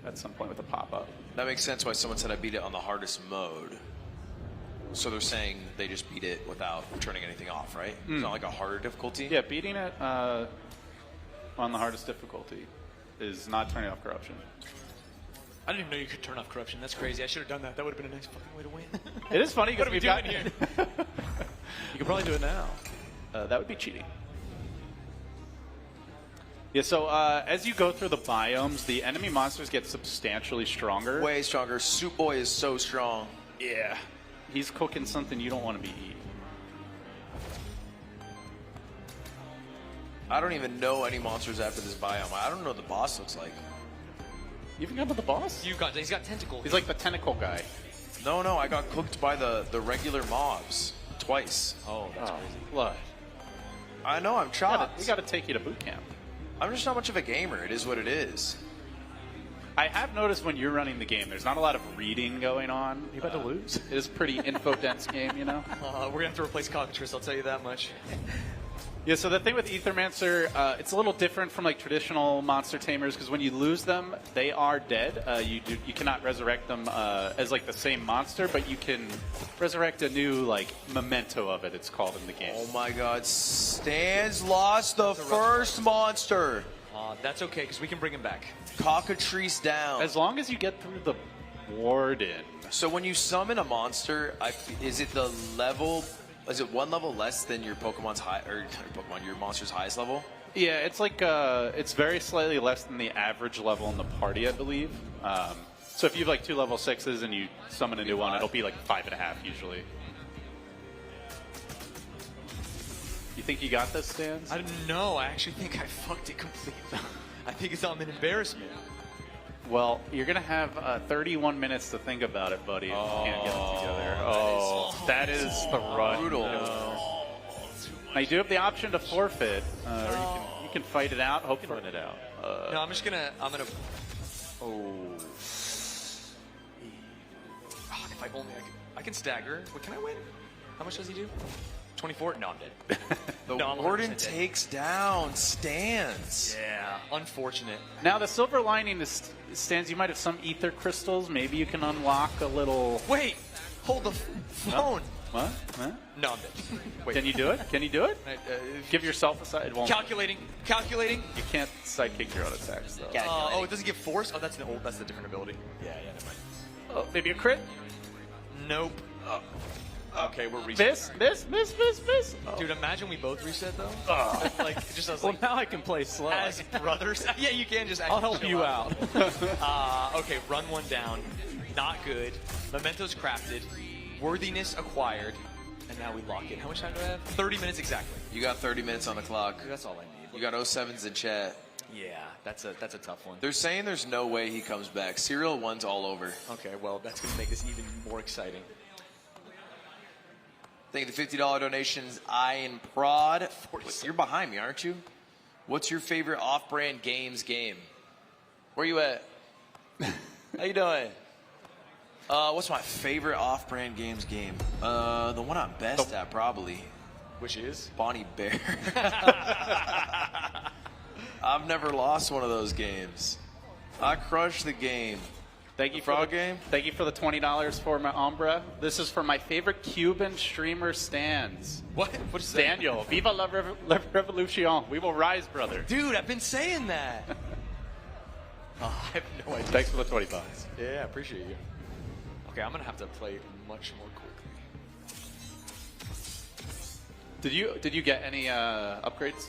at some point with a pop-up. That makes sense why someone said I beat it on the hardest mode. So they're saying they just beat it without turning anything off, right? It's not like a harder difficulty? Yeah, beating it on the hardest difficulty is not turning off corruption. I didn't even know you could turn off corruption. That's crazy. I should have done that. That would have been a nice fucking way to win. It is funny because What are we we've got doing here? You could probably do it now. That would be cheating. Yeah, so as you go through the biomes, the enemy monsters get substantially stronger. Way stronger. Soup Boy is so strong. Yeah. He's cooking something you don't want to be eating. I don't even know any monsters after this biome. I don't know what the boss looks like. You even got to the boss? He's got tentacles. He's like the tentacle guy. No, I got cooked by the regular mobs twice. Oh, that's crazy. What? I know, I'm chopped. We got to take you to boot camp. I'm just not much of a gamer. It is what it is. I have noticed when you're running the game, there's not a lot of reading going on. You about to lose? It is a pretty info-dense game, you know? We're going to have to replace Cockatrice, I'll tell you that much. Yeah, so the thing with Aethermancer, it's a little different from like traditional monster tamers because when you lose them, they are dead. You cannot resurrect them as like the same monster, but you can resurrect a new like memento of it. It's called in the game. Oh my God, Stan's lost the first monster. That's okay, because we can bring him back. Cockatrice down. As long as you get through the warden. So when you summon a monster, is it the level? Is it one level less than your Pokemon's your monster's highest level? Yeah, it's like it's very slightly less than the average level in the party, I believe. So if you have like 2 level 6s and you summon a new one, it'll be like 5.5 usually. You think you got this, Stan? I don't know. I actually think I fucked it completely. I think it's an embarrassment. Well, you're going to have 31 minutes to think about it, buddy. If you can't get it together. That is the run. Brutal. No. Now, you do have the option to forfeit, or you can fight it out, hope to win it out. No, I'm gonna. Oh. If I only I can stagger. Wait, can I win? How much does he do? 24? No, I'm dead. The No, I'm warden 100% dead. takes down Stans. Yeah, unfortunate. Now, the silver lining is, Stans, you might have some ether crystals. Maybe you can unlock a little... Wait, hold the phone. What? Huh? No, I'm dead. Wait. Can you do it? Can you do it? Give yourself a side. It won't. Calculating. You can't sidekick your own attacks, though. Oh, it doesn't give force? Oh, that's the different ability. Yeah, never mind. Oh, maybe a crit? Nope. Okay, we're reset. Miss. Oh. Dude, imagine we both reset though. Like just as Well, like now I can play slow. as brothers. Yeah, you can just. I'll help chill you out. Okay, run one down. Not good. Mementos crafted. Worthiness acquired. And now we lock in. How much time do I have? 30 minutes exactly. You got 30 minutes on the clock. That's all I need. You got 07s in chat. Yeah, that's a tough one. They're saying there's no way he comes back. Serial 1's all over. Okay, well that's gonna make this even more exciting. Thank you for the $50 donations. Ian Prod. You're behind me, aren't you? What's your favorite off-brand games game? Where you at? How you doing? What's my favorite off-brand games game? The one I'm best at, probably. Which is? Bonnie Bear. I've never lost one of those games. I crushed the game. Thank you Frog game? Thank you for the $20 for my Umbra. This is for my favorite Cuban streamer, Stans. What? What is that? Daniel, viva la revolution. We will rise, brother. Dude, I've been saying that. I have no idea. Thanks for the $20. Yeah, I appreciate you. Okay, I'm gonna have to play much more quickly. Did you get any upgrades?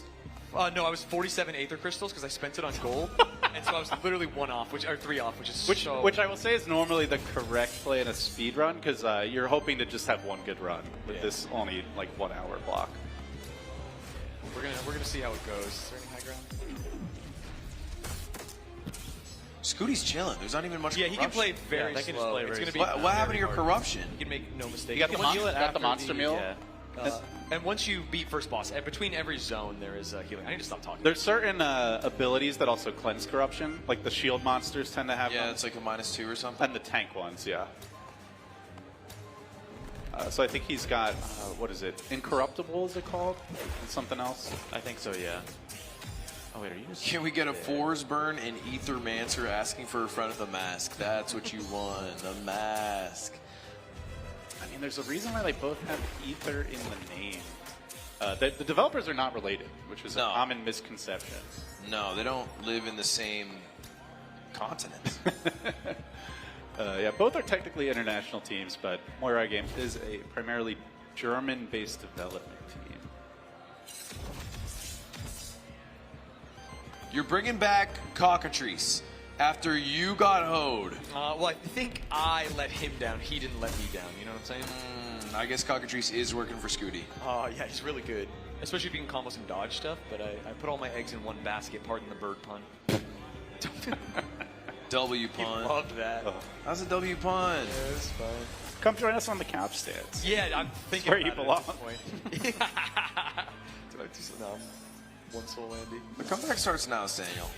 No, I was 47 Aether Crystals because I spent it on gold, and so I was literally 1 off, or 3 off, which is Which I will say is normally the correct play in a speed run because you're hoping to just have one good run with this only like 1 hour block. We're gonna see how it goes. Is there any high ground? Scooty's chilling. There's not even much Yeah, he can play corruption. very they can slow. just play It's very gonna be slow. What happened to your corruption? You can make no mistake. You got the monster meal? Yeah. And once you beat first boss, between every zone there is healing. I need to stop talking. There's certain abilities that also cleanse corruption, like the shield monsters tend to have Yeah, them. it's like a -2 or something. And the tank ones, yeah. So I think he's got, what is it? Incorruptible, is it called? And something else? I think so, yeah. Oh wait, are you just? Can we get a Force Burn and Ethermancer asking for a friend of the mask? That's what you want, the mask. I mean, there's a reason why they both have Ether in the name. The developers are not related, which is a common misconception. No, they don't live in the same continent. Yeah, both are technically international teams, but Moirai Games is a primarily German-based development team. You're bringing back Cockatrice after you got hoed. Well, I think I let him down. He didn't let me down. You know what I'm saying? I guess Cockatrice is working for Scooty. Oh, yeah, he's really good. Especially if you can combo some dodge stuff, but I put all my eggs in one basket, pardon the bird pun. W He pun. loved that. How's a W pun? Yeah, it's fine. Come join us on the couch stance. Yeah, I'm thinking where you about belong. it at this point. Did I do some? No, I'm one soul Andy. The comeback starts now, Daniel.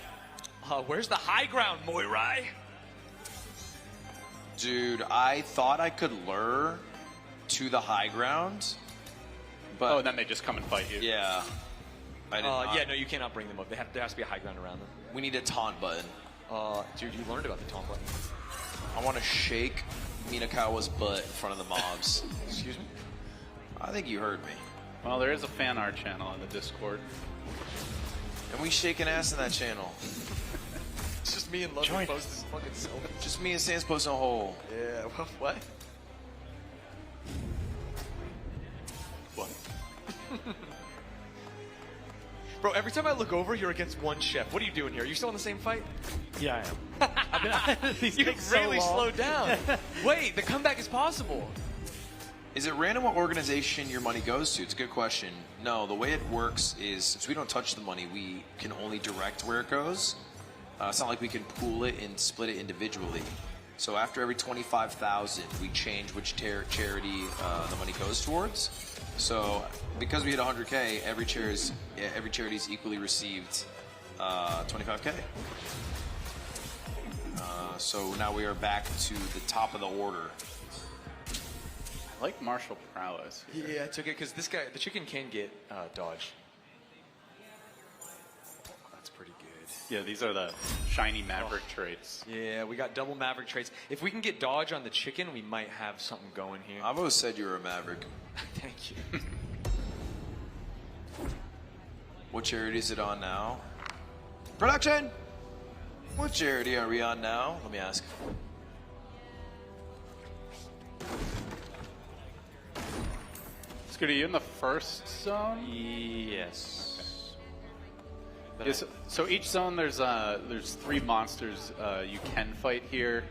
Where's the high ground, Moirai? Dude, I thought I could lure to the high ground, but Oh, and then they just come and fight you. yeah, I did not. Yeah, no, you cannot bring them up. There has to be a high ground around them. We need a taunt button. Dude, you learned about the taunt button. I want to shake Minakawa's butt in front of the mobs. Excuse me? I think you heard me. Well, there is a fan art channel in the Discord. And we shaking ass in that channel. It's just me and Ludwig Join post this fucking selfie. Just me and Sans posting a hole. Yeah, well, what? What? Bro, every time I look over, you're against one chef. What are you doing here? Are you still in the same fight? Yeah, I am. These You take so really long. slowed down. Wait, the comeback is possible. Is it random what organization your money goes to? It's a good question. No, the way it works is, since we don't touch the money, we can only direct where it goes. It's not like we can pool it and split it individually. So after every 25,000, we change which charity the money goes towards. So because we hit 100K, every charity's equally received 25K. So now we are back to the top of the order. I like martial prowess. Yeah, I took it because this guy, the chicken can get dodge. That's pretty good. Yeah, these are the shiny Maverick traits. Yeah, we got double Maverick traits. If we can get dodge on the chicken, we might have something going here. I've always said you were a Maverick. Thank you. What charity is it on now? Production! What charity are we on now? Let me ask. Scooty, you in the first zone? Yes. But Yes. So each zone, there's 3 monsters you can fight here.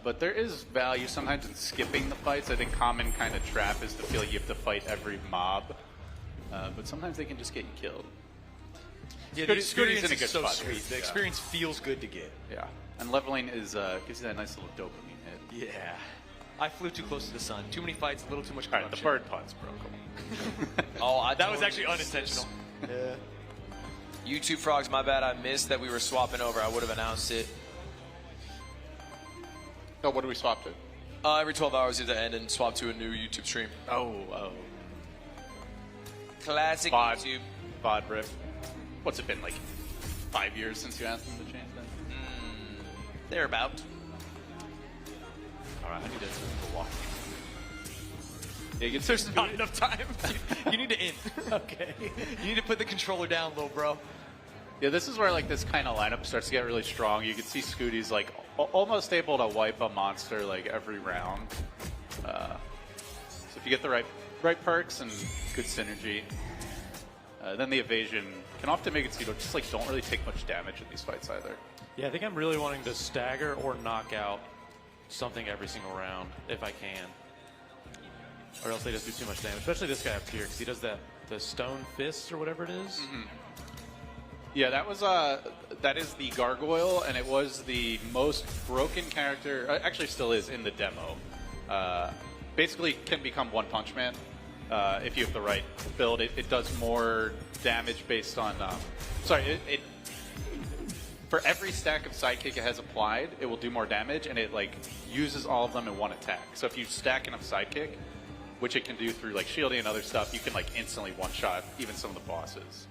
But there is value sometimes in skipping the fights. I think common kind of trap is to feel like you have to fight every mob. But sometimes they can just get you killed. Yeah, Scooty's the in experience a good is so spot here. sweet. The Yeah. experience feels good to get. Yeah. And leveling is gives you that nice little dopamine hit. Yeah. I flew too close to the sun. Too many fights, a little too much All right, corruption. the bird puns, bro. Come on. Oh, That was actually unintentional. Yeah. YouTube frogs, my bad. I missed that we were swapping over. I would have announced it. Oh, what do we swap to? Every 12 hours at the end and swap to a new YouTube stream. Oh. Classic VOD. YouTube. VOD rip. What's it been, like 5 years since you asked them to change that? Thereabout. All right, I need to go walk. Yeah, you There's not enough time. You need to in. Okay. You need to put the controller down, little bro. Yeah, this is where like this kind of lineup starts to get really strong. You can see Scooty's like almost able to wipe a monster like every round. So if you get the right perks and good synergy, then the evasion can often make it so you don't really take much damage in these fights either. Yeah, I think I'm really wanting to stagger or knock out something every single round if I can, or else they just do too much damage. Especially this guy up here because he does the stone fist or whatever it is. Mm-hmm. Yeah, that is the gargoyle, and it was the most broken character. Actually, still is in the demo. Basically, can become One Punch Man if you have the right build. It does more damage based on. It for every stack of sidekick it has applied, it will do more damage, and it like uses all of them in one attack. So if you stack enough sidekick, which it can do through like shielding and other stuff, you can like instantly one-shot even some of the bosses.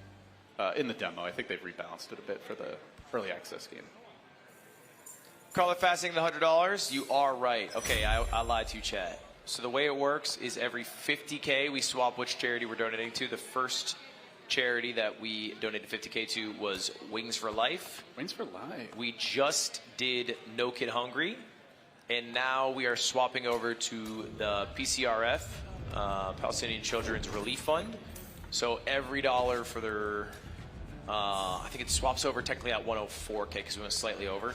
in the demo. I think they've rebalanced it a bit for the early access game. Call it fasting the $100. You are right. Okay, I lied to you, chat. So the way it works is every 50K we swap which charity we're donating to. The first charity that we donated 50K to was Wings for Life. Wings for Life. We just did No Kid Hungry, and now we are swapping over to the PCRF, Palestinian Children's Relief Fund. So every dollar for their, I think it swaps over technically at 104K because we went slightly over.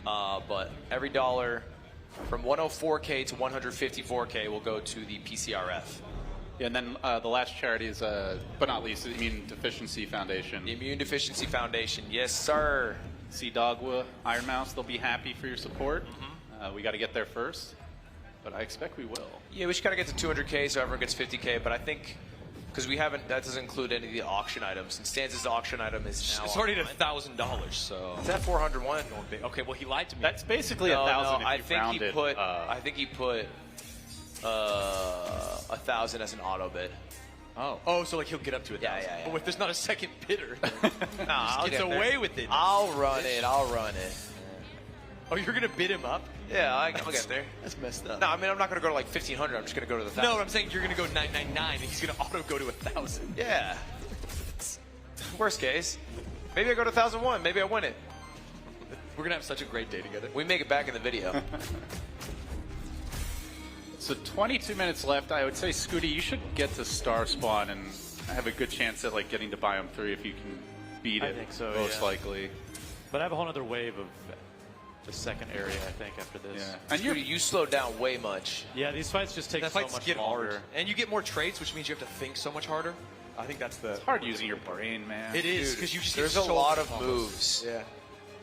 But every dollar from 104K to 154K will go to the PCRF. Yeah, and then the last charity is, but not least, the Immune Deficiency Foundation. The Immune Deficiency Foundation, yes, sir. See Dogwa, Iron Mouse, they'll be happy for your support. We got to get there first, but I expect we will. Yeah, we should kind of get to 200K so everyone gets 50K, but I think, because we haven't, that doesn't include any of the auction items. And Stanza's auction item is now It's already at $1,000, so. It's at 401. Okay, well, he lied to me. That's basically No, 1,000 no, if you round it. I think he put 1,000 as an auto bid. Oh, so like he'll get up to 1,000. Yeah. But if there's not a second bidder, Nah, I'll gets get there. away with it. I'll run it. Oh, you're gonna bid him up? Yeah, I'll get there. That's messed up. No, I mean, I'm not going to go to like 1,500. I'm just going to go to the 1,000. No, I'm saying you're gonna go 999, and he's gonna auto go to 1,000. Yeah. Worst case. Maybe I go to 1,001. Maybe I win it. We're gonna have such a great day together. We make it back in the video. So 22 minutes left. I would say, Scooty, you should get to Star Spawn and have a good chance at like getting to Biome 3 if you can beat it. I think so, most yeah. likely. But I have a whole other wave of the second area, I think, after this. Yeah. And You slowed down way much. Yeah, these fights just take That so fights much get longer. hard, and you get more traits, which means you have to think so much harder. I think that's the. It's hard using your brain, man. It is because you just There's get a so lot many of combos. moves. Yeah.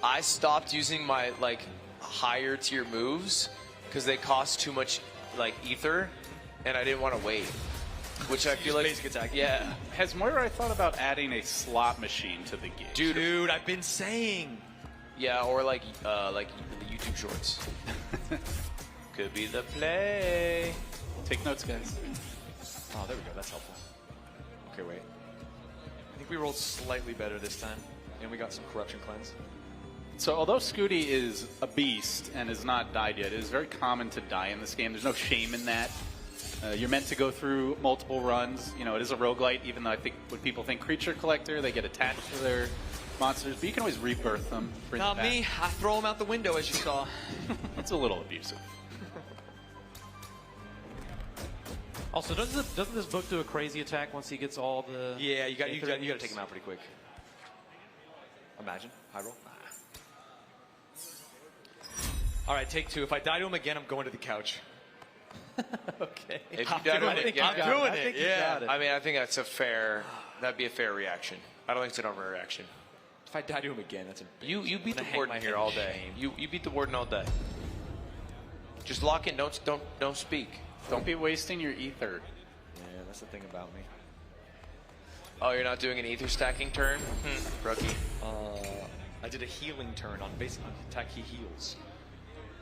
I stopped using my like higher tier moves because they cost too much like ether, and I didn't want to wait. Which I feel just like basic attack. Yeah, Has Moira thought about adding a slot machine to the game? Dude, I've been saying. yeah, or like the YouTube shorts. Could be the play. Take notes, guys. Oh, there we go. That's helpful. Okay, wait. I think we rolled slightly better this time, and we got some corruption cleanse. So although Scooty is a beast and has not died yet, it is very common to die in this game. There's no shame in that. You're meant to go through multiple runs. You know, it is a roguelite, even though I think when people think creature collector, they get attached to their monsters, but you can always rebirth them. Bring Not them back. me. I throw them out the window, as you saw. It's a little abusive. Also, doesn't this book do a crazy attack once he gets all the... Yeah, you got to Aether- take them out pretty quick. Imagine high roll. All right, take two. If I die to him again, I'm going to the couch. Okay. If you I'm die to doing him it. again, I'm doing I it. think you Yeah. got it. I mean, I think that'd be a fair reaction. I don't think it's an overreaction. If I die to him again, that's a. You beat the I'm gonna hang warden my here head all in day. shame. You beat the warden all day. Just lock in. Don't speak. Don't be wasting your ether. Yeah, that's the thing about me. Oh, you're not doing an ether stacking turn, rookie. I did a healing turn on basically attack. He heals.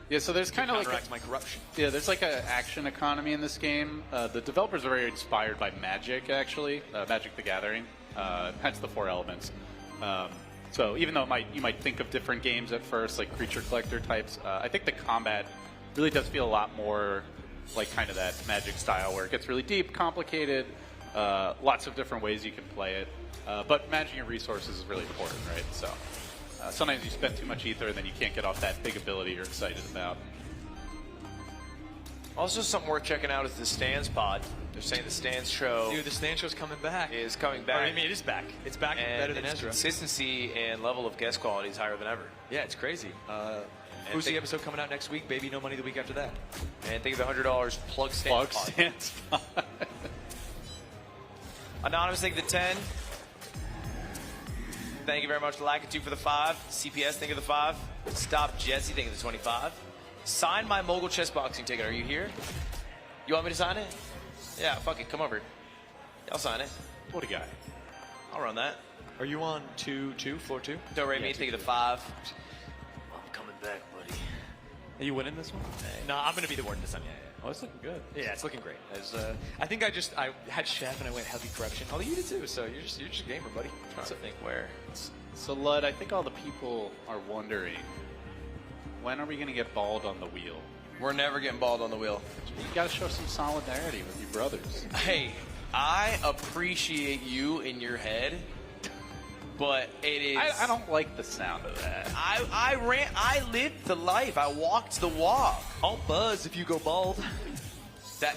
Yeah, so there's kind of like Counteracts my corruption. yeah, there's like an action economy in this game. The developers are very inspired by Magic, actually, Magic the Gathering. Hence the 4 elements. So even though you might think of different games at first, like creature collector types, I think the combat really does feel a lot more like kind of that Magic style, where it gets really deep, complicated, lots of different ways you can play it. But managing your resources is really important, right? So. Sometimes you spend too much ether and then you can't get off that big ability you're excited about. Also, something worth checking out is the Stands pod. They're saying the Stands show Dude, the stand show's coming back. is coming Or, back. I mean, it is back. It's back and better than its Ezra. consistency and level of guest quality is higher than ever. Yeah, it's crazy. Who's the episode coming out next week? Baby No Money the week after that. And think of the $100 plug Stands Plug pod. stance. Anonymous, think of the 10. Thank you very much, Lakitu, for the 5. CPS, think of the 5. Stop Jesse, think of the 25. Sign my mogul chess boxing ticket. Are you here? You want me to sign it? Yeah, fuck it. Come over. I'll sign it. What a guy. I'll run that. Are you on floor 2? Don't rate me. Think of the 5. I'm coming back, buddy. Are you winning this one? No, I'm going to be the warden this time. Yeah. Oh, it's looking good. Yeah, it's looking great. I think I had Chef and I went heavy corruption. Although you did too, so you're just a gamer, buddy. I'm trying to think where. So, Lud, I think all the people are wondering, when are we going to get balled on the wheel? We're never getting balled on the wheel. You got to show some solidarity with your brothers. Hey, I appreciate you in your head, but it is. I don't like the sound of that. I lived the life. I walked the walk. I'll buzz if you go bald.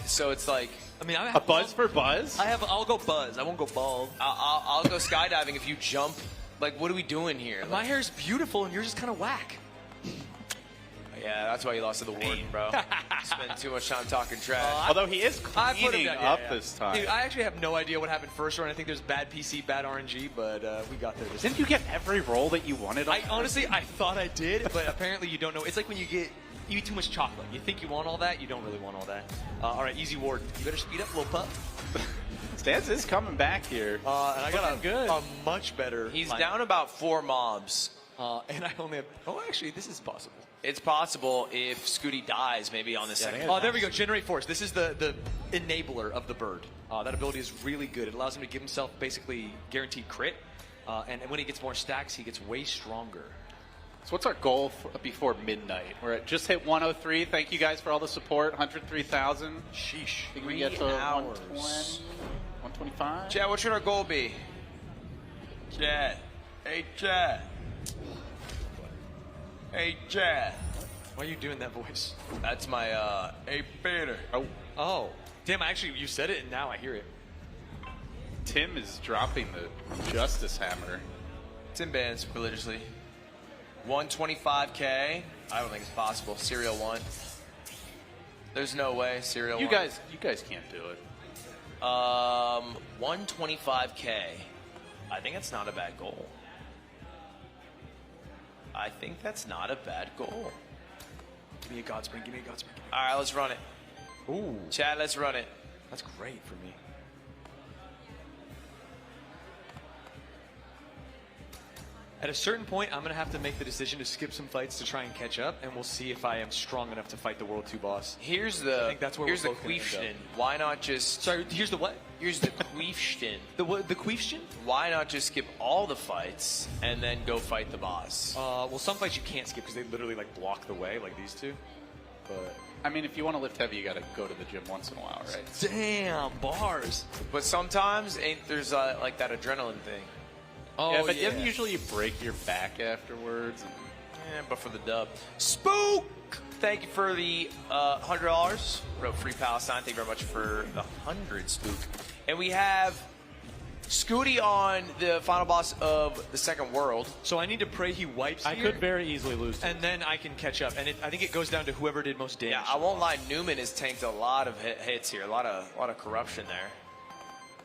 So it's like. I mean, A buzz for buzz? I'll go buzz. I won't go bald. I'll go skydiving if you jump. Like, what are we doing here? My hair's beautiful and yours is kind of whack. Yeah, that's why you lost to the warden, bro. Spend too much time talking trash. Although he is I put him cleaning down. up Yeah. this time. Dude, I actually have no idea what happened first round. I think there's bad PC, bad RNG, but we got there. Didn't you get every roll that you wanted? I honestly thought I did, but apparently you don't know. It's like when you eat too much chocolate. You think you want all that, you don't really want all that. All right, easy warden. You better speed up, little pup. Stans is coming back here. And I got a much better. He's lineup. down about 4 mobs. And I only have. Oh, actually, this is possible. It's possible if Scooty dies, maybe on the second. Oh, there we go. Generate force. This is the enabler of the bird. That ability is really good. It allows him to give himself basically guaranteed crit. And when he gets more stacks, he gets way stronger. So what's our goal before midnight? We're at just hit 103. Thank you guys for all the support. 103,000. Sheesh. Think we get to hours. 120, 125? Chad, what should our goal be? Chad. Hey, Chad. Hey, Chad. Why are you doing that voice? That's my, hey, Peter. Oh. Damn, you said it, and now I hear it. Tim is dropping the Justice Hammer. Tim bans religiously. 125K. I don't think it's possible. Serial 1. There's no way. Serial 1. You guys can't do it. 125K. I think that's not a bad goal. I think that's not a bad goal. Give me a Godspring. Give me a Godspring. All right, let's run it. Ooh. Chad, let's run it. That's great for me. At a certain point, I'm going to have to make the decision to skip some fights to try and catch up, and we'll see if I am strong enough to fight the World 2 boss. Here's I the think that's where here's we're the both gonna end question. up. Why not just Sorry, here's the what? here's the question. The question? Why not just skip all the fights and then go fight the boss? Well, some fights you can't skip because they literally like block the way, like these two. But I mean, if you want to lift heavy, you got to go to the gym once in a while, right? damn bars. But sometimes there's like that adrenaline thing. Oh yeah, but then usually you break your back afterwards. And Yeah, but for the dub. Spook! Thank you for the $100. Wrote Free Palestine. Thank you very much for the 100, Spook. And we have Scooty on the final boss of the second world. So I need to pray he wipes I here, could very easily lose to and then I can catch up. And I think it goes down to whoever did most damage. Yeah, I won't lie. Newman has tanked a lot of hits here. A lot of corruption there.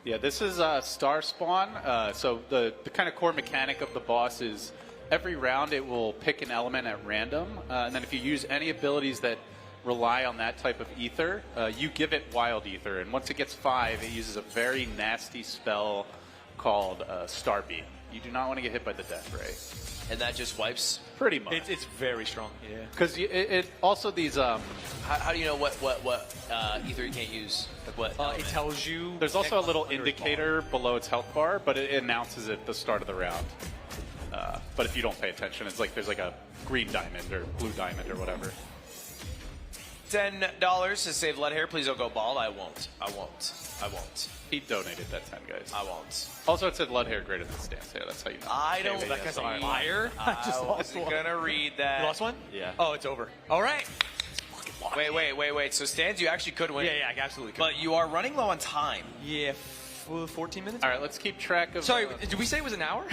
yeah, this is Star Spawn. So the kind of core mechanic of the boss is every round it will pick an element at random, and then if you use any abilities that rely on that type of ether, you give it wild ether, and once it gets 5, it uses a very nasty spell called Starbeam. You do not want to get hit by the death ray. And that just wipes. Pretty much. It's very strong. Yeah. Because it also these How do you know what ether you can't use? Like what? It element? tells you. there's also a little under its indicator below its health bar, but it announces it at the start of the round. But if you don't pay attention, it's like there's like a green diamond or blue diamond or whatever. $10 to save lead hair. Please don't go bald. I won't. He donated that 10, guys. I won't. Also, it said blood hair greater than stance hair. That's how you know. I don't. Okay, That guy's a yes, liar. I wasn't gonna read that. You lost one? Yeah. Oh, it's over. All right. Wait. So stands, you actually could win. Yeah, I absolutely could. But you are running low on time. Yeah, 14 minutes? All right, let's keep track of. Sorry, did we say it was an hour?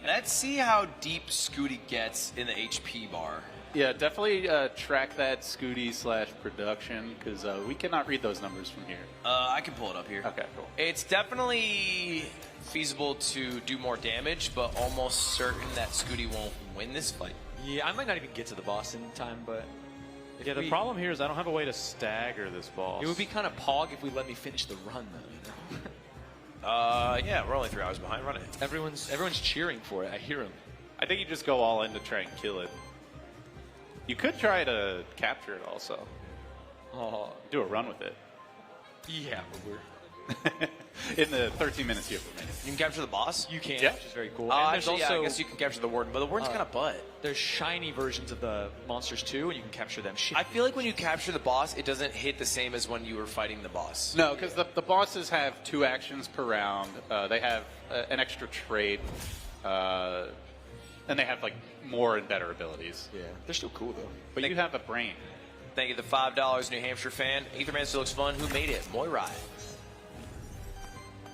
Let's see how deep Scooty gets in the HP bar. Yeah, definitely track that Scooty/production because we cannot read those numbers from here. I can pull it up here. Okay, cool. It's definitely feasible to do more damage, but almost certain that Scooty won't win this fight. Yeah, I might not even get to the boss in time, but... Yeah, the problem here is I don't have a way to stagger this boss. It would be kind of pog if we let me finish the run, though, you know? Yeah, we're only 3 hours behind. Run it. Everyone's cheering for it. I hear them. I think you just go all in to try and kill it. You could try to capture it also. Do a run with it. Yeah, but we're... In the 13 minutes you have remaining. You can capture the boss? You can, Yeah. which is very cool. Oh, And there's actually, also, yeah, I guess you can capture the warden, but the warden's kind of butt. there's shiny versions of the monsters too, and you can capture them. I feel like when you capture the boss, it doesn't hit the same as when you were fighting the boss. No, because the bosses have 2 actions per round. They have an extra trait, and they have like more and better abilities. Yeah, they're still cool though. But you have a brain. Thank you, the $5 New Hampshire fan. Etherman still looks fun. Who made it? Moirai.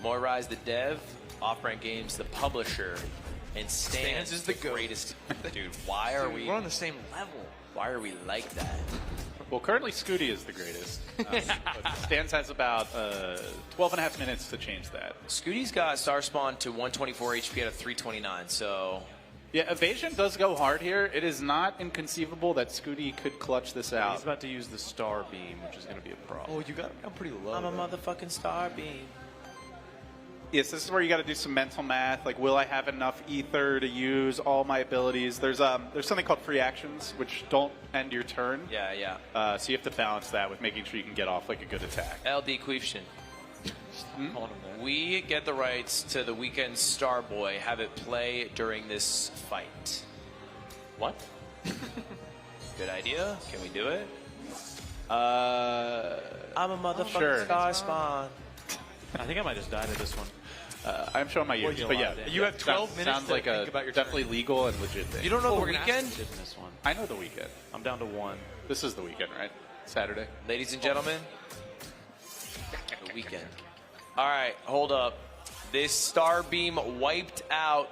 Moirai is the dev, Off-Brand Games the publisher, and Stans is the greatest. Dude, why are we? We're on the same level. Why are we like that? Well, currently Scooty is the greatest. But Stans has about 12 and a half minutes to change that. Scooty's got Star Spawn to 124 HP out of 329, so... Yeah, evasion does go hard here. It is not inconceivable that Scooty could clutch this He's out. about to use the star beam, which is going to be a problem. Oh, you got I'm pretty low. I'm a though. motherfucking star beam. Yes, this is where you got to do some mental math. Like, will I have enough ether to use all my abilities? There's something called free actions, which don't end your turn. Yeah, yeah. So you have to balance that with making sure you can get off like a good attack. LD Queefshin. Calling him that. We get the rights to the Weekend Starboy. Have it play during this fight. What? Good idea. Can we do it? I'm a motherfucking Sure. Star Spawn. I think I might just die to this one. I'm showing my years, you'll but yeah, have it. You have 12 sounds, minutes sounds to like think a about your definitely legal and legit thing. You don't know the we're gonna weekend? Did in this one. I know the weekend. I'm down to 1. This is the weekend, right? Saturday. Ladies and gentlemen, the weekend. All right, hold up. This star beam wiped out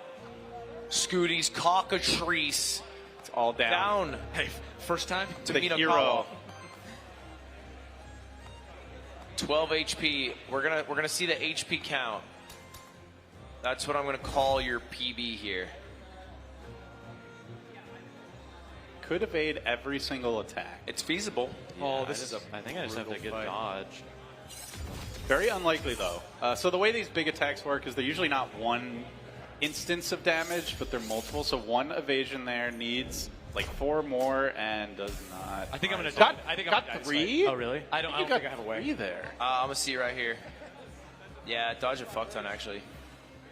Scooty's cockatrice It's all down. down Hey, first time? to The Mina hero. Kawa. 12 HP. We're gonna see the HP count. That's what I'm gonna call your PB here. Could evade every single attack. It's feasible. Oh, this is a I think I just have to brutal get fight. dodge. Very unlikely, though. So the way these big attacks work is they're usually not one instance of damage, but they're multiple. So one evasion there needs like 4 more and does not. I think I'm gonna. Got, I think got I'm gonna die this 3? fight. Oh, really? I don't You think got I have a way. 3 there. I'm gonna see right here. Yeah, dodge a fuck ton actually.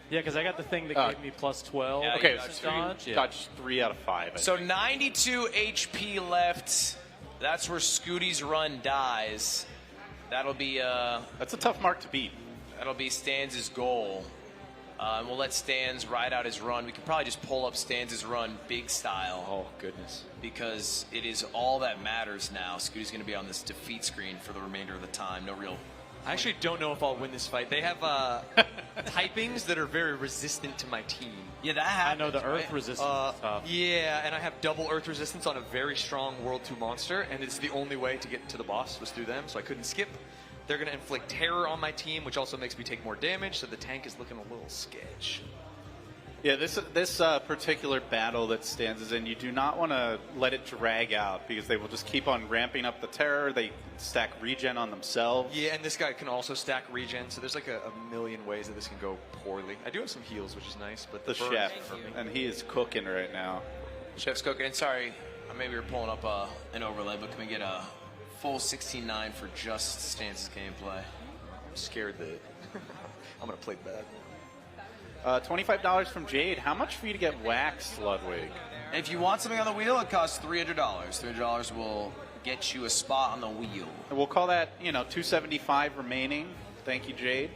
Yeah, because I got the thing that gave me plus 12. Yeah, Okay, you so dodge you Yeah. dodged 3 out of 5. I So think. 92 HP left. That's where Scooty's run dies. That'll be That's a tough mark to beat. Stans' goal. And we'll let Stans ride out his run. We could probably just pull up Stans' run big style. Oh goodness. Because it is all that matters now. Scooty's going to be on this defeat screen for the remainder of the time. No real... I actually don't know if I'll win this fight. They have typings that are very resistant to my team. Yeah, that I happens. know the earth right? resistance is tough. Yeah, and I have double earth resistance on a very strong World 2 monster, and it's the only way to get to the boss was through them, so I couldn't skip. They're going to inflict terror on my team, which also makes me take more damage, so the tank is looking a little sketch. Yeah, this particular battle that Stans is in, you do not want to let it drag out because they will just keep on ramping up the terror. They stack regen on themselves. Yeah, and this guy can also stack regen, so there's like a million ways that this can go poorly. I do have some heals, which is nice, but The burn chef, for me. and he is cooking right now. Chef's cooking. And sorry, maybe we're pulling up an overlay, but can we get a full 16-9 for just Stans' gameplay? I'm scared that I'm going to play bad. $25 from Jade. How much for you to get waxed, Ludwig? If you want something on the wheel, it costs $300. $300 will get you a spot on the wheel. And we'll call that, $275 remaining. Thank you, Jade.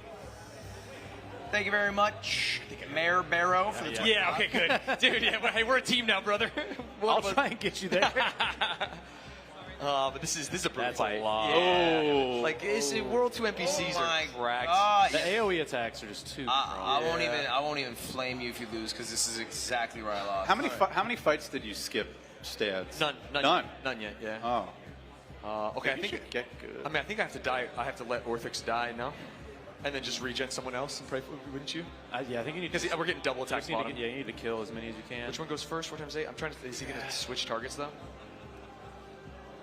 Thank you very much, Mayor Barrow, for the Yeah, okay, good. Dude, yeah, hey, we're a team now, brother. I'll try and get you there. But this is a brutal That's fight. a lot. Yeah. Oh. Like, it's, World 2 NPCs Oh my are cracked. God. The AoE attacks are just too strong. I won't even flame you if you lose because this is exactly where I lost. How many fights did you skip, Stans? None. None yet, yeah. Oh. Okay, I You think should get good. I have to die. I have to let Orthix die now. And then just regen someone else and pray for wouldn't you? Yeah, I think you need to. Because we're getting double you attacks need to bottom. you need to kill as many as you can. Which one goes first? 4 times 8? I'm trying to. Is he going to switch targets though?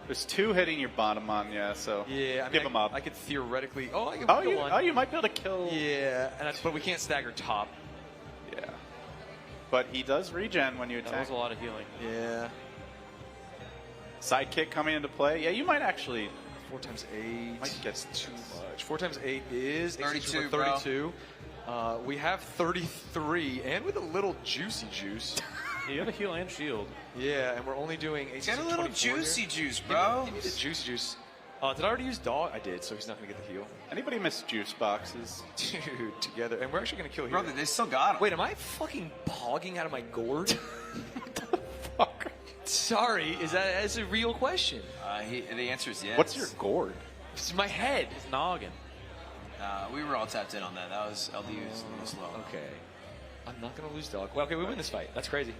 There's 2 hitting your bottom on, so Yeah, I mean, give them up. I could theoretically. Oh, I can Oh, kill one. you might be able to kill. Yeah, but we can't stagger top. Yeah. But he does regen when you That attack. was a lot of healing. Yeah. Sidekick coming into play. Yeah, you might actually. 4 times 8. Might get too much. 4 times 8 is 32, 32. We have 33, and with a little juicy juice. You have a heal and shield. Yeah, and we're only doing 18. Get a little juicy juice, bro. Give me the juicy juice. Did I already use dog? I did, so he's not going to get the heal. Anybody miss juice boxes? Dude, together. And we're actually going to kill here. Brother, they still got him. Wait, am I fucking pogging out of my gourd? Fuck. Sorry, that's a real question? The answer is yes. What's your gourd? It's my head. It's noggin. We were all tapped in on that. That was LDU was a little slow. Okay. I'm not going to lose dog. Well, okay, we win this fight. That's crazy.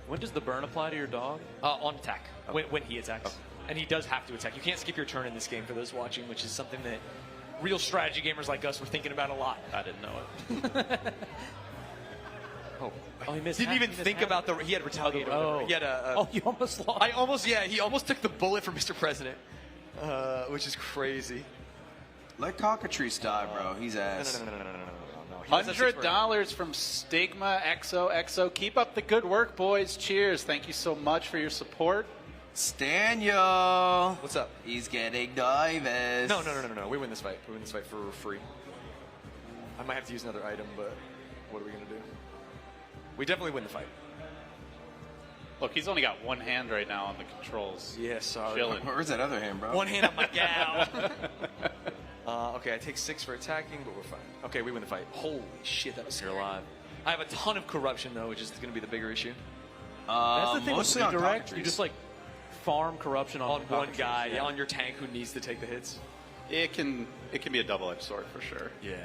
When does the burn apply to your dog? On attack, when he attacks. And he does have to attack. You can't skip your turn in this game for those watching, which is something that real strategy gamers like us were thinking about a lot. I didn't know it. Oh, he missed. Didn't even think about the. He had retaliate. Oh. He had a. Oh, you almost lost. He almost took the bullet from Mr. President, which is crazy. Let Cockatrice die, bro. He's ass. No. He does have 6 for $100 from Stigma XOXO. Keep up the good work, boys. Cheers. Thank you so much for your support. Staniel. What's up? He's getting divers. No. We win this fight. We win this fight for free. I might have to use another item, but what are we going to do? We definitely win the fight. Look, he's only got one hand right now on the controls. Yeah, sorry. Chilling. Where's that other hand, bro? One hand on my gal. Okay, I take 6 for attacking, but we're fine. Okay, we win the fight. Holy shit, that was scary. You're alive. I have a ton of corruption, though, which is going to be the bigger issue. That's the thing with mostly on redirect. Cockatrice. You just like farm corruption On one Cockatrice, guy, yeah. on your tank who needs to take the hits. It can be a double-edged sword for sure. Yeah.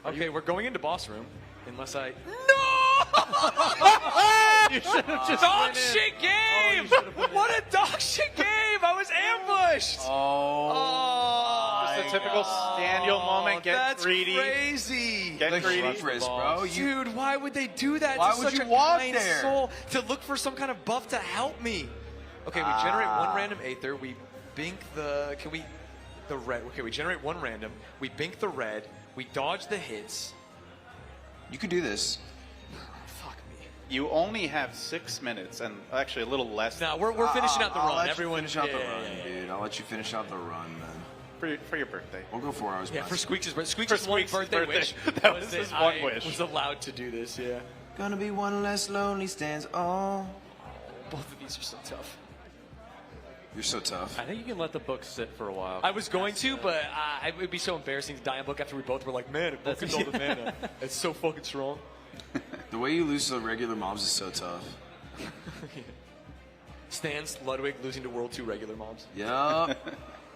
Okay, we're going into boss room. Unless I... You should have just Dog went in. shit game! What a dog shit game! I was ambushed! Oh. Just a typical Daniel moment. Get that's greedy. crazy! Get The greedy. hubris, bro. Dude, why would they do that? Why to would such you a walk kind there? soul to look for some kind of buff to help me? Okay, we generate one random Aether. We bink the... The red. Okay, we generate one random. We bink the red. We dodge the hits. You could do this. Fuck me. You only have 6 minutes, and actually a little less. No, we're finishing out the I'll run. let Everyone, you finish out the yeah, run, yeah, yeah. dude. I'll let you finish out the run, man. for your birthday. We'll go 4 hours. Yeah, past. for Squeaks' birthday. For Squeaks' one Squeaks' birthday birthday. wish. That was his one I wish. was allowed to do this, yeah. Gonna be one less lonely stands. Oh, Both of these are so tough. you're so tough. I think you can let the book sit for a while. I was going to, but it would be so embarrassing to die in book after we both were like, man, it book is all the mana. It's so fucking strong. The way you lose to regular mobs is so tough. Stans Ludwig losing to World 2 regular mobs. Yup.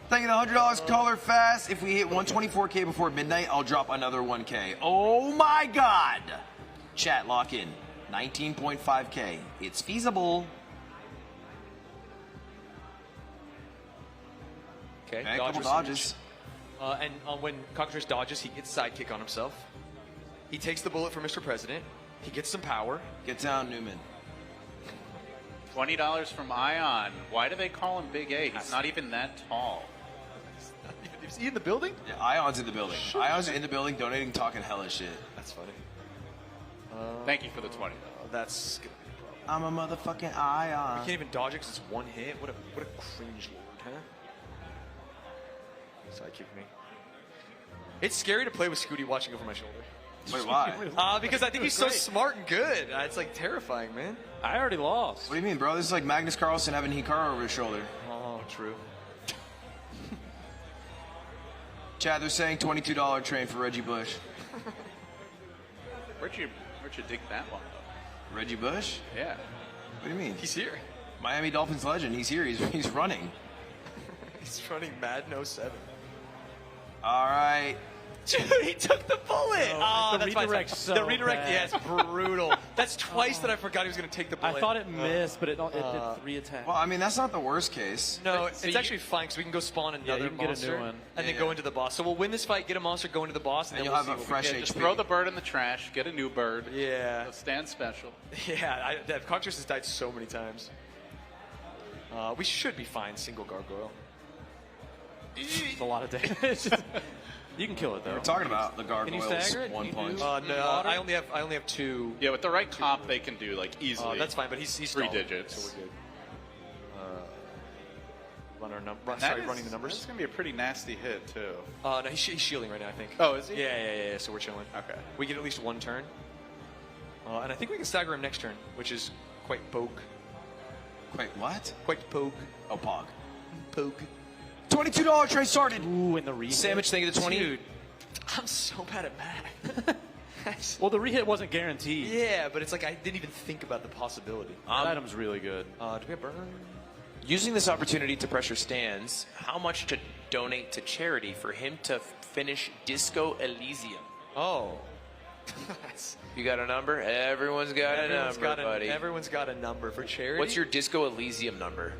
Thank you, $100 color fast. If we hit 124K before midnight, I'll drop another 1K. Oh my God. Chat, lock in. 19.5K. It's feasible. Okay, Okay, a couple dodges. dodges. And when Cockatrice dodges, he gets sidekick on himself. He takes the bullet from Mr. President. He gets some power. Get down, Newman. $20 from Ion. Why do they call him Big A? He's not even that tall. Is he in the building? Yeah, Ion's in the building. Ion's in the building, donating, talking hella shit. That's funny. Thank you for the 20. That's gonna be a problem. I'm a motherfucking You Ion. can't even dodge it because it's one hit. What a cringe lord, huh? Sidekick me. It's scary to play with Scooty watching over my shoulder. Wait, why? Because I think he's so smart and good. It's like terrifying, man. I already lost. What do you mean, bro? This is like Magnus Carlsen having Hikaru over his shoulder. Oh, true. Chad, they're saying $22 train for Reggie Bush. Where'd you dig that one though? Reggie Bush? Yeah. What do you mean? He's here. Miami Dolphins legend. He's here. He's running. He's running Madden 07. All right. Dude, he took the bullet. the That's fine. redirect's so The redirect, bad. yeah, it's brutal. That's twice that I forgot he was going to take the bullet. I thought it missed, but it did 3 attacks. Well, I mean, that's not the worst case. No, So it's you- actually fine because we can go spawn another you can get a monster new one. and then Yeah, go yeah. into the boss. So we'll win this fight, get a monster, go into the boss, and And then you'll we'll have a see what we fresh get. HP. Just throw the bird in the trash. Get a new bird. Yeah, Stand special. yeah. Cockatrice has died so many times. We should be fine. Single gargoyle. It's a lot of damage. You can kill it though. We're talking about the Can you gargoyles. stagger it? One You do? punch. No, Water? I only have 2. Yeah, with the right comp, they can do like easily. That's fine, but he's 3 stalled, digits. so we're good. run our That running the That's numbers. going to be a pretty nasty hit, too. No, he's shielding right now, I think. Oh, is he? Yeah, so we're chilling. Okay. We get at least one turn. And I think we can stagger him next turn, which is quite poke. Wait, what? Quite poke. Oh, Pog. Poke. $22 trade started. Ooh, and the rehit. Sandwich, thank you to 20. Dude, I'm so bad at math. Well, the rehit wasn't guaranteed. Yeah, but it's like I didn't even think about the possibility. That item's really good. Do we have burn? Using this opportunity to pressure Stans, how much to donate to charity for him to finish Disco Elysium? Oh. You got a number? Everyone's got a number, buddy. Everyone's got a number for charity. What's your Disco Elysium number?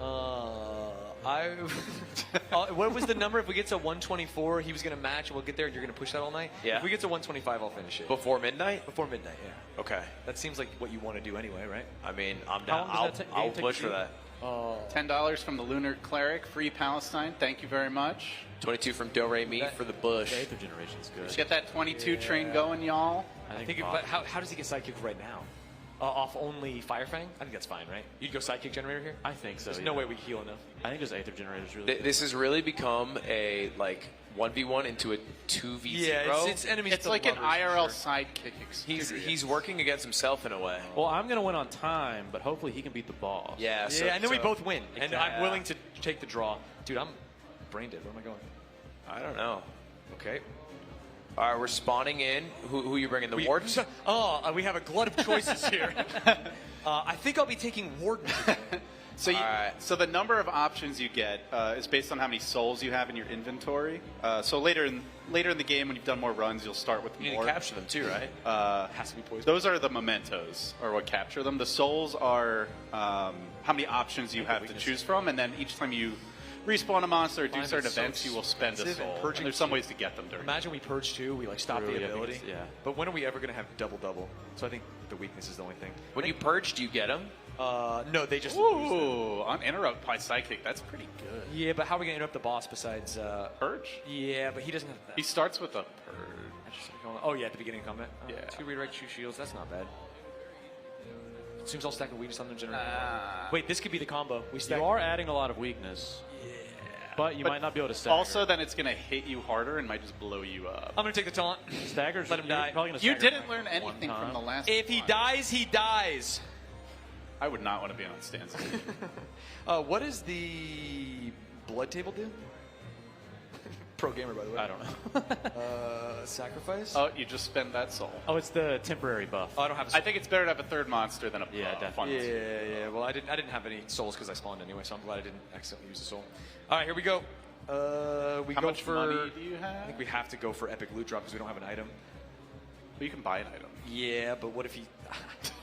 What was the number? If we get to 124, he was going to match, and we'll get there, and you're going to push that all night? Yeah. If we get to 125, I'll finish it. Before midnight? Before midnight, yeah. Okay. That seems like what you want to do anyway, right? I mean, I'm How down. long does that I'll take push to for do? that. $10 from the Lunar Cleric, free Palestine. Thank you very much. 22 from Do Re Mi for the bush. The Aether Generation's good. Let's get that 22 train going, y'all. I I think, Bob- but how does he get sidekicked right now? Off only Firefang? I think that's fine, right? You'd go sidekick generator here? I think so. There's yeah. no way we heal enough. I think his Aether Generator's really good. This has really become a, like, 1v1 into a 2v0. Yeah, it's enemies It's to like an lovers, for IRL sure. sidekick experience. He's working against himself in a way. Well, I'm going to win on time, but hopefully he can beat the boss. Yeah, so, Yeah, and then we both win. And Exactly. I'm willing to take the draw. Dude, I'm brain dead. Where am I going? I don't know. Okay. All right, we're spawning in. Who you bringing? The Warden? We have a glut of choices here. I think I'll be taking Warden. So, Alright. so the number of options you get is based on how many souls you have in your inventory. So later in the game, when you've done more runs, you'll start with You need more. to capture them too, right? Has to be poison. Those are the mementos, or what capture them. The souls are how many options you have to choose from, and then each time you respawn a monster or do Find certain it so events, you will spend a expensive and soul. purging And there's some ways to get them during. Imagine we purge 2, we like stop Really, I the think ability. it's- yeah. But when are we ever going to have double-double? So I think the weakness is the only thing. When you purge, do you get them? No, they just... Ooh, on interrupt by sidekick. That's pretty good. Yeah, but how are we going to interrupt the boss besides... Purge. Yeah, but he doesn't have that. He starts with a purge. Oh, yeah, at the beginning of combat. Yeah. 2 redirect, 2 shields, that's not bad. Seems I'll stack a weakness on the generator. Wait, this could be the combo. We stack... You are adding a lot of weakness. Yeah. But you But might not be able to stagger. Also, then it's going to hit you harder and might just blow you up. I'm going to take the taunt. Staggers. Let him you're die. probably gonna You stagger didn't learn one anything time. from the last If he one. dies, he dies. I would not want to be on stands. What does the blood table do? Pro gamer, by the way. I don't know. Sacrifice? Oh, you just spend that soul. Oh, it's the temporary buff. Oh, I don't have a I think it's better to have a third monster than a Yeah, fun definitely. monster. Yeah. Well, I didn't have any souls because I spawned anyway, so I'm glad I didn't accidentally use a soul. All right, here we go. We How go much for. money do you I have? think we have to go for epic loot drop because we don't have an item. Well, you can buy an item. Yeah, but what if he?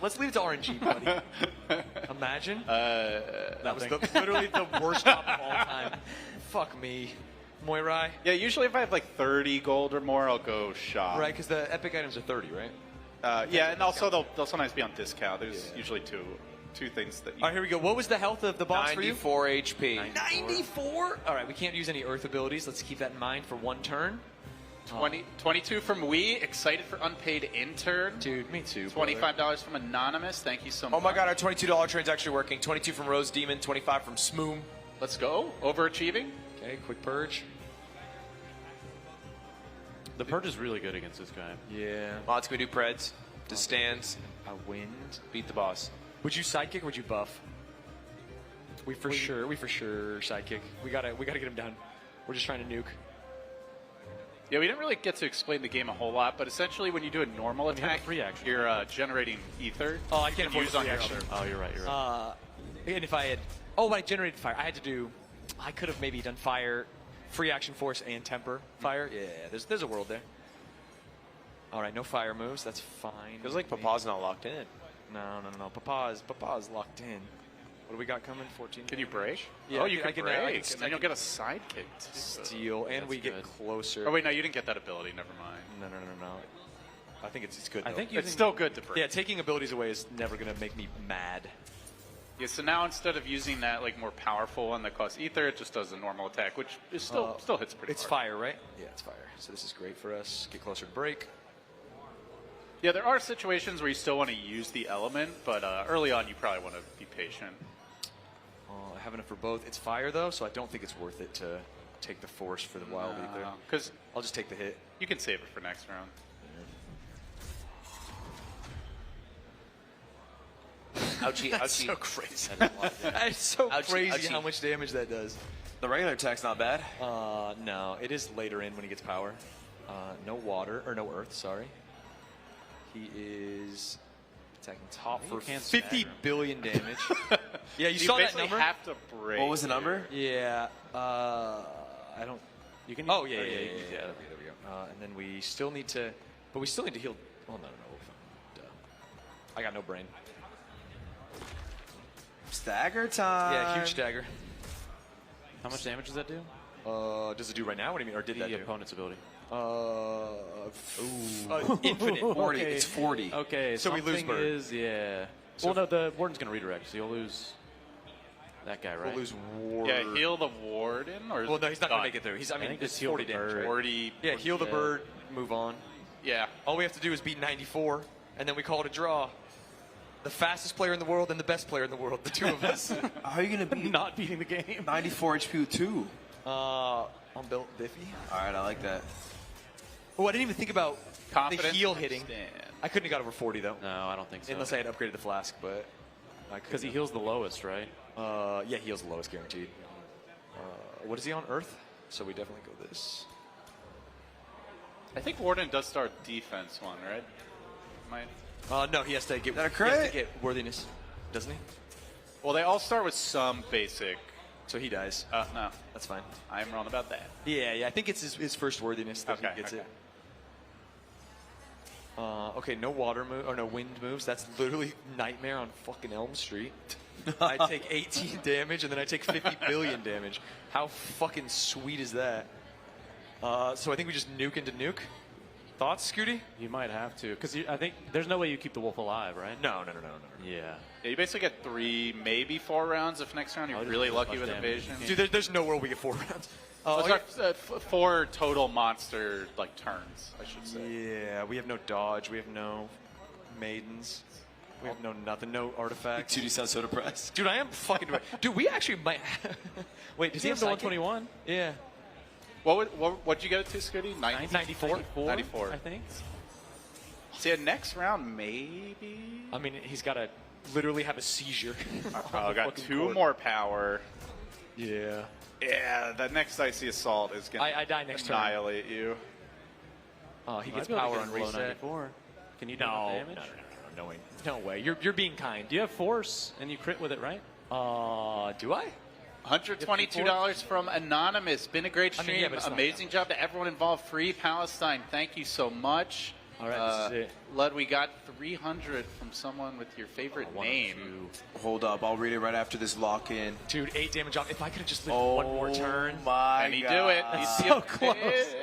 Let's leave it to RNG, buddy. Imagine. That was literally the worst drop of all time. Fuck me, Moirai. Yeah, usually if I have like 30 gold or more, I'll go shop. Right, because the epic items are 30, right? Yeah, and also they'll sometimes be on discount. There's usually two things that you All right, here we go. What was the health of the boss for you? 94 HP. 94? All right, we can't use any Earth abilities. Let's keep that in mind for one turn. 22 from Wii. Excited for unpaid intern. Dude, me too. $25 from Anonymous. Thank you so much. Oh my god, our $22 train's actually working. 22 from Rose Demon, 25 from Smoom. Let's go. Overachieving. Okay, quick purge. The purge is really good against this guy. Yeah. Mods, can we do Preds? To stands. A wind. Beat the boss. Would you sidekick or would you buff? We for sure sidekick. We gotta get him down. We're just trying to nuke. Yeah, we didn't really get to explain the game a whole lot, but essentially when you do a normal you have a attack, free action. you're generating ether. Oh, I you can't can afford use the on free your action. other. Oh, you're right. You're right. And if I had, but I generated fire. I could have maybe done fire, free action force, and temper fire. Yeah, there's a world there. All right, no fire moves. That's fine. Feels like Papa's not locked in. No. Papa's locked in. What do we got coming? 14. Can you break? Yeah, oh, I you can- can I can- break. I can- Then you'll get a sidekick. Steal, and That's we get good. closer. Oh wait, no, you didn't get that ability. Never mind. No. I think it's good. I though. think It's still good to break. Yeah, taking abilities away is never gonna make me mad. Yeah, so now instead of using that like more powerful one that costs ether, it just does a normal attack, which is still hits pretty It's hard. fire, right? Yeah, it's fire. So this is great for us. Get closer to break. Yeah, there are situations where you still want to use the element, but early on you probably want to be patient. have enough for both. It's fire though, so I don't think it's worth it to take the force for the wild ether. Because I'll just take the hit. you can save it for next round. Ouchie, That's ouchie. so crazy. That's so Ouchie, crazy ouchie. how much damage that does. The regular attack's not bad. No, it is later in when he gets power. No water, or no earth, sorry. He is attacking top for can't 50 stagger. billion damage. Yeah, you You saw that basically number? have to break. What was the number? Yeah, I don't... You can. Oh, yeah. There we There go. we go. And then we still need to... But we still need to heal... Oh, no. Duh. I got no brain. Stagger time. Yeah, huge dagger. How much damage does that do? Does it do right now? What do you mean? Or did that The do? opponent's ability. Infinite. 40. Okay. It's 40. Okay, So we lose something Bird. is, yeah. Well, no, the Warden's going to redirect, so you'll lose that guy, right? We'll lose Ward. Yeah, heal the warden, or Well, no, he's not going to done? make it through. I mean, think it's just heal 40 the damage, bird. right? 40. Yeah, heal the Yeah. bird, move on. Yeah. All we have to do is beat 94, and then we call it a draw. The fastest player in the world and the best player in the world, the two of us. How are you going to beat Not beating the game. 94 HP with 2? I'm built Biffy. All right, I like that. Oh, I didn't even think about Confidence the heal from hitting. Stan. I couldn't have got over 40, though. No, I don't think so. Unless I had upgraded the flask, but... Because he heals the lowest, right? Yeah, he heals the lowest guaranteed. What is he on? Earth? So we definitely go this. I think Warden does start defense one, right? Might. No, he has to get. that a He has crit? to get worthiness, doesn't he? Well, they all start with some basic. So he dies. No, That's fine. I'm wrong about that. Yeah. I think it's his first worthiness that Okay, he gets okay. it. Okay, no water move or no wind moves. That's literally nightmare on fucking Elm Street. I take 18 damage and then I take 50 billion damage. How fucking sweet is that? So I think we just nuke into nuke. Thoughts, Scooty? You might have to. Because I think there's no way you keep the wolf alive, right? No. Yeah. Yeah, you basically get 3, maybe 4 rounds if next round you're Oh, really just lucky much with damage. invasion. Dude, there's no world we get 4 rounds. Sorry, 4 total monster like turns, I should say. Yeah, we have no dodge. We have no maidens. We have no nothing. No artifacts. Dude, you sound so depressed. Dude, I am fucking. Dude, we actually might. Wait, does he have the psychic? 121? Yeah. What'd you get it to, Scooty? 94? 94. I think. See, next round maybe. I mean, he's got to literally have a seizure. Oh, got 2 more power. Yeah. Yeah, that next icy assault is gonna I die next turn. annihilate you. Oh, he Might gets be able to power get on him below reset. 94. Can you do enough No, damage? no way. No way. You're being kind. Do you have force and you crit with it, right? Do I? $122 from Anonymous. Been a great I mean, stream. yeah, but it's not Amazing job to everyone involved. Free Palestine. Thank you so much. All right, this is it. Lud, we got 300 from someone with your favorite name. Hold up, I'll read it right after this lock-in. Dude, 8 damage off. If I could have just lived Oh, one more turn. my Can he God. do it? He's so close.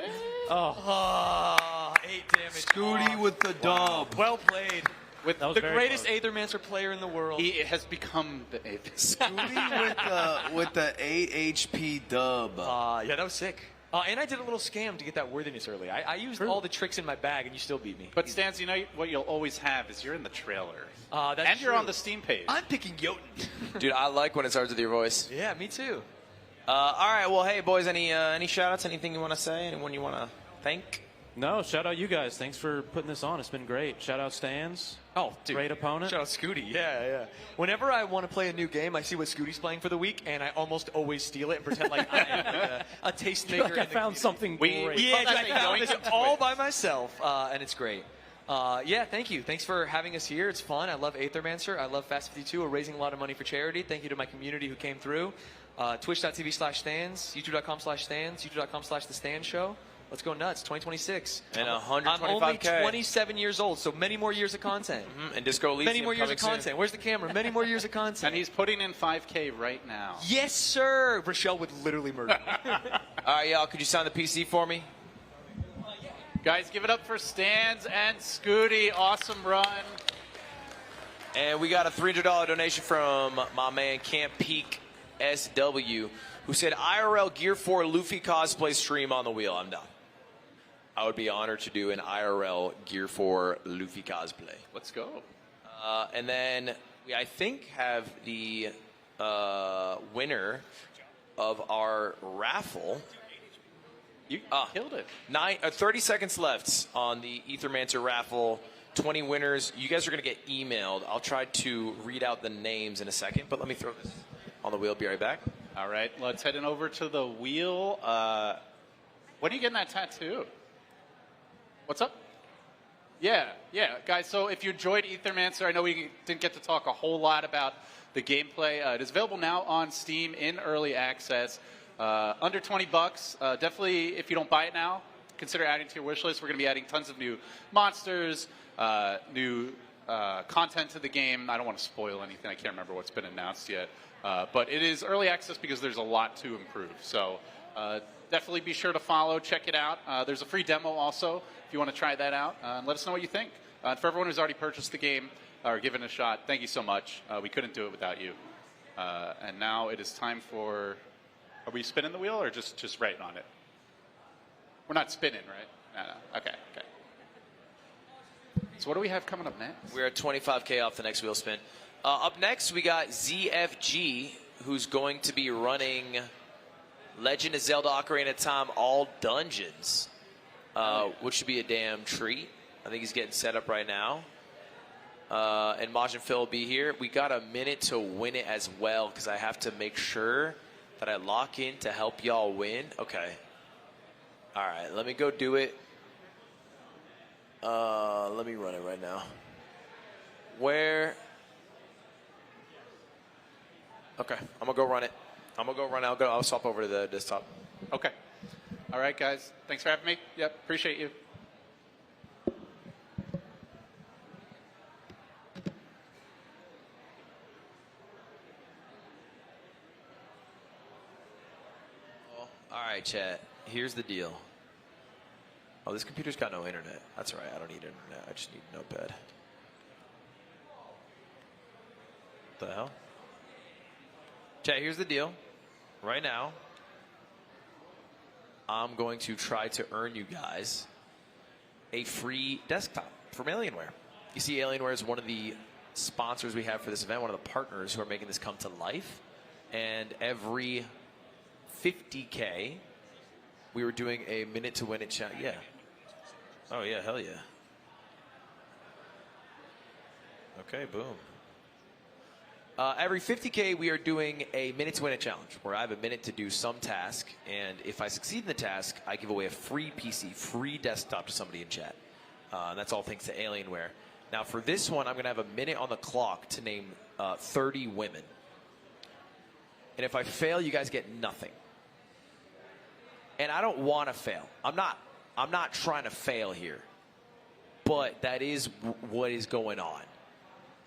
Oh, 8 damage. Scooty with the dub. Well played. With That was The very greatest close. Aethermancer player in the world. he has become the eighth. Scooty with the 8 HP dub. Yeah, that was sick. And I did a little scam to get that worthiness early. I used all the tricks in my bag, and you still beat me. But Stans, you know what you'll always have is you're in the trailer. That's and you're true. on the Steam page. I'm picking Jotun. Dude, I like when it starts with your voice. Yeah, me too. All right, well, hey, boys, any shout-outs? Anything you want to say? Anyone you want to thank? No, shout out you guys. Thanks for putting this on. It's been great. Shout out Stans. Oh, dude. Great opponent. Shout out Scooty. Yeah. Whenever I want to play a new game, I see what Scooty's playing for the week, and I almost always steal it and pretend like I am like a tastemaker. Like I found something great. Yeah, Well, I that's found going this to all by myself, and it's great. Yeah, thank you. Thanks for having us here. It's fun. I love Aethermancer. I love Fast 52. We're raising a lot of money for charity. Thank you to my community who came through. Twitch.tv/stands, YouTube.com/stands, YouTube.com/The Stand Show. Let's go nuts. 2026. And I'm 125K. only 27 years old, so many more years of content. And Disco Elysium Many more years coming of content. soon. Where's the camera? Many more years of content. and he's putting in 5K right now. Yes, sir. Rochelle would literally murder me. All right, y'all, could you sign the PC for me? Guys, give it up for Stans and Scooty. Awesome run. And we got a $300 donation from my man Camp Peak SW, who said, IRL Gear 4 Luffy cosplay stream on the wheel. I'm done. I would be honored to do an IRL Gear 4 Luffy cosplay. Let's go. And then we, I think, have the winner of our raffle. You killed it. 30 seconds left on the Ethermancer raffle. 20 winners. You guys are going to get emailed. I'll try to read out the names in a second, but let me throw this on the wheel. Be right back. All right, let's head over to the wheel. When are you getting that tattoo? What's up? Yeah, guys. So if you enjoyed Ethermancer, I know we didn't get to talk a whole lot about the gameplay. It is available now on Steam in early access. Under $20. Definitely, if you don't buy it now, consider adding to your wish list. We're going to be adding tons of new monsters, new content to the game. I don't want to spoil anything. I can't remember what's been announced yet. But it is early access because there's a lot to improve. So definitely be sure to follow, check it out. There's a free demo also if you want to try that out. And let us know what you think. For everyone who's already purchased the game or given it a shot, thank you so much. We couldn't do it without you. And now it is time for... Are we spinning the wheel or just right on it? We're not spinning, right? No. Okay. So what do we have coming up next? We're at 25K off the next wheel spin. Up next, we got ZFG, who's going to be running Legend of Zelda Ocarina of Time all dungeons, which should be a damn treat. I think he's getting set up right now. And Maj and Phil will be here. We got a minute to win it as well because I have to make sure that I lock in to help y'all win. Okay. All right, let me go do it. Let me run it right now. Where? Okay, I'm gonna go run it. I'll swap over to the desktop. Okay. All right, guys. Thanks for having me. Yep, appreciate you. All right, chat. Here's the deal. Oh, this computer's got no internet. That's all right. I don't need internet. I just need a notepad. What the hell? Chat, here's the deal. Right now, I'm going to try to earn you guys a free desktop from Alienware. You see, Alienware is one of the sponsors we have for this event, one of the partners who are making this come to life. And every 50K, we were doing a minute to win it chat. Yeah. Oh, yeah, hell yeah. Okay, boom. Every 50K, we are doing a minute to win it challenge where I have a minute to do some task. And if I succeed in the task, I give away a free PC, free desktop to somebody in chat. And that's all thanks to Alienware. Now, for this one, I'm going to have a minute on the clock to name 30 women. And if I fail, you guys get nothing. And I don't want to fail. I'm not trying to fail here. But that is what is going on.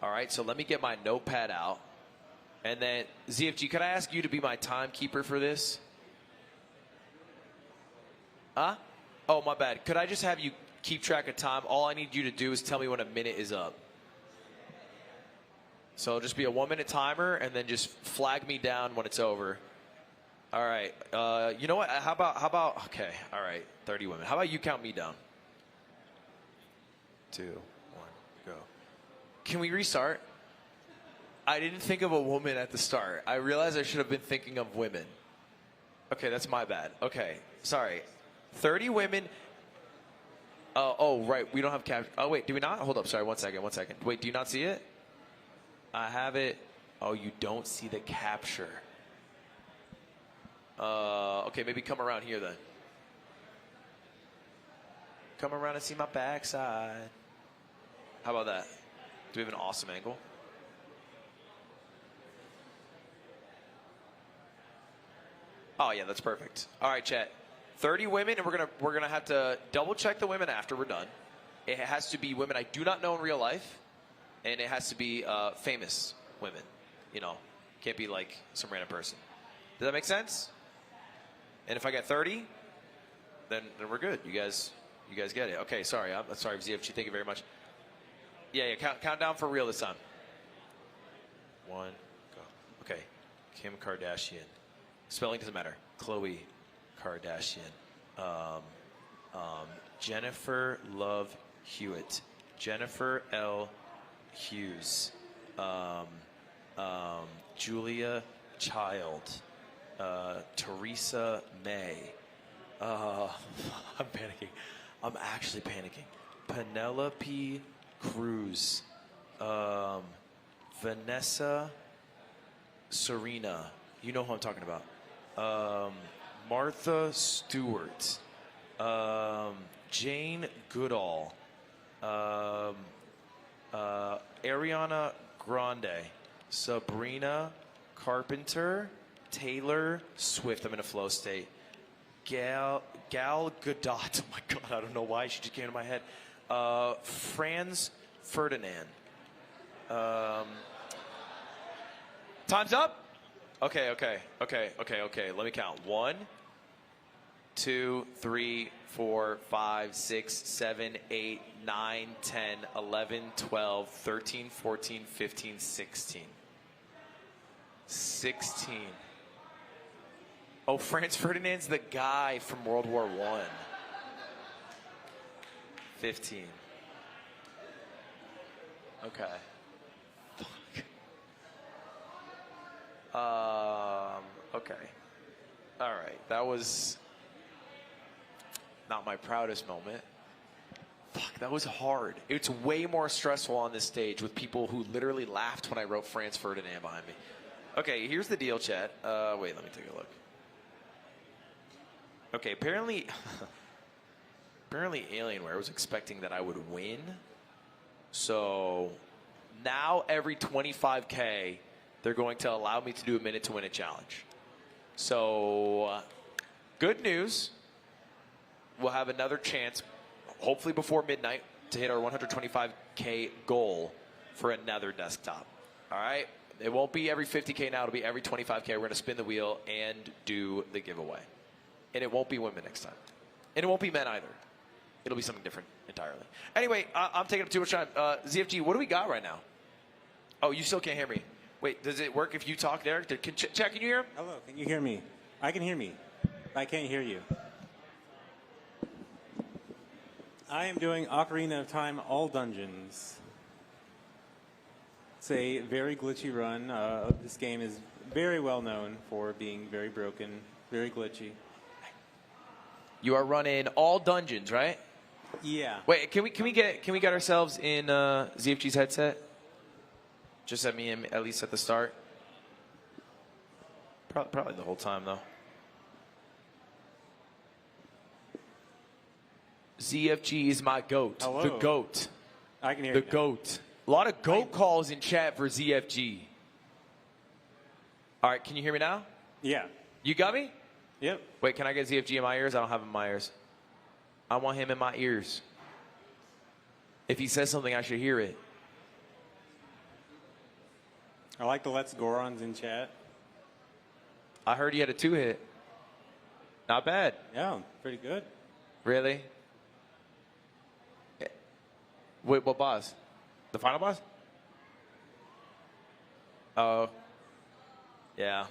All right, so let me get my notepad out. And then, ZFG, could I ask you to be my timekeeper for this? Huh? Oh, my bad. Could I just have you keep track of time? All I need you to do is tell me when a minute is up. So it'll just be a 1-minute timer, and then just flag me down when it's over. All right. You know what? How about, okay. All right. 30 women. How about you count me down? 2, 1, go. Can we restart? I didn't think of a woman at the start. I realized I should have been thinking of women. Okay, that's my bad. Okay. Sorry. 30 women. Oh, right. We don't have capture. Oh, wait. Do we not? Hold up. Sorry. 1 second. Wait, do you not see it? I have it. Oh, you don't see the capture. Okay, maybe come around here then. Come around and see my backside. How about that? Do we have an awesome angle? Oh yeah, that's perfect. All right, chat. 30 women, and we're gonna have to double check the women after we're done. It has to be women I do not know in real life, and it has to be famous women. You know, can't be like some random person. Does that make sense? And if I get 30, then we're good. You guys get it. Okay, sorry. I'm sorry, ZFG. Thank you very much. Yeah. Count down for real this time. 1, go. Okay. Kim Kardashian. Spelling doesn't matter. Khloe Kardashian. Jennifer Love Hewitt. Jennifer L. Hughes. Julia Child. Teresa May. I'm panicking. I'm actually panicking. Penelope Cruz. Vanessa Serena. You know who I'm talking about. Martha Stewart. Jane Goodall. Ariana Grande. Sabrina Carpenter. Taylor Swift. I'm in a flow state. Gal Gadot. Oh my God, I don't know why she just came to my head. Franz Ferdinand. Time's up. Okay. Let me count. 1, 2, 3, 4, 5, 6, 7, 8, 9, 10, 11, 12, 13, 14, 15, 16. 16. Oh, Franz Ferdinand's the guy from World War I. 15. Okay. Okay. All right. That was not my proudest moment. Fuck, that was hard. It's way more stressful on this stage with people who literally laughed when I wrote Franz Ferdinand behind me. Okay, here's the deal, chat. Wait, let me take a look. Okay, apparently Alienware was expecting that I would win. So now every 25K, they're going to allow me to do a minute to win it challenge. So good news. We'll have another chance, hopefully before midnight, to hit our 125K goal for another desktop. All right? It won't be every 50K now. It'll be every 25K. We're going to spin the wheel and do the giveaway. And it won't be women next time. And it won't be men either. It'll be something different entirely. Anyway, I'm taking up too much time. ZFG, what do we got right now? Oh, you still can't hear me. Wait, does it work if you talk, Derek? Chad, can you hear him? Hello, can you hear me? I can hear me. I can't hear you. I am doing Ocarina of Time All Dungeons. It's a very glitchy run. This game is very well known for being very broken, very glitchy. You are running all dungeons, right? Yeah. Wait, can we get ourselves in ZFG's headset? Just at me, at least at the start. Probably the whole time though. ZFG is my goat. Hello. The goat. I can hear The you now. goat. A lot of goat calls in chat for ZFG. All right, can you hear me now? Yeah. You got me? Yep. Wait, can I get ZFG in my ears? I don't have him in my ears. I want him in my ears. If he says something, I should hear it. I like the Let's Gorons in chat. I heard he had a 2-hit. Not bad. Yeah, pretty good. Really? Wait, what boss? The final boss? Oh. Yeah.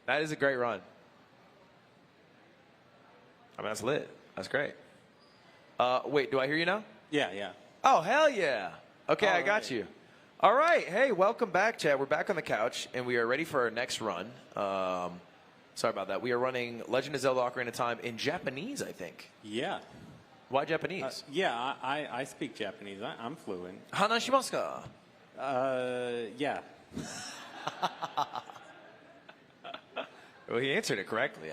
That is a great run. I mean, that's lit. That's great. Wait, do I hear you now? Yeah. Oh, hell yeah. Okay, All I got right. you. All right. Hey, welcome back, Chad. We're back on the couch, and we are ready for our next run. Sorry about that. We are running Legend of Zelda Ocarina of Time in Japanese, I think. Yeah. Why Japanese? Yeah, I speak Japanese. I'm fluent. Hanashimasu ka? Yeah. Well, he answered it correctly.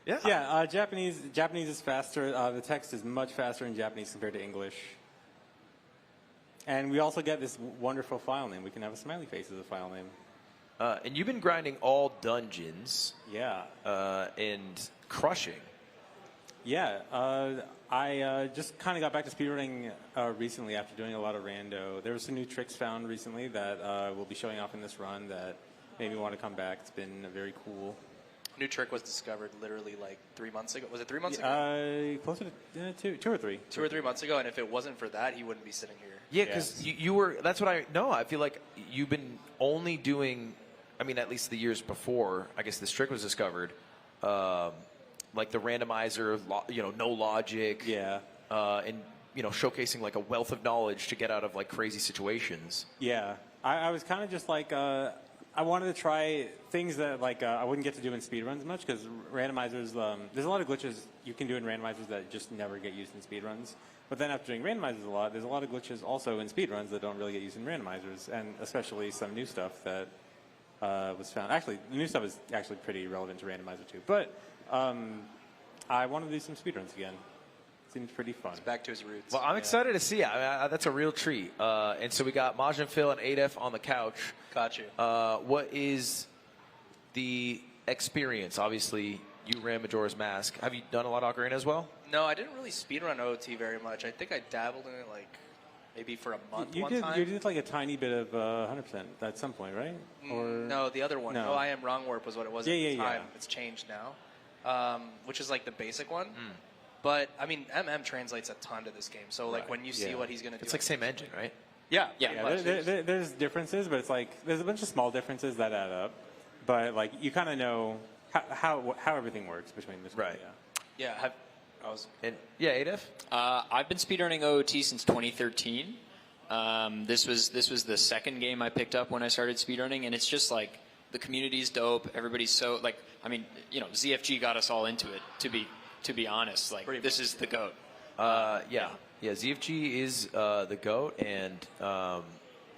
Yeah. Yeah, Japanese is faster. The text is much faster in Japanese compared to English. And we also get this wonderful file name. We can have a smiley face as a file name. And you've been grinding all dungeons. Yeah. And crushing. Yeah. I just kind of got back to speedrunning recently after doing a lot of rando. There were some new tricks found recently that we'll be showing off in this run that made me want to come back. It's been very cool. New trick was discovered literally like 3 months ago. Was it 3 months ago? Closer to two or three. 2 or 3 months ago, and if it wasn't for that, he wouldn't be sitting here. Yeah, because you were, that's what I know. I feel like you've been only doing, I mean, at least the years before, I guess this trick was discovered, like the randomizer, no logic. Yeah. And, showcasing like a wealth of knowledge to get out of like crazy situations. Yeah. I was kind of just like, I wanted to try things that like I wouldn't get to do in speedruns much because randomizers, there's a lot of glitches you can do in randomizers that just never get used in speedruns. But then after doing randomizers a lot, there's a lot of glitches also in speedruns that don't really get used in randomizers, and especially some new stuff that was found. Actually, the new stuff is actually pretty relevant to randomizer too. But I want to do some speedruns again. Seems pretty fun. It's back to his roots. Well, I'm excited to see it. I mean, that's a real treat. And so we got Maj and Phil and Adef on the couch. Got you. What is the experience? Obviously, you ran Majora's Mask. Have you done a lot of Ocarina as well? No, I didn't really speedrun OOT very much. I think I dabbled in it like maybe for a month You one did, time. you did like a tiny bit of 100% at some point, right? Or No, the other one. No. No, I Am Wrong Warp was what it was Yeah, at the yeah, time. yeah. It's changed now, which is like the basic one. But, I mean, MM translates a ton to this game. So, like, when you see what he's going to do. It's like same engine, right? Yeah. Yeah, there's differences, but it's like there's a bunch of small differences that add up. But like you kind of know how everything works between the two. Right. Yeah. Yeah, Adef? I've been speedrunning OOT since 2013. This was the second game I picked up when I started speedrunning, and it's just like the community's dope. Everybody's so like, I mean, you know, ZFG got us all into it. To be honest, like this is the GOAT. Yeah, ZFG is the GOAT, and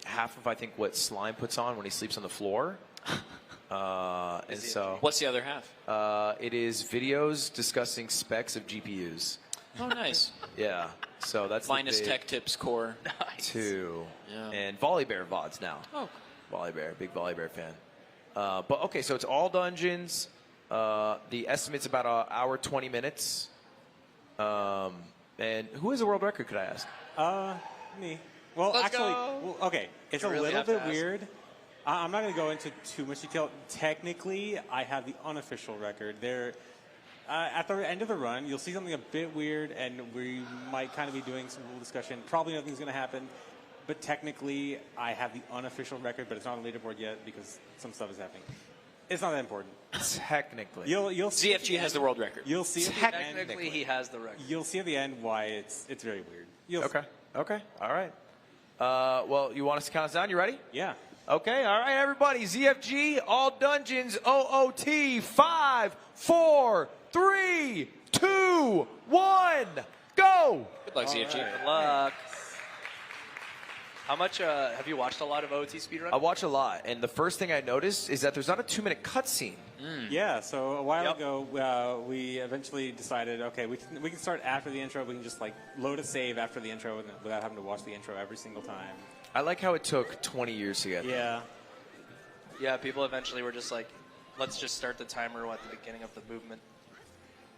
half of I think what Slime puts on when he sleeps on the floor. And so, what's the other half? It is videos discussing specs of GPUs. Oh, nice. Yeah, so that's Linus the big Tech Tips Core. two, Yeah. and Volley Bear VODs now. Oh, Volley Bear, big Volley Bear fan. But okay, so it's all dungeons. The estimate's about an hour 20 minutes. And who has a world record? Could I ask? Me. Well, Let's actually, go. well, okay, it's You a really little have to bit ask. weird. I'm not going to go into too much detail. Technically, I have the unofficial record. There, at the end of the run, you'll see something a bit weird, and we might kind of be doing some rule discussion. Probably nothing's going to happen. But technically, I have the unofficial record, but it's not on the leaderboard yet because some stuff is happening. It's not that important. Technically. You'll see ZFG has the world record. You'll see at the end. Technically, he has the record. You'll see at the end why it's very weird. You'll Okay. Okay. All right. Well, you want us to count us down? You ready? See. Yeah. Okay. All right, everybody. ZFG, all dungeons, OOT. 5, 4, 3, 2, 1, go. Good luck, ZFG. Good luck. How much have you watched a lot of OOT speedrun? I watch a lot, and the first thing I noticed is that there's not a 2-minute cutscene. Yeah, so a while ago, we eventually decided, okay, we can start after the intro. We can just like load a save after the intro without having to watch the intro every single time. I like how it took 20 years to get there. Yeah. Yeah, people eventually were just like, let's just start the timer at the beginning of the movement.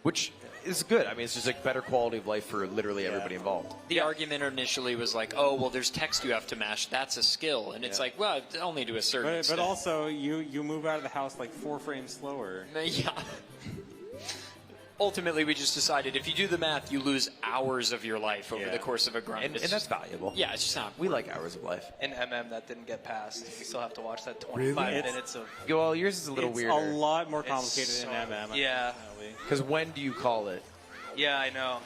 Which is good. I mean, it's just like better quality of life for literally everybody involved. The argument initially was like, oh, well, there's text you have to mash. That's a skill. And it's like, well, only to a certain extent. But also, you move out of the house like 4 frames slower. Yeah. Ultimately, we just decided if you do the math, you lose hours of your life over the course of a grind. And It's that's just- valuable. Yeah, it's just not. We like hours of life. In MM, that didn't get passed. You still have to watch that 25 minutes of... Well, yours is a little It's weirder. a lot more complicated so- in MM. Yeah. unfortunately. Because when do you call it? Yeah, I know.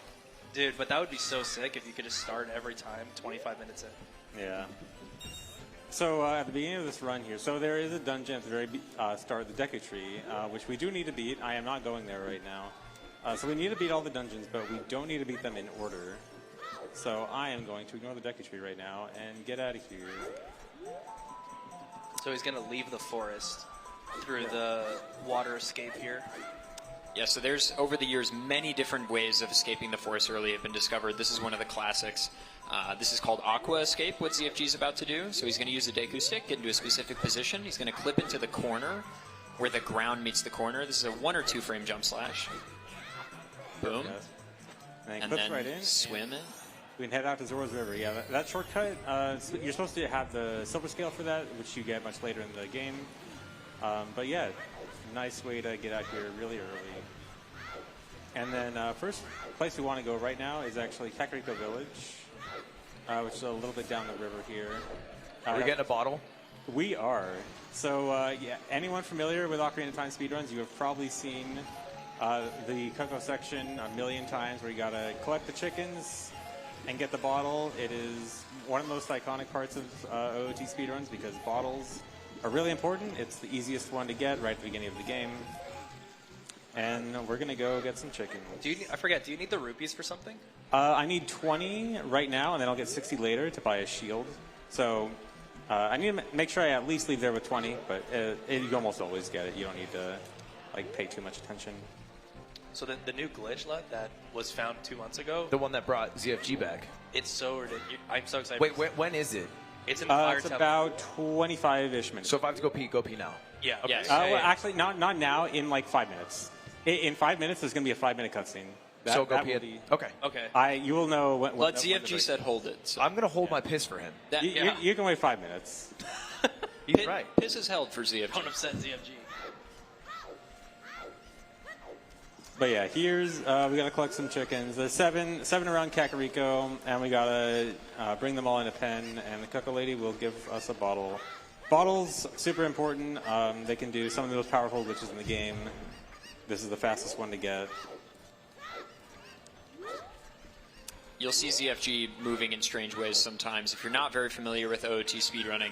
Dude, but that would be so sick if you could just start every time 25 minutes in. Yeah. So at the beginning of this run here, so there is a dungeon at the very start of the Deku Tree, which we do need to beat. I am not going there right now. So we need to beat all the dungeons, but we don't need to beat them in order. So I am going to ignore the Deku Tree right now and get out of here. So he's going to leave the forest through the water escape here. Yeah, so there's, over the years, many different ways of escaping the forest early have been discovered. This is one of the classics. This is called Aqua Escape, what ZFG is about to do. So he's going to use the Deku Stick, get into a specific position. He's going to clip into the corner where the ground meets the corner. This is a 1 or 2 frame jump slash. Boom. And, And clips then right in. swim in. We can head out to Zora's River. Yeah, that shortcut, you're supposed to have the silver scale for that, which you get much later in the game. But yeah, nice way to get out here really early. And then first place we want to go right now is actually Kakariko Village, which is a little bit down the river here. Are we getting a bottle? We are. So yeah, anyone familiar with Ocarina of Time speedruns, you have probably seen the Coco section a million times where you gotta collect the chickens, and get the bottle. It is one of the most iconic parts of OOT speedruns because bottles are really important. It's the easiest one to get right at the beginning of the game. And we're going to go get some chicken. I forget, do you need the rupees for something? I need 20 right now, and then I'll get 60 later to buy a shield. So I need to make sure I at least leave there with 20, but you almost always get it. You don't need to pay too much attention. So the new glitch that was found 2 months ago, The one that brought ZFG back. it's so ridiculous. I'm so excited. Wait, when is it? It's in the fire It's temple. about 25-ish minutes. So if I have to go pee now. Yeah. Okay. Yes. Well, actually, not now. In like 5 minutes. In 5 minutes, there's going to be a 5-minute cutscene. So go that pee will it. be. Okay. Okay. You will know when. But ZFG said hold it. So I'm going to hold my piss for him. that, You can wait 5 minutes. He's right. Piss is held for ZFG. Don't upset ZFG. But yeah, here's we gotta collect some chickens. There's seven around Kakariko, and we gotta bring them all in a pen. And the Cuckoo Lady will give us a bottle. Bottles super important. They can do some of the most powerful glitches in the game. This is the fastest one to get. You'll see ZFG moving in strange ways sometimes. If you're not very familiar with OOT speedrunning,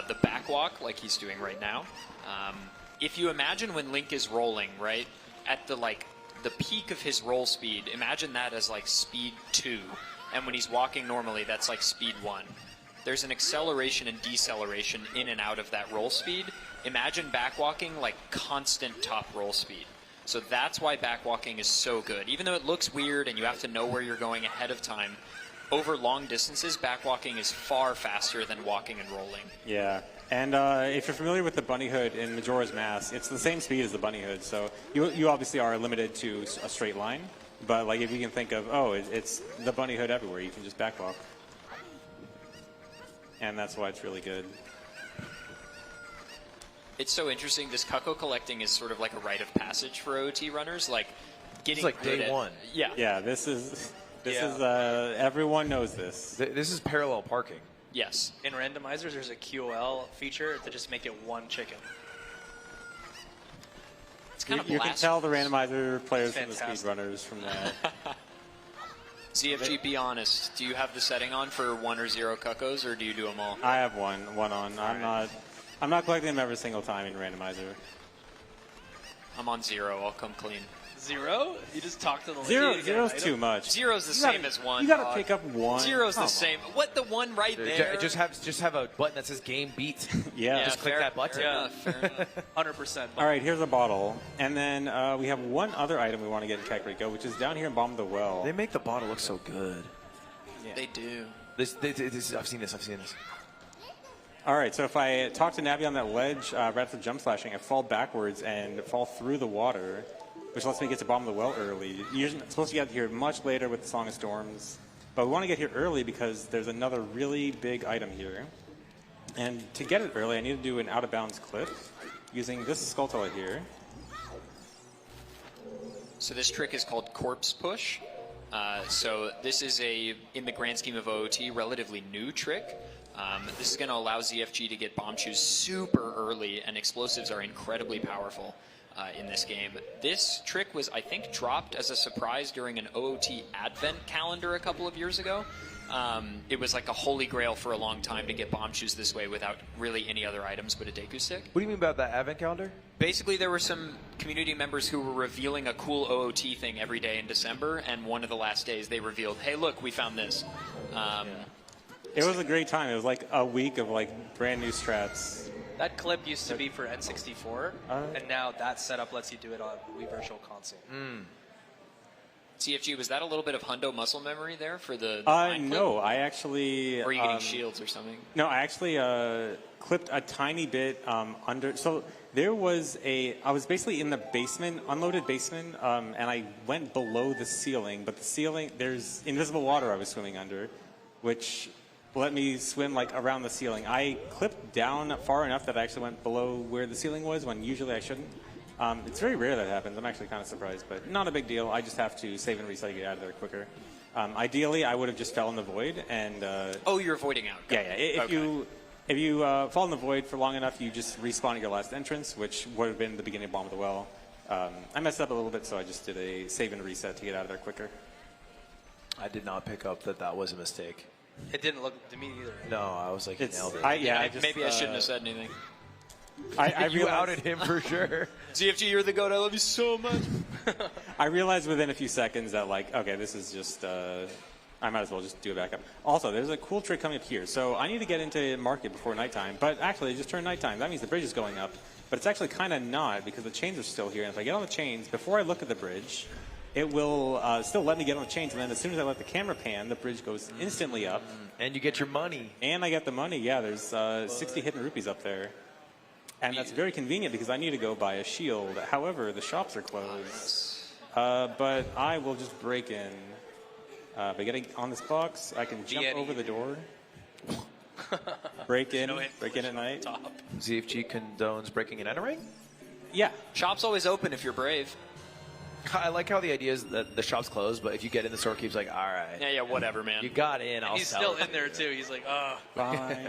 the backwalk, like he's doing right now, if you imagine when Link is rolling, right, at the peak of his roll speed, imagine that as like speed 2. And when he's walking normally, that's like speed 1. There's an acceleration and deceleration in and out of that roll speed. Imagine backwalking like constant top roll speed. So that's why backwalking is so good. Even though it looks weird and you have to know where you're going ahead of time, over long distances, backwalking is far faster than walking and rolling. Yeah, and if you're familiar with the bunny hood in Majora's Mask, it's the same speed as the bunny hood. So you obviously are limited to a straight line. But like if you can think of, it's the bunny hood everywhere, you can just backwalk. And that's why it's really good. It's so interesting. This Cuckoo collecting is sort of like a rite of passage for OOT runners. Like getting It's like good day at, one. Yeah. Yeah, this is everyone knows this. This is parallel parking. Yes. In randomizers, there's a QOL feature to just make it one chicken. It's kind of You can tell the randomizer players from the Fantastic. speedrunners from that. ZFG, be honest. Do you have the setting on for 1 or 0 Cuckoos, or do you do them all? I have one on. I'm not collecting them every single time in randomizer. I'm on 0. I'll come clean. 0? You just talk to the lady. to get an Zero's item? too much. 0's the You same gotta- as 1. You gotta pick up 1. 0's the Come same. What, the 1 right there? Just have a button that says game beat. Yeah. Just click fair- that button. Fair enough, fair enough. 100%. All right, here's a bottle, and then we have one other item we want to get in Kakariko, which is down here in Bomb the Well. They make the bottle look so good. They do. I've seen this. All right, so if I talk to Navi on that ledge right after jump slashing, I fall backwards and fall through the water, which lets me get to Bomb the Well early. You're supposed to get here much later with the Song of Storms, but we want to get here early because there's another really big item here. And to get it early, I need to do an out-of-bounds clip using this Skulltula here. So this trick is called Corpse Push. So this is in the grand scheme of OOT, relatively new trick. This is going to allow ZFG to get bomb shoes super early, and explosives are incredibly powerful in this game. This trick was, I think, dropped as a surprise during an OOT advent calendar a couple of years ago. It was like a holy grail for a long time to get bomb shoes this way without really any other items but a Deku stick. What do you mean about that advent calendar? Basically, there were some community members who were revealing a cool OOT thing every day in December, and one of the last days they revealed, hey, look, we found this. It was a great time. It was like a week of like brand new strats. That clip used to be for N64, and now that setup lets you do it on Wii Virtual Console. CFG, was that a little bit of hundo muscle memory there for the line No, clip? I actually. Or are you getting shields or something? No, I actually clipped a tiny bit under. So there was I was basically in the basement, unloaded basement, and I went below the ceiling. But the ceiling, there's invisible water I was swimming under, which let me swim like around the ceiling. I clipped down far enough that I actually went below where the ceiling was when usually I shouldn't. It's very rare that happens. I'm actually kind of surprised, but not a big deal. I just have to save and reset to get out of there quicker. Ideally, I would have just fell in the void and. Oh, you're avoiding out. Yeah. If you fall in the void for long enough, you just respawn at your last entrance, which would have been the beginning of Bomb of the Well. I messed up a little bit, so I just did a save and reset to get out of there quicker. I did not pick up that was a mistake. It didn't look to me either. No, I was like, he nailed it. Maybe I shouldn't have said anything. You outed him for sure. ZFG, you're the GOAT. I love you so much. I realized within a few seconds that, like, okay, this is just, I might as well just do a backup. Also, there's a cool trick coming up here. So I need to get into market before nighttime, but actually it just turned nighttime. That means the bridge is going up, but it's actually kind of not because the chains are still here. And if I get on the chains, before I look at the bridge, it will still let me get on the chains. And then as soon as I let the camera pan, the bridge goes instantly up. And you get your money. And I get the money. Yeah, there's 60 hidden rupees up there. And that's very convenient because I need to go buy a shield. However, the shops are closed. But I will just break in. By getting on this box, I can jump over the door. break in at night. ZFG condones breaking and entering? Yeah. Shop's always open if you're brave. I like how the idea is that the shop's closed, but if you get in, the store keeps like, all right. Yeah, whatever, man. You got in, I'll He's sell still it. in there too. He's like, Fine.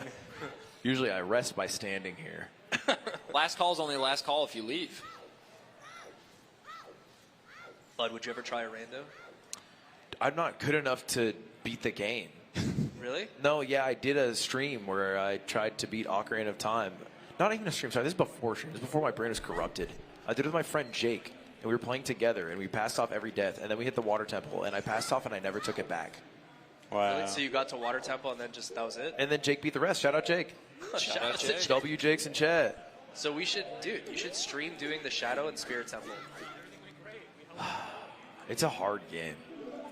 Usually I rest by standing here. Last call is only last call if you leave. Bud, would you ever try a rando? I'm not good enough to beat the game. Really? No, yeah, I did a stream where I tried to beat Ocarina of Time. Not even a stream, sorry, this is before stream. This is before my brain was corrupted. I did it with my friend Jake, and we were playing together, and we passed off every death, and then we hit the water temple, and I passed off, and I never took it back. Wow. Really? So you got to Water Temple and then just that was it? And then Jake beat the rest. Shout out Jake. Shout out to W Jakes in chat. So we should, dude, you should stream doing the Shadow and Spirit Temple. It's a hard game.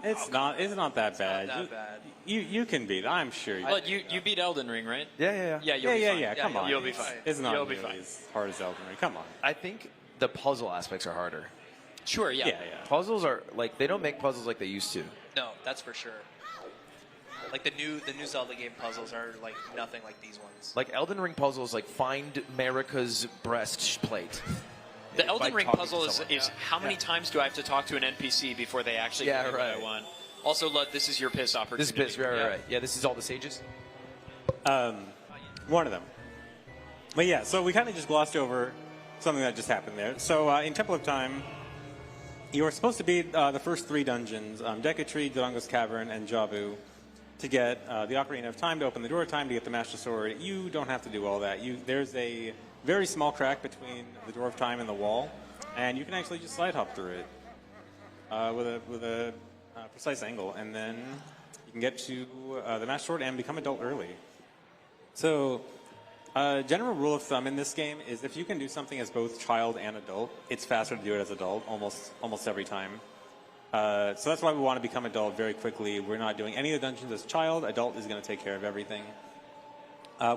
It's not that bad. Not that bad. You can beat it, I'm sure. But you beat Elden Ring, right? Yeah. Yeah, you'll be fine. Yeah, come on. You'll be fine. It's not You'll be really fine. as hard as Elden Ring. Come on. I think the puzzle aspects are harder. Sure, yeah. Yeah. Puzzles are, like, they don't make puzzles like they used to. No, that's for sure. Like the new Zelda game puzzles are like nothing like these ones. Like Elden Ring puzzles, like find Marika's breastplate. The Elden By Ring talking puzzle to is someone. how many times do I have to talk to an NPC before they actually Yeah, give me what I right. want? Also, Lud, this is your piss opportunity. This is piss, right. Yeah, this is all the sages. One of them. But yeah, so we kind of just glossed over something that just happened there. So in Temple of Time, you were supposed to beat the first 3 dungeons, Deku Tree, Dodongo's Cavern, and Jabu, to get the Ocarina of Time, to open the door of time, to get the Master Sword. You don't have to do all that. There's a very small crack between the door of time and the wall, and you can actually just slide hop through it with a precise angle, and then you can get to the Master Sword and become adult early. So, general rule of thumb in this game is if you can do something as both child and adult, it's faster to do it as adult almost every time. So that's why we want to become adult very quickly. We're not doing any of the dungeons as child. Adult is going to take care of everything.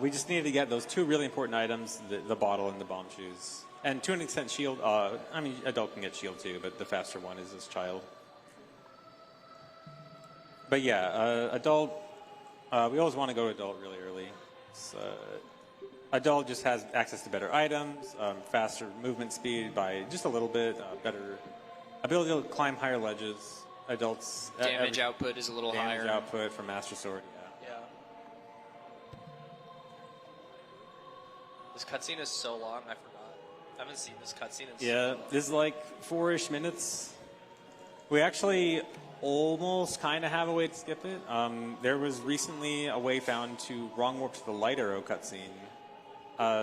We just needed to get those 2 really important items, the bottle and the bomb shoes. And to an extent, shield. I mean, adult can get shield too, but the faster one is as child. But yeah, adult, we always want to go to adult really early. Adult just has access to better items, faster movement speed by just a little bit, better ability to climb higher ledges. Adults Damage output is a little higher. Damage output from Master Sword. Yeah. This cutscene is so long, I forgot. I haven't seen this cutscene in so long. This is like 4-ish minutes. We actually almost kind of have a way to skip it. There was recently a way found to wrong warp to the light arrow cutscene.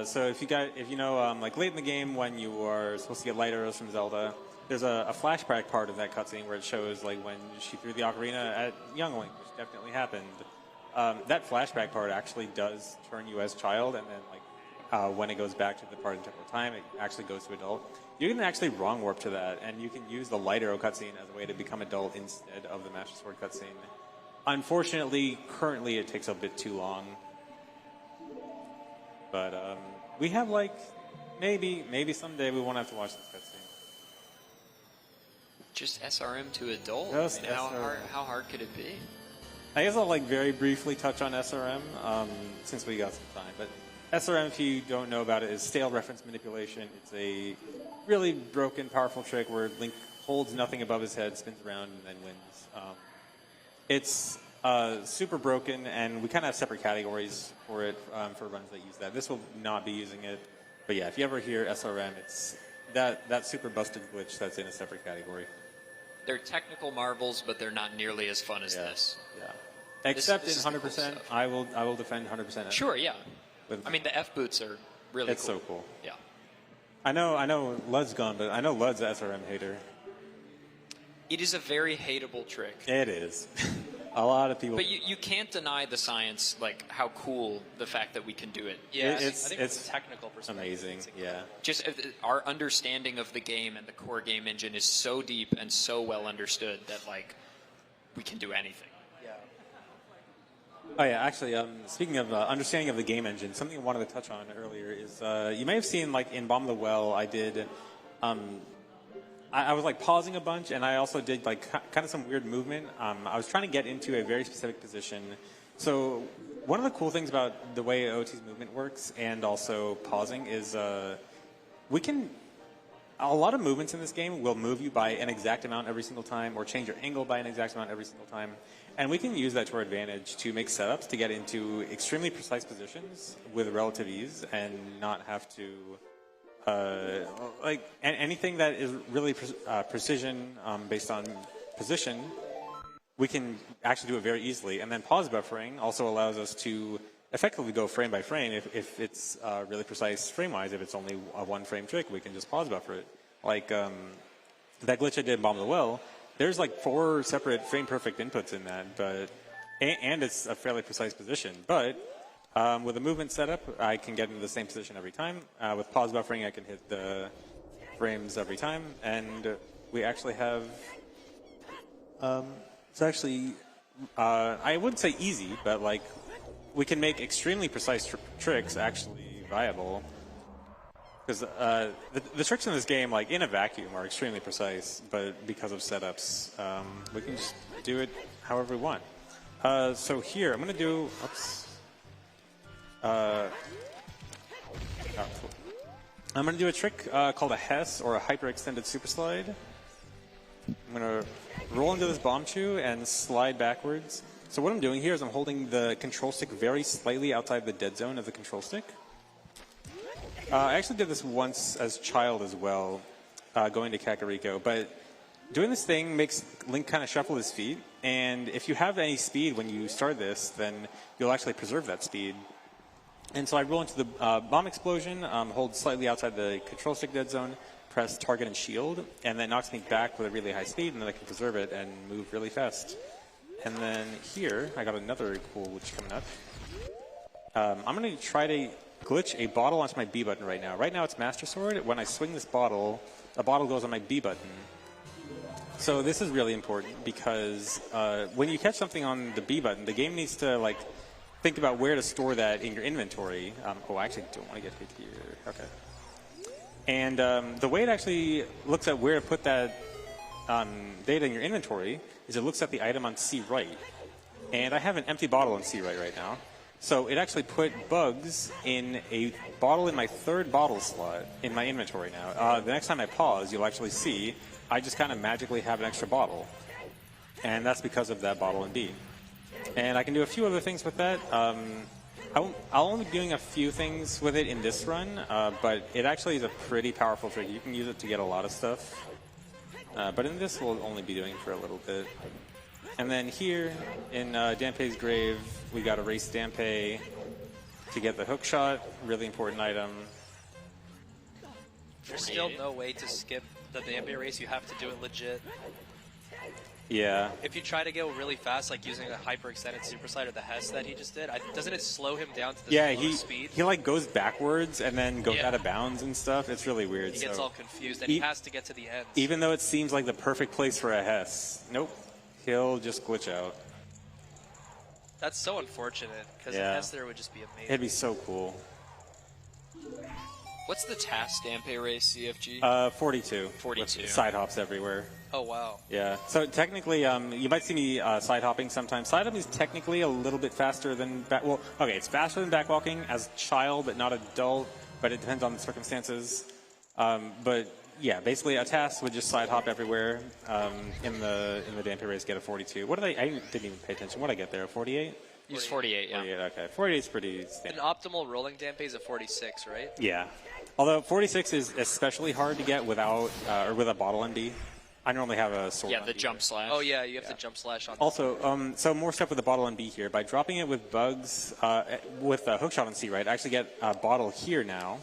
So if you know, like late in the game when you are supposed to get light arrows from Zelda, there's a flashback part of that cutscene where it shows like when she threw the ocarina at Young Link, which definitely happened. That flashback part actually does turn you as child, and then when it goes back to the part in Temple of Time, it actually goes to adult. You can actually wrong warp to that, and you can use the light arrow cutscene as a way to become adult instead of the Master Sword cutscene. Unfortunately, currently it takes a bit too long. But we have like maybe someday we won't have to watch this cutscene. Just SRM to adult? Just I mean, SRM. how hard could it be? I guess I'll like very briefly touch on SRM since we got some time. But SRM, if you don't know about it, is stale reference manipulation. It's a really broken, powerful trick where Link holds nothing above his head, spins around, and then wins. It's super broken, and we kind of have separate categories for it for runs that use that. This will not be using it. But yeah, if you ever hear SRM, it's that super busted glitch that's in a separate category. they're technical marvels, but they're not nearly as fun as this. Yeah. Except this in is the cool 100%, stuff. I will defend 100%. Sure, yeah. With- I mean, the F boots are really It's cool. so cool. Yeah. I know Lud's gone, but I know Lud's an SRM hater. It is a very hateable trick. It is. A lot of people. But you can't deny the science, like how cool the fact that we can do it. Yeah, It's- I think it's from a technical perspective, amazing. it's Yeah. Just our understanding of the game and the core game engine is so deep and so well understood that like we can do anything. Yeah. Oh yeah, actually, speaking of understanding of the game engine, something I wanted to touch on earlier is you may have seen like in Bomb the Well, I did. I was like pausing a bunch, and I also did like kind of some weird movement. I was trying to get into a very specific position. So one of the cool things about the way OT's movement works, and also pausing, is we can. A lot of movements in this game will move you by an exact amount every single time, or change your angle by an exact amount every single time. And we can use that to our advantage to make setups to get into extremely precise positions with relative ease and not have to, anything that is really precision based on position, we can actually do it very easily. And then pause buffering also allows us to effectively go frame by frame. If it's really precise frame-wise, if it's only a one-frame trick, we can just pause buffer it. Like that glitch I did in Bomb the Well, there's like 4 separate frame-perfect inputs in that, and it's a fairly precise position. But with a movement setup, I can get into the same position every time. With pause buffering, I can hit the frames every time. And we actually have... it's actually... I wouldn't say easy, but like we can make extremely precise tricks actually viable. Because the tricks in this game, like in a vacuum, are extremely precise, but because of setups, we can just do it however we want. So here, I'm going to do... Oops. I'm going to do a trick called a Hess, or a hyper-extended super slide. I'm going to roll into this bomb chew and slide backwards. So what I'm doing here is I'm holding the control stick very slightly outside the dead zone of the control stick. I actually did this once as a child as well, going to Kakariko, but doing this thing makes Link kind of shuffle his feet, and if you have any speed when you start this, then you'll actually preserve that speed. And so I roll into the bomb explosion, hold slightly outside the control stick dead zone, press target and shield, and that knocks me back with a really high speed, and then I can preserve it and move really fast. And then here, I got another cool glitch coming up. I'm going to try to glitch a bottle onto my B button right now. Right now it's Master Sword. When I swing this bottle, a bottle goes on my B button. So this is really important because when you catch something on the B button, the game needs to like think about where to store that in your inventory. I actually don't want to get hit here. Okay. And the way it actually looks at where to put that data in your inventory is it looks at the item on C right. And I have an empty bottle on C right now. So it actually put bugs in a bottle in my 3rd bottle slot in my inventory now. The next time I pause, you'll actually see I just kind of magically have an extra bottle. And that's because of that bottle in B. And I can do a few other things with that. I'll only be doing a few things with it in this run, but it actually is a pretty powerful trick. You can use it to get a lot of stuff. But in this, we'll only be doing for a little bit. And then here, in Dampé's grave, we got to race Dampé to get the hook shot. Really important item. There's still no way to skip the Dampé race. You have to do it legit. Yeah. If you try to go really fast, like using a hyper-extended super slide or the Hess that he just did, doesn't it slow him down to the slow speed? He like goes backwards and then goes out of bounds and stuff. It's really weird. He gets all confused, and he has to get to the end. Even though it seems like the perfect place for a Hess, nope. He'll just glitch out. That's so unfortunate, because a Hess there would just be amazing. It'd be so cool. What's the TAS Dampé race, CFG? 42. 42. Side hops everywhere. Oh, wow. Yeah. So technically, you might see me side hopping sometimes. Side hopping is technically a little bit faster than it's faster than backwalking as a child, but not adult. But it depends on the circumstances. But yeah, basically a task would just side hop everywhere. In the Dampé race, get a 42. What did I didn't even pay attention. What did I get there? A 48? Use 48, yeah. 48, okay. 48 is pretty standard. An optimal rolling Dampé is a 46, right? Yeah. Although 46 is especially hard to get without or with a bottle MD. I normally have a sword. Yeah, on the B jump here. slash. Oh yeah, you have to jump slash on. Also, so more stuff with the bottle on B here. By dropping it with bugs, with a hookshot on C, right, I actually get a bottle here now.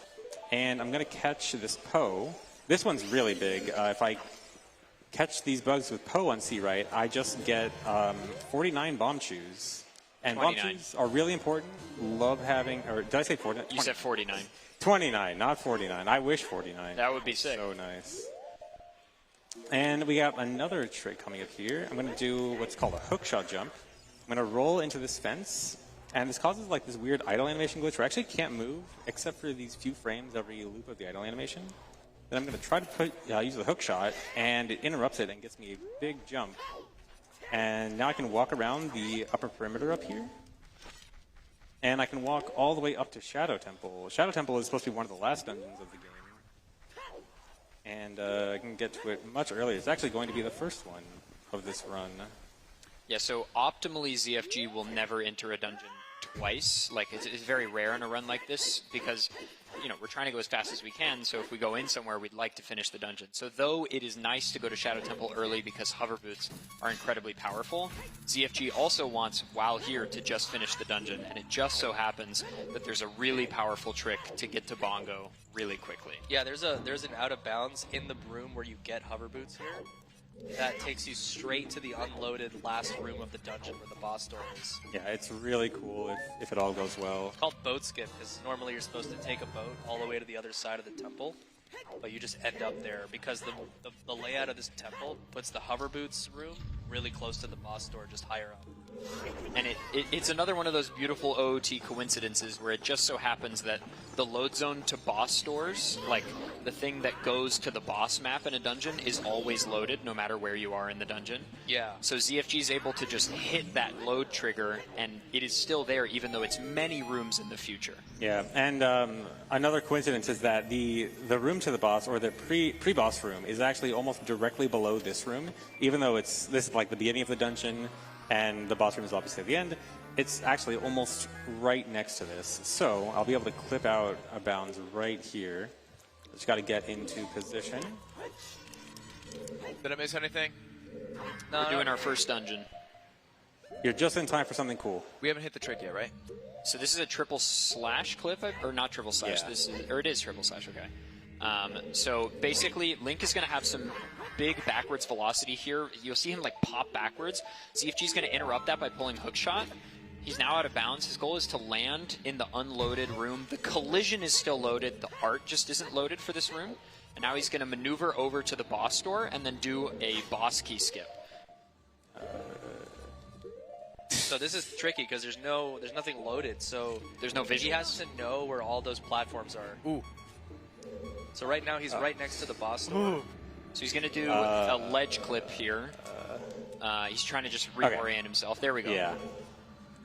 And I'm going to catch this Poe. This one's really big. If I catch these bugs with Poe on C, right, I just get 49 bomb chews. And 29. bomb chews are really important. Love having, or did I say 49? You said 49. 29, not 49. I wish 49. That would be sick. So nice. And we got another trick coming up here. I'm going to do what's called a hookshot jump. I'm going to roll into this fence. And this causes like this weird idle animation glitch where I actually can't move except for these few frames every loop of the idle animation. Then I'm going to try to use the hook shot, and it interrupts it and gets me a big jump. And now I can walk around the upper perimeter up here. And I can walk all the way up to Shadow Temple. Shadow Temple is supposed to be one of the last dungeons of the game. And I can get to it much earlier. It's actually going to be the first one of this run. Yeah, so optimally ZFG will never enter a dungeon twice. Like, it's very rare in a run like this because, you know, we're trying to go as fast as we can, so if we go in somewhere, we'd like to finish the dungeon. So though it is nice to go to Shadow Temple early because hover boots are incredibly powerful, ZFG also wants, while here, to just finish the dungeon, and it just so happens that there's a really powerful trick to get to Bongo really quickly. Yeah, there's an out of bounds in the room where you get hover boots here. That takes you straight to the unloaded last room of the dungeon where the boss door is. Yeah, it's really cool if it all goes well. It's called boat skip because normally you're supposed to take a boat all the way to the other side of the temple, but you just end up there because the layout of this temple puts the hover boots room really close to the boss door, just higher up. And it's another one of those beautiful OOT coincidences where it just so happens that the load zone to boss doors, like the thing that goes to the boss map in a dungeon, is always loaded no matter where you are in the dungeon. Yeah. So ZFG is able to just hit that load trigger, and it is still there even though it's many rooms in the future. Yeah, and another coincidence is that the room to the boss, or the pre-boss room, is actually almost directly below this room, even though this is like the beginning of the dungeon, and the boss room is obviously at the end. It's actually almost right next to this. So I'll be able to clip out a bounds right here. Just got to get into position. Did I miss anything? No, We're doing our first dungeon. You're just in time for something cool. We haven't hit the trick yet, right? So this is a triple slash clip, or not triple slash, Yeah. or it is triple slash, okay. So basically, Link is going to have some big backwards velocity here. You'll see him like pop backwards. ZFG's going to interrupt that by pulling hookshot. He's now out of bounds. His goal is to land in the unloaded room. The collision is still loaded. The art just isn't loaded for this room. And now he's going to maneuver over to the boss door and then do a boss key skip. So this is tricky because there's nothing loaded. So There's no he visual. has to know where all those platforms are. Ooh. So right now he's right next to the boss door. So he's going to do a ledge clip here. He's trying to just reorient himself. There we go. Yeah.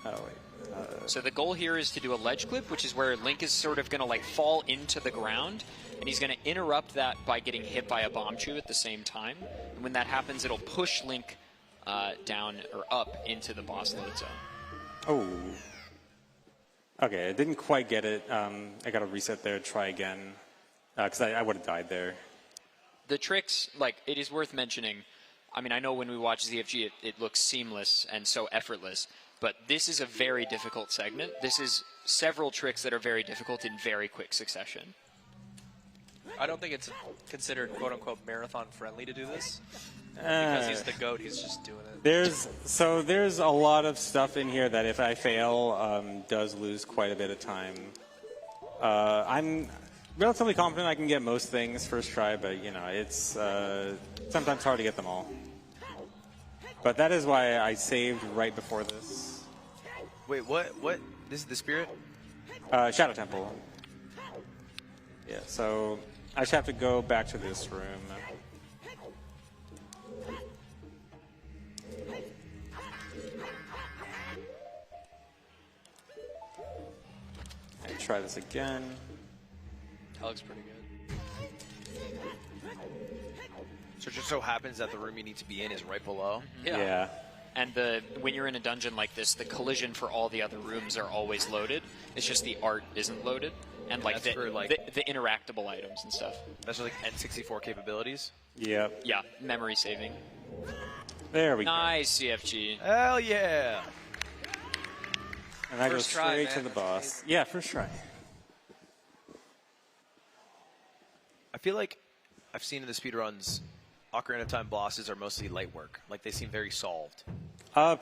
Oh, wait. So the goal here is to do a ledge clip, which is where Link is sort of going to like fall into the ground, and he's going to interrupt that by getting hit by a bomb chew at the same time. And when that happens, it'll push Link down or up into the boss load zone. Oh. Okay, I didn't quite get it. I got to reset there, try again, because I would have died there. The tricks, like, it is worth mentioning. I mean, I know when we watch ZFG, it looks seamless and so effortless, but this is a very difficult segment. This is several tricks that are very difficult in very quick succession. I don't think it's considered quote-unquote marathon-friendly to do this. Because he's the GOAT, he's just doing it. There's a lot of stuff in here that if I fail, does lose quite a bit of time. I'm relatively confident I can get most things first try, but you know, it's sometimes hard to get them all. But that is why I saved right before this. Wait, what? This is the spirit? Shadow Temple. Yeah, so I just have to go back to this room. And try this again. That looks pretty good. So it just so happens that the room you need to be in is right below? Yeah. And when you're in a dungeon like this, the collision for all the other rooms are always loaded. It's just the art isn't loaded. and like that's the, for, like- the interactable items and stuff. That's just like N64 capabilities. Yep. Yeah, memory saving. There we go. Nice CFG. Hell yeah! And I go First try, straight man. to the boss. Yeah, first try. I feel like I've seen in the speedruns, Ocarina of Time bosses are mostly light work. Like they seem very solved.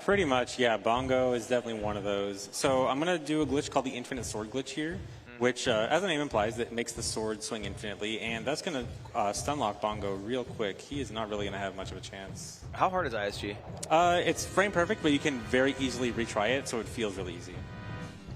Pretty much, yeah. Bongo is definitely one of those. So I'm going to do a glitch called the infinite sword glitch here, which, as the name implies, it makes the sword swing infinitely, and that's going to stun lock Bongo real quick. He is not really going to have much of a chance. How hard is ISG? It's frame perfect, but you can very easily retry it, so it feels really easy.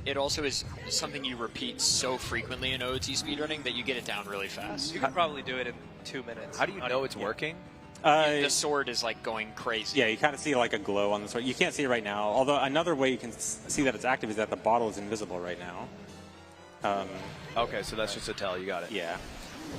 It also is something you repeat so frequently in OOT speedrunning that you get it down really fast. You can probably do it in 2 minutes. How do you know it's working? The sword is like going crazy. Yeah, you kind of see like a glow on the sword. You can't see it right now, although another way you can see that it's active is that the bottle is invisible right now. Okay, so that's just a tell. You got it. Yeah.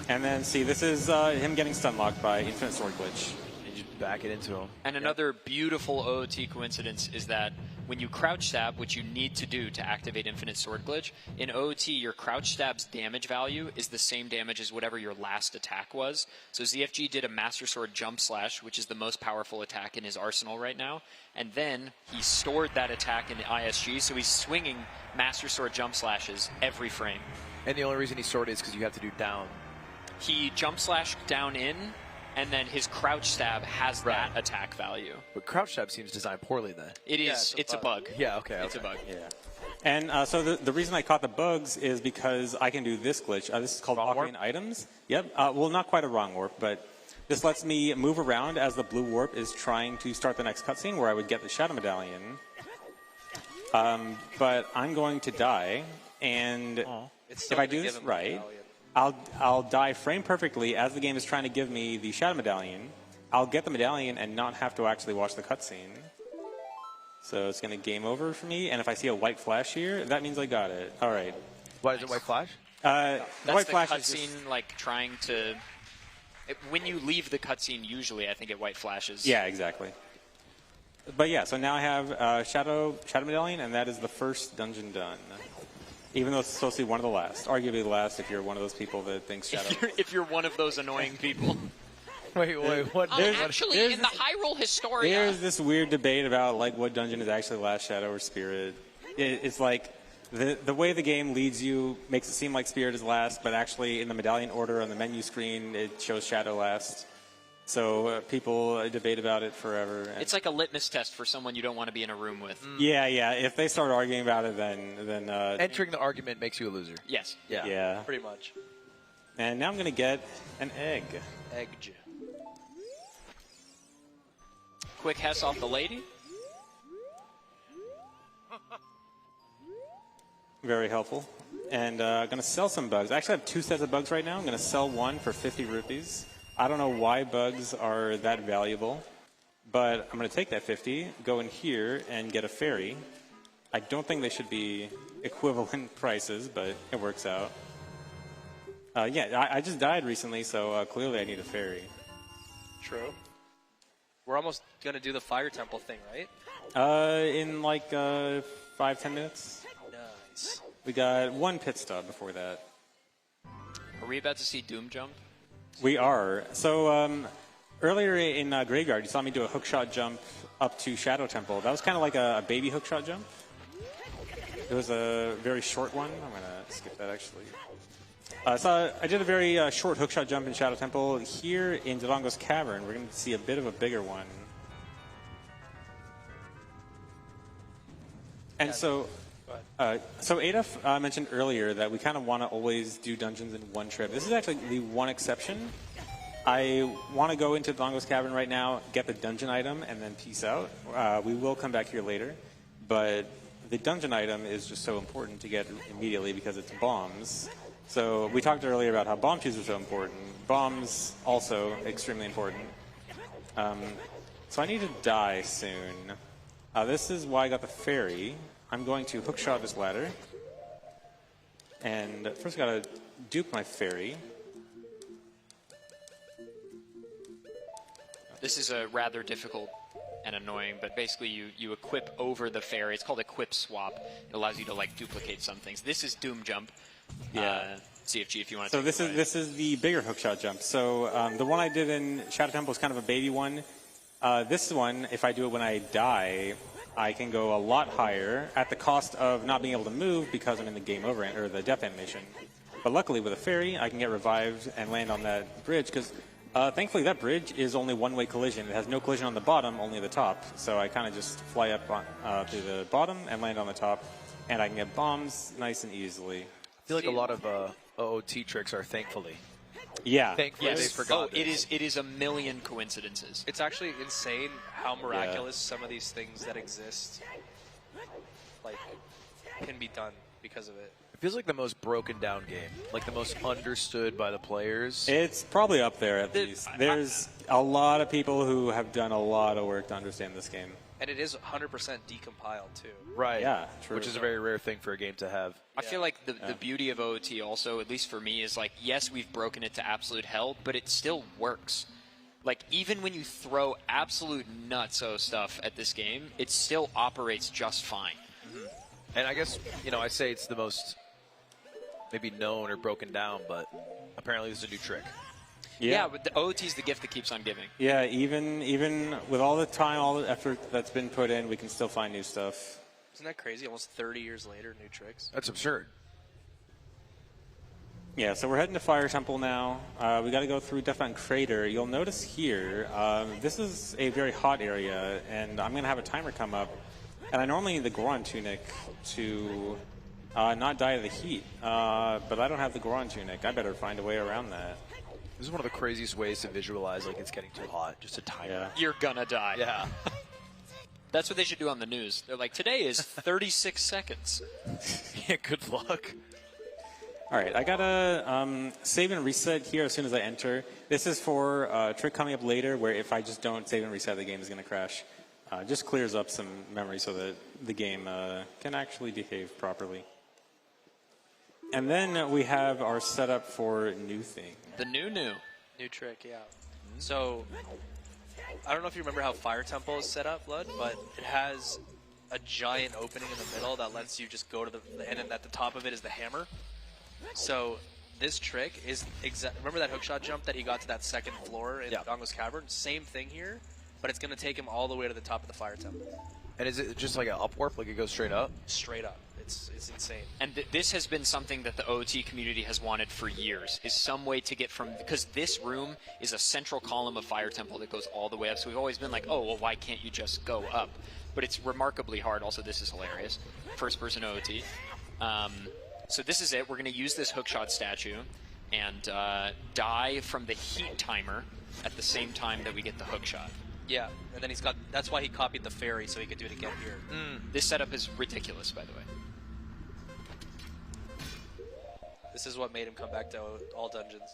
And then, see, this is him getting stun locked by infinite sword glitch. You just back it into him. And another beautiful OOT coincidence is that when you crouch stab, which you need to do to activate Infinite Sword Glitch, in OOT, your crouch stab's damage value is the same damage as whatever your last attack was. So ZFG did a Master Sword Jump Slash, which is the most powerful attack in his arsenal right now, and then he stored that attack in the ISG, so he's swinging Master Sword Jump Slashes every frame. And the only reason he stored it is because you have to do down. He Jump Slash down in, and then his crouch stab has that attack value. But crouch stab seems designed poorly then. It is. It's a bug. Yeah, okay. It's a bug. Yeah. And so the reason I caught the bugs is because I can do this glitch. This is called Wrong Ocarina warp? Items. Yep. Well, not quite a wrong warp, but this lets me move around as the blue warp is trying to start the next cutscene where I would get the Shadow Medallion. But I'm going to die, and It's if still I gonna do give this him the right, medallion. I'll die frame perfectly as the game is trying to give me the Shadow Medallion. I'll get the medallion and not have to actually watch the cutscene. So it's going to game over for me, and if I see a white flash here, that means I got it. All right. Why is it white flash? The That's white the flash is cutscene, just, like trying to. When you leave the cutscene, usually I think it white flashes. yeah, exactly. But yeah, so now I have Shadow Medallion, and that is the first dungeon done. Even though it's supposed to be one of the last. Arguably the last if you're one of those people that thinks Shadow. If you're one of those annoying people. Wait, what? Actually, in the Hyrule Historia. There's this weird debate about like what dungeon is actually last, Shadow or Spirit. It's like the way the game leads you makes it seem like Spirit is last, but actually in the medallion order on the menu screen it shows Shadow last. So people debate about it forever. It's like a litmus test for someone you don't want to be in a room with. Yeah. If they start arguing about it, then Entering the argument makes you a loser. Yes. yeah. Pretty much. And now I'm gonna get an egg. Egg. Quick Hess off the lady. Very helpful. And I'm gonna sell some bugs. I actually have 2 sets of bugs right now. I'm gonna sell one for 50 rupees. I don't know why bugs are that valuable, but I'm going to take that 50, go in here, and get a fairy. I don't think they should be equivalent prices, but it works out. I just died recently, so clearly I need a fairy. True. We're almost going to do the Fire Temple thing, right? In like 5-10 minutes. Nice. We got one pit stop before that. Are we about to see Doom Jump? We are. So earlier in Graveyard, you saw me do a hookshot jump up to Shadow Temple. That was kind of like a baby hookshot jump. It was a very short one. I'm going to skip that, actually. So I did a very short hookshot jump in Shadow Temple. Here in Dodongo's Cavern, we're going to see a bit of a bigger one. And so Adaf mentioned earlier that we kind of want to always do dungeons in one trip. This is actually the one exception. I want to go into Dodongo's Cavern right now, get the dungeon item, and then peace out. We will come back here later, but the dungeon item is just so important to get immediately because it's bombs. So we talked earlier about how bomb shoes are so important. Bombs also extremely important. So I need to die soon. This is why I got the fairy. I'm going to hookshot this ladder. And first I gotta dupe my fairy. This is a rather difficult and annoying, but basically you equip over the fairy. It's called equip swap. It allows you to like duplicate some things. This is Doom Jump. CFG, if you want to. So this is the bigger hookshot jump. So the one I did in Shadow Temple is kind of a baby one. This one, if I do it when I die, I can go a lot higher at the cost of not being able to move because I'm in the game over or the death animation. But luckily with a fairy, I can get revived and land on that bridge because thankfully that bridge is only one-way collision. It has no collision on the bottom, only the top. So I kind of just fly up on, to the bottom and land on the top, and I can get bombs nice and easily. I feel like a lot of OOT tricks are thankfully. Yeah. Thankfully they forgot. It is a million coincidences. It's actually insane how miraculous some of these things that exist like can be done because of it. It feels like the most broken down game, like the most understood by the players. It's probably up there at least. There's a lot of people who have done a lot of work to understand this game. And it is 100% decompiled too. Right. Yeah, true. Which is a very rare thing for a game to have. I feel like the beauty of OOT also, at least for me, is like, yes, we've broken it to absolute hell, but it still works. Like, even when you throw absolute nutso stuff at this game, it still operates just fine. Mm-hmm. And I guess, I say it's the most maybe known or broken down, but apparently it's a new trick. Yeah, but the OOT is the gift that keeps on giving. Yeah, even with all the time, all the effort that's been put in, we can still find new stuff. Isn't that crazy? Almost 30 years later, new tricks. That's absurd. Yeah, so we're heading to Fire Temple now. We got to go through Deathbound Crater. You'll notice here, this is a very hot area, and I'm going to have a timer come up. And I normally need the Goron Tunic to not die of the heat, but I don't have the Goron Tunic. I better find a way around that. This is one of the craziest ways to visualize like it's getting too hot. Just a timer. Yeah. You're gonna die. Yeah. That's what they should do on the news. They're like, today is 36 seconds. Yeah, good luck. All right, I got to save and reset here as soon as I enter. This is for a trick coming up later where if I just don't save and reset, the game is going to crash. Just clears up some memory so that the game can actually behave properly. And then we have our setup for new thing. The new. New trick, yeah. So, I don't know if you remember how Fire Temple is set up, Lud, but it has a giant opening in the middle that lets you just go to the end, and at the top of it is the hammer. So, this trick is remember that hookshot jump that he got to that second floor in Dongo's Cavern? Same thing here, but it's going to take him all the way to the top of the Fire Temple. And is it just like an up warp, like it goes straight up? Straight up. It's insane. And this has been something that the OOT community has wanted for years, is some way to get from, because this room is a central column of Fire Temple that goes all the way up, so we've always been like, oh, well, why can't you just go up? But it's remarkably hard. Also, this is hilarious. First-person OOT. So this is it. We're going to use this hookshot statue and die from the heat timer at the same time that we get the hookshot. Yeah, and then that's why he copied the fairy, so he could do it again here. This setup is ridiculous, by the way. This is what made him come back to all dungeons.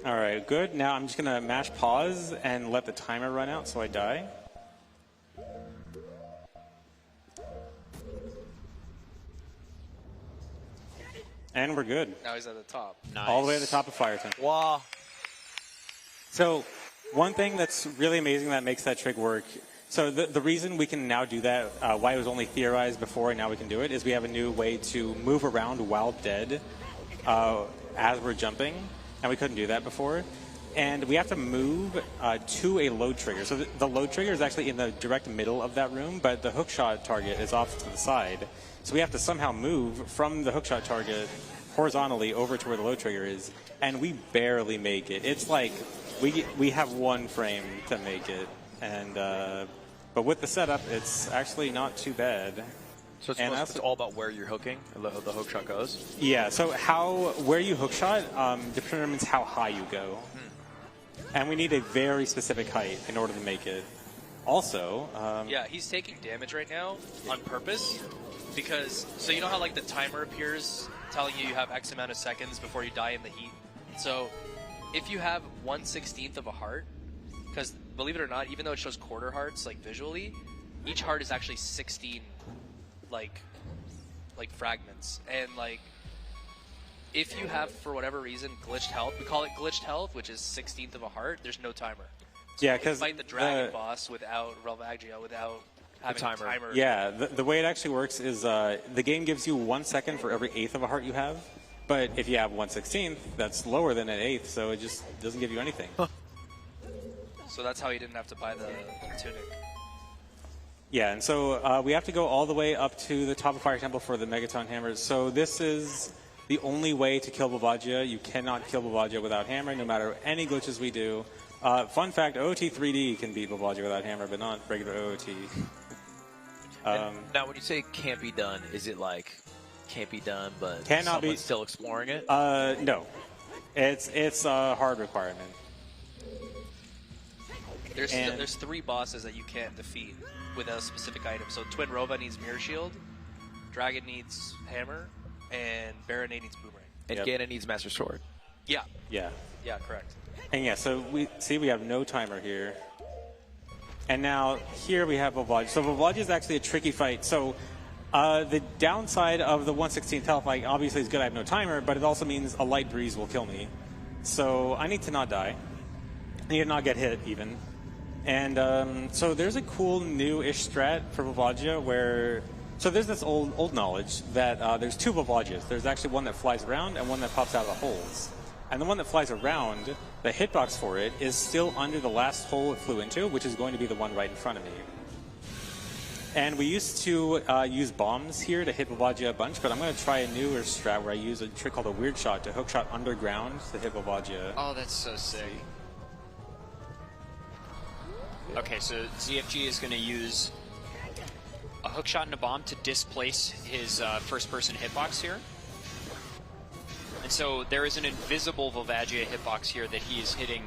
All right, good. Now I'm just going to mash pause and let the timer run out so I die. And we're good. Now he's at the top. Nice. All the way to the top of Fire Temple. Wow. So one thing that's really amazing that makes that trick work, so the reason we can now do that, why it was only theorized before and now we can do it, is we have a new way to move around while dead as we're jumping, and we couldn't do that before. And we have to move to a load trigger. So the load trigger is actually in the direct middle of that room, but the hookshot target is off to the side. So we have to somehow move from the hookshot target horizontally over to where the load trigger is, and we barely make it. It's like we have one frame to make it, and but with the setup, it's actually not too bad. So it's all about where you're hooking, the hookshot goes? Yeah, so where you hookshot determines how high you go. And we need a very specific height in order to make it. Also... yeah, he's taking damage right now on purpose, because... So you know how like the timer appears telling you have X amount of seconds before you die in the heat? So if you have 1/16 of a heart, because believe it or not, even though it shows quarter hearts like visually, each heart is actually 16 like fragments. And like if you have, for whatever reason, glitched health, we call it glitched health, which is 1/16 of a heart, there's no timer. So yeah, you can because fight the dragon boss without Relvaggia, without having timer. a timer. Yeah, the way it actually works is the game gives you 1 second for every eighth of a heart you have. But if you have 1/16, that's lower than an eighth, so it just doesn't give you anything. So that's how you didn't have to buy the tunic. Yeah, and so we have to go all the way up to the top of Fire Temple for the Megaton Hammers. So this is the only way to kill Volvagia. You cannot kill Volvagia without Hammer, no matter any glitches we do. Fun fact, OOT 3D can beat Volvagia without Hammer, but not regular OOT. Now, when you say can't be done, is it like can't be done, but Cannot be- someone's still exploring it? No. It's a hard requirement. There's 3 bosses that you can't defeat with a specific item. So Twin Rova needs Mirror Shield, Dragon needs Hammer, and Baronade needs Boomerang. And Ganon needs Master Sword. Yeah. Yeah. Yeah, correct. And yeah, so we have no timer here. And now here we have Volvagia. So Volvagia is actually a tricky fight. So the downside of the 1/16th health, like, obviously is good I have no timer, but it also means a light breeze will kill me. So I need to not die. I need to not get hit even. And so there's a cool new-ish strat for Volvagia where... So there's this old knowledge that there's 2 Volvagias. There's actually one that flies around and one that pops out of the holes. And the one that flies around, the hitbox for it is still under the last hole it flew into, which is going to be the one right in front of me. And we used to use bombs here to hit Volvagia a bunch, but I'm going to try a newer strat where I use a trick called a weird shot to hook shot underground to hit Volvagia. Oh, that's so sick. Okay, so ZFG is going to use a hook shot and a bomb to displace his first-person hitbox here. And so there is an invisible Volvagia hitbox here that he is hitting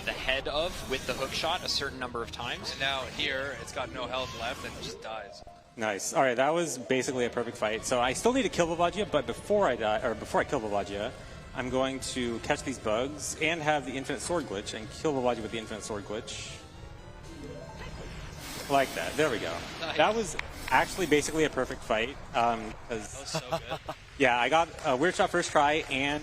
the head of with the hook shot a certain number of times. And now here, it's got no health left and it just dies. Nice. All right, that was basically a perfect fight. So I still need to kill Volvagia, but before I kill Volvagia, I'm going to catch these bugs and have the infinite sword glitch and kill Volvagia with the infinite sword glitch. Like that. There we go. Nice. That was actually basically a perfect fight. That was so good. Yeah, I got a weird shot first try, and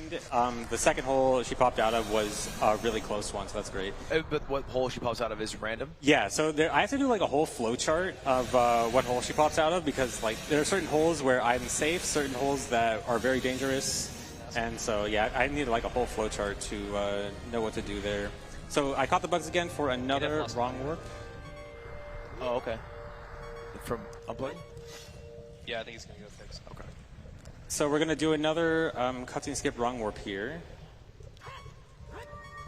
the second hole she popped out of was a really close one, so that's great. But what hole she pops out of is random? Yeah, so I have to do like a whole flow chart of what hole she pops out of, because like there are certain holes where I'm safe, certain holes that are very dangerous, and so yeah, I need like a whole flow chart to know what to do there. So I caught the bugs again for another wrong warp. Oh, okay. From Unplugged? Yeah, I think he's going to go fix. Okay. So we're going to do another cutscene skip wrong warp here.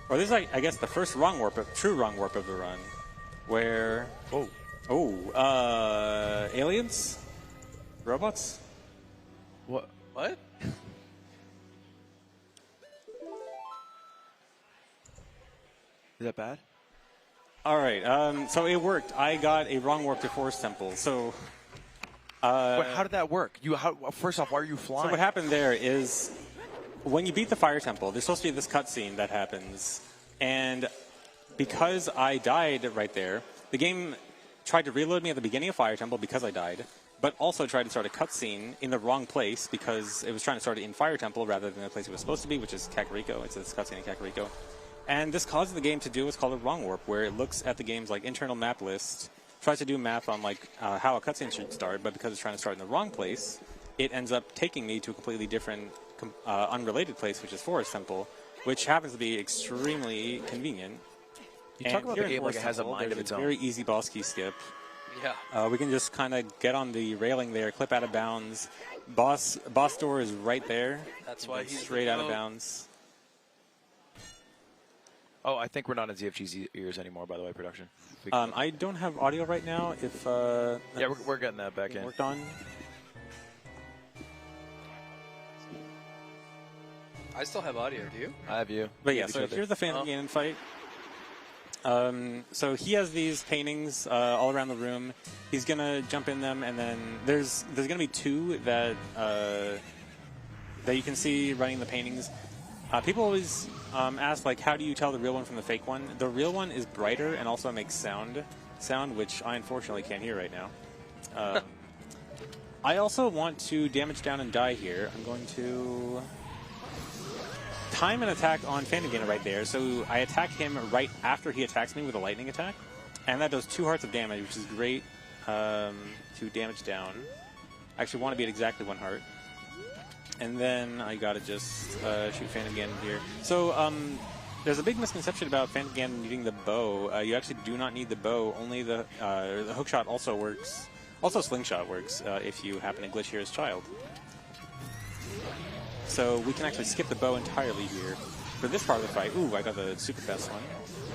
Or this is, like, I guess, the first wrong warp, true wrong warp of the run, where... aliens? Robots? What? What? Is that bad? All right, so it worked. I got a wrong warp to Forest Temple. So, Wait, how did that work? First off, why are you flying? So what happened there is, when you beat the Fire Temple, there's supposed to be this cutscene that happens, and because I died right there, the game tried to reload me at the beginning of Fire Temple because I died, but also tried to start a cutscene in the wrong place because it was trying to start it in Fire Temple rather than the place it was supposed to be, which is Kakariko. It's this cutscene in Kakariko. And this causes the game to do what's called a wrong warp, where it looks at the game's like internal map list, tries to do math on like how a cutscene should start, but because it's trying to start in the wrong place, it ends up taking me to a completely different, unrelated place, which is Forest Temple, which happens to be extremely convenient. You talk about the game like it has a mind of its own. Very easy boss key skip. Yeah. We can just kind of get on the railing there, clip out of bounds. Boss door is right there. That's why he's straight out of bounds. Oh, I think we're not in ZFG's ears anymore, by the way, production. I don't have audio right now. If yeah, we're getting that back in. Worked on. I still have audio, do you? I have you. But yeah, so here's the Phantom Ganon fight. So he has these paintings all around the room. He's gonna jump in them, and then there's gonna be 2 that you can see running the paintings. People always ask, like, how do you tell the real one from the fake one? The real one is brighter and also makes sound, which I unfortunately can't hear right now. I also want to damage down and die here. I'm going to time an attack on Phantom Ganon right there. So I attack him right after he attacks me with a lightning attack. And that does 2 hearts of damage, which is great to damage down. I actually want to be at exactly 1 heart. And then I gotta just shoot Phantom Ganon here. So there's a big misconception about Phantom Ganon needing the bow. You actually do not need the bow. Only the hookshot also works. Also slingshot works if you happen to glitch here as child. So we can actually skip the bow entirely here. For this part of the fight, ooh, I got the super fast one.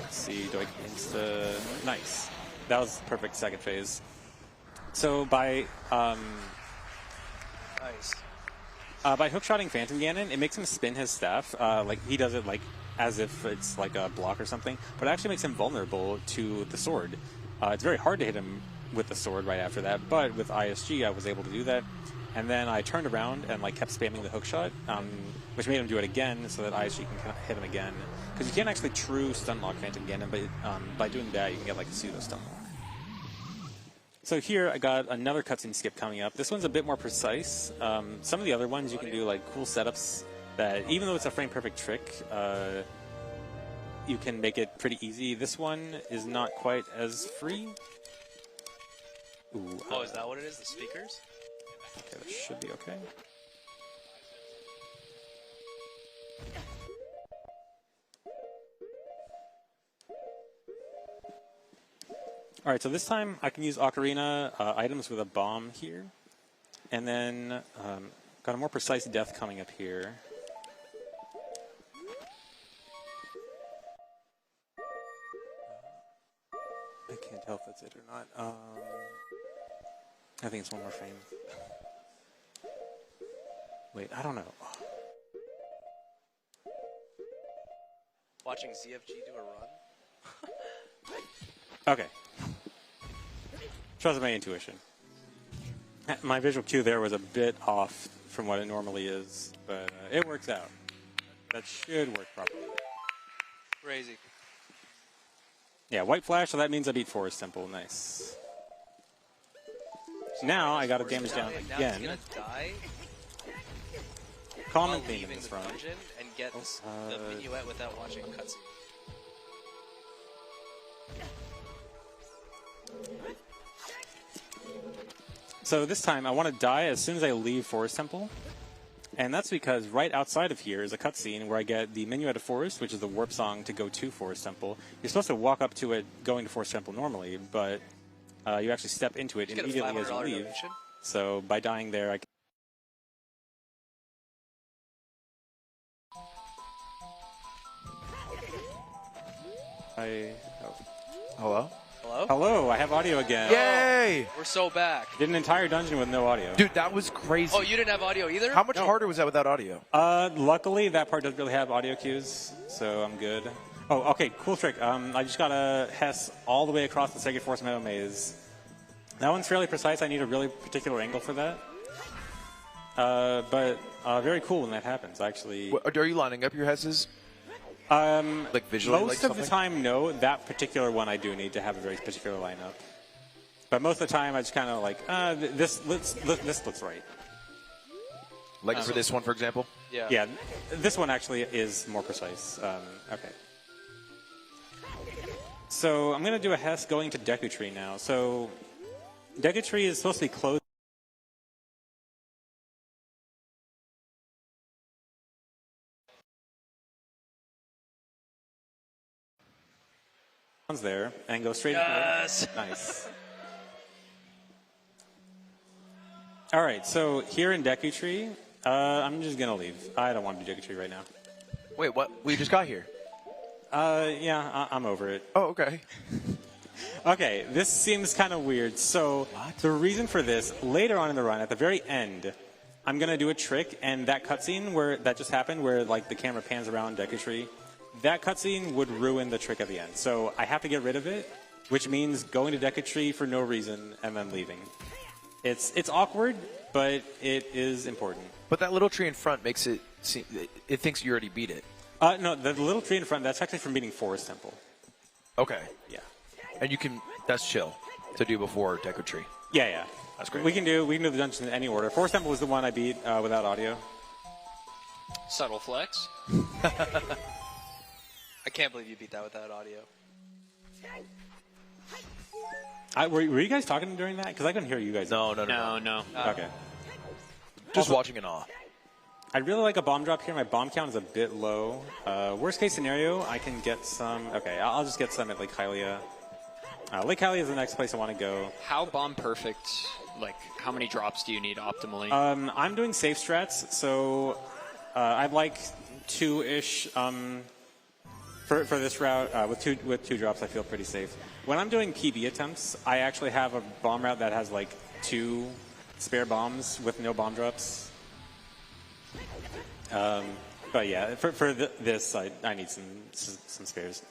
Let's see, do I insta... Nice. That was perfect second phase. So by Nice. by hookshotting Phantom Ganon, it makes him spin his staff. Like he does it like as if it's like a block or something, but it actually makes him vulnerable to the sword. It's very hard to hit him with the sword right after that, but with ISG I was able to do that. And then I turned around and like kept spamming the hookshot, which made him do it again so that ISG can hit him again. Because you can't actually true stun lock Phantom Ganon, but by doing that you can get like a pseudo stun lock. So here I got another cutscene skip coming up. This one's a bit more precise. Some of the other ones you can do like cool setups that, even though it's a frame perfect trick, you can make it pretty easy. This one is not quite as free. Ooh, Oh, is that what it is? The speakers? okay, that should be okay. Alright, so this time I can use Ocarina items with a bomb here. And then got a more precise death coming up here. I can't tell if that's it or not. I think it's one more frame. Wait, I don't know. Watching ZFG do a run? Okay. Trust my intuition. My visual cue there was a bit off from what it normally is, but it works out. That should work properly. Crazy. Yeah, white flash, so that means I beat Forest Temple. Nice. Now I got to damage down Now again. he's gonna die Common while theme in leaving this the run. dungeon and get the minuet without watching a cutscene. So this time I want to die as soon as I leave Forest Temple. And that's because right outside of here is a cutscene where I get the Minuet of Forest, which is the warp song to go to Forest Temple. You're supposed to walk up to it going to Forest Temple normally, but you actually step into it Just get a immediately as you $500 leave. donation. So by dying there, I can... Hello? Hello? Hello, I have audio again. Yay! We're so back. Did an entire dungeon with no audio. Dude, that was crazy. Oh, you didn't have audio either? How much harder was that without audio? Luckily, that part doesn't really have audio cues, so I'm good. Oh, okay, cool trick. I just got a Hess all the way across the Sacred Forest Meadow Maze. That one's fairly precise. I need a really particular angle for that. But very cool when that happens, actually. Are you lining up your Hesses? Like visually? Most like of the time, no. That particular one, I do need to have a very particular lineup. But most of the time, I just kind of like, this looks right. Like for this one, for example? Yeah. Yeah, this one actually is more precise. Okay. So I'm going to do a Hess going to Deku Tree now. So Deku Tree is supposed to be closed. There and go straight Yes. into it. Nice. All right, so here in Deku Tree, I'm just gonna leave. I don't want to do Deku Tree right now. Wait, what? We just got here. Yeah, I'm over it. Oh, okay. Okay, this seems kind of weird. So the reason for this, later on in the run, at the very end, I'm gonna do a trick, and that cutscene where that just happened, where like the camera pans around Deku Tree, that cutscene would ruin the trick at the end. So I have to get rid of it, which means going to Deku Tree for no reason and then leaving. It's awkward, but it is important. But that little tree in front makes it seem, it thinks you already beat it. No, the little tree in front, that's actually from beating Forest Temple. Okay. Yeah. And you can, that's chill to do before Deku Tree. Yeah. That's great. We can do the dungeons in any order. Forest Temple was the one I beat without audio. Subtle flex. I can't believe you beat that without audio. Were you guys talking during that? Because I couldn't hear you guys. No. Okay. Just watching in awe. I'd really like a bomb drop here. My bomb count is a bit low. Worst case scenario, I can get some. Okay, I'll just get some at Lake Hylia. Lake Hylia is the next place I want to go. How bomb perfect? Like, how many drops do you need optimally? I'm doing safe strats, so I'd like 2-ish for this route. With two drops, I feel pretty safe. When I'm doing PB attempts, I actually have a bomb route that has like 2 spare bombs with no bomb drops. But yeah, for this, I need some spares.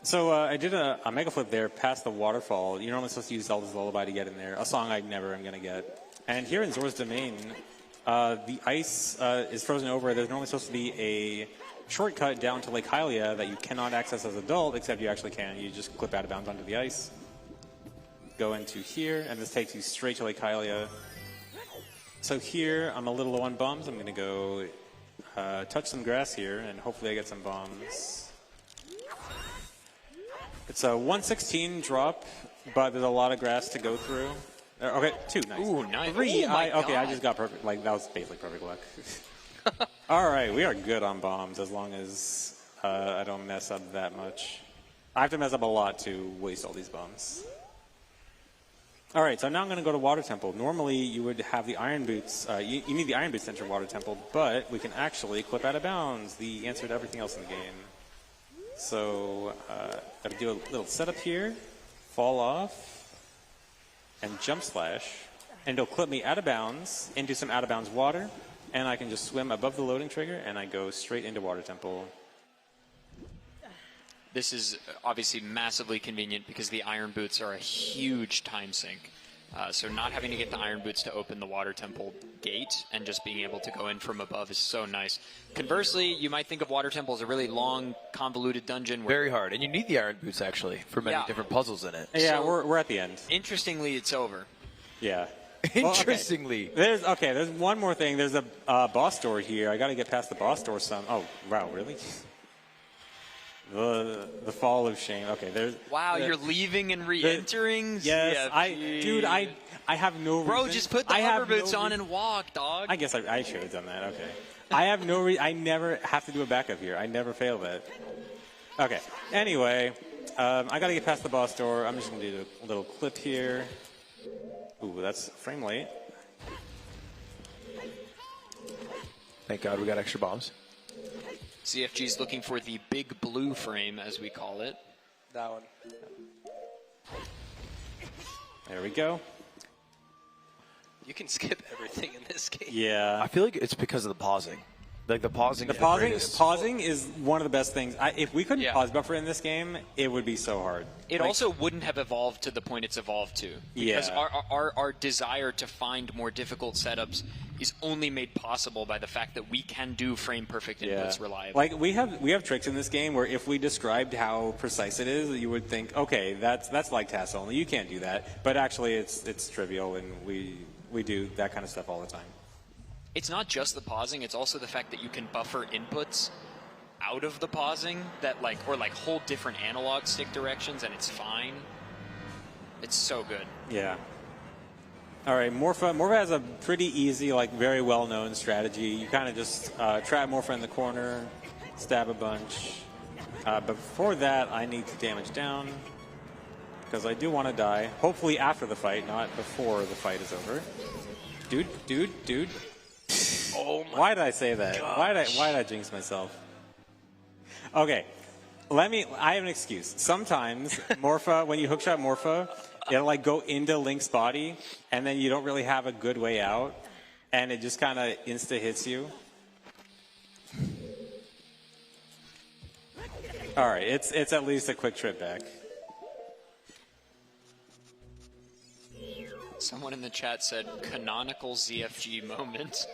So I did a mega flip there past the waterfall. You're only supposed to use Zelda's Lullaby to get in there, a song I never am going to get. And here in Zora's Domain, the ice is frozen over. There's normally supposed to be a shortcut down to Lake Hylia that you cannot access as an adult, except you actually can. You just clip out of bounds onto the ice. Go into here, and this takes you straight to Lake Hylia. So here, I'm a little low on bombs. I'm going to go touch some grass here, and hopefully I get some bombs. It's a 116 drop, but there's a lot of grass to go through. Okay, 2, nice. Ooh, nice. 3, Oh my okay, I God. just got perfect. Like, that was basically perfect luck. All right, we are good on bombs as long as I don't mess up that much. I have to mess up a lot to waste all these bombs. All right, so now I'm going to go to Water Temple. Normally, you would have the Iron Boots. You need the Iron Boots to enter Water Temple, but we can actually clip out of bounds, the answer to everything else in the game. So, got to do a little setup here, fall off, and jump slash, and it'll clip me out of bounds into some out of bounds water, and I can just swim above the loading trigger, and I go straight into Water Temple. This is obviously massively convenient because the iron boots are a huge time sink. So not having to get the iron boots to open the Water Temple gate and just being able to go in from above is so nice. Conversely, you might think of Water Temple as a really long, convoluted dungeon. Very hard. And you need the iron boots, actually, for many different puzzles in it. Yeah, So- we're at the end. Interestingly, it's over. Yeah. Interestingly. Well, there's one more thing. There's a boss door here. I got to get past the boss door some. Oh, wow, really? The fall of shame. Okay, there's. Wow, you're leaving and re-entering? Yes, CFG. dude, I have no reason. Bro, just put the hover boots on and walk, dog. I guess I should have done that. Okay. I have no reason. I never have to do a backup here. I never fail that. Okay. Anyway, I got to get past the boss door. I'm just gonna do a little clip here. Ooh, that's frame rate. Thank God we got extra bombs. CFG's looking for the big blue frame, as we call it. That one. There we go. You can skip everything in this game. Yeah. I feel like it's because of the pausing. Like the pausing. The is pausing, greatest. pausing is one of the best things. If we couldn't Yeah. pause buffer in this game, it would be so hard. It Like, also wouldn't have evolved to the point it's evolved to. Because Yeah. our desire to find more difficult setups is only made possible by the fact that we can do frame perfect inputs reliably. Like we have tricks in this game where if we described how precise it is, you would think, okay, that's like task only. You can't do that. But actually, it's trivial, and we do that kind of stuff all the time. It's not just the pausing, it's also the fact that you can buffer inputs out of the pausing that or hold different analog stick directions and it's fine. It's so good. Yeah. All right, Morpha has a pretty easy, very well-known strategy. You kind of just trap Morpha in the corner, stab a bunch. But before that, I need to damage down because I do want to die. Hopefully after the fight, not before the fight is over. Dude. Oh my Why did I say that? Why did I jinx myself? Okay, I have an excuse. Sometimes Morpha, when you hookshot Morpha, it'll go into Link's body, and then you don't really have a good way out, and it just kind of insta hits you. All right, it's at least a quick trip back. Someone in the chat said canonical ZFG moment.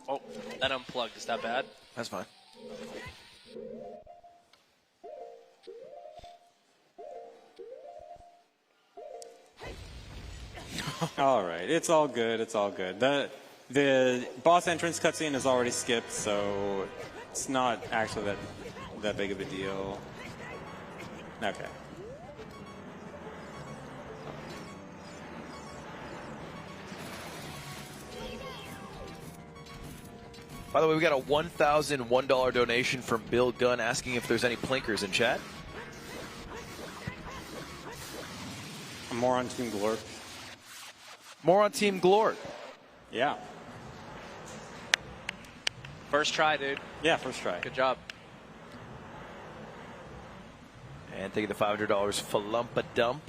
Oh, that unplugged. Is that bad? That's fine. All right, it's all good. It's all good. The boss entrance cutscene is already skipped, so it's not actually that big of a deal. Okay. By the way, we got a $1,001 donation from Bill Gunn asking if there's any plinkers in chat. More on Team Glorp. More on Team Glorp. Yeah. First try, dude. Yeah, first try. Good job. And taking the $500 Falumpa Dump.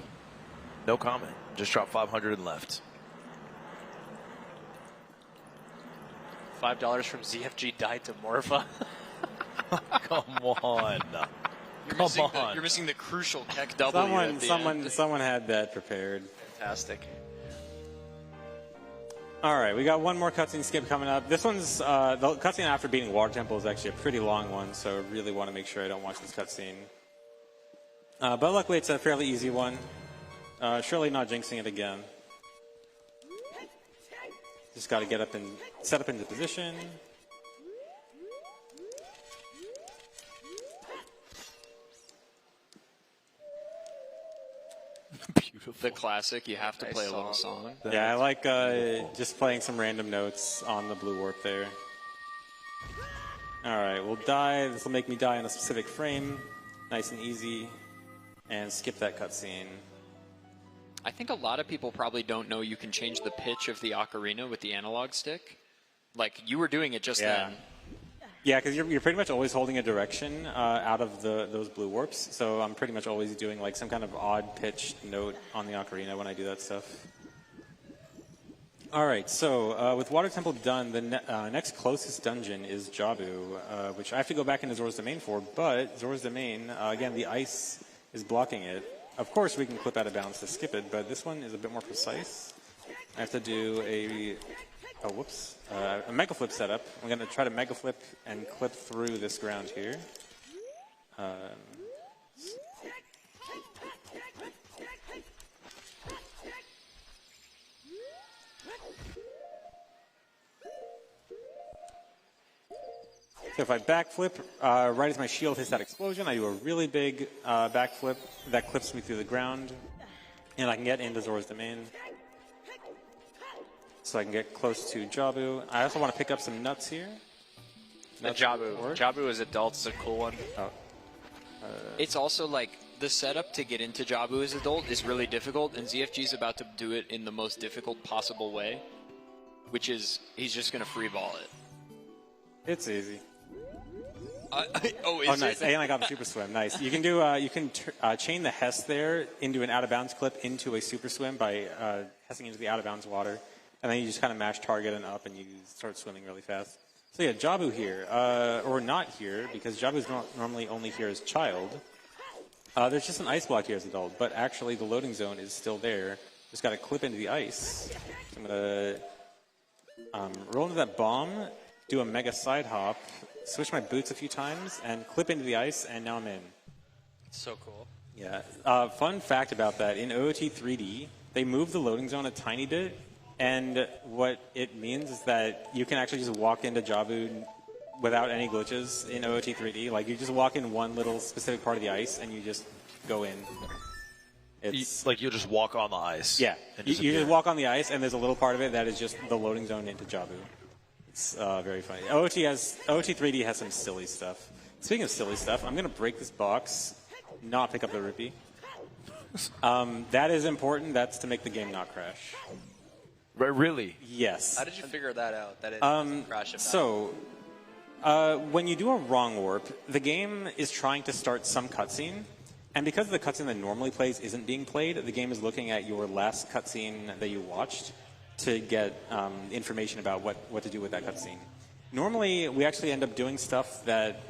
No comment. Just dropped 500 and left. $5 from ZFG died to Morpha. Come on. You're missing the crucial Keck W at the end. Someone had that prepared. Fantastic. All right, we got one more cutscene skip coming up. This one's the cutscene after beating Water Temple is actually a pretty long one, so I really want to make sure I don't watch this cutscene. But luckily, it's a fairly easy one. Surely not jinxing it again. Just got to get up and set up into position. Beautiful. The classic, you have to play a little song. Yeah, I like just playing some random notes on the blue warp there. All right, we'll die. This will make me die in a specific frame. Nice and easy. And skip that cutscene. I think a lot of people probably don't know you can change the pitch of the ocarina with the analog stick. Like, you were doing it just then. Yeah, because you're pretty much always holding a direction out of those blue warps. So I'm pretty much always doing like some kind of odd pitched note on the ocarina when I do that stuff. All right, so with Water Temple done, the next closest dungeon is Jabu, which I have to go back into Zora's Domain for. But Zora's Domain, again, the ice is blocking it. Of course, we can clip out of bounds to skip it, but this one is a bit more precise. I have to do a mega flip setup. I'm going to try to mega flip and clip through this ground here. So if I backflip, right as my shield hits that explosion, I do a really big backflip that clips me through the ground, and I can get into Zora's Domain. So I can get close to Jabu. I also want to pick up some nuts here. Jabu as adults is a cool one. It's also like the setup to get into Jabu as adult is really difficult, and ZFG's about to do it in the most difficult possible way, which is he's just going to free ball it. It's easy. Oh, nice! And I got the super swim. Nice. You can do. You can chain the Hess there into an out of bounds clip into a super swim by hessing into the out of bounds water, and then you just kind of mash target and up, and you start swimming really fast. So yeah, Jabu here, or not here, because Jabu's normally only here as child. There's just an ice block here as adult, but actually the loading zone is still there. Just got to clip into the ice. So I'm gonna roll into that bomb, do a mega side hop. Switch my boots a few times and clip into the ice, and now I'm in. So cool. Yeah. Fun fact about that, in OOT 3D, they moved the loading zone a tiny bit, and what it means is that you can actually just walk into Jabu without any glitches in OOT 3D. Like, you just walk in one little specific part of the ice, and you just go in. It's like you'll just walk on the ice. Yeah. You just walk on the ice, and there's a little part of it that is just the loading zone into Jabu. It's very funny. OOT 3D has some silly stuff. Speaking of silly stuff, I'm going to break this box, not pick up the rupee. That is important. That's to make the game not crash. Really? Yes. How did you figure that out? That it doesn't crash. So, when you do a wrong warp, the game is trying to start some cutscene. And because the cutscene that normally plays isn't being played, the game is looking at your last cutscene that you watched to get information about what to do with that cutscene. Normally, we actually end up doing stuff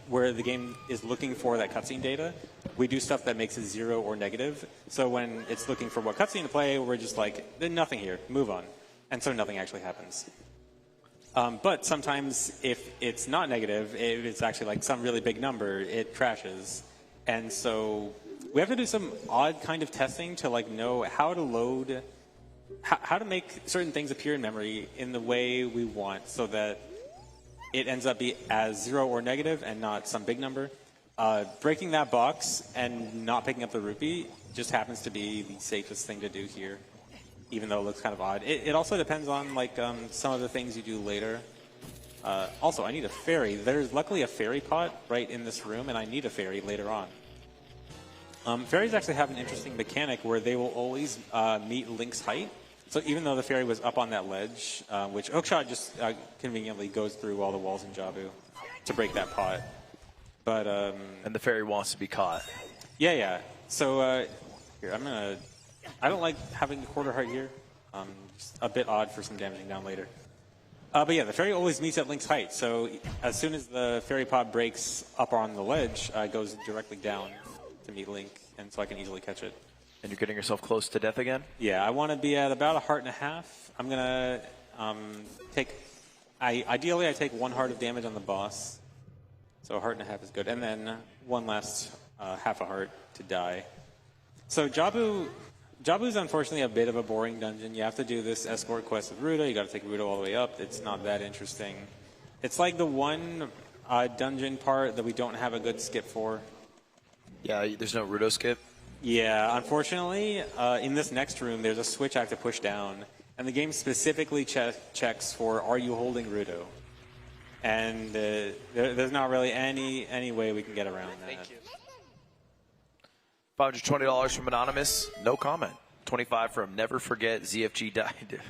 where the game is looking for that cutscene data. We do stuff that makes it 0 or negative. So when it's looking for what cutscene to play, we're just like, there's nothing here, move on. And so nothing actually happens. But sometimes if it's not negative, if it's actually like some really big number, it crashes. And so we have to do some odd kind of testing to like know how to load how to make certain things appear in memory in the way we want so that it ends up be as 0 or negative and not some big number. Breaking that box and not picking up the rupee just happens to be the safest thing to do here, even though it looks kind of odd. It also depends on like some of the things you do later. Also, I need a fairy. There's luckily a fairy pot right in this room, and I need a fairy later on. Fairies actually have an interesting mechanic where they will always meet Link's height. So even though the fairy was up on that ledge, which Hookshot just conveniently goes through all the walls in Jabu to break that pot. But and the fairy wants to be caught. Yeah. So here, I don't like having a quarter heart here. Just a bit odd for some damaging down later. But yeah, the fairy always meets at Link's height. So as soon as the fairy pot breaks up on the ledge, it goes directly down to meet Link, and so I can easily catch it. And you're getting yourself close to death again? Yeah, I want to be at about 1.5 hearts. I'm going to take... Ideally, I take 1 heart of damage on the boss. So 1.5 hearts is good. And then one last half a heart to die. So Jabu's unfortunately a bit of a boring dungeon. You have to do this escort quest with Rudo. You got to take Rudo all the way up. It's not that interesting. It's like the one dungeon part that we don't have a good skip for. Yeah, there's no Rudo skip. Yeah, unfortunately, in this next room, there's a switch I have to push down, and the game specifically checks for, are you holding Rudo? And there's not really any way we can get around that. Thank you. $520 from Anonymous, no comment. 25 from Never Forget, ZFG died.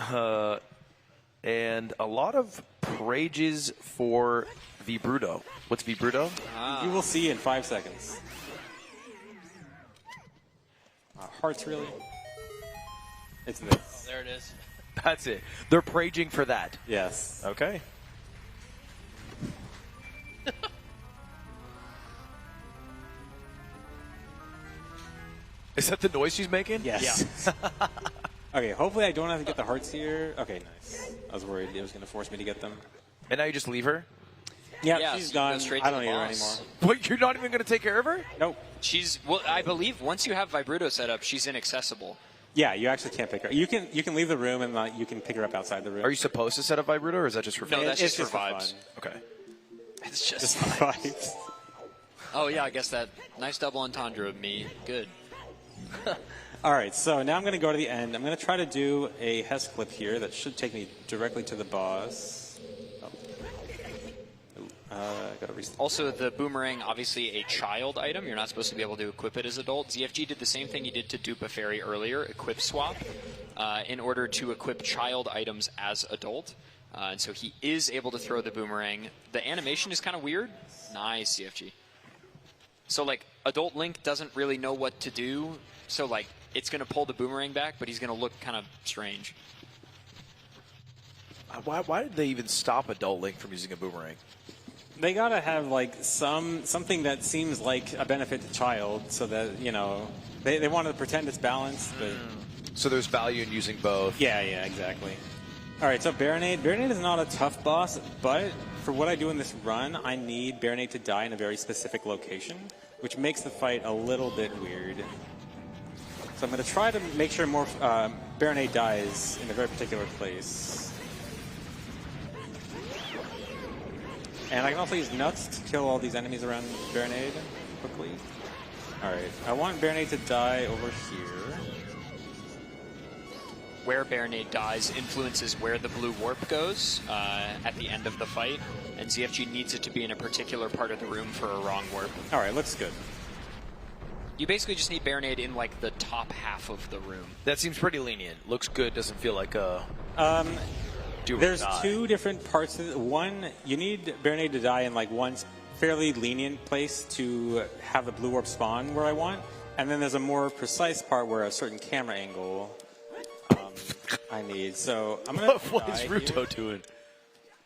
Okay. And a lot of prages for Vibrudo. What's Vibrudo? You will see in 5 seconds. Hearts, really? It's this. Oh, there it is. That's it. They're praging for that. Yes. Okay. Is that the noise she's making? Yes. Yeah. Okay, hopefully I don't have to get the hearts here. Okay, nice. I was worried it was going to force me to get them. And now you just leave her? Yeah, she's so you gone. go straight I to don't the need her boss. anymore. What, you're not even going to take care of her? Nope. Well, I believe once you have Vibrudo set up, she's inaccessible. Yeah, you actually can't pick her. You can leave the room and you can pick her up outside the room. Are you supposed to set up Vibrudo, or is that just for fun? No, that's It's just for fun. vibes. Okay. It's just Vibes. Oh, yeah, I guess that nice double entendre of me. Good. All right, so now I'm going to go to the end. I'm going to try to do a Hess clip here that should take me directly to the boss. Gotta restart. Also, the boomerang, obviously a child item. You're not supposed to be able to equip it as adult. ZFG did the same thing he did to dupe a fairy earlier, equip swap, in order to equip child items as adult. And so he is able to throw the boomerang. The animation is kind of weird. Nice, ZFG. So, like, adult Link doesn't really know what to do. So, like, it's going to pull the boomerang back, but he's going to look kind of strange. Why did they even stop Adult Link from using a boomerang? They gotta have like something that seems like a benefit to child, so that they want to pretend it's balanced. But So there's value in using both. yeah, exactly. All right, so Baronade. Baronade is not a tough boss, but for what I do in this run, I need Baronade to die in a very specific location, which makes the fight a little bit weird. So I'm going to try to make sure more Baronade dies in a very particular place. And I can also use Nuts to kill all these enemies around Baronade quickly. Alright, I want Baronade to die over here. Where Baronade dies influences where the blue warp goes at the end of the fight, and ZFG needs it to be in a particular part of the room for a wrong warp. Alright, looks good. You basically just need Baronade in, like, the top half of the room. That seems pretty lenient. Looks good, doesn't feel like a... There's two different parts. One, you need Baronade to die in like one fairly lenient place to have the blue warp spawn where I want, and then there's a more precise part where a certain camera angle I need. So I'm gonna. What is Ruto doing?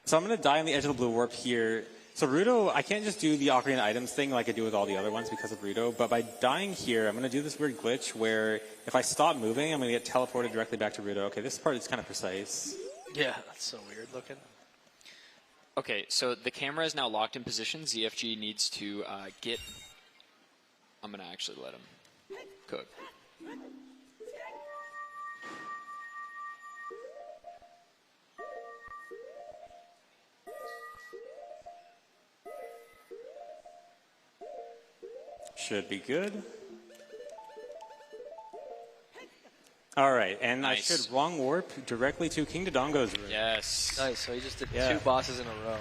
So I'm gonna die on the edge of the blue warp here. So Ruto, I can't just do the Ocarina Items thing like I do with all the other ones because of Ruto, but by dying here, I'm gonna do this weird glitch where if I stop moving, I'm gonna get teleported directly back to Ruto. Okay, this part is kind of precise. yeah, that's so weird looking. Okay, so the camera is now locked in position. ZFG needs to get... I'm going to actually let him cook. Should be good. All right, and Nice. I should wrong warp directly to King Dodongo's room. Yes. Nice. So he just did Yeah. 2 bosses in a row.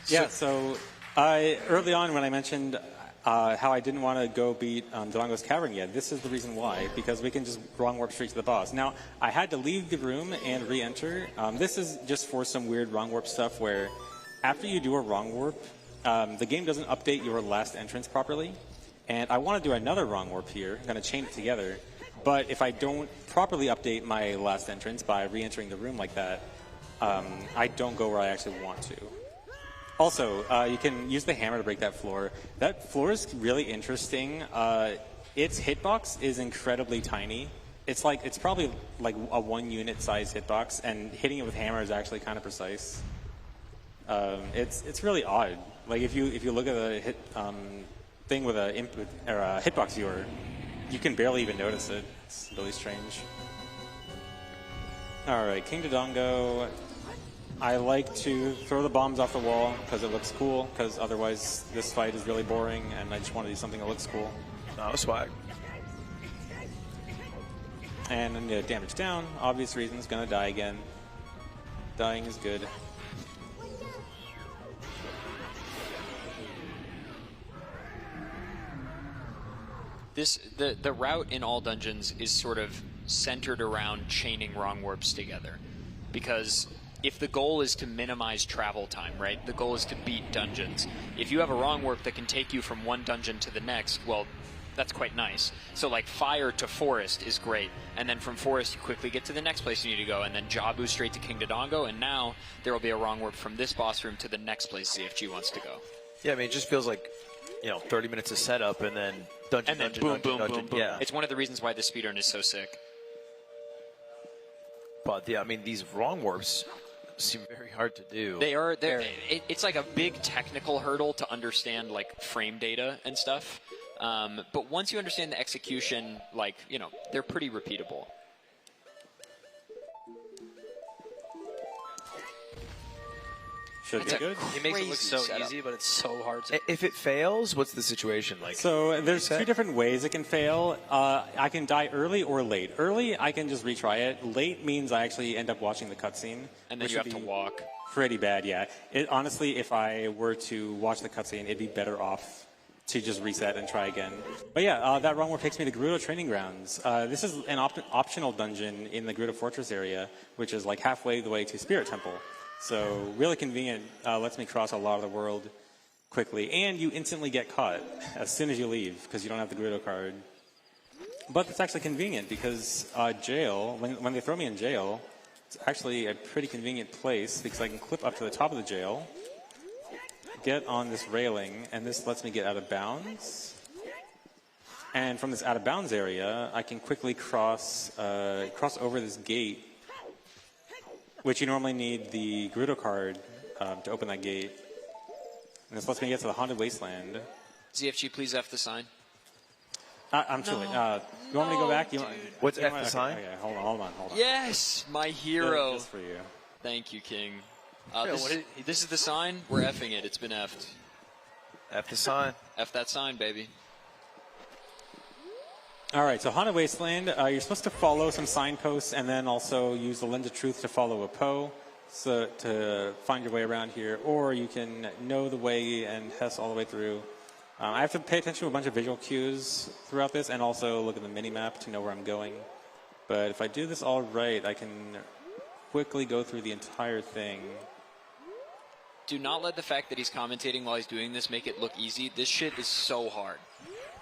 Yeah, so early on when I mentioned how I didn't want to go beat Dodongo's Cavern yet, this is the reason why, because we can just wrong warp straight to the boss. Now, I had to leave the room and re-enter. This is just for some weird wrong warp stuff where after you do a wrong warp, the game doesn't update your last entrance properly. And I want to do another wrong warp here. I'm going to chain it together. But if I don't properly update my last entrance by re-entering the room like that, I don't go where I actually want to. Also, you can use the hammer to break that floor. That floor is really interesting. Its hitbox is incredibly tiny. It's probably like a 1-unit size hitbox, and hitting it with hammer is actually kind of precise. It's really odd. Like if you look at the hit thing with a input or a hitbox viewer, you can barely even notice it. It's really strange. All right, King Dodongo. I like to throw the bombs off the wall because it looks cool, because otherwise this fight is really boring, and I just want to do something that looks cool. No, swag. And then damage down, obvious reasons, gonna die again. Dying is good. The route in all dungeons is sort of centered around chaining wrong warps together, because if the goal is to minimize travel time, right? The goal is to beat dungeons. If you have a wrong warp that can take you from one dungeon to the next, well, that's quite nice. So like fire to forest is great, and then from forest you quickly get to the next place you need to go, and then Jabu straight to King Dodongo, and now there will be a wrong warp from this boss room to the next place ZFG wants to go. Yeah, I mean, it just feels like, 30 minutes of setup and then dungeon, And then dungeon, boom, dungeon, boom, dungeon. boom, boom. Yeah. It's one of the reasons why the speedrun is so sick. But yeah, I mean, these wrong warps seem very hard to do. They are. It's like a big technical hurdle to understand, like frame data and stuff. But once you understand the execution, they're pretty repeatable. Should be good. He makes it look so setup. easy, but it's so hard to... If it fails, what's the situation like? So there's 2 different ways it can fail. I can die early or late. Early, I can just retry it. Late means I actually end up watching the cutscene. And then you have to walk. Pretty bad, yeah. Honestly, if I were to watch the cutscene, it'd be better off to just reset and try again. But yeah, that wrong warp takes me to Gerudo Training Grounds. This is an optional dungeon in the Gerudo Fortress area, which is like halfway the way to Spirit Temple. So really convenient, lets me cross a lot of the world quickly, and you instantly get caught as soon as you leave because you don't have the Gerudo card. But it's actually convenient because jail, when they throw me in jail, it's actually a pretty convenient place because I can clip up to the top of the jail, get on this railing, and this lets me get out of bounds. And from this out of bounds area, I can quickly cross over this gate, which you normally need the Gerudo card to open that gate. And this lets me get to the Haunted Wasteland. ZFG, please F the sign. I'm too late. You want me to go back? What's F the sign? Okay, hold on. Yes, my hero. Just for you. Thank you, King. This is the sign. We're effing it. It's been effed. F the sign. F that sign, baby. All right, so Haunted Wasteland, you're supposed to follow some signposts and then also use the Lens of Truth to follow a Poe to find your way around here, or you can know the way and Hess all the way through. I have to pay attention to a bunch of visual cues throughout this and also look at the mini-map to know where I'm going. But if I do this all right, I can quickly go through the entire thing. Do not let the fact that he's commentating while he's doing this make it look easy. This shit is so hard.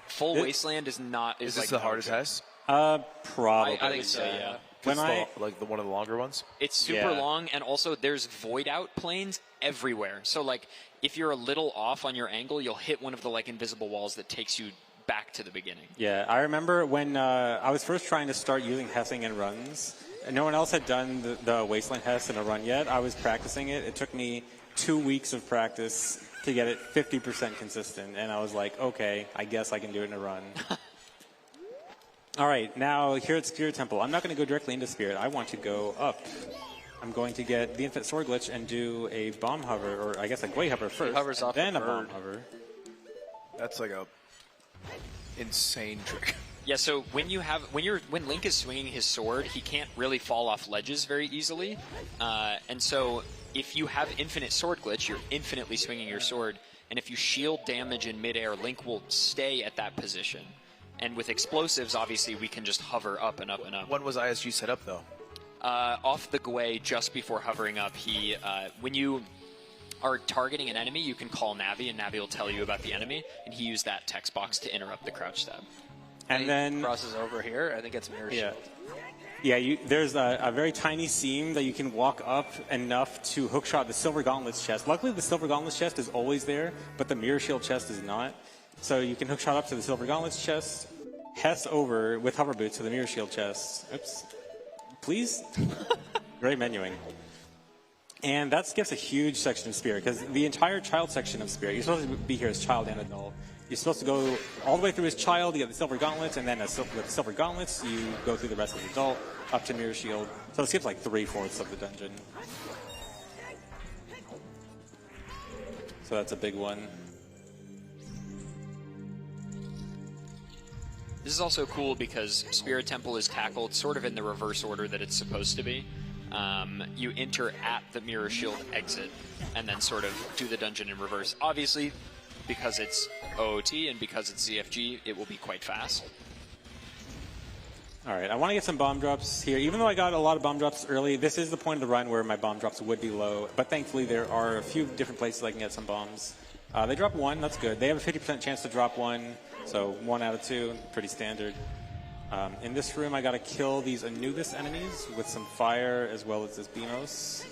Full Wasteland is not. Is like this the hardest test? Probably. I think so, yeah. When one of the longer ones? It's super long, and also there's void out planes everywhere. So like, if you're a little off on your angle, you'll hit one of the invisible walls that takes you back to the beginning. Yeah, I remember when I was first trying to start using Hessing in runs. No one else had done the Wasteland Hess in a run yet. I was practicing it. It took me 2 weeks of practice to get it 50% consistent, and I was like, okay, I guess I can do it in a run. All right, now here at Spirit Temple, I'm not going to go directly into Spirit. I want to go up. I'm going to get the Infinite Sword Glitch and do a bomb hover, or I guess a Gwei hover first, hovers off then the a bomb bird. hover. That's like a insane trick. Yeah, so when Link is swinging his sword, he can't really fall off ledges very easily, and so if you have infinite sword glitch, you're infinitely swinging your sword, and if you shield damage in midair, Link will stay at that position. And with explosives, obviously, we can just hover up and up and up. When was ISG set up, though? Off the Gwei, just before hovering up, when you are targeting an enemy, you can call Navi, and Navi will tell you about the enemy, and he used that text box to interrupt the crouch stab. And then crosses over here. I think it's mirror shield. Yeah, there's a very tiny seam that you can walk up enough to hookshot the Silver Gauntlets chest. Luckily, the Silver Gauntlets chest is always there, but the Mirror Shield chest is not. So you can hookshot up to the Silver Gauntlets chest, Hess over with hover boots to the Mirror Shield chest. Oops. Please? Great menuing. And that skips a huge section of Spirit, because the entire child section of Spirit, you're supposed to be here as child and adult. You're supposed to go all the way through as child, you get the Silver Gauntlets, and then with the Silver Gauntlets, you go through the rest as adult, up to Mirror Shield. So it skips like 3/4 of the dungeon. So that's a big one. This is also cool because Spirit Temple is tackled sort of in the reverse order that it's supposed to be. You enter at the Mirror Shield exit, and then sort of do the dungeon in reverse. Obviously, because it's OOT and because it's ZFG, it will be quite fast. All right, I want to get some bomb drops here. Even though I got a lot of bomb drops early, this is the point of the run where my bomb drops would be low. But thankfully, there are a few different places I can get some bombs. They drop one, that's good. They have a 50% chance to drop one, so 1 out of 2, pretty standard. In this room, I got to kill these Anubis enemies with some fire as well as this Beamos.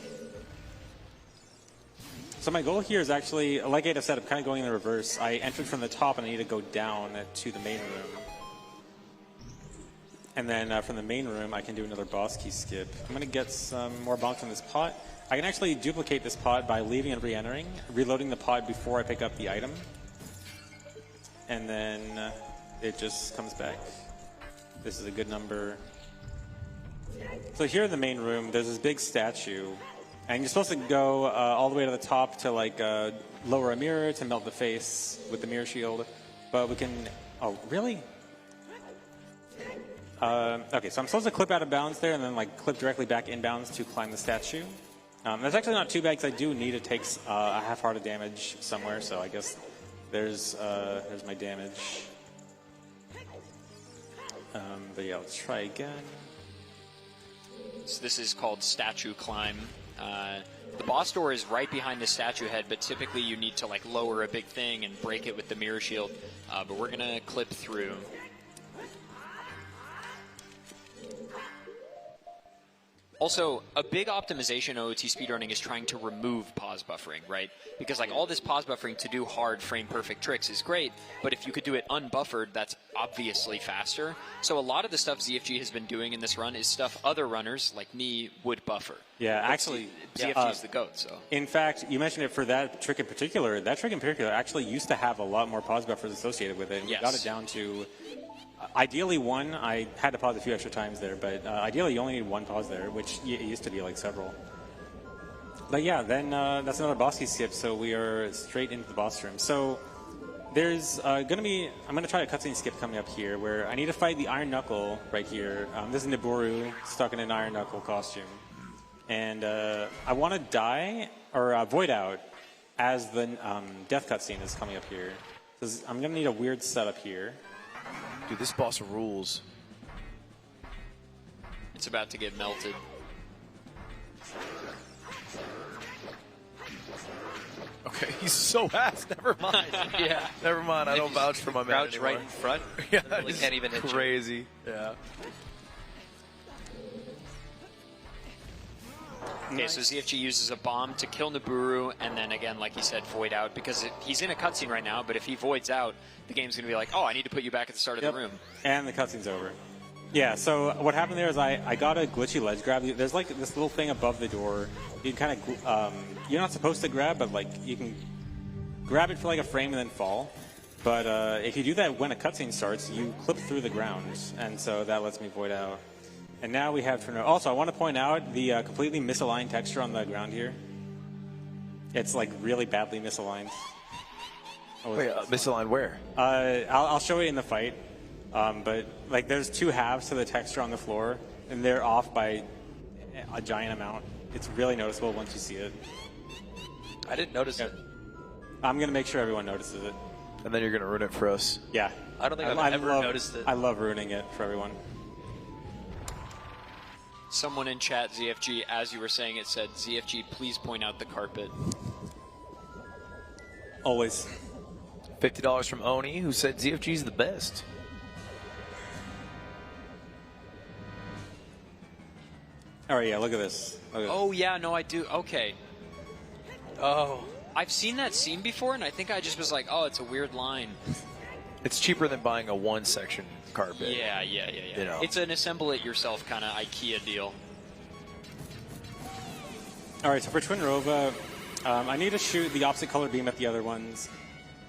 So my goal here is actually, like Ada said, I'm kind of going in the reverse. I entered from the top and I need to go down to the main room. And then from the main room, I can do another boss key skip. I'm going to get some more bombs from this pot. I can actually duplicate this pod by leaving and re-entering, reloading the pod before I pick up the item. And then it just comes back. This is a good number. So here in the main room, there's this big statue. And you're supposed to go all the way to the top to like lower a mirror to melt the face with the mirror shield. But we can... Oh, really? Okay, so I'm supposed to clip out of bounds there and then like clip directly back inbounds to climb the statue. That's actually not too bad because I do need to take a half-heart of damage somewhere, so I guess there's my damage. But yeah, let's try again. So this is called Statue Climb. The boss door is right behind the statue head, but typically you need to like lower a big thing and break it with the mirror shield. But we're gonna clip through. Also, a big optimization OOT speedrunning is trying to remove pause buffering, right? Because like all this pause buffering to do hard frame perfect tricks is great, but if you could do it unbuffered, that's obviously faster. So a lot of the stuff ZFG has been doing in this run is stuff other runners like me would buffer. Yeah, actually, ZFG is the GOAT, so. In fact, you mentioned it for that trick in particular. That trick in particular actually used to have a lot more pause buffers associated with it. And yes. We got it down to ideally 1. I had to pause a few extra times there, but ideally you only need 1 pause there, which it used to be like several. But yeah, then that's another boss key skip, so we are straight into the boss room. So there's going to be, I'm going to try a cutscene skip coming up here where I need to fight the Iron Knuckle right here. This is Nibiru stuck in an Iron Knuckle costume. And I want to die, or void out, as the death cutscene is coming up here. So I'm going to need a weird setup here. Dude, this boss rules. It's about to get melted. Okay, he's so fast. Never mind. Yeah. Never mind. I don't vouch for my man Crouch anymore. right in front. Yeah, Literally it's can't even hit you. crazy. Yeah. Okay, so ZFG uses a bomb to kill Nibiru, and then again, like he said, void out, because he's in a cutscene right now, but if he voids out, the game's going to be like, oh, I need to put you back at the start of the room. And the cutscene's over. Yeah, so what happened there is I got a glitchy ledge grab. There's like this little thing above the door. You can kind of, you're not supposed to grab, but like you can grab it for like a frame and then fall. But if you do that when a cutscene starts, you clip through the ground, and so that lets me void out. And now we have, also I want to point out the completely misaligned texture on the ground here. It's like really badly misaligned. Wait, misaligned where? I'll show it in the fight. But like, there's two halves to the texture on the floor, and they're off by a giant amount. It's really noticeable once you see it. I didn't notice it. I'm gonna make sure everyone notices it. And then you're gonna ruin it for us. Yeah. I don't think I've ever noticed it. I love ruining it for everyone. Someone in chat, ZFG, as you were saying it, said, ZFG, please point out the carpet. Always. $50 from Oni, who said ZFG is the best. All right, yeah, look at this. Oh, yeah, no, I do. Okay. Oh. I've seen that scene before, and I think I just was like, oh, it's a weird line. It's cheaper than buying a one-section carpet. Yeah. You know. It's an assemble-it-yourself kind of IKEA deal. All right, so for Twin Rova, I need to shoot the opposite color beam at the other ones.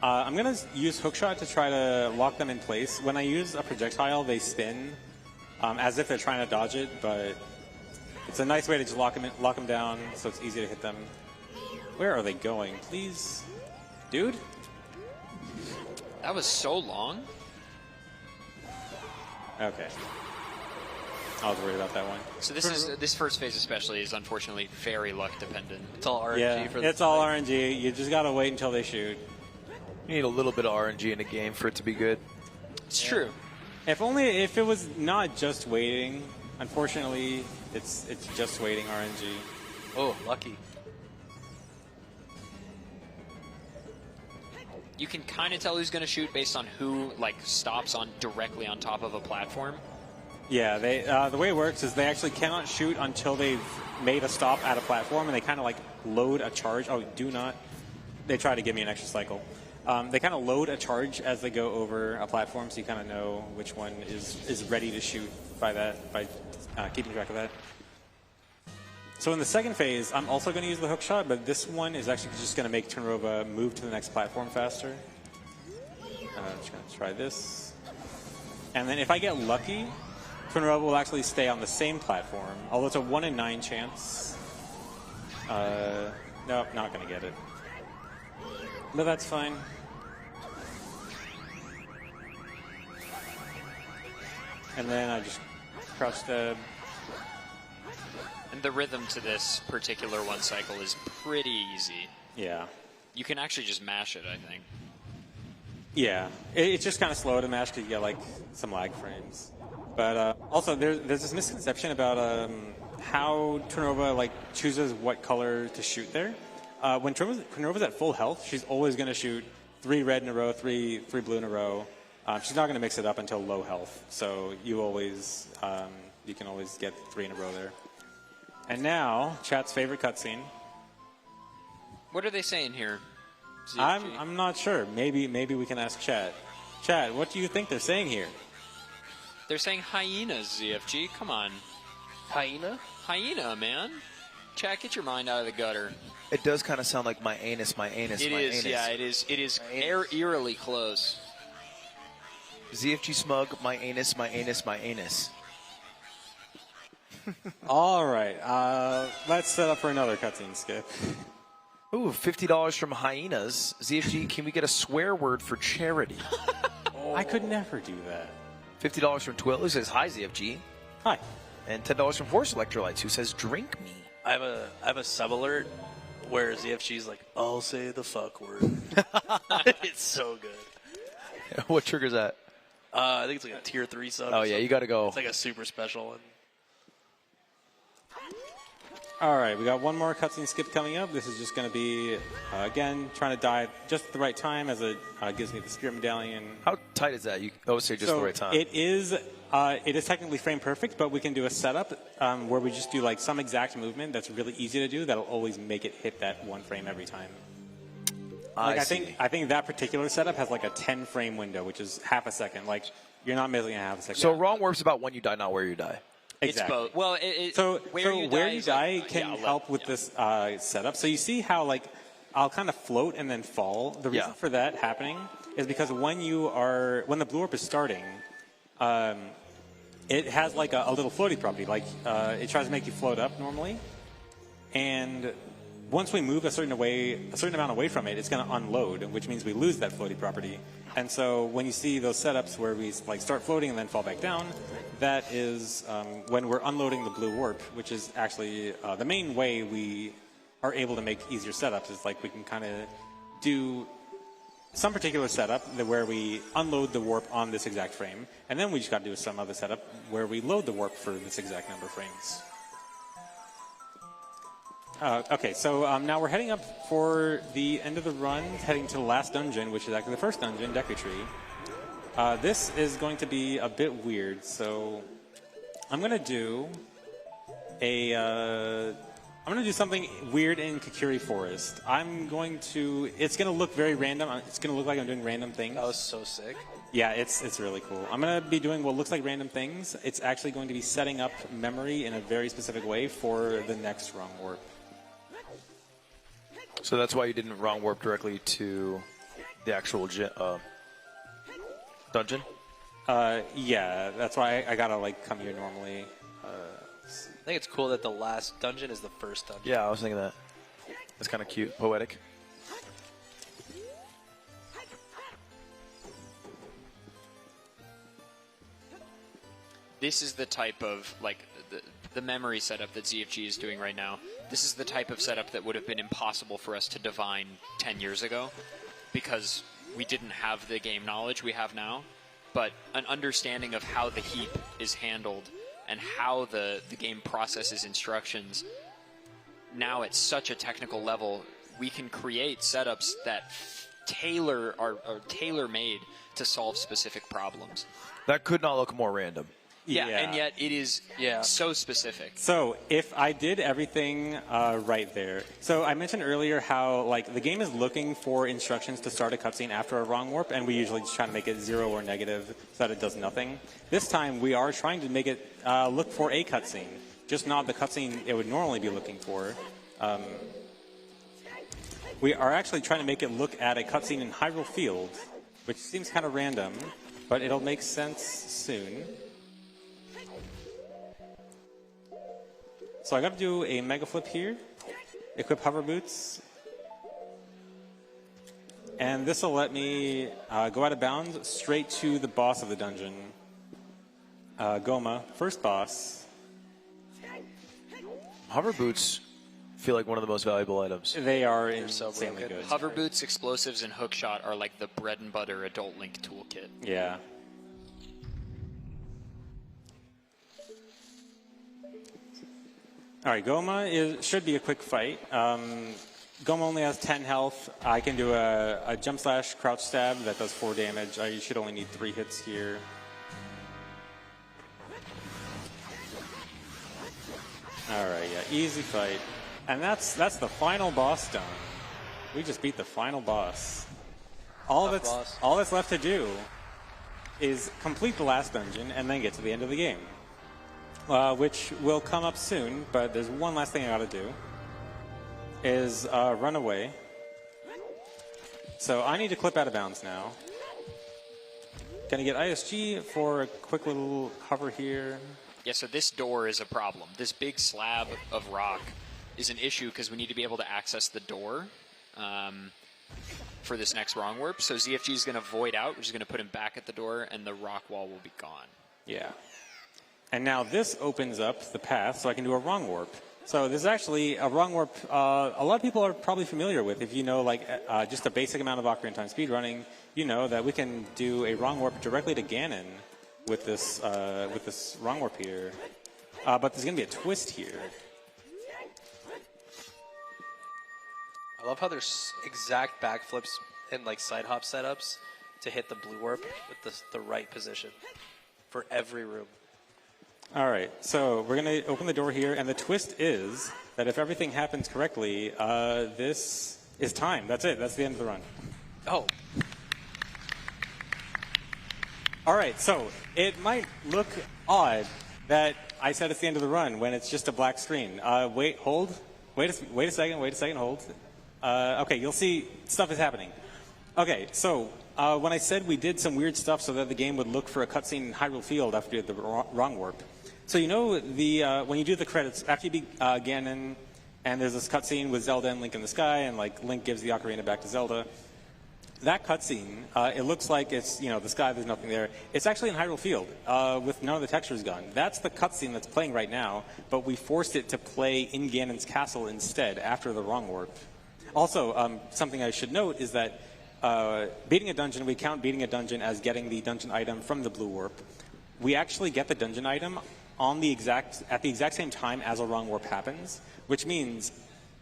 I'm going to use hookshot to try to lock them in place. When I use a projectile, they spin as if they're trying to dodge it, but it's a nice way to just lock them down so it's easy to hit them. Where are they going? Please? Dude? That was so long. Okay. I was worried about that one. So this first phase especially is unfortunately very luck dependent. It's all RNG Yeah, for the it's all RNG. You just got to wait until they shoot. You need a little bit of RNG in a game for it to be good. It's true. If it was not just waiting, unfortunately, it's just waiting RNG. Oh, lucky. You can kind of tell who's going to shoot based on who stops directly on top of a platform. Yeah, the way it works is they actually cannot shoot until they've made a stop at a platform, and they kind of load a charge. Oh, do not. They try to give me an extra cycle. They kind of load a charge as they go over a platform, so you kind of know which one is ready to shoot by keeping track of that. So in the second phase, I'm also going to use the hook shot, but this one is actually just going to make Turnrova move to the next platform faster. I'm just going to try this. And then if I get lucky, Turnrova will actually stay on the same platform, although it's a 1 in 9 chance. Nope, not going to get it. But that's fine. And then I just crouch stab. And the rhythm to this particular one cycle is pretty easy. Yeah. You can actually just mash it, I think. Yeah. It's just kind of slow to mash because you get some lag frames. But also there's this misconception about how Turnrova chooses what color to shoot there. When Turnrova's at full health, she's always going to shoot 3 red in a row, 3 blue in a row. She's not going to mix it up until low health. So you can always get 3 in a row there. And now, chat's favorite cutscene. What are they saying here? I'm not sure. Maybe we can ask chat. Chat, what do you think they're saying here? They're saying hyenas, ZFG. Come on. Hyena? Hyena, man. Chat, get your mind out of the gutter. It does kind of sound like my anus, my anus, It my is, anus. yeah, it is. It is eerily close. ZFG smug, my anus, my anus, my anus. All right. Let's set up for another cutscene skip. Ooh, $50 from Hyenas. ZFG, can we get a swear word for charity? I could never do that. $50 from Twill, who says, hi, ZFG. Hi. And $10 from Force Electrolytes, who says, drink me. I have a sub alert where ZFG's like, I'll say the fuck word. It's so good. What triggers that? I think it's like a tier 3 sub. Oh, yeah, you got to go. It's like a super special one. All right, we got one more cutscene skip coming up. This is just going to be, again, trying to die just at the right time as it gives me the Spirit Medallion. How tight is that? You always say just the right time. It is technically frame perfect, but we can do a setup where we just do some exact movement that's really easy to do that'll always make it hit that 1 frame every time. I think that particular setup has a 10 frame window, which is half a second. You're not missing a half a second. So wrong warp's about when you die, not where you die. Exactly. It's both. Well, so where you die can help with this setup. So you see how I'll kind of float and then fall. The reason for that happening is because when the blue warp is starting, it has a little floaty property. It tries to make you float up normally, and once we move a certain amount away from it, it's going to unload, which means we lose that floating property. And so when you see those setups where we like start floating and then fall back down, that is when we're unloading the blue warp, which is actually the main way we are able to make easier setups. Is like we can kind of do some particular setup where we unload the warp on this exact frame, and then we just got to do some other setup where we load the warp for this exact number of frames. Okay, so now we're heading up for the end of the run, heading to the last dungeon, which is actually the first dungeon, Deku Tree. This is going to be a bit weird, so I'm going to do something weird in Kakiri Forest. It's going to look very random. It's going to look like I'm doing random things. That was so sick. Yeah, it's really cool. I'm going to be doing what looks like random things. It's actually going to be setting up memory in a very specific way for the next wrong warp. So that's why you didn't wrong warp directly to the actual dungeon? Yeah, that's why I gotta like come here normally. I think it's cool that the last dungeon is the first dungeon. Yeah, I was thinking that. That's kind of cute, poetic. This is the type of, like, the memory setup that ZFG is doing right now. This is the type of setup that would have been impossible for us to divine 10 years ago because we didn't have the game knowledge we have now. But an understanding of how the heap is handled and how the game processes instructions, now at such a technical level, we can create setups that are tailor-made to solve specific problems. That could not look more random. Yeah, and yet it is so specific. So if I did everything right there. So I mentioned earlier how like the game is looking for instructions to start a cutscene after a wrong warp, and we usually just try to make it 0 or negative so that it does nothing. This time we are trying to make it look for a cutscene, just not the cutscene it would normally be looking for. We are actually trying to make it look at a cutscene in Hyrule Field, which seems kind of random, but it'll make sense soon. So I got to do a mega flip here, equip hover boots, and this will let me go out of bounds straight to the boss of the dungeon, Goma, first boss. Hover boots feel like one of the most valuable items. They are so insanely good. Hover boots, explosives, and hookshot are like the bread and butter adult Link toolkit. Yeah. All right, Goma should be a quick fight. Goma only has 10 health. I can do a jump slash crouch stab that does 4 damage. I should only need 3 hits here. All right, yeah, easy fight. And that's the final boss done. We just beat the final boss. All that's left to do is complete the last dungeon and then get to the end of the game. Which will come up soon, but there's one last thing I gotta do, is run away. So I need to clip out of bounds now. Gonna get ISG for a quick little hover here. Yeah, so this door is a problem. This big slab of rock is an issue because we need to be able to access the door for this next wrong warp. So ZFG is gonna void out, which is gonna put him back at the door, and the rock wall will be gone. Yeah. And now this opens up the path so I can do a wrong warp. So this is actually a wrong warp a lot of people are probably familiar with. If you know like just a basic amount of Ocarina of Time speedrunning, you know that we can do a wrong warp directly to Ganon with this wrong warp here. But there's going to be a twist here. I love how there's exact backflips and like side hop setups to hit the blue warp with the right position for every room. All right, so we're going to open the door here, and the twist is that if everything happens correctly, this is time. That's it. That's the end of the run. Oh. All right, so it might look odd that I said it's the end of the run when it's just a black screen. Wait, hold. Wait a second, hold. Okay, you'll see stuff is happening. Okay, so when I said we did some weird stuff so that the game would look for a cutscene in Hyrule Field after you did the wrong warp. So you know when you do the credits, after you beat Ganon, And there's this cutscene with Zelda and Link in the sky, and like Link gives the ocarina back to Zelda. That cutscene, it looks like it's, the sky, there's nothing there. It's actually in Hyrule Field, with none of the textures gone. That's the cutscene that's playing right now, but we forced it to play in Ganon's castle instead, after the wrong warp. Also, something I should note is that beating a dungeon, we count beating a dungeon as getting the dungeon item from the blue warp. We actually get the dungeon item at the exact same time as a wrong warp happens, which means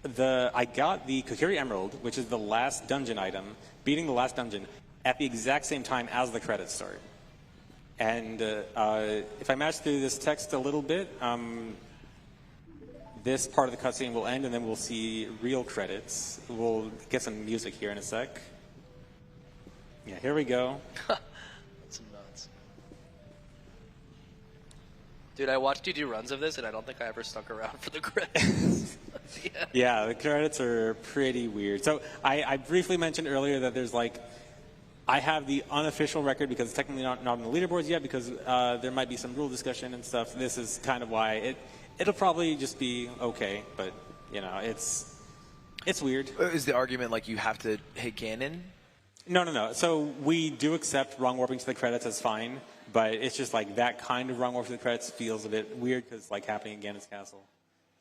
I got the Kokiri Emerald, which is the last dungeon item, beating the last dungeon, at the exact same time as the credits start. And if I match through this text a little bit, this part of the cutscene will end, and then we'll see real credits. We'll get some music here in a sec. Yeah, here we go. That's nuts. Dude, I watched you do runs of this, and I don't think I ever stuck around for the credits. Yeah, the credits are pretty weird. So I briefly mentioned earlier that there's I have the unofficial record because it's technically not on the leaderboards yet because there might be some rule discussion and stuff. This is kind of why it'll probably just be okay, but it's weird. Is the argument you have to hit Ganon? No. So we do accept wrong warping to the credits as fine, but it's just that kind of wrong warp to the credits feels a bit weird because it's happening in Ganon's castle.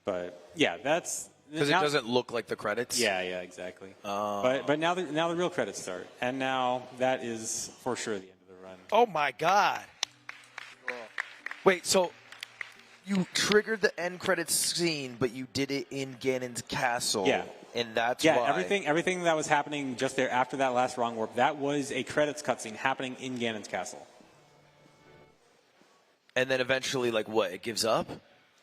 But yeah, that's because it doesn't look like the credits. Yeah, exactly. But now the real credits start, and now that is for sure the end of the run. Oh my God! Cool. Wait, so you triggered the end credits scene, but you did it in Ganon's castle. Yeah. And that's why. Everything that was happening just there after that last wrong warp, that was a credits cutscene happening in Ganon's castle. And then eventually, what? It gives up?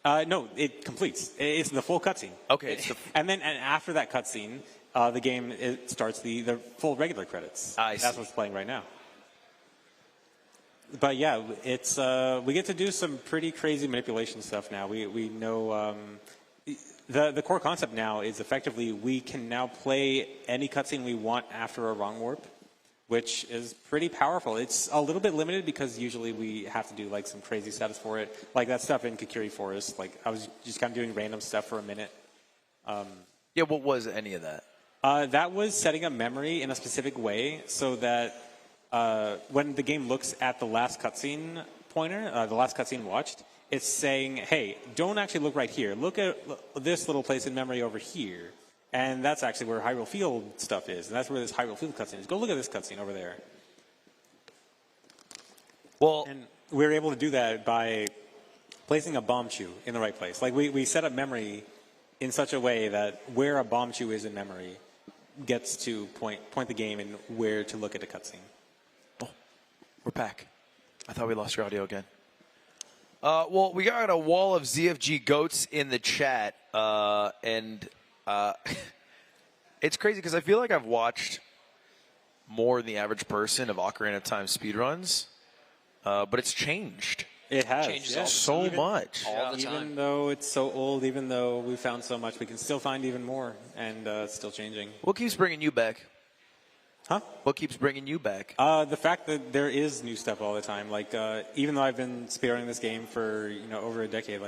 No, it completes. It's the full cutscene. Okay. And after that cutscene, the game starts the full regular credits. That's what's playing right now. But yeah, it's we get to do some pretty crazy manipulation stuff now. We know the core concept now is effectively we can now play any cutscene we want after a wrong warp, which is pretty powerful. It's a little bit limited because usually we have to do some crazy setups for it, like that stuff in Kokiri Forest. I was just kind of doing random stuff for a minute. Yeah, what was any of that? That was setting up memory in a specific way so that when the game looks at the last cutscene pointer, the last cutscene watched, it's saying, hey, don't actually look right here. Look at this little place in memory over here. And that's actually where Hyrule Field stuff is. And that's where this Hyrule Field cutscene is. Go look at this cutscene over there. Well, and we were able to do that by placing a bomb chew in the right place. We set up memory in such a way that where a bomb chew is in memory gets to point the game in where to look at a cutscene. Oh, we're back. I thought we lost your audio again. Well, we got a wall of ZFG goats in the chat, and it's crazy because I feel like I've watched more than the average person of Ocarina of Time speedruns, but it's changed. It has. Changes so much. All the time. Even though it's so old, even though we found so much, we can still find even more, and it's still changing. What keeps bringing you back? Huh? What keeps bringing you back? The fact that there is new stuff all the time. Even though I've been speedrunning this game for over a decade,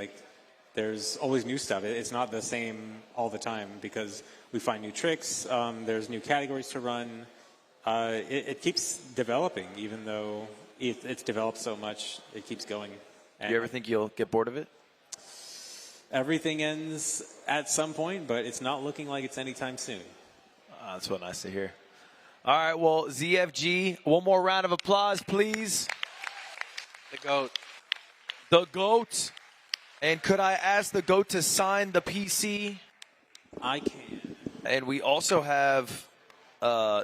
there's always new stuff. It's not the same all the time because we find new tricks. There's new categories to run. It keeps developing, even though it's developed so much. It keeps going. Do you ever think you'll get bored of it? Everything ends at some point, but it's not looking like it's anytime soon. That's what nice to hear. All right, well, ZFG, one more round of applause, please. The GOAT. The GOAT. And could I ask the GOAT to sign the PC? I can. And we also have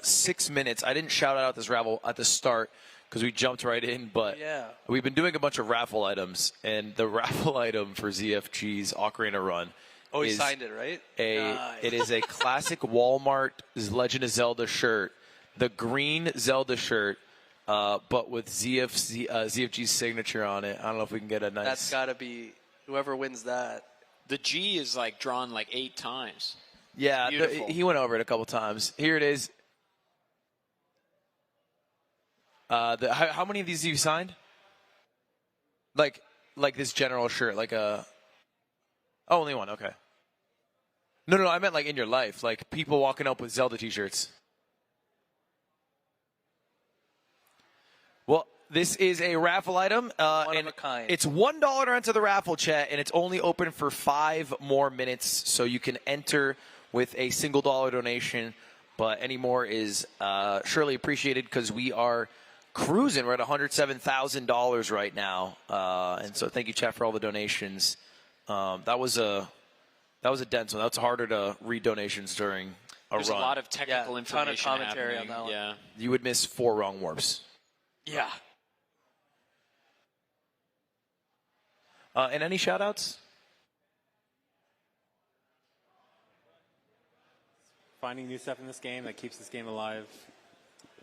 6 minutes. I didn't shout out this raffle at the start because we jumped right in, but we've been doing a bunch of raffle items, and the raffle item for ZFG's Ocarina Run Oh, he signed it, right? It is a classic Walmart Legend of Zelda shirt, the green Zelda shirt, but with ZFG's signature on it. I don't know if we can get a nice... That's got to be whoever wins that. The G is drawn 8 times. Yeah, he went over it a couple times. Here it is. How many of these have you signed? Like this general shirt, Oh, only one. Okay. No, I meant like in your life, like people walking up with Zelda T-shirts. Well, this is a raffle item. One and of a kind. It's $1 to enter the raffle, chat, and it's only open for 5 more minutes, so you can enter with a single dollar donation. But any more is surely appreciated because we are cruising. We're at $107,000 right now, and so thank you, chat, for all the donations. That was a dense one. That's harder to read donations during There's run. a lot of technical ton of information commentary happening. on that one. Yeah. You would miss 4 wrong warps. Yeah. And any shout-outs? Finding new stuff in this game that keeps this game alive.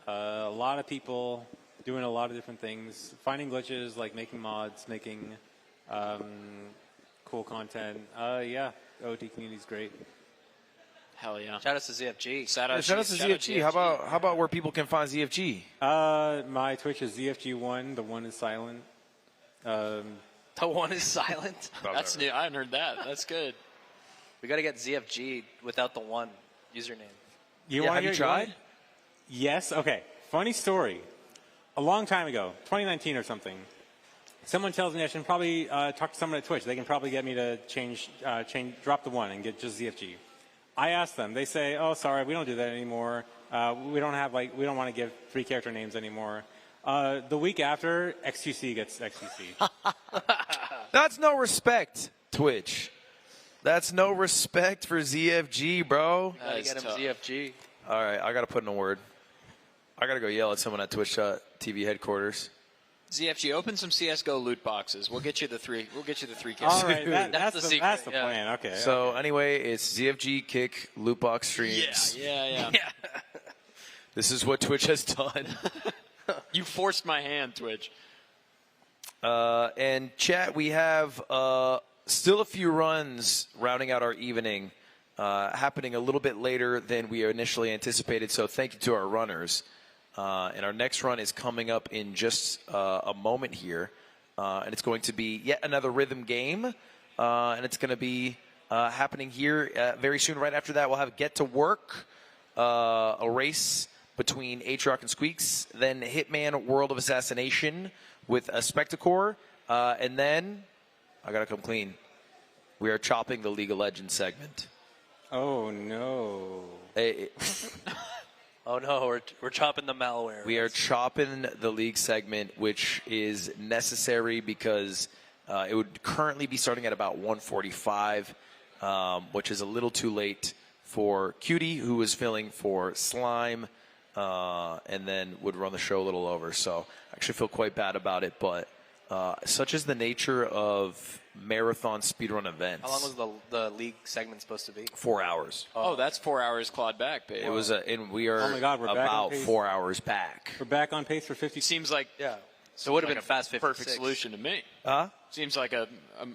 A lot of people doing a lot of different things. Finding glitches, like making mods, making cool content. Yeah, OT community's great. Hell yeah. Shout out to ZFG. Shout out Shout out to ZFG. How about where people can find ZFG? My Twitch is ZFG1. The 1 is silent. The 1 is silent. That's new. I hadn't heard that. That's good. We got to get ZFG without the 1 username. Have you tried? Yes. Okay. Funny story. A long time ago, 2019 or something, someone tells me I should probably talk to someone at Twitch. They can probably get me to drop the 1 and get just ZFG. I asked them. They say, "Oh, sorry, we don't do that anymore. We don't want to give 3 character names anymore." The week after, XQC gets XQC. That's no respect, Twitch. That's no respect for ZFG, bro. Gotta get him tough. ZFG. All right, I got to put in a word. I got to go yell at someone at Twitch TV headquarters. ZFG, open some CS:GO loot boxes. We'll get you the 3. We'll get you the 3 All kills. right, that's the secret, That's the yeah. plan. Okay. So anyway, it's ZFG kick loot box streams. Yeah. This is what Twitch has done. You forced my hand, Twitch. And chat, we have still a few runs rounding out our evening, happening a little bit later than we initially anticipated. So thank you to our runners. And our next run is coming up in just a moment here. And it's going to be yet another rhythm game. And it's going to be happening here very soon. Right after that, we'll have Get to Work, a race between H-Rock and Squeaks. Then Hitman World of Assassination with a Spectacore. And then, I got to come clean, we are chopping the League of Legends segment. Oh, no. Oh no, we're chopping the malware. We are chopping the league segment, which is necessary because it would currently be starting at about 1:45, which is a little too late for Cutie, who is filling for Slime, and then would run the show a little over. So I actually feel quite bad about it, but such is the nature of marathon speedrun events. How long was the league segment supposed to be? 4 hours. Oh, that's 4 hours clawed back, baby. It was, and we are Oh my God, we're back on about pace. 4 hours back. We're back on pace for 50. Seems like So it would have like been a fast 56. perfect solution to me. Huh? Seems like a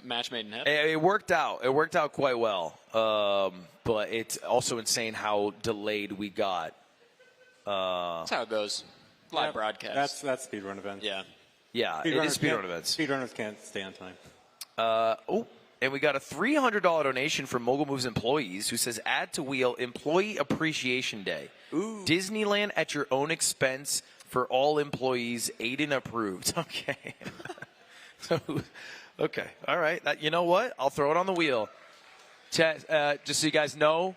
match made in heaven. It worked out. It worked out quite well. But it's also insane how delayed we got. That's how it goes. Live broadcast. That's speedrun events. Yeah. Yeah, it is speedrun events. Speedrunners can't stay on time. And we got a $300 donation from Mogul Moves employees who says, add to wheel Employee Appreciation Day. Ooh. Disneyland at your own expense for all employees. Aiden approved. Okay. Okay. All right. You know what? I'll throw it on the wheel. Just so you guys know,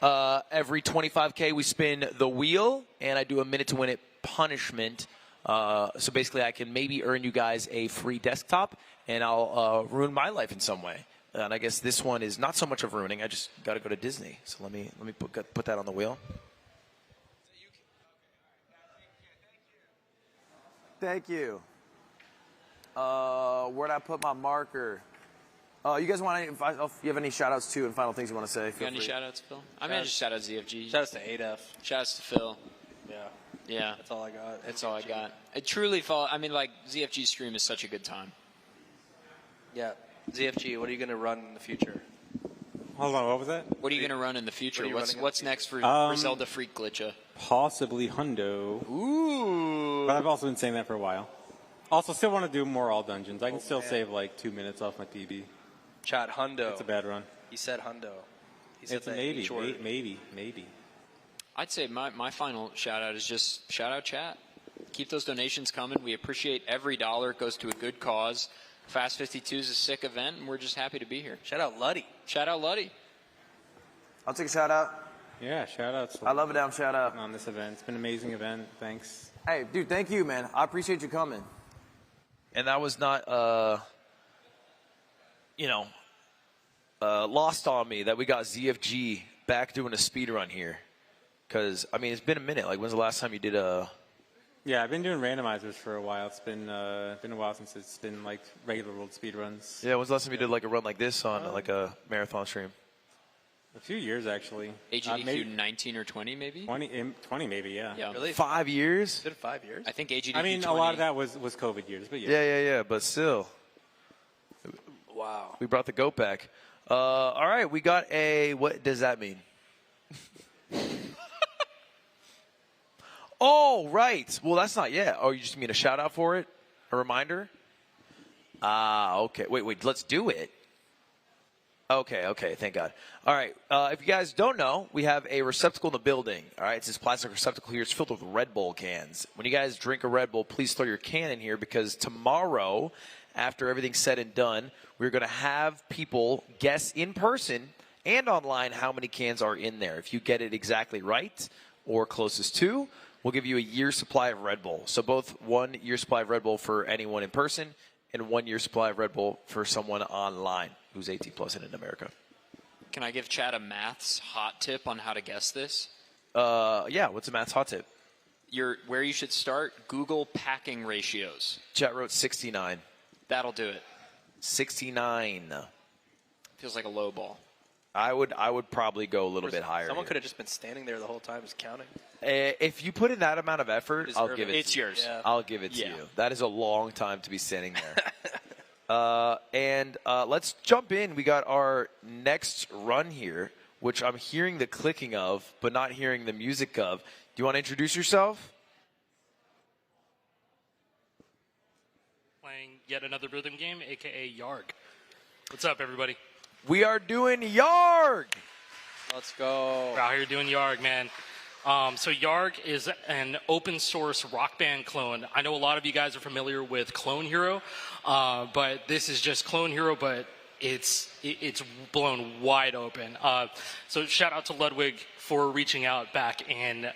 every 25K we spin the wheel, and I do a minute to win it punishment. So basically, I can maybe earn you guys a free desktop, and I'll ruin my life in some way. And I guess this one is not so much of ruining. I just got to go to Disney. So let me put that on the wheel. Thank you. Where'd I put my marker? You guys want if you have any shout outs too and final things you want to say? You got any shout outs, Phil? I mean, just shout out ZFG. Shout outs to ADF. Shout outs to Phil. Yeah. That's all I got. That's all I got. It truly felt, I mean, like, ZFG stream is such a good time. Yeah. ZFG, what are you going to run in the future? Hold on, what was that? What are you going to run in the future? What are you running in What's the next for Zelda Freak Glitcha? Possibly Hundo. Ooh. But I've also been saying that for a while. Also, still want to do more all dungeons. I can still save like 2 minutes off my PB. Chat, Hundo. It's a bad run. He said Hundo. He's at It's a the maybe, H word. maybe. I'd say my final shout out is just shout out chat. Keep those donations coming. We appreciate every dollar. It goes to a good cause. Fast 52 is a sick event, and we're just happy to be here. Shout out Luddy. Shout out Luddy. I'll take a shout out. Yeah, shout outs. I love a damn shout out. On this event. It's been an amazing event. Thanks. Hey, dude, thank you, man. I appreciate you coming. And that was not, lost on me that we got ZFG back doing a speed run here. Because, I mean, it's been a minute. Like, when's the last time you did a... Yeah, I've been doing randomizers for a while. It's been a while since it's been like regular world speed runs. Yeah, when's the last time you did like a run like this on like a marathon stream? A few years actually. AGDQ 19 or 20 maybe? 20 maybe, yeah. Yeah. Really? 5 years? Did it 5 years? I think AGDQ I mean, 20. a lot of that was COVID years, but yeah. Yeah, but still. Wow. We brought the goat back. All right, we got a... What does that mean? Oh, right. Well, that's not yet. Oh, you just mean a shout out for it? A reminder? Okay. Wait. Let's do it. Okay. Thank God. All right. If you guys don't know, we have a receptacle in the building. All right. It's this plastic receptacle here. It's filled with RedBull cans. When you guys drink a Red Bull, please throw your can in here because tomorrow, after everything's said and done, we're going to have people guess in person and online how many cans are in there. If you get it exactly right or closest to, we'll give you a year's supply of Red Bull. So both 1 year supply of Red Bull for anyone in person and 1 year supply of Red Bull for someone online who's 18 plus and in America. Can I give Chad a maths hot tip on how to guess this? Yeah, what's a maths hot tip? Where you should start, Google packing ratios. Chat wrote 69. That'll do it. 69. Feels like a low ball. I would probably go a little bit higher. Someone here. could have just been standing there the whole time just counting. If you put in that amount of effort, I'll give it. It's to yours. You. Yeah. I'll give it to you. That is a long time to be standing there. And let's jump in. We got our next run here, which I'm hearing the clicking of, but not hearing the music of. Do you want to introduce yourself? Playing yet another rhythm game, aka Yarg. What's up, everybody? We are doing Yarg. Let's go. We're out here doing Yarg, man. So Yarg is an open source rock band clone. I know a lot of you guys are familiar with Clone Hero, but this is just Clone Hero, but it's blown wide open. So shout out to Ludwig for reaching out back in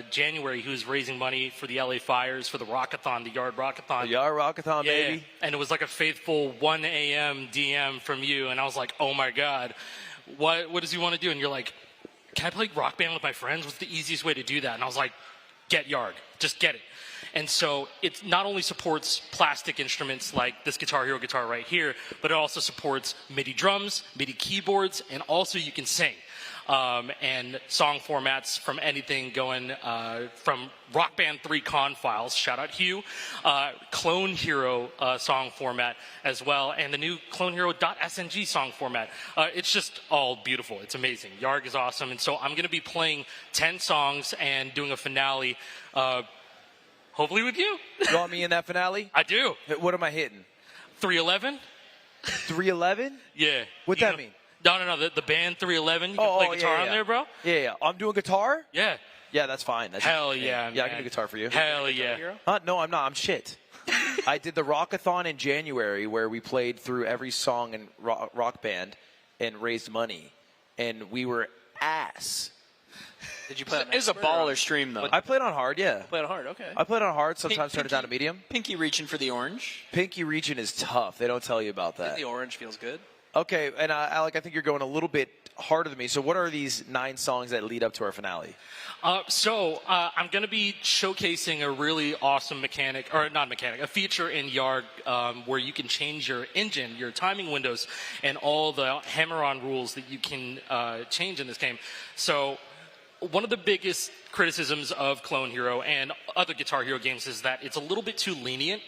January. He was raising money for the LA fires for the Rockathon, the Yard Rockathon. The Yarg Rockathon, Yeah, baby. and it was like a faithful 1 a.m. DM from you, and I was like, oh my God, what does he want to do? And you're like, can I play Rock Band with my friends? What's the easiest way to do that? And I was like, get Yarg, just get it. And so it not only supports plastic instruments like this Guitar Hero guitar right here, but it also supports MIDI drums, MIDI keyboards, and also you can sing. And song formats from anything going from Rock Band 3 con files, shout out Hugh, Clone Hero song format as well, and the new Clone Hero.sng song format. It's just all beautiful. It's amazing. Yarg is awesome. And so I'm going to be playing 10 songs and doing a finale, hopefully with you. You want me in that finale? I do. What am I hitting? 311? 311? Yeah. What'd You that know- mean? No, the band 311. You can play guitar on there, bro? Yeah. I'm doing guitar? Yeah. Yeah, that's fine. Hell yeah, Yeah, I man. can do guitar for you. Hell yeah. No, I'm not. I'm shit. I did the Rockathon in January where we played through every song in Rock Band and raised money. And we were ass. Did you play on It was a expert or- baller stream, though. I played on hard, yeah. Played on hard, okay. I played on hard, sometimes turn it down to medium. Pinky reaching for the orange. Pinky region is tough. They don't tell you about I think that. the orange feels good. Okay, and Alec, I think you're going a little bit harder than me. So what are these 9 songs that lead up to our finale? I'm going to be showcasing a really awesome a feature in Yarg where you can change your engine, your timing windows, and all the hammer-on rules that you can change in this game. So one of the biggest criticisms of Clone Hero and other Guitar Hero games is that it's a little bit too lenient.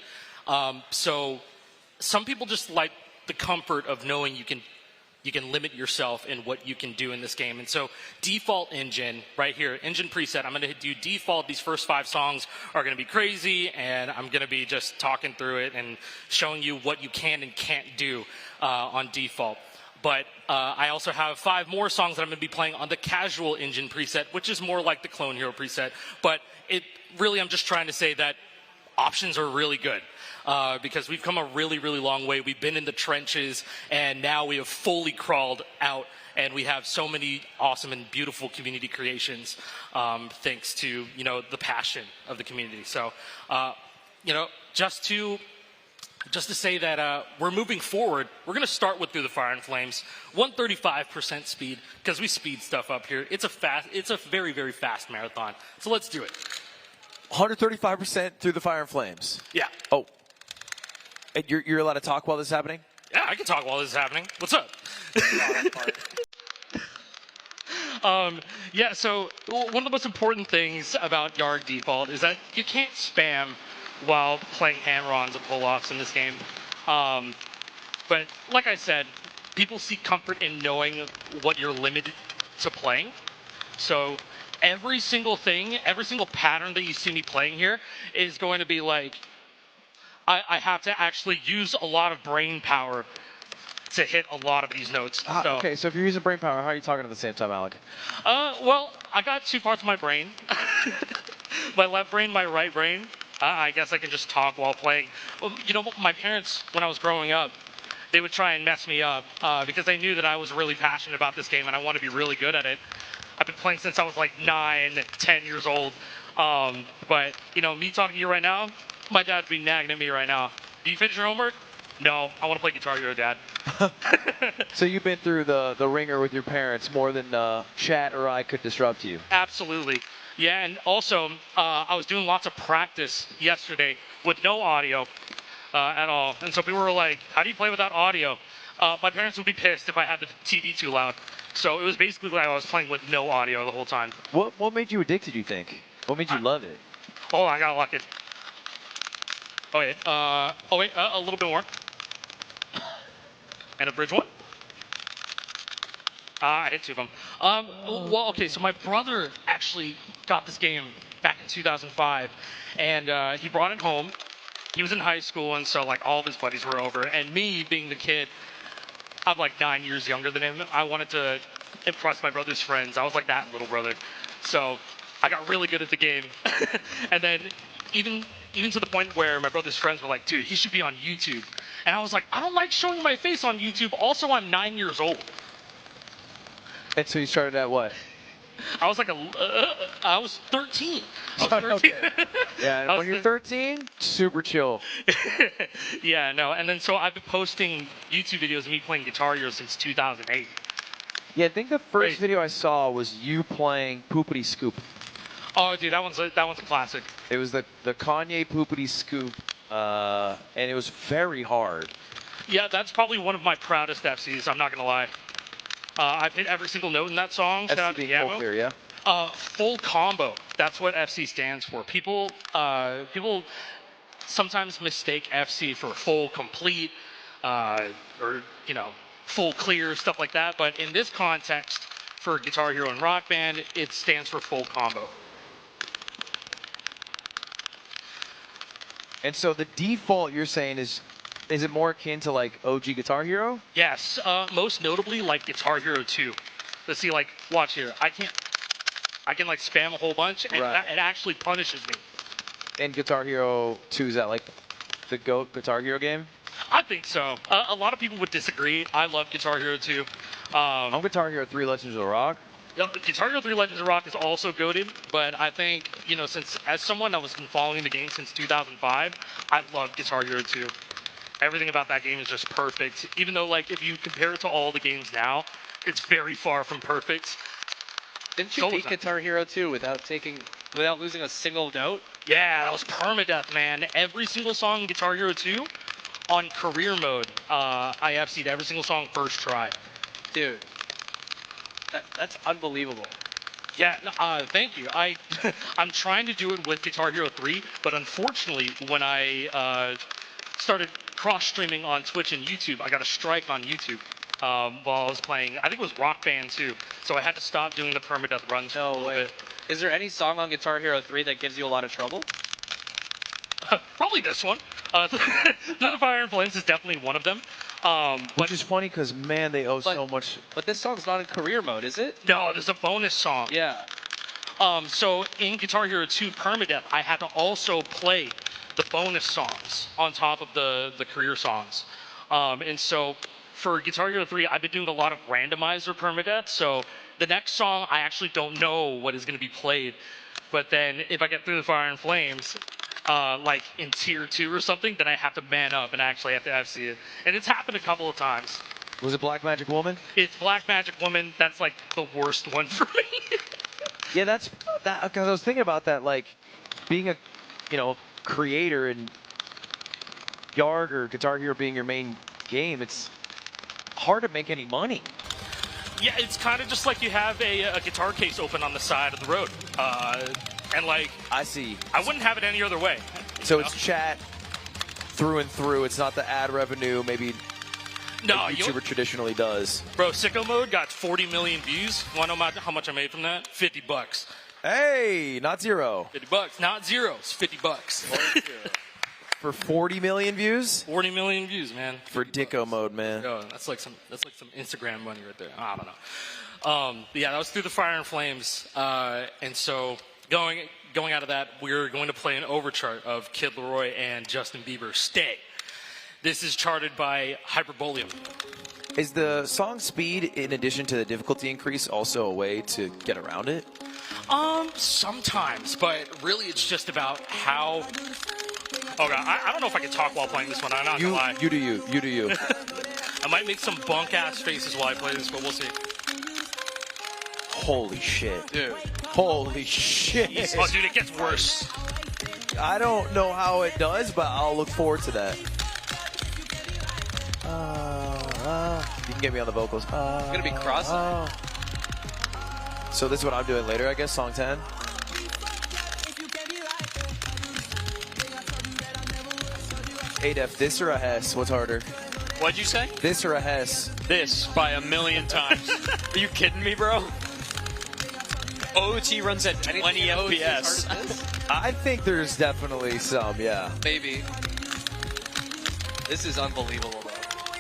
So some people just like the comfort of knowing you can limit yourself in what you can do in this game. And so default engine right here, engine preset, I'm going to do default. These first 5 songs are going to be crazy, and I'm going to be just talking through it and showing you what you can and can't do on default. But I also have 5 more songs that I'm going to be playing on the casual engine preset, which is more like the Clone Hero preset. But I'm just trying to say that options are really good because we've come a really, really long way. We've been in the trenches, and now we have fully crawled out, and we have so many awesome and beautiful community creations thanks to, the passion of the community. So, just to say that we're moving forward, we're going to start with Through the Fire and Flames, 135% speed, because we speed stuff up here. It's a very, very fast marathon. So let's do it. 135% Through the Fire and Flames. Yeah. Oh. And you're allowed to talk while this is happening? Yeah, I can talk while this is happening. What's up? So one of the most important things about Yarg default is that you can't spam while playing hammer-ons and pull-offs in this game. But like I said, people seek comfort in knowing what you're limited to playing. So every single thing, every single pattern that you see me playing here is going to be like, I have to actually use a lot of brain power to hit a lot of these notes. Okay, so if you're using brain power, how are you talking at the same time, Alec? Well, I got 2 parts of my brain. My left brain, my right brain. I guess I can just talk while playing. Well, my parents, when I was growing up, they would try and mess me up because they knew that I was really passionate about this game and I want to be really good at it. I've been playing since I was like 9, 10 years old. But, me talking to you right now, my dad would be nagging at me right now. Do you finish your homework? No, I want to play Guitar Hero, Dad. So you've been through the ringer with your parents more than chat or I could disrupt you. Absolutely. Yeah, and also, I was doing lots of practice yesterday with no audio at all. And so people were like, how do you play without audio? My parents would be pissed if I had the TV too loud. So it was basically like I was playing with no audio the whole time. What made you addicted, you think? What made you love it? Oh, I got lucky. Oh, wait. A little bit more. And a bridge one. I hit 2 of them. Well, okay, so my brother actually got this game back in 2005, and he brought it home. He was in high school, and so like all of his buddies were over, and me being the kid, I'm like 9 years younger than him. I wanted to impress my brother's friends. I was like that little brother, so I got really good at the game, and then even to the point where my brother's friends were like, "Dude, he should be on YouTube," and I was like, "I don't like showing my face on YouTube. Also, I'm 9 years old." And so you started at what? I was like I was 13. I was 13. Okay. Yeah, when you're 13, super chill. Yeah, no. And then so I've been posting YouTube videos of me playing Guitar Hero since 2008. Yeah, I think the first video I saw was you playing Poopity Scoop. Oh, dude, that one's a classic. It was the Kanye Poopity Scoop, and it was very hard. Yeah, that's probably one of my proudest FCs. I'm not gonna lie. I've hit every single note in that song. Shout out to FC full clear, yeah. Full combo. That's what FC stands for. People sometimes mistake FC for full complete, or full clear, stuff like that. But in this context, for Guitar Hero and Rock Band, it stands for full combo. And so the default you're saying is it more akin to like OG Guitar Hero? Yes, most notably like Guitar Hero 2. Let's see, like, watch here. I can like spam a whole bunch, and Right. it actually punishes me. And Guitar Hero 2, is that like the GOAT Guitar Hero game? I think so. A lot of people would disagree. I love Guitar Hero 2. I'm Guitar Hero 3 Legends of the Rock. Guitar Hero 3 Legends of Rock is also goated, but I think, since as someone that was been following the game since 2005, I love Guitar Hero 2. Everything about that game is just perfect. Even though, like, if you compare it to all the games now, it's very far from perfect. Didn't you beat Guitar Hero 2 without losing a single note? Yeah, that was permadeath, man. Every single song in Guitar Hero 2 on career mode, I FC'd every single song first try. Dude, that's unbelievable. Yeah, thank you. I'm trying to do it with Guitar Hero 3, but unfortunately, when I started cross-streaming on Twitch and YouTube, I got a strike on YouTube while I was playing. I think it was Rock Band 2, so I had to stop doing the permadeath runs for a little bit. Is there any song on Guitar Hero 3 that gives you a lot of trouble? Probably this one. Through the Fire and Flames is definitely one of them. Which is funny because, man, they owe so much. But this song's not in career mode, is it? No, there's a bonus song. Yeah. So in Guitar Hero 2 Permadeath, I had to also play the bonus songs on top of the career songs. And so for Guitar Hero 3, I've been doing a lot of randomizer permadeath. So the next song, I actually don't know what is going to be played. But then if I get through the Fire and Flames, like in tier 2 or something, then I have to man up and actually have to FC it. And it's happened a couple of times. Was it Black Magic Woman? It's Black Magic Woman. That's like the worst one for me. Yeah, that's that. Because I was thinking about that, like being a, creator and Yarg or Guitar Hero being your main game. It's hard to make any money. Yeah, it's kind of just like you have a guitar case open on the side of the road. And like, I see. I wouldn't have it any other way. So it's chat through and through. It's not the ad revenue maybe No, like YouTuber traditionally does. Bro, Sicko Mode got 40 million views. Want to know how much I made from that? $50. Hey, not zero. $50, not zero. It's $50. For 40 million views? 40 million views, man. For Dicko Mode, man. Oh, that's like some Instagram money right there. I don't know. Yeah, that was through the Fire and Flames, and so going out of that, we're going to play an overchart of Kid Laroi and Justin Bieber. Stay. This is charted by Hyperbolium. Is the song speed, in addition to the difficulty increase, also a way to get around it? Sometimes, but really it's just about how. Oh god, I don't know if I can talk while playing this one. I'm not gonna lie. You do you. You do you. I might make some bunk ass faces while I play this, but we'll see. Holy shit. Dude. Holy shit. Jesus. Oh, dude, it gets worse. I don't know how it does, but I'll look forward to that. You can get me on the vocals. It's gonna be cross. So this is what I'm doing later, I guess, song 10. Hey, Def, this or a Hess? What's harder? What'd you say? This or a Hess? This by a million times. Are you kidding me, bro? OT runs at 20 FPS. I think there's definitely some, yeah. Maybe. This is unbelievable, though.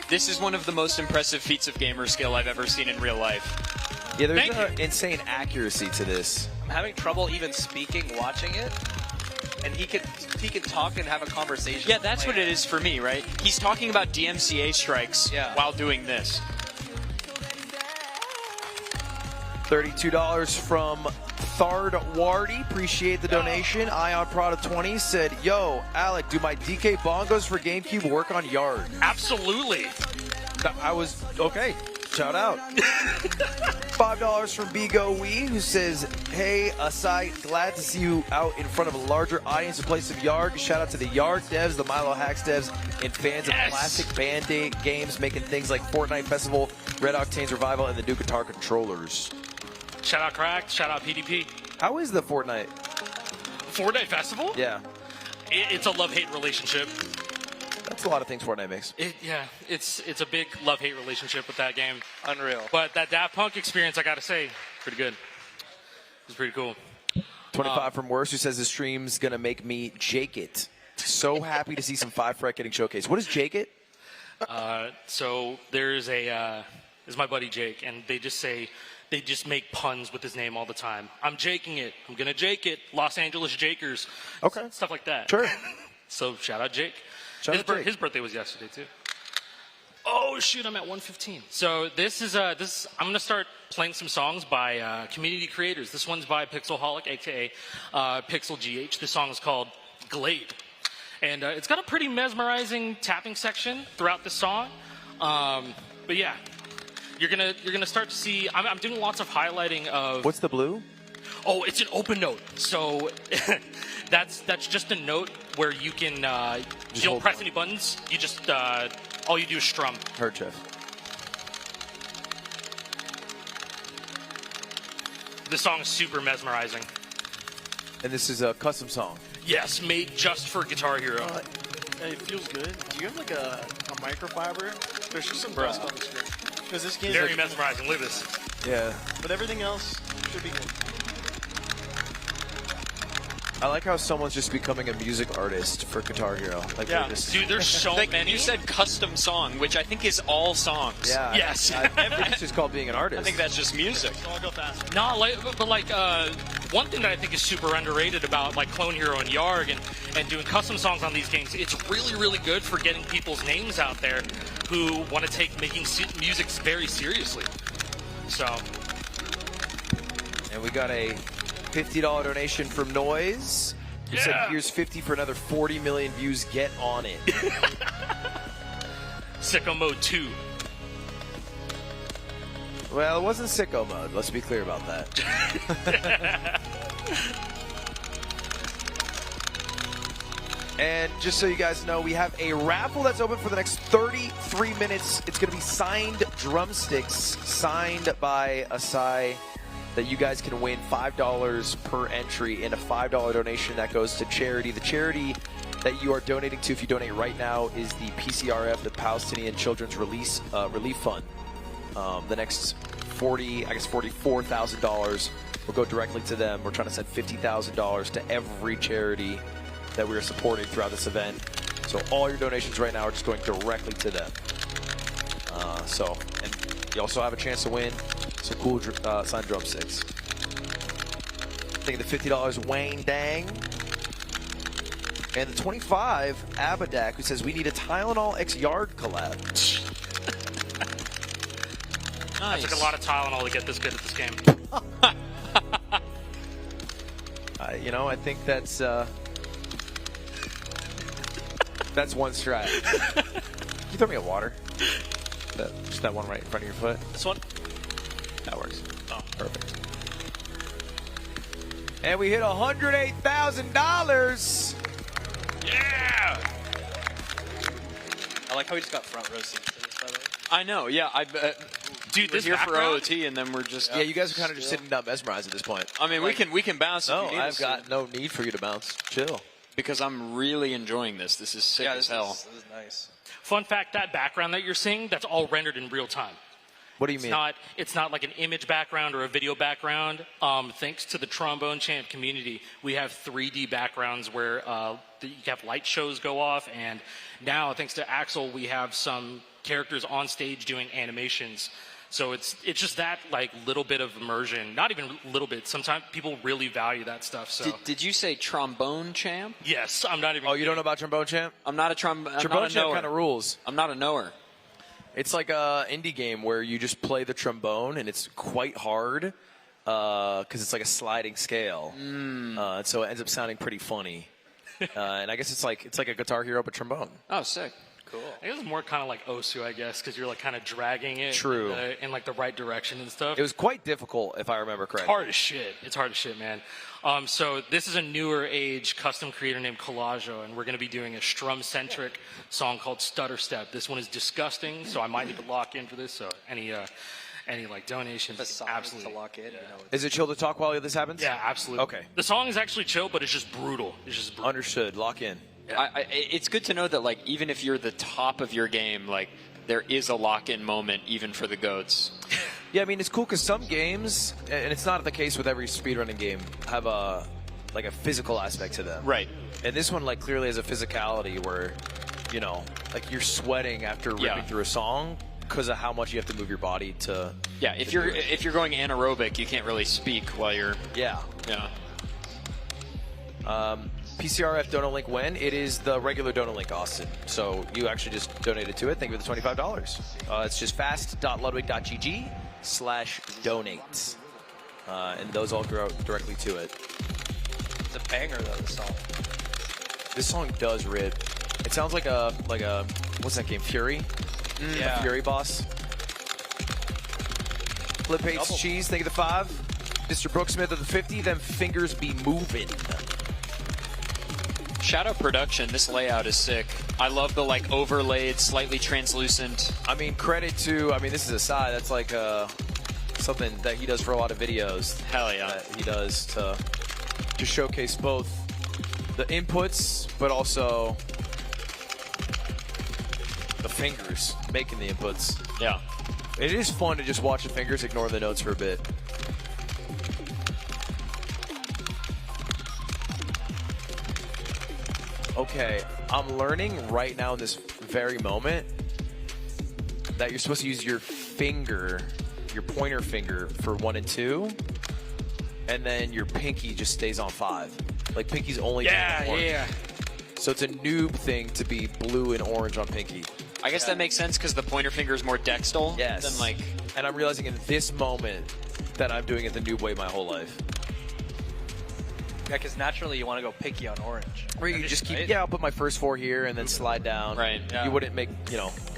This is one of the most impressive feats of gamer skill I've ever seen in real life. Yeah, there's an insane accuracy to this. I'm having trouble even speaking, watching it. And he can talk and have a conversation. Yeah, that's what it is for me, right? He's talking about DMCA strikes while doing this. $32 from Thard Wardy. Appreciate the donation. Ion Prada 20 said, yo, Alec, do my DK bongos for GameCube work on Yard? Absolutely. I was, okay. Shout out. $5 from Bigo Wee, who says, hey, Asai, glad to see you out in front of a larger audience in place of Yarg. Shout out to the Yarg devs, the Milo Hacks devs, and fans of classic Band-Aid games making things like Fortnite Festival, Red Octane's Revival, and the new guitar controllers. Shout out Cracked, shout out PDP. How is the Fortnite Festival? Yeah. It's a love-hate relationship. That's a lot of things Fortnite makes. It's a big love-hate relationship with that game. Unreal. But that Daft Punk experience, I gotta say, pretty good. It's pretty cool. 25 from Worse, who says the stream's gonna make me Jake it. So happy to see some 5-fret getting showcased. What is Jake it? So there's is my buddy Jake, and they just make puns with his name all the time. I'm jaking it. I'm gonna Jake it. Los Angeles Jakers. Okay. Stuff like that. Sure. So shout out Jake. His birthday was yesterday too. Oh shoot, I'm at 115. So this is I'm gonna start playing some songs by community creators. This one's by Pixelholic, aka Pixel GH. This song is called Glade, and it's got a pretty mesmerizing tapping section throughout the song. But yeah, you're gonna start to see. I'm doing lots of highlighting of. What's the blue? Oh, it's an open note. So that's just a note where you can you don't press any buttons. You just all you do is strum. Heard, Jeff. This song is super mesmerizing. And this is a custom song. Yes, made just for Guitar Hero. It feels good. Do you have like a microfiber? There's just some dust on the screen. Because this game very mesmerizing. Look at this. Yeah. But everything else should be good. I like how someone's just becoming a music artist for Guitar Hero. Like Yeah. just, Dude, there's so Like, many. you said custom song, which I think is all songs. yeah. Yes. It's just called being an artist. I think that's just music. I'll go fast. No, but like one thing that I think is super underrated about like Clone Hero and Yarg and doing custom songs on these games, it's really, really good for getting people's names out there who want to take making music very seriously. So, And we got a $50 donation from Noise. He said, here's 50 for another 40 million views. Get on it. Sicko Mode 2. Well, it wasn't sicko mode. Let's be clear about that. And just so you guys know, we have a raffle that's open for the next 33 minutes. It's going to be signed drumsticks, signed by Asai, that you guys can win $5 per entry in a $5 donation that goes to charity. The charity that you are donating to, if you donate right now, is the PCRF, the Palestinian Children's Relief Fund. The next $44,000 will go directly to them. We're trying to send $50,000 to every charity that we are supporting throughout this event. So all your donations right now are just going directly to them. And you also have a chance to win some cool signed drumsticks. I think the $50 Wayne Dang. And the 25 Abadak, who says we need a Tylenol X Yard collab. Nice. That took a lot of Tylenol to get this good at this game. You know, I think that's one strat. Can you throw me a water? Just that one right in front of your foot. This one? That works. Oh, perfect. And we hit $108,000. Yeah! I like how we just got front row seats to this, by the way. I know, yeah. Dude, we're this here for background? OOT, and then we're just. Yeah, you guys are kind of just sitting down mesmerized at this point. I mean, we can bounce. No, if you need I've us got to, no need for you to bounce. Chill. because I'm really enjoying this. This is sick as hell. This is nice. Fun fact, that background that you're seeing, that's all rendered in real time. What do you mean? It's not like an image background or a video background. Thanks to the trombone champ community, we have 3D backgrounds where you have light shows go off, and now thanks to Axel, we have some characters on stage doing animations. So it's just that like little bit of immersion, not even a little bit. Sometimes people really value that stuff. So Did you say trombone champ? yes, I'm not even. Oh, you don't know about Trombone Champ? I'm not a trombone. Trombone Champ kind of rules. I'm not a knower. It's like a indie game where you just play the trombone, and it's quite hard because it's like a sliding scale. So it ends up sounding pretty funny. And I guess it's like a Guitar Hero but trombone. Oh, sick. Cool. I guess it's more kind of like Osu, I guess, because you're like kind of dragging it True. In like the right direction and stuff. It was quite difficult, if I remember correctly. hard as shit. It's hard as shit, man. So this is a newer age custom creator named Collaggio, and we're going to be doing a strum-centric song called Stutter Step. This one is disgusting, so I might need to lock in for this. So any like donations, The song absolutely. to lock in. You know, Is it chill to talk while this happens? Yeah, absolutely. Okay. The song is actually chill, but it's just brutal. It's just brutal. Understood. Lock in. It's good to know that, like, even if you're the top of your game, like, there is a lock-in moment even for the goats. Yeah, I mean, it's cool because some games, and it's not the case with every speedrunning game, have a physical aspect to them. Right. And this one, like, clearly has a physicality where, you know, like you're sweating after ripping through a song because of how much you have to move your body to. Yeah, if you're going anaerobic, you can't really speak while you're. Yeah. Yeah. PCRF donor link when? It is the regular donor link, Austin. So you actually just donated to it. Thank you for the $25. It's just fast.ludwig.gg/donate. And those all go directly to it. it's a banger though. The song. This song does rip. It sounds like a what's that game? Fury? Yeah. Fury boss. Flip hates Double. cheese. Thank you for the 5. Mr. Brooksmith of the 50. Them fingers be moving. Shadow production, this layout is sick. I love the, like, overlaid, slightly translucent. I mean, credit to, this is a side. That's like something that he does for a lot of videos. Hell yeah. That he does to showcase both the inputs, but also the fingers making the inputs. Yeah. It is fun to just watch the fingers ignore the notes for a bit. Okay, I'm learning right now in this very moment that you're supposed to use your finger, your pointer finger for 1 and 2, and then your pinky just stays on 5. Like pinky's only down orange. Yeah. So it's a noob thing to be blue and orange on pinky. I guess that makes sense because the pointer finger is more dextal than like. And I'm realizing in this moment that I'm doing it the noob way my whole life. Yeah, because naturally you want to go picky on orange. Where you just keep, right? yeah, I'll put my first 4 here and then slide down. Right. You wouldn't make,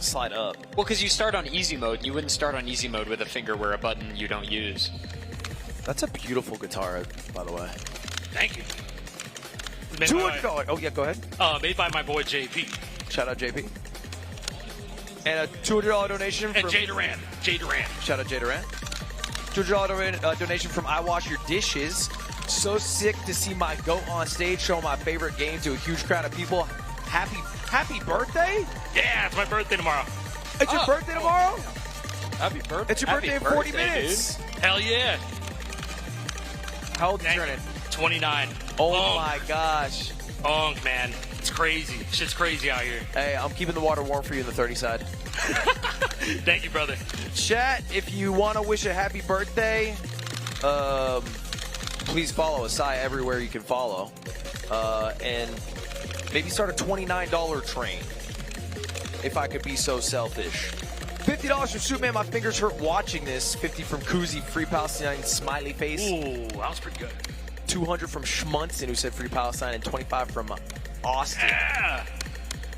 slide up. Well, because you start on easy mode. You wouldn't start on easy mode with a finger where a button you don't use. That's a beautiful guitar, by the way. Thank you. $200. Oh, yeah, go ahead. Made by my boy JP. Shout out JP. And a $200 donation from... And Jay Durant. Shout out Jay Durant. $200 donation from I Wash Your Dishes. So sick to see my goat on stage showing my favorite game to a huge crowd of people. Happy birthday? Yeah, it's my birthday tomorrow. It's your birthday tomorrow? Happy birthday. It's your birthday in 40 minutes. Hell yeah. How old are you turning? 29. Oh my gosh. Man. It's crazy. Shit's crazy out here. Hey, I'm keeping the water warm for you in the 30 side. Thank you, brother. Chat, if you want to wish a happy birthday, please follow Asai everywhere you can follow. And maybe start a $29 train, if I could be so selfish. $50 from Superman, my fingers hurt watching this. 50 from Kuzi, Free Palestine, smiley face. Ooh, that was pretty good. 200 from Schmunson, who said Free Palestine, and 25 from Austin. Yeah.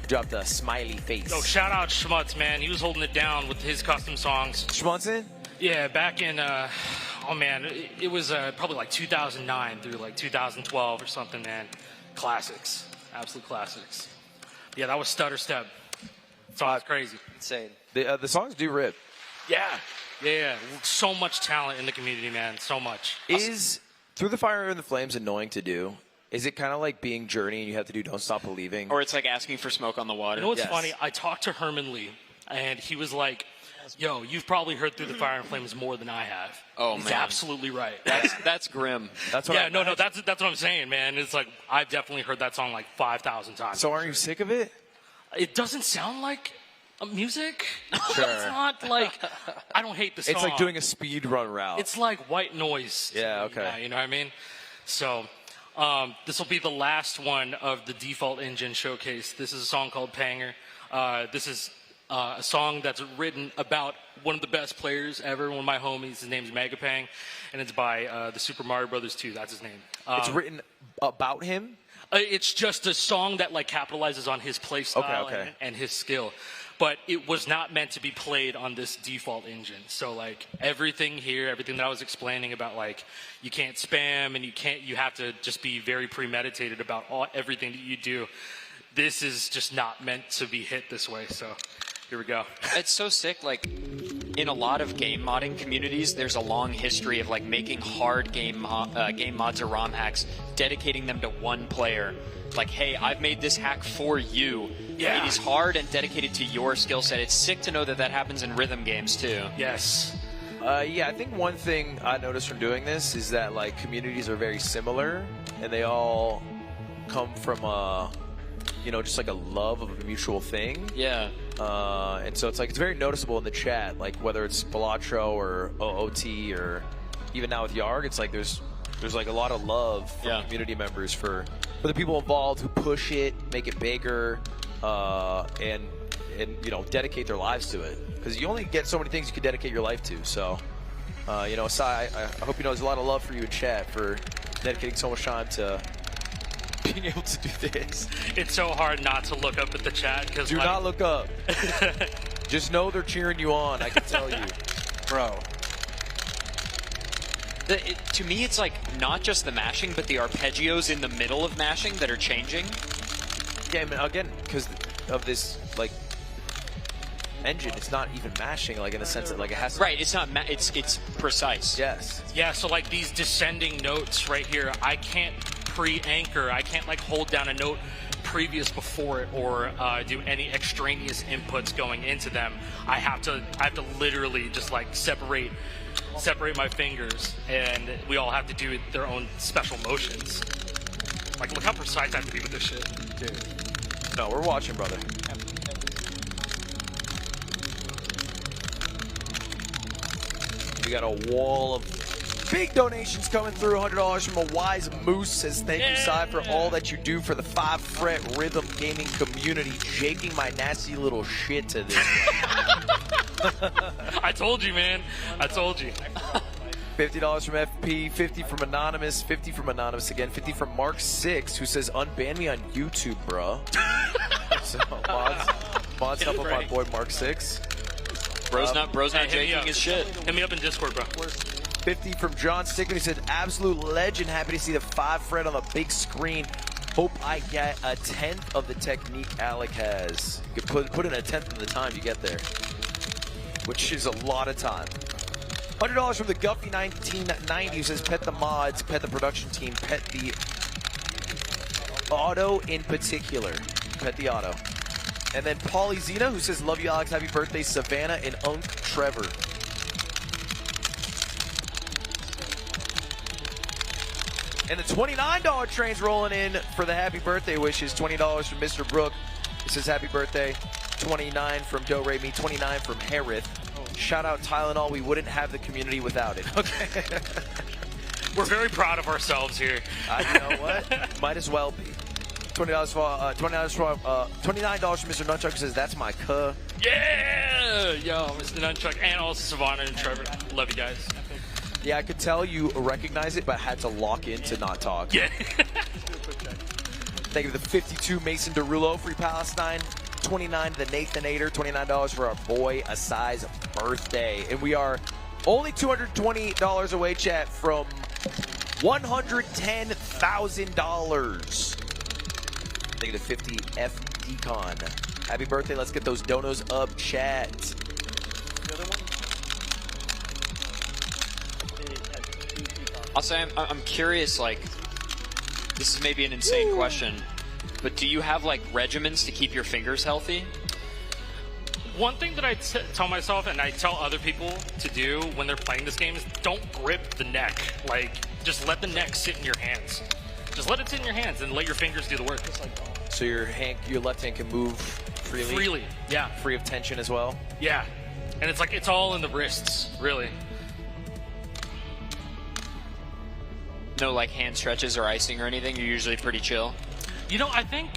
Dropped a smiley face. Oh, shout out Schmutz, man. He was holding it down with his custom songs. Schmunson? Yeah, back in, it was probably like 2009 through like 2012 or something, man. Classics. Absolute classics. Yeah, that was Stutter Step. Song's crazy. Insane. The songs do rip. Yeah. So much talent in the community, man. So much. Is Through the Fire and the Flames annoying to do? Is it kind of like being Journey and you have to do Don't Stop Believing? Or it's like asking for smoke on the water. You know what's funny? I talked to Herman Lee, and he was like, yo, you've probably heard Through the Fire and Flames more than I have. Oh, He's man. absolutely right. That's grim. That's what that's what I'm saying, man. It's like, I've definitely heard that song like 5,000 times. So aren't you sick of it? It doesn't sound like music. Sure. It's not like, I don't hate the song. It's like doing a speedrun route. It's like white noise. Yeah, okay. Yeah, you know what I mean? So, this will be the last one of the Default Engine showcase. This is a song called Panger. This is a song that's written about one of the best players ever, one of my homies. His name's Megapang, and it's by the Super Mario Brothers 2. That's his name. It's written about him? It's just a song that like capitalizes on his play style and his skill. But it was not meant to be played on this Default Engine. So like everything here, everything that I was explaining about like you can't spam and you have to just be very premeditated about everything that you do. This is just not meant to be hit this way. So here we go. It's so sick. Like in a lot of game modding communities, there's a long history of like making hard game mods or ROM hacks, dedicating them to one player. Like, hey, I've made this hack for you. Yeah. It is hard and dedicated to your skill set. It's sick to know that that happens in rhythm games too. Yes. Yeah, I think one thing I noticed from doing this is that like communities are very similar, and they all come from just like a love of a mutual thing. Yeah. And so it's like it's very noticeable in the chat, like whether it's Balatro or OOT or even now with Yarg, it's like there's like a lot of love from community members for the people involved who push it, make it bigger, and dedicate their lives to it. Because you only get so many things you can dedicate your life to. So, Sai, I hope you know there's a lot of love for you in chat for dedicating so much time to being able to do this. It's so hard not to look up at the chat. Do not look up. Just know they're cheering you on, I can tell you. Bro. To me, it's like not just the mashing, but the arpeggios in the middle of mashing that are changing. Yeah, I mean, again, because of this like engine, it's not even mashing, like in the sense that like it has to. Right, it's not. It's precise. Yes. Yeah, so like these descending notes right here, I can't pre-anchor. I can't like hold down a note previous before it or do any extraneous inputs going into them. I have to literally just like separate my fingers, and we all have to do their own special motions. Like, look how precise I have to be with this shit. Dude. No, we're watching, brother. We got a wall of big donations coming through. $100 from a Wise Moose says, thank you, Sai, for all that you do for the 5-fret rhythm gaming community. Shaking my nasty little shit to this. I told you, man. I told you. $50 from FP, 50 from Anonymous, 50 from Anonymous again, 50 from Mark6, who says, unban me on YouTube, bruh. So, mods help my boy Mark6. Bro's not jaking his shit. Hit me up in Discord, bro. 50 from John Stickman. He said, absolute legend. Happy to see the 5-fret on the big screen. Hope I get a 10th of the technique Alec has. You could put in a 10th of the time you get there, which is a lot of time. $100 from the Guffy 1990 who says, pet the mods, pet the production team, pet the auto in particular. Pet the auto. And then Paulie Zena who says, love you, Alex. Happy birthday, Savannah and Unc Trevor. And the $29 train's rolling in for the happy birthday wishes. $20 from Mr. Brook. He says, happy birthday. 29 from Do Re Mi. 29 from Harith. Shout out Tylenol. We wouldn't have the community without it. Okay. We're very proud of ourselves here. You know what? Might as well be. $29 from Mr. Nunchuck, who says, that's my cuh. Yeah! Yo, Mr. Nunchuck, and also Savannah and Trevor. Love you guys. Yeah, I could tell you recognize it, but had to lock in to not talk. Yeah. Thank you to the 52 Mason Derulo, Free Palestine. 29 the Nathanator, $29 for our boy Asai's birthday. And we are only $220 away, chat, from $110,000. Thank you to 50 F Decon. Happy birthday. Let's get those donos up, chat. I'll say I'm curious, like, this is maybe an insane question, but do you have, like, regimens to keep your fingers healthy? One thing that I tell myself and I tell other people to do when they're playing this game is don't grip the neck. Like, just let the neck sit in your hands. Just let it sit in your hands and let your fingers do the work. So your left hand can move freely? Freely, yeah. Free of tension as well? Yeah. And it's like, it's all in the wrists, really. No, like, hand stretches or icing or anything? You're usually pretty chill? You know, I think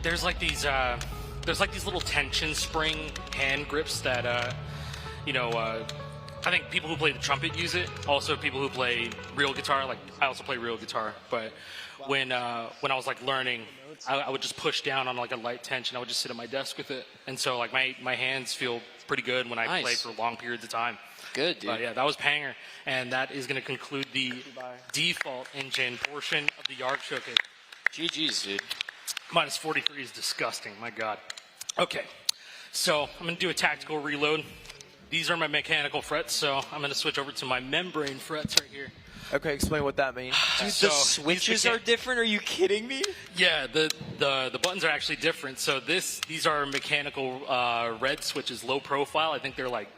there's like these little tension spring hand grips that, I think people who play the trumpet use it. Also, people who play real guitar, like I also play real guitar. But when I was like learning, I would just push down on like a light tension. I would just sit at my desk with it, and so like my hands feel pretty good when I play for long periods of time. Good, dude. But yeah, that was Panger, and that is going to conclude the default engine portion of the Yarg Showcase. GG's, dude. Minus 43 is disgusting. My God. Okay, so I'm going to do a tactical reload. These are my mechanical frets, so I'm going to switch over to my membrane frets right here. Okay, explain what that means. Dude, the switches are different? Are you kidding me? Yeah, the buttons are actually different. So these are mechanical red switches, low profile. I think they're like,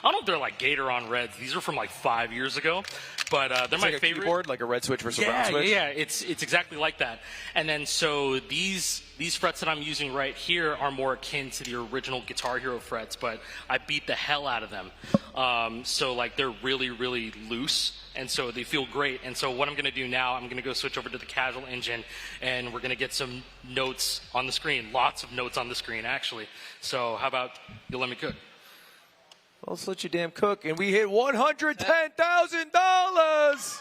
I don't know if they're like Gatoron Reds. These are from like 5 years ago, but they're my like favorite. Keyboard, like a red switch versus a brown switch? Yeah, it's exactly like that. And then so these frets that I'm using right here are more akin to the original Guitar Hero frets, but I beat the hell out of them. So like they're really, really loose. And so they feel great. And so what I'm going to do now, I'm going to go switch over to the casual engine, and we're going to get some notes on the screen. Lots of notes on the screen, actually. So how about you let me cook? Well, let's let you damn cook. And we hit $110,000.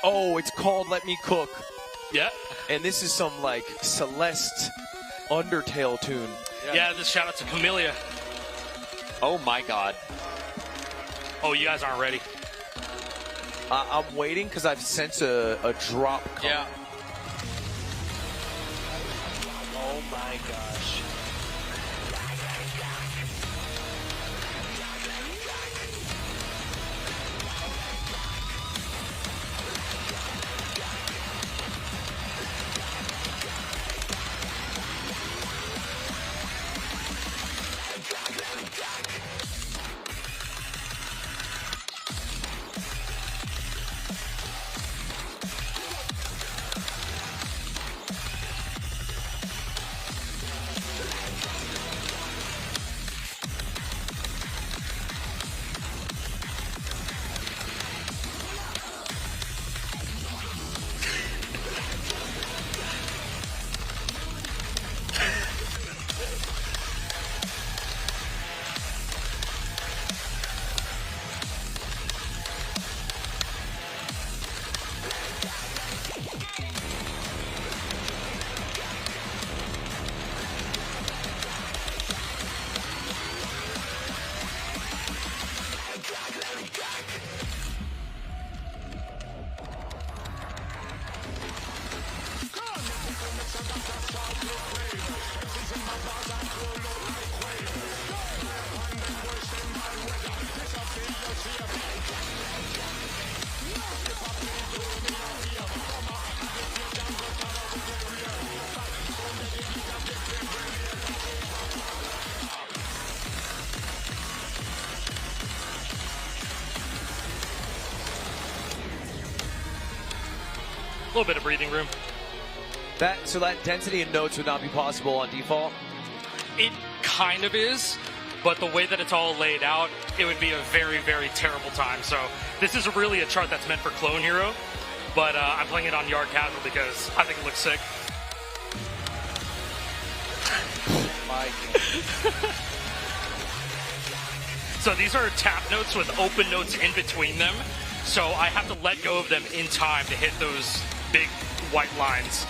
Oh, it's called Let Me Cook. Yeah. And this is some, like, Celeste Undertale tune. Yeah, this shout out to Camellia. Oh, my God. Oh, you guys aren't ready. I'm waiting because I've sensed a drop coming. Yeah. Oh, my gosh. little bit of breathing room. So that density and notes would not be possible on default? It kind of is, but the way that it's all laid out, it would be a very, very terrible time. So this is really a chart that's meant for Clone Hero, but I'm playing it on Yard Casual because I think it looks sick. My God. So these are tap notes with open notes in between them, so I have to let go of them in time to hit those big white lines.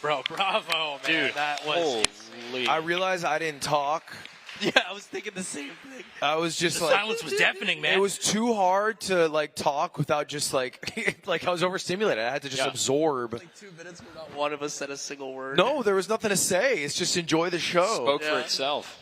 Bro, bravo, man. Dude, that was. I realized I didn't talk. Yeah, I was thinking the same thing. I was just the like, silence was deafening, man. it was too hard to like talk without just like like I was overstimulated. I had to just absorb. Like 2 minutes where not one of us said a single word. No, there was nothing to say. It's just enjoy the show. Spoke for itself.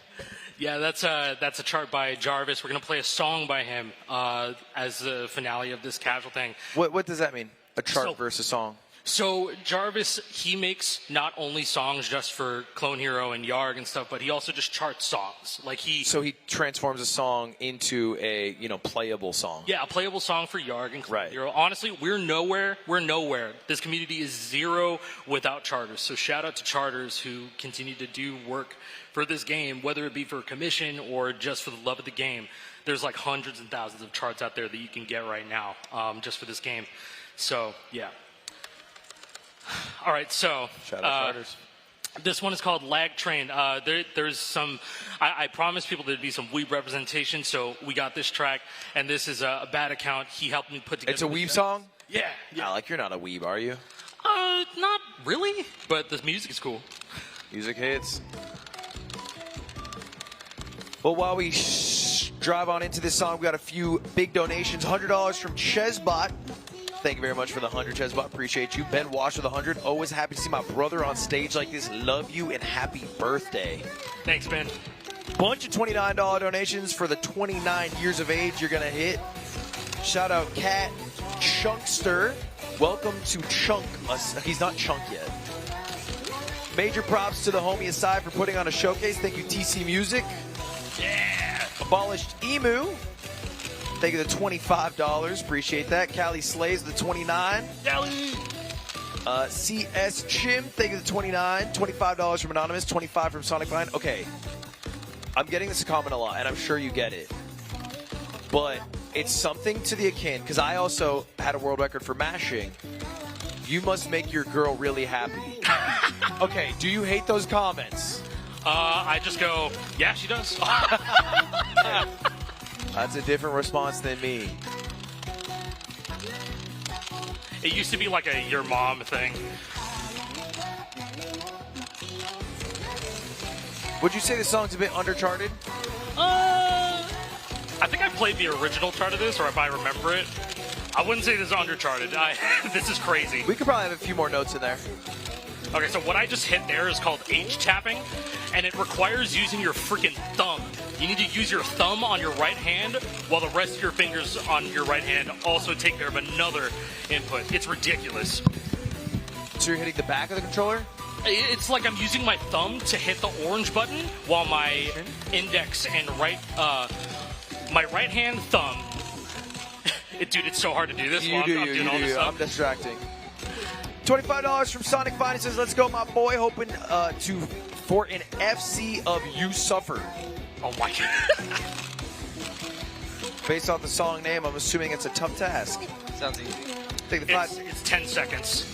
Yeah, that's a chart by Jarvis. We're gonna play a song by him as the finale of this casual thing. What does that mean? A chart So- versus song? So Jarvis, he makes not only songs just for Clone Hero and Yarg and stuff, but he also just charts songs. Like So he transforms a song into a playable song. Yeah, a playable song for Yarg and Clone Right. Hero. Honestly, we're nowhere. This community is zero without charters. So shout out to charters who continue to do work for this game, whether it be for commission or just for the love of the game. There's like hundreds and thousands of charts out there that you can get right now just for this game. So yeah. All right, so Shout out charters. this one is called Lag Train. There's some, I promised people there'd be some weeb representation, so we got this track, and this is a bad account. He helped me put together. It's a weeb song? Yeah. Like you're not a weeb, are you? Not really, but the music is cool. Music hits. Well, while we drive on into this song, we got a few big donations. $100 from Chesbot. Thank you very much for the 100, Chesbot. Appreciate you. Ben Wash with 100. Always happy to see my brother on stage like this. Love you and happy birthday. Thanks, Ben. Bunch of $29 donations for the 29 years of age you're going to hit. Shout out Cat Chunkster. Welcome to Chunk. He's not Chunk yet. Major props to the homie Asai for putting on a showcase. Thank you, TC Music. Yeah. Abolished Emu. Thank you, the $25. Appreciate that. Callie Slays, the 29. Callie. CS Chim, thank you, the 29. $25 from Anonymous, 25 from Sonic Vine. Okay, I'm getting this comment a lot, and I'm sure you get it. But it's something to the akin, because I also had a world record for mashing. You must make your girl really happy. Okay, do you hate those comments? I just go, yeah, she does. That's a different response than me. It used to be like a your mom thing. Would you say the song's a bit undercharted? I think I played the original chart of this, or if I remember it. I wouldn't say this is undercharted. This is crazy. We could probably have a few more notes in there. Okay, so what I just hit there is called H tapping, and it requires using your freaking thumb. You need to use your thumb on your right hand, while the rest of your fingers on your right hand also take care of another input. It's ridiculous. So you're hitting the back of the controller? It's like I'm using my thumb to hit the orange button, while my index and my right hand thumb. Dude, it's so hard to do this while I'm doing all this stuff. I'm distracting. $25 from Sonic Vine. He says, let's go, my boy. Hoping to for an FC of You Suffer. Oh my god. Based off the song name, I'm assuming it's a tough task. Sounds easy. Take the 5. It's 10 seconds.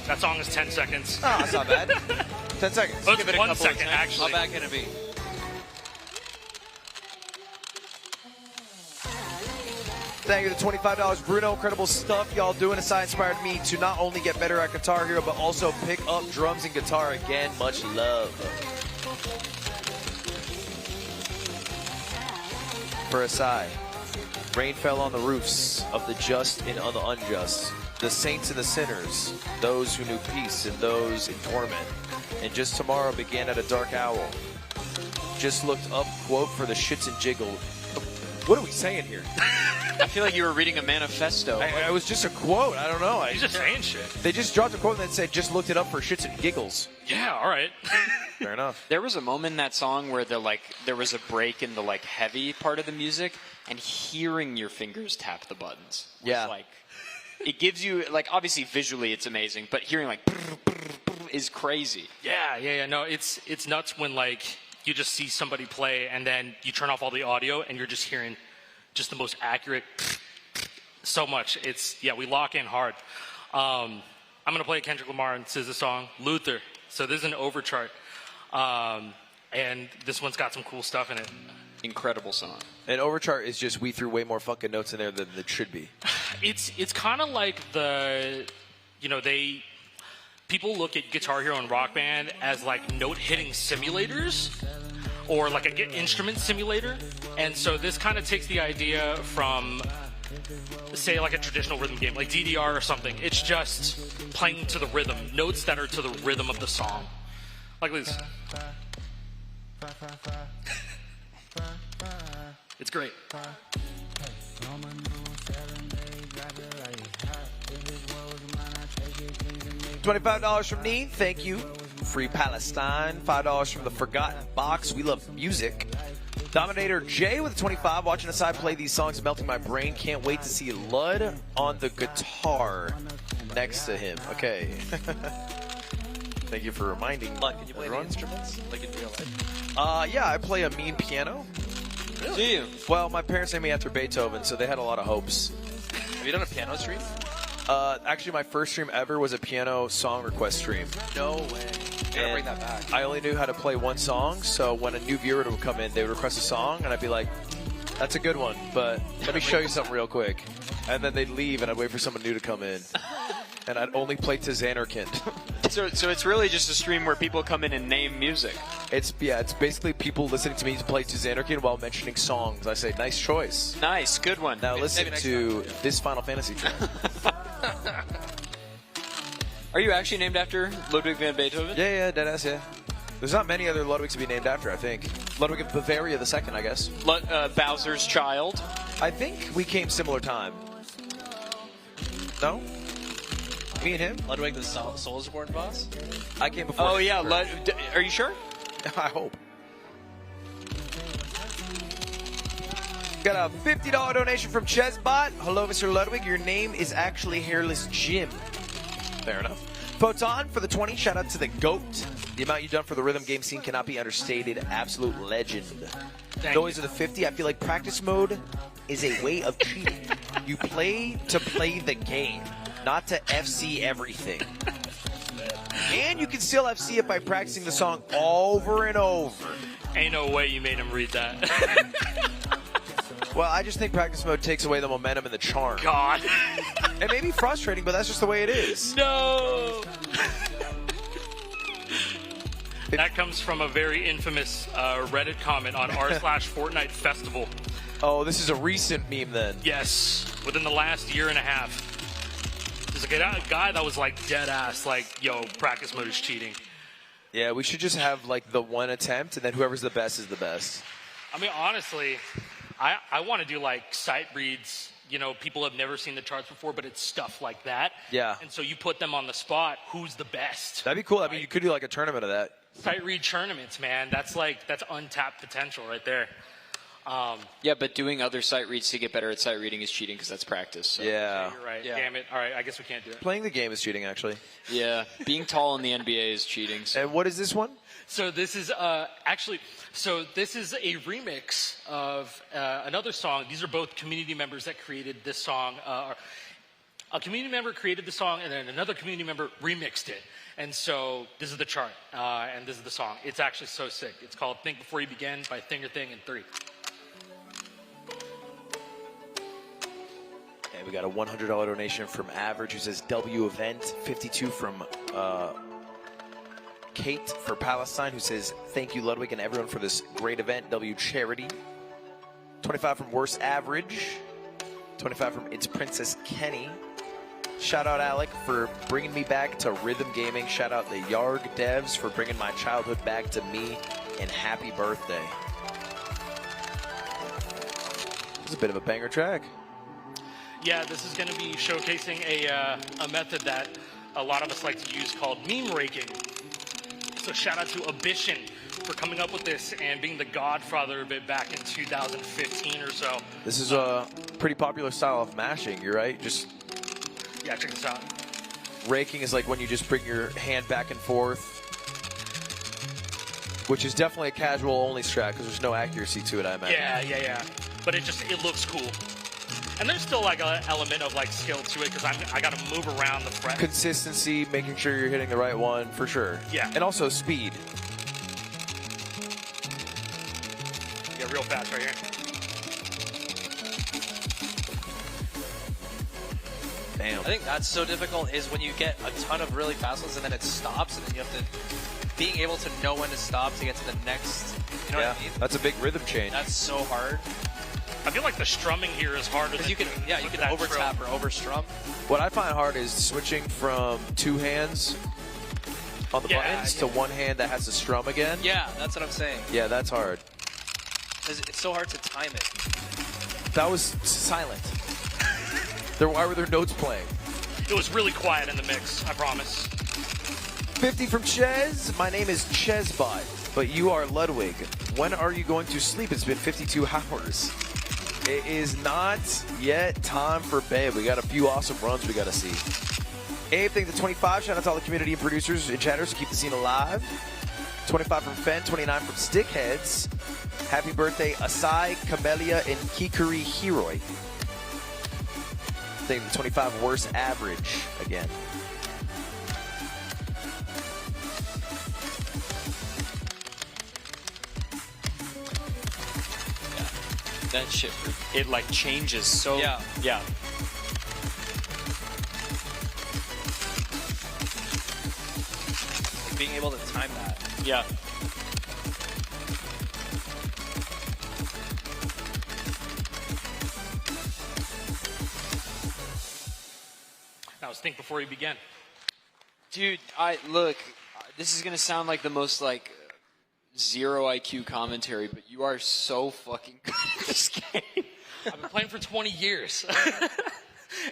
That song is 10 seconds. Ah, that's not bad. 10 seconds. Let's give it 1 second, actually. How bad can it be? Thank you for the $25. Bruno, incredible stuff y'all doing. Aside inspired me to not only get better at Guitar Hero, but also pick up drums and guitar again. Much love. For Asai, rain fell on the roofs of the just and on the unjust, the saints and the sinners, those who knew peace and those in torment. And just tomorrow began at a dark hour. Just looked up, quote, for the shits and jiggles. What are we saying here? I feel like you were reading a manifesto. I was just a quote. I don't know. He's just saying shit. They just dropped a quote that said, just looked it up for shits and giggles. Yeah, all right. Fair enough. There was a moment in that song where there was a break in the heavy part of the music, and hearing your fingers tap the buttons was Yeah. it gives you obviously visually it's amazing, but hearing is crazy. Yeah. No, it's nuts when you just see somebody play and then you turn off all the audio and you're just hearing just the most accurate so much. We lock in hard. I'm gonna play Kendrick Lamar and SZA song, Luther. So this is an overchart. And this one's got some cool stuff in it. Incredible song. An overchart is just we threw way more fucking notes in there than it should be. It's kind of like people look at Guitar Hero and Rock Band as note hitting simulators or an instrument simulator. And so this kind of takes the idea from, say, a traditional rhythm game like DDR or something. It's just playing to the rhythm, notes that are to the rhythm of the song. Like this. It's great. $25 from Nee, thank you. Free Palestine. $5 from the Forgotten Box. We love music. Dominator J with 25. Watching Aside play these songs, melting my brain. Can't wait to see Lud on the guitar next to him. Okay. Thank you for reminding Lud, can you play everyone. the instruments like in real life? Yeah, I play a mean piano. Really? Do you? Well, my parents named me after Beethoven, so they had a lot of hopes. Have you done a piano stream? Actually, my first stream ever was a piano song request stream. No way. You gotta bring that back. I only knew how to play one song, so when a new viewer would come in, they would request a song, and I'd be like, that's a good one, but let me show you something real quick. And then they'd leave, and I'd wait for someone new to come in. And I'd only play to Xanarkand. So it's really just a stream where people come in and name music. It's basically people listening to me play to Xanarkand while mentioning songs. I say, nice choice. Nice, good one. Now listen to this Final Fantasy track. Are you actually named after Ludwig van Beethoven? Yeah, deadass, yeah. There's not many other Ludwigs to be named after, I think. Ludwig of Bavaria II, I guess. Bowser's child. I think we came similar time. No? Me and him? Ludwig the Soulsborne boss? I came before. Oh, yeah. Are you sure? I hope. Got a $50 donation from Chesbot. Hello, Mr. Ludwig. Your name is actually Hairless Jim. Fair enough. Photon for the 20. Shout out to the GOAT. The amount you've done for the rhythm game scene cannot be understated. Absolute legend. Noise of the 50. I feel like practice mode is a way of cheating. You play to play the game, not to FC everything. And you can still FC it by practicing the song over and over. Ain't no way you made him read that. Well, I just think practice mode takes away the momentum and the charm. God. It may be frustrating, but that's just the way it is. No. That comes from a very infamous Reddit comment on r/Fortnite Festival. Oh, this is a recent meme then. Yes, within the last year and a half. There's a guy that was dead ass, yo, practice mode is cheating. Yeah, we should just have the one attempt, and then whoever's the best is the best. I mean, honestly, I want to do sight reads. People have never seen the charts before, but it's stuff like that. Yeah. And so you put them on the spot. Who's the best? That'd be cool. I mean, you could do a tournament of that. Sight read tournaments, man. That's untapped potential right there. Yeah, but doing other sight reads to get better at sight reading is cheating because that's practice. So. Yeah. You're right. Yeah. Damn it. All right, I guess we can't do it. Playing the game is cheating, actually. Yeah, being tall in the NBA is cheating. So. And what is this one? So this is this is a remix of another song. These are both community members that created this song. A community member created the song, and then another community member remixed it. And so this is the chart, and this is the song. It's actually so sick. It's called "Think Before You Begin" by Thing or Thing in 3. And we got a $100 donation from Average, who says W event. 52 from Kate for Palestine, who says thank you Ludwig and everyone for this great event. W charity. 25 from Worst Average. 25 from It's Princess Kenny. Shout out Alec for bringing me back to rhythm gaming. Shout out the Yarg devs for bringing my childhood back to me, and happy birthday. This is a bit of a banger track. Yeah, this is going to be showcasing a method that a lot of us like to use called meme raking. So shout out to Ambition for coming up with this and being the godfather of it back in 2015 or so. This is a pretty popular style of mashing, you're right? Just Yeah, check this out. raking is like when you just bring your hand back and forth, which is definitely a casual only strat because there's no accuracy to it, I imagine. Yeah. But it looks cool. And there's still like an element of like skill to it because I got to move around the fret. Consistency, making sure you're hitting the right one, for sure. Yeah. And also speed. Yeah, real fast right here. Damn. I think that's so difficult is when you get a ton of really fast ones and then it stops and then you have to being able to know when to stop to get to the next. You know what I mean? That's a big rhythm change. That's so hard. I feel like the strumming here is harder Because than you can, you can that over trill. tap or over strum. What I find hard is switching from two hands on the buttons to one hand that has to strum again. Yeah, that's what I'm saying. Yeah, that's hard. 'Cause it's so hard to time it. That was silent. Why were there notes playing? It was really quiet in the mix, I promise. 50 from Ches. My name is Chesbot, but you are Ludwig. When are you going to sleep? It's been 52 hours. It is not yet time for bed. We got a few awesome runs we got to see. Abe, thanks to 25. Shout out to all the community and producers and chatters to keep the scene alive. 25 from Fen, 29 from Stickheads. Happy birthday, Asai, Camellia, and Kikuri Hiroi. Thank you to 25 Worst Average again. That shit, it like changes so. Yeah. Yeah. Like being able to time that. Yeah. Now, think before you begin. Dude, look. This is gonna sound like the most like zero IQ commentary, but you are so fucking good at this game. I've been playing for 20 years.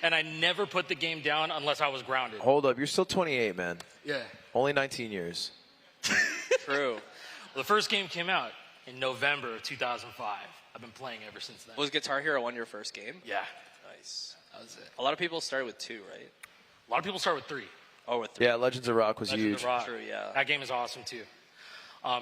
And I never put the game down unless I was grounded. Hold up, you're still 28, man. Yeah. Only 19 years. True. Well, the first game came out in November of 2005. I've been playing ever since then. Was Guitar Hero 1 your first game? Yeah. Nice. That was it. A lot of people started with 2, right? A lot of people start with 3. Oh, with 3. Yeah, Legends of Rock was Legend huge. of Rock. True, yeah. That game is awesome too.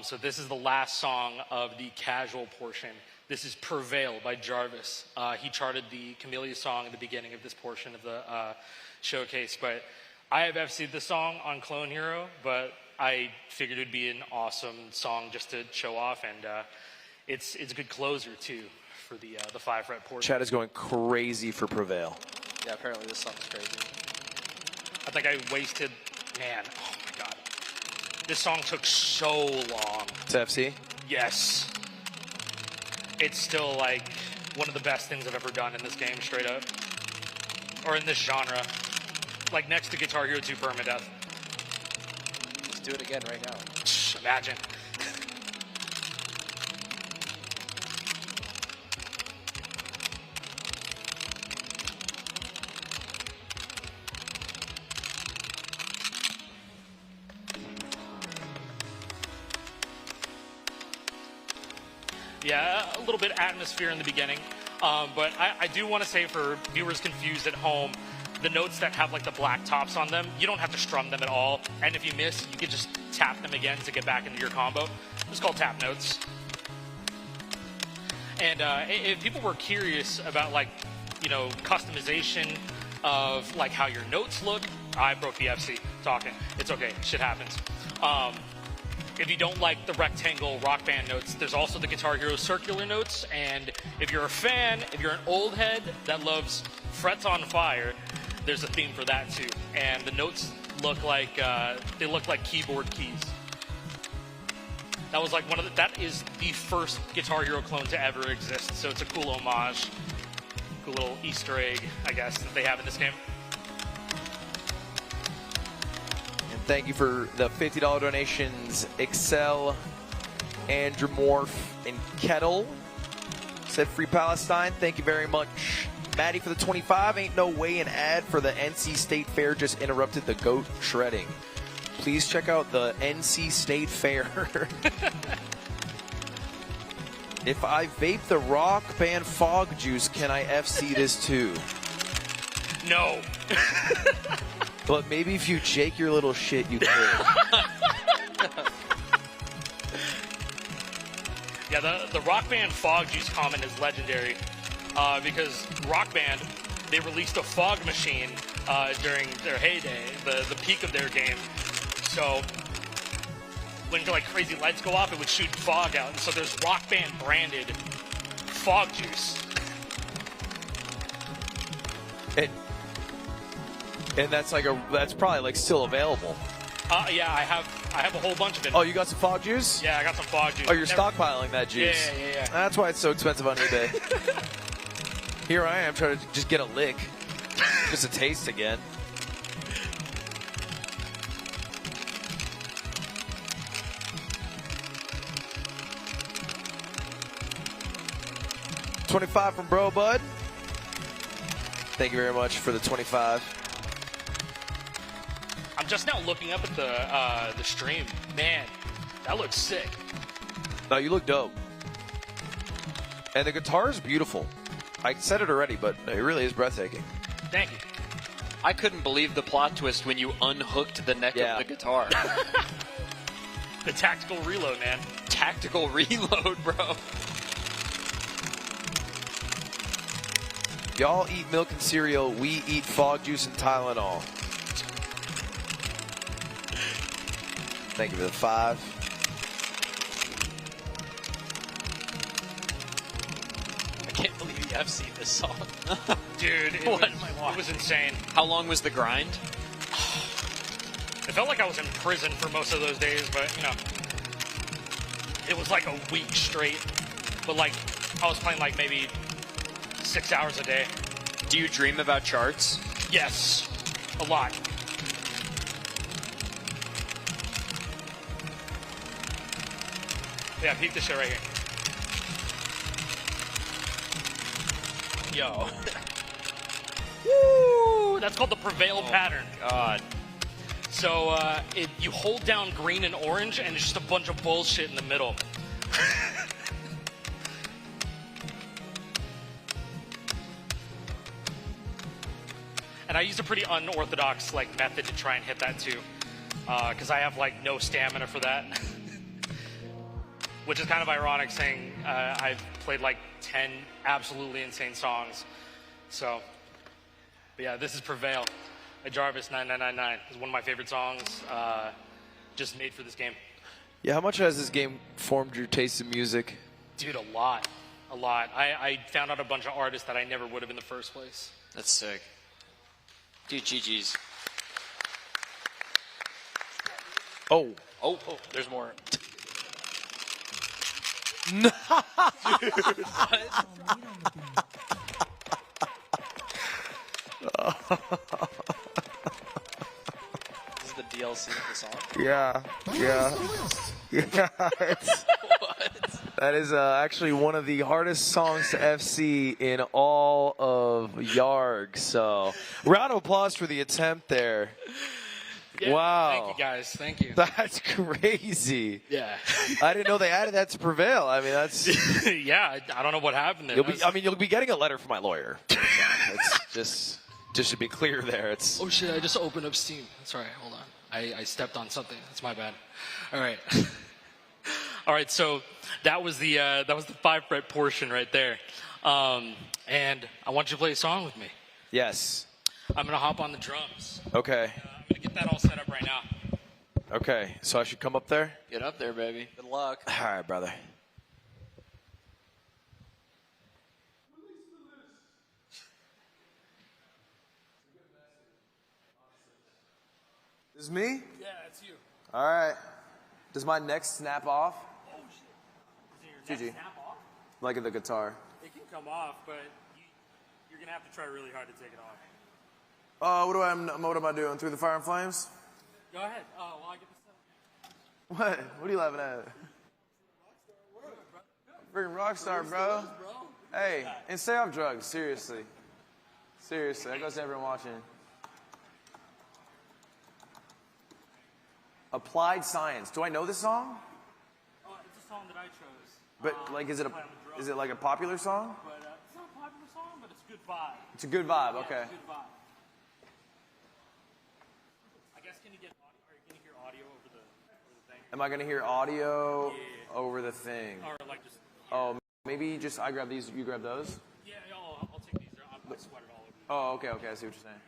So this is the last song of the casual portion. This is Prevail by Jarvis. He charted the Camellia song at the beginning of this portion of the showcase. But I have FC'd the song on Clone Hero, but I figured it would be an awesome song just to show off. And it's a good closer too for the 5-fret portion. Chad is going crazy for Prevail. Yeah, apparently this song's crazy. I think I wasted, man, oh my God. This song took so long. To FC? Yes. It's still like one of the best things I've ever done in this game, straight up. Or in this genre. Like next to Guitar Hero 2 Permadeath. Let's do it again right now. Imagine. Yeah, a little bit atmosphere in the beginning. But I do want to say for viewers confused at home, the notes that have like the black tops on them, you don't have to strum them at all. And if you miss, you can just tap them again to get back into your combo. It's called tap notes. And if people were curious about like, you know, customization of like how your notes look, I broke the FC talking. It's okay, shit happens. If you don't like the rectangle Rock Band notes, there's also the Guitar Hero circular notes. And if you're a fan, if you're an old head that loves Frets on Fire, there's a theme for that too. And the notes look like they look like keyboard keys. That was like that is the first Guitar Hero clone to ever exist. So it's a cool homage, cool little Easter egg, I guess, that they have in this game. And thank you for the $50 donations, Excel, Andromorph, and Kettle. Said Free Palestine. Thank you very much. Maddie for the 25. Ain't no way an ad for the NC State Fair just interrupted the goat shredding. Please check out the NC State Fair. If I vape the Rock Band Fog Juice, can I FC this too? No. But maybe if you shake your little shit, you could. Yeah, the Rock Band Fog Juice comment is legendary because Rock Band, they released a fog machine during their heyday, the peak of their game. So when like crazy lights go off, it would shoot fog out. And so there's Rock Band branded Fog Juice. And that's probably like still available. Yeah, I have a whole bunch of it. Oh, you got some fog juice? Yeah, I got some fog juice. Oh, you're stockpiling that juice. Yeah. That's why it's so expensive on eBay. Here I am trying to just get a lick, just a taste again. $25 from Bro Bud. Thank you very much for the 25. I'm just now looking up at the stream. Man, that looks sick. No, you look dope. And the guitar is beautiful. I said it already, but it really is breathtaking. Thank you. I couldn't believe the plot twist when you unhooked the neck of the guitar. The tactical reload, man. Tactical reload, bro. Y'all eat milk and cereal. We eat fog juice and Tylenol. Thank you for the 5. I can't believe you have seen this song. Dude, it was insane. How long was the grind? It felt like I was in prison for most of those days, but, you know, it was like a week straight. But, like, I was playing, like, maybe 6 hours a day. Do you dream about charts? Yes, a lot. Yeah, peek this shit right here. Yo. Woo! That's called the Prevail pattern. God. So you hold down green and orange, and it's just a bunch of bullshit in the middle. And I used a pretty unorthodox method to try and hit that too, because I have no stamina for that. Which is kind of ironic, saying I've played 10 absolutely insane songs. So, but yeah, this is Prevail. By Jarvis 9999. It's one of my favorite songs, just made for this game. Yeah, how much has this game formed your taste in music? Dude, a lot. I found out a bunch of artists that I never would have in the first place. That's sick. Dude, GG's. Oh, there's more. No. Dude, what? This is the DLC of the song? Yeah. That is actually one of the hardest songs to FC in all of Yarg. So, round of applause for the attempt there. Yeah, Wow. Thank you, guys. Thank you. That's crazy. Yeah. I didn't know they added that to Prevail. I mean, that's. Yeah, I don't know what happened there. You'll be getting a letter from my lawyer. It's just to be clear there. It's. Oh shit! I just opened up Steam. Sorry, hold on. I stepped on something. That's my bad. All right. All right. So that was the 5-fret portion right there. And I want you to play a song with me. Yes. I'm gonna hop on the drums. Okay. I'm gonna get that all set up right now. Okay. So I should come up there. Get up there, baby. Good luck. All right, brother. This is me? Yeah, it's you. All right. Does my neck snap off? Oh shit! Is it your GG. neck snap off? Like the guitar. It can come off, but you're gonna have to try really hard to take it off. What am I doing? Through the fire and flames? Go ahead. While I get this set up. What are you laughing at? Freaking rockstar, bro. Hey, and stay off drugs. Seriously. Seriously. That goes to everyone watching. Applied Science. Do I know this song? It's a song that I chose. But like, is it like a popular song? But it's not a popular song, but it's a good vibe. It's a good vibe. Yeah, Okay. it's a good vibe. I guess can you get audio? Are you gonna hear audio over the thing? Am I gonna hear audio over the thing? Or like just. Oh, maybe just I grab these. You grab those. Yeah, I'll take these. I sweat it all over. Oh, okay. I see what you're saying.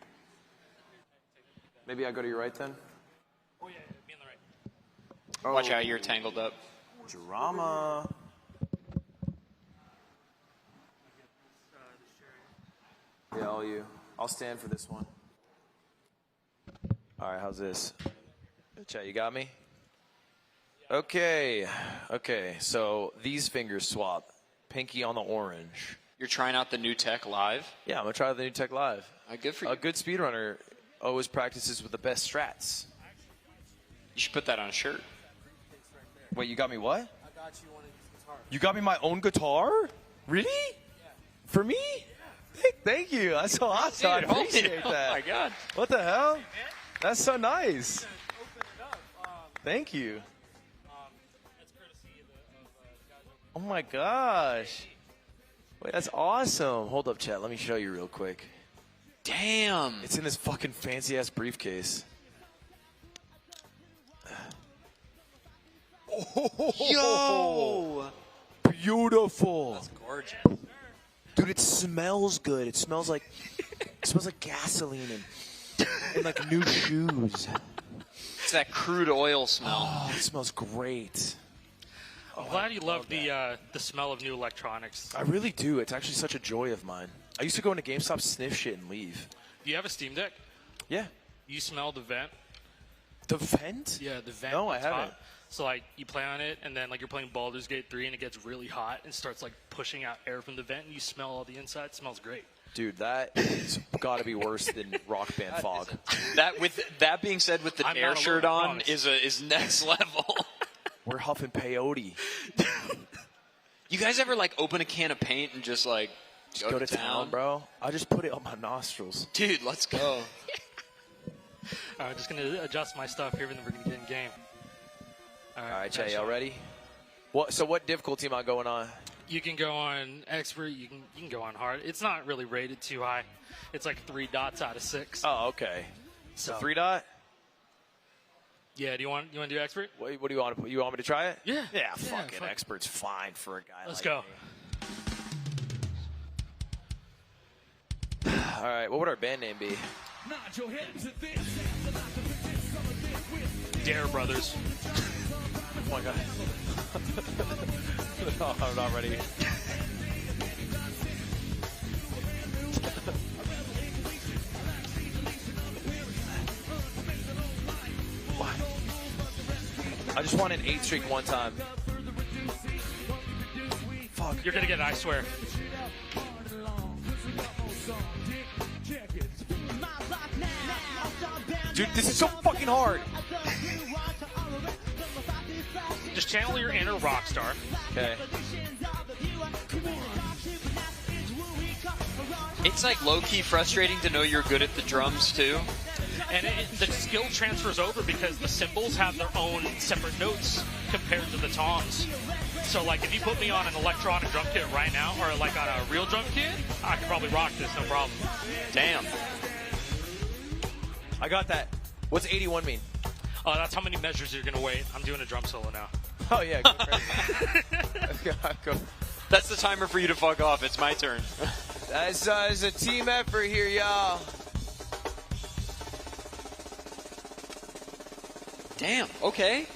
Maybe I go to your right then. Oh yeah, be on the right. Oh, Watch out, you're tangled up. Drama. Yeah, all you. I'll stand for this one. All right, how's this? Chat, you got me? Okay. So these fingers swap. Pinky on the orange. You're trying out the new tech live? Yeah, I'm gonna try the new tech live. Good for you. A good speedrunner always practices with the best strats. You should put that on a shirt. Wait, you got me what? I got you one of these guitars. You got me my own guitar? Really? Yeah. For me? Thank you. That's so awesome. I appreciate that. Oh my god. What the hell? That's so nice. Open it up. Thank you. That's courtesy of the guys over. Oh my gosh. Wait, that's awesome. Hold up, chat. Let me show you real quick. Damn. It's in this fucking fancy ass briefcase. Yo! Beautiful. That's gorgeous. Dude, it smells good. It smells like gasoline and like new shoes. It's that crude oil smell. Oh, it smells great. I'm glad you love the smell of new electronics. I really do. It's actually such a joy of mine. I used to go into GameStop, sniff shit, and leave. Do you have a Steam Deck? Yeah. You smell the vent? The vent? Yeah, the vent. No, I that's haven't. hot. So like you play on it, and then like you're playing Baldur's Gate 3, and it gets really hot and starts like pushing out air from the vent, and you smell all the inside. It smells great. Dude, that got to be worse than Rock Band Fog. That being said, with the I'm air not shirt alone, I on promise. is next level. We're huffing peyote. You guys ever like open a can of paint and just like Go to town, bro. I just put it on my nostrils. Dude, let's go. I'm just gonna adjust my stuff here, and then we're gonna get in game. All right, Chay, y'all ready? What difficulty am I going on? You can go on expert. You can go on hard. It's not really rated too high. It's like 3 dots out of 6. Oh, okay. So 3 dot? Yeah. Do you want to do expert? What do you want to put? You want me to try it? Yeah. Yeah, fucking fuck. expert's fine for a guy Let's like go. me. All right, what would our band name be? Dare Brothers. Oh my god. No, I'm not ready. I just want an 8 streak one time. Fuck. You're gonna get it, I swear. Dude, this is so fucking hard. Just channel your inner rock star. Okay. It's like low-key frustrating to know you're good at the drums too. And the skill transfers over because the cymbals have their own separate notes compared to the toms. So, like, if you put me on an electronic drum kit right now, or like on a real drum kit, I could probably rock this, no problem. Damn. I got that. What's 81 mean? Oh, that's how many measures you're gonna wait. I'm doing a drum solo now. Oh yeah, go crazy. Go. That's the timer for you to fuck off. It's my turn. That's a team effort here, y'all. Damn. Okay.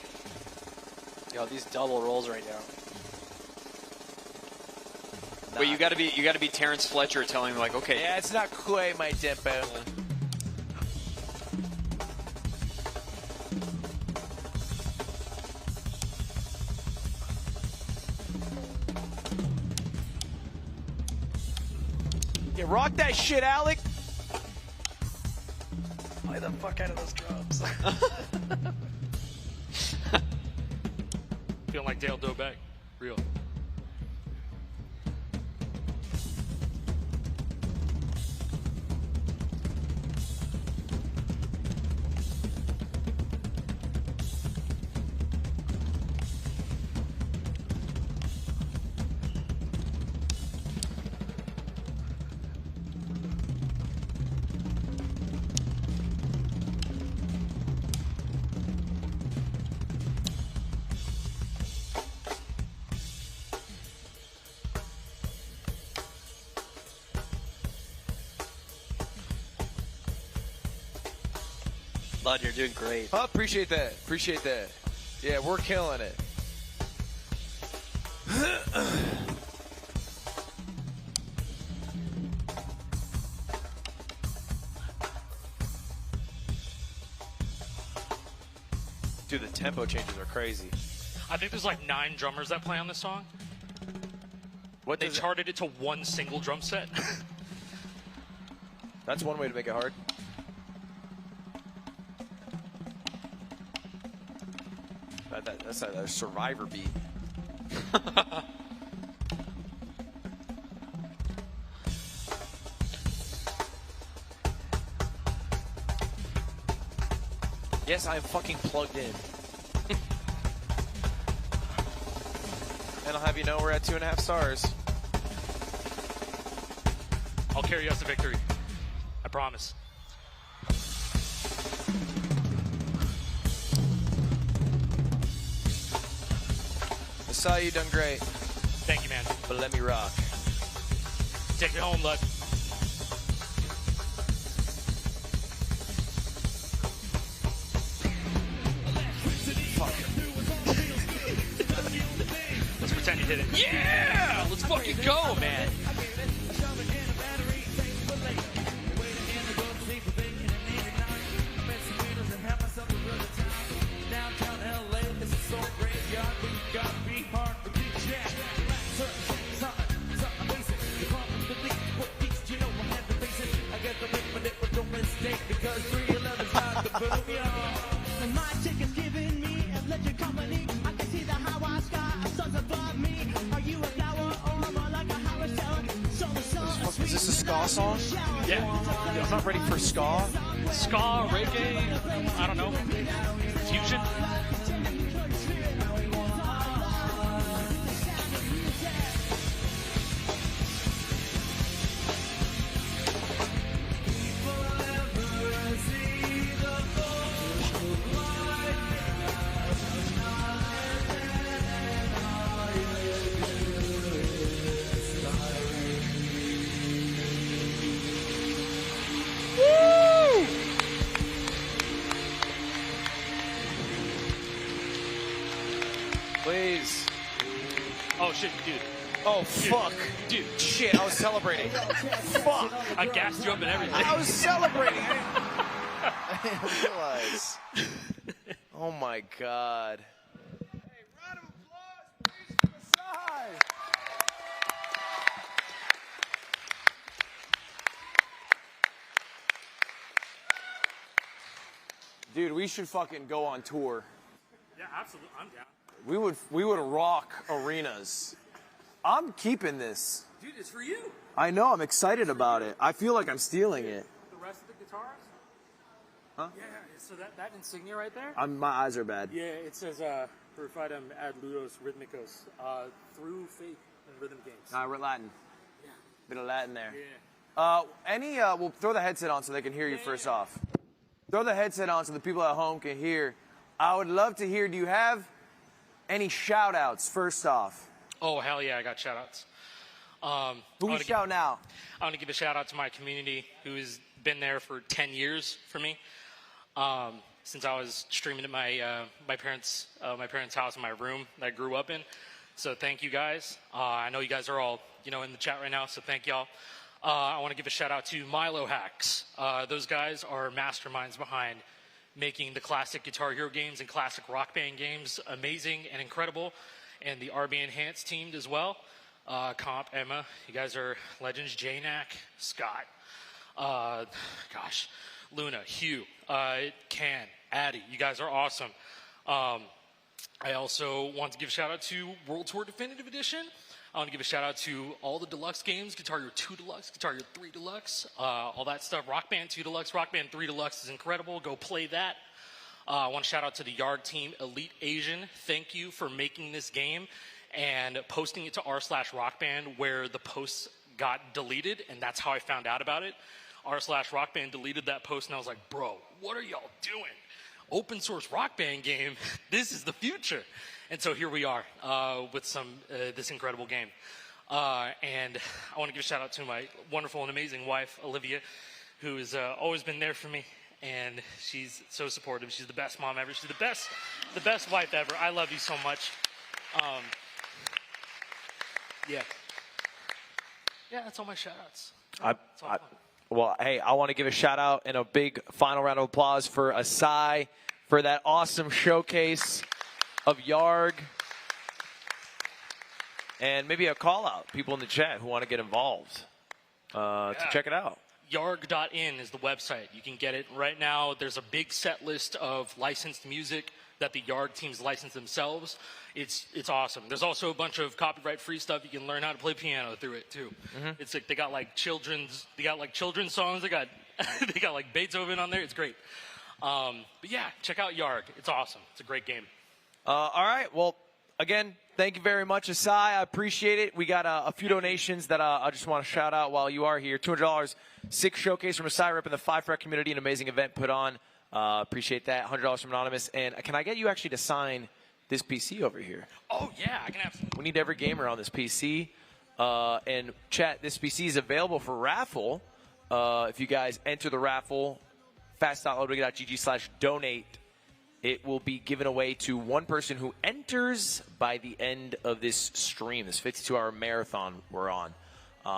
Yo, these double rolls right now. Wait, you gotta be Terrence Fletcher telling him like, okay. Yeah, it's not quite my tempo. Yeah, rock that shit, Alec. Play the fuck out of those drums. Feeling like Dale Dobeck. Real. Lud, you're doing great. Oh, appreciate that. Appreciate that. Yeah, we're killing it. Dude, the tempo changes are crazy. I think there's like 9 drummers that play on this song. What They charted it to one single drum set. That's one way to make it hard. That's a survivor beat. Yes, I'm fucking plugged in. And I'll have you know we're at 2.5 stars. I'll carry us to victory. I promise. I saw you done great. Thank you, man. But let me rock. Take me home, Lud. Let's pretend you did it. Yeah! Let's fucking go, man. Is this a ska song? Yeah. I'm not ready for ska. Ska, reggae, I don't know. Fusion. Please. Oh shit, dude. Oh fuck. Dude. Shit, I was celebrating. Fuck. I gassed you up and everything. I was celebrating. I didn't realize. Oh my god. Hey, round of applause, please, to the side. Dude, we should fucking go on tour. Yeah, absolutely. I'm down. We would rock arenas. I'm keeping this. Dude, it's for you. I know, I'm excited about it. I feel like I'm stealing it. The rest of the guitars? Yeah, so that insignia right there? My eyes are bad. Yeah, it says, purified ad ludos rhythmicos, through faith in rhythm games. We're Latin. Yeah. Bit of Latin there. Yeah. We'll throw the headset on so they can hear you first off. Throw the headset on so the people at home can hear. I would love to hear, do you have any shout outs first off? Oh, hell yeah, I got shout outs. Who we shout out? I want to give a shout out to my community who's been there for 10 years for me. Since I was streaming at my parents' house in my room that I grew up in. So thank you guys. I know you guys are all in the chat right now, so thank y'all. I want to give a shout out to Milo Hacks. Those guys are masterminds behind making the classic Guitar Hero games and classic Rock Band games amazing and incredible, and the RB Enhanced team as well. Comp, Emma, you guys are legends. Janak, Scott, Luna, Hugh, Can, Addy, you guys are awesome. I also want to give a shout out to World Tour Definitive Edition. I want to give a shout out to all the deluxe games, Guitar Hero 2 Deluxe, Guitar Hero 3 Deluxe, all that stuff. Rock Band 2 Deluxe, Rock Band 3 Deluxe is incredible. Go play that. I want to shout out to the Yarg team, Elite Asian. Thank you for making this game and posting it to r/rockband where the posts got deleted, and that's how I found out about it. r/rockband deleted that post, and I was like, bro, what are y'all doing? Open source Rock Band game, this is the future. And so here we are with this incredible game. And I want to give a shout out to my wonderful and amazing wife, Olivia, who has always been there for me. And she's so supportive. She's the best mom ever. She's the best wife ever. I love you so much. Yeah, that's all my shout outs. Well, hey, I want to give a shout out and a big final round of applause for Asai for that awesome showcase of Yarg. And maybe a call out, people in the chat who want to get involved to check it out. Yarg.in is the website. You can get it right now. There's a big set list of licensed music that the Yarg teams license themselves. It's awesome. There's also a bunch of copyright-free stuff. You can learn how to play piano through it too. It's like they got like children's songs. They got like Beethoven on there. It's great. But yeah, check out Yarg. It's awesome. It's a great game. All right. Well, again, thank you very much, Asai. I appreciate it. We got a few donations that I just want to shout out while you are here. $200, 6 showcase from Asai, repping the 5-Fret community, an amazing event put on. Appreciate that. $100 from Anonymous. And can I get you actually to sign this PC over here? Oh, yeah. I can have. We need every gamer on this PC. And chat, this PC is available for raffle. If you guys enter the raffle, fast.ludwig.gg/donate, it will be given away to one person who enters by the end of this stream, this 52-hour marathon we're on.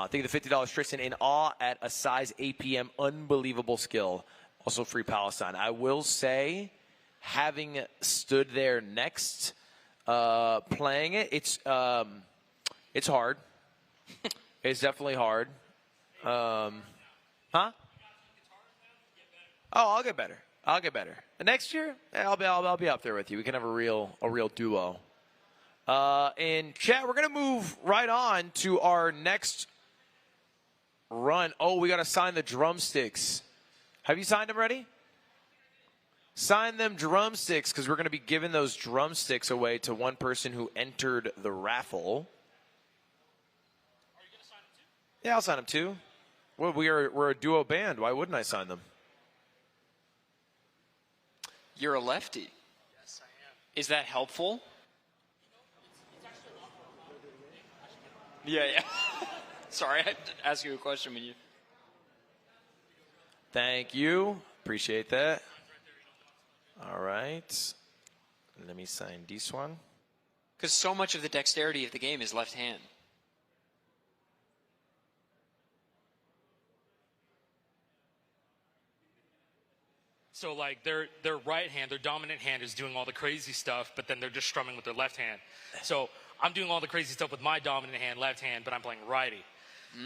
Think of the $50 Tristan in awe at a size APM, unbelievable skill. Also free Palestine. I will say, having stood there next, playing it, it's hard. It's definitely hard. Huh? Oh, I'll get better. I'll get better. Next year, I'll be up there with you. We can have a real duo. In chat, we're gonna move right on to our next run. Oh, we gotta sign the drumsticks. Have you signed them already? Sign them drumsticks, because we're gonna be giving those drumsticks away to one person who entered the raffle. Are you gonna sign them too? Yeah, I'll sign them too. Well, we're a duo band. Why wouldn't I sign them? You're a lefty. Yes, I am. Is that helpful? It's actually a lot more. Yeah. Sorry, I had to ask you a question when you. Thank you. Appreciate that. All right. Let me sign this one. Because so much of the dexterity of the game is left hand. So like their right hand, their dominant hand is doing all the crazy stuff, but then they're just strumming with their left hand. So I'm doing all the crazy stuff with my dominant hand, left hand, but I'm playing righty.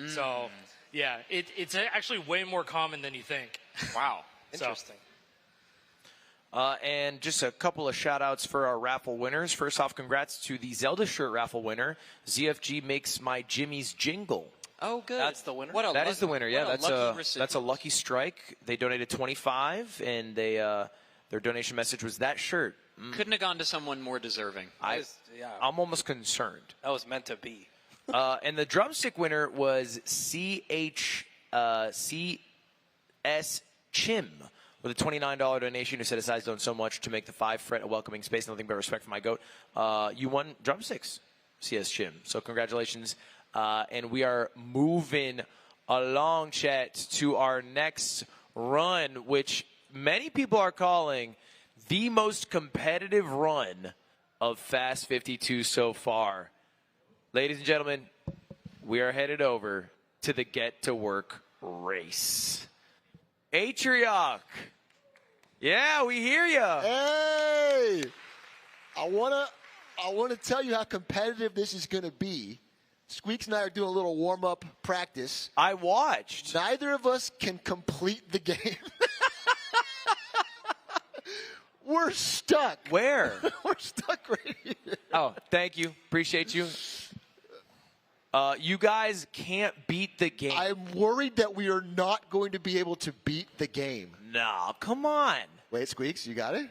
So yeah, it's actually way more common than you think. Wow. Interesting. And just a couple of shout outs for our raffle winners. First off, congrats to the Zelda shirt raffle winner. ZFG makes my Jimmy's jingle. Oh, good. That's the winner? What a That is the winner. Yeah, what that's lucky a recipient. lucky strike. They donated 25, and they their donation message was that shirt. Couldn't have gone to someone more deserving. I'm almost concerned. That was meant to be. And the drumstick winner was CS Chim with a $29 donation, who said his size done so much to make the 5 fret a welcoming space. Nothing but respect for my goat. You won drumsticks, CS Chim. So congratulations. And we are moving along, chat, to our next run, which many people are calling the most competitive run of Fast 52 so far. Ladies and gentlemen, we are headed over to the Get to Work race. Atrioc. Yeah, we hear ya. Hey, I wanna tell you how competitive this is gonna be. Squeaks and I are doing a little warm-up practice. I watched. Neither of us can complete the game. We're stuck. Where? We're stuck right here. Oh, thank you. Appreciate you. You guys can't beat the game. I'm worried that we are not going to be able to beat the game. No, come on. Wait, Squeaks, you got it?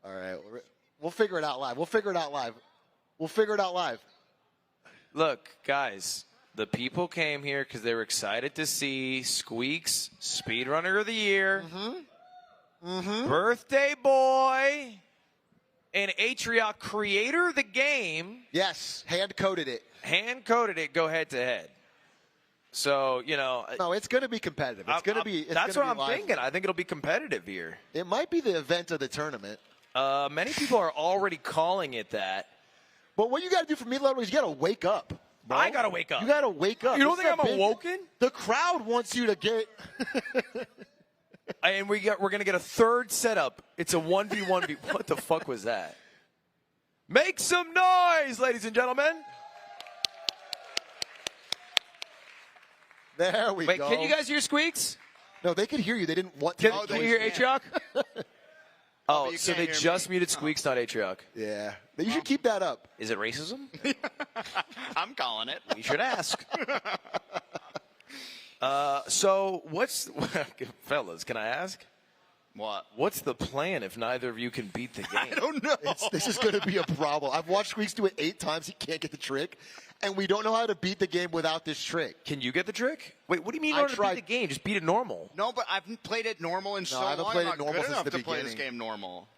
All right. We'll figure it out live. We'll figure it out live. Look, guys, the people came here because they were excited to see Squeaks, Speedrunner of the Year, Birthday Boy, and Atrioc, creator of the game. Yes, hand-coded it. Hand-coded it, go head-to-head. So, No, it's going to be competitive. It's going to be. That's what I'm thinking. I think it'll be competitive here. It might be the event of the tournament. Many people are already calling it that. But what you got to do for me, Ludwig, is you got to wake up. Bro. I got to wake up. You got to wake up. You don't think I'm awoken? The crowd wants you to get. And we're going to get a third setup. It's a 1v1v. What the fuck was that? Make some noise, ladies and gentlemen. There we go. Wait, can you guys hear Squeaks? No, they could hear you. They didn't want to. Can you hear Atrioc? Oh, so they just muted Squeaks, not Atrioc. Yeah. You should keep that up. Is it racism? I'm calling it. We should ask. So what's fellas? Can I ask? What? What's the plan if neither of you can beat the game? I don't know. This is going to be a problem. I've watched Squeaks do it 8 times. He can't get the trick. And we don't know how to beat the game without this trick. Can you get the trick? Wait, what do you mean in order to beat the game? Just beat it normal. No, but I've played it normal in so long. I haven't played it I'm not normal good since enough the to play this beginning. game normal.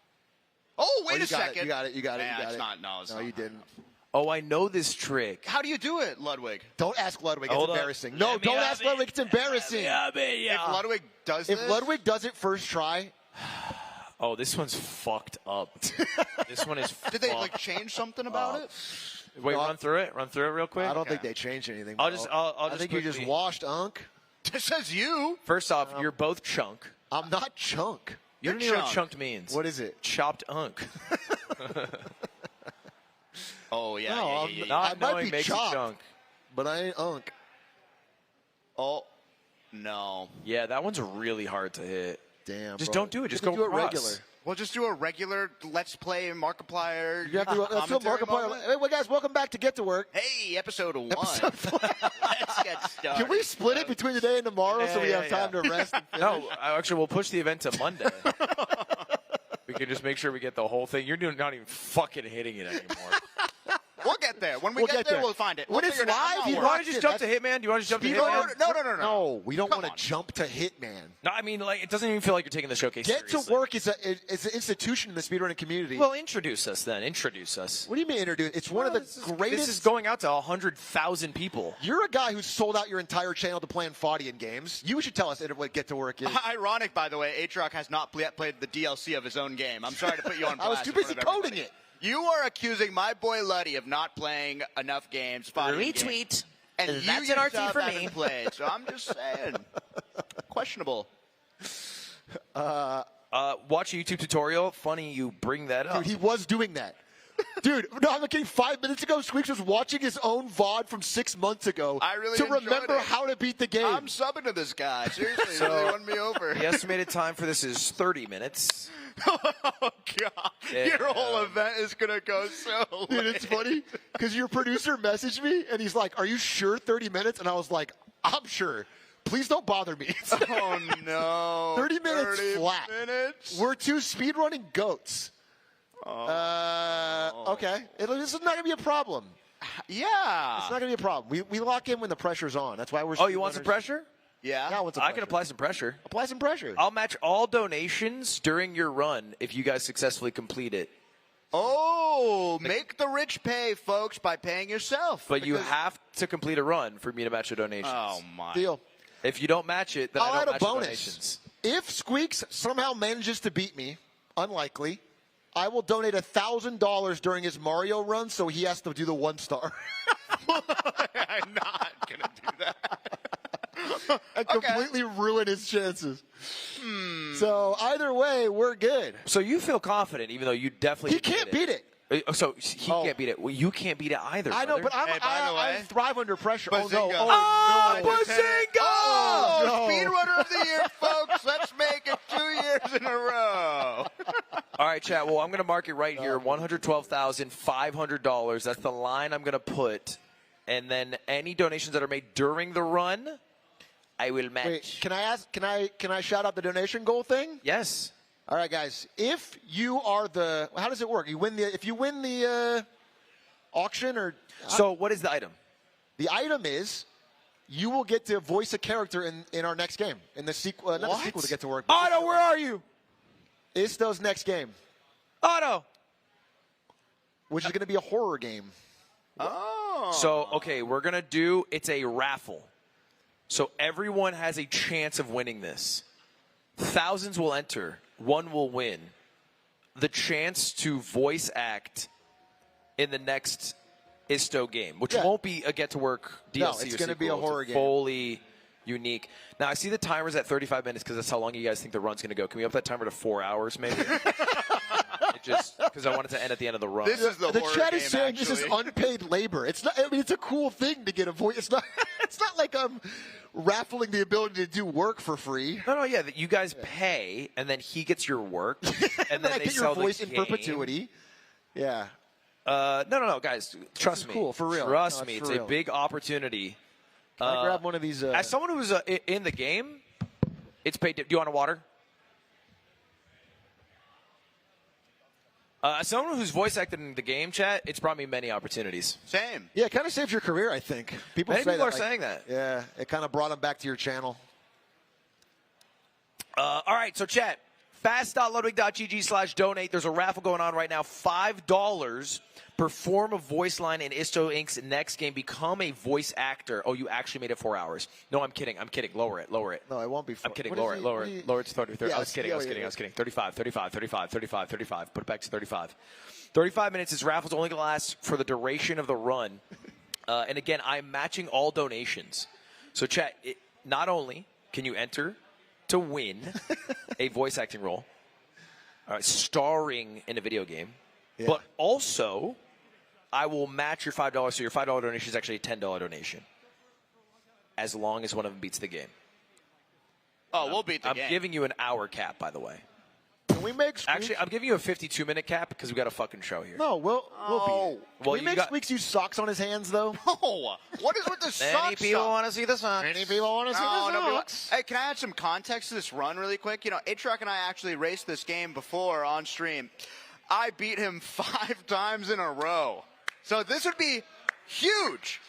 Oh, wait a second. You got it. Yeah, it's not. No, it's not. You didn't. Oh, I know this trick. How do you do it, Ludwig? Don't ask Ludwig. It's Hold on. embarrassing. No, don't ask Ludwig. It's embarrassing. If Ludwig does If Ludwig does it first try. Oh, this one's fucked up. This one is Did they change something about it? Wait, run through it real quick. I don't think they changed anything. I'll just I think you just quickly- washed Unk. It says you. First off, you're both chunk. I'm not chunk. You don't even know what chunked means. What is it? Chopped unk. Oh, yeah. No, yeah. Not I might knowing be makes you chopped. chunk. But I ain't Unk. Oh, no. Yeah, that one's really hard to hit. Damn. Just bro. don't do it. Just You go can do it across. regular. We'll just do a regular Let's Play Markiplier. You have to let's do a commentary Markiplier. moment. Hey, well, guys, welcome back to Get to Work. Hey, episode 1. Let's get started. Can we split it between today and tomorrow so we have time to rest? And finish? No, actually, we'll push the event to Monday. We can just make sure we get the whole thing. You're not even fucking hitting it anymore. We'll get there. When we We'll get get there, there. we'll find it. When We'll it's figure it out. live, I'm you not You worried. want to just jump to Hitman? Do you want to jump to Hitman? No. No, we don't Come want on. to jump to Hitman. No, I mean, it doesn't even feel like you're taking the showcase Get seriously. to Work is it's an institution in the speedrunning community. Well, introduce us then. Introduce us. What do you mean introduce? It's one of the greatest. This is going out to 100,000 people. You're a guy who's sold out your entire channel to playing Faudian games. You should tell us what Get to Work is. Ironic, by the way, Atrioc has not yet played the DLC of his own game. I'm sorry to put you on blast. I was too in front busy of coding everybody. it. You are accusing my boy Luddy of not playing enough games. Retweet. And That's you an RT yourself for haven't me. played, so I'm just saying. Questionable. Watch a YouTube tutorial. Funny you bring that up. Dude, he was doing that. Dude, no, I'm not kidding. 5 minutes ago, Squeaks was watching his own VOD from 6 months ago I really to enjoyed remember it. how to beat the game. I'm subbing to this guy. Seriously, he really won me over. The estimated time for this is 30 minutes. Oh, God. Yeah. Your whole event is going to go so Dude, it's funny because your producer messaged me and he's like, "Are you sure 30 minutes?" And I was like, "I'm sure. Please don't bother me." Oh, no. 30 minutes 30 flat. minutes? We're two speedrunning goats. Okay. This is not going to be a problem. Yeah. It's not going to be a problem. We lock in when the pressure's on. That's why we're Oh, you want some speedrunners. pressure? Yeah. Yeah, I want some I pressure. can apply some pressure. Apply some pressure. I'll match all donations during your run if you guys successfully complete it. Oh, make the rich pay, folks, by paying yourself. But you Because- have to complete a run for me to match your donations. Oh, my. Deal. If you don't match it, then I'll I add don't a match the bonus. donations. If Squeaks somehow manages to beat me, unlikely, I will donate $1,000 during his Mario run, so he has to do the 1-star. I'm not going to do that. And completely ruin his chances. So either way, we're good. So you feel confident, even though you definitely He can't beat it. So he can't beat it. Well, you can't beat it either. I know, brother. but Hey, by the way, I thrive under pressure. Oh, no. Bazinga. Oh, no. Bazinga! Oh, no. Speedrunner of the Year, folks. Let's make it 2 years in a row. All right, chat. Well, I'm going to mark it right here. $112,500. That's the line I'm going to put. And then any donations that are made during the run, I will match. Wait, can I ask? Can I shout out the donation goal thing? Yes. All right, guys. If you are the, how does it work? You win the. If you win the auction, or So what is the item? the item is, you will get to voice a character in our next game, in the sequel. Not the What? sequel to get to work. but Otto, where are you? Isto's next game, Otto. which is going to be a horror game. Oh. So, okay, we're going to do, it's a raffle. So everyone has a chance of winning this. Thousands will enter. One will win. The chance to voice act in the next Isto game, which Yeah. won't be a get to work DLC. No, it's or gonna be a sequel. horror It's game. fully unique. Now I see the timer's at 35 minutes because that's how long you guys think the run's going to go. Can we up that timer to 4 hours, maybe? It just because I want it to end at the end of the run. This is the horror chat game, is saying this is actually. unpaid labor. It's not. I mean, it's a cool thing to get a voice. It's not. It's not like I'm raffling the ability to do work for free. No, yeah, that you guys pay, and then he gets your work, and then I they get your sell voice the in game. perpetuity. Yeah. No, guys, trust is me. cool, for real. Trust No, me, it's it's for a real. big opportunity. Can I grab one of these? As someone who's in the game, it's paid. Do you want a water? As someone who's voice acted in the game, chat, it's brought me many opportunities. Same. Yeah, it kind of saves your career, I think. People Many say people that, are saying that. Yeah, it kind of brought them back to your channel. All right, so chat, fast.ludwig.gg/donate. There's a raffle going on right now. $5 perform a voice line in Isto Inc.'s next game. Become a voice actor. Oh, you actually made it 4 hours. No, I'm kidding. Lower it. No, it won't be. I'm kidding. What Lower is it. he- Lower what it. is he- Lower it to 30. Yeah, I was kidding. I was kidding. 35. 35. Put it back to 35. 35 minutes. This raffle's only going to last for the duration of the run. And again, I'm matching all donations. So chat, not only can you enter to win a voice acting role, starring in a video game, but also I will match your $5. So your $5 donation is actually a $10 donation, as long as one of them beats the game. Oh, we'll beat the game. I'm giving you an hour cap, by the way. Can we make Squeaks? Actually, I'm giving you a 52-minute cap because we got a fucking show here. No, we'll beat it. Well, Can we make Squeaks use socks on his hands, though? No. What is with the socks? Many people want to see the socks. Many people want to see No, the nobody socks. Hey, can I add some context to this run really quick? You know, Atrock and I actually raced this game before on stream. I beat him 5 times in a row. So this would be huge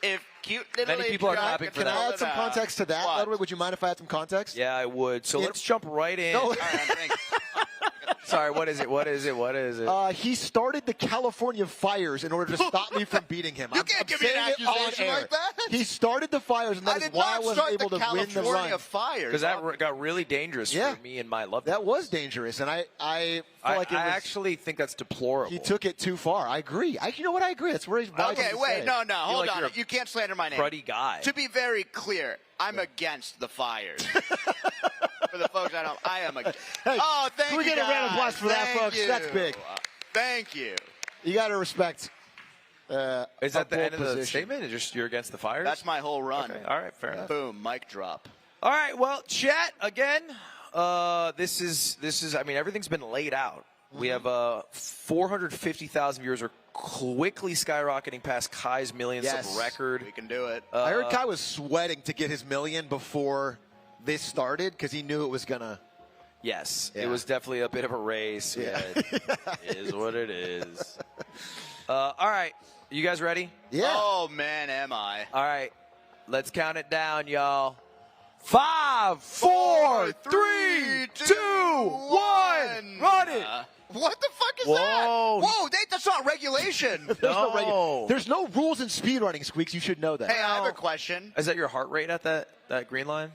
if cute little Many people are Atrock clapping could for Can that. I pull add some it out. context to that, What? Ludwig? Would you mind if I add some context? Yeah, I would. So let's jump right in. No. All right, thanks. Sorry, what is it? He started the California fires in order to stop me from beating him. You can't give me an saying it on accusation air. like that. He started the fires, and I that is did why I not wasn't start able the to win the California run. fires. Because that got really dangerous Yeah. for me and my loved That ones. was dangerous, and I feel I like it was, actually think that's deplorable. he took it too far. I agree. You know what? I agree. That's where he's wise Okay, to wait, say. no, feel hold like on. you're a You can't slander my name. cruddy guy. To be very clear, I'm against the fires. For the folks at home, I am against. Hey, oh, thank can we you, get a round of guys. applause for that, Thank folks? you. That's big. Thank you. You got to respect. Is that the bold end of the position. statement? It's just you're against the fires? That's my whole run. Okay. All right, fair enough. Boom, mic drop. All right, well, chat again. This is. I mean, everything's been laid out. We have 450,000 viewers. Are quickly skyrocketing past Kai's million sub record. We can do it. I heard Kai was sweating to get his million before this started because he knew it was gonna. Yes, Yeah. it was definitely a bit of a race. Yeah. It is what it is. All right, you guys ready? Yeah. Oh man, am I? All right, let's count it down, y'all. 5, 4, 3, 2, 1. Run it. What the fuck is Whoa. that? Whoa, that's not regulation. There's no rules in speedrunning, Squeaks. You should know that. Hey, I have a question. Is that your heart rate at that green line?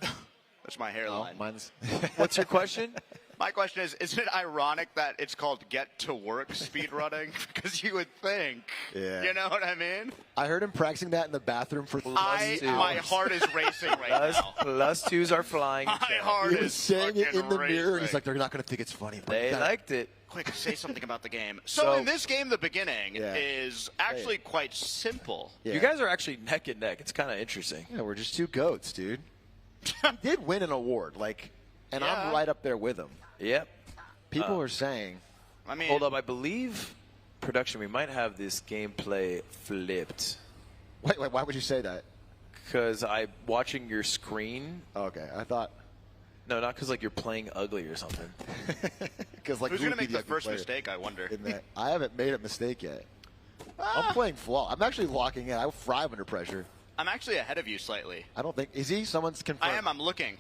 That's my hairline. Mine's. What's your question? My question is, isn't it ironic that it's called get to work speedrunning? Because you would think. Yeah. You know what I mean? I heard him practicing that in the bathroom for My heart is racing right now. +2s are flying. My heart He was is saying it in the fucking mirror, and he's racing. like, they're not going to think it's funny. but They you gotta- liked it. Quick, say something about the game. So So- in this game, the beginning Yeah. is actually quite simple. Yeah. You guys are actually neck and neck. It's kind of interesting. Yeah, we're just two goats, dude. He did win an award, and Yeah. I'm right up there with him. Yep. People are saying. I mean, Hold up, I believe production. We might have this gameplay flipped Wait, why would you say that? because I'm watching your screen. Okay, I thought. No, not because like you're playing ugly or something. Because who's going to make the first mistake, I wonder? In that, I haven't made a mistake yet. I'm playing flaw. I'm actually locking in. I thrive under pressure. I'm actually ahead of you slightly. I don't think. Is he? Someone's confirmed. I am. I'm looking.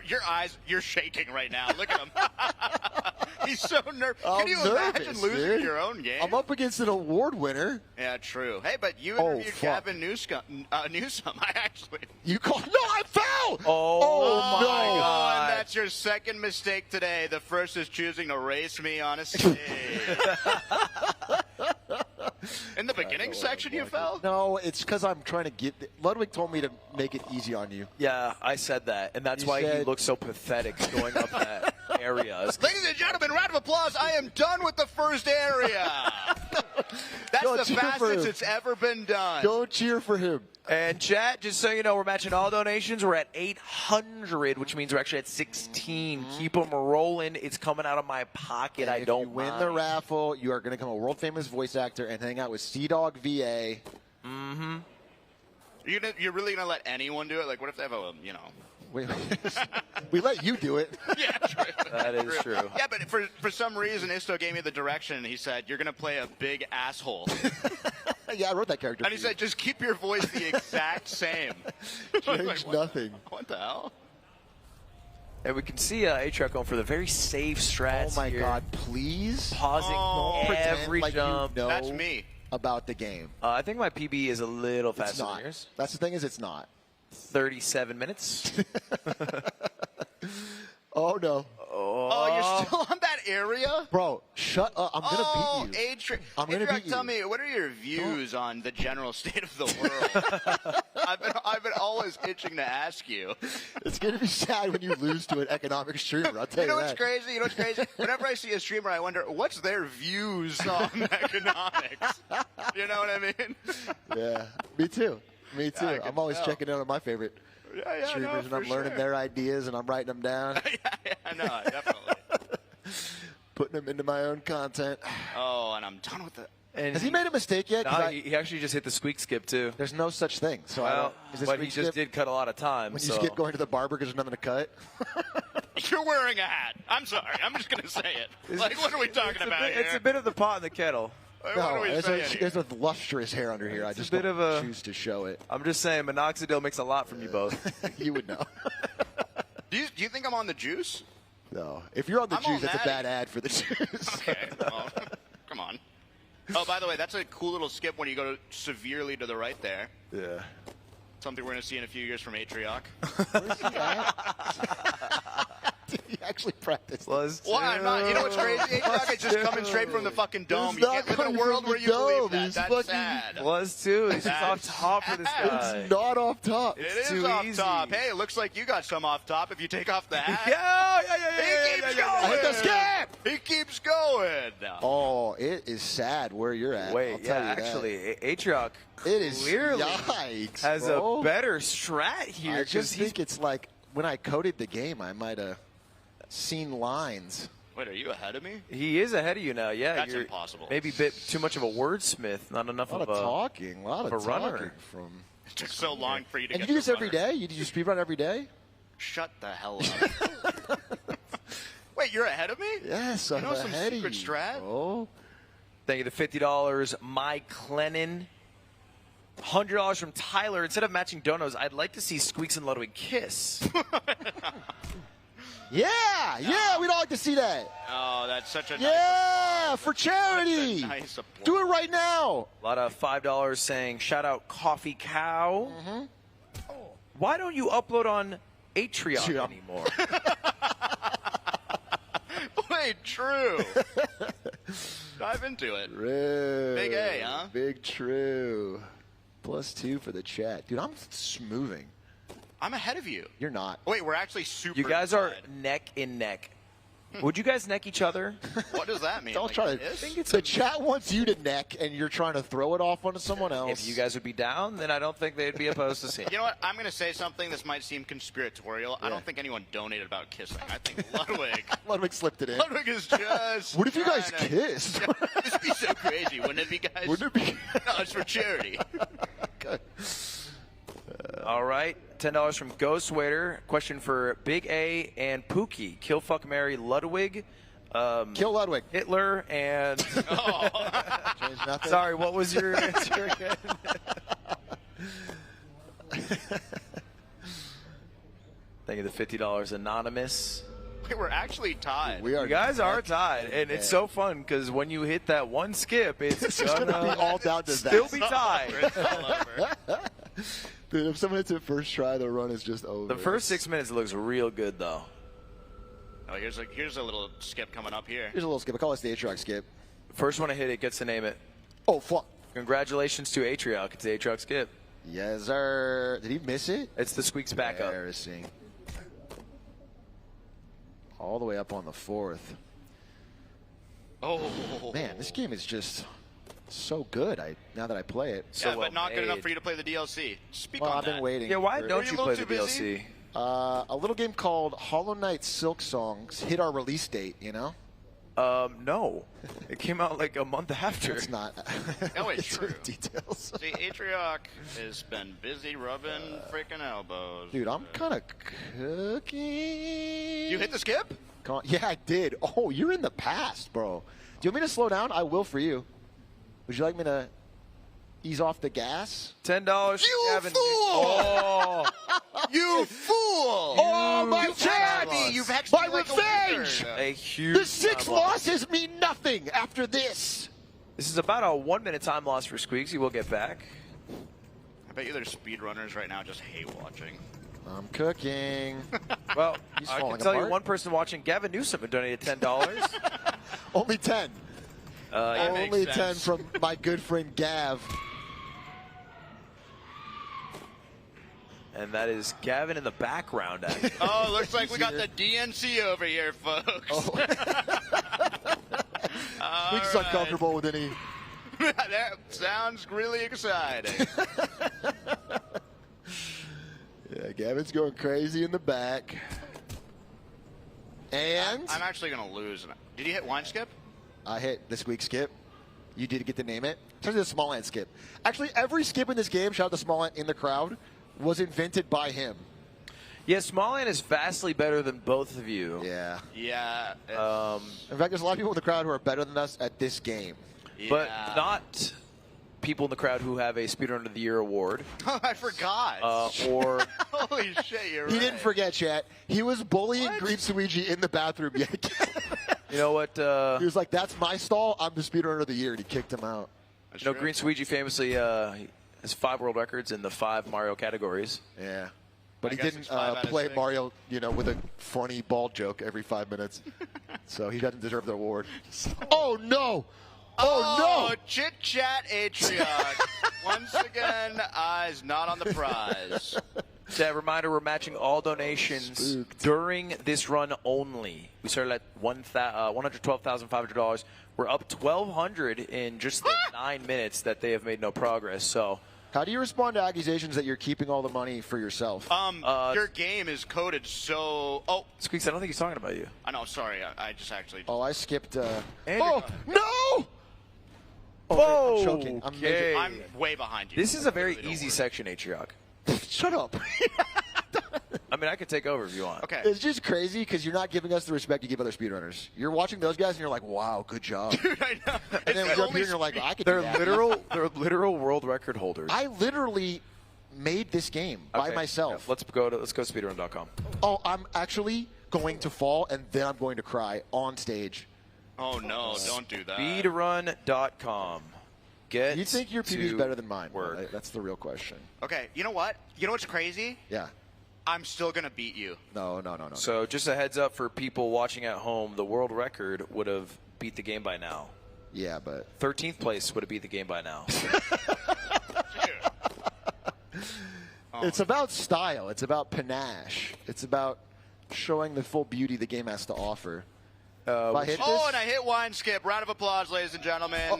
Your eyes, you're shaking right now. Look at him. He's so nervous. I'm Can you nervous, imagine losing dude. your own game? I'm up against an award winner. Yeah, true. Hey, but you Oh, interviewed fuck. Gavin Newsom. I actually. You call? No, I fell. Oh, no. And that's your second mistake today. The first is choosing to race me on a stage. In the beginning section, you fell? No, it's because I'm trying to get. Ludwig told me to make it easy on you. Yeah, I said that, and that's You why he said- looks so pathetic going up that area. Ladies and gentlemen, round of applause. I am done with the first area. That's Don't the cheer for fastest him. it's ever been done. Don't cheer for him. And chat, just so you know, we're matching all donations. We're at 800, which means we're actually at 16. Keep them rolling. It's coming out of my pocket. I If don't you win mind. the raffle, you are going to become a world famous voice actor and hang out with Sea-Dog VA. Mm-hmm. You're really gonna let anyone do it? Like, what if they have a, We let you do it. Yeah, true. That is true. Yeah, but for some reason, Isto gave me the direction. He said, "You're gonna play a big asshole," Yeah, I wrote that character. and he for you. said, "Just keep your voice the exact same." Change Like, nothing. What the hell? And we can see A-Truck going for the very safe strats Oh my here. God! Please Pausing don't pretend every like jump. you know That's me. about the game. I think my PB is a little It's faster not. than yours. That's the thing is, it's not. 37 minutes. Oh no, Oh, you're still on that area? bro! Shut up! I'm gonna beat you. Adrian, I'm gonna beat you. Tell me, what are your views on the general state of the world? I've been always itching to ask you. It's gonna be sad when you lose to an economic streamer. I'll tell You you, know what's that. crazy? You know what's crazy? Whenever I see a streamer, I wonder what's their views on economics. You know what I mean? Yeah, me too. Me too. I can I'm always tell. checking in on my favorite Yeah, streamers, no, and for I'm learning sure. their ideas, and I'm writing them down, No, definitely. putting them into my own content. Oh, and I'm done with it. And Has he made a mistake yet? 'Cause No, I- he actually just hit the squeak skip too. there's no such thing. So I Well, don't, is this but he week's just skip did cut a lot of time. when so. you skip going to the barber because there's nothing to cut? You're wearing a hat. I'm sorry. I'm just going to say it. Like, what are we talking about here? It's a bit of the pot in the kettle. Like, what are No, we there's saying here? a lustrous hair under here. I It's a just bit don't of a- choose to show it. I'm just saying, minoxidil makes a lot from you both. You would know. Do you think I'm on the juice? No, if you're on the I'm all juice, that's a natty. bad ad for the juice. Okay, well, come on. Oh, by the way, that's a cool little skip when you go severely to the right there. Yeah. Something we're going to see in a few years from Atrioc. He actually practiced. Why not? You know what's crazy? Aatrock is just coming straight from the fucking dome. You can't live in a world where you believe that. That's sad. +2. He's just off top for this guy. It's not off top. It is off top. Hey, it looks like you got some off top if you take off the hat. He keeps going. I hit the skip. He keeps going. Oh, it is sad where you're at. Wait, I'll tell you that. actually, Aatrock It is clearly yikes, has bro. a better strat here. I just think it's like when I coded the game, I might have seen lines. Wait, are you ahead of me? He is ahead of you now. Yeah, That's you're impossible. Maybe a bit too much of a wordsmith, not enough A lot of of talking, a lot of of a runner. talking from. It took so long for you to And get you do to this every runner. day? You do speedrun every day? Shut the hell up. Wait, you're ahead of me? Yes, You I'm know some ahead secret of you, strat? bro. Thank you to $50, Mike Clennon. $100 from Tyler. Instead of matching donos, I'd like to see Squeaks and Ludwig kiss. Yeah, we'd all like to see that. Oh, that's such a Yeah, for charity. nice applause. Do it right now. A lot of $5 saying, shout out Coffee Cow. Why don't you upload on Atrion anymore? Wait, true. Dive into it. True. Big A, huh? Big true. +2 for the chat. Dude, I'm smoothing. I'm ahead of you. You're not. Wait, we're actually super. You guys are tied. neck in neck. Would you guys neck each other? What does that mean? Don't Like try this? to. The chat wants you to neck, and you're trying to throw it off onto someone else. If you guys would be down, then I don't think they'd be opposed to seeing it. You know what? I'm going to say something. This might seem conspiratorial. I don't think anyone donated about kissing. I think Ludwig. Ludwig slipped it in. Ludwig is just. What if you guys trying to- kissed? This would be so crazy, wouldn't it be, guys? Wouldn't it be? No, it's for charity. Okay. All right. $10 from Ghost Waiter. Question for Big A and Pookie. Kill, fuck, marry Ludwig. Kill Ludwig. Hitler and. Change nothing. Sorry, what was your answer again? Thank you, the $50 Anonymous. Wait, we're actually tied. We are. You guys are tied, and it's so fun because when you hit that one skip, it's gonna be all down to still that. be tied. It's all over. Dude, if someone hits it first try, the run is just over. The first 6 minutes looks real good, though. Oh, here's a little skip coming up here. Here's a little skip. I call this the Aatrock skip. First one to hit it gets to name it. Oh, fuck. Congratulations to Atrioc. It's the Atrioc skip. Yes, sir. Did he miss it? It's the Squeaks backup. Embarrassing. All the way up on the fourth. Oh. Man, this game is just so good. Now that I play it. Yeah, but not good enough for you to play the DLC. Speak Well, on I've that. been waiting. Yeah, why for it. don't you a little play the too busy? DLC? A little game called Hollow Knight Silk Songs hit our release date, you know? No. It came out like a month after. It's not. No, it's true. Details. See, Atrioc has been busy rubbing freaking elbows. Dude, I'm kind of cooking. You hit the skip? Yeah, I did. Oh, you're in the past, bro. Do you want me to slow down? I will for you. Would you like me to ease off the gas? $10. You Gavin. fool! Oh. You fool! Oh, my Chad! chance! You've hexed My me like revenge! A A huge The 6 time loss. losses mean nothing after this. This is about a 1 minute time loss for Squeaks. He will get back. I bet you there's speedrunners right now just hate watching. I'm cooking. Well, He's I can falling tell you apart. one person watching, Gavin Newsom, donated $10. Only 10. That makes Only 10 sense. from my good friend Gav. And that is Gavin in the background. Actually. Oh, looks like we got the DNC over here, folks. Oh. All Weeks right. uncomfortable with any. That sounds really exciting. Yeah, Gavin's going crazy in the back. And I'm actually going to lose. Did you hit wine skip? I hit the squeak skip. You did get to name it. Especially the small ant skip. Actually, every skip in this game, shout out to small ant in the crowd, was invented by him. Yeah, Smalland is vastly better than both of you. Yeah. Yeah. In fact, there's a lot of people in the crowd who are better than us at this game. But Yeah. not people in the crowd who have a Speedrun of the Year award. Oh, I forgot. Or Holy shit, you're He right. didn't forget, chat. He was bullying Green Suigi in the bathroom yet again. you know what? He was like, "That's my stall. I'm the speedrunner of the year," and he kicked him out. That's Green Suigi famously has 5 world records in the 5 Mario categories. Yeah. But I he guess didn't it's 5 out of play 6. Mario, with a funny ball joke every 5 minutes. So he doesn't deserve the award. Oh, no! Oh, no! Chit Chat Atriarch. Once again, eyes not on the prize. That reminder, we're matching all donations during this run only. We started at $112,500. We're up $1,200 in just the 9 minutes that they have made no progress. So, how do you respond to accusations that you're keeping all the money for yourself? Your game is coded so... Oh. Squeaks, I don't think he's talking about you. I know, sorry. I just actually... Oh, I skipped... Oh, no! Oh, I'm choking. I'm way behind you. This is a very easy section, Atriarch. Shut up. I mean, I could take over if you want. Okay. It's just crazy because you're not giving us the respect you give other speedrunners. You're watching those guys and you're like, wow, good job. Dude, I know. And then we go up here and you're like, I could They're do that. they're literal world record holders. I literally made this game by myself. Yeah, let's go speedrun.com. Oh, I'm actually going to fall and then I'm going to cry on stage. Oh, no, don't do that. Speedrun.com. You think your PB is better than mine? Work. That's the real question. Okay, you know what? You know what's crazy? Yeah. I'm still going to beat you. No. So just a heads up for people watching at home, the world record would have beat the game by now. Yeah, but 13th place would have beat the game by now. It's about style. It's about panache. It's about showing the full beauty the game has to offer. And I hit wine skip. Round of applause, ladies and gentlemen.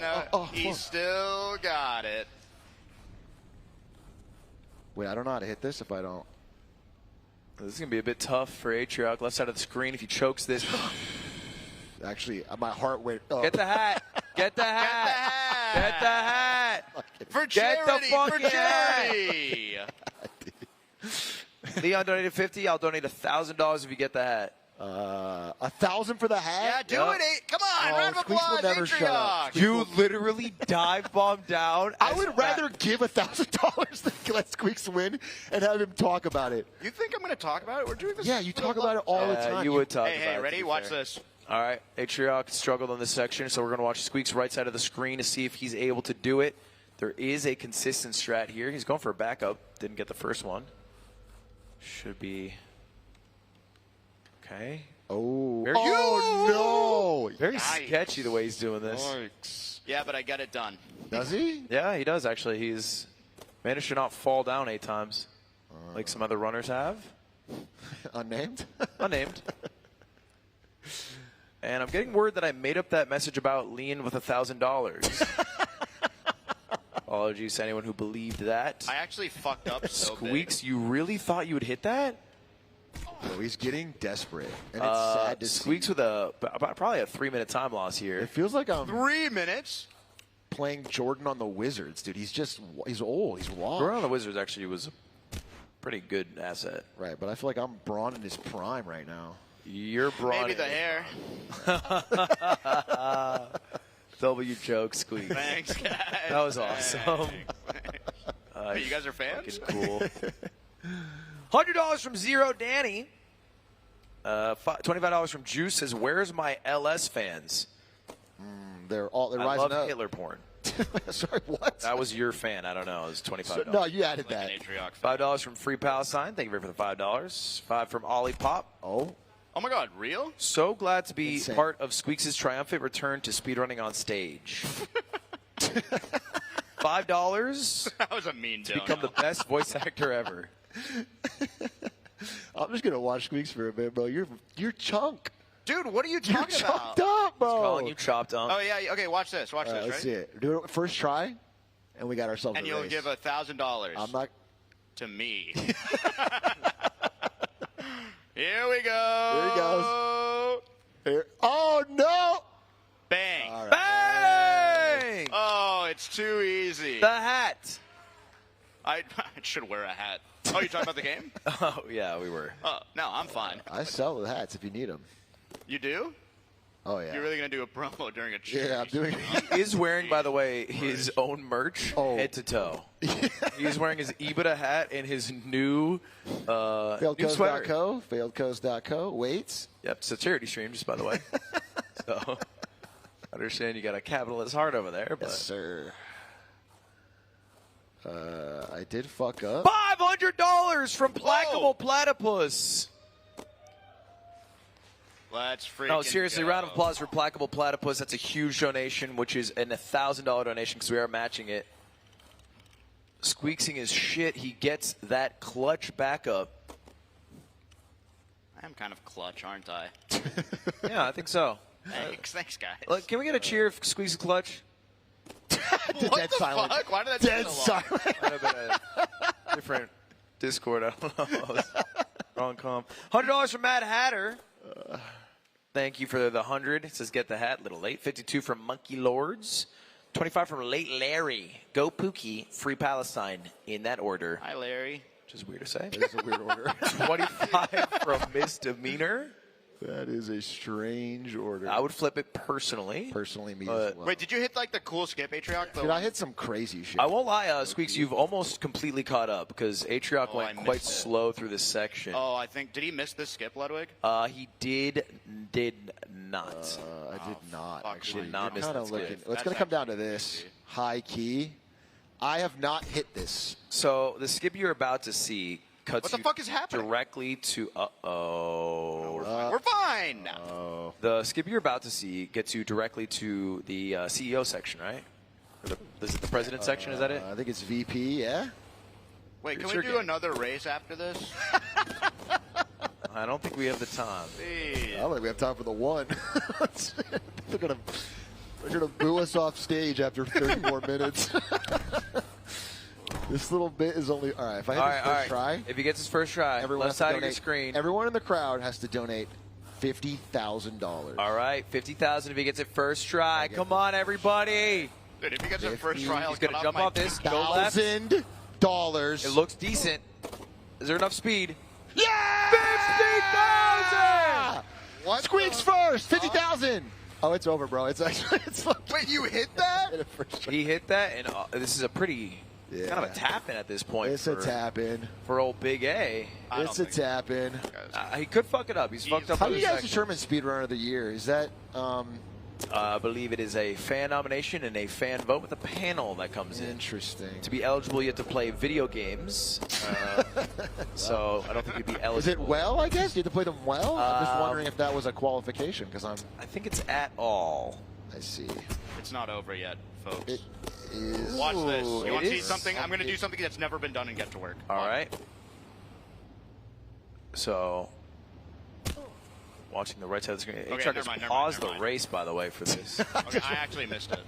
He still got it. Wait, I don't know how to hit this if I don't. This is going to be a bit tough for Atriarch. Left side of the screen. If he chokes this. Actually, my heart went up. Get the hat. Get the hat. Get the hat. For Get the charity. fucking For charity. Leon donated $50. I'll donate $1,000 if you get the hat. 1,000 for the hat? Yeah, do it. Come on. Round of Squeaks will applause, never shut up. Atriarch. You literally dive bomb down. I would rather give $1,000 than let Squeaks win and have him talk about it. You think I'm going to talk about it? We're doing this. Yeah, you talk about it all the time. You would talk about it. Hey, ready? Watch this. All right, Atriarch struggled in this section, so we're going to watch Squeak's right side of the screen to see if he's able to do it. There is a consistent strat here. He's going for a backup. Didn't get the first one. Should be okay. Oh, Very no! Very sketchy the way he's doing this. Yeah, but I got it done. Does he? Yeah, he does actually. He's managed to not fall down 8 times, like some other runners have. Unnamed? Unnamed. And I'm getting word that I made up that message about Lean with $1,000. Apologies to anyone who believed that. I actually fucked up so Squeaks, you really thought you would hit that? Oh, he's getting desperate, and it's sad to Squeaks see. with probably a 3-minute time loss here. It feels like I'm 3 minutes playing Jordan on the Wizards, dude. He's old. He's raw. Jordan on the Wizards actually was a pretty good asset. Right, but I feel like I'm Braun in his prime right now. You're Braun. Maybe the hair. W joke, Squeak. Thanks, guys. That was awesome. You guys are fans? Fucking cool. $100 from Zero Danny. $25 from Juice says, "Where's my LS fans?" They're rising I love up. Hitler porn. Sorry, what? That was your fan. I don't know. It was $25. No, you added that. $5 from Free Palestine. Thank you for the $5. 5 from Ollie Pop. Oh my God, real? So glad to be Insane. part of Squeaks' triumphant return to speedrunning on stage. $5 That was a mean to donut. become the best voice actor ever. I'm just gonna watch Squeaks for a bit, bro. You're chunk. Dude, what are you talking You're about? chunked up, bro. Calling you chopped up. Oh, yeah. Okay, watch this. Watch this, Let's right? see it. Do it first try, and we got ourselves And a you'll race. give $1,000 I'm not. to me. Here we go. Here he goes. Here. Oh no! Bang. All right. Bang! Oh, it's too easy. The hat. I should wear a hat. Oh, you talking about the game? Oh, yeah, we were. Oh, no, I'm fine. I sell the hats if you need them. You do? Oh yeah. You're really going to do a promo during a charity? Yeah, I'm doing. He is wearing, by the way, his own merch head to toe. He's wearing his Ibita hat and his new sweater. Failedcoast.co. Failedcoast.co. Weights. Yep, it's a charity stream, just by the way. So, I understand you got a capitalist heart over there. But Yes, sir. I did fuck up. $500 from Placable Platypus. Let's freaking No, seriously, go. round of applause for Placable Platypus. That's a huge donation, which is an $1,000 donation because we are matching it. Squeaksing his shit. He gets that clutch backup. I am kind of clutch, aren't I? Yeah, I think so. Thanks, guys. Look, can we get a cheer if Squeaks is clutch? What Dead the silent. fuck? Why did that Dead take so long? silent. Might have been a different Discord. I don't know. Wrong comp. $100 from Mad Hatter. Thank you for the 100. It says get the hat. Little late. 52 from Monkey Lords. 25 from Late Larry. Go Pookie. Free Palestine in that order. Hi, Larry. Which is weird to say. That is a weird order. 25 from Misdemeanor. That is a strange order. I would flip it personally. Personally, me as well. Wait, did you hit like the cool skip Atrioc? Dude, I hit some crazy shit. I won't lie, Squeaks, you've almost completely caught up because Atrioc went I quite missed it. slow through this section. Oh, I think, did he miss this skip, Ludwig? He did not. I did not, fuck, actually. did not You're miss kinda that looking. skip. It's That's going to come down to actually this. High key. I have not hit this. So the skip you're about to see cuts What the you fuck is happening? directly to We're fine. The skip you're about to see gets you directly to the CEO section, right? Or is it the president section? Is that it? I think it's VP, yeah? Wait, can It's we your do game. another race after this? I don't think we have the time. I don't think we have time for the one. They're gonna boo us off stage after 30 more minutes. This little bit is only all right. If I hit this first try, If he gets his first try, everyone left has to side of your donate- screen. Everyone in the crowd has to donate $50,000. All right, 50,000 if he gets it first try. Come on, everybody. Dude, if he gets it first try, I'll He's gonna cut jump my off this. Go left. $1,000. It looks decent. Is there enough speed? Yeah! 50,000! What? Squeaks first. 50,000. Oh, it's over, bro. It's actually. Wait, you hit that? He hit that, and this is a pretty kind of a tap in at this point. It's a tap in for old Big A. It's a tap in. He could fuck it up. He's fucked up. How for do the you guys section. determine speedrunner of the year? Is that I believe it is a fan nomination and a fan vote with a panel that comes in. Interesting. To be eligible, you have to play video games. So I don't think you'd be eligible. Is it well? I guess you have to play them well. I'm just Um, wondering if that was a qualification because I think it's at all. I see. It's not over yet, folks. It is. Watch this. Ooh, You want it to see is. something? I'm going to do something that's never been done and get to work. All right. So, watching the right side of the screen. Okay, Chuck never mind, never pause mind, the race, by the way, for this. Okay, I actually missed it.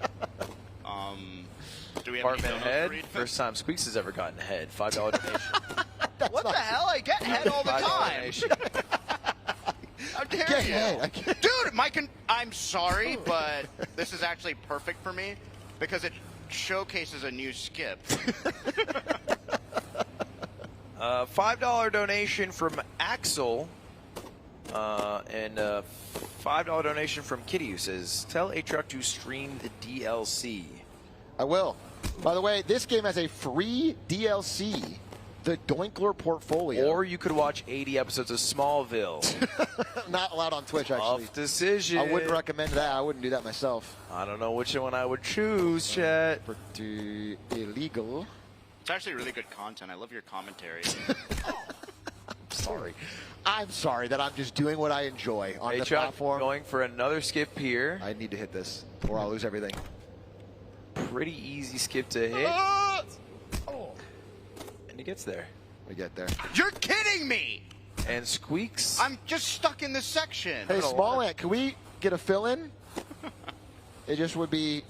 Do we have any Department donuts to head. read? First time Squeaks has ever gotten head. $5 donation. What the hell? I get head all the $5 time. donation. How dare Get you? head. Dude, I'm sorry, but this is actually perfect for me because it showcases a new skip. $5 donation from Axel. And a $5 donation from Kitty who says, tell A-Truck to stream the DLC. I will. By the way, this game has a free DLC, the Doinkler Portfolio. Or you could watch 80 episodes of Smallville. Not allowed on Twitch, actually. Tough decision. I wouldn't recommend that. I wouldn't do that myself. I don't know which one I would choose, chat. Pretty illegal. It's actually really good content. I love your commentary. Sorry. I'm sorry that I'm just doing what I enjoy on the A-Truck platform. going for another skip here. I need to hit this, or I'll lose everything. Pretty easy skip to hit. And he gets there. We get there. You're kidding me! And Squeaks. I'm just stuck in this section. Hey, Small Ant, can we get a fill-in? It just would be... Is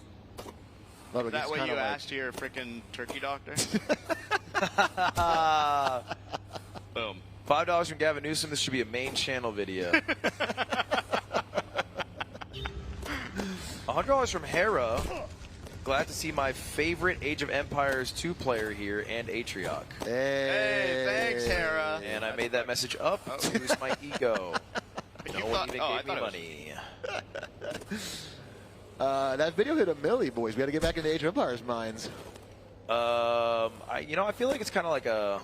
Ludwig, that it's what kinda you like- asked your freaking turkey doctor? Boom. $5 from Gavin Newsom. This should be a main channel video. $100 from Hera. Glad to see my favorite Age of Empires 2 player here and Atrioc. Hey, thanks, Hera. And I made that message up to boost my ego. No one thought- even oh, I gave me thought money. That video hit a milli, boys. We got to get back into Age of Empires minds. I feel like it's kind of like a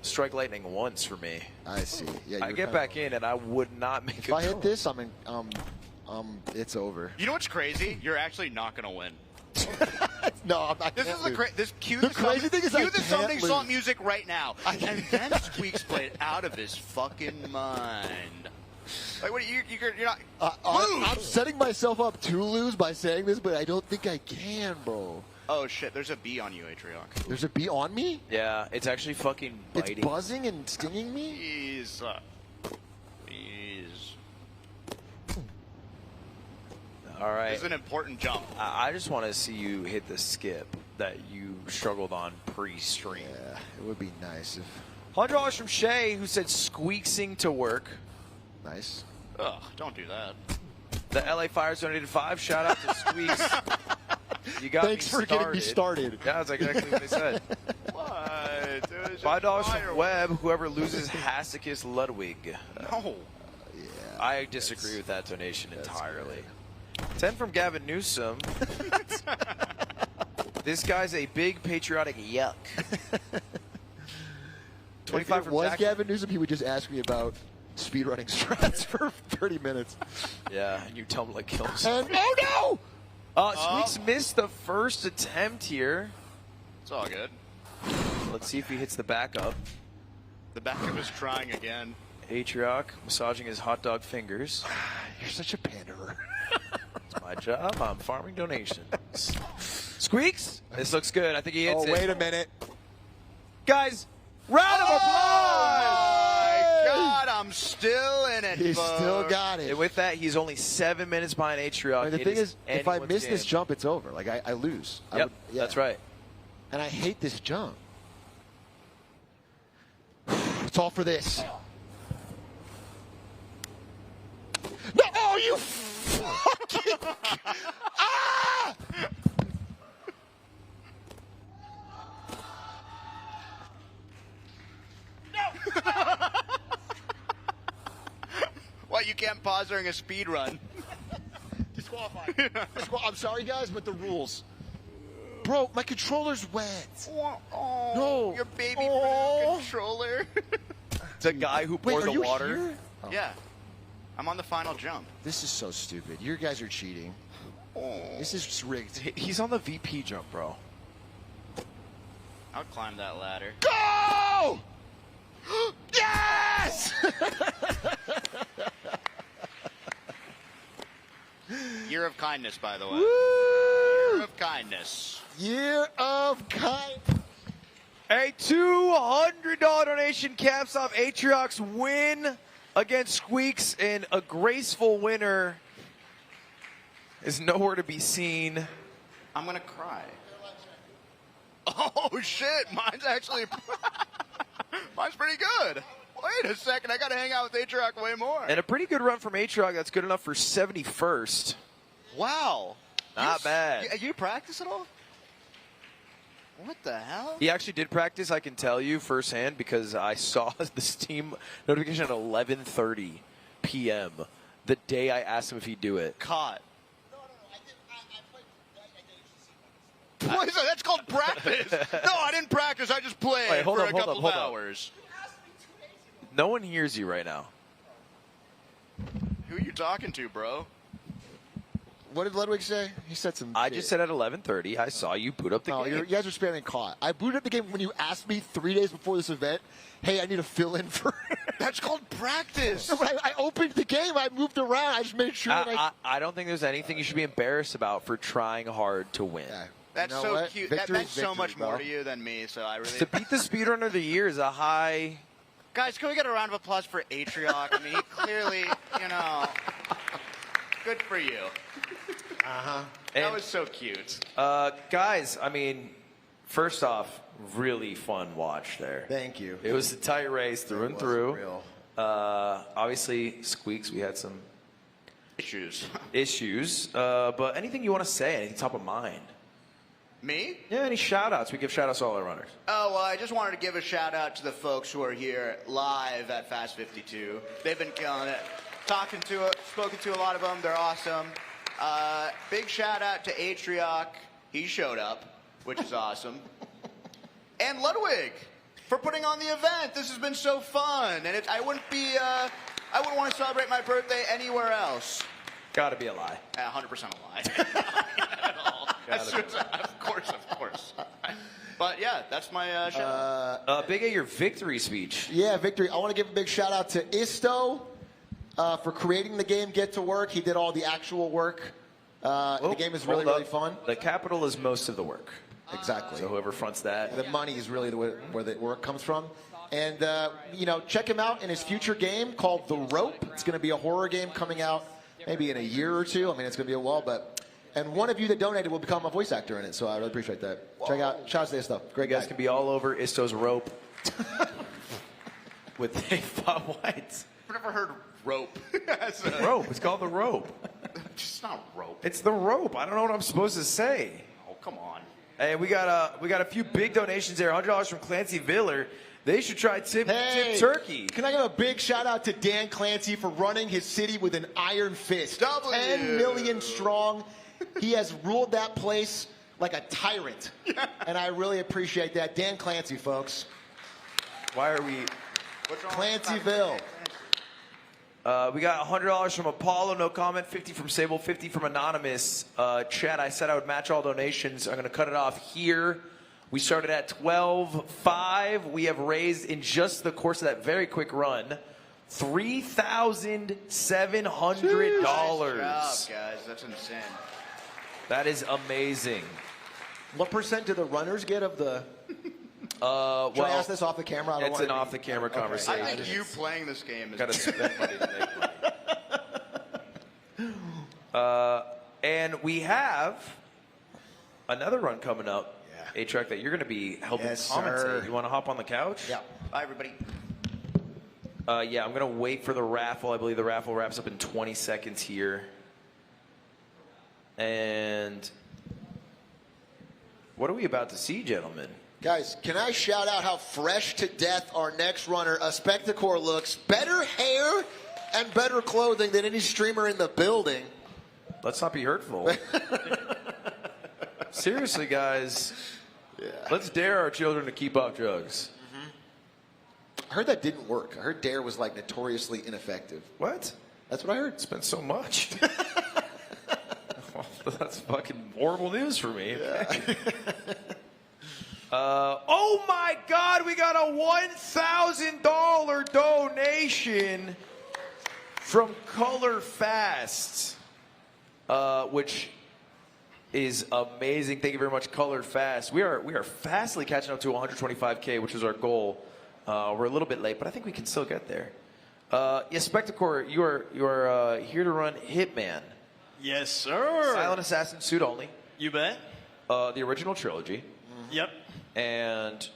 strike lightning once for me. I see. Yeah, I get back in and I would not make If I hit this, I'm in. It's over. You know what's crazy? You're actually not going to win. No, I'm not. This is this cue The crazy thing is I cue the can't summoning lose. salt music right now. And then Squeaks played out of his fucking mind. Like, what? You're not. I'm setting myself up to lose by saying this, but I don't think I can, bro. Oh shit! There's a bee on you, Atrioc. There's a bee on me? Yeah, it's actually fucking biting. It's buzzing and stinging me? Please. Please. All right. This is an important jump. I just want to see you hit the skip that you struggled on pre-stream. Yeah, it would be nice if... $100 from Shay, who said squeaksing to work. Nice. Ugh, don't do that. The LA Fires donated 5. Shout out to Squeaks. You got Thanks me for getting me started. Yeah, that's exactly what they said. What? Dude, $5 from Webb. Whoever loses has to kiss Ludwig. No. Yeah. I disagree with that donation entirely. 10 from Gavin Newsom. This guy's a big patriotic yuck. 25 If it from was Jack. Gavin Newsom, he would just ask me about speedrunning strats for 30 minutes. Yeah, and you tell him like kills. And oh no! Squeaks missed the first attempt here. It's all good. Let's see if he hits the backup. The backup is trying again. Atrioc massaging his hot dog fingers. You're such a panderer. It's my job. I'm farming donations. Squeaks! This looks good. I think he hits it. Oh, wait a minute. Guys, round of applause! Oh my God, I'm still in it. He folks. still got it. And with that, he's only 7 minutes behind Atrioc. And the thing is, if I miss this jump, it's over. Like, I lose. Yep, that's right. And I hate this jump. It's all for this. No! Oh, you fucking... Ah! What, you can't pause during a speed run? Disqualified. I'm sorry, guys, but the rules. Bro, my controller's wet. Oh, No. Your baby blue controller. The guy who poured Wait, are the you water. here? Oh. Yeah. I'm on the final jump. This is so stupid. You guys are cheating. This is just rigged. He's on the VP jump, bro. I'll climb that ladder. Go! Yes! Year of kindness, by the way. Woo! Year of kindness. Year of kindness. A $200 donation caps off Atrioc's win against Squeaks, and a graceful winner is nowhere to be seen. I'm going to cry. Oh, shit. Mine's actually... Mine's pretty good. Wait a second. I got to hang out with Atrioc way more. And a pretty good run from Atrioc. That's good enough for 71st. Wow. Not bad. You practice at all? What the hell? He actually did practice, I can tell you firsthand, because I saw the Steam notification at 11:30 p.m. the day I asked him if he'd do it. Caught. What is that? That's called practice. No, I didn't practice. I just played Wait, hold for up, a hold couple up, hold of up. hours. No one hears you right now. Who are you talking to, bro? What did Ludwig say? He said some I shit. just said at 11:30, I saw you boot up the No, game. you guys are spamming caught. I booted up the game when you asked me 3 days before this event, hey, I need to fill in for... That's called practice. No, but I opened the game. I moved around. I just made sure that I don't think there's anything you should be embarrassed about for trying hard to win. Yeah. That's You know so what? cute. Victory That meant is so victory, much more bro. to you than me, so I really... To beat the speedrunner of the year is a high... Guys, can we get a round of applause for Atrioc? I mean, he clearly, good for you. Uh-huh. That was so cute. Guys, I mean, first off, really fun watch there. Thank you. It was a tight race through and through. Real. Obviously, Squeaks, we had some issues. But anything you want to say, anything top of mind? Me? Yeah, any shout-outs? We give shout-outs to all our runners. Oh, well, I just wanted to give a shout out to the folks who are here live at Fast 52. They've been killing it. Spoken to a lot of them. They're awesome. Big shout out to Atrioc. He showed up, which is awesome. And Ludwig for putting on the event. This has been so fun, and I wouldn't want to celebrate my birthday anywhere else. Gotta be a lie. 100% a lie. Not at all. Of course. But yeah, that's my shout out. Big A, your victory speech. Yeah, victory. I want to give a big shout out to Isto for creating the game Get to Work. He did all the actual work. The game is really fun. The capital is most of the work. Exactly. So whoever fronts that. The money is really where the work comes from. And, check him out in his future game called The Rope. It's going to be a horror game coming out maybe in a year or two. I mean, it's going to be a while, and one of you that donated will become a voice actor in it, so I really appreciate that. Check out, shout out to Isto. Great guy. You guys can be all over Isto's Rope with Dave White. I've never heard rope. Rope. It's called The Rope. It's not rope. It's The Rope. I don't know what I'm supposed to say. Oh, come on. Hey, we got a few big donations there. $100 from Clancy Viller. They should try Tip Turkey. Can I give a big shout out to Dan Clancy for running his city with an iron fist? 10 million strong. He has ruled that place like a tyrant. And I really appreciate that. Dan Clancy, folks. Why are we... Clancyville. We got $100 from Apollo, no comment. 50 from Sable, 50 from Anonymous. Chad, I said I would match all donations. I'm going to cut it off here. We started at $12.5. We have raised in just the course of that very quick run $3,700. Nice job, guys. That's insane. That is amazing. What percent do the runners get of the... Should I ask this off the camera? It's an off-the-camera conversation. I think you playing this game is... Got to spend money to make money. And we have another run coming up. Yeah. A-Track that you're going to be helping commentate. Sir. You want to hop on the couch? Yeah. Bye, everybody. Yeah, I'm going to wait for the raffle. I believe the raffle wraps up in 20 seconds here. And what are we about to see, gentlemen? Guys, can I shout out how fresh to death our next runner, a Spectacor, looks? Better hair and better clothing than any streamer in the building. Let's not be hurtful. Seriously, guys. Yeah. Let's dare our children to keep off drugs. I heard that didn't work. I heard Dare was like notoriously ineffective. What? That's what I heard. Spent so much. That's fucking horrible news for me. Yeah. Oh my God, we got a $1,000 donation from Color Fast, which is amazing. Thank you very much, Color Fast. We are fastly catching up to 125K, which is our goal. We're a little bit late, but I think we can still get there. Yes, Spectacor, you are here to run Hitman. Yes, sir. Silent Assassin suit only. You bet. The original trilogy. Yep. And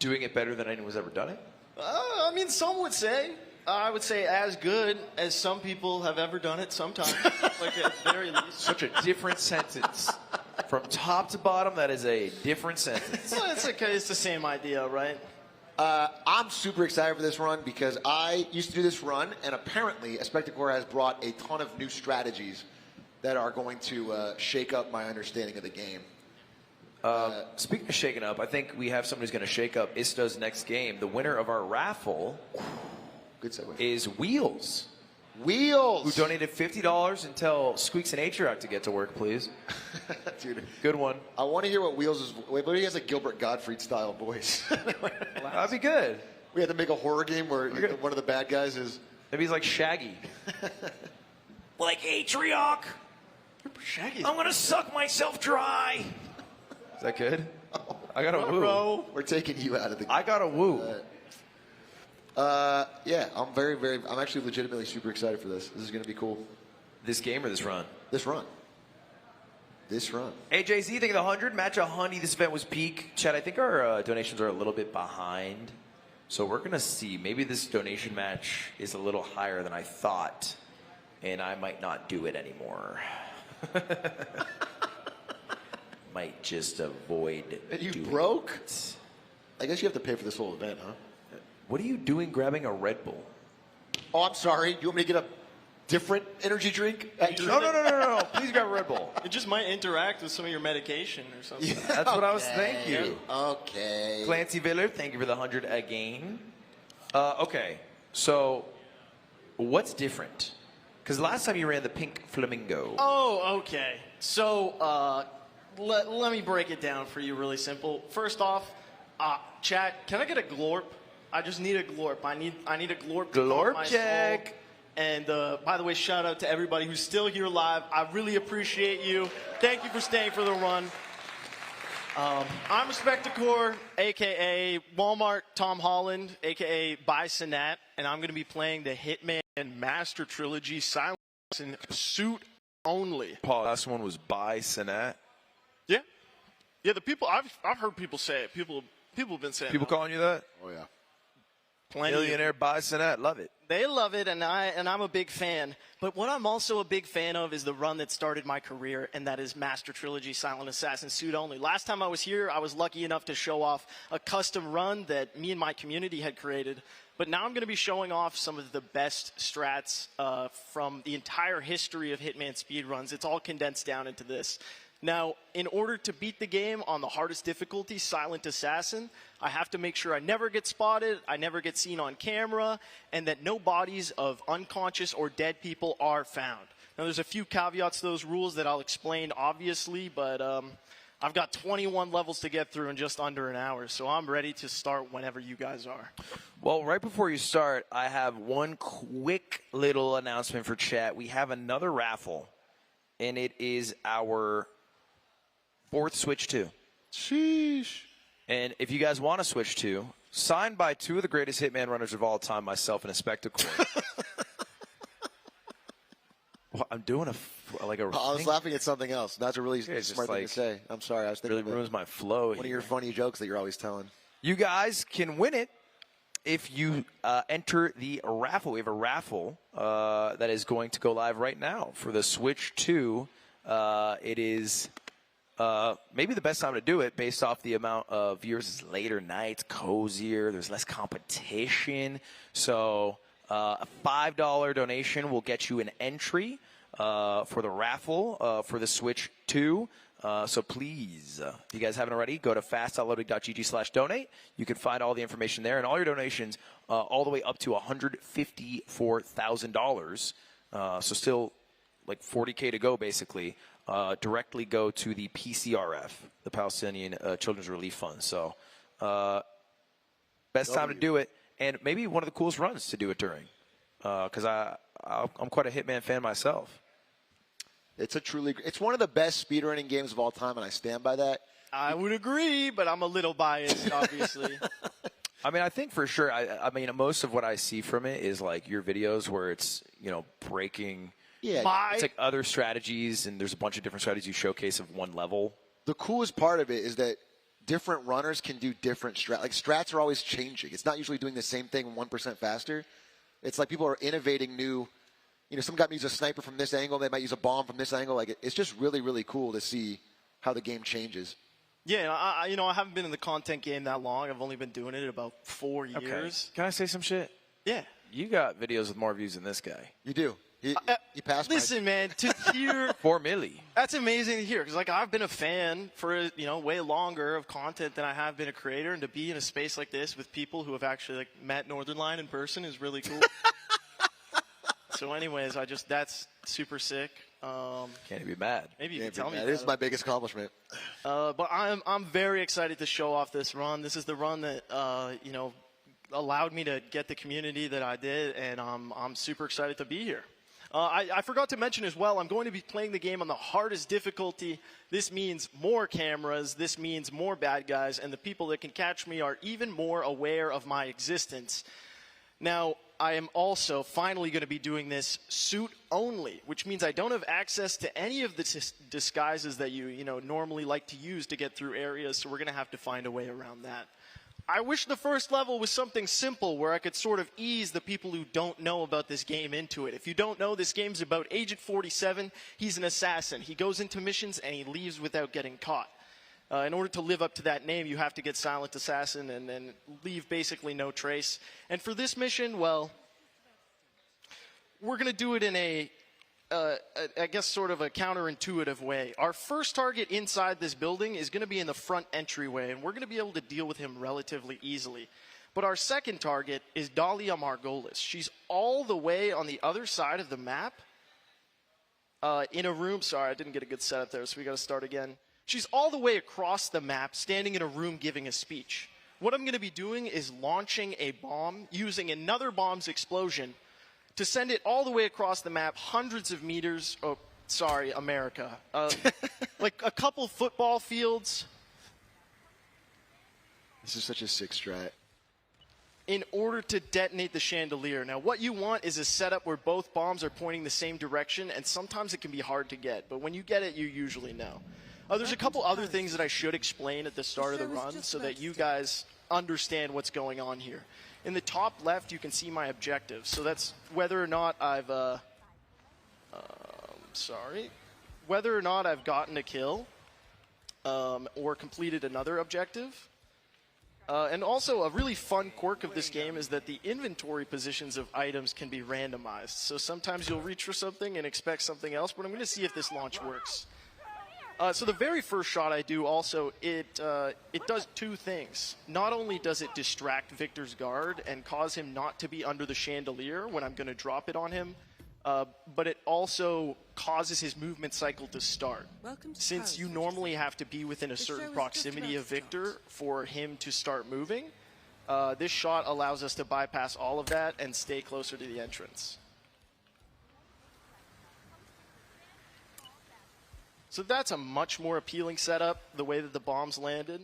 doing it better than anyone's ever done it? I mean, some would say. I would say as good as some people have ever done it sometime. Like at very least. Such a different sentence. From top to bottom, that is a different sentence. Well, it's the same idea, right? I'm super excited for this run because I used to do this run, and apparently Spectacor has brought a ton of new strategies that are going to shake up my understanding of the game. Speaking of shaking up, I think we have someone who's going to shake up Ista's next game. The winner of our raffle good segue. Is Wheels. Wheels! Who donated $50 and tell Squeaks and H-Rock to get to work, please. Dude. Good one. I want to hear what Wheels is... Wait, but he has a Gilbert Gottfried-style voice. That'd be good. We had to make a horror game where one of the bad guys is... Maybe he's like Shaggy. Like H-Rock! Shaggy. I'm going to suck myself dry! Is that good? I got a woo. Bro. We're taking you out of the game. I got a woo. Yeah, I'm actually legitimately super excited for this. This is going to be cool. This game or this run? This run. This run. AJZ, think of the 100. Match a honey. This event was peak. Chad, I think our donations are a little bit behind. So we're going to see. Maybe this donation match is a little higher than I thought. And I might not do it anymore. Might just avoid You broke? I guess you have to pay for this whole event, huh? What are you doing grabbing a Red Bull? Oh, I'm sorry. You want me to get a different energy drink? No. Please grab a Red Bull. It just might interact with some of your medication or something. Yeah, that's what I was thinking. Okay. Clancy Viller, thank you for the 100 again. Okay, so what's different? Because last time you ran the pink flamingo. Oh, okay. So let me break it down for you really simple. First off, chat, can I get a glorp? I just need a glorp. I need a glorp. Glorp check. And by the way, shout out to everybody who's still here live. I really appreciate you. Thank you for staying for the run. I'm Respectacor, a.k.a. Walmart Tom Holland, a.k.a. Bisonat, and I'm going to be playing the Hitman Master Trilogy Silent Assassin suit only. Paul, last one was Bisonat. Yeah. Yeah, the people, I've heard people say it. People have been saying People that. calling you that? Oh, yeah. Plenty. Millionaire Bisonat. Love it. They love it, and I'm a big fan. But what I'm also a big fan of is the run that started my career, and that is Master Trilogy Silent Assassin suit only. Last time I was here, I was lucky enough to show off a custom run that me and my community had created. But now I'm going to be showing off some of the best strats from the entire history of Hitman speedruns. It's all condensed down into this. Now, in order to beat the game on the hardest difficulty, Silent Assassin, I have to make sure I never get spotted, I never get seen on camera, and that no bodies of unconscious or dead people are found. Now, there's a few caveats to those rules that I'll explain, obviously, but I've got 21 levels to get through in just under an hour, so I'm ready to start whenever you guys are. Well, right before you start, I have one quick little announcement for chat. We have another raffle, and it is our 4th Switch 2. Sheesh. And if you guys want to Switch 2, signed by 2 of the greatest Hitman runners of all time, myself and a Spectacle. Well, I'm doing a I was laughing at something else. That's a really smart thing to say. I'm sorry. I was thinking really ruins my flow. One of your funny jokes that you're always telling. You guys can win it if you enter the raffle. We have a raffle that is going to go live right now for the Switch 2. It is maybe the best time to do it based off the amount of viewers. It's later nights, cozier, there's less competition. So a $5 donation will get you an entry for the raffle for the Switch 2. So please, if you guys haven't already, go to fast.ludwig.gg/donate. You can find all the information there, and all your donations all the way up to $154,000. So still like $40K to go, basically. Directly go to the PCRF, the Palestinian Children's Relief Fund. So best time to do it, and maybe one of the coolest runs to do it during, because I'm quite a Hitman fan myself. It's one of the best speedrunning games of all time, and I stand by that. I would agree, but I'm a little biased, obviously. I mean, I think for sure. I mean, most of what I see from it is like your videos where it's breaking. Yeah, it's like other strategies, and there's a bunch of different strategies you showcase of one level. The coolest part of it is that different runners can do different strats. Like, strats are always changing. It's not usually doing the same thing 1% faster. It's like people are innovating new. Some guy might use a sniper from this angle. They might use a bomb from this angle. Like, it's just really, really cool to see how the game changes. Yeah, I haven't been in the content game that long. I've only been doing it about 4 years. Okay. Can I say some shit? Yeah. You got videos with more views than this guy. You do. He passed. Listen, man, to hear 4 milli. That's amazing to hear, because I've been a fan for way longer of content than I have been a creator, and to be in a space like this with people who have actually met Northernline in person is really cool. So, anyways, that's super sick. Can't be mad. Maybe you can tell me. That is my biggest accomplishment. But I'm very excited to show off this run. This is the run that allowed me to get the community that I did, and I'm super excited to be here. I forgot to mention as well, I'm going to be playing the game on the hardest difficulty. This means more cameras, this means more bad guys, and the people that can catch me are even more aware of my existence. Now, I am also finally going to be doing this suit only, which means I don't have access to any of the disguises that you normally like to use to get through areas, so we're going to have to find a way around that. I wish the first level was something simple where I could sort of ease the people who don't know about this game into it. If you don't know, this game's about Agent 47. He's an assassin. He goes into missions and he leaves without getting caught. In order to live up to that name, you have to get Silent Assassin and then leave basically no trace. And for this mission, well, we're going to do it in I guess sort of a counterintuitive way. Our first target inside this building is going to be in the front entryway, and we're going to be able to deal with him relatively easily. But our second target is Dahlia Margolis. She's all the way on the other side of the map in a room. Sorry, I didn't get a good setup there, so we got to start again. She's all the way across the map, standing in a room giving a speech. What I'm going to be doing is launching a bomb, using another bomb's explosion to send it all the way across the map, hundreds of meters. Oh, sorry, America. Like a couple football fields. This is such a sick strat. In order to detonate the chandelier. Now, what you want is a setup where both bombs are pointing the same direction, and sometimes it can be hard to get, but when you get it, you usually know. There's a couple other things that I should explain at the start of the run so that you guys understand what's going on here. In the top left, you can see my objectives. So that's whether or not I've, whether or not I've gotten a kill or completed another objective. And also, a really fun quirk of this game is that the inventory positions of items can be randomized. So sometimes you'll reach for something and expect something else, but I'm going to see if this launch works. So the very first shot I do also, it does two things. Not only does it distract Victor's guard and cause him not to be under the chandelier when I'm going to drop it on him, but it also causes his movement cycle to start. Since you normally have to be within a certain proximity of Victor for him to start moving, this shot allows us to bypass all of that and stay closer to the entrance. So that's a much more appealing setup, the way that the bombs landed.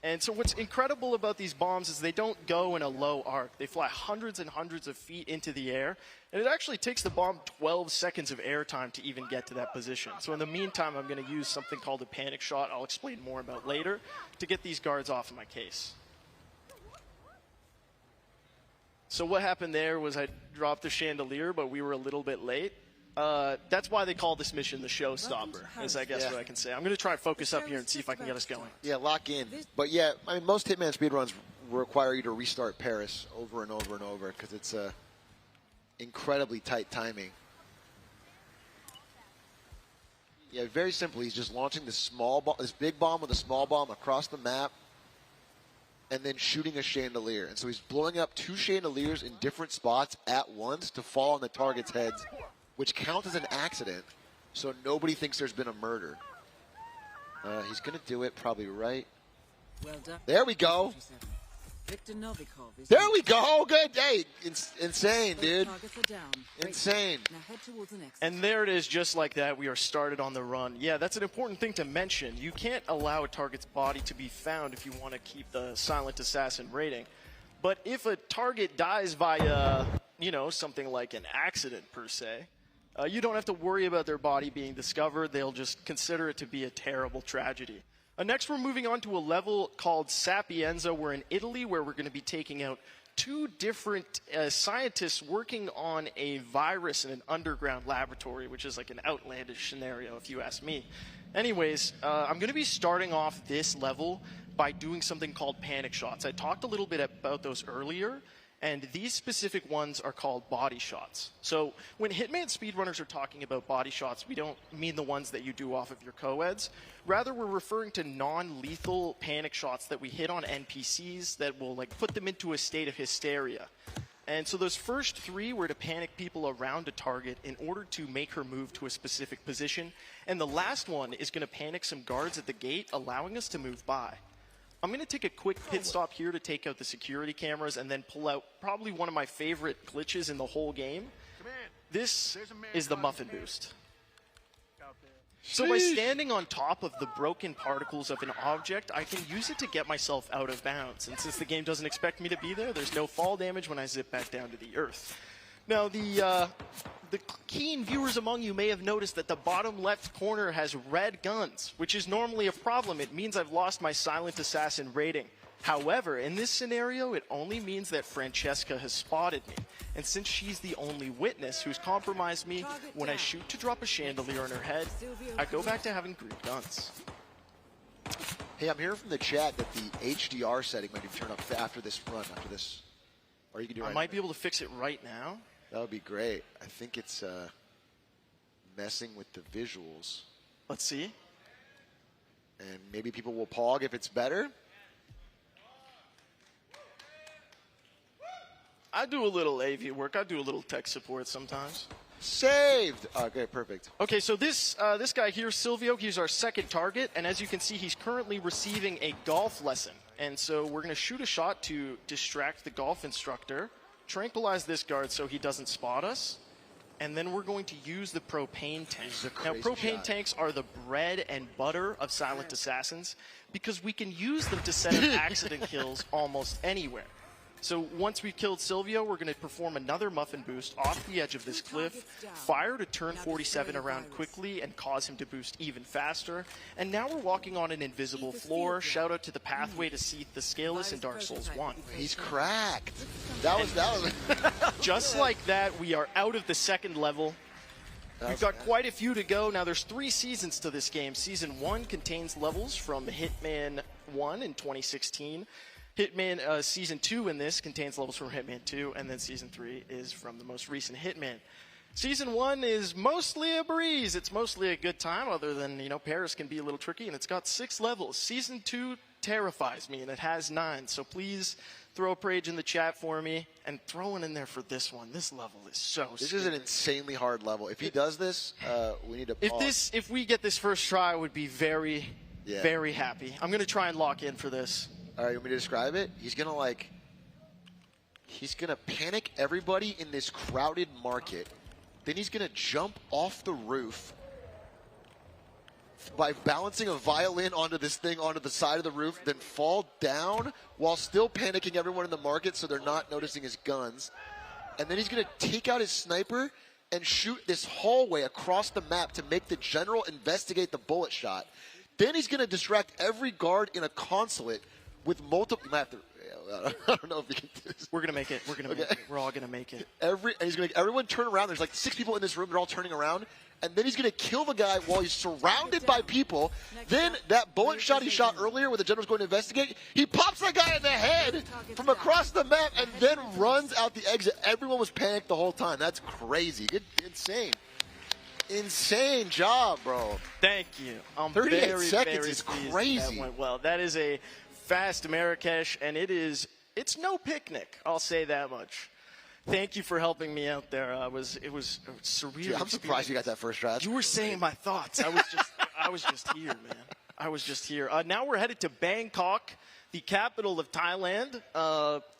And so what's incredible about these bombs is they don't go in a low arc. They fly hundreds and hundreds of feet into the air, and it actually takes the bomb 12 seconds of airtime to even get to that position. So in the meantime, I'm going to use something called a panic shot I'll explain more about later to get these guards off of my case. So what happened there was I dropped the chandelier, but we were a little bit late. That's why they call this mission the showstopper, is I guess what I can say. I'm going to try and focus up here and see if I can get us going. Yeah, lock in. But yeah, I mean, most Hitman speedruns require you to restart Paris over and over and over because it's incredibly tight timing. Yeah, very simply, he's just launching this this big bomb with a small bomb across the map and then shooting a chandelier. And so he's blowing up 2 chandeliers in different spots at once to fall on the target's heads, which counts as an accident, so nobody thinks there's been a murder. He's going to do it probably right. Well done. There we go. Victor Novikov is There we go. Good. Hey, insane, dude. targets are down. Insane. Now head towards the next. And there it is, just like that. We are started on the run. Yeah, that's an important thing to mention. You can't allow a target's body to be found if you want to keep the silent assassin rating. But if a target dies via, something like an accident per se, you don't have to worry about their body being discovered. They'll just consider it to be a terrible tragedy. Next, we're moving on to a level called Sapienza. We're in Italy, where we're going to be taking out 2 different scientists working on a virus in an underground laboratory, which is like an outlandish scenario, if you ask me. Anyways, I'm going to be starting off this level by doing something called panic shots. I talked a little bit about those earlier. And these specific ones are called body shots. So when Hitman speedrunners are talking about body shots, we don't mean the ones that you do off of your co-eds. Rather, we're referring to non-lethal panic shots that we hit on NPCs that will put them into a state of hysteria. And so those first 3 were to panic people around a target in order to make her move to a specific position. And the last one is going to panic some guards at the gate, allowing us to move by. I'm going to take a quick pit stop here to take out the security cameras and then pull out probably one of my favorite glitches in the whole game. This is the muffin boost. So by standing on top of the broken particles of an object, I can use it to get myself out of bounds. And since the game doesn't expect me to be there, there's no fall damage when I zip back down to the earth. Now, the keen viewers among you may have noticed that the bottom left corner has red guns, which is normally a problem. It means I've lost my silent assassin rating. However, in this scenario, it only means that Francesca has spotted me. And since she's the only witness who's compromised me, when I shoot to drop a chandelier on her head, I go back to having green guns. Hey, I'm hearing from the chat that the HDR setting might be turned up after this run, after this. Or you can do it right I might be able to fix it right now. That would be great. I think it's messing with the visuals. Let's see. And maybe people will pog if it's better. I do a little AV work. I do a little tech support sometimes. Saved. Okay, perfect. Okay, so this guy here, Silvio, he's our second target, and as you can see, he's currently receiving a golf lesson. And so we're going to shoot a shot to distract the golf instructor, tranquilize this guard so he doesn't spot us, and then we're going to use the propane tank. Now, propane tanks are the bread and butter of silent assassins because we can use them to set up accident kills almost anywhere. So once we've killed Silvio, we're going to perform another muffin boost off the edge of this cliff, fire to turn 47 around quickly and cause him to boost even faster. And now we're walking on an invisible floor. Shout out to the pathway to see the Scaleless in Dark Souls 1. He's cracked. That was Just like that, we are out of the second level. We've got quite a few to go. Now, there's 3 seasons to this game. Season 1 contains levels from Hitman 1 in 2016. Hitman Season 2 in this contains levels from Hitman 2, and then Season 3 is from the most recent Hitman. Season 1 is mostly a breeze. It's mostly a good time, other than, Paris can be a little tricky, and it's got 6 levels. Season 2 terrifies me, and it has 9, so please throw a page in the chat for me, and throw one in there for this one. This level is so This stupid. is an insanely hard level. If he does this, we need to pause. If we get this first try, I would be very, very happy. I'm going to try and lock in for this. All right, you want me to describe it? He's gonna panic everybody in this crowded market. Then he's gonna jump off the roof by balancing a violin onto this thing onto the side of the roof, then fall down while still panicking everyone in the market so they're not noticing his guns. And then he's gonna take out his sniper and shoot this hallway across the map to make the general investigate the bullet shot. Then he's gonna distract every guard in a consulate with multiple. You might have to. I don't know if we can do this. We're gonna make it. We're gonna make it. We're all gonna make it. And he's gonna make everyone turn around. There's like 6 people in this room. They're all turning around, and then he's gonna kill the guy while he's surrounded by people. Then that bullet shot he shot earlier, where the general's going to investigate, he pops that guy in the head from across the map, and then runs out the exit. Everyone was panicked the whole time. That's crazy. Insane. Insane job, bro. Thank you. 38 very, seconds very is pleased crazy. That went well. That is a fast Marrakesh, and it's no picnic. I'll say that much. Thank you for helping me out there. It was surreal. Dude, I'm surprised you got that first try. You were saying my thoughts. I was just here, man. I was just here. Now we're headed to Bangkok, the capital of Thailand,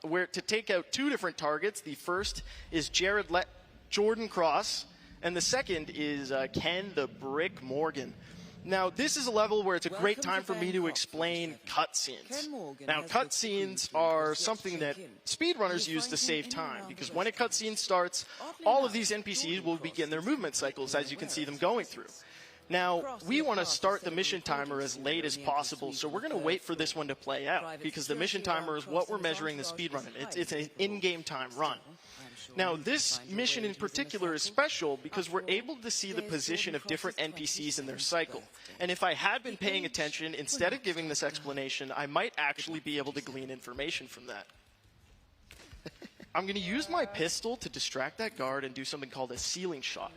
where to take out 2 different targets. The first is Jordan Cross, and the second is Ken the Brick Morgan. Now, this is a level where it's a great time for me to explain cutscenes. Now, cutscenes are something that speedrunners use to save time, because when a cutscene starts, all of these NPCs will begin their movement cycles, as you can see them going through. Now, we want to start the mission timer as late as possible, so we're going to wait for this one to play out, because the mission timer is what we're measuring the speedrun in. It's an in-game time run. Now, this mission in particular is special because we're able to see the position of different NPCs in their cycle. And if I had been paying attention, instead of giving this explanation, I might actually be able to glean information from that. I'm going to use my pistol to distract that guard and do something called a ceiling shot.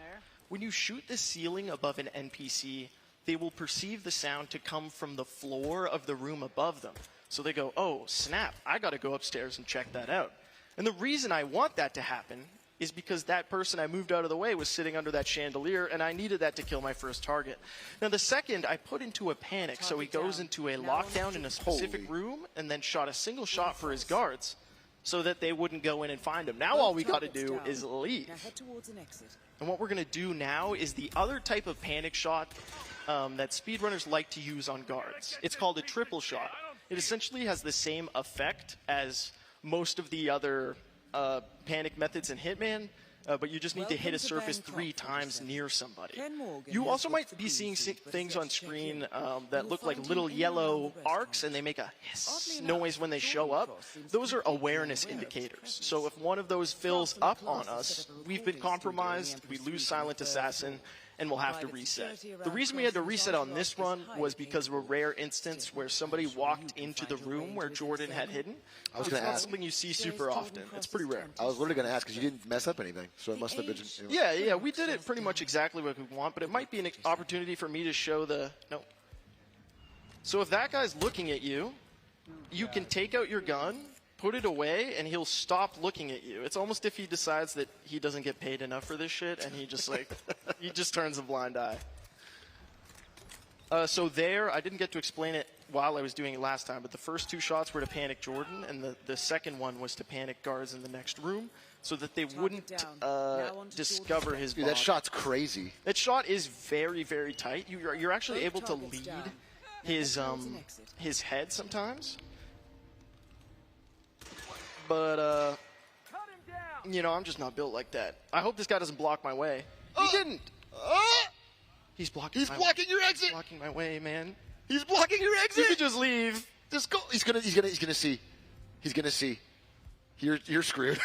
When you shoot the ceiling above an NPC, they will perceive the sound to come from the floor of the room above them. So they go, oh, snap, I got to go upstairs and check that out. And the reason I want that to happen is because that person I moved out of the way was sitting under that chandelier, and I needed that to kill my first target. Now, the second, I put into a panic, so he goes into a lockdown in a specific room and then shot a single shot for his guards so that they wouldn't go in and find him. Now all we got to do is leave. And what we're going to do now is the other type of panic shot that speedrunners like to use on guards. It's called a triple shot. It essentially has the same effect as most of the other panic methods in Hitman, but you just need to hit a surface 3 times near somebody. You also might be seeing things on screen that look like little yellow arcs, and they make a hiss noise when they show up. Those are awareness indicators. So if one of those fills up on us, we've been compromised, we lose Silent Assassin, and we'll have to reset. The reason we had to reset on this run was because of a rare instance where somebody walked into the room where Jordan had hidden. I was It's going to not ask. something you see super often. It's pretty rare. I was literally going to ask because you didn't mess up anything, so it must have been. Yeah, we did it pretty much exactly what we want, but it might be an opportunity for me to show the... No. So if that guy's looking at you, you can take out your gun put it away, and he'll stop looking at you. It's almost if he decides that he doesn't get paid enough for this shit, and he just like he just turns a blind eye. So there, I didn't get to explain it while I was doing it last time, but the first 2 shots were to panic Jordan, and the second one was to panic guards in the next room, so that they wouldn't discover his bomb. Dude, that shot's crazy. That shot is very, very tight. You're actually able to lead his head sometimes. But, you know, I'm just not built like that. I hope this guy doesn't block my way. He didn't. He's blocking your exit. He's blocking my way, man. He's blocking your exit. You could just leave. Just go. He's gonna see. He's gonna see. You're screwed.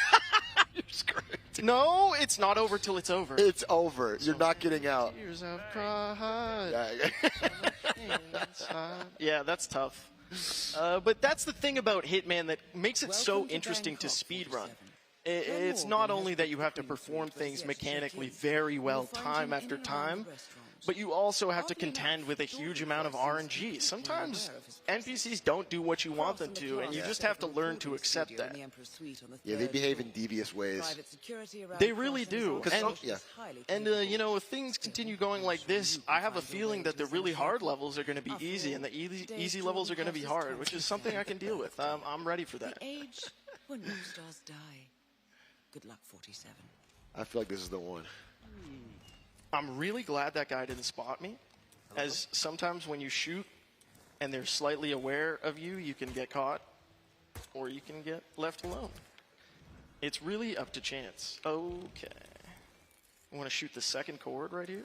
You're screwed. No, it's not over till it's over. It's over. You're not getting out. Tears of cried. Yeah, that's tough. But that's the thing about Hitman that makes it so interesting to speedrun. It's not only that you have to perform things mechanically very well time after time, but you also have to contend with a huge amount of RNG. Sometimes NPCs don't do what you want them to, and you just have to learn to accept that. Yeah, they behave in devious ways. They really do. And you know, if things continue going like this, I have a feeling that the really hard levels are going to be easy, and the easy levels are going to be hard, which is something I can deal with. I'm ready for that. Age when most stars die. Good luck, 47. I feel like this is the one. I'm really glad that guy didn't spot me, as sometimes when you shoot and they're slightly aware of you, you can get caught, or you can get left alone. It's really up to chance. Okay. I want to shoot the second chord right here.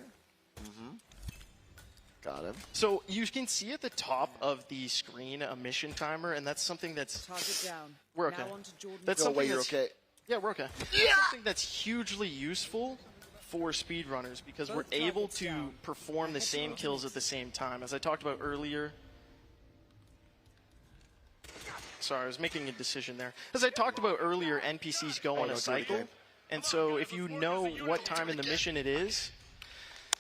Got him. So you can see at the top of the screen a mission timer, and that's something that's... Target down. We're okay. Now on to Jordan. That's No something way you're that's, okay. Yeah, we're okay. Yeah! That's something that's hugely useful for speedrunners because we're able to perform the same kills at the same time. As I talked about earlier... Sorry, I was making a decision there. As I talked about earlier, NPCs go on a cycle. And so if you know what time in the mission it is,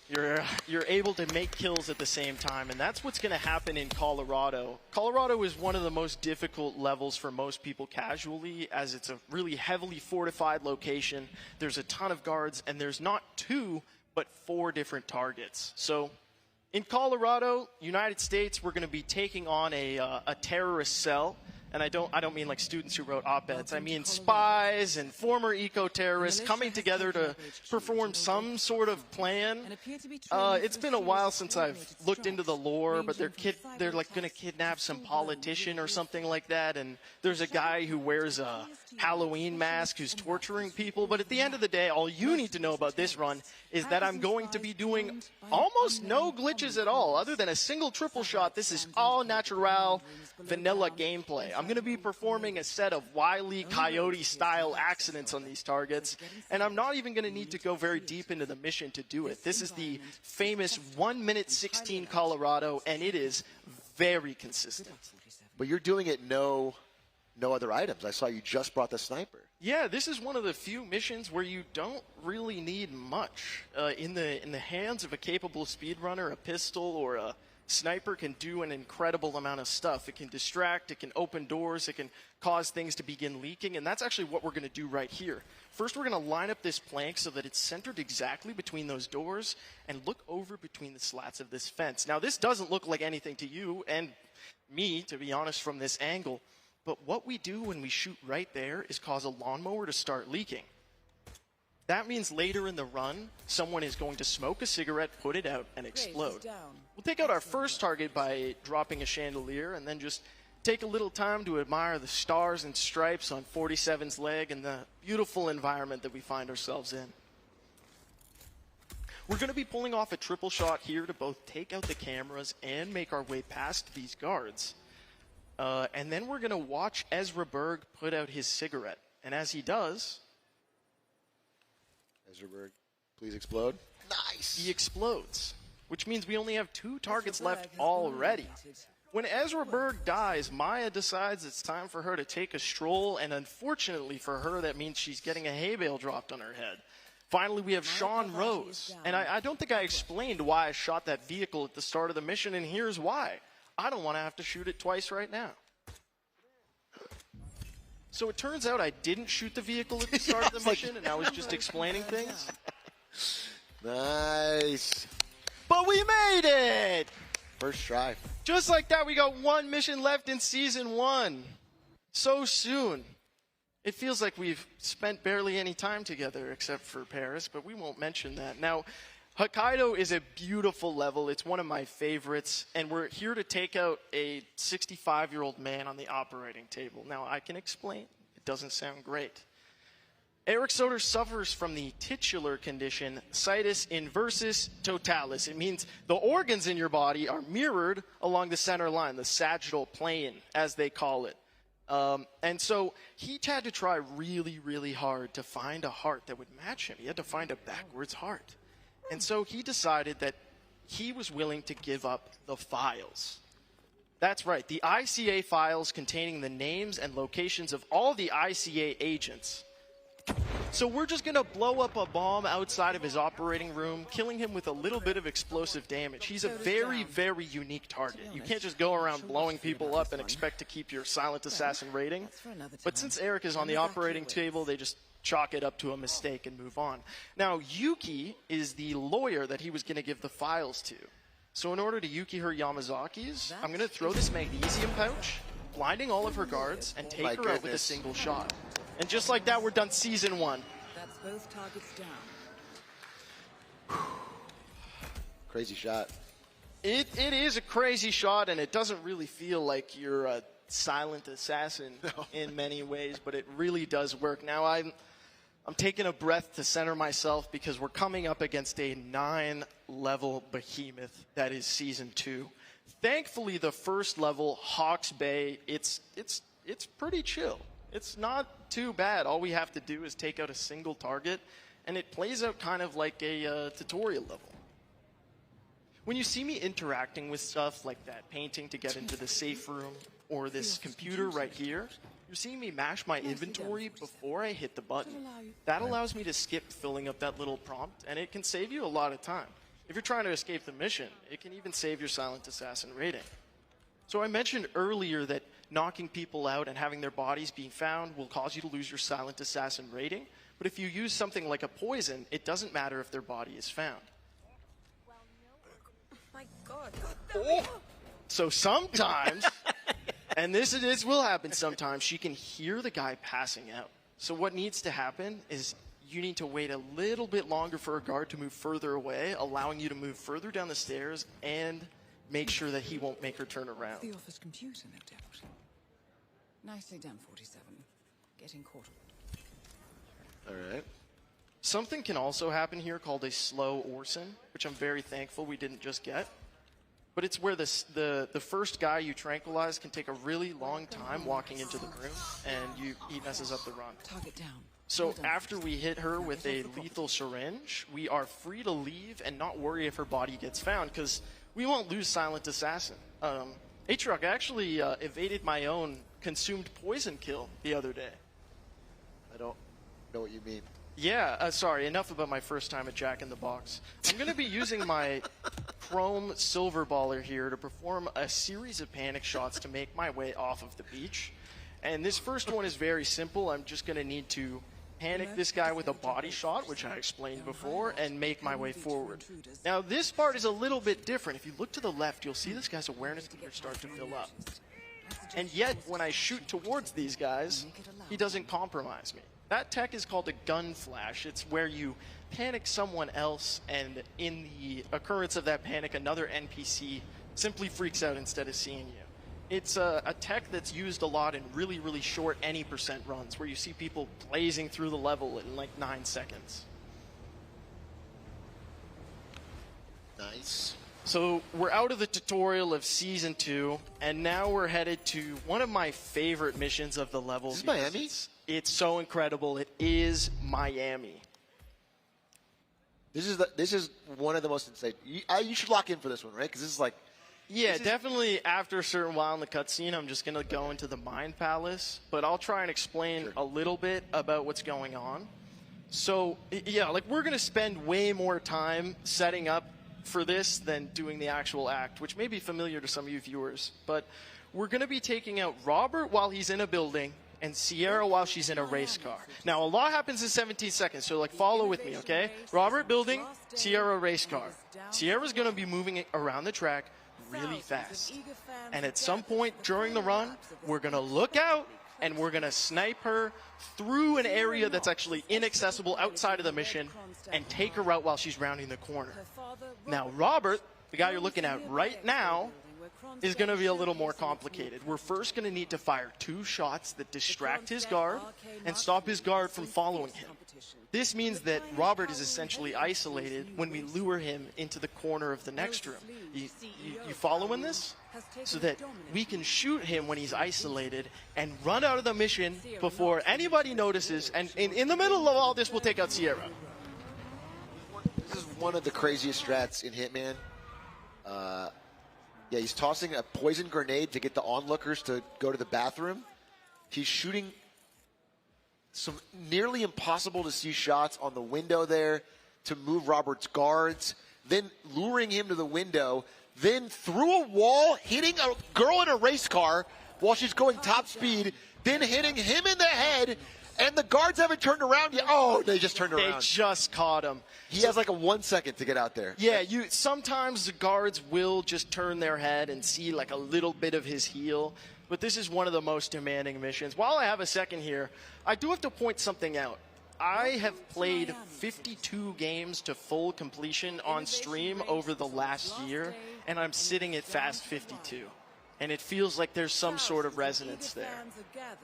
you're able to make kills at the same time, and that's what's going to happen in Colorado. Colorado is one of the most difficult levels for most people casually, as it's a really heavily fortified location. There's a ton of guards, and there's not 2, but 4 different targets. So in Colorado, United States, we're going to be taking on a terrorist cell. And I don't mean like students who wrote op-eds. I mean spies and former eco-terrorists coming together to perform some sort of plan. It's been a while since I've looked into the lore, but they're like going to kidnap some politician or something like that. And there's a guy who wears a Halloween mask who's torturing people. But at the end of the day, all you need to know about this run is that I'm going to be doing almost no glitches at all. Other than a single triple shot, this is all natural, vanilla gameplay. I'm going to be performing a set of Wile E. Coyote-style accidents on these targets, and I'm not even going to need to go very deep into the mission to do it. This is the famous 1 minute 16 Colorado, and it is very consistent. But you're doing it no other items. I saw you just brought the sniper. Yeah, this is one of the few missions where you don't really need much. In the hands of a capable speedrunner, a pistol or a sniper can do an incredible amount of stuff. It can distract, it can open doors, it can cause things to begin leaking, and that's actually what we're going to do right here. First, we're going to line up this plank so that it's centered exactly between those doors and look over between the slats of this fence. Now, this doesn't look like anything to you and me, to be honest, from this angle, but what we do when we shoot right there is cause a lawnmower to start leaking. That means later in the run, someone is going to smoke a cigarette, put it out, and explode. We'll take out our first target by dropping a chandelier, and then just take a little time to admire the stars and stripes on 47's leg and the beautiful environment that we find ourselves in. We're going to be pulling off a triple shot here to both take out the cameras and make our way past these guards. And then we're going to watch Ezra Berg put out his cigarette. And as he does... Ezra Berg, please explode. Nice! He explodes, which means we only have 2 targets left already. When Ezra Berg dies, Maya decides it's time for her to take a stroll, and unfortunately for her, that means she's getting a hay bale dropped on her head. Finally, we have Sean Rose, and I don't think I explained why I shot that vehicle at the start of the mission, and here's why. I don't want to have to shoot it twice right now. So it turns out I didn't shoot the vehicle at the start of the mission, and I was just explaining things. Nice. But we made it! First try. Just like that, we got one mission left in Season 1. So soon. It feels like we've spent barely any time together, except for Paris, but we won't mention that. Now, Hokkaido is a beautiful level. It's one of my favorites, and we're here to take out a 65-year-old man on the operating table. Now, I can explain. It doesn't sound great. Eric Soder suffers from the titular condition situs inversus totalis. It means the organs in your body are mirrored along the center line, the sagittal plane, as they call it. And so he had to try really, really hard to find a heart that would match him. He had to find a backwards heart. And so he decided that he was willing to give up the files. That's right, the ICA files containing the names and locations of all the ICA agents. So we're just going to blow up a bomb outside of his operating room, killing him with a little bit of explosive damage. He's a very, very unique target. You can't just go around blowing people up and expect to keep your silent assassin rating. But since Eric is on the operating table, they just chalk it up to a mistake and move on. Now, Yuki is the lawyer that he was going to give the files to. So in order to Yuki her Yamazaki's, I'm going to throw this magnesium pouch, blinding all of her guards, and take her out with a single shot. And just like that, we're done Season 1. That's both targets down. Crazy shot. It is a crazy shot, and it doesn't really feel like you're a silent assassin in many ways, but it really does work. Now, I'm taking a breath to center myself because we're coming up against a 9-level behemoth that is Season 2. Thankfully, the first level, Hawke's Bay, it's pretty chill. It's not too bad. All we have to do is take out a single target, and it plays out kind of like a tutorial level. When you see me interacting with stuff like that painting to get into the safe room, or this computer right here, you're seeing me mash my inventory before I hit the button. That allows me to skip filling up that little prompt, and it can save you a lot of time. If you're trying to escape the mission, it can even save your silent assassin rating. So I mentioned earlier that knocking people out and having their bodies being found will cause you to lose your silent assassin rating, but if you use something like a poison, it doesn't matter if their body is found. My God. So sometimes, and this will happen sometimes, she can hear the guy passing out. So what needs to happen is you need to wait a little bit longer for a guard to move further away, allowing you to move further down the stairs and make sure that he won't make her turn around. The office computer, no doubt. Nicely done, 47. Getting caught. All right. Something can also happen here called a slow Orson, which I'm very thankful we didn't just get. But it's where the first guy you tranquilize can take a really long time walking into the room, and he messes up the run. Target down. So after we hit her with a lethal syringe, we are free to leave and not worry if her body gets found, because we won't lose Silent Assassin. Aatrox, I actually evaded my own consumed poison kill the other day. I don't know what you mean. Yeah, sorry, enough about my first time at Jack in the Box. I'm going to be using my Chrome Silver Baller here to perform a series of panic shots to make my way off of the beach. And this first one is very simple. I'm just going to need to panic this guy with a body shot, which I explained before, and make my way forward. Now, this part is a little bit different. If you look to the left, you'll see this guy's awareness meter start to fill up. And yet, when I shoot towards these guys, he doesn't compromise me. That tech is called a gun flash. It's where you panic someone else, and in the occurrence of that panic, another NPC simply freaks out instead of seeing you. It's a tech that's used a lot in really, really short any percent runs, where you see people blazing through the level in like 9 seconds. Nice. So we're out of the tutorial of Season 2, and now we're headed to one of my favorite missions of the level. Is this Miami? It's so incredible. It is Miami. This is one of the most insane. You should lock in for this one, right? Because this is like. Yeah, definitely after a certain while in the cutscene, I'm just going to go into the Mind Palace. But I'll try and explain a little bit about what's going on. So, yeah, like we're going to spend way more time setting up for this than doing the actual act, which may be familiar to some of you viewers. But we're going to be taking out Robert while he's in a building, and Sierra while she's in a race car. Now, a lot happens in 17 seconds, so like follow with me, okay? Robert building, Sierra race car. Sierra's going to be moving around the track really fast. And at some point during the run, we're going to look out and we're going to snipe her through an area that's actually inaccessible outside of the mission and take her out while she's rounding the corner. Now, Robert, the guy you're looking at right now, is going to be a little more complicated. We're first going to need to fire 2 shots that distract his guard and stop his guard from following him. This means that Robert is essentially isolated when we lure him into the corner of the next room. You following this? So that we can shoot him when he's isolated and run out of the mission before anybody notices. And in the middle of all this, we'll take out Sierra. This is one of the craziest strats in Hitman. Yeah, he's tossing a poison grenade to get the onlookers to go to the bathroom. He's shooting some nearly impossible to see shots on the window there to move Robert's guards, then luring him to the window, then through a wall, hitting a girl in a race car while she's going top speed, then hitting him in the head, and the guards haven't turned around yet. Oh, they just turned around. They just caught him. He has like a 1 second to get out there. Yeah, sometimes the guards will just turn their head and see like a little bit of his heel. But this is one of the most demanding missions. While I have a second here, I do have to point something out. I have played 52 games to full completion on stream over the last year, and I'm sitting at fast 52. And it feels like there's some sort of resonance there.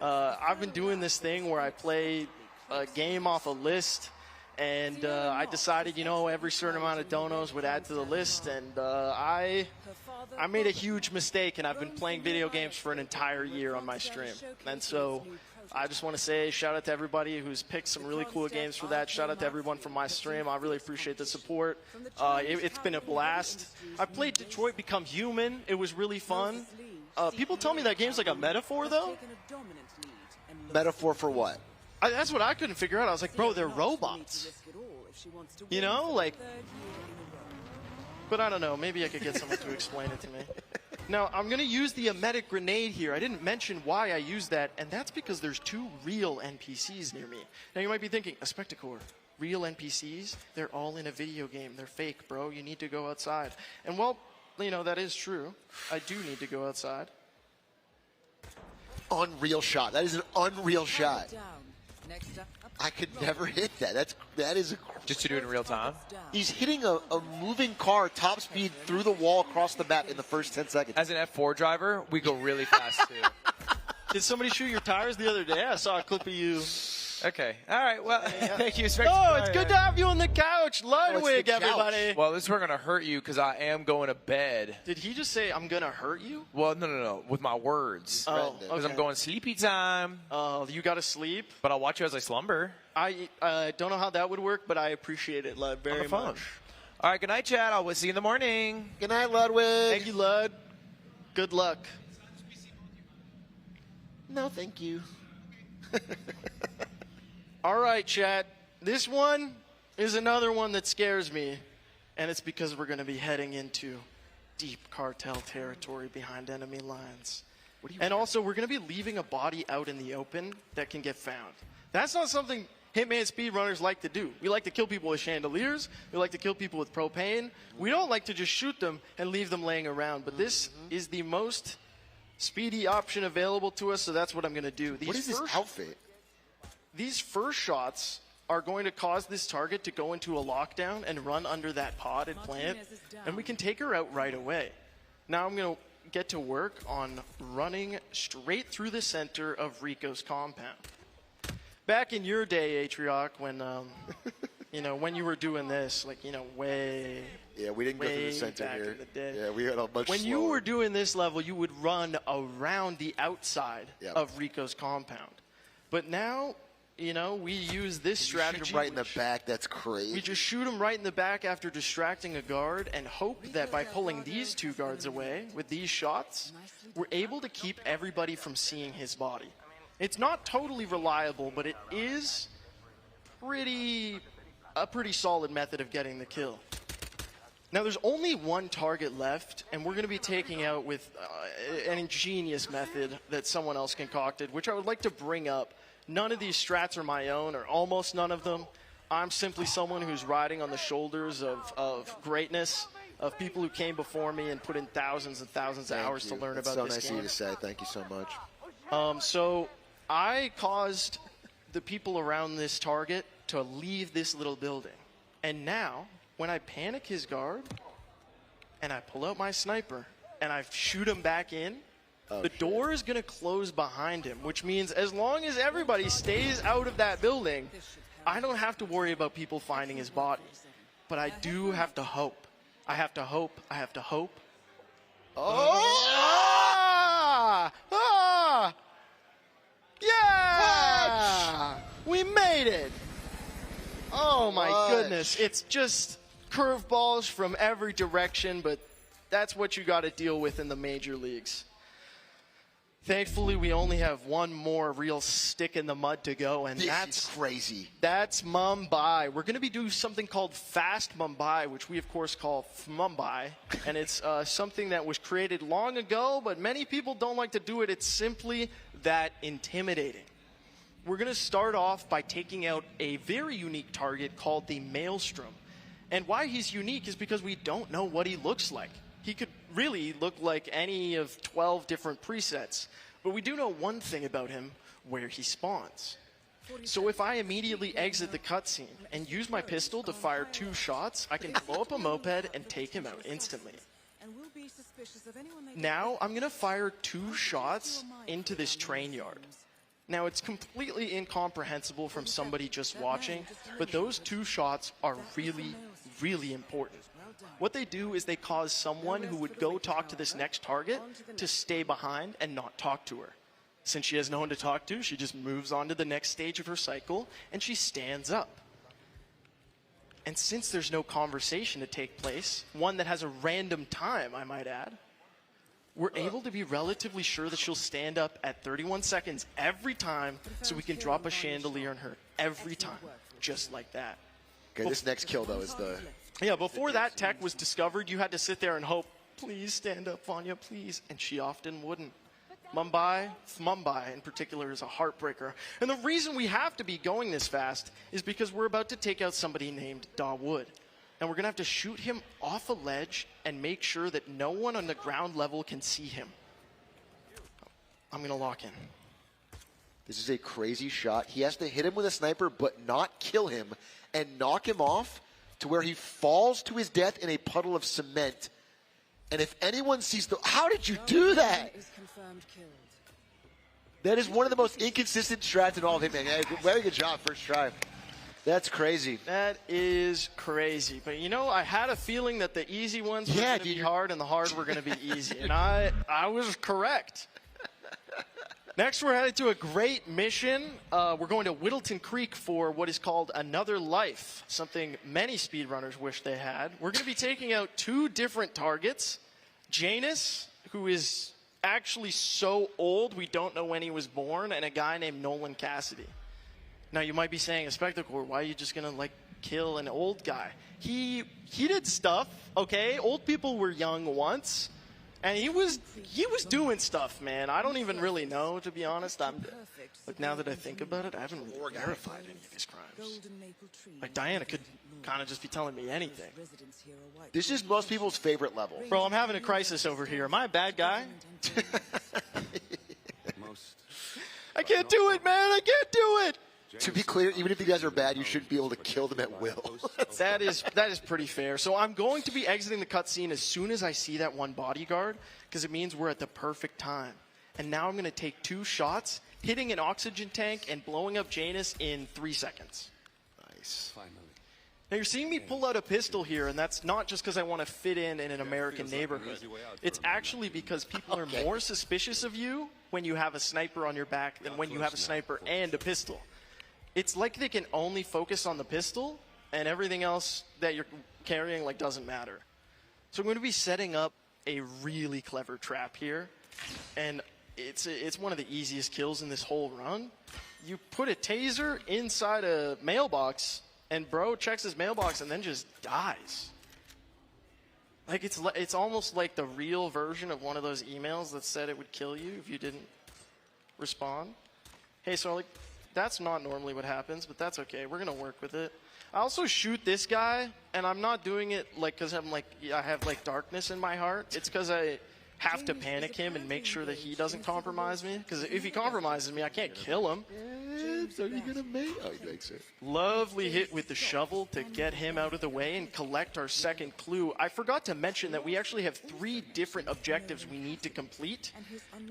I've been doing this thing where I play a game off a list, and I decided, every certain amount of donos would add to the list, and I made a huge mistake, and I've been playing video games for an entire year on my stream. And so I just want to say shout out to everybody who's picked some really cool games for that. Shout out to everyone from my stream. I really appreciate the support. It's been a blast. I played Detroit Become Human. It was really fun. People tell me that game's like a metaphor, though. Metaphor for what? That's what I couldn't figure out. I was like, bro, they're robots. But I don't know. Maybe I could get someone to explain it to me. Now, I'm going to use the emetic grenade here. I didn't mention why I used that, and that's because there's 2 real NPCs near me. Now, you might be thinking, a Spectacore, real NPCs? They're all in a video game. They're fake, bro. You need to go outside. And, well, that is true. I do need to go outside. Unreal shot. That is an unreal shot. I could never hit that. That is just to do it in real time. He's hitting a moving car top speed through the wall across the map in the first 10 seconds. As an F4 driver, we go really fast too. Did somebody shoot your tires the other day? I saw a clip of you. Okay. All right. Well, thank you. Oh, it's good to have you on the couch. Ludwig, everybody. Well, this is where I'm going to hurt you because I am going to bed. Did he just say I'm going to hurt you? Well, no. With my words. Oh, because I'm going sleepy time. Oh, you got to sleep? But I'll watch you as I slumber. I don't know how that would work, but I appreciate it, Lud, very much. All right. Good night, Chad. I'll see you in the morning. Good night, Ludwig. Thank you, Lud. Good luck. No, thank you. All right, chat. This one is another one that scares me, and it's because we're going to be heading into deep cartel territory behind enemy lines. And also, we're going to be leaving a body out in the open that can get found. That's not something Hitman speedrunners like to do. We like to kill people with chandeliers. We like to kill people with propane. We don't like to just shoot them and leave them laying around. But this is the most speedy option available to us, so that's what I'm going to do. What is this outfit? These first shots are going to cause this target to go into a lockdown and run under that pod and plant, and we can take her out right away. Now I'm going to get to work on running straight through the center of Rico's compound. Back in your day, Atrioc, when when you were doing this, way. Yeah, we didn't go through the center back here. In the day. Yeah, we had a much. When you were doing this level, you would run around the outside of Rico's compound, but now. We use this strategy. Shoot him right in the back. That's crazy. We just shoot him right in the back after distracting a guard and hope that by pulling these 2 guards away with these shots, we're able to keep everybody from seeing his body. It's not totally reliable, but it is a pretty solid method of getting the kill. Now, there's only one target left, and we're going to be taking out with an ingenious method that someone else concocted, which I would like to bring up. None of these strats are my own, or almost none of them. I'm simply someone who's riding on the shoulders of greatness, of people who came before me and put in thousands and thousands of hours to learn about this It's so nice of you to say. Thank you so much. So I caused the people around this target to leave this little building. And now, when I panic his guard, and I pull out my sniper, and I shoot him back in, the door is going to close behind him, which means as long as everybody stays out of that building, I don't have to worry about people finding his body. But I do have to hope. I have to hope. I have to hope. Yeah! We made it! Oh my goodness. It's just curveballs from every direction, but that's what you got to deal with in the major leagues. Thankfully, we only have one more real stick in the mud to go, and that's crazy. That's Mumbai. We're going to be doing something called Fast Mumbai, which we, of course, call Mumbai, and it's something that was created long ago, but many people don't like to do it. It's simply that intimidating. We're going to start off by taking out a very unique target called the Maelstrom. And why he's unique is because we don't know what he looks like. He could really look like any of 12 different presets. But we do know one thing about him, where he spawns. So if I immediately exit the cutscene and use my pistol to fire 2 shots, I can blow up a moped and take him out instantly. Now I'm going to fire 2 shots into this train yard. Now, it's completely incomprehensible from somebody just watching, but those 2 shots are really, really important. What they do is they cause someone who would go talk to this next target to stay behind and not talk to her. Since she has no one to talk to, she just moves on to the next stage of her cycle, and she stands up. And since there's no conversation to take place, one that has a random time, I might add, we're able to be relatively sure that she'll stand up at 31 seconds every time, so we can drop a chandelier on her every time, just like that. Okay, this next kill, though, is the... Yeah, before that tech was discovered, you had to sit there and hope, please stand up, Vanya, please. And she often wouldn't. Mumbai in particular is a heartbreaker. And the reason we have to be going this fast is because we're about to take out somebody named Dawood. And we're going to have to shoot him off a ledge and make sure that no one on the ground level can see him. I'm going to lock in. This is a crazy shot. He has to hit him with a sniper but not kill him and knock him off to where he falls to his death in a puddle of cement. And if anyone sees the... How did you do that? That is one of the most inconsistent strats in all of Hitman. Hey, very good job, first try. That's crazy. That is crazy. But, you know, I had a feeling that the easy ones were going to be hard and the hard were going to be easy. And I was correct. Next, we're headed to a great mission. We're going to Whittleton Creek for what is called Another Life, something many speedrunners wish they had. We're going to be taking out 2 different targets. Janus, who is actually so old we don't know when he was born, and a guy named Nolan Cassidy. Now, you might be saying, a spectacle, why are you just going to, like, kill an old guy? He did stuff, okay? Old people were young once. And he was doing stuff, man. I don't even really know, to be honest. But now that I think about it, I haven't really verified any of his crimes. Like, Diana could kind of just be telling me anything. This is most people's favorite level. Bro, I'm having a crisis over here. Am I a bad guy? I can't do it, man. I can't do it. To be clear, even if you guys are bad, you should be able to kill them at will. That is pretty fair. So I'm going to be exiting the cutscene as soon as I see that one bodyguard, because it means we're at the perfect time. And now I'm going to take 2 shots, hitting an oxygen tank and blowing up Janus in 3 seconds. Nice. Now you're seeing me pull out a pistol here, and that's not just because I want to fit in an American neighborhood. It's actually because people are more suspicious of you when you have a sniper on your back than when you have a sniper and a pistol. It's like they can only focus on the pistol, and everything else that you're carrying doesn't matter. So I'm going to be setting up a really clever trap here, and it's one of the easiest kills in this whole run. You put a taser inside a mailbox, and bro checks his mailbox and then just dies. Like it's almost like the real version of one of those emails that said it would kill you if you didn't respond. Hey, so like that's not normally what happens, but that's okay. We're gonna work with it. I also shoot this guy, and I'm not doing it like because I have like darkness in my heart. It's because I have to panic him and make sure that he doesn't compromise me. Because if he compromises me, I can't kill him. So you're gonna make? Oh, he makes it. Lovely hit with the shovel to get him out of the way and collect our second clue. I forgot to mention that we actually have 3 different objectives we need to complete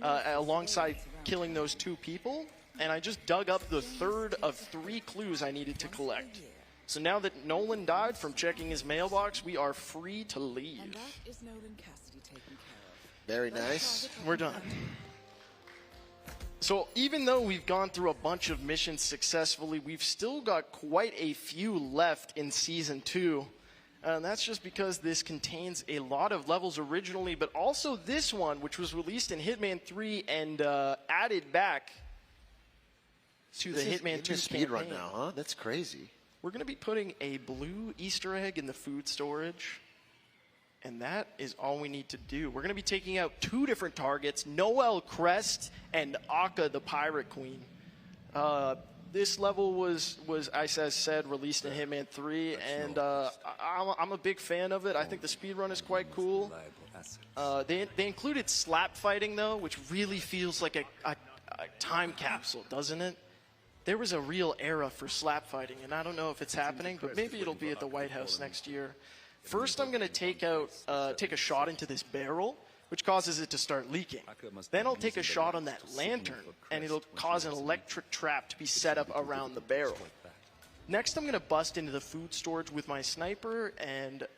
alongside killing those 2 people. And I just dug up the 3rd of 3 clues I needed to collect. So now that Nolan died from checking his mailbox, we are free to leave. Very nice. We're done. So even though we've gone through a bunch of missions successfully, we've still got quite a few left in Season 2. And that's just because this contains a lot of levels originally, but also this one, which was released in Hitman 3 and added back to the Hitman 2 speedrun now, huh? That's crazy. We're going to be putting a blue Easter egg in the food storage. And that is all we need to do. We're going to be taking out 2 different targets, Noelle Crest and Akka the Pirate Queen. This level was as I said, released in Hitman 3, and I'm a big fan of it. I think the speedrun is quite cool. They included slap fighting, though, which really feels like a time capsule, doesn't it? There was a real era for slap fighting, and I don't know if it's happening, but maybe it'll be at the White House next year. First, I'm going to take a shot into this barrel, which causes it to start leaking. Then I'll take a shot on that lantern, and it'll cause an electric trap to be set up around the barrel. Next, I'm going to bust into the food storage with my sniper and,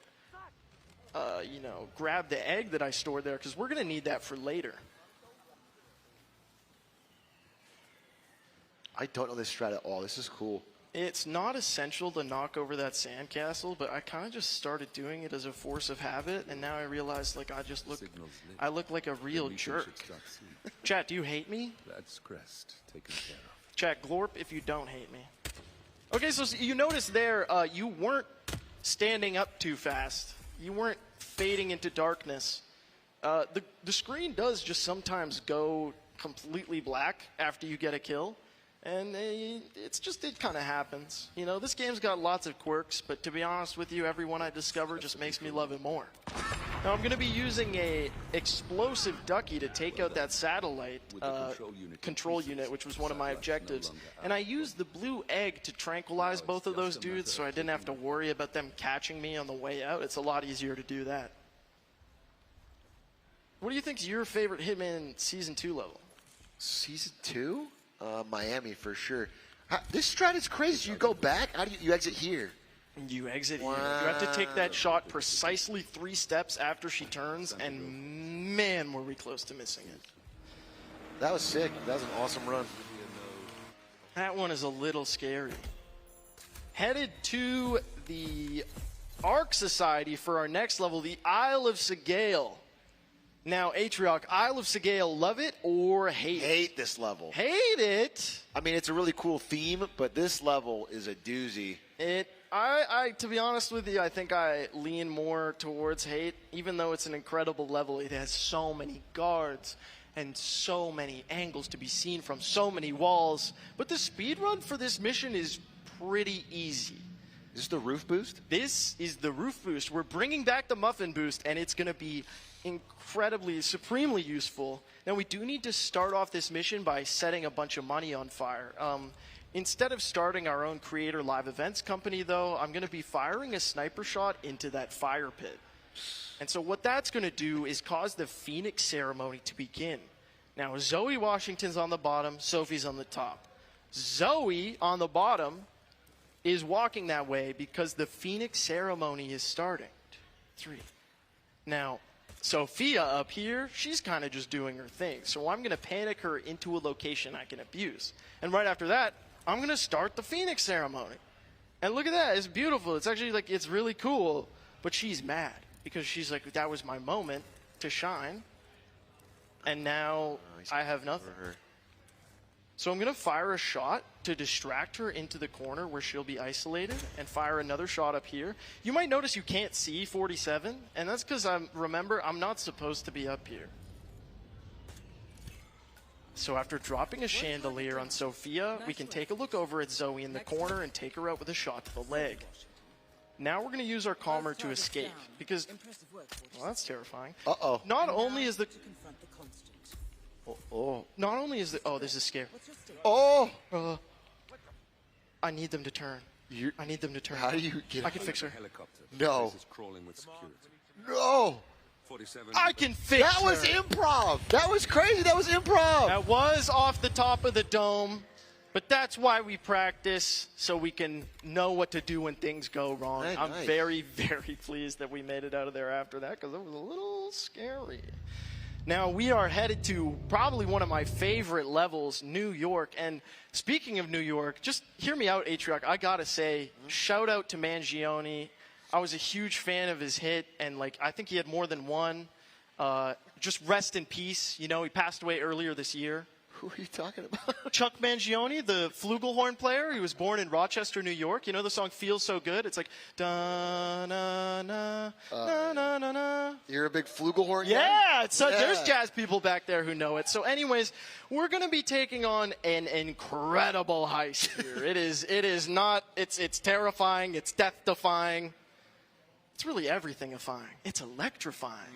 grab the egg that I stored there, because we're going to need that for later. I don't know this strat at all. This is cool. It's not essential to knock over that sandcastle, but I kind of just started doing it as a force of habit, and now I realize like I look like a real jerk. Chat, do you hate me? That's Crest taken care of. Chat, glorp if you don't hate me. Okay, so you notice there, you weren't standing up too fast. You weren't fading into darkness. The screen does just sometimes go completely black after you get a kill. And it kind of happens. You know, this game's got lots of quirks, but to be honest with you, every one I discover just makes me love it more. Now, I'm going to be using a explosive ducky to take out that satellite control unit, which was one of my objectives. And I used the blue egg to tranquilize both of those dudes, so I didn't have to worry about them catching me on the way out. It's a lot easier to do that. What do you think is your favorite Hitman Season 2 level? Season 2? Miami for sure. This strat is crazy. You go back. How do you exit here? You exit here. You have to take that shot precisely 3 steps after she turns, and man, were we close to missing it. That was sick. That was an awesome run. That one is a little scary. Headed to the Ark Society for our next level, the Isle of Sigale. Now, Atrioc, Isle of Sigale, love it or hate it? Hate this level. Hate it? I mean, it's a really cool theme, but this level is a doozy. To be honest with you, I think I lean more towards hate. Even though it's an incredible level, it has so many guards and so many angles to be seen from, so many walls. But the speedrun for this mission is pretty easy. Is this the roof boost? This is the roof boost. We're bringing back the muffin boost, and it's going to be incredibly, supremely useful. Now, we do need to start off this mission by setting a bunch of money on fire. Instead of starting our own creator live events company, though, I'm going to be firing a sniper shot into that fire pit. And so what that's going to do is cause the Phoenix ceremony to begin. Now, Zoe Washington's on the bottom, Sophie's on the top. Zoe, on the bottom, is walking that way because the Phoenix ceremony is starting. 3. Now, Sophia up here, she's kind of just doing her thing. So I'm going to panic her into a location I can abuse. And right after that, I'm going to start the Phoenix ceremony. And look at that. It's beautiful. It's actually like, it's really cool. But she's mad because she's like, that was my moment to shine. And now I have nothing. So I'm going to fire a shot to distract her into the corner where she'll be isolated and fire another shot up here. You might notice you can't see 47, and that's because remember, I'm not supposed to be up here. So after dropping a chandelier on Sophia, we can take a look over at Zoe in the corner and take her out with a shot to the leg. Now we're going to use our calmer to escape because, well, that's terrifying. Uh-oh. Not only is the... Not only is the... Oh, this is scary. Oh! I need them to turn. I need them to turn. How do you get... I can fix her. No. Crawling with security. No! 47. I can fix That her. was improv! That was crazy! That was improv! That was off the top of the dome, but that's why we practice, so we can know what to do when things go wrong. Right, I'm nice. very, very pleased that we made it out of there after that, because it was a little scary. Now, we are headed to probably one of my favorite levels, New York. And speaking of New York, just hear me out, Atriarch. I got to say, shout out to Mangione. I was a huge fan of his hit, and I think he had more than one. Just rest in peace. You know, he passed away earlier this year. Who are you talking about? Chuck Mangione, the flugelhorn player. He was born in Rochester, New York. You know the song "Feels So Good"? It's like da na na na na na na. You're a big flugelhorn guy? Yeah, there's jazz people back there who know it. So, anyways, we're going to be taking on an incredible heist here. It is not. It's terrifying. It's death-defying. It's really everything-ifying. It's electrifying.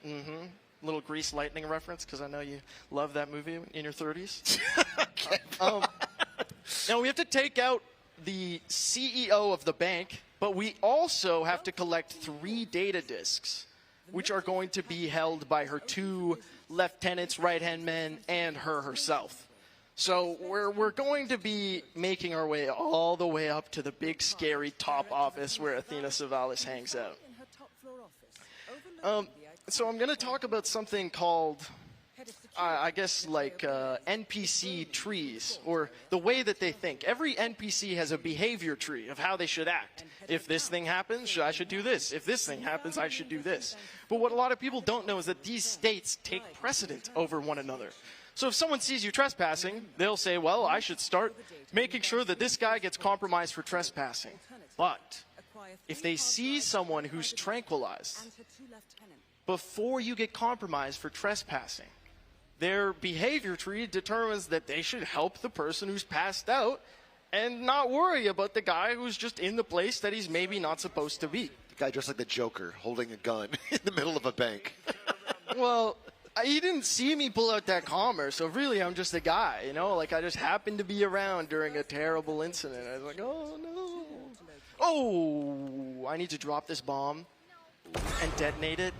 Mm-hmm. Little Grease Lightning reference, because I know you love that movie in your 30s. Now, we have to take out the CEO of the bank, but we also have to collect 3 data disks, which are going to be held by her 2 lieutenants, right-hand men, and her herself. So we're going to be making our way all the way up to the big, scary top office where Athena Savalas hangs out. So I'm going to talk about something called, I guess, NPC trees, or the way that they think. Every NPC has a behavior tree of how they should act. If this thing happens, I should do this. If this thing happens, I should do this. But what a lot of people don't know is that these states take precedent over one another. So if someone sees you trespassing, they'll say, well, I should start making sure that this guy gets compromised for trespassing. But if they see someone who's tranquilized, before you get compromised for trespassing, their behavior tree determines that they should help the person who's passed out and not worry about the guy who's just in the place that he's maybe not supposed to be. The guy dressed like the Joker, holding a gun in the middle of a bank. Well, he didn't see me pull out that calmer, so really I'm just a guy, you know? I just happened to be around during a terrible incident. I was like, oh, no. Oh, I need to drop this bomb and detonate it.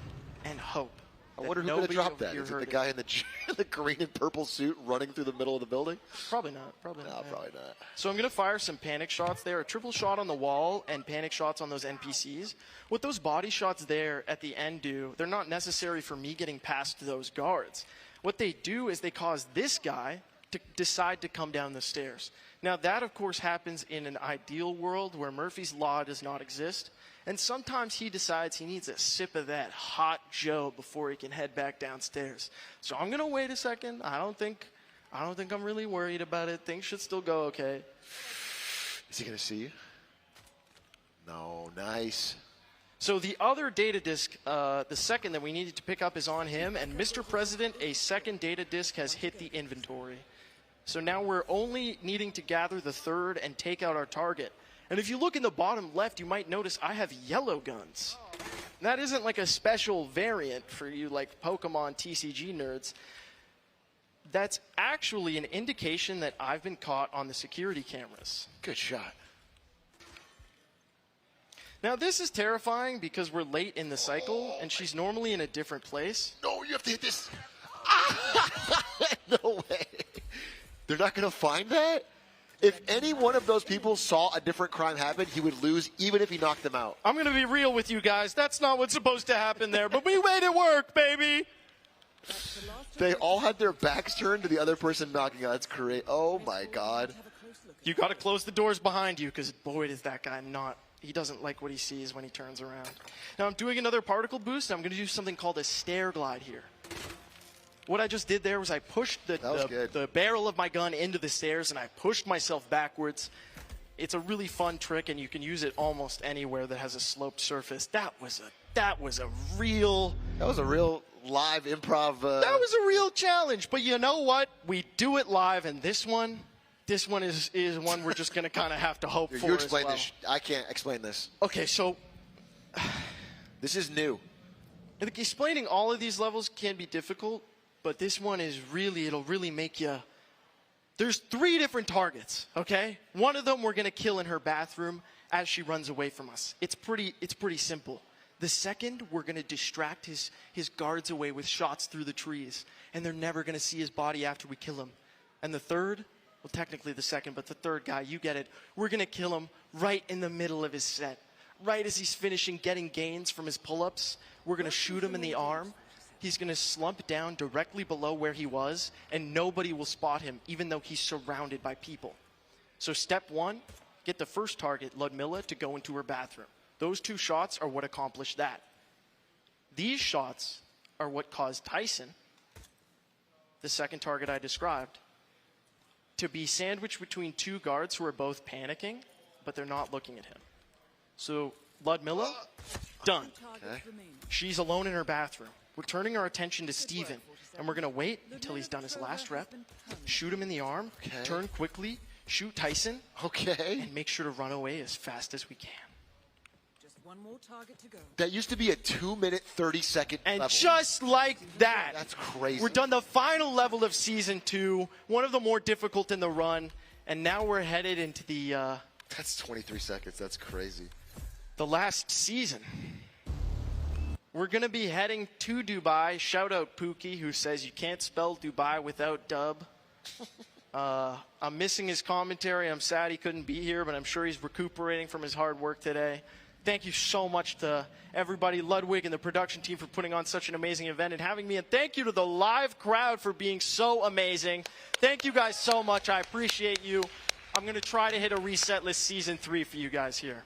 And hope. I wonder who's going to drop that. Is it the guy in the green and purple suit running through the middle of the building? Probably not. Probably not. No, probably not. So I'm going to fire some panic shots there. A triple shot on the wall and panic shots on those NPCs. What those body shots there at the end do, they're not necessary for me getting past those guards. What they do is they cause this guy to decide to come down the stairs. Now that, of course, happens in an ideal world where Murphy's Law does not exist. And sometimes he decides he needs a sip of that hot Joe before he can head back downstairs. So I'm going to wait a second. I don't think I'm really worried about it. Things should still go okay. Is he going to see you? No, nice. So the other data disk, the second that we needed to pick up is on him. And Mr. President, a second data disk has hit the inventory. So now we're only needing to gather the third and take out our target. And if you look in the bottom left, you might notice I have yellow guns. That isn't like a special variant for you Pokemon TCG nerds. That's actually an indication that I've been caught on the security cameras. Good shot. Now this is terrifying because we're late in the cycle and she's normally in a different place. No, you have to hit this. No way. They're not going to find that? If any one of those people saw a different crime happen, he would lose even if he knocked them out. I'm going to be real with you guys. That's not what's supposed to happen there, but we made it work, baby. They all had their backs turned to the other person knocking out. That's great. Oh, my God. You got to close the doors behind you because, boy, does that guy not. He doesn't like what he sees when he turns around. Now, I'm doing another particle boost, and I'm going to do something called a stair glide here. what I just did there was I pushed the barrel of my gun into the stairs, and I pushed myself backwards. It's a really fun trick, and you can use it almost anywhere that has a sloped surface. That was a real live improv. That was a real challenge. But you know what? We do it live, and this one is one we're just going to kind of have to hope for. You explain as well. this. I can't explain this. Okay, so this is new. Explaining all of these levels can be difficult, but this one is it'll really make you. There's 3 different targets, okay? One of them we're going to kill in her bathroom as she runs away from us. It's pretty simple. The second, we're going to distract his guards away with shots through the trees, and they're never going to see his body after we kill him. And the third, well, technically the second, but the third guy, you get it. We're going to kill him right in the middle of his set. Right as he's finishing getting gains from his pull-ups, we're going to shoot him in the arm. He's going to slump down directly below where he was, and nobody will spot him, even though he's surrounded by people. So step 1, get the first target, Ludmilla, to go into her bathroom. Those 2 shots are what accomplished that. These shots are what caused Tyson, the second target I described, to be sandwiched between 2 guards who are both panicking, but they're not looking at him. So Ludmilla, done. Okay. She's alone in her bathroom. We're turning our attention to Steven, and we're going to wait until he's done his last rep, shoot him in the arm, turn quickly, shoot Tyson, and make sure to run away as fast as we can. Just one more target to go. That used to be a 2-minute, 30-second And level. just like that, that's crazy. We're done the final level of Season 2, one of the more difficult in the run, and now we're headed into the... that's 23 seconds. That's crazy. The last season. We're going to be heading to Dubai. Shout out Pookie, who says you can't spell Dubai without dub. I'm missing his commentary. I'm sad he couldn't be here, but I'm sure he's recuperating from his hard work today. Thank you so much to everybody, Ludwig and the production team, for putting on such an amazing event and having me. And thank you to the live crowd for being so amazing. Thank you guys so much. I appreciate you. I'm going to try to hit a reset list Season 3 for you guys here.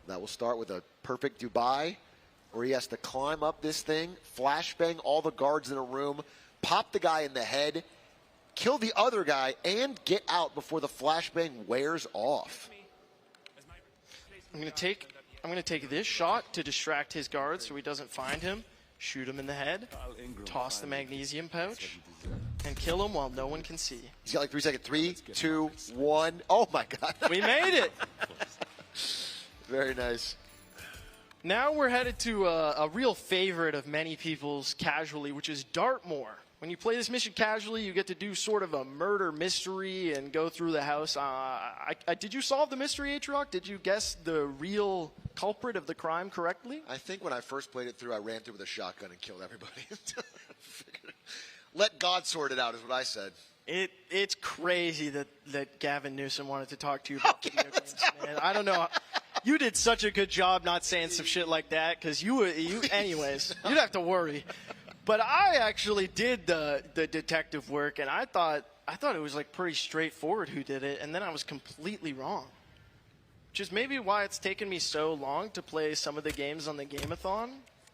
That will start with a perfect Dubai, where he has to climb up this thing, flashbang all the guards in a room, pop the guy in the head, kill the other guy, and get out before the flashbang wears off. I'm going to take this shot to distract his guard so he doesn't find him, shoot him in the head, toss the magnesium pouch, and kill him while no one can see. He's got like 3 seconds. 3, 2, 1. Oh my God. We made it. Very nice. Now we're headed to a real favorite of many people's casually, which is Dartmoor. When you play this mission casually, you get to do sort of a murder mystery and go through the house. Did you solve the mystery, H-Rock? Did you guess the real culprit of the crime correctly? I think when I first played it through, I ran through with a shotgun and killed everybody. Let God sort it out is what I said. It's crazy that Gavin Newsom wanted to talk to you about video games, man. I don't know. You did such a good job not saying some shit like that, because anyways, you'd have to worry. But I actually did the detective work, and I thought it was like pretty straightforward who did it, and then I was completely wrong. Which is maybe why it's taken me so long to play some of the games on the Game-a-thon.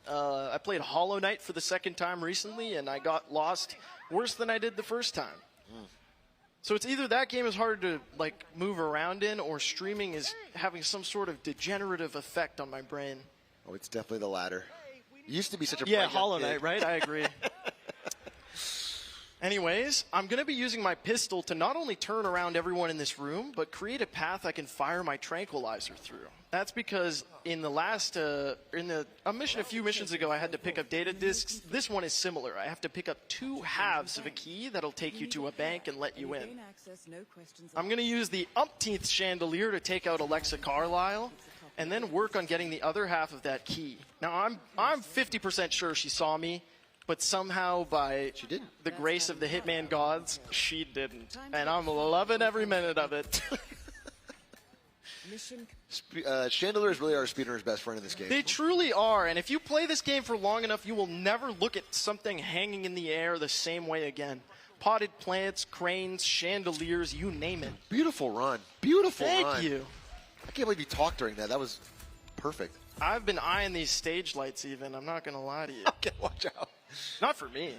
I played Hollow Knight for the second time recently, and I got lost worse than I did the first time. So it's either that game is hard to like move around in, or streaming is having some sort of degenerative effect on my brain. Oh, it's definitely the latter. You used to be such a yeah, Hollow Knight, right? I agree. Anyways, I'm going to be using my pistol to not only turn around everyone in this room, but create a path I can fire my tranquilizer through. That's because in the last, a few missions ago, I had to pick up data disks. This one is similar. I have to pick up 2 halves of a key that'll take you to a bank and let you in. I'm going to use the umpteenth chandelier to take out Alexa Carlisle, and then work on getting the other half of that key. Now, I'm 50% sure she saw me, but somehow by the grace of the Hitman gods, she didn't. And I'm loving every minute of it. Chandeliers really are a speedrunner's best friend in this game. They truly are, and if you play this game for long enough, you will never look at something hanging in the air the same way again. Potted plants, cranes, chandeliers, you name it. Beautiful run. Beautiful run. Thank you. I can't believe you talked during that. That was perfect. I've been eyeing these stage lights even. I'm not going to lie to you. Okay, watch out. Not for me.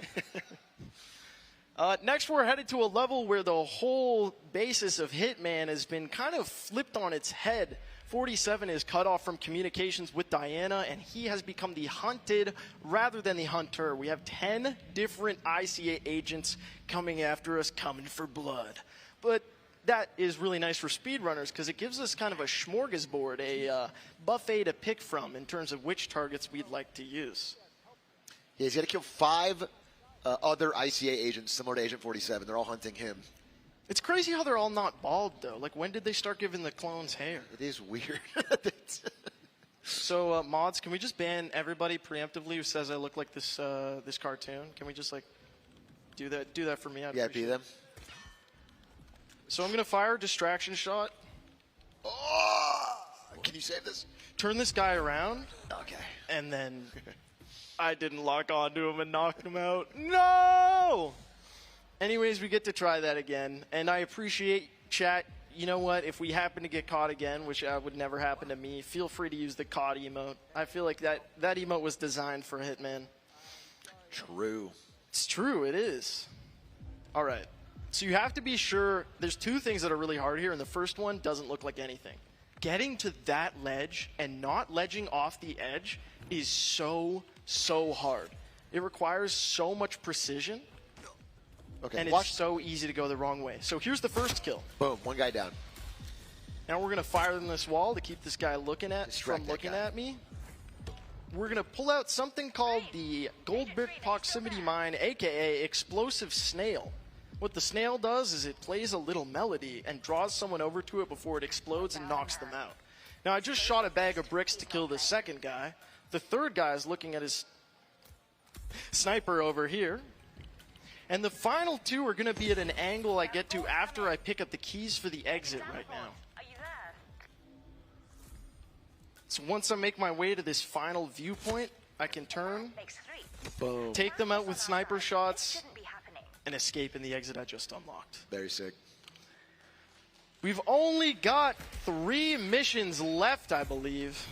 Next, we're headed to a level where the whole basis of Hitman has been kind of flipped on its head. 47 is cut off from communications with Diana, and he has become the hunted rather than the hunter. We have 10 different ICA agents coming after us, coming for blood. But that is really nice for speedrunners because it gives us kind of a smorgasbord, a buffet to pick from in terms of which targets we'd like to use. Yeah, he's got to kill 5 other ICA agents similar to Agent 47. They're all hunting him. It's crazy how they're all not bald, though. Like, when did they start giving the clones hair? It is weird. So, mods, can we just ban everybody preemptively who says I look like this this cartoon? Can we just, like, do that for me? Yeah, be them. So I'm going to fire a distraction shot. Oh! Can you save this? Turn this guy around. Okay. And then I didn't lock onto him and knocked him out. No! Anyways, we get to try that again. And I appreciate chat. You know what? If we happen to get caught again, which would never happen to me, feel free to use the caught emote. I feel like that emote was designed for Hitman. True. It's true. It is. All right. So you have to be sure. There's 2 things that are really hard here, and the first one doesn't look like anything. Getting to that ledge and not ledging off the edge is so hard. It requires so much precision. Okay, and it's so easy to go the wrong way. So here's the first kill. Boom, 1 guy down. Now we're going to fire in this wall to keep this guy looking at me. We're going to pull out something called the Gold Brick Proximity Mine, a.k.a. Explosive Snail. What the snail does is it plays a little melody and draws someone over to it before it explodes and knocks them out. Now, I just shot a bag of bricks to kill the second guy. The third guy is looking at his sniper over here. And the final 2 are going to be at an angle I get to after I pick up the keys for the exit right now. So once I make my way to this final viewpoint, I can turn, boom, take them out with sniper shots, and escape in the exit I just unlocked. Very sick. We've only got 3 missions left, I believe.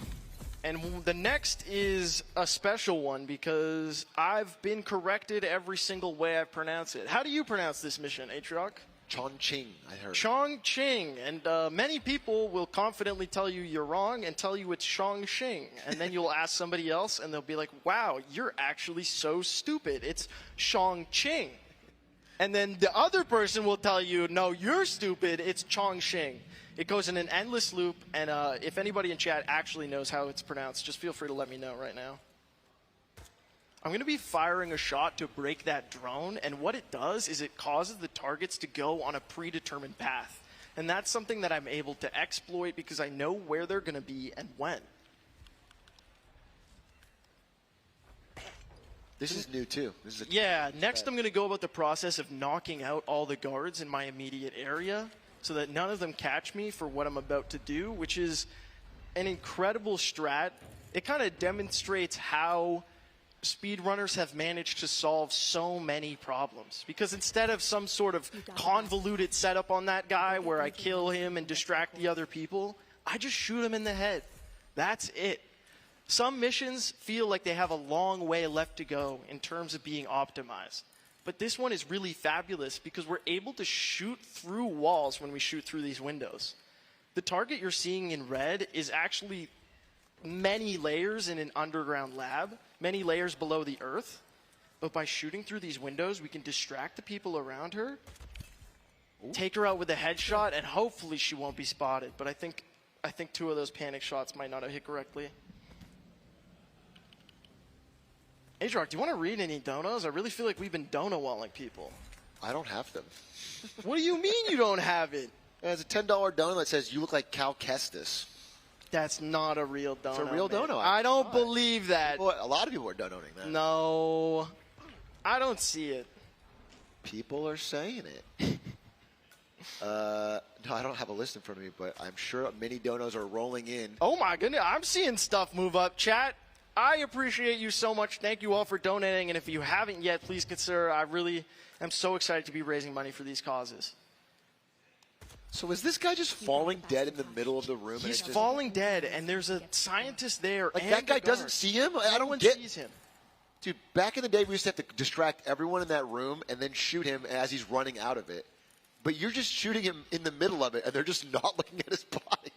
And the next is a special one because I've been corrected every single way I pronounce it. How do you pronounce this mission, Atrioc? Chongqing, I heard. Chongqing. And many people will confidently tell you you're wrong and tell you it's Chongqing. And then you'll ask somebody else and they'll be like, wow, you're actually so stupid. It's Chongqing. And then the other person will tell you, no, you're stupid. It's Chongqing. It goes in an endless loop, and if anybody in chat actually knows how it's pronounced, just feel free to let me know right now. I'm going to be firing a shot to break that drone, and what it does is it causes the targets to go on a predetermined path. And that's something that I'm able to exploit because I know where they're going to be and when. This is new, too. This is next I'm going to go about the process of knocking out all the guards in my immediate area, so that none of them catch me for what I'm about to do, which is an incredible strat. It kind of demonstrates how speedrunners have managed to solve so many problems. Because instead of some sort of convoluted setup on that guy where I kill him and distract the other people, I just shoot him in the head. That's it. Some missions feel like they have a long way left to go in terms of being optimized. But this one is really fabulous because we're able to shoot through walls when we shoot through these windows. The target you're seeing in red is actually many layers in an underground lab, many layers below the earth. But by shooting through these windows, we can distract the people around her, take her out with a headshot, and hopefully she won't be spotted. But I think 2 of those panic shots might not have hit correctly. Atrioc, do you want to read any donos? I really feel like we've been dono-walling people. I don't have them. What do you mean you don't have it? There's a $10 dono that says, you look like Cal Kestis. That's not a real dono. It's a real dono. I don't believe that. Well, a lot of people are donating that. No. I don't see it. People are saying it. No, I don't have a list in front of me, but I'm sure many donos are rolling in. Oh, my goodness. I'm seeing stuff move up. Chat, I appreciate you so much. Thank you all for donating. And if you haven't yet, please consider. I really am so excited to be raising money for these causes. So is this guy just falling dead in the middle of the room? and He's it's just- falling dead, and there's a scientist there. Like and that guy a doesn't guard. see him? I No don't one get. sees him. Dude, back in the day, we used to have to distract everyone in that room and then shoot him as he's running out of it. But you're just shooting him in the middle of it, and they're just not looking at his body.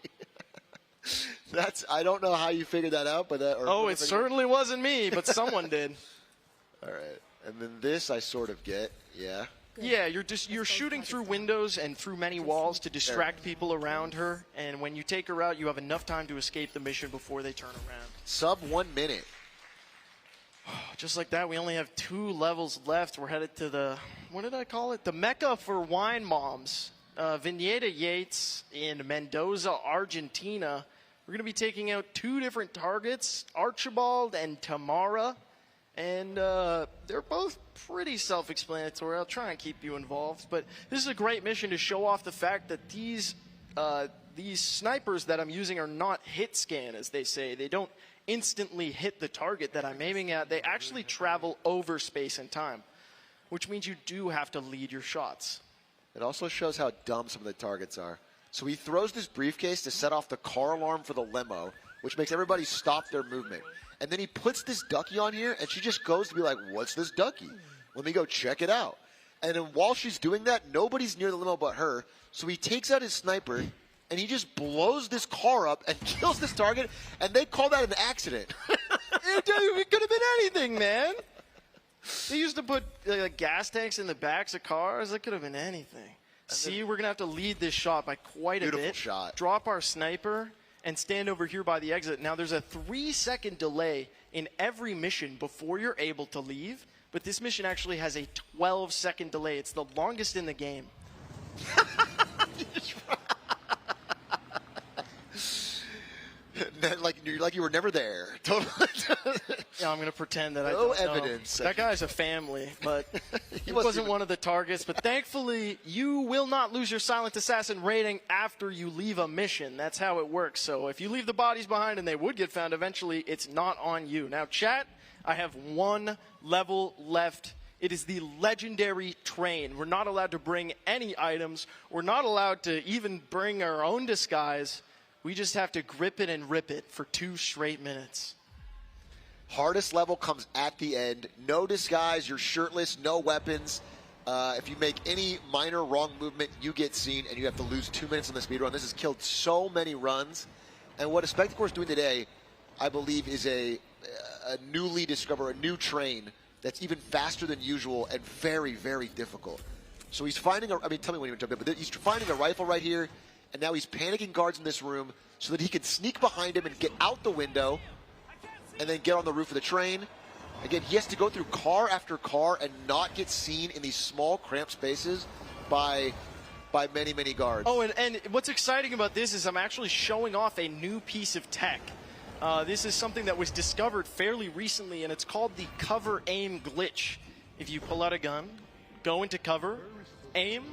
I don't know how you figured that out, but It certainly wasn't me, but someone did. All right, and then this I sort of get, yeah. Yeah, you're shooting through windows and through many walls to distract people around her, and when you take her out, you have enough time to escape the mission before they turn around. Sub 1 minute. Just like that, we only have 2 levels left. We're headed to the, what did I call it? The Mecca for wine moms. Vigneta Yates in Mendoza, Argentina. We're going to be taking out 2 different targets, Archibald and Tamara. And they're both pretty self-explanatory. I'll try and keep you involved. But this is a great mission to show off the fact that these snipers that I'm using are not hit scan, as they say. They don't instantly hit the target that I'm aiming at. They actually travel over space and time, which means you do have to lead your shots. It also shows how dumb some of the targets are. So he throws this briefcase to set off the car alarm for the limo, which makes everybody stop their movement. And then he puts this ducky on here, and she just goes to be like, what's this ducky? Let me go check it out. And then while she's doing that, nobody's near the limo but her. So he takes out his sniper, and he just blows this car up and kills this target, and they call that an accident. It could have been anything, man. They used to put gas tanks in the backs of cars. It could have been anything. See, we're going to have to lead this shot by quite a bit. Beautiful shot. Drop our sniper and stand over here by the exit. Now, there's a 3-second delay in every mission before you're able to leave, but this mission actually has a 12-second delay. It's the longest in the game. like you were never there. Totally. Yeah, I'm going to pretend that I No don't know. evidence. That guy's a family, but he wasn't one of the targets. But thankfully, you will not lose your Silent Assassin rating after you leave a mission. That's how it works. So if you leave the bodies behind and they would get found eventually, it's not on you. Now, chat, I have 1 level left. It is the legendary train. We're not allowed to bring any items. We're not allowed to even bring our own disguise. We just have to grip it and rip it for 2 straight minutes. Hardest level comes at the end. No disguise. You're shirtless. No weapons. If you make any minor wrong movement, you get seen, and you have to lose 2 minutes on the speedrun. This has killed so many runs. And what a Spectacore is doing today, I believe, is a newly discovered, a new train that's even faster than usual and very, very difficult. So he's finding a, I mean, tell me when you jump in, but he's finding a rifle right here, and now he's panicking guards in this room so that he can sneak behind him and get out the window and then get on the roof of the train. Again, he has to go through car after car and not get seen in these small, cramped spaces by many, many guards. Oh, and what's exciting about this is I'm actually showing off a new piece of tech. This is something that was discovered fairly recently, and it's called the cover aim glitch. If you pull out a gun, go into cover, aim,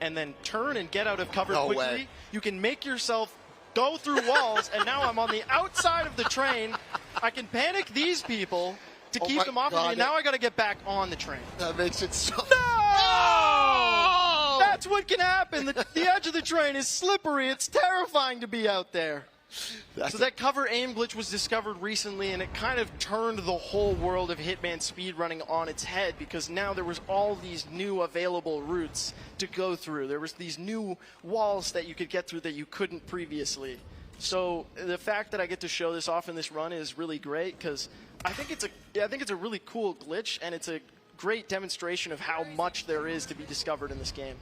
and then turn and get out of cover quickly, you can make yourself go through walls, and now I'm on the outside of the train. I can panic these people to keep them off of me, and now I got to get back on the train. That makes it so... No! That's what can happen. The edge of the train is slippery. It's terrifying to be out there. So that cover aim glitch was discovered recently, and it kind of turned the whole world of Hitman speedrunning on its head, because now there was all these new available routes to go through. There was these new walls that you could get through that you couldn't previously. So the fact that I get to show this off in this run is really great, because I think it's a really cool glitch, and it's a great demonstration of how much there is to be discovered in this game.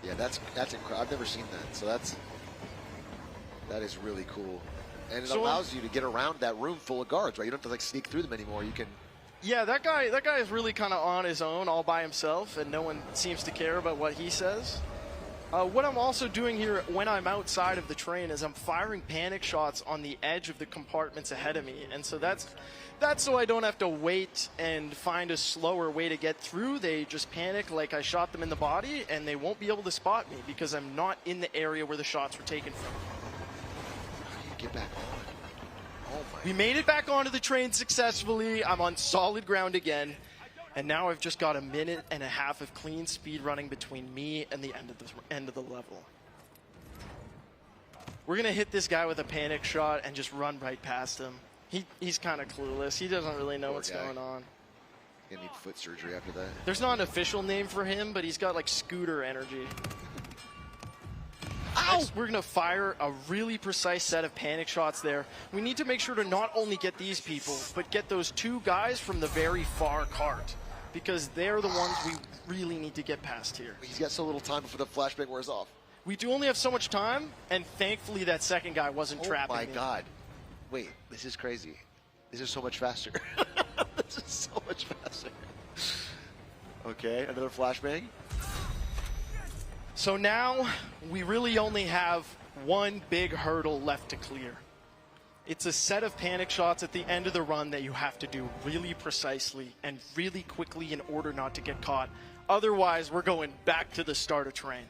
Yeah, that's incredible. I've never seen that, so that is really cool. And it allows you to get around that room full of guards, right? You don't have to sneak through them anymore. You can... Yeah, that guy is really kind of on his own, all by himself, and no one seems to care about what he says. What I'm also doing here when I'm outside of the train is I'm firing panic shots on the edge of the compartments ahead of me. And so that's so I don't have to wait and find a slower way to get through. They just panic like I shot them in the body, and they won't be able to spot me because I'm not in the area where the shots were taken from. Get back on. Oh my. We made it back onto the train successfully. I'm on solid ground again. And now I've just got a minute and a half of clean speed running between me and the end of the level. We're going to hit this guy with a panic shot and just run right past him. He's kind of clueless. He doesn't really know what's going on. Gonna need foot surgery after that. There's not an official name for him, but he's got like scooter energy. Next, we're going to fire a really precise set of panic shots there. We need to make sure to not only get these people, but get those 2 guys from the very far cart, because they're the ones we really need to get past here. He's got so little time before the flashbang wears off. We do only have so much time, and thankfully that second guy wasn't trapping me. Oh my God. Wait, this is crazy. This is so much faster. This is so much faster. Okay, another flashbang. So now we really only have one big hurdle left to clear. It's a set of panic shots at the end of the run that you have to do really precisely and really quickly in order not to get caught. Otherwise, we're going back to the start of train.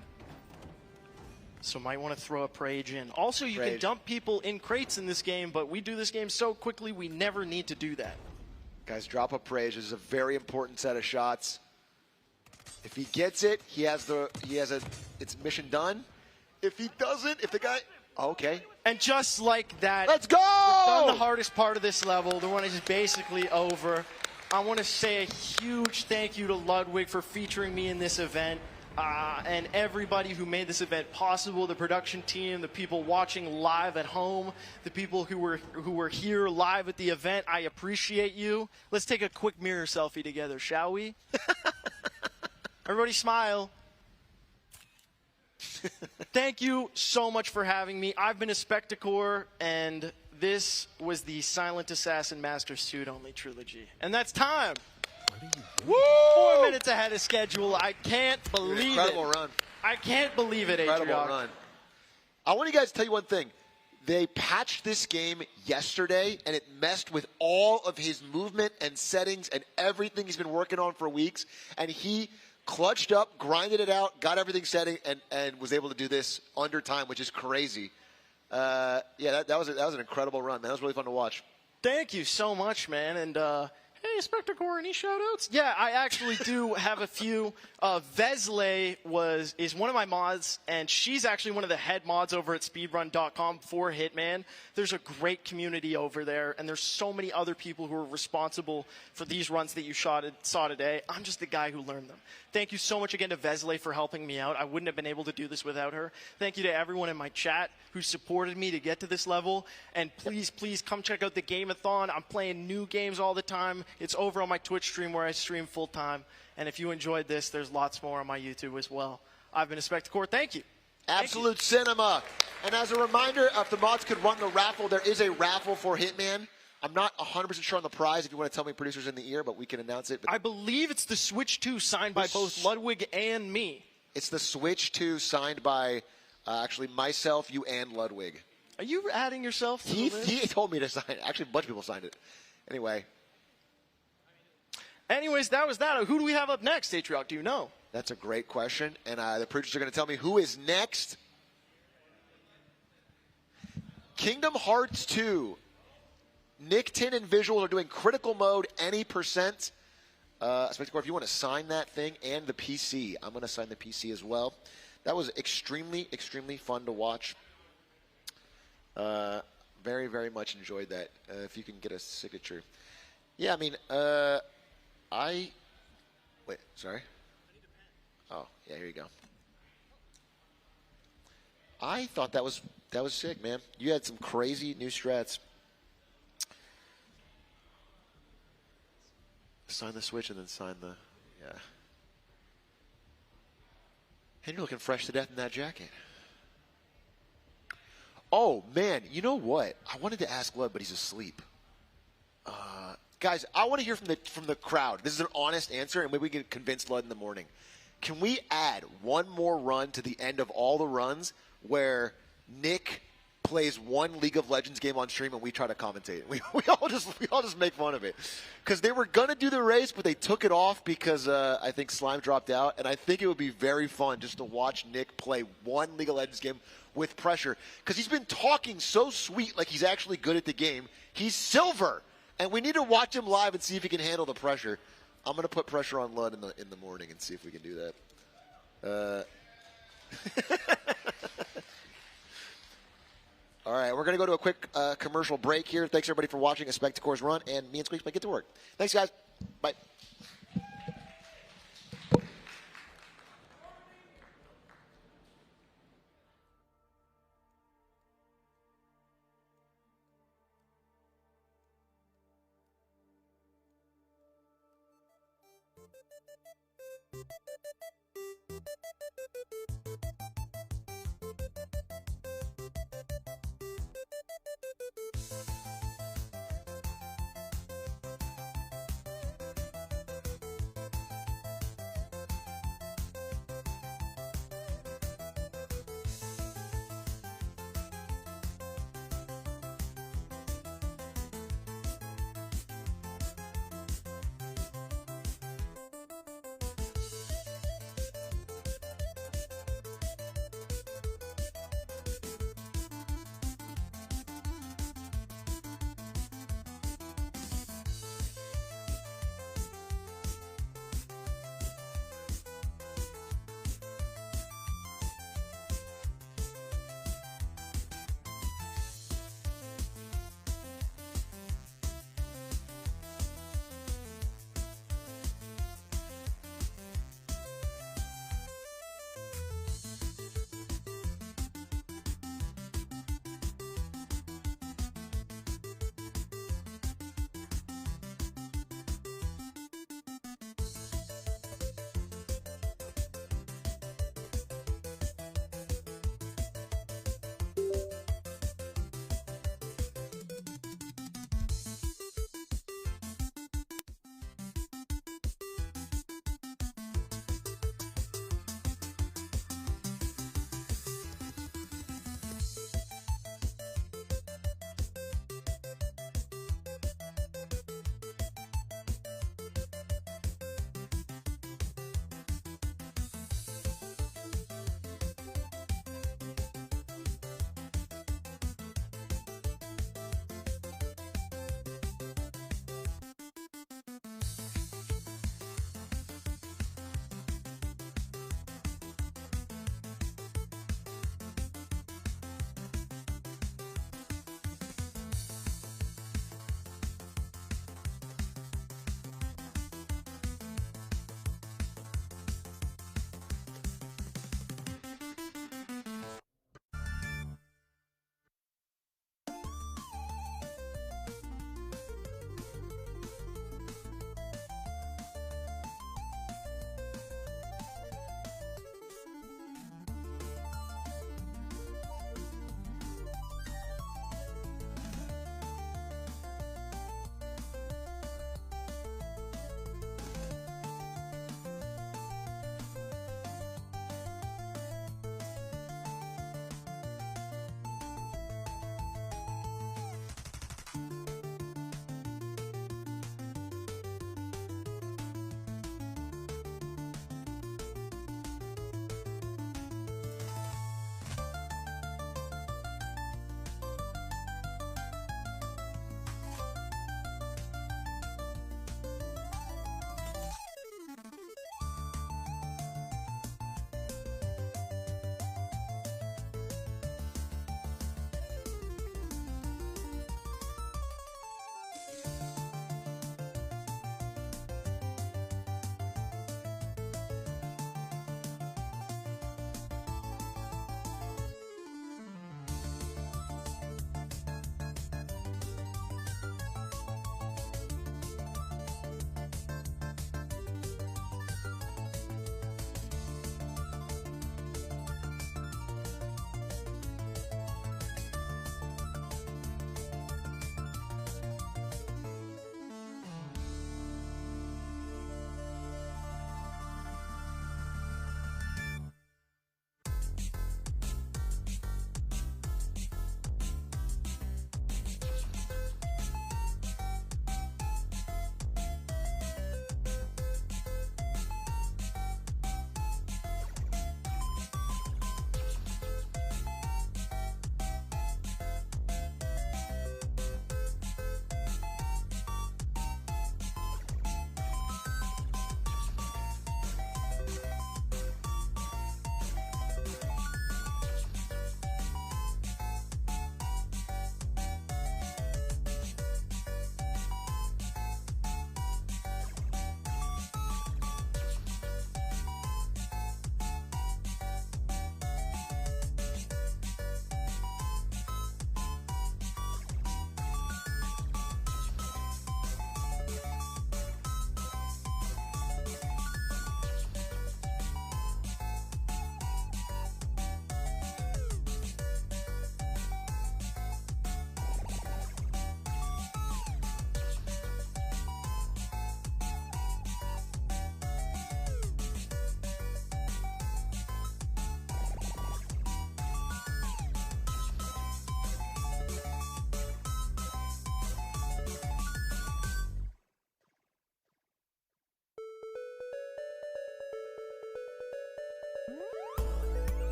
So might want to throw a Prage in. Also, you can dump people in crates in this game, but we do this game so quickly we never need to do that. Guys, drop a Prage. This is a very important set of shots. If he gets it, it's mission done. If he doesn't, if the guy, okay. And just like that, let's go! We've done the hardest part of this level. The run is basically over. I want to say a huge thank you to Ludwig for featuring me in this event. And everybody who made this event possible, the production team, the people watching live at home, the people who were here live at the event, I appreciate you. Let's take a quick mirror selfie together, shall we? Everybody smile. Thank you so much for having me. I've been a Spectacore, and this was the Silent Assassin Master Suit Only trilogy. And that's time. Woo! 4 minutes ahead of schedule. I can't believe Incredible it. run. I can't believe it, Adrian. Incredible run. I want you guys to tell you one thing. They patched this game yesterday, and it messed with all of his movement and settings and everything he's been working on for weeks. And he clutched up, grinded it out, got everything setting, and was able to do this under time, which is crazy. Yeah, that was an incredible run, man. That was really fun to watch. Thank you so much, man. And hey, Spectacore, any shout-outs? Yeah, I actually do have a few. Vesle is one of my mods, and she's actually one of the head mods over at speedrun.com for Hitman. There's a great community over there, and there's so many other people who are responsible for these runs that you saw today. I'm just the guy who learned them. Thank you so much again to Vesle for helping me out. I wouldn't have been able to do this without her. Thank you to everyone in my chat who supported me to get to this level. And please, please come check out the Game-a-thon. I'm playing new games all the time. It's over on my Twitch stream where I stream full-time. And if you enjoyed this, there's lots more on my YouTube as well. I've been a Spectacore. Thank you. Absolute cinema. And as a reminder, if the mods could run the raffle, there is a raffle for Hitman. I'm not 100% sure on the prize if you want to tell me producers in the ear, but we can announce it. But I believe it's the Switch 2 signed by both Ludwig and me. It's the Switch 2 signed by actually myself, you, and Ludwig. Are you adding yourself to He the list? he told me to sign it. Actually, a bunch of people signed it. Anyways, that was that. Who do we have up next, Atriarch? Do you know? That's a great question. And the producers are going to tell me who is next. Kingdom Hearts 2. Nick Tin and Visuals are doing critical mode any percent. Spectacore, if you want to sign that thing and the PC, I'm going to sign the PC as well. That was extremely, extremely fun to watch. Very, very much enjoyed that. If you can get a signature. Yeah, I mean, wait, sorry. Oh, yeah, here you go. I thought that was sick, man. You had some crazy new strats. Sign the Switch and then sign the, yeah. And you're looking fresh to death in that jacket. Oh, man, you know what? I wanted to ask Lud, but he's asleep. Guys, I want to hear from the crowd. This is an honest answer, and maybe we can convince Lud in the morning. Can we add one more run to the end of all the runs where Nick plays one League of Legends game on stream and we try to commentate it? We all just make fun of it. Because they were going to do the race, but they took it off because I think Slime dropped out. And I think it would be very fun just to watch Nick play one League of Legends game with pressure. Because he's been talking so sweet like he's actually good at the game. He's silver. And we need to watch him live and see if he can handle the pressure. I'm going to put pressure on Lud in the morning and see if we can do that. All right, we're going to go to a quick commercial break here. Thanks, everybody, for watching a Spectacore's run, and me and Squeaks might get to work. Thanks, guys. Bye.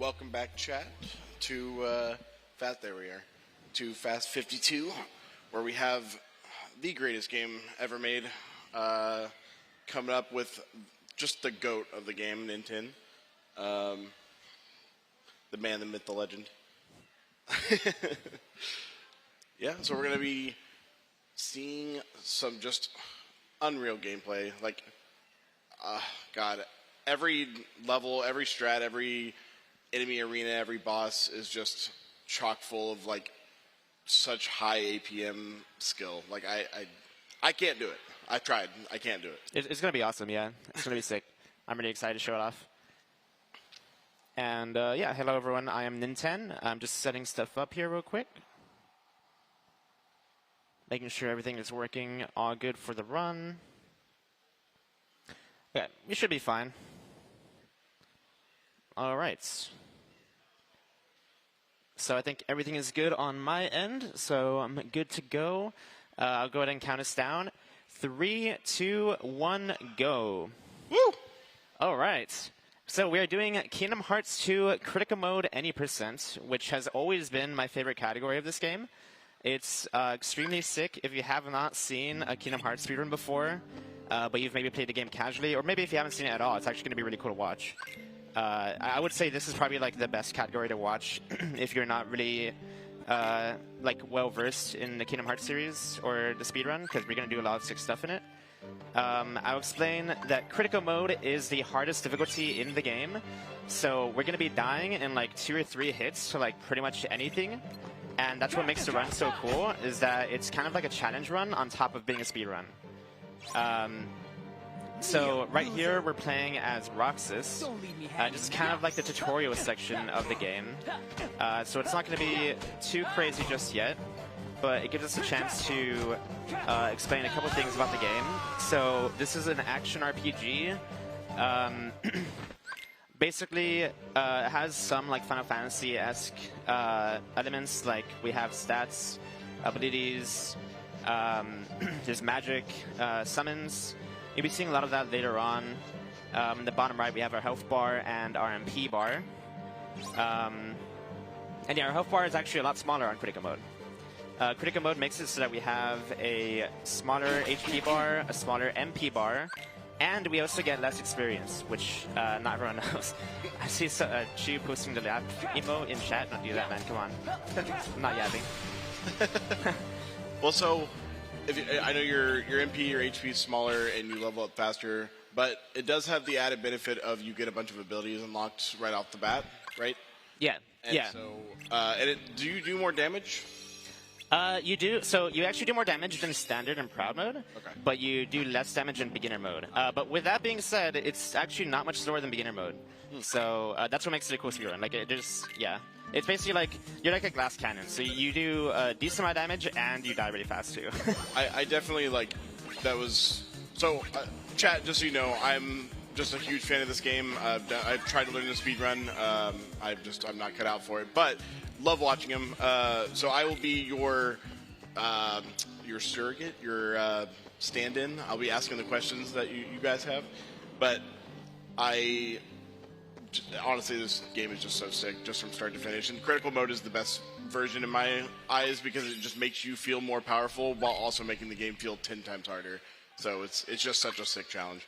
welcome back, chat, to there we are, to Fast 52, where we have the greatest game ever made, coming up with just the GOAT of the game, Ninten. The man, the myth, the legend. Yeah, so we're going to be seeing some just unreal gameplay. Like, God, every level, every strat, every enemy arena, every boss is just chock full of, like, such high APM skill. Like, I can't do it. I've tried. I can't do it. It's going to be awesome, yeah. It's going to be sick. I'm really excited to show it off. And, yeah, hello, everyone. I am Ninten. I'm just setting stuff up here real quick. Making sure everything is working all good for the run. Okay, we should be fine. All right. So I think everything is good on my end, so I'm good to go. I'll go ahead and count us down. 3, 2, 1, go. Woo! All right. So we are doing Kingdom Hearts 2 Critical Mode Any %, which has always been my favorite category of this game. It's extremely sick. If you have not seen a Kingdom Hearts speedrun before, but you've maybe played the game casually, or maybe if you haven't seen it at all, it's actually going to be really cool to watch. I would say this is probably like the best category to watch if you're not really like well versed in the Kingdom Hearts series or the speedrun, because we're going to do a lot of sick stuff in it. I'll explain that critical mode is the hardest difficulty in the game, so we're going to be dying in like 2 or 3 hits to like pretty much anything, and that's what makes the run so cool, is that it's kind of like a challenge run on top of being a speedrun. So right here we're playing as Roxas, just kind of like the tutorial section of the game, so it's not going to be too crazy just yet, but it gives us a chance to explain a couple things about the game. So this is an action RPG. Basically, it has some like Final Fantasy-esque elements, like we have stats, abilities, there's magic, summons. You'll be seeing a lot of that later on. In the bottom right, we have our health bar and our MP bar. And yeah, our health bar is actually a lot smaller on critical mode. Critical mode makes it so that we have a smaller HP bar, a smaller MP bar, and we also get less experience, which not everyone knows. I see Chu posting the lab emo in chat. Don't do that, man. Come on. I'm not yapping. Well, so I know your MP, your HP is smaller, and you level up faster, but it does have the added benefit of you get a bunch of abilities unlocked right off the bat, right? Yeah. And yeah. So, do you do more damage? You do. So you actually do more damage than standard and proud mode, okay, but you do less damage in beginner mode. But with that being said, it's actually not much slower than beginner mode. So that's what makes it a cool speedrun. Like it's basically like you're like a glass cannon. So you do a decent amount of damage and you die really fast too. I definitely like that was so. Chat, just so you know, I'm just a huge fan of this game. I've tried to learn the speedrun. I'm not cut out for it, but love watching him. So I will be your surrogate, your stand-in. I'll be asking the questions that you guys have. But honestly, this game is just so sick, just from start to finish. And critical mode is the best version in my eyes because it just makes you feel more powerful while also making the game feel 10 times harder. So it's just such a sick challenge.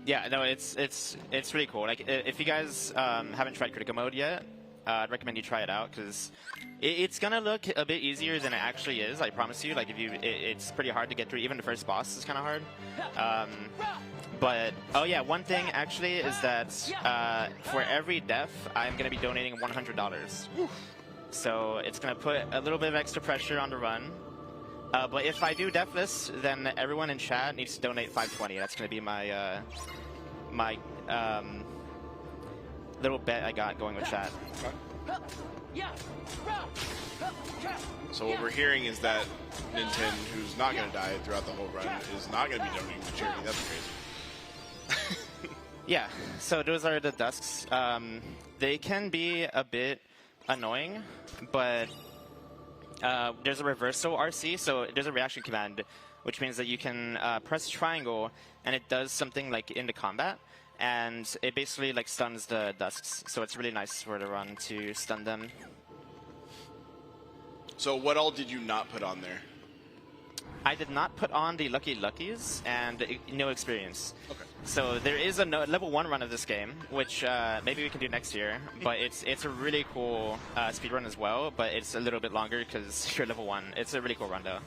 Yeah, no, it's really cool. Like if you guys haven't tried critical mode yet, I'd recommend you try it out because it's gonna look a bit easier than it actually is. I promise you. Like it's pretty hard to get through. Even the first boss is kind of hard. But oh yeah, one thing actually is that for every death, I'm gonna be donating $100. So it's gonna put a little bit of extra pressure on the run. But if I do deathless, then everyone in chat needs to donate $520. That's gonna be my little bet I got going with chat. So what we're hearing is that Ninten, who's not going to die throughout the whole run, is not going to be donating to charity. That's crazy. Yeah, so those are the dusks. They can be a bit annoying, but there's a reversal RC, so there's a reaction command, which means that you can press triangle, and it does something like in the combat. and it basically like stuns the dusks. So it's really nice for the run to stun them. So what all did you not put on there? I did not put on the Lucky Luckies and no experience. Okay. So there is a level 1 run of this game, which maybe we can do next year. But it's a really cool speedrun as well, but it's a little bit longer because you're level 1. It's a really cool run though.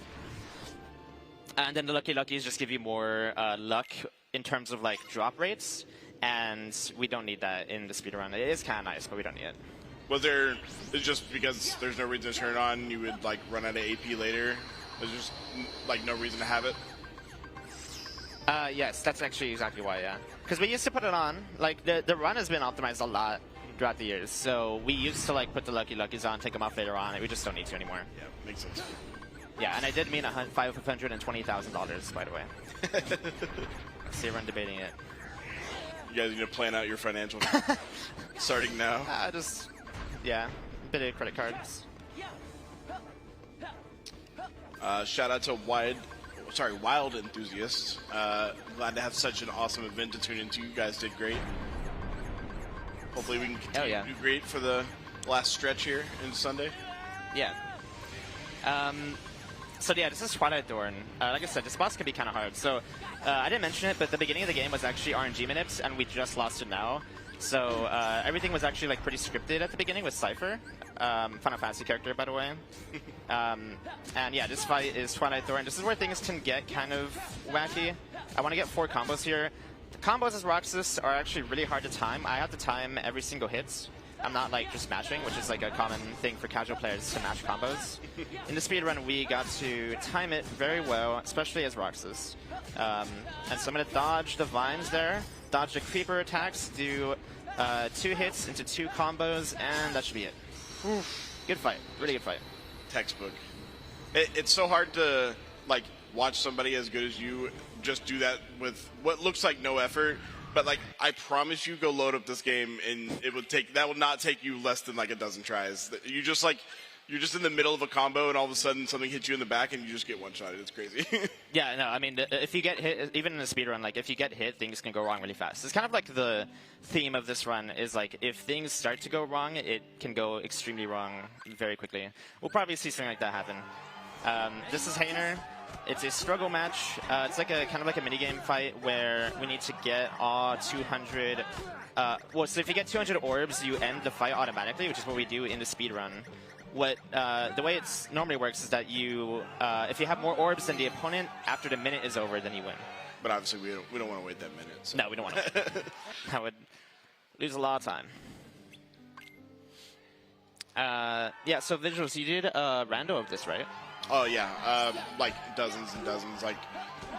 And then the Lucky Luckies just give you more luck in terms of like drop rates, and we don't need that in the speedrun. It is kind of nice, but we don't need it. Was there, it's just because there's no reason to turn it on, you would like run out of AP later? There's just like no reason to have it? Yes, that's actually exactly why, yeah. Because we used to put it on, like the run has been optimized a lot throughout the years, so we used to like put the Lucky Luckies on, take them off later on, and we just don't need to anymore. Yeah, makes sense. Yeah, and I did mean $520,000, by the way. See everyone debating it. You guys need to plan out your financial starting now. Yeah, a bit of credit cards. Shout out to Wild Enthusiasts. Glad to have such an awesome event to tune into. You guys did great. Hopefully we can continue to do great for the last stretch here in Sunday. Yeah. So yeah, this is Twilight Dawn. Like I said, this boss can be kind of hard. So I didn't mention it, but the beginning of the game was actually RNG minutes, and we just lost it now. So everything was actually like pretty scripted at the beginning with Cypher, Final Fantasy character, by the way. And yeah, this fight is Twilight Dawn. This is where things can get kind of wacky. I want to get 4 combos here. The combos as Roxas are actually really hard to time. I have to time every single hit. I'm not like just mashing, which is like a common thing for casual players to mash combos. In the speedrun, we got to time it very well, especially as Roxas. And so I'm going to dodge the vines there, dodge the creeper attacks, do 2 hits into 2 combos, and that should be it. Good fight. Really good fight. Textbook. It's so hard to like watch somebody as good as you just do that with what looks like no effort. But like, I promise you, go load up this game, and that will not take you less than like a dozen tries. You're just in the middle of a combo, and all of a sudden something hits you in the back, and you just get one-shotted. It's crazy. Yeah, no, I mean, if you get hit, even in a speedrun, like if you get hit, things can go wrong really fast. It's kind of like the theme of this run is like if things start to go wrong, it can go extremely wrong very quickly. We'll probably see something like that happen. This is Hainer. It's a struggle match. It's like a kind of like a minigame fight where we need to get all 200. So if you get 200 orbs, you end the fight automatically, which is what we do in the speedrun. The way it normally works is that if you have more orbs than the opponent after the minute is over, then you win. But obviously we don't want to wait that minute. So. No, we don't want to. That would lose a lot of time. Yeah. So visuals, you did a rando of this, right? Oh yeah, like dozens and dozens. Like,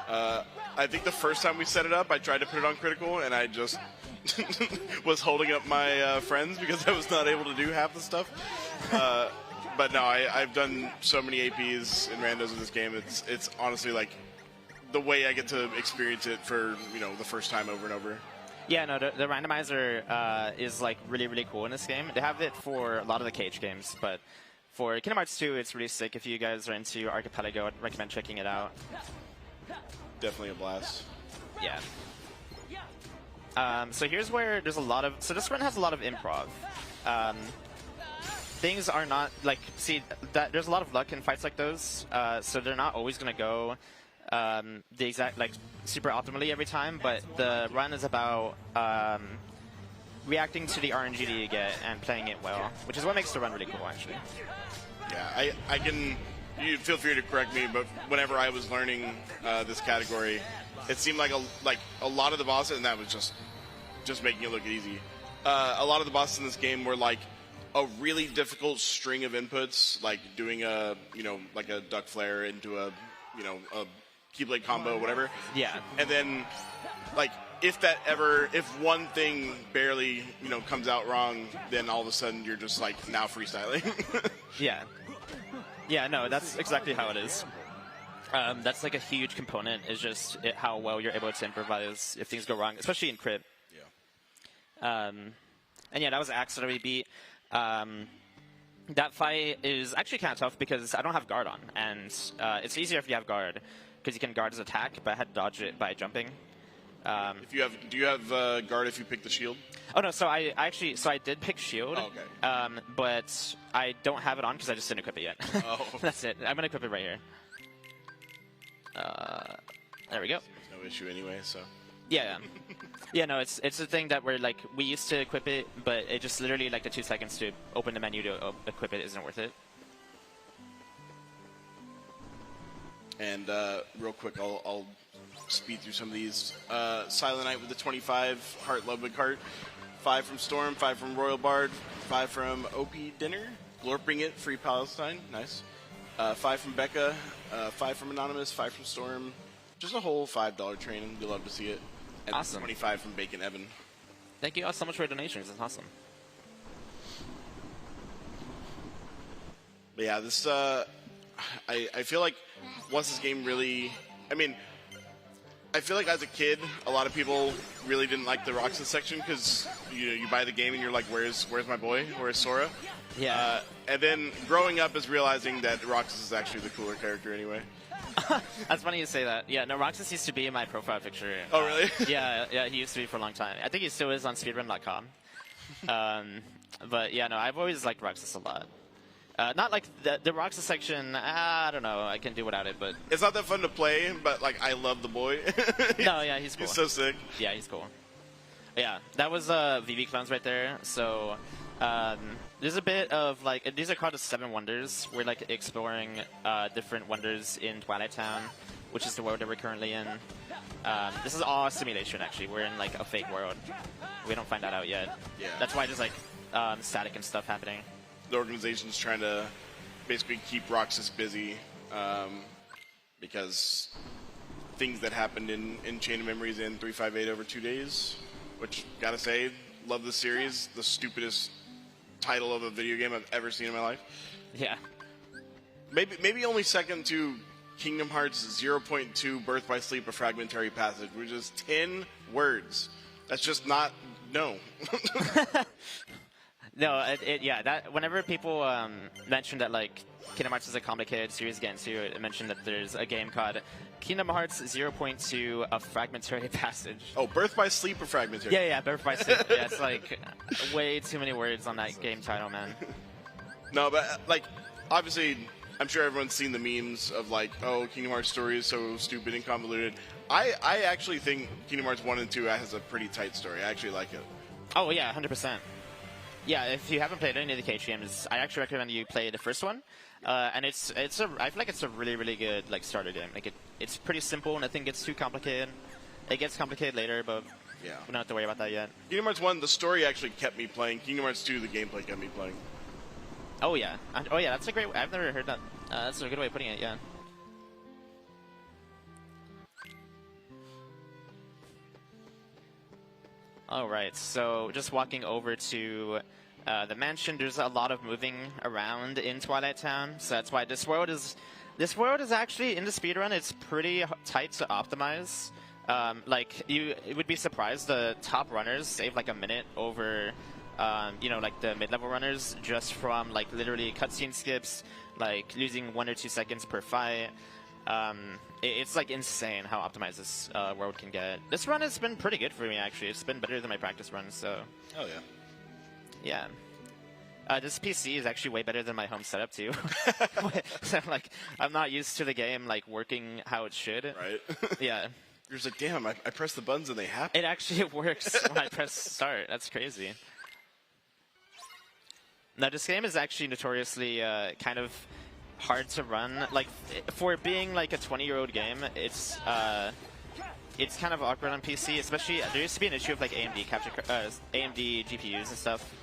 I think the first time we set it up, I tried to put it on critical, and I just was holding up my friends because I was not able to do half the stuff. But no, I've done so many APs and randos in this game. It's honestly like the way I get to experience it for the first time over and over. Yeah, no, the randomizer is like really, really cool in this game. They have it for a lot of the cage games, but for Kingdom Hearts 2, it's really sick. If you guys are into Archipelago, I'd recommend checking it out. Definitely a blast. Yeah. So here's where there's a lot of... So this run has a lot of improv. Things are not like... there's a lot of luck in fights like those, so they're not always going to go the exact, super optimally every time, but the run is about reacting to the RNG that you get and playing it well, which is what makes the run really cool, actually. Yeah, I can... You feel free to correct me, but whenever I was learning this category, it seemed like a lot of the bosses, and that was just making it look easy. A lot of the bosses in this game were like a really difficult string of inputs, like doing a duck flare into a keyblade combo, whatever. Yeah. And then if one thing barely comes out wrong, then all of a sudden you're just like now freestyling. Yeah. Yeah, no, that's exactly how it is. That's like a huge component, is just how well you're able to improvise if things go wrong, especially in crit. Yeah. And yeah, that was Axe that we beat. That fight is actually kind of tough because I don't have guard on, and it's easier if you have guard because you can guard his attack, but I had to dodge it by jumping. Do you have guard if you pick the shield? Oh no, so I did pick shield. Oh, okay. But I don't have it on because I just didn't equip it yet. Oh. That's it. I'm gonna equip it right here. There we go. There's no issue anyway, so. Yeah. Yeah, no, it's a thing that we used to equip it, but it just literally the 2 seconds to open the menu to equip it isn't worth it. And real quick, I'll speed through some of these. Silent Knight with the 25, Heart Ludwig Heart. 5 from Storm, 5 from Royal Bard, 5 from OP Dinner, Glorping It, Free Palestine, nice. 5 from Becca, 5 from Anonymous, 5 from Storm. Just a whole $5 training. You'll love to see it. And awesome. 25 from Bacon Evan. Thank you all so much for your donations. That's awesome. But yeah, this I feel like once this game really, I feel like as a kid, a lot of people really didn't like the Roxas section because you buy the game and you're like, where's my boy? Where's Sora? Yeah. And then growing up is realizing that Roxas is actually the cooler character anyway. That's funny you say that. Yeah, no, Roxas used to be in my profile picture. Oh, really? Yeah, he used to be for a long time. I think he still is on speedrun.com. But yeah, no, I've always liked Roxas a lot. Not like the Roxas section, I don't know, I can do without it, but... It's not that fun to play, but like I love the boy. No, yeah, he's cool. He's so sick. Yeah, he's cool. Yeah, that was VV clones right there, so... there's a bit of these are called the 7 Wonders. We're exploring different wonders in Twilight Town, which is the world that we're currently in. This is all simulation actually. We're in a fake world. We don't find that out yet. Yeah. That's why there's static and stuff happening. The organization's trying to basically keep Roxas busy because things that happened in Chain of Memories in 358 over 2 days, which gotta say, love the series. The stupidest title of a video game I've ever seen in my life. Yeah. Maybe only second to Kingdom Hearts 0.2 Birth by Sleep, a Fragmentary Passage, which is 10 words. That's just not, no. No, yeah, that whenever people mention that Kingdom Hearts is a complicated series to get into, it mentioned that there's a game called Kingdom Hearts 0.2, a Fragmentary Passage. Oh, Birth by Sleep or Fragmentary? Yeah, Birth by Sleep. Yeah, it's way too many words on that game title, man. No, but obviously, I'm sure everyone's seen the memes of oh, Kingdom Hearts story is so stupid and convoluted. I actually think Kingdom Hearts 1 and 2 has a pretty tight story. I actually like it. Oh yeah, 100%. Yeah, if you haven't played any of the KH games, I actually recommend you play the first one. And I feel like it's a really, really good starter game. It's pretty simple, nothing gets too complicated. It gets complicated later, but yeah, we don't have to worry about that yet. Kingdom Hearts 1, the story actually kept me playing. Kingdom Hearts 2, the gameplay kept me playing. Oh yeah, that's a great. I've never heard that. That's a good way of putting it. Yeah. All right, so just walking over to the mansion, there's a lot of moving around in Twilight Town, so that's why this world is actually in the speedrun. It's pretty tight to optimize. You would be surprised the top runners save a minute over, the mid-level runners just from literally cutscene skips, losing 1 or 2 seconds per fight. It's insane how optimized this world can get. This run has been pretty good for me actually. It's been better than my practice run, so. Oh yeah. Yeah. This PC is actually way better than my home setup too. So I'm not used to the game working how it should. Right. Yeah. You're just damn, I press the buttons and they happen. It actually works when I press start. That's crazy. Now this game is actually notoriously kind of hard to run. For being a 20-year-old game, it's kind of awkward on PC. Especially there used to be an issue of AMD AMD GPUs and stuff.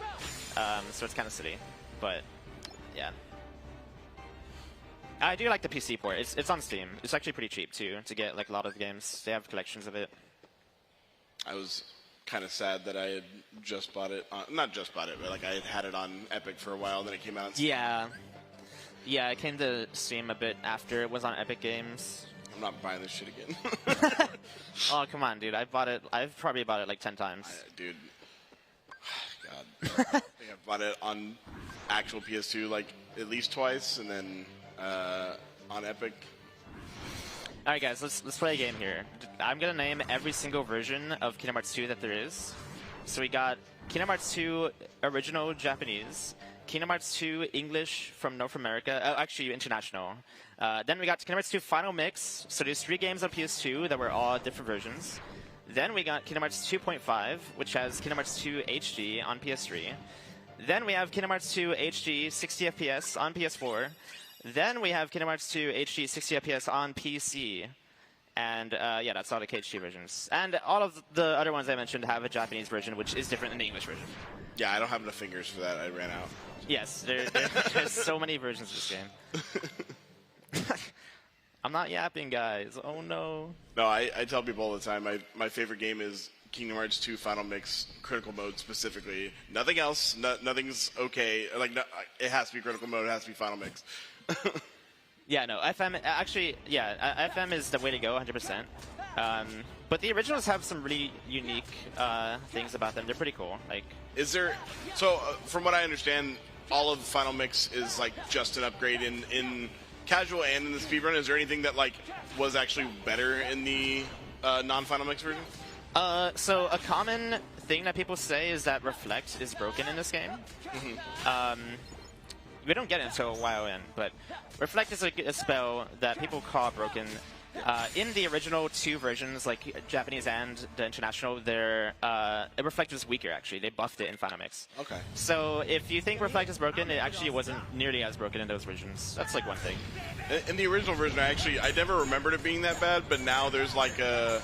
So it's kind of silly, but yeah. I do like the PC port. It's on Steam. It's actually pretty cheap too to get a lot of the games. They have collections of it. I was kind of sad that I had just bought it. Not just bought it, but I had it on Epic for a while. Then it came out on Steam. Yeah, it came to Steam a bit after it was on Epic Games. I'm not buying this shit again. Oh, come on, dude. I've probably bought it 10 times. Dude. God. I think I've bought it on actual PS2 at least twice, and then on Epic. All right, guys, let's play a game here. I'm gonna name every single version of Kingdom Hearts 2 that there is. So we got Kingdom Hearts 2 original Japanese, Kingdom Hearts 2 English from North America, actually international. Then we got Kingdom Hearts 2 Final Mix. So there's 3 games on PS2 that were all different versions. Then we got Kingdom Hearts 2.5, which has Kingdom Hearts 2 HD on PS3. Then we have Kingdom Hearts 2 HD 60 FPS on PS4. Then we have Kingdom Hearts 2 HD 60 FPS on PC. And yeah, that's all the KHD versions. And all of the other ones I mentioned have a Japanese version, which is different than the English version. Yeah, I don't have enough fingers for that. I ran out. Yes, there's so many versions of this game. I'm not yapping, guys. Oh, no. No, I tell people all the time, my favorite game is Kingdom Hearts 2 Final Mix, Critical Mode specifically. Nothing else. Nothing's okay. Like, no, it has to be Critical Mode. It has to be Final Mix. Yeah, no, FM, actually, yeah, FM is the way to go, 100%. But the originals have some really unique things about them. They're pretty cool. Like, is there, so from what I understand, all of Final Mix is like just an upgrade in casual and in the speedrun. Is there anything that like was actually better in the non-Final Mix version? So a common thing that people say is that Reflect is broken in this game. We don't get it until a while in, but Reflect is a spell that people call broken. In the original 2 versions, like Japanese and the international, Reflect was weaker, actually. They buffed it in Final Mix. Okay. So if you think Reflect is broken, it actually wasn't nearly as broken in those versions. That's like one thing. In the original version, I never remembered it being that bad, but now there's like a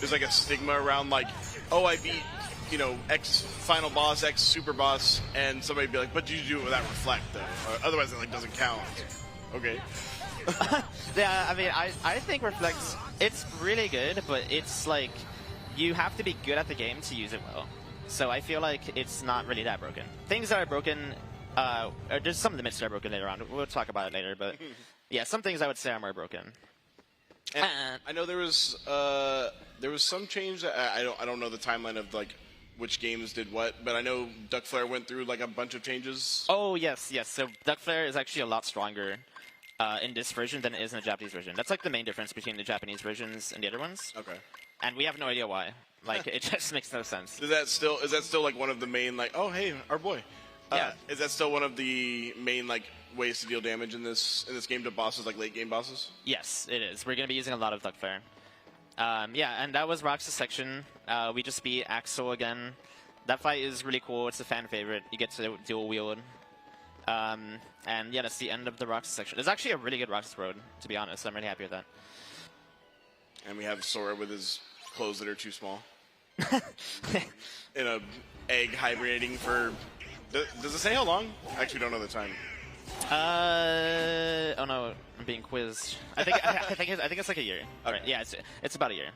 stigma around like, oh, I beat, you know, X final boss, X super boss, and somebody be like, but did you do it without Reflect though? Otherwise it like doesn't count. Okay. Yeah, I mean, I think Reflect, it's really good, but it's like, you have to be good at the game to use it well. So I feel like it's not really that broken. Things that are broken, there's some limits that are broken later on. We'll talk about it later, but yeah, some things I would say are more broken. And I know there was some change. I don't know the timeline of like which games did what, but I know Duck Flare went through like a bunch of changes. Oh yes. So Duck Flare is actually a lot stronger in this version than it is in the Japanese version. That's like the main difference between the Japanese versions and the other ones. Okay. And we have no idea why. Like it just makes no sense. Is that still like one of the main like, oh hey, our boy? Yeah. Is that still one of the main like ways to deal damage in this game to bosses, like late game bosses? Yes, it is. We're going to be using a lot of Duck Flare. Yeah, and that was Rox's section. We just beat Axel again. That fight is really cool. It's a fan favorite. You get to dual wield. And yeah, that's the end of the Roxas section. It's actually a really good Roxas road, to be honest. I'm really happy with that. And we have Sora with his clothes that are too small. In a egg hibernating for... Does it say how long? I actually don't know the time. Oh no, I'm being quizzed. I think it's like a year. Okay. Right. Yeah, it's about a year.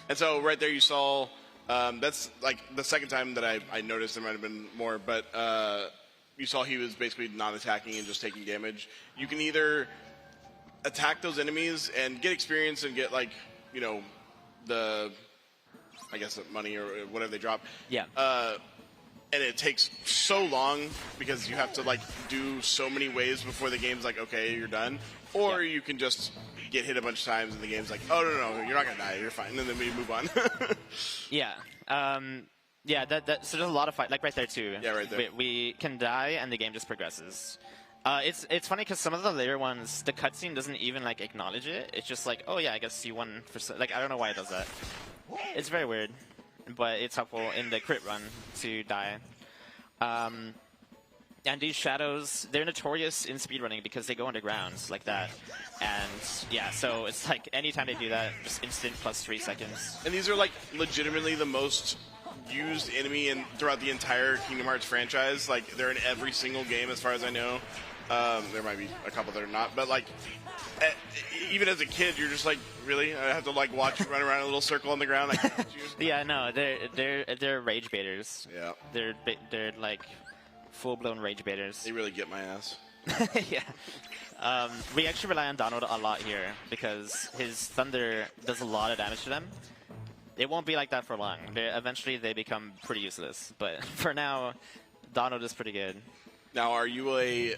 And so right there you saw, that's like the second time that I noticed. There might have been more, but you saw he was basically not attacking and just taking damage. You can either attack those enemies and get experience and get like, you know, I guess money or whatever they drop. Yeah. And it takes so long because you have to like do so many waves before the game's like, okay, you're done. Or you can just get hit a bunch of times and the game's like, oh no, you're not gonna die, you're fine, and then we move on. Yeah. Yeah, so there's a lot of fight, like right there too. Yeah, right there. We can die and the game just progresses. It's funny because some of the later ones, the cutscene doesn't even like acknowledge it. It's just like, oh yeah, I guess you won for like I don't know why it does that. It's very weird, but it's helpful in the crit run to die. And these shadows, they're notorious in speedrunning because they go underground like that. And yeah, so it's like anytime they do that, just instant plus 3 seconds. And these are like legitimately the most used enemy throughout the entire Kingdom Hearts franchise. Like they're in every single game as far as I know. There might be a couple that are not, but like even as a kid, you're just like, really? I have to like watch you run around in a little circle on the ground. Like, yeah, no, they're rage baiters. Yeah, they're like full-blown rage baiters. They really get my ass. Yeah. We actually rely on Donald a lot here because his thunder does a lot of damage to them. It won't be like that for long. Eventually, they become pretty useless. But for now, Donald is pretty good. Now, are you a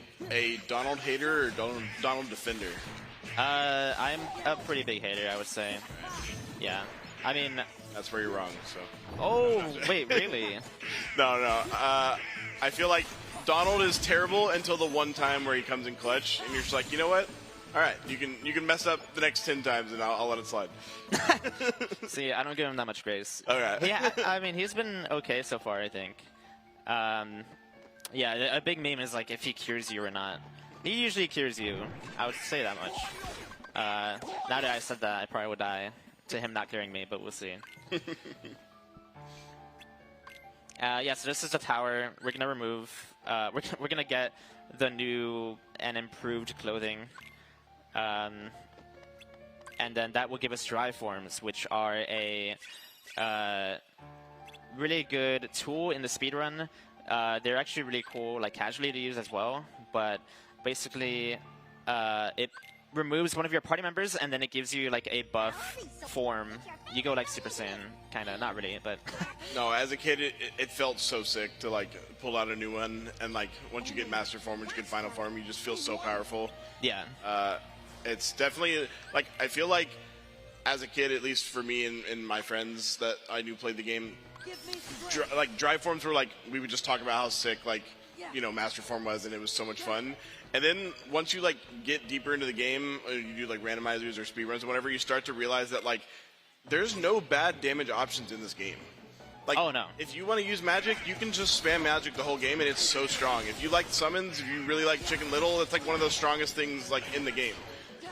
Donald hater or Donald defender? I'm a pretty big hater, I would say. Yeah. I mean... That's where you're wrong, so... Oh, wait, really? No. I feel like Donald is terrible until the one time where he comes in clutch, and you're just like, you know what? All right, you can mess up the next 10 times, and I'll let it slide. See, I don't give him that much grace. Okay. Yeah, I mean, he's been okay so far, I think. Yeah, a big meme is like if he cures you or not. He usually cures you. I would say that much. Now that I said that, I probably would die to him not curing me, but we'll see. Yeah, so this is the tower. We're gonna remove. We're gonna get the new and improved clothing, and then that will give us drive forms, which are a really good tool in the speedrun. They're actually really cool, like casually to use as well. But basically, it removes one of your party members, and then it gives you like a buff form. You go like Super Saiyan, kind of. Not really, but... No, as a kid, it felt so sick to like pull out a new one, and like once you get Master Form, once you get Final Form, you just feel so powerful. Yeah. It's definitely, like, I feel like as a kid, at least for me and my friends that I knew played the game, like drive forms were like, we would just talk about how sick, like, you know, Master Form was, and it was so much fun. And then once you like get deeper into the game, you do like randomizers or speedruns or whatever, you start to realize that like there's no bad damage options in this game. Like, oh no. If you want to use magic, you can just spam magic the whole game, and it's so strong. If you like summons, if you really like Chicken Little, it's like one of those strongest things like in the game.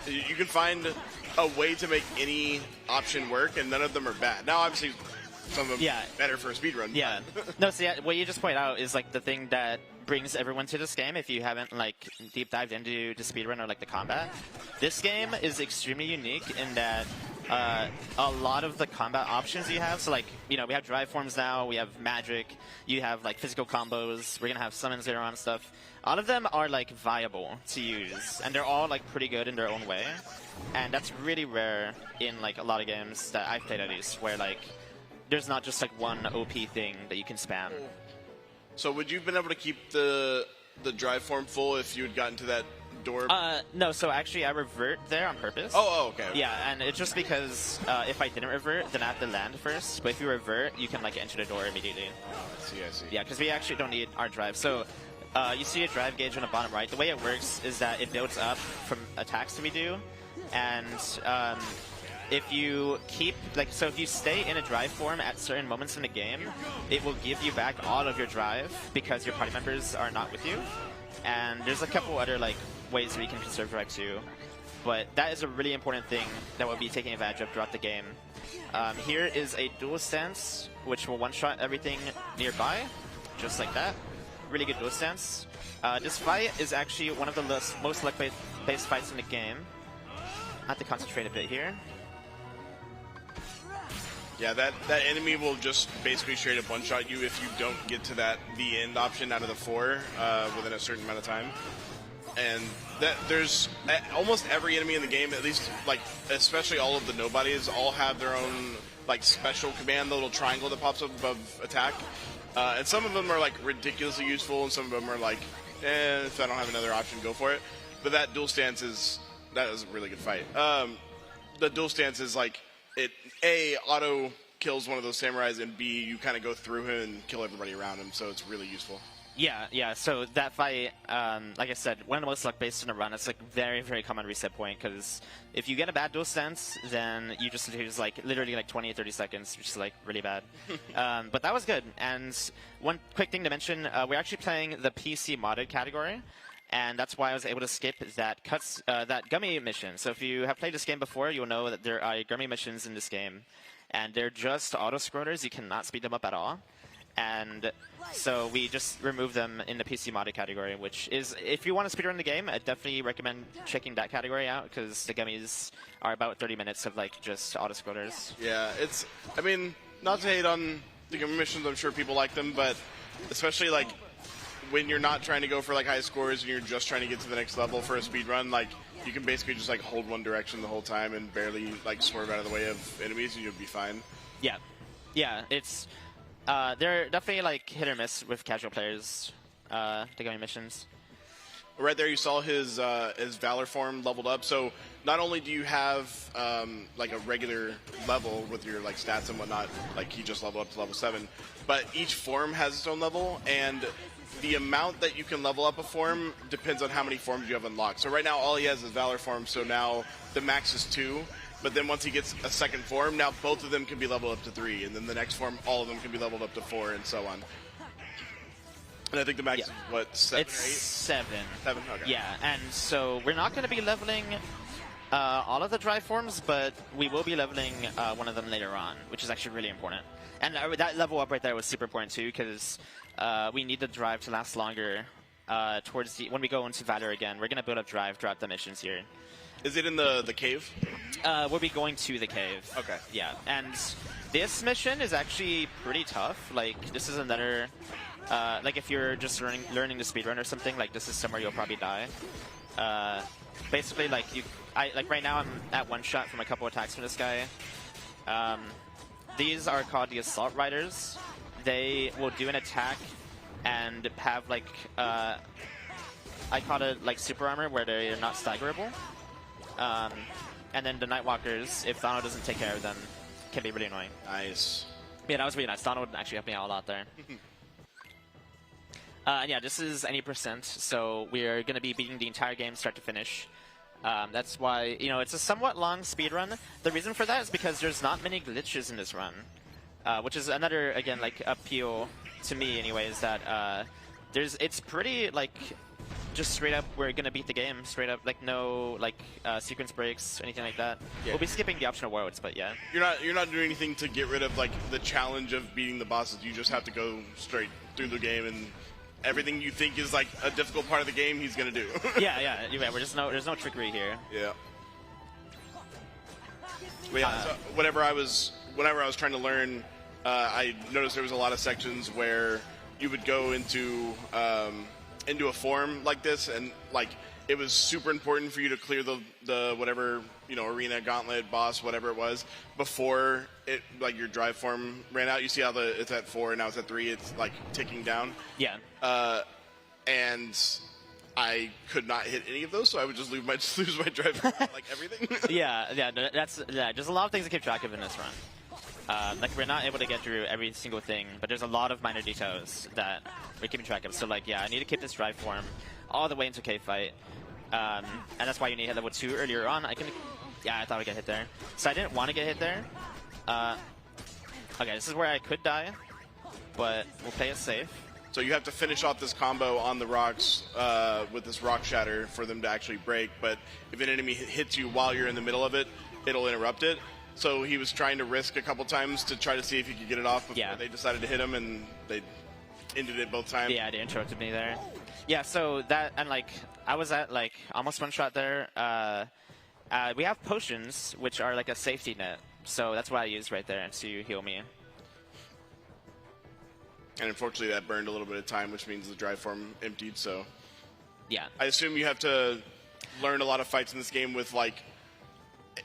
You can find a way to make any option work, and none of them are bad. Now, obviously, some of them better for a speedrun. Yeah. No, see, what you just pointed out is like the thing that brings everyone to this game if you haven't like deep dived into the speedrun or like the combat. This game is extremely unique in that a lot of the combat options you have, so like, you know, we have drive forms now, we have magic, you have like physical combos, we're gonna have summons later on and stuff. All of them are like viable to use, and they're all like pretty good in their own way. And that's really rare in like a lot of games that I've played at least, where like there's not just like one OP thing that you can spam. So would you have been able to keep the drive form full if you had gotten to that door? No, so actually I revert there on purpose. Oh, okay. Yeah, and it's just because if I didn't revert, then I have to land first. But if you revert, you can like enter the door immediately. Oh, I see. Yeah, because we actually don't need our drive. So you see a drive gauge on the bottom right. The way it works is that it builds up from attacks that we do, and if you keep, like, so if you stay in a drive form at certain moments in the game, it will give you back all of your drive because your party members are not with you. And there's a couple other, like, ways that you can conserve drive too. But that is a really important thing that we'll be taking advantage of throughout the game. Here is a dual stance, which will one-shot everything nearby, just like that. Really good dual stance. This fight is actually one of the most luck-based fights in the game. I have to concentrate a bit here. Yeah, that enemy will just basically straight up one-shot you if you don't get to the end option out of the 4 within a certain amount of time. And there's almost every enemy in the game, at least, like, especially all of the nobodies, all have their own, like, special command, the little triangle that pops up above attack. And some of them are, like, ridiculously useful, and some of them are like, if I don't have another option, go for it. But that dual stance that is a really good fight. The dual stance is, like, it, A, auto kills one of those samurais, and B, you kind of go through him and kill everybody around him, so it's really useful. Yeah, so that fight, like I said, one of the most luck-based in a run. It's like very, very common reset point, because if you get a bad dual stance, then you just lose like literally like 20 or 30 seconds, which is like really bad. But that was good. And one quick thing to mention, we're actually playing the PC modded category, and that's why I was able to skip that gummy mission. So if you have played this game before, you'll know that there are gummy missions in this game, and they're just auto-scrollers. You cannot speed them up at all. And so we just removed them in the PC modded category, which is, if you want to speedrun the game, I definitely recommend checking that category out, because the gummies are about 30 minutes of like just auto-scrollers. Yeah, I mean, not to hate on the gummy missions, I'm sure people like them, but especially like when you're not trying to go for like high scores and you're just trying to get to the next level for a speedrun, like you can basically just like hold one direction the whole time and barely like swerve out of the way of enemies and you'll be fine. Yeah, it's they're definitely like hit or miss with casual players, the gummy missions. Right there, you saw his Valor form leveled up. So not only do you have like a regular level with your like stats and whatnot, like he just leveled up to level 7, but each form has its own level, and the amount that you can level up a form depends on how many forms you have unlocked. So right now, all he has is Valor form. So now the max is 2. But then once he gets a second form, now both of them can be leveled up to 3, and then the next form, all of them can be leveled up to 4, and so on. And I think the max is, what, 7 it's or 8? 7. 7? Okay. Yeah, and so we're not going to be leveling all of the drive forms, but we will be leveling one of them later on, which is actually really important. And that level up right there was super important too, because we need the drive to last longer towards when we go into Valor again. We're going to build up drive throughout the missions here. Is it in the cave? We'll be going to the cave. Okay. Yeah, and this mission is actually pretty tough. Like, this is another... like, if you're just learning to speedrun or something, like, this is somewhere you'll probably die. Basically, like, like, right now I'm at 1 shot from a couple attacks from this guy. These are called the Assault Riders. They will do an attack and have, like, I call it, like, super armor, where they're not staggerable. And then the Nightwalkers, if Thano doesn't take care of them, can be really annoying. Nice. Yeah, that was really nice. Thano would actually help me out a lot there. Yeah, this is any %, so we're going to be beating the entire game start to finish. That's why, you know, it's a somewhat long speed run. The reason for that is because there's not many glitches in this run, which is another, again, like, appeal to me anyways, that it's pretty, like, just straight up, we're going to beat the game, straight up, like, no, like, sequence breaks, anything like that. Yeah. We'll be skipping the optional worlds, but yeah. You're not doing anything to get rid of, like, the challenge of beating the bosses. You just have to go straight through the game, and everything you think is, like, a difficult part of the game, he's going to do. yeah, we're just there's no trickery here. Yeah. But yeah, so whenever I was trying to learn, I noticed there was a lot of sections where you would go into a form like this, and like it was super important for you to clear the whatever, you know, arena, gauntlet, boss, whatever it was, before it, like, your drive form ran out. You see how it's at 4 and now it's at 3. It's like ticking down. Yeah. And I could not hit any of those, so I would just lose my drive form, like everything. yeah. There's a lot of things to keep track of in this run. Like, we're not able to get through every single thing, but there's a lot of minor details that we're keeping track of. So, like, yeah, I need to keep this drive form all the way into cave fight. And that's why you need to hit level 2 earlier on. Yeah, I thought I'd get hit there. So I didn't want to get hit there. Okay, this is where I could die, but we'll play it safe. So you have to finish off this combo on the rocks with this rock shatter for them to actually break. But if an enemy hits you while you're in the middle of it, it'll interrupt it. So he was trying to risk a couple times to try to see if he could get it off before they decided to hit him, and they ended it both times. Yeah, they interrupted me there. Yeah, so that, and like, I was at like almost 1 shot there. We have potions, which are like a safety net. So that's what I used right there to heal me. And unfortunately that burned a little bit of time, which means the drive form emptied, so. Yeah. I assume you have to learn a lot of fights in this game with, like,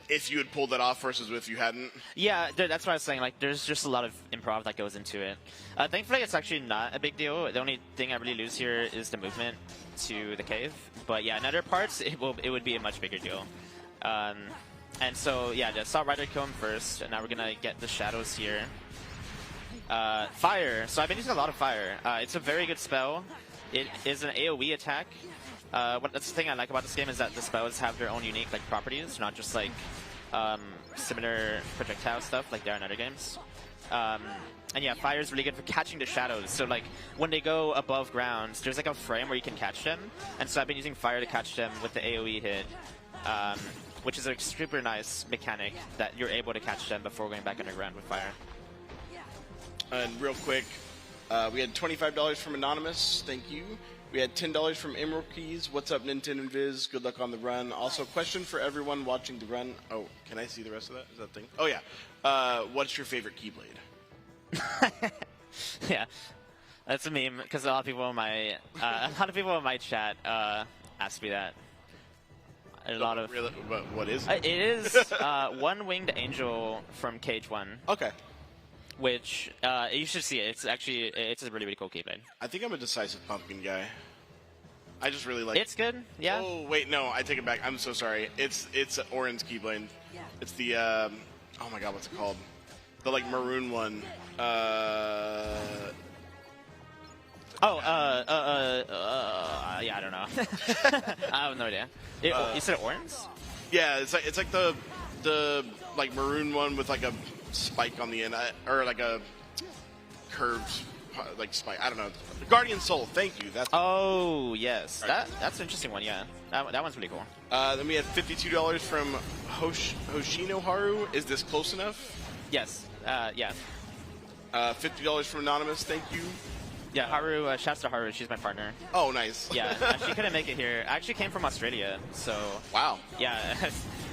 if you had pulled that off versus if you hadn't. Yeah, that's what I was saying. Like, there's just a lot of improv that goes into it. Thankfully, it's actually not a big deal. The only thing I really lose here is the movement to the cave. But yeah, in other parts, it would be a much bigger deal. And so, yeah, the Assault Rider kill him first, and now we're gonna get the shadows here. Fire. So I've been using a lot of fire. It's a very good spell. It is an AoE attack. That's the thing I like about this game, is that the spells have their own unique, like, properties, not just like similar projectile stuff like there are in other games. And yeah, fire is really good for catching the shadows. So like when they go above ground, there's like a frame where you can catch them, and so I've been using fire to catch them with the AoE hit, which is a super nice mechanic that you're able to catch them before going back underground with fire. And real quick, we had $25 from Anonymous. Thank you. We had $10 from Emerald Keys. What's up, Nintendo and Viz? Good luck on the run. Also, question for everyone watching the run. Oh, can I see the rest of that? Is that thing? Oh, yeah. What's your favorite Keyblade? Yeah, that's a meme, because a lot of people in my chat ask me that. A lot of. Really? What is it? It is One Winged Angel from Cage 1. Okay. Which you should see it. It's a really, really cool Keyblade. I think I'm a Decisive Pumpkin guy. I just really like. It's good. Yeah. Oh wait, no, I take it back. I'm so sorry. It's Orin's Keyblade. It's the oh my god, what's it called? The like maroon one. Yeah, I don't know. I have no idea. You said orange? Yeah, it's like the like maroon one with like a spike on the end, or like a curved like spike. I don't know. Guardian Soul. Thank you. That's. Oh yes, that's an interesting one. Yeah, that one's pretty cool. Then we had $52 from Hoshino Haru. Is this close enough? Yes. Yeah. $50 from Anonymous. Thank you. Yeah, Haru. Shouts to Haru. She's my partner. Oh, nice. Yeah, she couldn't make it here. I actually came from Australia, so. Wow. Yeah,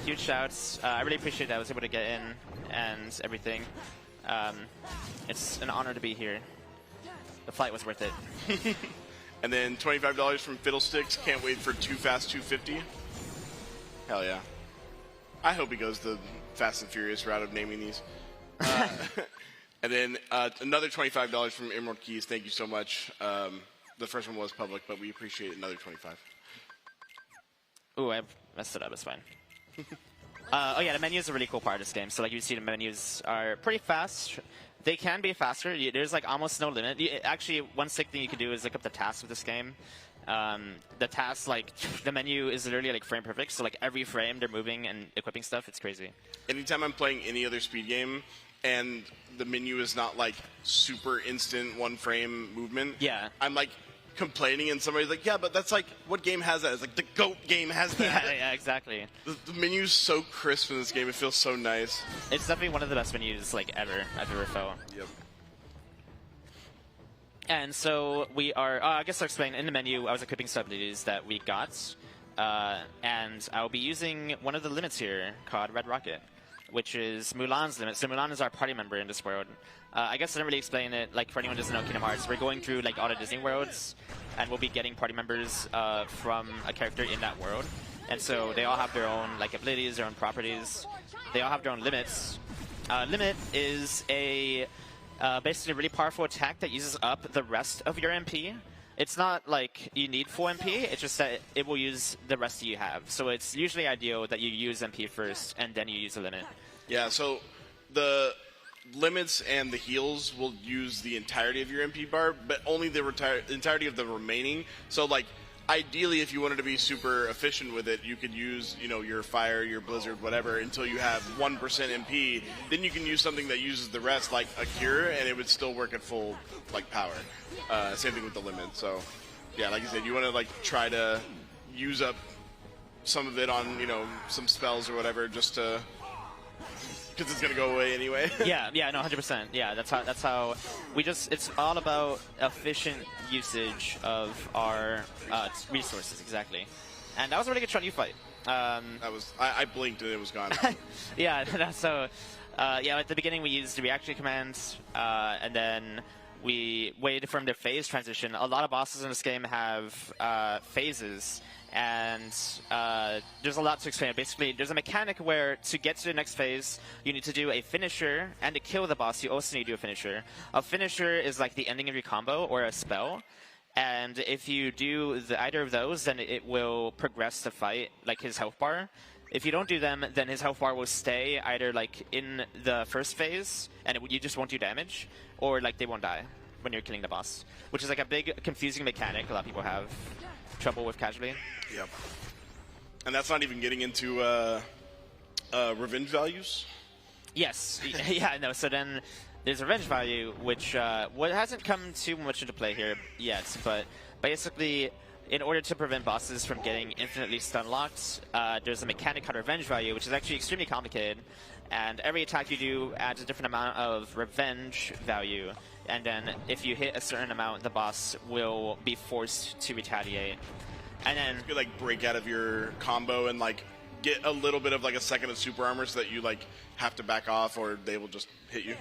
huge shouts. I really appreciate that I was able to get in and everything. It's an honor to be here. The flight was worth it. And then $25 from Fiddlesticks. Can't wait for Too Fast 250. Hell yeah. I hope he goes the Fast and Furious route of naming these. And then another $25 from Emerald Keys. Thank you so much. The first one was public, but we appreciate another $25. Ooh, I messed it up. It's fine. Oh yeah, the menus are a really cool part of this game. So like you see, the menus are pretty fast. They can be faster. There's like almost no limit. Actually, one sick thing you can do is look up the tasks of this game. The tasks, like the menu is literally like frame perfect. So like every frame they're moving and equipping stuff. It's crazy. Anytime I'm playing any other speed game and the menu is not like super instant one frame movement, yeah, I'm like complaining, and somebody's like, yeah, but that's like, what game has that? It's like the GOAT game has that. Yeah, exactly. The menu's so crisp in this game. It feels so nice. It's definitely one of the best menus like ever I've ever felt. Yep. And so we are, I guess I'll explain. In the menu, I was equipping some abilities that we got. And I'll be using one of the limits here called Red Rocket, which is Mulan's limit. So Mulan is our party member in this world. I guess I didn't really explain it, like for anyone who doesn't know Kingdom Hearts. We're going through like all the Disney worlds, and we'll be getting party members from a character in that world. And so they all have their own like abilities, their own properties. They all have their own limits. Limit is a basically a really powerful attack that uses up the rest of your MP. It's not like you need full MP, it's just that it will use the rest that you have. So it's usually ideal that you use MP first and then you use the limit. Yeah, so the limits and the heals will use the entirety of your MP bar, but only the entirety of the remaining. So like, ideally, if you wanted to be super efficient with it, you could use, you know, your fire, your blizzard, whatever, until you have 1% MP. Then you can use something that uses the rest, like a cure, and it would still work at full like power. Same thing with the limit. So, yeah, like you said, you want to like try to use up some of it on, you know, some spells or whatever, just to, because it's gonna go away anyway. Yeah, no, 100%. Yeah, that's how we just. It's all about efficient usage of our resources, exactly. And that was a really good Chun-Yu fight. That was. I blinked and it was gone. Yeah, so yeah, at the beginning we used the reaction commands, and then we waited from their phase transition. A lot of bosses in this game have phases. And there's a lot to explain. Basically, there's a mechanic where to get to the next phase, you need to do a finisher, and to kill the boss, you also need to do a finisher. A finisher is like the ending of your combo or a spell, and if you do either of those, then it will progress the fight, like his health bar. If you don't do them, then his health bar will stay either like in the first phase, and you just won't do damage, or like they won't die when you're killing the boss, which is like a big confusing mechanic a lot of people have trouble with casually. Yep. And that's not even getting into revenge values? Yes. Yeah, no, so then there's revenge value, which hasn't come too much into play here yet, but basically, in order to prevent bosses from getting infinitely stun locked, there's a mechanic called revenge value, which is actually extremely complicated, and every attack you do adds a different amount of revenge value, and then if you hit a certain amount, the boss will be forced to retaliate. And then you could like break out of your combo and like get a little bit of like a second of super armor so that you like have to back off or they will just hit you.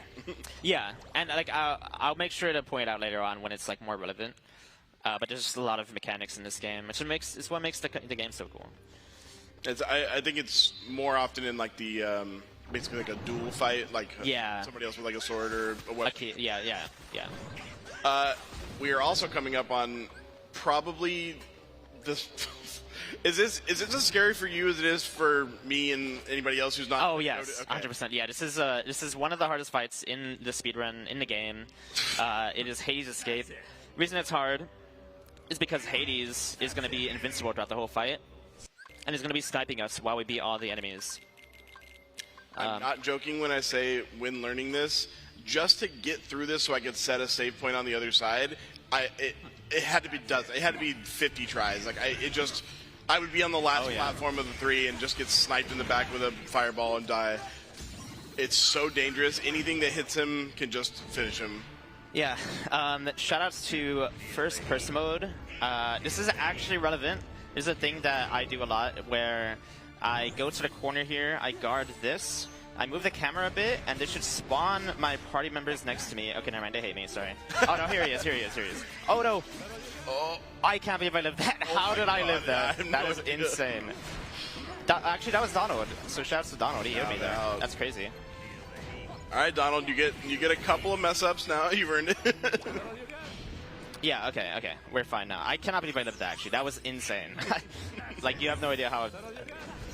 Yeah, and like I'll make sure to point out later on when it's like more relevant. But there's just a lot of mechanics in this game, which is what makes the game so cool. I think it's more often in like the basically like a duel fight, like somebody else with like a sword or a weapon. Okay, yeah. We are also coming up on probably Is this as scary for you as it is for me and anybody else who's not? Oh yes, 100%. Yeah, this is one of the hardest fights in the speedrun in the game. It is Hades' Escape. The reason it's hard is because Hades is going to be invincible throughout the whole fight, and is going to be sniping us while we beat all the enemies. I'm not joking when I say when learning this, just to get through this so I could set a save point on the other side, it had to be dozens. It had to be 50 tries. Like I would be on the last platform of the 3 and just get sniped in the back with a fireball and die. It's so dangerous. Anything that hits him can just finish him. Yeah. Shoutouts to first person mode. This is actually relevant. This is a thing that I do a lot where I go to the corner here, I guard this, I move the camera a bit, and this should spawn my party members next to me. Okay, never mind, they hate me, sorry. Oh no, here he is. Oh no! Oh, I can't believe I lived that. How did I live that? That is insane. Actually, that was Donald, so shouts to Donald, he hit me there. That's crazy. Alright, Donald, you get a couple of mess ups now, you've earned it. Yeah, okay, we're fine now. I cannot believe I lived that, actually. That was insane. Like, you have no idea how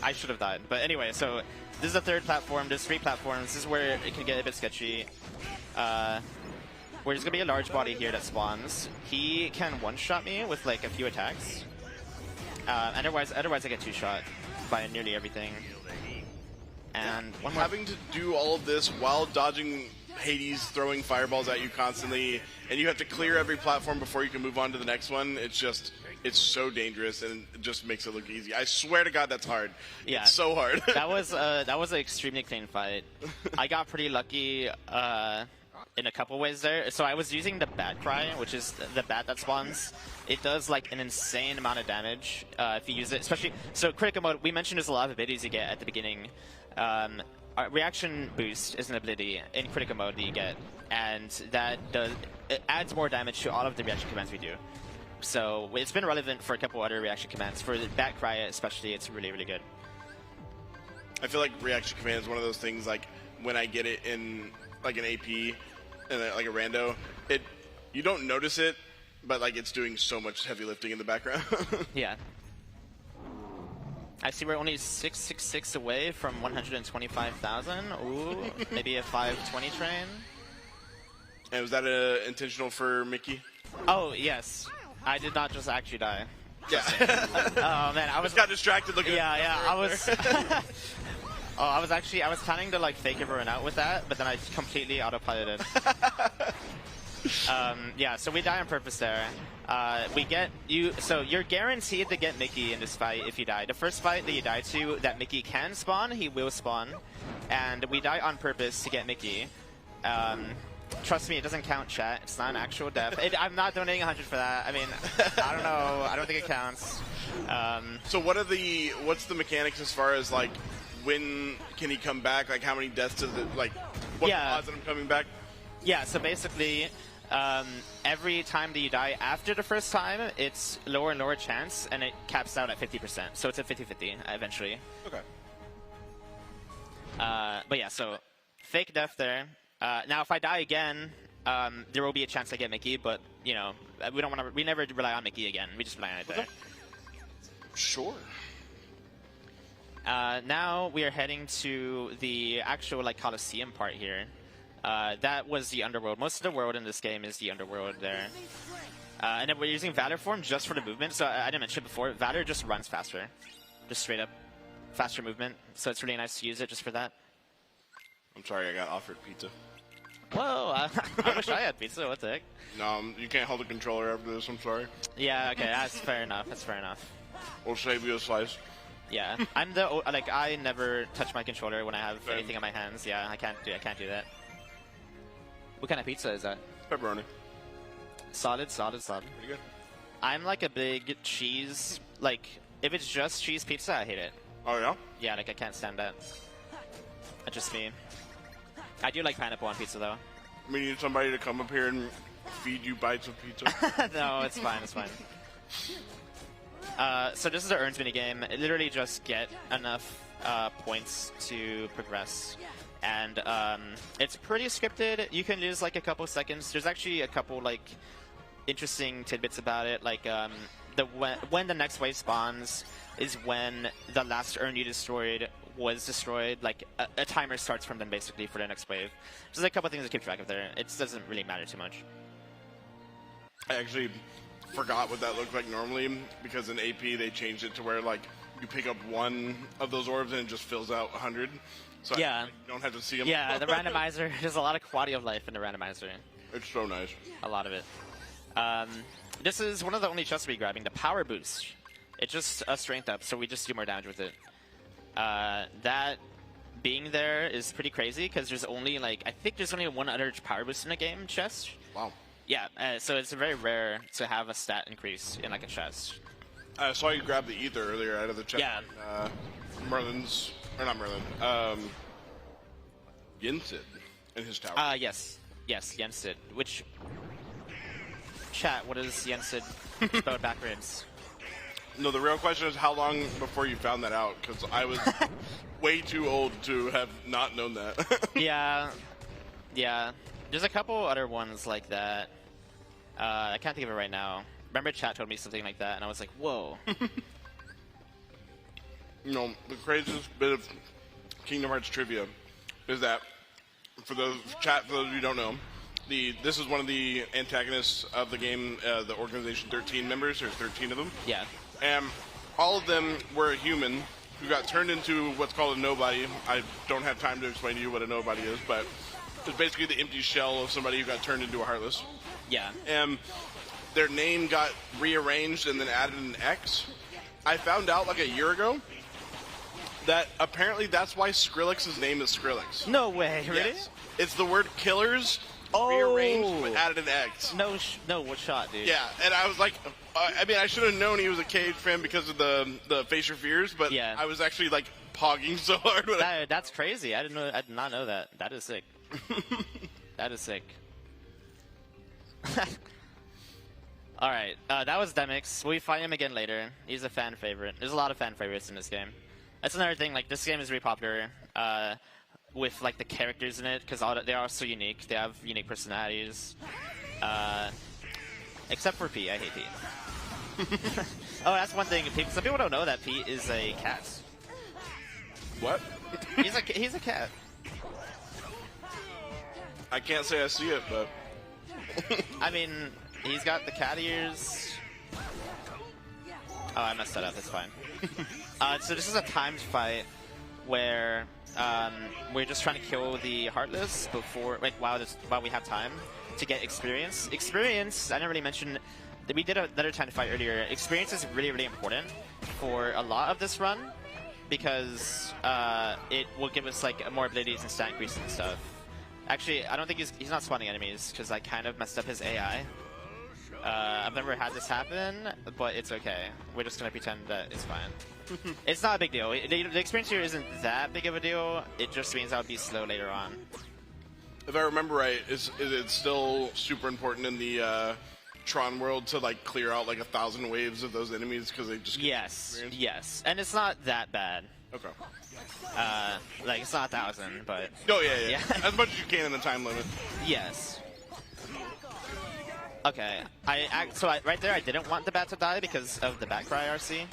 I should have died. But anyway, so this is the third platform. There's 3 platforms. This is where it can get a bit sketchy. Where there's going to be a large body here that spawns. He can one-shot me with, like, a few attacks. Otherwise I get 2-shot by nearly everything. And one more. Having to do all of this while dodging Hades throwing fireballs at you constantly, and you have to clear every platform before you can move on to the next one. It's so dangerous, and it just makes it look easy. I swear to God, that's hard. Yeah, it's so hard. that was an extremely clean fight. I got pretty lucky in a couple ways there. So I was using the bat cry, which is the bat that spawns. It does like an insane amount of damage if you use it, especially. So critical mode, we mentioned there's a lot of abilities you get at the beginning. Reaction boost is an ability in critical mode that you get, and it adds more damage to all of the reaction commands we do. So it's been relevant for a couple other reaction commands. For the bat cry especially, it's really, really good. I feel like reaction command is one of those things, like when I get it in like an AP and like a rando, you don't notice it, but like it's doing so much heavy lifting in the background. Yeah. I see we're only 666 away from 125,000. Ooh, maybe a 520 train. And was that intentional for Mickey? Oh, yes. I did not just actually die. Yeah. Oh, man, I just got distracted looking at I was... I was planning to like fake everyone out with that, but then I completely autopiloted. Yeah, so we die on purpose there. So you're guaranteed to get Mickey in this fight if you die. The first fight that you die to that Mickey can spawn, he will spawn. And we die on purpose to get Mickey. Trust me, it doesn't count, chat. It's not an actual death. I'm not donating 100 for that. I mean, I don't know. I don't think it counts. So what's the mechanics as far as like when can he come back? Like how many deaths does it like? What causes him coming back? Yeah. So basically, every time that you die after the first time, it's lower and lower chance, and it caps out at 50%. So it's a 50-50 eventually. Okay. But yeah, so fake death there. Now, if I die again, there will be a chance I get Mickey, but you know, we don't want to. We never rely on Mickey again. We just rely on it there. Sure. Now we are heading to the actual like Coliseum part here. That was the underworld. Most of the world in this game is the underworld there. And then we're using Valor form just for the movement. So I didn't mention it before. Valor just runs faster, just straight up faster movement. So it's really nice to use it just for that. I'm sorry, I got offered pizza. Whoa, I wish I had pizza. What the heck? No, you can't hold the controller after this. I'm sorry. Yeah, okay, that's fair enough. That's fair enough. We'll save you a slice. Yeah, I never touch my controller when I have anything in my hands. Yeah, I can't do that. What kind of pizza is that? Pepperoni. Solid. Pretty good. I'm like a big cheese. Like, if it's just cheese pizza, I hate it. Oh yeah? Yeah, like I can't stand that. That's just me. I do like pineapple on pizza though. We need somebody to come up here and feed you bites of pizza. No, it's fine. It's fine. So this is the Earns minigame. Literally just get enough points to progress. And it's pretty scripted. You can lose like a couple seconds. There's actually a couple like interesting tidbits about it. Like when the next wave spawns is when the last urn you destroyed was destroyed. Like a timer starts from then basically for the next wave. So there's a couple things to keep track of there. It doesn't really matter too much. I actually forgot what that looked like normally because in AP they changed it to where like you pick up one of those orbs and it just fills out 100. So Yeah. you don't have to see them. Yeah, the randomizer. There's a lot of quality of life in the randomizer. It's so nice. A lot of it. This is one of the only chests we're grabbing, the power boost. It's just a strength up, so we just do more damage with it. That being there is pretty crazy because there's only like, I think there's only one other power boost in the game chest. Wow. Yeah, so it's very rare to have a stat increase in like a chest. I saw you grab the ether earlier out of the chest. Yeah. Merlin's, or not Merlin, Yensid in his tower. Yes, Yensid. Which, chat, what is Yensid spelled backwards? No, the real question is how long before you found that out? Because I was way too old to have not known that. Yeah. There's a couple other ones like that. I can't think of it right now. Remember chat told me something like that, and I was like, whoa. You know, the craziest bit of Kingdom Hearts trivia is that, for those of you who don't know, this is one of the antagonists of the game, the Organization 13 members, there's 13 of them. Yeah. And all of them were a human who got turned into what's called a nobody. I don't have time to explain to you what a nobody is, but it's basically the empty shell of somebody who got turned into a Heartless. Yeah. And their name got rearranged and then added an X. I found out like a year ago that apparently that's why Skrillex's name is Skrillex. No way, really? Yes. It's the word killers rearranged but added an X. No shot, dude. Yeah, and I was like, I mean, I should have known he was a Cage fan because of the Face Your Fears, but yeah. I was actually like pogging so hard. When That's crazy. I did not know that. That is sick. That is sick. All right, that was Demix. We fight him again later. He's a fan favorite. There's a lot of fan favorites in this game. That's another thing. Like this game is really popular with like the characters in it because they are so unique. They have unique personalities. Except for Pete. I hate Pete. Oh, that's one thing. Some people don't know that Pete is a cat. What? He's a cat. I can't say I see it, but I mean, he's got the cat ears. Oh, I messed that up. It's fine. So this is a timed fight where we're just trying to kill the Heartless before, like, while we have time to get experience. Experience, I didn't really mention that we did another timed fight earlier. Experience is really, really important for a lot of this run because it will give us like more abilities and stat increases and stuff. Actually, I don't think he's not spawning enemies because I kind of messed up his AI. I've never had this happen, but it's okay. We're just gonna pretend that it's fine. It's not a big deal. The experience here isn't that big of a deal. It just means I'll be slow later on. if I remember right, is it still super important in the Tron world to like clear out like 1,000 waves of those enemies because they just yes, and it's not that bad. Okay. Like it's not 1,000, but oh yeah, as much as you can in the time limit. Yes. Okay, right there I didn't want the bat to die because of the backcry RC.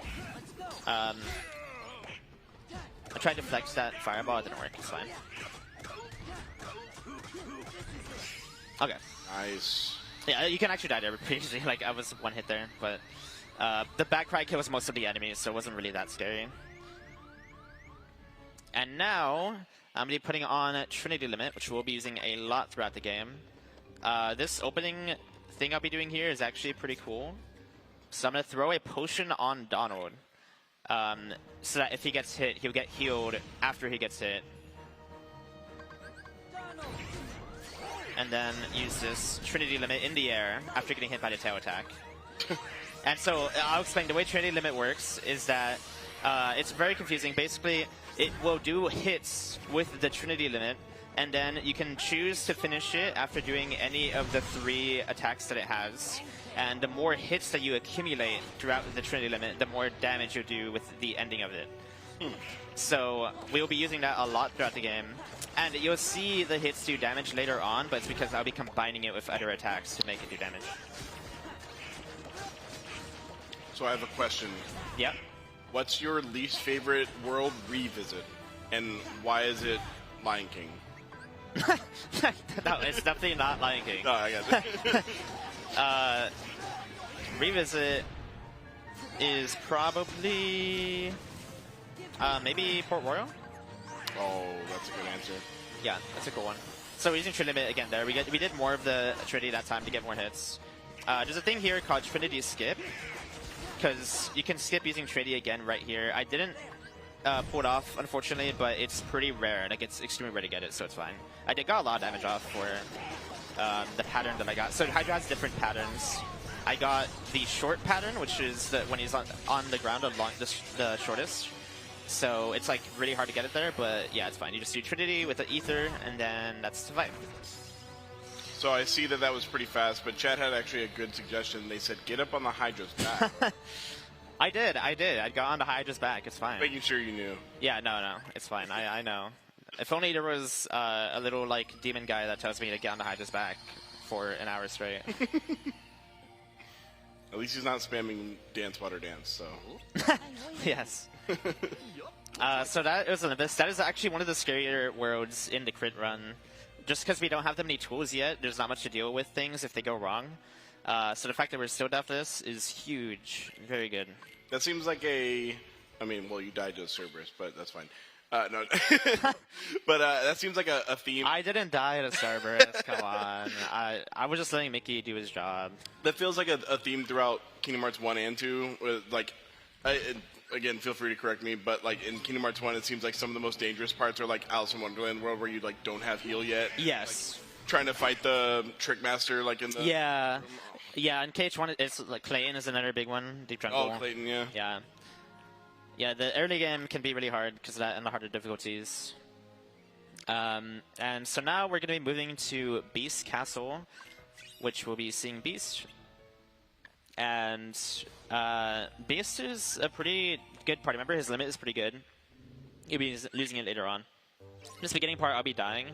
I tried to flex that fireball, it didn't work, it's fine. Okay. Nice. Yeah, you can actually die there pretty easily, like I was one hit there, but the backcry kills most of the enemies, so it wasn't really that scary. And now, I'm going to be putting on Trinity Limit, which we'll be using a lot throughout the game. This opening thing I'll be doing here is actually pretty cool. So I'm going to throw a potion on Donald, so that if he gets hit, he'll get healed after he gets hit. And then use this Trinity Limit in the air after getting hit by the tail attack. And so I'll explain the way Trinity Limit works is that it's very confusing. Basically, it will do hits with the Trinity Limit, and then you can choose to finish it after doing any of the 3 attacks that it has. And the more hits that you accumulate throughout the Trinity Limit, the more damage you do with the ending of it. So we'll be using that a lot throughout the game. And you'll see the hits do damage later on, but it's because I'll be combining it with other attacks to make it do damage. So I have a question. Yep. What's your least favorite world revisit, and why is it Lion King? No, it's definitely not Lion King. No, I got it. Revisit is probably maybe Port Royal. Oh, that's a good answer. Yeah, that's a cool one. So we're using Trinity Limit again there. We did more of the Trinity that time to get more hits. There's a thing here called Trinity Skip, because you can skip using Trinity again right here. I didn't pull it off, unfortunately, but it's pretty rare. Like, it's extremely rare to get it, so it's fine. I got a lot of damage off for the pattern that I got. So Hydra has different patterns. I got the short pattern, which is when he's on the ground, the shortest. So it's like really hard to get it there, but yeah, it's fine. You just do Trinity with the Ether, and then that's the fight. So I see that was pretty fast, but Chad had actually a good suggestion. They said, get up on the Hydra's back. I did. I got on the Hydra's back. It's fine. Making sure you knew. Yeah, no. It's fine. I know. If only there was a little, like, demon guy that tells me to get on the Hydra's back for an hour straight. At least he's not spamming Dance Water Dance, so. Yes. So that is Olympus. That is actually one of the scarier worlds in the crit run. Just because we don't have that many tools yet, there's not much to deal with things if they go wrong. So the fact that we're still deathless is huge. Very good. That seems like I mean, well, you died to a Cerberus, but that's fine. No. But that seems like a theme. I didn't die to Cerberus, come on. I was just letting Mickey do his job. That feels like a theme throughout Kingdom Hearts 1 and 2. Like, again, feel free to correct me, but like in Kingdom Hearts 1, it seems like some of the most dangerous parts are like Alice in Wonderland World, where you like don't have heal yet. Yes. Like, trying to fight the Trickmaster, like in the. Yeah. Yeah, in KH1, it's like Clayton is another big one. Deep Jungle. Oh, Clayton, yeah. Yeah. Yeah, the early game can be really hard because of that and the harder difficulties. And so now we're going to be moving to Beast Castle, which we'll be seeing Beast. And Beast is a pretty good party member. His limit is pretty good. He'll be losing it later on. This beginning part, I'll be dying.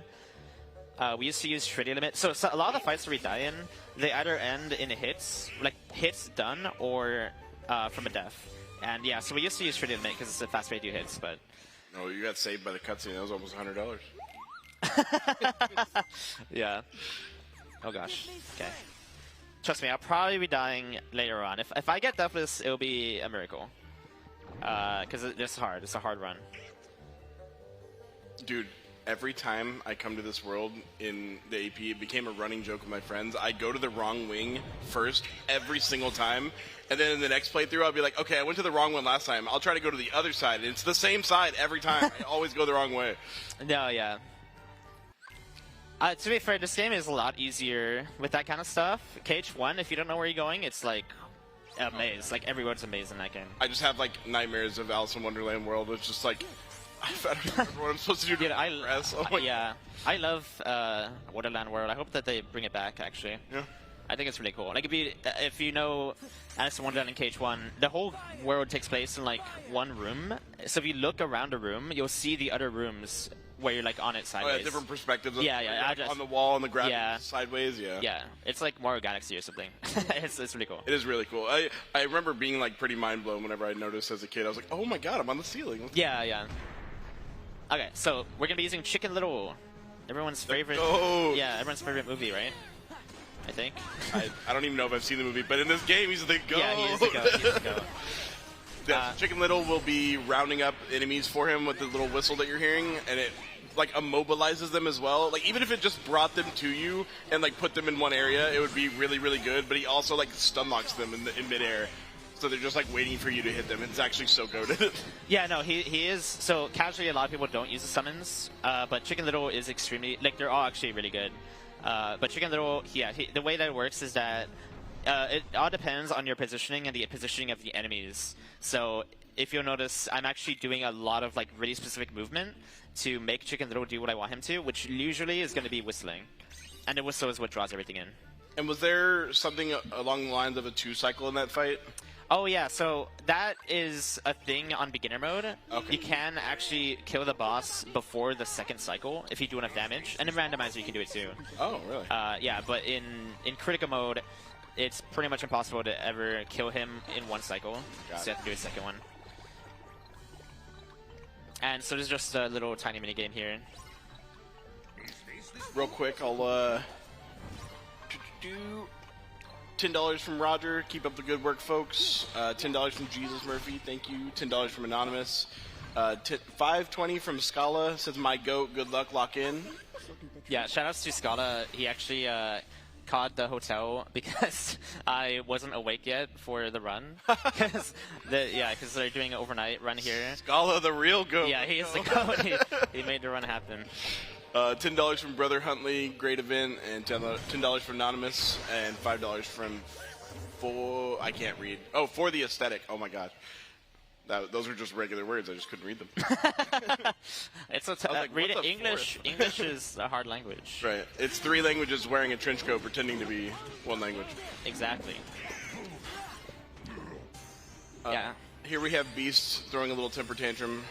We used to use Trinity Limit. So a lot of the fights that we die in, they either end in hits, like hits done, or from a death. And yeah, so we used to use Trinity Limit because it's a fast way to do hits, but... No, you got saved by the cutscene. That was almost $100. Yeah. Oh gosh. Okay. Trust me, I'll probably be dying later on. If I get deathless, it'll be a miracle. Because it's hard. It's a hard run. Dude, every time I come to this world in the AP, it became a running joke with my friends. I go to the wrong wing first every single time, and then in the next playthrough, I'll be like, okay, I went to the wrong one last time. I'll try to go to the other side. And it's the same side every time. I always go the wrong way. No, yeah. To be fair, this game is a lot easier with that kind of stuff. KH1, if you don't know where you're going, it's like a maze. Like, every road's a maze in that game. I just have, like, nightmares of Alice in Wonderland World. It's just like, I don't remember what I'm supposed to do. Dude, yeah, I love Wonderland World. I hope that they bring it back, actually. Yeah. I think it's really cool. Like, if you know Alice in Wonderland and KH1, the whole world takes place in, like, one room. So if you look around a room, you'll see the other rooms where you're, like, on it sideways. Oh, yeah, different perspectives. Yeah. Like, on the wall, on the ground, sideways, yeah. Yeah, it's like Mario Galaxy or something. It's really cool. It is really cool. I remember being, like, pretty mind-blown whenever I noticed as a kid. I was like, oh my god, I'm on the ceiling. Yeah. Okay, so we're going to be using Chicken Little. Everyone's favorite. Oh. Yeah, everyone's favorite movie, right? I think. I don't even know if I've seen the movie, but in this game, he's the goat. Yeah, he is the goat. Yeah, Chicken Little will be rounding up enemies for him with the little whistle that you're hearing, and it like immobilizes them as well. Like even if it just brought them to you and like put them in one area, it would be really, really good. But he also like stun locks them in midair, so they're just like waiting for you to hit them. It's actually so goated. Yeah, no, he is. So casually, a lot of people don't use the summons, but Chicken Little is extremely like they're all actually really good. But Chicken Little, the way that it works is that it all depends on your positioning and the positioning of the enemies. So if you'll notice, I'm actually doing a lot of like really specific movement to make Chicken Little do what I want him to, which usually is going to be whistling. And the whistle is what draws everything in. And was there something along the lines of a 2-cycle in that fight? Oh yeah, so that is a thing on beginner mode. Okay. You can actually kill the boss before the second cycle if you do enough damage, and in randomizer you can do it too. Oh really? Yeah, but in critical mode, it's pretty much impossible to ever kill him in one cycle. Got So you have to do a second one. And so there's just a little tiny mini game here. Real quick, I'll $10 from Roger. Keep up the good work, folks. $10 from Jesus Murphy. Thank you. $10 from Anonymous. $5.20 from Scala. Says my goat. Good luck. Lock in. Yeah, shoutouts to Scala. He actually called the hotel because I wasn't awake yet for the run. Because they're doing an overnight run here. Scala, the real goat. Yeah, he is the goat. He made the run happen. $10 from Brother Huntley, great event, and $10 from Anonymous, and $5 from I can't read. Oh, For the Aesthetic. Oh my god. Those are just regular words. I just couldn't read them. It's read it English. English is a hard language. Right. It's 3 languages wearing a trench coat pretending to be 1 language. Exactly. Yeah. Here we have Beast throwing a little temper tantrum.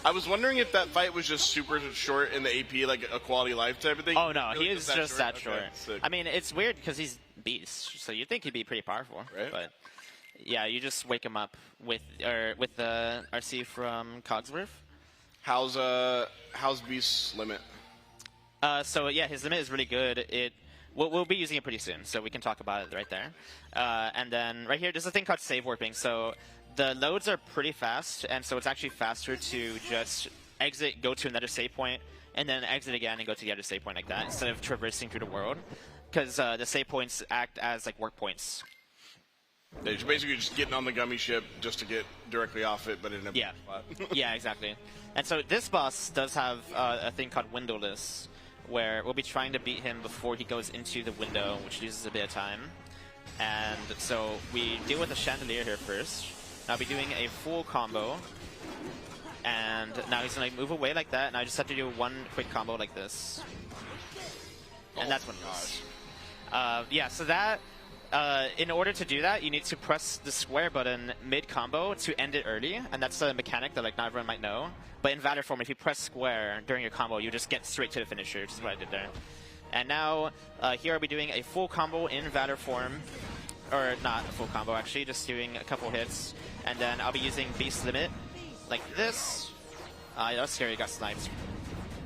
I was wondering if that fight was just super short in the AP, like a quality life type of thing. Oh no, really he is just that short. Okay, I mean, it's weird because he's Beast, so you'd think he'd be pretty powerful, right? But yeah, you just wake him up with the RC from Cogsworth. How's Beast's limit? So yeah, his limit is really good. We'll be using it pretty soon, so we can talk about it right there. And then right here, there's a thing called save warping. So the loads are pretty fast, and so it's actually faster to just exit, go to another save point, and then exit again and go to the other save point like that, instead of traversing through the world. Because the save points act as like work points. You're basically just getting on the gummy ship just to get directly off it, but in a yeah. spot. Yeah, exactly. And so this boss does have a thing called Windowless, where we'll be trying to beat him before he goes into the window, which uses a bit of time. And so we deal with the chandelier here first. I'll be doing a full combo. And now he's going to move away like that, and I just have to do one quick combo like this. And that's Windowless. Yeah, so that... in order to do that, you need to press the square button mid-combo to end it early, and that's a mechanic that like not everyone might know. But in Valor form, if you press square during your combo, you just get straight to the finisher, which is what I did there. And now, here I'll be doing a full combo in Valor form. Or not a full combo, actually, just doing a couple hits. And then I'll be using Beast Limit, like this. That was scary, got sniped.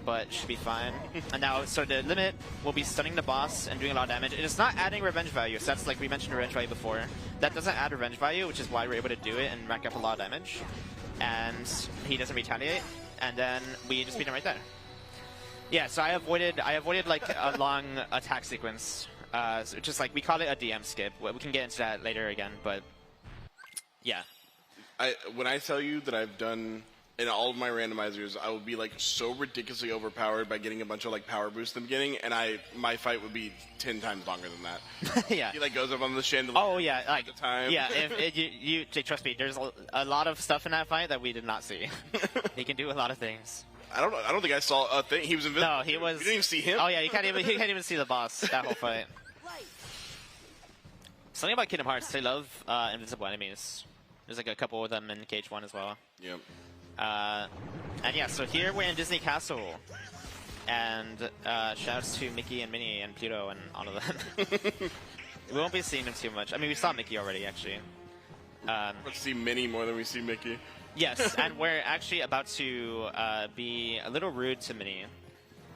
But should be fine. And now, so the limit will be stunning the boss and doing a lot of damage. It is not adding revenge value, so that's like we mentioned revenge value before. That doesn't add revenge value, which is why we're able to do it and rack up a lot of damage. And he doesn't retaliate, and then we just beat him right there. Yeah, so I avoided like a long attack sequence. So just like we call it a DM skip. We can get into that later again, but yeah. When I tell you that I've done in all of my randomizers, I will be like so ridiculously overpowered by getting a bunch of like power boosts in the beginning, and my fight would be 10 times longer than that. Yeah. He like goes up on the chandelier. Oh yeah, like the time. Yeah. If you trust me, there's a lot of stuff in that fight that we did not see. He can do a lot of things. I don't think I saw a thing. He was invisible. No, he was. You didn't even see him. Oh yeah, you can't even see the boss that whole fight. Something about Kingdom Hearts, they love invisible enemies. There's like a couple of them in KH1 as well. Yep. And yeah, so here we're in Disney Castle. And shouts to Mickey and Minnie and Pluto and all of them. We won't be seeing them too much. I mean, we saw Mickey already, actually. Let's see Minnie more than we see Mickey. Yes, and we're actually about to be a little rude to Minnie.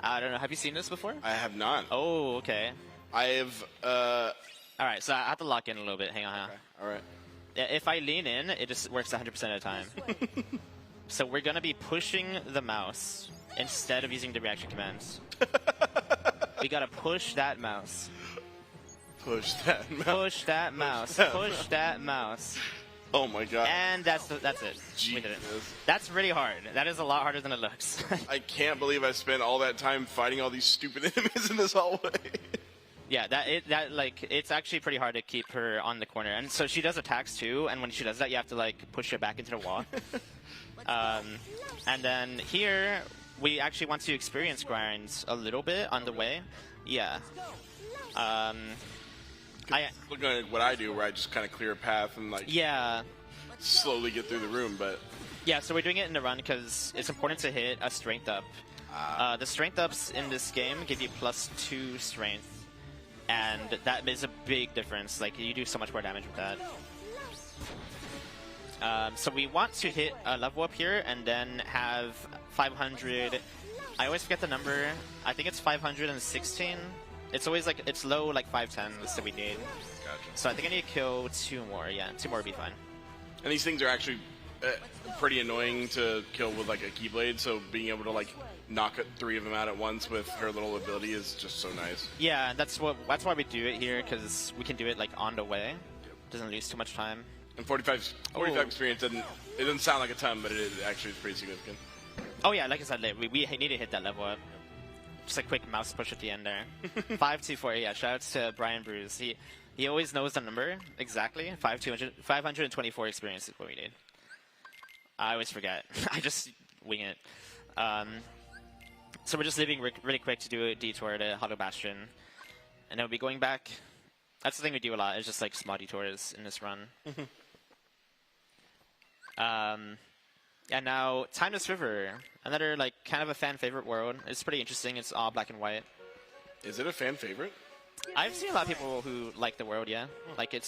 I don't know, have you seen this before? I have not. Oh, okay. I have... Alright, so I have to lock in a little bit. Hang on. Okay. Alright. If I lean in, it just works 100% of the time. So we're going to be pushing the mouse instead of using the reaction commands. We got to push that mouse. Push that mouse. Push that mouse. Push that mouse. Oh my god. And that's it. Jesus. We did it. That's really hard. That is a lot harder than it looks. I can't believe I spent all that time fighting all these stupid enemies in this hallway. Yeah, it's actually pretty hard to keep her on the corner. And so she does attacks too, and when she does that, you have to like push her back into the wall. And then here, we actually want to experience grinds a little bit on the way. Yeah. Looking at what I do, where I just kind of clear a path and like slowly get through the room, but yeah, so we're doing it in the run because it's important to hit a strength up. The strength ups in this game give you +2 strength, and that is a big difference. Like, you do so much more damage with that. So we want to hit a level up here and then have 500. I always forget the number. I think it's 516. It's always like, it's low, like 510 that we need. Gotcha. So I think I need to kill 2 more. Yeah, 2 more would be fine. And these things are actually pretty annoying to kill with like a Keyblade, so being able to like knock 3 of them out at once with her little ability is just so nice. Yeah, that's why we do it here, because we can do it like on the way. Doesn't lose too much time. And 45 experience doesn't sound like a ton, but it actually is pretty significant. Oh yeah, like I said, we need to hit that level up. Just a quick mouse push at the end there. 524, yeah, shoutouts to Brian Bruce. He always knows the number exactly. 524 experience is what we need. I always forget. I just wing it. So we're just leaving really quick to do a detour to Hollow Bastion. And then we'll be going back. That's the thing we do a lot, is just like small detours in this run. And now, Timeless River. Another like kind of a fan favorite world. It's pretty interesting. It's all black and white. Is it a fan favorite? I've seen a lot of people who like the world, yeah. Like I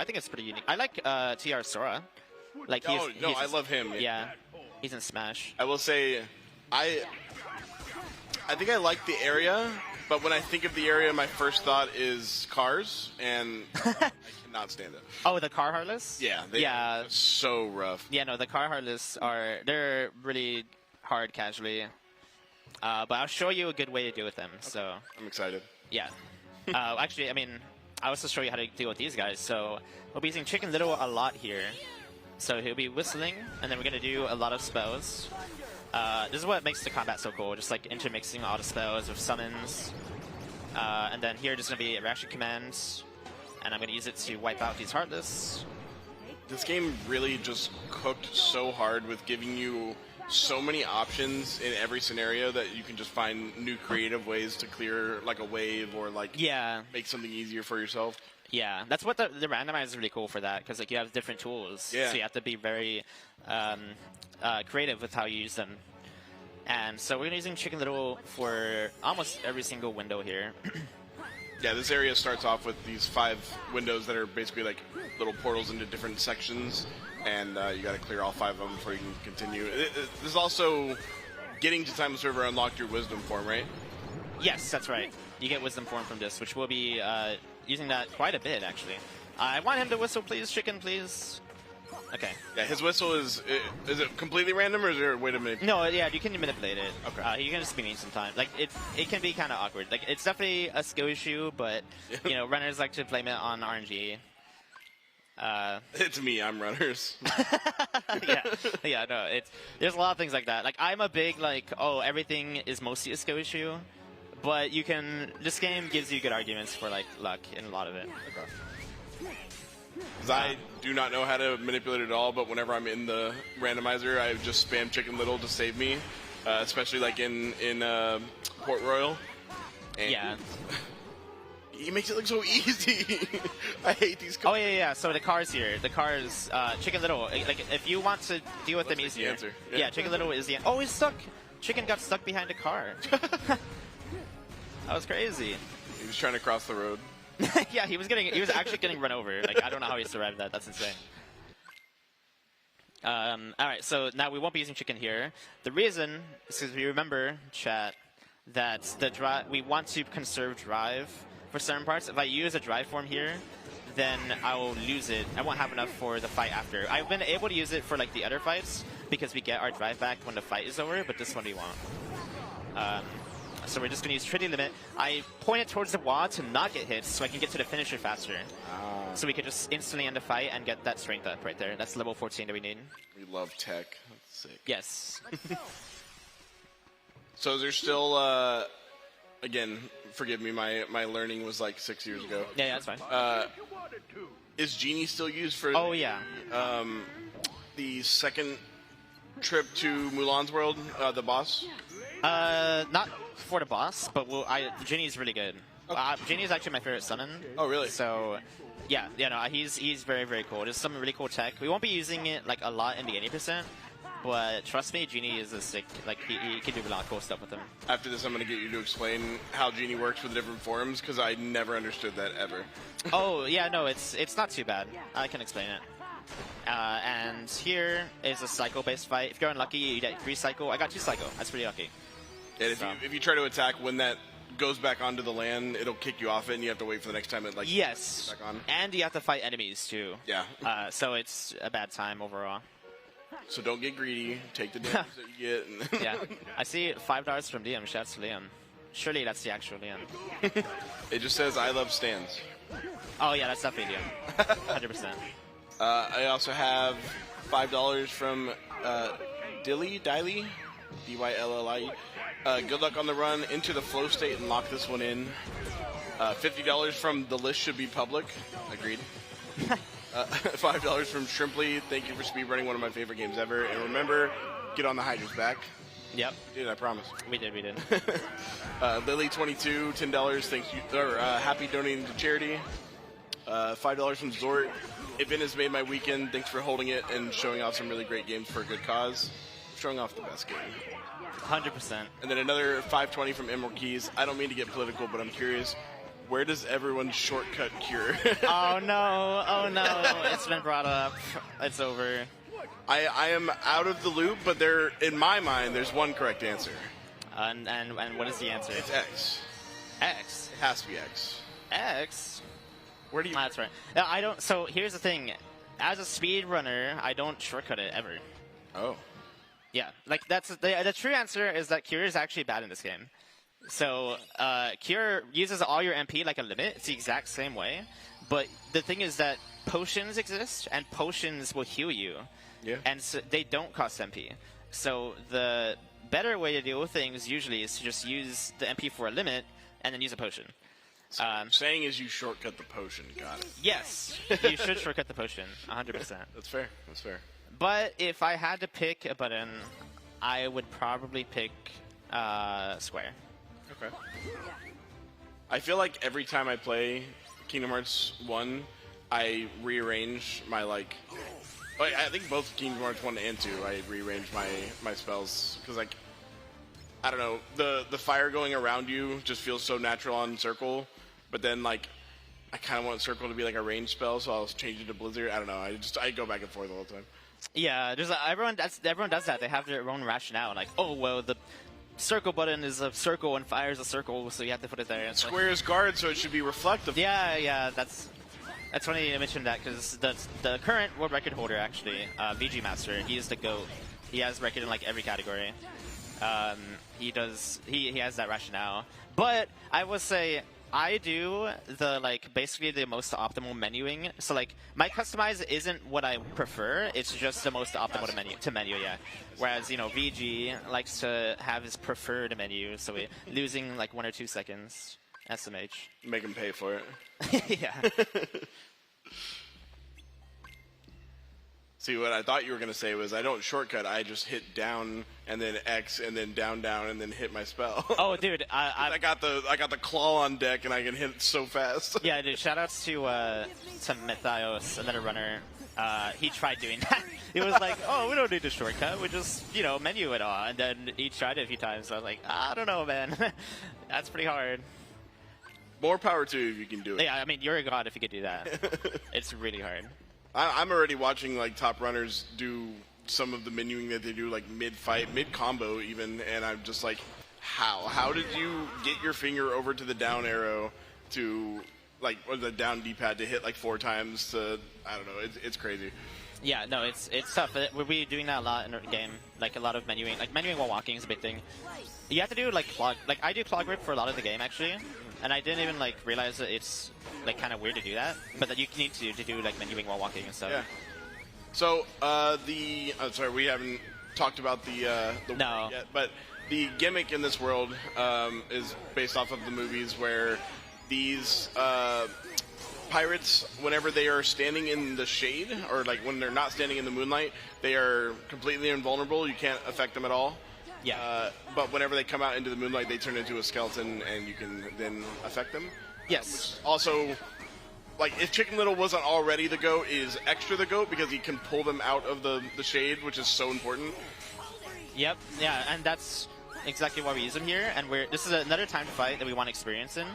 think it's pretty unique. I like TR Sora. Like I love him. Yeah, he's in Smash. I will say, I think I like the area, but when I think of the area, my first thought is cars, and I cannot stand it. Oh, the car Heartless? Yeah, they are so rough. Yeah, no, the car Heartless they're really hard casually. But I'll show you a good way to deal with them. So I'm excited. Yeah. Actually, I mean, I'll also show you how to deal with these guys. So we'll be using Chicken Little a lot here. So he'll be whistling, and then we're going to do a lot of spells. This is what makes the combat so cool, just like intermixing all the spells with summons. And then here there's going to be reaction commands, and I'm going to use it to wipe out these Heartless. This game really just cooked so hard with giving you so many options in every scenario that you can just find new creative ways to clear like a wave or like make something easier for yourself. Yeah, that's what the randomizer is really cool for that, because like you have different tools, Yeah. so you have to be very creative with how you use them. And so we're using Chicken Little for almost every single window here. Yeah, this area starts off with these 5 windows that are basically like little portals into different sections, and you got to clear all 5 of them before you can continue. This is also getting to Timeless River unlocked your Wisdom form, right? Yes, that's right. You get Wisdom form from this, which we'll be using that quite a bit, actually. I want him to whistle, please, Chicken, please. Okay. Yeah, his whistle is it completely random, or is there a way to manipulate? No, yeah, you can manipulate it. Okay. You can just be mean sometimes. Like it can be kind of awkward. Like it's definitely a skill issue, but you know, runners like to blame it on RNG. It's me, I'm runners. yeah, no, there's a lot of things like that. Like I'm a big everything is mostly a skill issue, but this game gives you good arguments for like luck in a lot of it. Okay. Because I do not know how to manipulate it at all, but whenever I'm in the randomizer, I just spam Chicken Little to save me, especially like in Port Royal. And yeah. He makes it look so easy. I hate these cars. Oh, yeah. So the cars here. The cars, Chicken Little. Like, if you want to deal with them easier. The answer. Yeah, Chicken Little is the answer. Oh, he's stuck. Chicken got stuck behind a car. That was crazy. He was trying to cross the road. Yeah, he was actually getting run over. Like, I don't know how he survived that. That's insane. All right, so now we won't be using Chicken here. The reason is because we remember, chat, that we want to conserve drive for certain parts. If I use a drive form here, then I will lose it. I won't have enough for the fight after. I've been able to use it for like the other fights because we get our drive back when the fight is over, but this one we won't. So we're just going to use Trinity Limit. I point it towards the wall to not get hit so I can get to the finisher faster. So we could just instantly end the fight and get that strength up right there. That's level 14 that we need. We love tech. That's sick. Yes. So there's still, again, forgive me, my learning was like 6 years ago. Yeah, that's fine. Is Genie still used for the second trip to Mulan's world, the boss? Not for the boss, but Genie's really good. Genie's actually my favorite summon. Oh, really? So, yeah, no, he's very, very cool. There's some really cool tech. We won't be using it like a lot in the 80%, but trust me, Genie is a sick. Like he can do a lot of cool stuff with him. After this, I'm going to get you to explain how Genie works with the different forms, because I never understood that ever. Oh yeah, no, it's not too bad. I can explain it. And here is a cycle-based fight. If you're unlucky, you get 3 cycle. I got 2 cycle. That's pretty lucky. And if you try to attack when that goes back onto the land, it'll kick you off it, and you have to wait for the next time it like yes, back on. And you have to fight enemies too. Yeah. So it's a bad time overall. So don't get greedy. Take the damage that you get. And Yeah, I see $5 from Liam. Shouts to Liam. Surely that's the actual Liam. It just says I love stands. Oh yeah, that's definitely Liam. 100%. I also have $5 from Dilly, D-Y-L-L-I. Good luck on the run, into the flow state, and lock this one in. $50 from The List Should Be Public. Agreed. $5 from Shrimply. Thank you for speedrunning one of my favorite games ever. And remember, get on the Hydra's back. Yep. Dude, I promise. We did. Lily22, $10. Thank you. Or, happy donating to charity. $5 from Zort. Event has made my weekend. Thanks for holding it and showing off some really great games for a good cause. Showing off the best game. 100%. And then another $5.20 from Emerald Keys. I don't mean to get political, but I'm curious. Where does everyone shortcut cure? Oh no! It's been brought up. It's over. I am out of the loop, but in my mind, there's one correct answer. And what is the answer? It's X. X. It has to be X. X. Where do you? That's right. I don't. So here's the thing. As a speedrunner, I don't shortcut it ever. Oh. Yeah, like that's the true answer is that Cure is actually bad in this game. So Cure uses all your MP like a limit. It's the exact same way. But the thing is that potions exist, and potions will heal you. Yeah. And so they don't cost MP. So the better way to deal with things usually is to just use the MP for a limit, and then use a potion. So saying is you shortcut the potion. Got it. Yes, you should shortcut the potion, 100%. That's fair. That's fair. But if I had to pick a button, I would probably pick square. Okay. I feel like every time I play Kingdom Hearts 1, I rearrange my I think both Kingdom Hearts 1 and 2, I rearrange my spells because I don't know, the fire going around you just feels so natural on Circle, but then I kind of want Circle to be like a range spell, so I'll change it to Blizzard. I don't know. I go back and forth all the time. Yeah, there's everyone does that. They have their own rationale. Like, oh well, the circle button is a circle and fire is a circle, so you have to put it there. And square is guard, so it should be reflective. Yeah, that's funny you mentioned that because the current world record holder actually, VG Master, he is the GOAT. He has record in every category. He has that rationale. But I will say, I do basically the most optimal menuing. So my customize isn't what I prefer. It's just the most optimal to menu. Yeah. Whereas VG likes to have his preferred menu. So we're losing 1 or 2 seconds. SMH. Make him pay for it. Yeah. See, what I thought you were going to say was I don't shortcut. I just hit down and then X and then down and then hit my spell. Oh, dude, I got the claw on deck and I can hit it so fast. Yeah, dude. Shoutouts to Matthios, another runner. He tried doing that. He was like, "Oh, we don't need to shortcut. We just menu it all." And then he tried it a few times. So I was like, "I don't know, man. That's pretty hard." More power to you if you can do it. Yeah, I mean, you're a god if you could do that. It's really hard. I'm already watching top runners do some of the menuing that they do mid-fight, mid-combo even, and I'm just like, how did you get your finger over to the down arrow to or the down D-pad to hit 4 times to, I don't know, it's crazy. Yeah, no, it's tough. We'll be doing that a lot in our game, a lot of menuing. Menuing while walking is a big thing. You have to do claw, I do claw grip for a lot of the game actually, and I didn't even realize that it's kind of weird to do that, but that you need to do menuing while walking and stuff. Yeah. So sorry, we haven't talked about the no. yet, but the gimmick in this world is based off of the movies where these pirates, whenever they are standing in the shade or when they're not standing in the moonlight, they are completely invulnerable. You can't affect them at all. Yeah. But whenever they come out into the moonlight, they turn into a skeleton, and you can then affect them. Yes. Also, like if Chicken Little wasn't already the GOAT, is extra the GOAT because he can pull them out of the shade, which is so important. Yep, yeah, and that's exactly why we use him here, and this is another time to fight that we want experience in.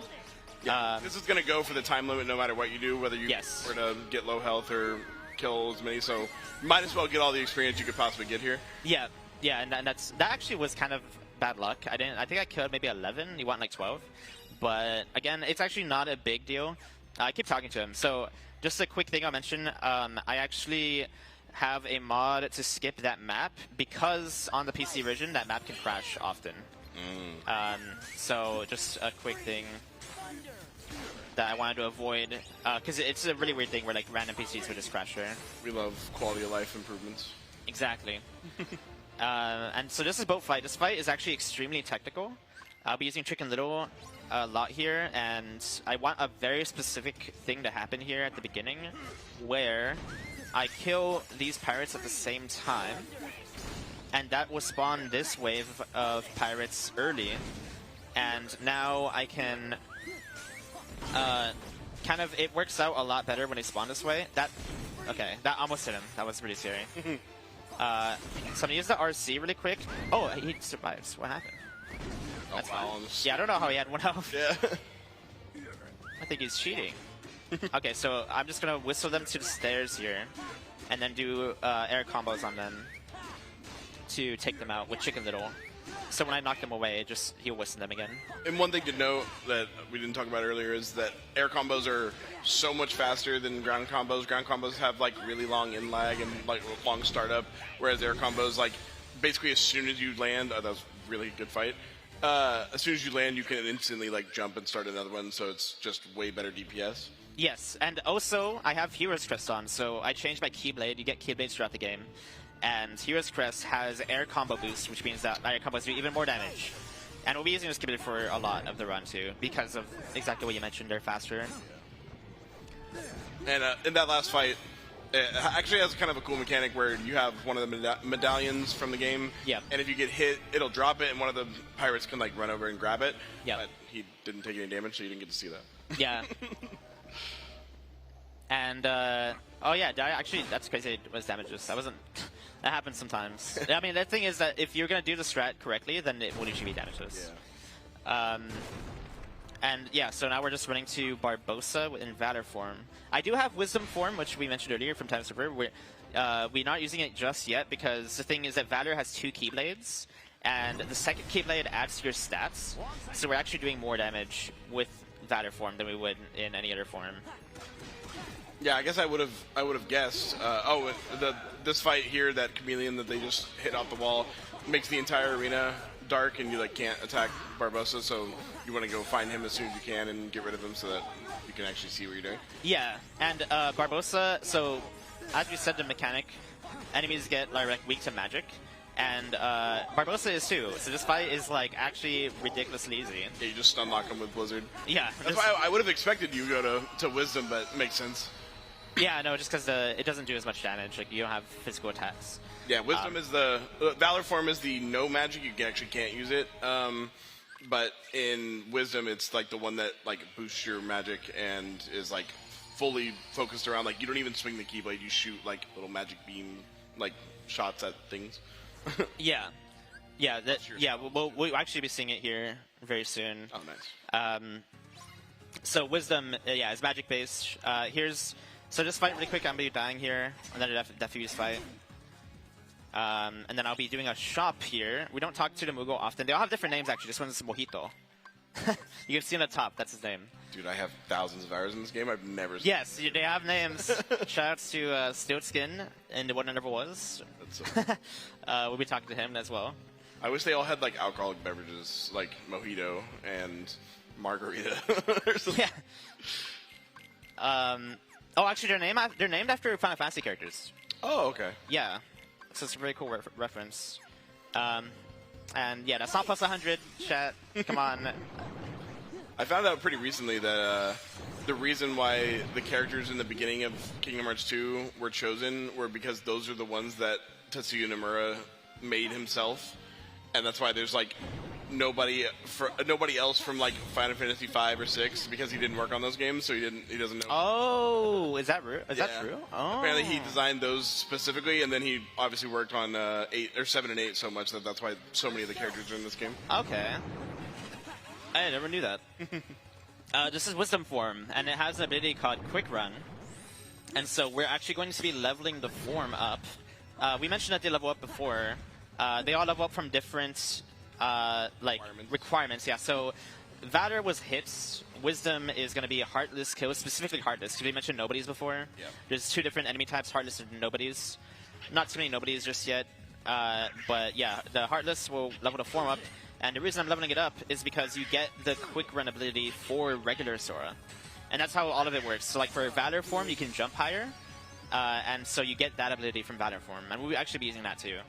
Yeah, this is going to go for the time limit no matter what you do, whether you were to get low health or kill as many, so you might as well get all the experience you could possibly get here. Yeah, and that actually was kind of bad luck. I think I killed maybe 11, he went like 12. But again, it's actually not a big deal. I keep talking to him. So just a quick thing I'll mention, I actually have a mod to skip that map because on the PC version, that map can crash often. So just a quick thing that I wanted to avoid, because it's a really weird thing where like random PCs would just crash there. We love quality of life improvements. Exactly. And so this is boat fight. This fight is actually extremely technical. I'll be using Chicken Little a lot here, and I want a very specific thing to happen here at the beginning, where I kill these pirates at the same time, and that will spawn this wave of pirates early, and now I can it works out a lot better when they spawn this way. That almost hit him. That was pretty scary. So I'm gonna use the RC really quick. Oh, he survives. What happened? That's fine. Yeah, I don't know how he had 1 health. Yeah. I think he's cheating. Okay, so I'm just gonna whistle them to the stairs here, and then do air combos on them to take them out with Chicken Little. So when I knock them away, he'll whistle them again. And one thing to note that we didn't talk about earlier is that air combos are so much faster than ground combos. Ground combos have like really long in lag and like long startup, whereas air combos, like basically as soon as you land, that was a really good fight. As soon as you land, you can instantly like jump and start another one, so it's just way better DPS. Yes, and also I have Hero's Crest on, so I changed my Keyblade. You get Keyblades throughout the game. And Hero's Crest has air combo boost, which means that air combos do even more damage. And we'll be using this Keyblade for a lot of the run too, because of exactly what you mentioned, they're faster. And in that last fight, it actually has kind of a cool mechanic where you have one of the medallions from the game. Yeah. And if you get hit, it'll drop it, and one of the pirates can like run over and grab it. Yeah. But he didn't take any damage, so you didn't get to see that. Yeah. And oh yeah, actually that's crazy. It was damages. That happens sometimes. I mean, the thing is that if you're gonna do the strat correctly, then it will usually be damages. Yeah. And yeah, so now we're just running to Barbosa in Valor form. I do have Wisdom form, which we mentioned earlier from Time Server. We're not using it just yet because the thing is that Valor has 2 Keyblades, and the second Keyblade adds to your stats. So we're actually doing more damage with Valor form than we would in any other form. Yeah, I guess I would have guessed. This fight here, that chameleon that they just hit off the wall, makes the entire arena dark, and you like can't attack Barbosa. So you want to go find him as soon as you can and get rid of him so that you can actually see what you're doing. Yeah, and Barbosa. So as we said, the mechanic, enemies get like weak to magic, and Barbosa is too. So this fight is like actually ridiculously easy. Yeah, you just stun lock him with Blizzard. Yeah, that's why I would have expected you to go to Wisdom, but it makes sense. Yeah, no, just because it doesn't do as much damage. Like you don't have physical attacks. Yeah, Wisdom is the Valor form is the no magic. You actually can't use it. But in Wisdom, it's like the one that like boosts your magic and is like fully focused around. Like you don't even swing the Keyblade. You shoot like little magic beam like shots at things. Yeah. We'll actually be seeing it here very soon. Oh, nice. So Wisdom, is magic based. So just fight really quick. I'm gonna be dying here, and then a Defuse fight. And then I'll be doing a shop here. We don't talk to the Mugo often. They all have different names actually. This one's Mojito. You can see on the top. That's his name. Dude, I have thousands of hours in this game. I've never. Yes, they have names. Shoutouts to Steel Skin and what number was. We'll be talking to him as well. I wish they all had like alcoholic beverages, like Mojito and Margarita. Yeah. Oh, actually, they're named after Final Fantasy characters. Oh, okay. Yeah. So it's a very cool reference. And yeah, that's not plus 100, chat. Come on. I found out pretty recently that the reason why the characters in the beginning of Kingdom Hearts 2 were chosen were because those are the ones that Tetsuya Nomura made himself. And that's why there's like nobody else from like Final Fantasy 5 or 6 because he didn't work on those games, so he doesn't know. Oh, is that true? Is that true? Oh. Apparently he designed those specifically, and then he obviously worked on 8 or 7 and 8 so much that's why so many of the characters are in this game. Okay. I never knew that. This is Wisdom form, and it has an ability called Quick Run. And so we're actually going to be leveling the form up. We mentioned that they level up before. They all level up from different requirements. Yeah, so Valor was hits. Wisdom is going to be Heartless kills, specifically Heartless, because we mentioned Nobodies before. Yeah. There's 2 different enemy types, Heartless and Nobodies. Not too many Nobodies just yet. But yeah, the Heartless will level the form up. And the reason I'm leveling it up is because you get the Quick Run ability for regular Sora. And that's how all of it works. So like for Valor form, you can jump higher. And so you get that ability from Valor form. And we'll actually be using that too.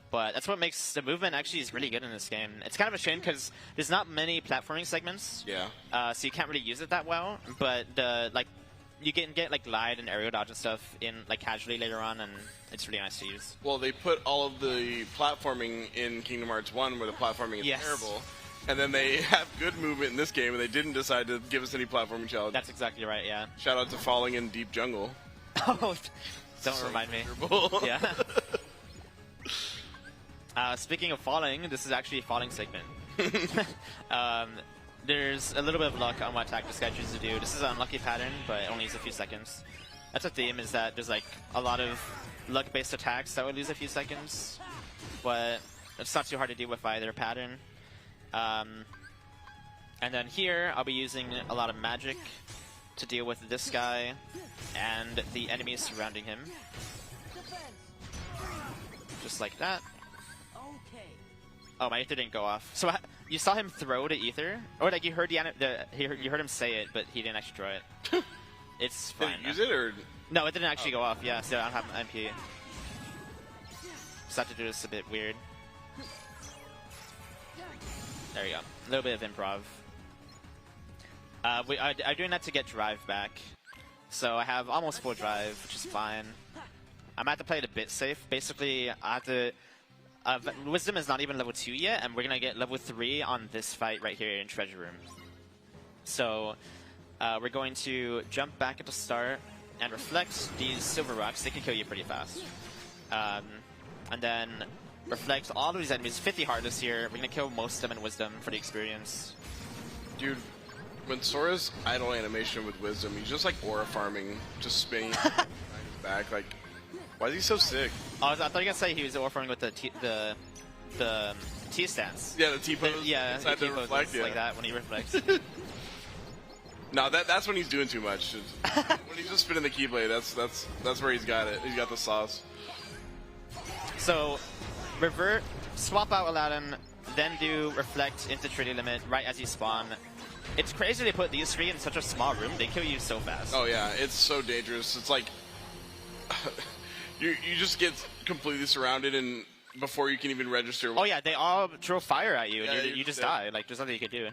But that's what makes the movement actually is really good in this game. It's kind of a shame because there's not many platforming segments. Yeah. So you can't really use it that well. But you can get like glide and aerial dodge and stuff in like casually later on, and it's really nice to use. Well, they put all of the platforming in Kingdom Hearts 1 where the platforming is terrible. And then they have good movement in this game, and they didn't decide to give us any platforming challenge. That's exactly right, yeah. Shout out to Falling in Deep Jungle. Oh, don't remind me. Yeah. Speaking of falling, this is actually a falling segment. There's a little bit of luck on what attack this guy chooses to do. This is an unlucky pattern, but it only uses a few seconds. That's a theme, is that there's like a lot of luck-based attacks that would lose a few seconds, but it's not too hard to deal with either pattern. And then here, I'll be using a lot of magic to deal with this guy and the enemies surrounding him. Just like that. Oh, my ether didn't go off. So you saw him throw the ether, or like you heard you heard him say it, but he didn't actually throw it. It's fine. Did he use it or? No, it didn't actually go off. Yeah, so I don't have an MP. Just have to do this a bit weird. There you go. A little bit of improv. I'm doing that to get drive back. So I have almost full drive, which is fine. I'm going to have to play it a bit safe. Basically, I have to... Wisdom is not even level 2 yet, and we're going to get level 3 on this fight right here in Treasure Room. So we're going to jump back at the start and reflect these silver rocks. They can kill you pretty fast. And then reflect all of these enemies. 50 Heartless here. We're going to kill most of them in Wisdom for the experience. Dude, when Sora's idle animation with Wisdom, he's just like aura farming, just spinning behind his back. Like, why is he so sick? Oh, I thought you were going to say he was aura farming with the T stance. Yeah, the T pose. Yeah, inside the reflect, yeah. Like that when he reflects. No, that's when he's doing too much. When he's just spinning the Keyblade, that's where he's got it. He's got the sauce. So, revert, swap out Aladdin, then do reflect into Trinity Limit right as you spawn. It's crazy they put these 3 in such a small room. They kill you so fast. Oh yeah, it's so dangerous. It's like you just get completely surrounded, and before you can even register. Oh yeah, they all throw fire at you, and you just die. Like, there's nothing you can do.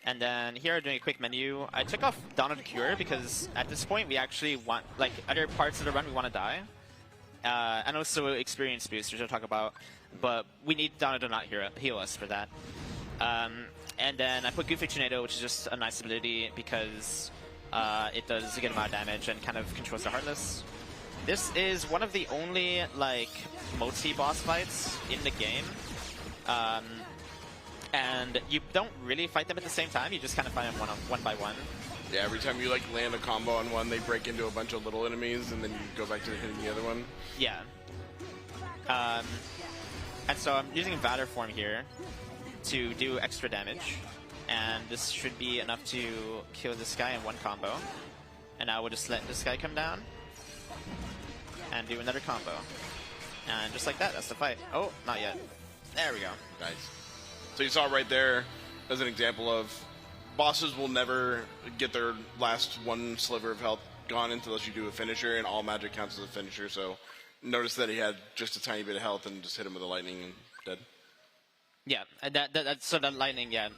And then here, doing a quick menu. I took off Dawn of the Cure because at this point we actually want, like, other parts of the run we want to die. And also experience boost, which I'll talk about. But we need Dawn to not heal us for that. And then I put Goofy Tornado, which is just a nice ability because it does a good amount of damage and kind of controls the Heartless. This is one of the only, like, multi-boss fights in the game. And you don't really fight them at the same time, you just kind of fight them one by one. Yeah, every time you like land a combo on one, they break into a bunch of little enemies, and then you go back to hitting the other one. Yeah. And so I'm using Valor form here to do extra damage, and this should be enough to kill this guy in one combo. And now we'll just let this guy come down and do another combo. And just like that, that's the fight. Oh, not yet. There we go. Nice. So you saw right there as an example of bosses will never get their last one sliver of health gone unless you do a finisher, and all magic counts as a finisher. So notice that he had just a tiny bit of health and just hit him with a lightning and dead. Yeah, and so that lightning, yeah.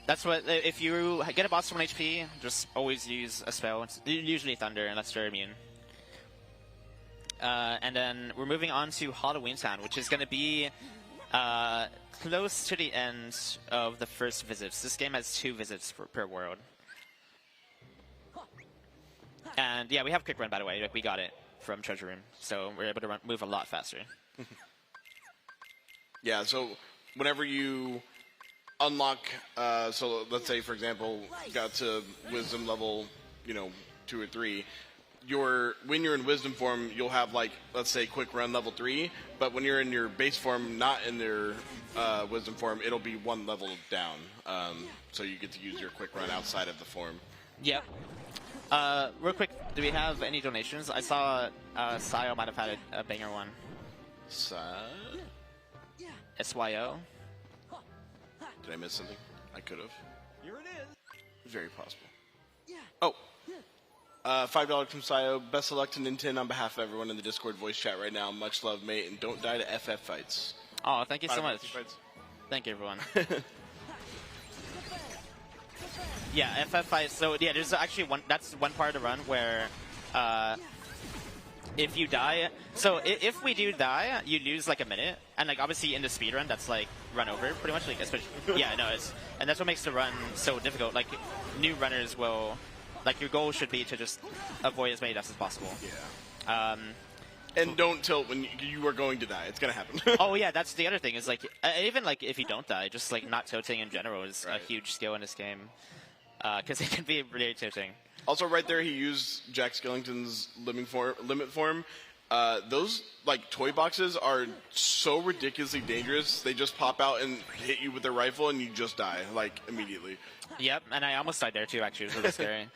That's what, if you get a boss from 1 HP, just always use a spell. It's usually Thunder, unless they're immune. And then we're moving on to Halloween Town, which is going to be Close to the end of the first visits. This game has 2 visits per world. And yeah, we have quick run, by the way. Like, we got it from Treasure Room, so we're able to move a lot faster. Yeah, so whenever you unlock, so let's say, for example, got to Wisdom level, 2 or 3, when you're in Wisdom form, you'll have, like, let's say, Quick Run level 3, but when you're in your base form, not in their Wisdom form, it'll be 1 level down. So you get to use your Quick Run outside of the form. Yep. Real quick, do we have any donations? I saw Sio might have had a banger one. SYO? Did I miss something? I could have. Here it is. Very possible. Oh. $5 from Sio. Best of luck to Nintendo on behalf of everyone in the Discord voice chat right now. Much love, mate, and don't die to FF fights. Oh, thank you so much. Thank you, everyone. Yeah, FF fights. So yeah, there's actually that's one part of the run where if you die, so if we do die, you lose like a minute, and like obviously in the speedrun, that's like run over pretty much. Like especially, yeah, no, and that's what makes the run so difficult. Like new runners will. Like, your goal should be to just avoid as many deaths as possible. Yeah. And don't tilt when you are going to die. It's going to happen. Oh, yeah, that's the other thing. Is like, even like if you don't die, just like not tilting in general is a huge skill in this game. Because it can be really tilting. Also, right there, he used Jack Skellington's limit form. Those, like, toy boxes are so ridiculously dangerous. They just pop out and hit you with their rifle, and you just die, like, immediately. Yep, and I almost died there, too, actually. It was really scary.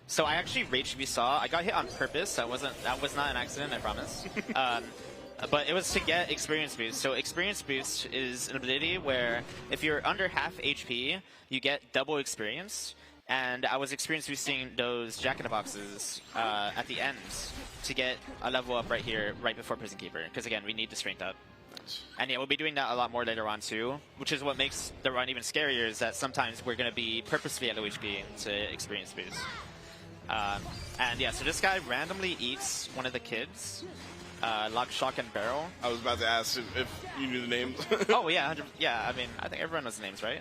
So I actually rage if you saw. I got hit on purpose. That was not an accident, I promise. But it was to get Experience Boost. So Experience Boost is an ability where if you're under half HP, you get double experience. And I was experience boosting those Jack-in-the-Boxes at the end to get a level up right here, right before Prison Keeper. Because again, we need the strength up. And yeah, we'll be doing that a lot more later on too, which is what makes the run even scarier, is that sometimes we're going to be purposefully at low HP to experience boost. And yeah, so this guy randomly eats one of the kids, Lock, Shock, and Barrel. I was about to ask if you knew the names. Oh yeah, yeah, I mean, I think everyone knows the names, right?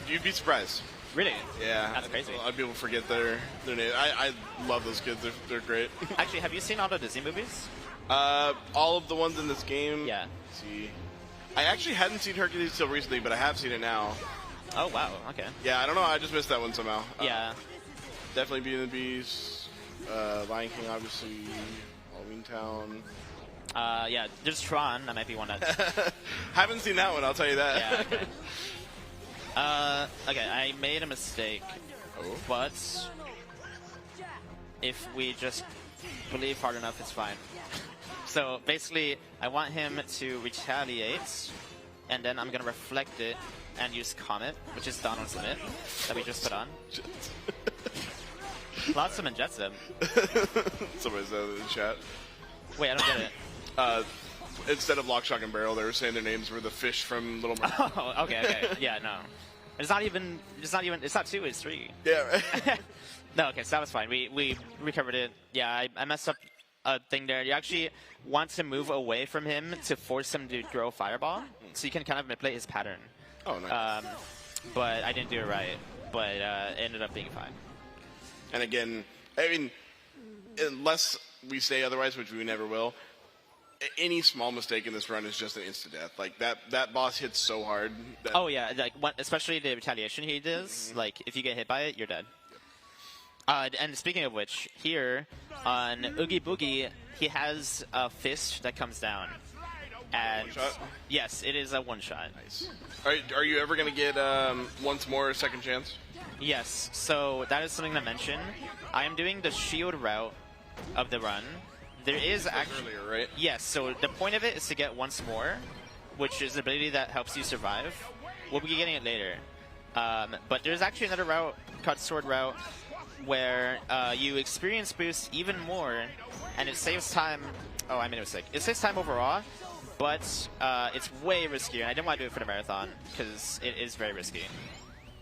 You'd be surprised. Really? Yeah. That's crazy. A lot of people forget their name. I love those kids. They're great. Actually, have you seen all the Disney movies? All of the ones in this game. Yeah. Let's see. I actually hadn't seen Hercules till recently, but I have seen it now. Oh, wow. Okay. Yeah, I don't know. I just missed that one somehow. Yeah. Definitely Beauty and the Beast. Lion King, obviously. Halloween Town. Yeah, there's Tron. That might be one that... Haven't seen that one, I'll tell you that. Yeah, okay. Okay, I made a mistake. Oh. But if we just believe hard enough, it's fine. So basically, I want him to retaliate, and then I'm going to reflect it and use Comet, which is Donald's limit that we just put on. Lots of jets them. Somebody said in the chat. Wait, I don't get it. Instead of Lock, Shock, and Barrel, they were saying their names were the fish from Little Mermaid. Oh, okay. Yeah, no. It's not 2, it's 3. Yeah, right. No, okay, so that was fine. We recovered it. Yeah, I messed up a thing there. You actually want to move away from him to force him to throw Fireball, so you can kind of manipulate his pattern. Oh, nice. But I didn't do it right, but it ended up being fine. And again, I mean, unless we say otherwise, which we never will, any small mistake in this run is just an insta-death. Like, that boss hits so hard. Oh, yeah, like especially the retaliation he does. Like, if you get hit by it, you're dead. And speaking of which, here on Oogie Boogie, he has a fist that comes down. And one-shot? Yes, it is a one-shot. Nice. Are you ever going to get once more a second chance? Yes, so that is something to mention. I am doing the shield route of the run. There is actually earlier, right? Yes, so the point of it is to get once more, which is an ability that helps you survive. We'll be getting it later. But there's actually another route called Sword Route where you experience boost even more, and it saves time. Oh, I made a mistake. It saves time overall, but it's way riskier, and I didn't want to do it for the marathon because it is very risky.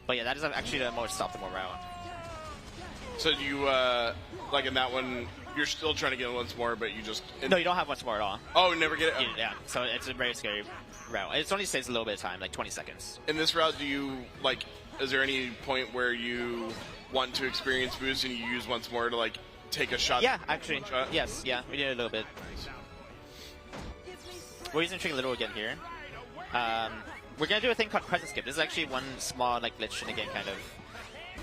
But yeah, that is actually the most optimal route. So do you, like in that one, You're still trying to get once more, but you just... No, you don't have once more at all. Oh, you never get it? Yeah, so it's a very scary route. It only saves a little bit of time, like 20 seconds. In this route, do you, like, is there any point where you want to experience boost and you use once more to, like, take a shot? Yeah, actually. Yes, yeah, we did a little bit. We're using Trig Little again here. We're going to do a thing called present skip. This is actually one small, like, glitch in the game, kind of.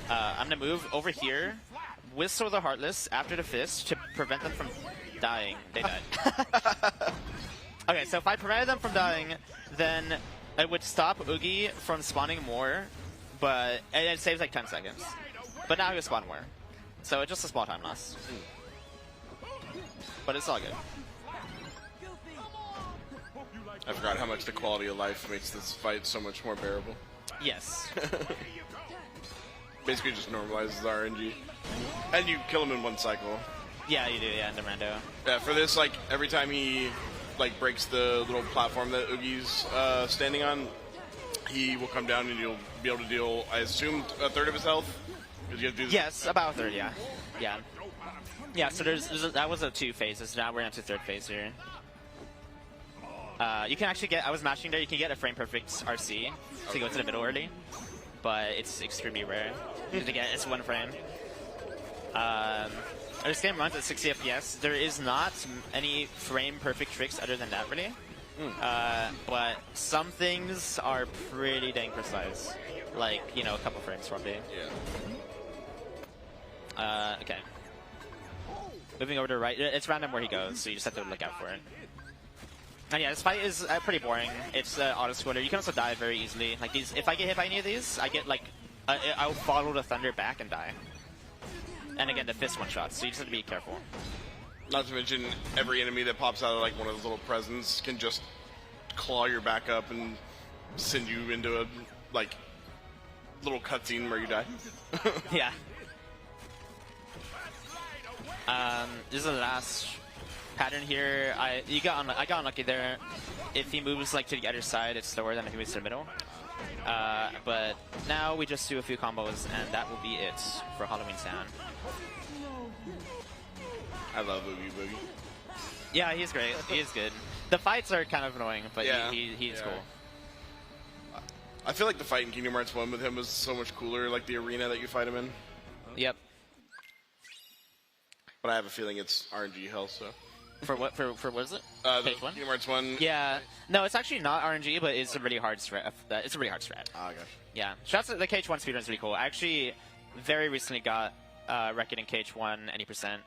I'm going to move over here, whistle the Heartless after the fist to prevent them from dying. They died. Okay, so if I prevented them from dying, then it would stop Oogie from spawning more, but and it saves like 10 seconds. But now he'll spawn more. So it's just a small time loss. But it's all good. I forgot how much the quality of life makes this fight so much more bearable. Yes. Basically just normalizes the RNG. And you kill him in one cycle. Yeah, you do, yeah, in the rando. Yeah, for this, like, every time he, like, breaks the little platform that Oogie's standing on, he will come down and you'll be able to deal, I assume, a third of his health? You have to do this. Yes, about a third, yeah. Yeah. Yeah, so that was a 2 phases. Now we're into 3rd phase here. You can actually get, I was mashing there, you can get a frame perfect RC to go to the middle early, but it's extremely rare to get. It's 1 frame. This game runs at 60 FPS. There is not any frame perfect tricks other than that, really. But some things are pretty dang precise. Like, you know, a couple frames probably. Yeah. Okay. Moving over to the right. It's random where he goes, so you just have to look out for it. And yeah, this fight is pretty boring. It's auto-squitter. You can also die very easily. Like these, if I get hit by any of these, I get like, I'll follow the thunder back and die. And again, the fist one-shots, so you just have to be careful. Not to mention, every enemy that pops out of like one of those little presents can just claw your back up and send you into a like little cutscene where you die. Yeah. This is the last pattern here. I got unlucky there. If he moves like to the other side, it's slower than if he moves to the middle. But now we just do a few combos, and that will be it for Halloween Town. I love Oogie Boogie. Yeah, he's great. He is good. The fights are kind of annoying, but yeah, he's cool. I feel like the fight in Kingdom Hearts 1 with him was so much cooler, like the arena that you fight him in. Yep. But I have a feeling it's RNG hell, so. For what? For what is it? Page 1? Kingdom Hearts 1. Yeah. No, it's actually not RNG, but it's a really hard strat. It's a really hard strat. Ah, gosh. Yeah. Shouts to the KH1 speedrun is really cool. I actually very recently got Reckoning KH1 any percent,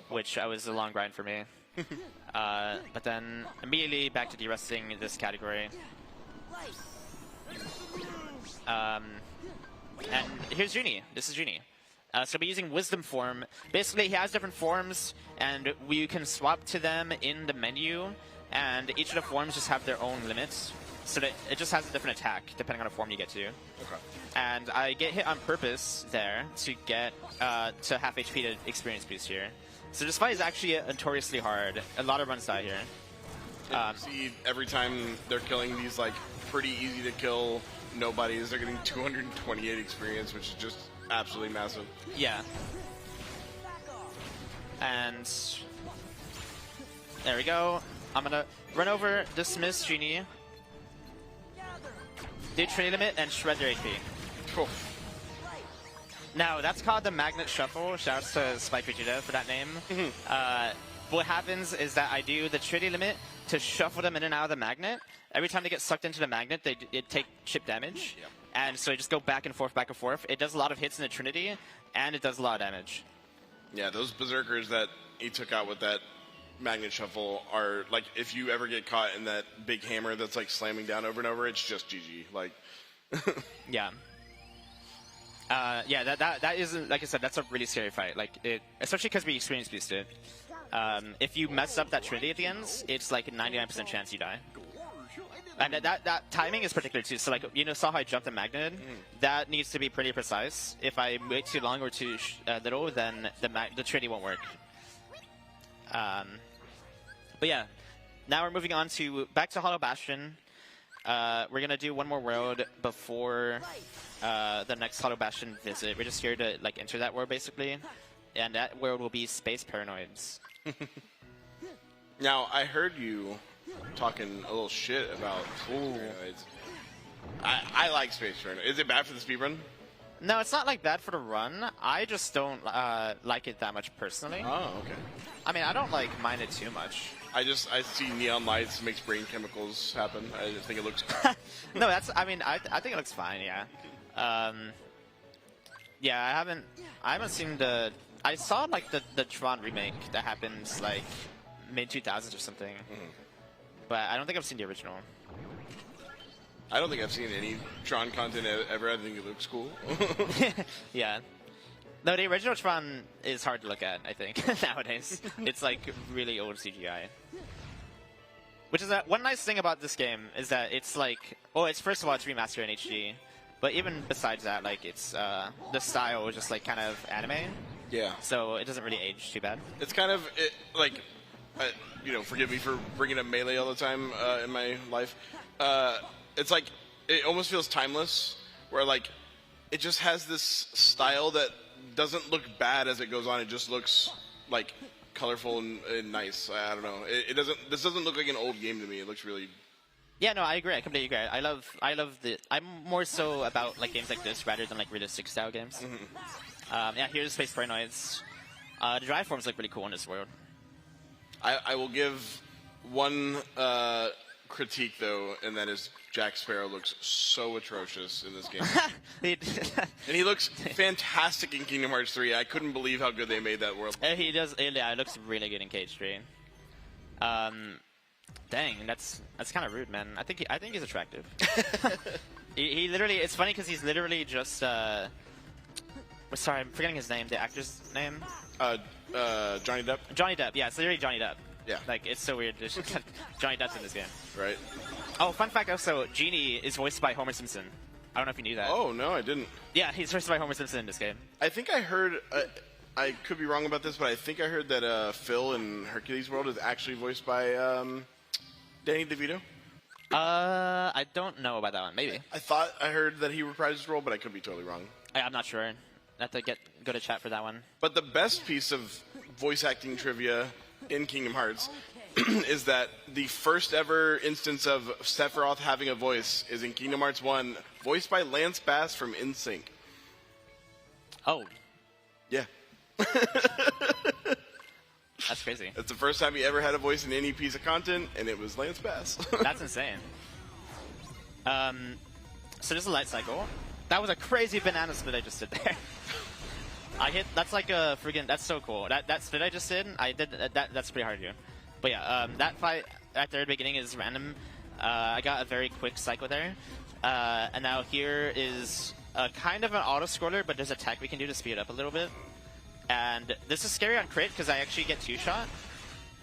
which was a long grind for me. But then immediately back to de-rusting this category. And here's Junie. This is Junie. So we're using Wisdom Form. Basically, he has different forms, and we can swap to them in the menu, and each of the forms just have their own limits. So that it just has a different attack, depending on the form you get to. Okay. And I get hit on purpose there to get to half HP to experience boost here. So this fight is actually notoriously hard. A lot of runs die here. You see, every time they're killing these, like, pretty easy to kill nobodies, they're getting 228 experience, which is just absolutely massive. Yeah. And there we go. I'm gonna run over, dismiss Genie, do Trinity Limit, and shred their HP. Cool. Now, that's called the Magnet Shuffle. Shouts to Spike Vegeta for that name. What happens is that I do the Trinity Limit to shuffle them in and out of the magnet. Every time they get sucked into the magnet, they take chip damage. Yep. And so you just go back and forth, back and forth. It does a lot of hits in the Trinity, and it does a lot of damage. Yeah, those berserkers that he took out with that magnet shuffle are, like, if you ever get caught in that big hammer that's, like, slamming down over and over, it's just GG. Like, yeah. Yeah, that isn't, like I said, that's a really scary fight. Like, especially because we experience boosted. If you mess up that Trinity at the end, it's like a 99% chance you die. And that timing is particular too. So like, you know, saw how I jumped the magnet? That needs to be pretty precise. If I wait too long or too little, then the Trinity won't work. But yeah, now we're moving on to back to Hollow Bastion. We're gonna do one more world before the next Hollow Bastion visit. We're just here to like enter that world basically. and that world will be Space Paranoids. Now, I heard you talking a little shit about Space Paranoids. I like Space Paranoids. Is it bad for the speedrun? No, it's not like bad for the run. I just don't like it that much personally. Oh, okay. I mean, I don't like mind it too much. I see neon lights makes brain chemicals happen. I just think it looks. No, I think it looks fine. Yeah. Yeah, I haven't seen I saw like the Tron remake that happens like mid 2000s or something, but I don't think I've seen the original. I don't think I've seen any Tron content ever. I think it looks cool. Yeah. No, the original Tron is hard to look at, I think, nowadays. It's like really old CGI. Which is one nice thing about this game is that it's like, it's first of all, it's remastered in HD. But even besides that, like, it's, the style is just like kind of anime. Yeah. So it doesn't really age too bad. It's kind of, forgive me for bringing up Melee all the time in my life. It's like, it almost feels timeless, where like, it just has this style that doesn't look bad as it goes on. It just looks like colorful and nice. I don't know. This doesn't look like an old game to me. It looks really. Yeah, no, I agree. I completely agree. I'm more so about like games like this rather than like realistic style games. Yeah, here's Space Paranoids. The drive forms look really cool in this world. I will give one critique though, and that is Jack Sparrow looks so atrocious in this game. And he looks fantastic in Kingdom Hearts 3. I couldn't believe how good they made that world. He does. Yeah, it looks really good in Cage 3. Dang, that's kind of rude, man. I think he's attractive. he literally. It's funny because he's literally just. Sorry, I'm forgetting his name. The actor's name. Johnny Depp. Johnny Depp. Yeah, it's literally Johnny Depp. Yeah. Like, it's so weird. Johnny Depp's in this game. Right. Oh, fun fact also, Genie is voiced by Homer Simpson. I don't know if you knew that. Oh, no, I didn't. Yeah, he's voiced by Homer Simpson in this game. I think I heard, I could be wrong about this, but I think I heard that Phil in Hercules World is actually voiced by Danny DeVito. I don't know about that one. Maybe. I thought I heard that he reprised his role, but I could be totally wrong. I'm not sure. I have to go to chat for that one. But the best piece of voice acting trivia in Kingdom Hearts is that the first ever instance of Sephiroth having a voice is in Kingdom Hearts 1, voiced by Lance Bass from NSYNC. Oh. Yeah. That's crazy. It's the first time he ever had a voice in any piece of content, and it was Lance Bass. That's insane. So this is a light cycle. That was a crazy banana split I just did there. That's like a friggin', that's so cool. That split I just did, that's pretty hard to do. But yeah, that fight at the very beginning is random. I got a very quick cycle there. And now here is kind of an auto-scroller, but there's a tech we can do to speed it up a little bit. And this is scary on crit because I actually get 2-shot.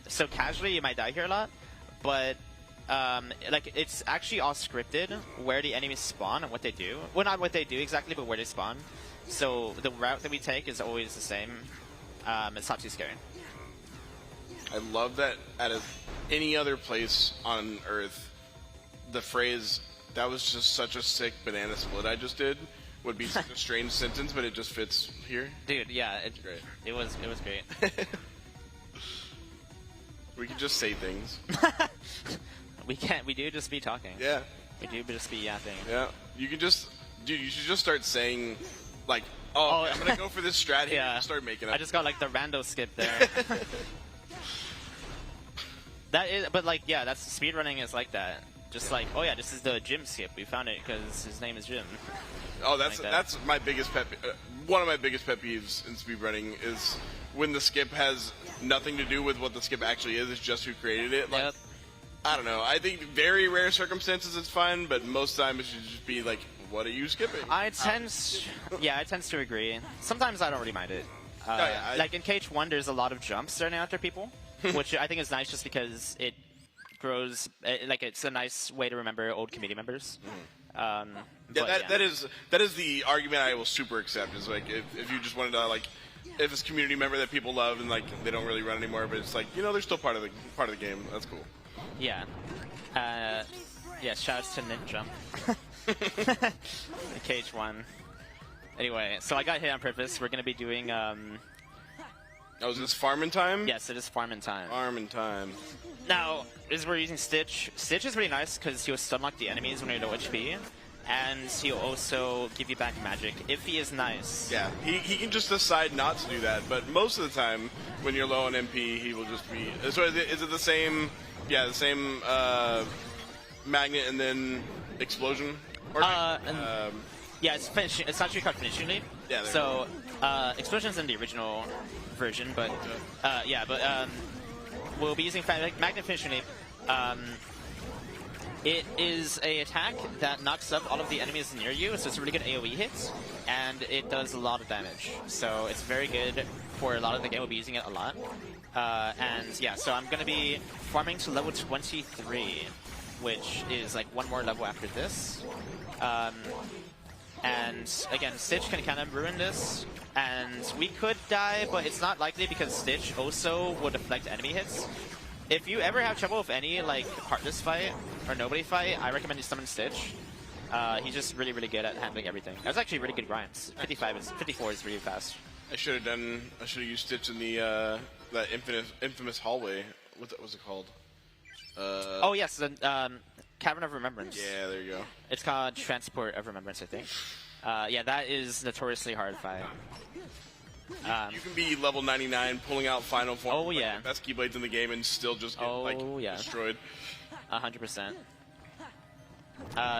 So casually you might die here a lot. But like it's actually all scripted where the enemies spawn and what they do. Well, not what they do exactly, but where they spawn. So the route that we take is always the same. It's not too scary. I love that out of any other place on Earth, the phrase, "that was just such a sick banana split I just did," would be such a strange sentence, but it just fits here. Dude, yeah, it's great. It was great. We can just say things. We can't. We do just be talking. Yeah. We do just be yapping. Yeah. You can just, dude. You should just start saying, like, "Oh, okay, I'm gonna go for this strat here." Yeah. Start making it. I just got like the rando skip there. That is, but like, yeah, that's speedrunning is like that. Just like, oh yeah, this is the Jim skip. We found it because his name is Jim. Oh, that's my biggest pet. One of my biggest pet peeves in speedrunning is when the skip has nothing to do with what the skip actually is. It's just who created it. Like, I don't know. I think very rare circumstances it's fine, but most time it should just be like, what are you skipping? I tend to agree. Sometimes I don't really mind it. Like in Cage 1, there's a lot of jumps starting after people, which I think is nice just because it grows, like it's a nice way to remember old committee members. That is the argument I will super accept. Is like if you just wanted to like, if it's a community member that people love and like they don't really run anymore, but it's like, you know, they're still part of the game. That's cool. Yeah. Yeah. Shouts to Ninja. Cage 1. Anyway, so I got hit on purpose. We're gonna be doing Oh, is this farming time? Yes, it is farming time. Farming time. Now, as we're using Stitch, Stitch is really nice because he'll stun lock the enemies when you're low HP, and he'll also give you back magic if he is nice. Yeah, he can just decide not to do that, but most of the time when you're low on MP, he will just be. So is it the same? Yeah, the same magnet and then explosion. Or, yeah, it's finish. It's actually called finishing leap. Yeah. So explosion's in the original version, but we'll be using magnet finishing leap. It is a attack that knocks up all of the enemies near you, so it's a really good AoE hit, and it does a lot of damage. So it's very good for a lot of the game. We'll be using it a lot. And yeah, so I'm going to be farming to level 23, which is like one more level after this. And again, Stitch can kind of ruin this, and we could die, but it's not likely because Stitch also will deflect enemy hits. If you ever have trouble with any like Heartless fight or Nobody fight, I recommend you summon Stitch. He's just really, really good at handling everything. That's actually really good grinds. 54 is really fast. I should have used Stitch in the that infamous hallway. What was it called? Oh yes, the Cavern of Remembrance. Yeah, there you go. It's called Transport of Remembrance, I think. Yeah, that is notoriously hard fight. You can be level 99 pulling out final form. Oh yeah, the best Keyblades in the game and still just get destroyed. 100%.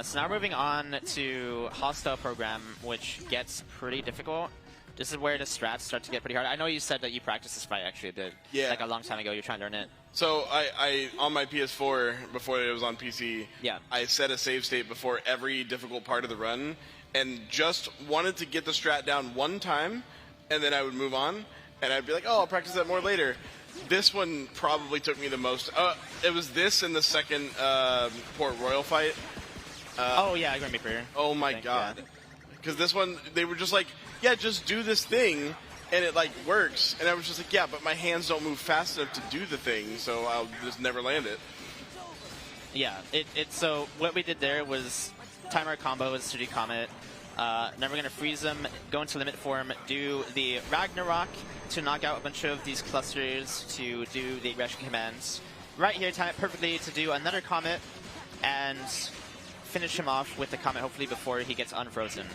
So now we're moving on to Hostile Program, which gets pretty difficult. This is where the strats start to get pretty hard. I know you said that you practiced this fight actually a bit. Yeah. Like a long time ago, you're trying to learn it. So I on my PS4 before it was on PC. Yeah. I set a save state before every difficult part of the run, and just wanted to get the strat down one time, and then I would move on, and I'd be like, oh, I'll practice that more later. This one probably took me the most. It was this and the second Port Royal fight. Oh yeah, I remember. Oh my god. Because this one, they were just like, yeah, just do this thing, and it like works. And I was just like, yeah, but my hands don't move fast enough to do the thing, so I'll just never land it. Yeah, so what we did there was time our combo with 3D Comet. Then we're going to freeze them, go into limit form, do the Ragnarok to knock out a bunch of these clusters to do the aggression commands. Right here, time it perfectly to do another Comet and finish him off with the Comet, hopefully before he gets unfrozen.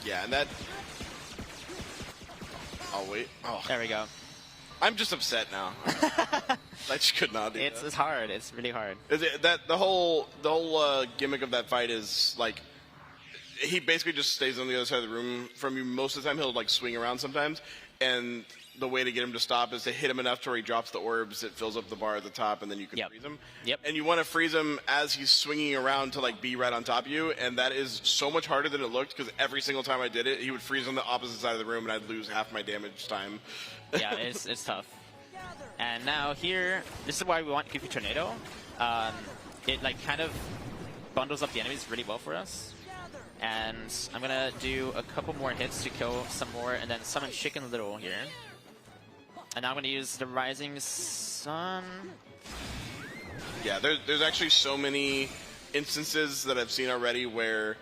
Yeah, and that... Oh, wait. Oh. There we go. I'm just upset now. I just could not do that. It's hard. It's really hard. The whole gimmick of that fight is, like, he basically just stays on the other side of the room from you most of the time. He'll, like, swing around sometimes, and the way to get him to stop is to hit him enough to where he drops the orbs, it fills up the bar at the top, and then you can freeze him. Yep. And you want to freeze him as he's swinging around to, like, be right on top of you, and that is so much harder than it looked, because every single time I did it, he would freeze on the opposite side of the room, and I'd lose half my damage time. Yeah, it's tough. And now here, this is why we want Goofy Tornado. It, like, kind of bundles up the enemies really well for us. And I'm going to do a couple more hits to kill some more, and then summon Chicken Little here. And now I'm going to use the Rising Sun. Yeah, there's actually so many instances that I've seen already where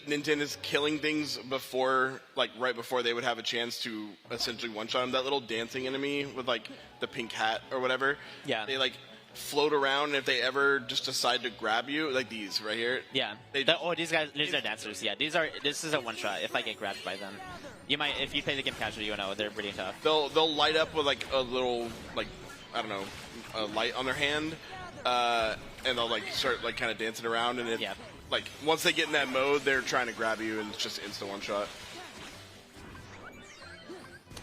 Nintendo is killing things before, like, right before they would have a chance to essentially one-shot him. That little dancing enemy with, like, the pink hat or whatever. Yeah. They, like, float around, and if they ever just decide to grab you, like these right here. Yeah. These are dancers. Yeah, this is a one-shot if I get grabbed by them. You might, if you play the game casually, you know they're really tough. They'll light up with, like, a little, like, I don't know, a light on their hand, and they'll, like, start, like, kind of dancing around, and like, once they get in that mode, they're trying to grab you, and it's just instant one-shot.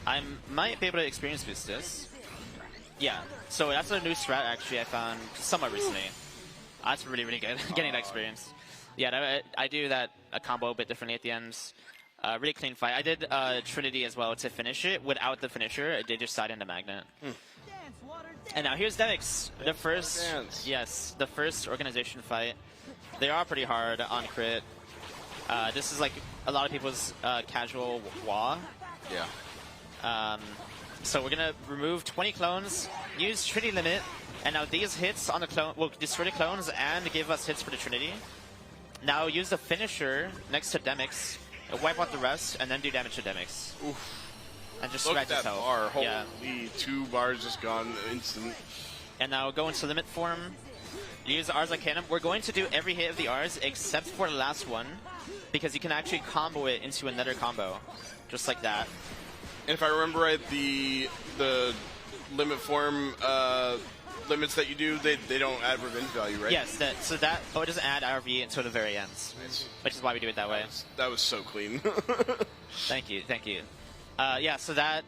I might be able to experience boost this. Yeah, so that's a new strat, actually, I found somewhat recently. That's really, really good, getting that experience. Yeah, I do that a combo a bit differently at the end. Really clean fight. I did Trinity as well to finish it without the finisher. I did just side into Magnet. And now here's Demix, the first organization fight. They are pretty hard on crit. This is like a lot of people's casual wah. Yeah. So we're gonna remove 20 clones, use Trinity limit, and now these hits on the clone will destroy the clones and give us hits for the Trinity. Now use the finisher next to Demix, wipe out the rest, and then do damage to Demix. Oof. And just Look scratch at his that health. bar. Holy, Yeah. 2 bars just gone instant. And now go into limit form. Use R's like cannon. We're going to do every hit of the R's except for the last one, because you can actually combo it into another combo, just like that. And if I remember right, the limit form limits that you do, they don't add revenge value, right? Yes, so that it doesn't add RV until the very end, which is why we do it that way. That was so clean. Thank you. Yeah, so that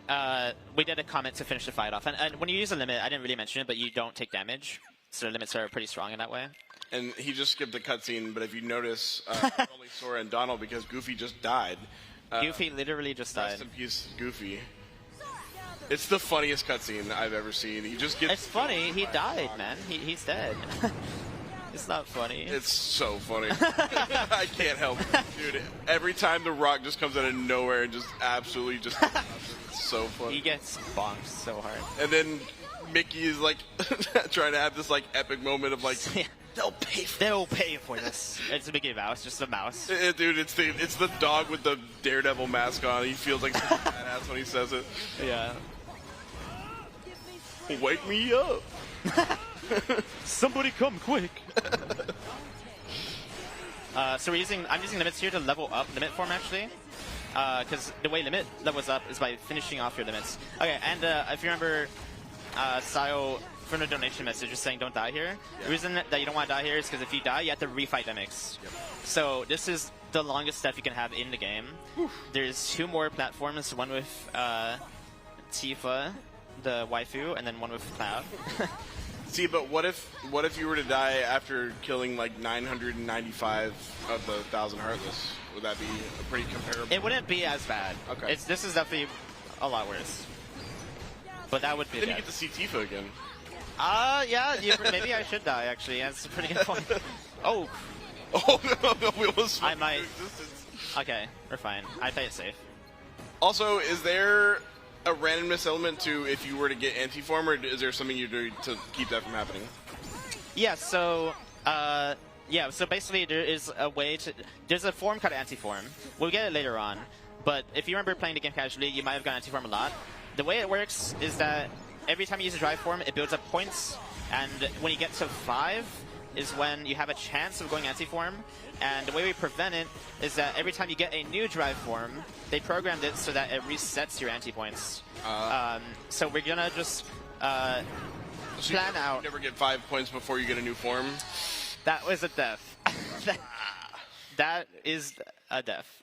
we did a comment to finish the fight off, and when you use a limit, I didn't really mention it, but you don't take damage, so the limits are pretty strong in that way. And he just skipped the cutscene, but if you notice, only Sora and Donald, because Goofy just died. Goofy literally just died. Rest in peace, Goofy. It's the funniest cutscene I've ever seen. He just gets. It's funny. He died, man. He's dead. It's not funny. It's so funny. I can't help it. Dude, every time The Rock just comes out of nowhere and just absolutely just... It's so funny. He gets bonked so hard. And then Mickey is like trying to have this like epic moment of like, they'll pay for this. It's a Mickey Mouse, just a mouse. Dude, it's the dog with the Daredevil mask on. He feels like such a badass when he says it. Yeah. Wake me up. Somebody come quick. So I'm using limits here to level up limit form actually, because the way limit levels up is by finishing off your limits. Okay, and if you remember, Sayo from the donation message is saying don't die here. Yeah. The reason that you don't want to die here is because if you die, you have to refight MX. Yep. So this is the longest step you can have in the game. Whew. There's 2 more platforms, one with Tifa, the waifu, and then one with Cloud. See, but what if you were to die after killing like 995 of the 1,000 Heartless? Would that be a pretty comparable? It wouldn't be as bad. Okay. This is definitely a lot worse. But that would be. Then you get to see Tifa again. Yeah. Maybe I should die. Actually, that's a pretty good point. Oh. Oh no! We almost. I might. Okay, we're fine. I play it safe. Also, is there a randomness element to if you were to get anti-form, or is there something you do to keep that from happening? Yeah, so so basically there is a way to... There's a form called anti-form. We'll get it later on, but if you remember playing the game casually, you might have gotten anti-form a lot. The way it works is that every time you use a drive form, it builds up points, and when you get to 5 is when you have a chance of going anti-form, and the way we prevent it is that every time you get a new drive form, they programmed it so that it resets your anti-points. So we're gonna just plan out... You never get 5 points before you get a new form? That was a death. That is a death.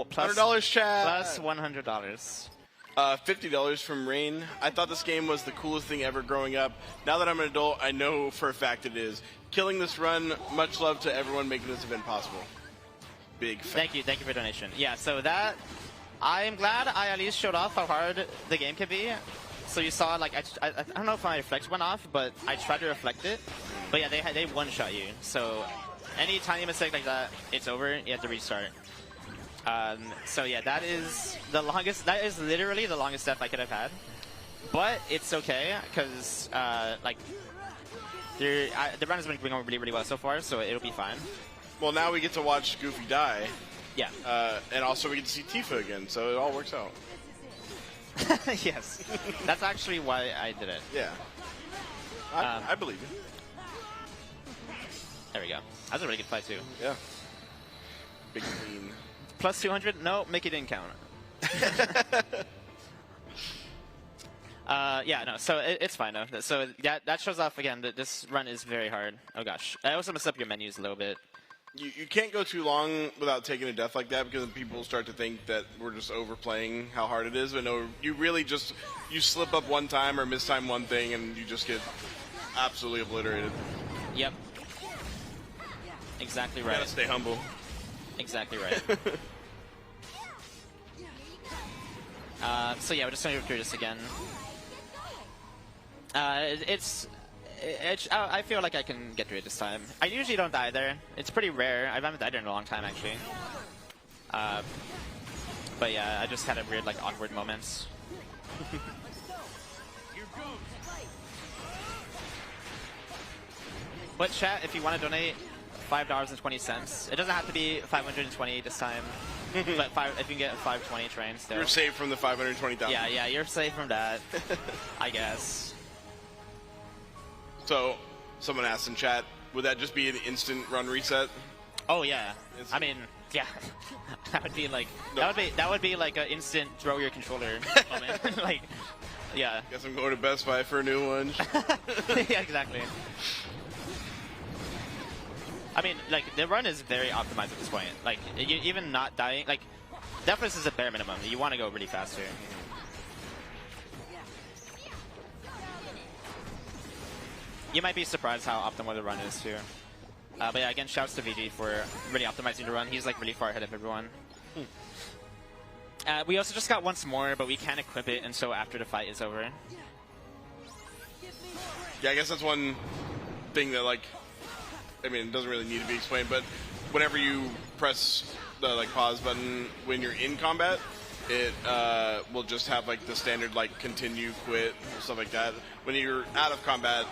Plus, $100 chat! Plus $100. $50 from Rain. I thought this game was the coolest thing ever growing up. Now that I'm an adult, I know for a fact it is. Killing this run, much love to everyone making this event possible. Big fan. Thank you for donation. Yeah, so that, I'm glad I at least showed off how hard the game can be. So you saw, like, I don't know if my reflex went off, but I tried to reflect it. But yeah, they one-shot you. So any tiny mistake like that, it's over. You have to restart. So yeah, that is the longest. That is literally the longest death I could have had. But it's okay because the run has been going really, really well so far, so it'll be fine. Well, now we get to watch Goofy die. Yeah. And also we get to see Tifa again, so it all works out. Yes. That's actually why I did it. Yeah. I believe you. There we go. That was a really good fight, too. Yeah. Big clean. Plus 200? No, Mickey didn't count. Yeah, no, so it's fine, though. So that shows off, again, that this run is very hard. Oh, gosh. I also messed up your menus a little bit. You can't go too long without taking a death like that because people start to think that we're just overplaying how hard it is. But no, you really just, you slip up one time or mistime one thing and you just get absolutely obliterated. Yep. Exactly right. You gotta stay humble. Exactly right. So yeah, we're just gonna go through this again. I feel like I can get through it this time. I usually don't die there. It's pretty rare. I haven't died there in a long time, actually. But yeah, I just had a weird, like, awkward moments. But chat, if you want to donate $5.20. It doesn't have to be 520 this time, but if you can get a 520 train still. You're safe from the 520,000. Yeah, you're safe from that, I guess. So, someone asked in chat, would that just be an instant run reset? Oh yeah. I mean, yeah. that would be like that would be like an instant throw your controller moment. Like, yeah. Guess I'm going to Best Buy for a new one. Yeah, exactly. I mean, like, the run is very optimized at this point. Like, even not dying, like, definitely is a bare minimum. You want to go really fast here. You might be surprised how optimal the run is, too. But yeah, again, shouts to VG for really optimizing the run. He's, like, really far ahead of everyone. We also just got once more, but we can't equip it until after the fight is over. Yeah, I guess that's one thing that, like, I mean, it doesn't really need to be explained, but whenever you press the like pause button when you're in combat, it will just have like the standard like continue, quit, stuff like that. When you're out of combat,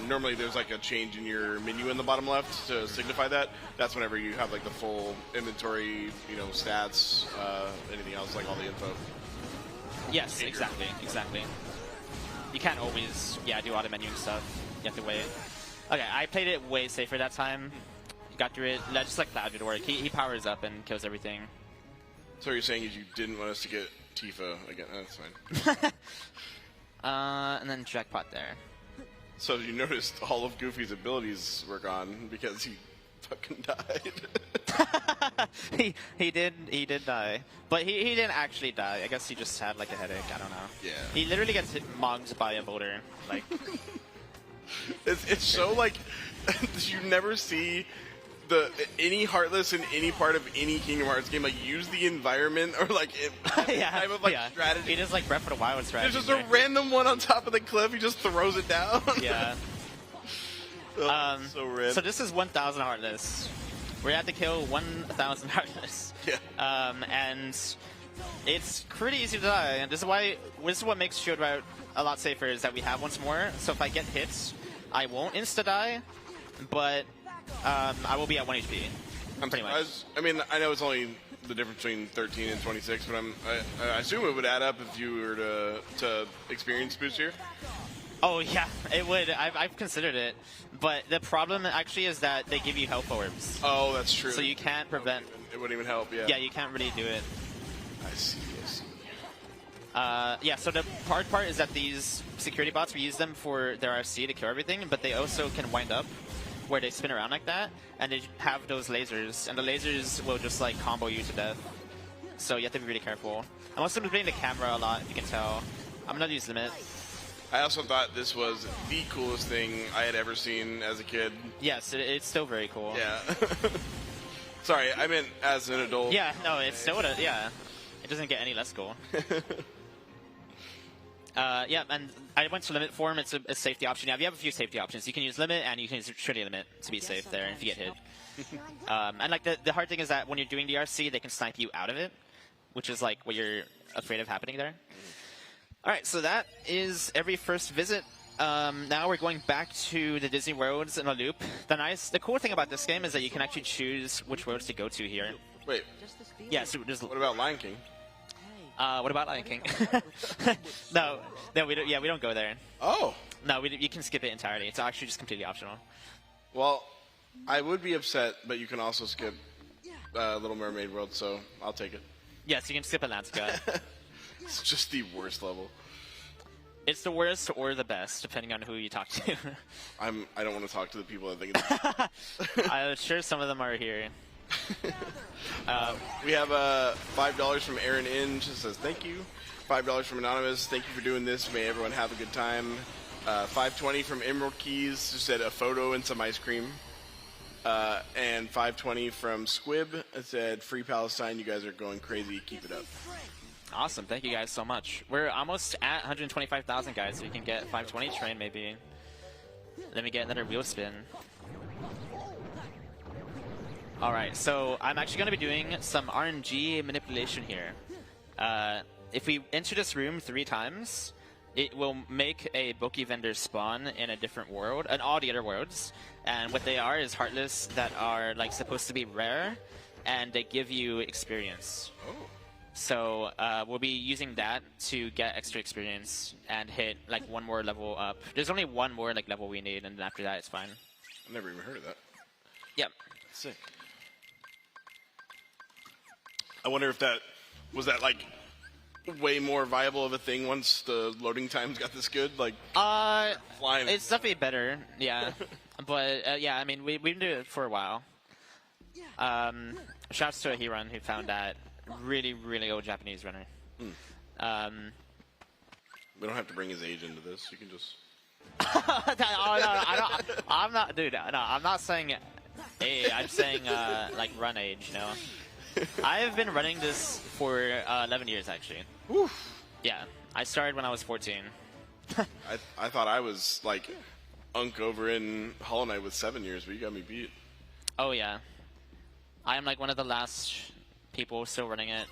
normally there's like a change in your menu in the bottom left to signify that. That's whenever you have like the full inventory, you know, stats, anything else, like all the info. Yes, exactly. You can't always, do auto menu and stuff. You have to wait. Okay, I played it way safer that time. Got through it. Just like Cloud did work. He powers up and kills everything. So what you're saying is you didn't want us to get Tifa again. That's fine. And then jackpot there. So you noticed all of Goofy's abilities were gone because he fucking died. he did die, but he didn't actually die. I guess he just had like a headache. I don't know. Yeah. He literally gets mugged by a boulder. Like. It's so like you never see any Heartless in any part of any Kingdom Hearts game like use the environment or like type of like strategy. He does like Breath of the Wild strategy. There's just a random one on top of the cliff. He just throws it down. Yeah. So random. So this is 1,000 Heartless. We have to kill 1,000 Heartless. Yeah. And it's pretty easy to die. And this is what makes Shield Route a lot safer is that we have once more. So if I get hits, I won't insta-die, but I will be at 1 HP. I'm pretty surprised. I mean, I know it's only the difference between 13 and 26, but I assume it would add up if you were to experience boost here. Oh yeah, it would. I've considered it, but the problem actually is that they give you health orbs. Oh, that's true. So you can't prevent. It wouldn't even help. Yeah. Yeah, you can't really do it. I see. Yeah, so the hard part is that these security bots, we use them for their RC to kill everything, but they also can wind up where they spin around like that, and they have those lasers, and the lasers will just like combo you to death. So you have to be really careful. I'm also playing the camera a lot, if you can tell. I'm gonna use Limit. I also thought this was the coolest thing I had ever seen as a kid. Yes, it's still very cool. Yeah. Sorry, I meant as an adult. Yeah, no, it's still, yeah. It doesn't get any less cool. Yeah, and I went to Limit form. It's a safety option. Now, you have a few safety options. You can use Limit, and you can use Trinity Limit to be safe there if you get hit. And like the hard thing is that when you're doing DRC, they can snipe you out of it, which is like what you're afraid of happening there. All right, so that is every first visit. Now we're going back to the Disney roads in a loop. The cool thing about this game is that you can actually choose which roads to go to here. Wait. Yeah. So what about Lion King? What about Lion King? no, we don't. Yeah, we don't go there. Oh. No, you can skip it entirely. It's actually just completely optional. Well, I would be upset, but you can also skip Little Mermaid World, so I'll take it. Yes, you can skip Atlantica. It's just the worst level. It's the worst or the best, depending on who you talk to. I don't want to talk to the people that think it's I'm sure some of them are here. We have $5 from Aaron In, just says thank you. $5 from Anonymous, thank you for doing this. May everyone have a good time. $5.20 from Emerald Keys, just said a photo and some ice cream. And $5.20 from Squib, it said free Palestine. You guys are going crazy. Keep it up. Awesome, thank you guys so much. We're almost at 125,000 guys, so you can get 520 train maybe. Let me get another wheel spin. Alright, so I'm actually going to be doing some RNG manipulation here. If we enter this room 3 times, it will make a Boki vendor spawn in a different world, and all the other worlds. And what they are is Heartless that are like supposed to be rare, and they give you experience. Oh. So we'll be using that to get extra experience and hit like one more level up. There's only one more like level we need, and then after that it's fine. I've never even heard of that. Yep. Sick. I wonder if that was that like way more viable of a thing once the loading times got this good. Like flying. It's definitely better. Yeah. But yeah, I mean we've been doing it for a while. Shouts to a Hirun who found that really old Japanese runner. We don't have to bring his age into this. You can just. I'm not, dude. No, I'm not saying age. I'm saying like run age. You know, I've been running this for 11 years actually. Oof. Yeah, I started when I was 14. I thought I was like Unk over in Hollow Knight with 7 years, but you got me beat. Oh yeah, I am like one of the last people still running it.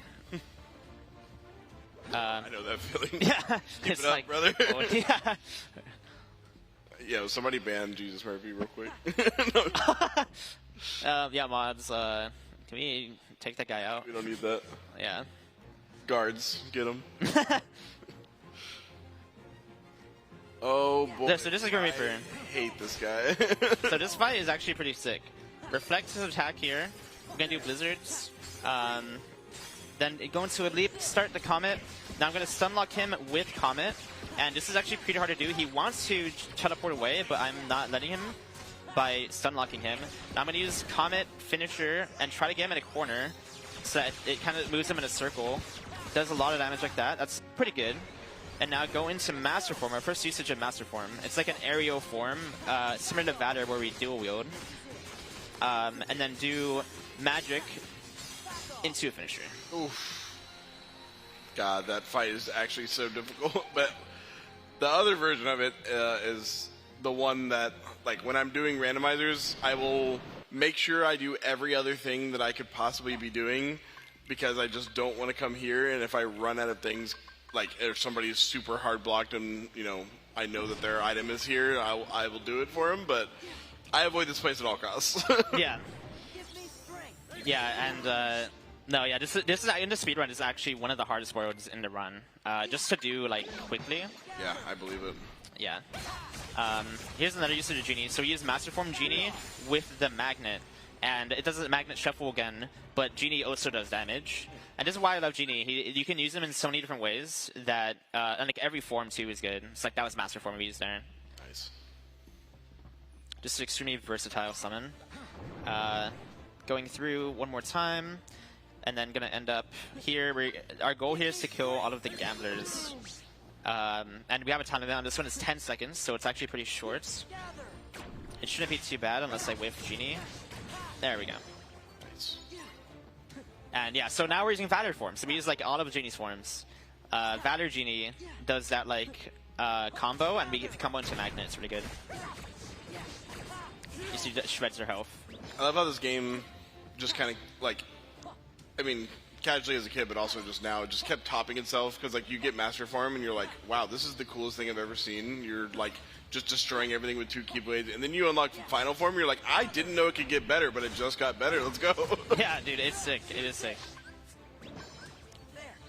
I know that feeling. Yeah, Keep it's it up, like, brother. oh, yeah. Yo, somebody ban Jesus Murphy real quick. Yeah, mods. Can we take that guy out? We don't need that. Yeah. Guards, get him. Oh boy. So this is gonna be for. I hate this guy. So this fight is actually pretty sick. Reflect his attack here. We're gonna do blizzards. Then go into a leap, start the Comet. Now I'm gonna stunlock him with Comet. And this is actually pretty hard to do. He wants to teleport away, but I'm not letting him by stunlocking him. Now I'm gonna use Comet Finisher and try to get him in a corner so that it kind of moves him in a circle. Does a lot of damage like that. That's pretty good. And now go into Master Form, our first usage of Master Form. It's like an aerial form, similar to Vader where we dual wield. And then do Magic into a finisher. Oof. God, that fight is actually so difficult. But the other version of it is the one that, like, when I'm doing randomizers, I will make sure I do every other thing that I could possibly be doing because I just don't want to come here. And if I run out of things, like if somebody's super hard blocked and, you know, I know that their item is here, I will do it for them. But I avoid this place at all costs. Yeah. Yeah, and no, yeah, this is in the speedrun. This is actually one of the hardest worlds in the run, just to do like quickly. Yeah, I believe it. Yeah. Here's another usage of Genie. So we use Master Form Genie with the Magnet, and it does the Magnet Shuffle again, but Genie also does damage. And this is why I love Genie. You can use him in so many different ways that, and like every form too is good. It's like that was Master Form we used there. Nice. Just an extremely versatile summon. Going through one more time, and then gonna end up here. Our goal here is to kill all of the gamblers. And we have a time limit on this one. Is 10 seconds, so it's actually pretty short. It shouldn't be too bad unless I whiff Genie. There we go. Nice. And yeah, so now we're using Vader form. So we use like all of Genie's forms. Vader Genie does that like combo, and we get the combo into Magnet. It's really good. You see that shreds their health. I love how this game just kind of like, I mean, casually as a kid, but also just now, it just kept topping itself because like you get Master Form and you're like, wow, this is the coolest thing I've ever seen. You're like just destroying everything with 2 Keyblades, and then you unlock Final Form. You're like, I didn't know it could get better, but it just got better. Let's go. Yeah, dude, it's sick. It is sick.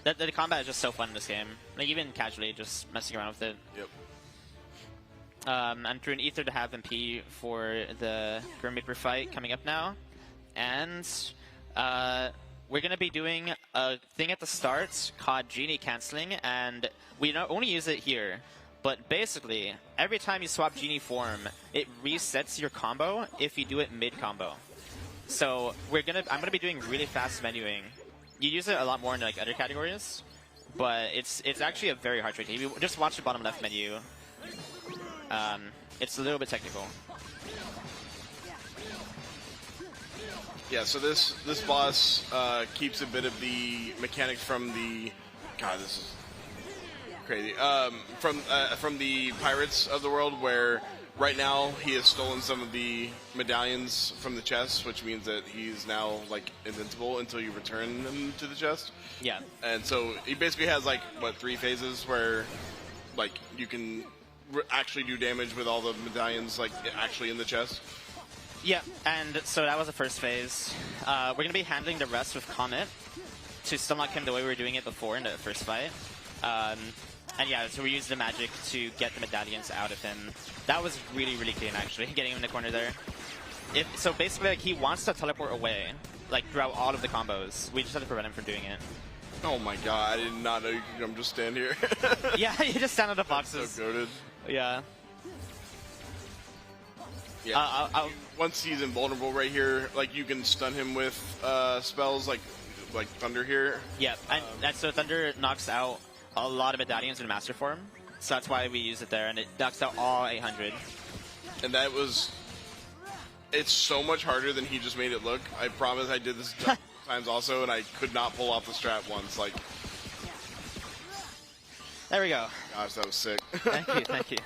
The combat is just so fun in this game. Like even casually, just messing around with it. Yep. I'm through an Ether to have MP for the Grim Reaper fight coming up now, and we're going to be doing a thing at the start called Genie Canceling, and we not only use it here, but basically, every time you swap Genie form, it resets your combo if you do it mid-combo. So I'm gonna be doing really fast menuing. You use it a lot more in like other categories, but it's actually a very hard trick. If you just watch the bottom left menu, it's a little bit technical. Yeah, so this boss keeps a bit of the mechanics from the, God, this is crazy. From the Pirates of the World, where right now he has stolen some of the medallions from the chest, which means that he's now like invincible until you return them to the chest. Yeah. And so he basically has like what 3 phases where like you can actually do damage with all the medallions like actually in the chest. Yeah, and so that was the first phase. We're going to be handling the rest with Comet to still knock him the way we were doing it before in the first fight. And yeah, so we used the magic to get the medallions out of him. That was really, really clean, actually, getting him in the corner there. So basically, like, he wants to teleport away, like, throughout all of the combos. We just had to prevent him from doing it. Oh my god, I did not know you could come just stand here. Yeah, you just stand on the boxes. So goated. Yeah. Yeah. Once he's invulnerable right here, like, you can stun him with spells like Thunder here. Yeah, and so Thunder knocks out a lot of medallions in Master Form, so that's why we use it there, and it knocks out all 800. And that was... It's so much harder than he just made it look. I promise I did this times also, and I could not pull off the strat once. Like, there we go. Gosh, that was sick. Thank you.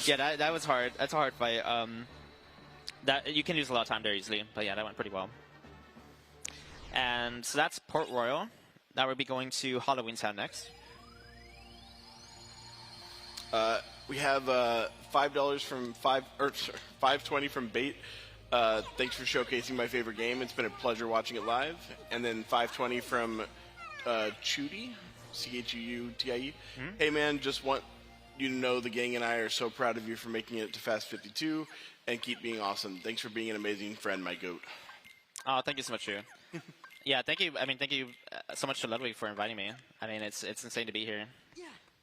Yeah, that was hard. That's a hard fight. That you can use a lot of time there easily, but yeah, that went pretty well. And so that's Port Royal. Now we'll be going to Halloween Town next. We have $5 from $5.20 from Bait. Thanks for showcasing my favorite game. It's been a pleasure watching it live. And then $5.20 from Chudy, Chuutie. Hey man, just want you to know the gang and I are so proud of you for making it to Fast 52 and keep being awesome. Thanks for being an amazing friend, my goat. Oh, thank you so much, Drew. Yeah, thank you. I mean, thank you so much to Ludwig for inviting me. I mean, it's insane to be here.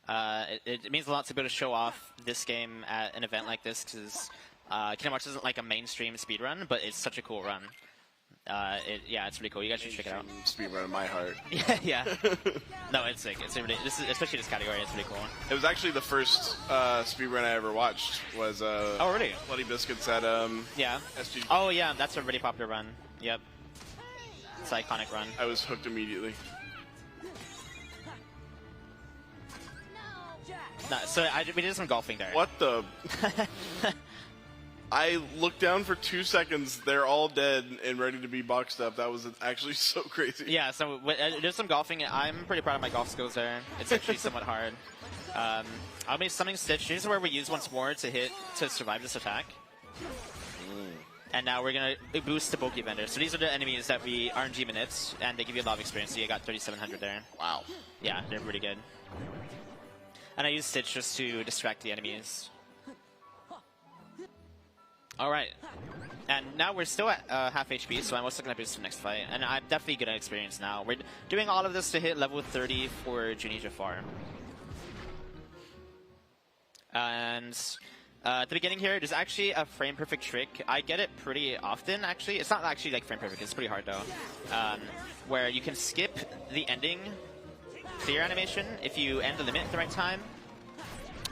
It means a lot to be able to show off this game at an event like this because Kingdom Hearts isn't like a mainstream speedrun, but it's such a cool run. Yeah, it's really cool. You guys should check it out. Speedrun in my heart. Yeah. No, it's sick. It's really, especially this category. It's really cool. It was actually the first speedrun I ever watched. Was oh really? Bloody Biscuits at yeah. SG. Oh yeah, that's a really popular run. Yep. It's an iconic run. I was hooked immediately. No, so we did some golfing there. What the? I looked down for 2 seconds. They're all dead and ready to be boxed up. That was actually so crazy. Yeah, so there's some golfing. I'm pretty proud of my golf skills there. It's actually somewhat hard. I'll be summoning Stitch. This is where we use once more to survive this attack. And now we're going to boost the Bulky Vendor. So these are the enemies that we RNG minutes, and they give you a lot of experience. So you got 3,700 there. Wow. Yeah, they're pretty good. And I use Stitch just to distract the enemies. Alright. And now we're still at half HP, so I'm also going to boost the next fight. And I'm definitely good at experience now. We're doing all of this to hit level 30 for Junie Jafar. And at the beginning here, there's actually a frame perfect trick. I get it pretty often, actually. It's not actually like frame perfect, it's pretty hard though. Where you can skip the ending clear animation if you end the limit at the right time.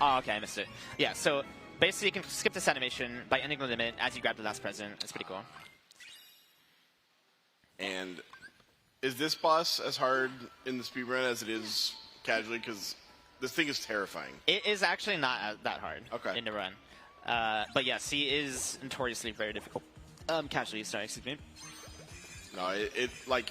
Oh, okay, I missed it. Yeah, so basically you can skip this animation by ending the limit as you grab the last present. It's pretty cool. And is this boss as hard in the speedrun as it is casually? Because this thing is terrifying. It is actually not that hard in the run. But yes, he is notoriously very difficult. Casually, sorry, excuse me. No, it like,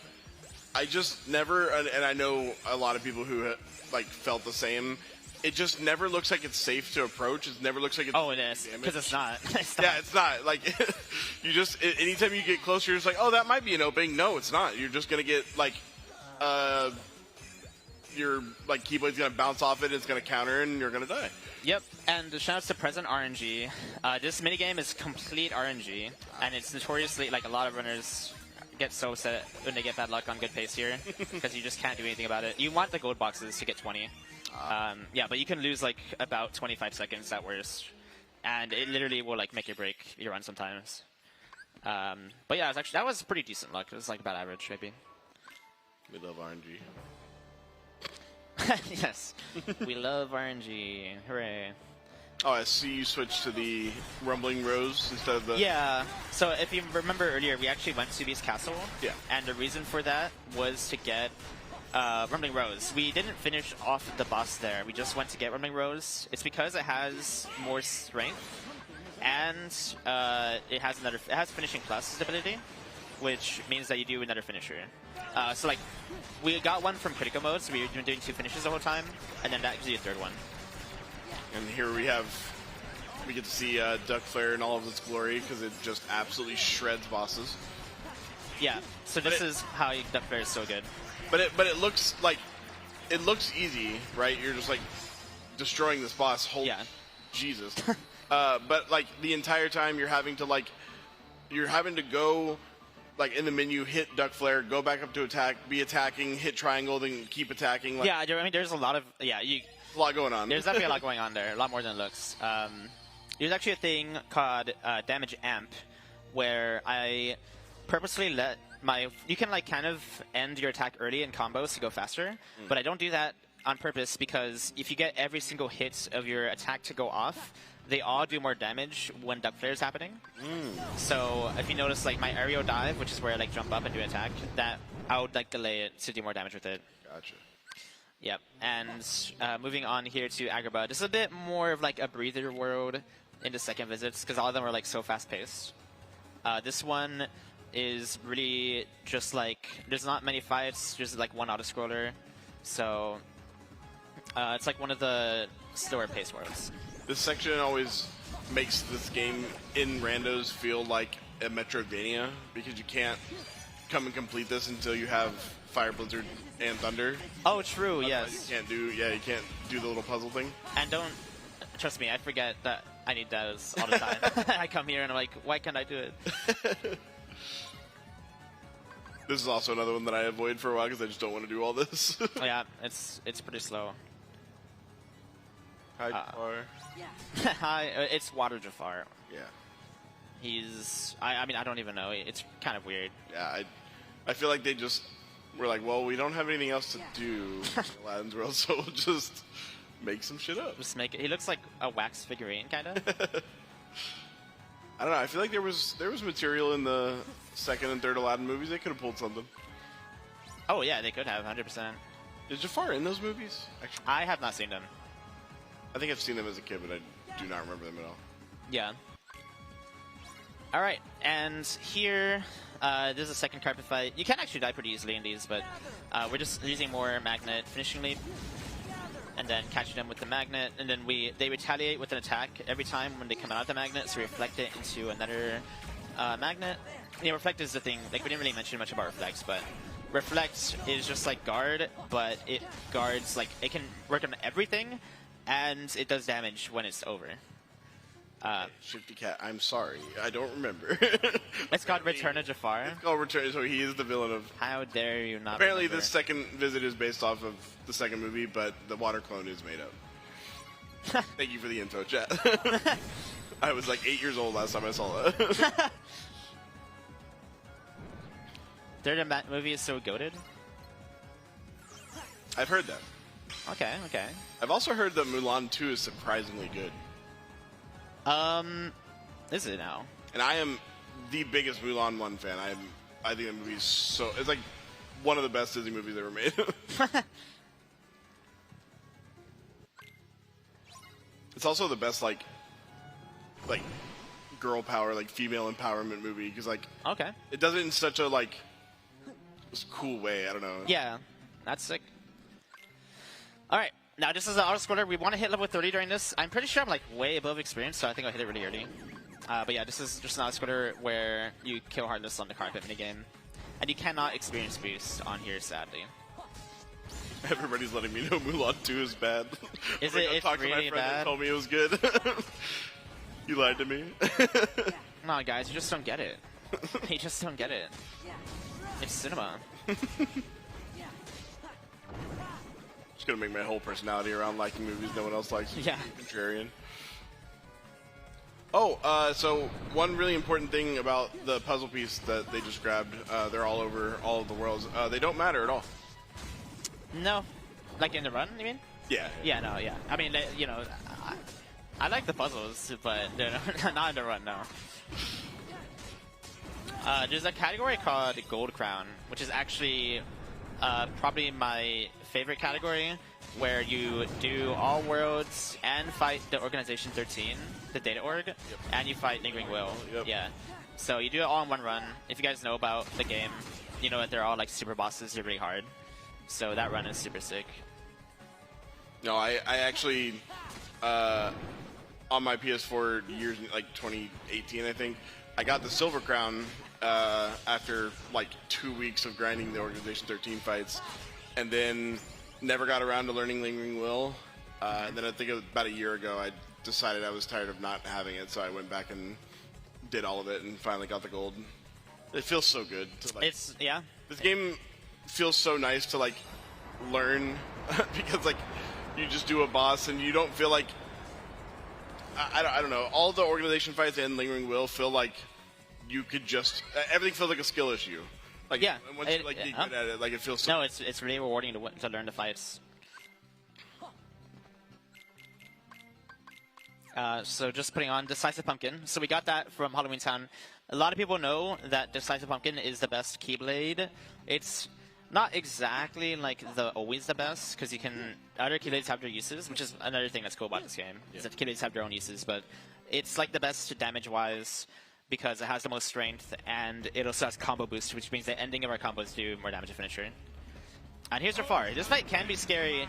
I just never, and I know a lot of people who like felt the same. It just never looks like it's safe to approach. It never looks like it's it is, because it's not. Yeah, it's not. Like, you just, anytime you get closer, you're just like, oh, that might be an opening. No, it's not. You're just going to get, like, your, like, Keyblade's going to bounce off it, it's going to counter, and you're going to die. Yep, and shout out to present RNG. This minigame is complete RNG, and it's notoriously, like, a lot of runners get so upset when they get bad luck on good pace here, because you just can't do anything about it. You want the gold boxes to get 20. Yeah, but you can lose like about 25 seconds at worst, and it literally will like make or break your run sometimes. But yeah, that was pretty decent luck. It was like about average, maybe. We love RNG. Yes, we love RNG. Hooray! Oh, I see you switched to the Rumbling Rose instead of the... Yeah, so if you remember earlier, we actually went to Beast Castle. Yeah. And the reason for that was to get Rumbling Rose. We didn't finish off the boss there. We just went to get Rumbling Rose. It's because it has more strength, and it has finishing plus ability, which means that you do another finisher. So like, we got one from critical mode, so we were doing 2 finishes the whole time, and then that gives you a 3rd one. And here we get to see Duck Flare in all of its glory because it just absolutely shreds bosses. Yeah. So this is how Duck Flare is so good. But it looks easy, right? You're just like destroying this boss. Holy Jesus! But like the entire time you're having to go like in the menu, hit Duck Flare, go back up to attack, be attacking, hit triangle, then keep attacking. Like, yeah, I mean, there's a lot of a lot going on. There's definitely a lot going on there, a lot more than it looks. There's actually a thing called damage amp, where I purposely let you can like kind of end your attack early in combos to go faster, but I don't do that on purpose because if you get every single hit of your attack to go off, they all do more damage when Duck Flare is happening. So if you notice, like my aerial dive, which is where I like jump up and do an attack, that I would like delay it to do more damage with it. Gotcha. Yep. And moving on here to Agrabah, this is a bit more of like a breather world in the second visits because all of them are like so fast paced. This one is really just like there's not many fights, just like one auto scroller, so it's like one of the slower paced worlds. This section always makes this game in randos feel like a Metroidvania because you can't come and complete this until you have Fire, Blizzard, and Thunder. Oh, true. Otherwise Yes. You can't do the little puzzle thing. And don't trust me, I forget that I need those all the time. I come here and I'm like, why can't I do it? This is also another one that I avoid for a while because I just don't want to do all this. Yeah, it's pretty slow. Hi, Jafar. Hi, it's Water Jafar. Yeah. He's. I mean, I don't even know. It's kind of weird. Yeah, I feel like they just were like, well, we don't have anything else to do in Aladdin's world, so we'll just make some shit up. Just make it. He looks like a wax figurine, kind of. I don't know. I feel like there was material in the second and third Aladdin movies. They could have pulled something. Oh yeah, they could have 100%. Is Jafar in those movies? Actually, I have not seen them. I think I've seen them as a kid, but I do not remember them at all. Yeah. All right, and here, this is a second carpet fight. You can actually die pretty easily in these, but we're just using more magnet finishing leap, and then catching them with the magnet, and then they retaliate with an attack every time when they come out of the magnet, so reflect it into another magnet. Yeah, reflect is the thing. Like we didn't really mention much about reflects, but reflect is just like guard, but it guards like it can work on everything, and it does damage when it's over. Shifty Cat, I'm sorry, I don't remember. It's called Return of Jafar. It's called Return, so he is the villain of... How dare you not Apparently remember. this second visit is based off of the second movie, but the water clone is made up. Thank you for the info, chat. I was like 8 years old last time I saw that. Third movie is so goated? I've heard that. Okay, okay. I've also heard that Mulan 2 is surprisingly good. Is it now? And I am the biggest Mulan 1 fan. I think the movie's so... It's like one of the best Disney movies ever made. It's also the best, like girl power, like female empowerment movie, because like... Okay. It does it in such a, like, cool way. I don't know. Yeah, that's sick. Alright, now this is an auto-scroller. We want to hit level 30 during this. I'm pretty sure I'm like way above experience, so I think I'll hit it really early. But yeah, this is just an auto-scroller where you kill Heartless on the carpet minigame. And you cannot experience boost on here, sadly. Everybody's letting me know Mulan 2 is bad. Is I'm it? gonna It's talk to my really friend and bad? told me it was good. You lied to me. Come on, guys, you just don't get it. You just don't get it. It's cinema. Just gonna make my whole personality around liking movies no one else likes. Yeah. Contrarian. Oh, so one really important thing about the puzzle piece that they just grabbed, they're all over all of the worlds. They don't matter at all. No. Like in the run, you mean? Yeah. Yeah, no, yeah. I mean, you know, I like the puzzles, but they're not in the run, no. There's a category called Gold Crown, which is actually probably my favorite category, where you do all worlds and fight the Organization 13, the Data Org, and you fight Lingering Will. Yeah. So you do it all in one run. If you guys know about the game, you know that they're all like super bosses, they're really hard. So that run is super sick. No, I actually on my PS4 years, like 2018, I think. I got the Silver Crown after like 2 weeks of grinding the Organization 13 fights, and then never got around to learning Lingering Will. And then I think it was about a year ago, I decided I was tired of not having it, so I went back and did all of it and finally got the gold. It feels so good to like. Yeah. This game feels so nice to like learn because like you just do a boss and you don't feel like I don't know. All the Organization fights and Lingering Will feel like you could just everything feels like a skill issue. Like yeah, and once you like get good at it, like it feels so. No, it's really rewarding to learn the fights. So just putting on Decisive Pumpkin. So we got that from Halloween Town. A lot of people know that Decisive Pumpkin is the best Keyblade. It's not exactly like always the best, because you can other Keyblades have their uses, which is another thing that's cool about this game. Is that Keyblades have their own uses, but it's like the best damage-wise because it has the most strength, and it also has combo boost, which means the ending of our combos do more damage to finisher. And here's Rafar. This fight can be scary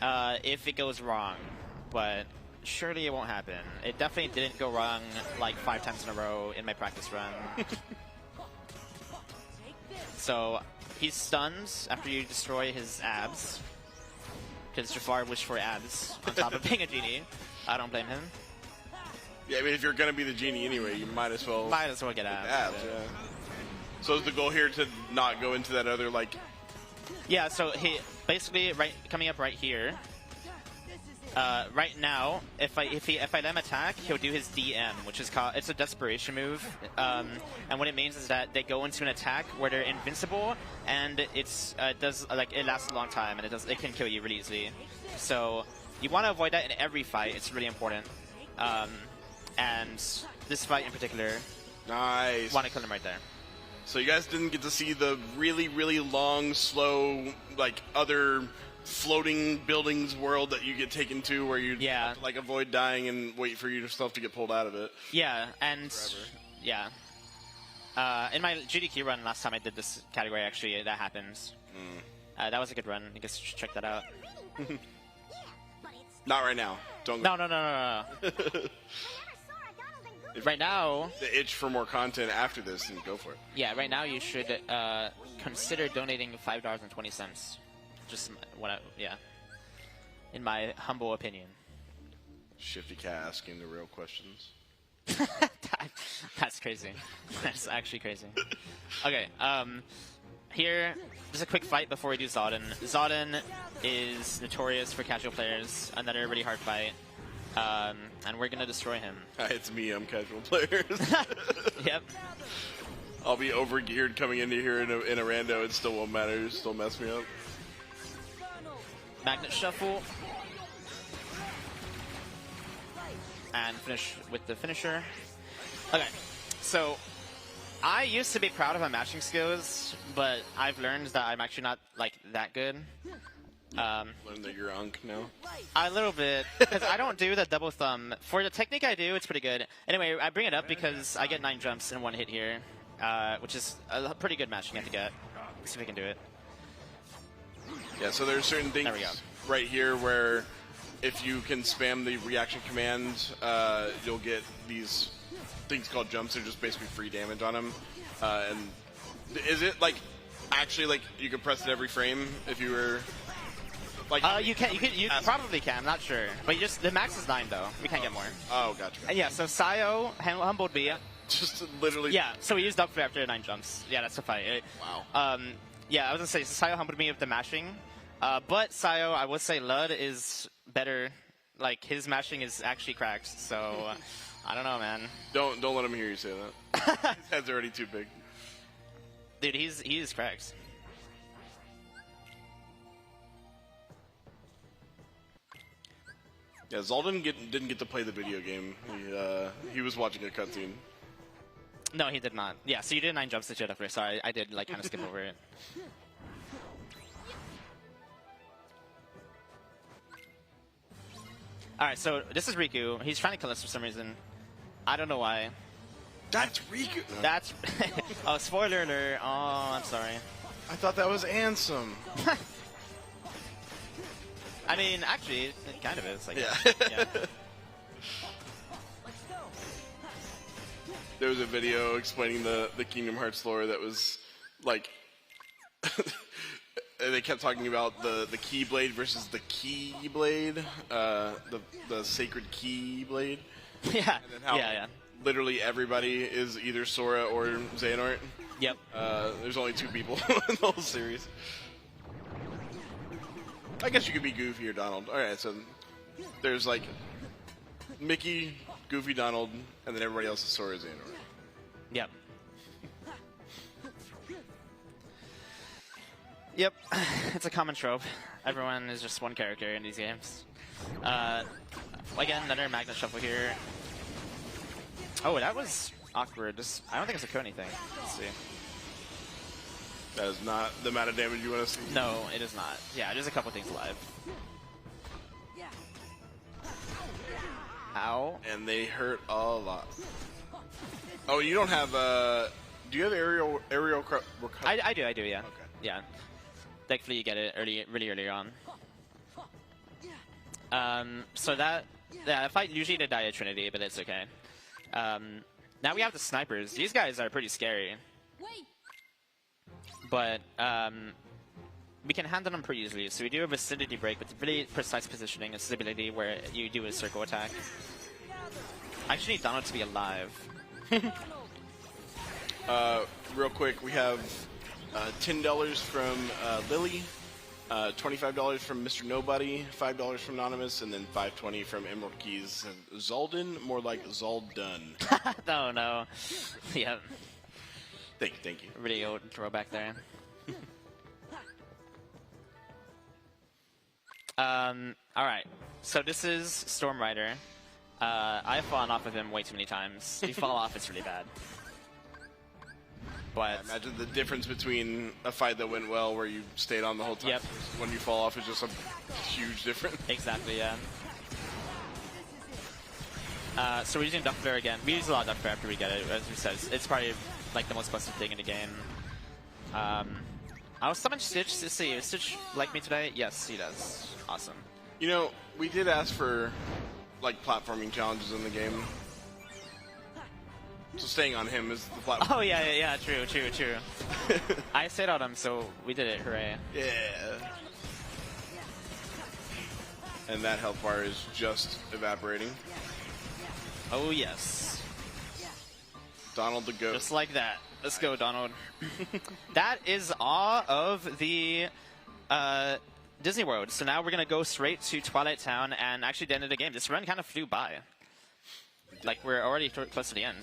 if it goes wrong, but surely it won't happen. It definitely didn't go wrong like 5 times in a row in my practice run. So he stuns after you destroy his abs, because Jafar wished for abs on top of being a genie. I don't blame him. Yeah, I mean, if you're gonna be the genie anyway, you might as well get abs. Yeah. So is the goal here to not go into that other like? Yeah. So he basically coming up right here. Right now, if I let him attack, he'll do his DM, which is called, it's a desperation move, and what it means is that they go into an attack where they're invincible, and it lasts a long time, and it can kill you really easily. So you want to avoid that in every fight. It's really important. And this fight in particular, nice. Want to kill him right there. So you guys didn't get to see the really, really long, slow, like other floating buildings world that you get taken to, where you have to, like, avoid dying and wait for yourself to get pulled out of it. Yeah, and yeah. In my GDQ run last time I did this category, actually, that happens. That was a good run. You guys should check that out. Not right now. Don't. No. Right now, the itch for more content after this, and go for it. Yeah, right now you should consider donating $5.20. Just in my humble opinion. Shifty Cat asking the real questions. That's crazy. That's actually crazy. Okay, here, just a quick fight before we do Zodin. Zodin is notorious for casual players, another really hard fight, and we're gonna destroy him. It's me, I'm casual players. Yep. I'll be overgeared coming into here in a rando, it still won't matter, it'll still mess me up. Magnet Shuffle. And finish with the finisher. Okay, so I used to be proud of my matching skills, but I've learned that I'm actually not like that good. Learned that you're unk now? A little bit, because I don't do the double thumb. For the technique I do, it's pretty good. Anyway, I bring it up because I get 9 jumps in 1 hit here, which is a pretty good matching I have to get. Let's see if we can do it. Yeah, so there's certain things right here where if you can spam the reaction command, you'll get these things called jumps. They're just basically free damage on them. And is it like actually like you can press it every frame if you were like? You probably can. I'm not sure, but the max is 9 though. We can't get more. Oh, gotcha. And yeah, so Sayo humbled me. Just literally. Yeah, so we used up for after 9 jumps. Yeah, that's the fight. Wow. Yeah, I was gonna say, so Sayo humbled me with the mashing, but Sayo, I would say Lud is better. Like, his mashing is actually cracked, so I don't know, man. Don't let him hear you say that. His head's already too big. Dude, he is cracked. Yeah, Zoldan didn't get to play the video game. He was watching a cutscene. No, he did not. Yeah, so you did 9 jumps to Jedi first. Sorry, I did like kind of skip over it. Alright, so this is Riku. He's trying to kill us for some reason. I don't know why. That's Riku? That's... oh, spoiler alert. Oh, I'm sorry. I thought that was Ansem. I mean, actually, it kind of is. Like, yeah. There was a video explaining the Kingdom Hearts lore that was like, they kept talking about the Keyblade versus the Keyblade, the sacred Keyblade. Yeah. And then how literally everybody is either Sora or Xehanort. Yep. There's only 2 people in the whole series. I guess you could be Goofy or Donald. Alright, so there's like Mickey, Goofy, Donald, and then everybody else is Sora, Xehanort. Yep. Yep. It's a common trope. Everyone is just one character in these games. Again, another Magnet Shuffle here. Oh, that was awkward. I don't think it's a Coney thing. Let's see. That is not the amount of damage you want to see. No, it is not. Yeah, there's a couple things alive. Ow. And they hurt a lot. Oh, you don't have do you have aerial recovery? I do, yeah. Okay. Yeah. Thankfully you get it really early on. So that fight usually to die at Trinity, but it's okay. Now we have the snipers. These guys are pretty scary. But we can handle them pretty easily. So we do a vicinity break with really precise positioning and stability where you do a circle attack. I actually need Donald to be alive. Real quick, we have $10 from Lily, $25 from Mr. Nobody, $5 from Anonymous, and then $5.20 from Emerald Keys. Zalden, more like Zaldun. No. Yeah. Thank you. Really old throwback there. Alright, so this is Storm Rider. I've fallen off of him way too many times. If you fall off, it's really bad. But imagine the difference between a fight that went well where you stayed on the whole time. Yep. When you fall off, it's just a huge difference. Exactly, yeah. So we're using Duck Flare again. We use a lot of Duck Flare after we get it, as we said. It's probably like the most busted thing in the game. I'll summon Stitch to see. Does Stitch like me today? Yes, he does. Awesome. You know, we did ask for like platforming challenges in the game. So staying on him is the platform. Oh yeah, true. I stayed on him, so we did it, hooray. Yeah. And that health bar is just evaporating. Oh yes. Donald the goat. Just like that. Let's go, Donald. That is all of the Disney World. So now we're going to go straight to Twilight Town and actually the end of the game. This run kind of flew by. Like, we're already close to the end.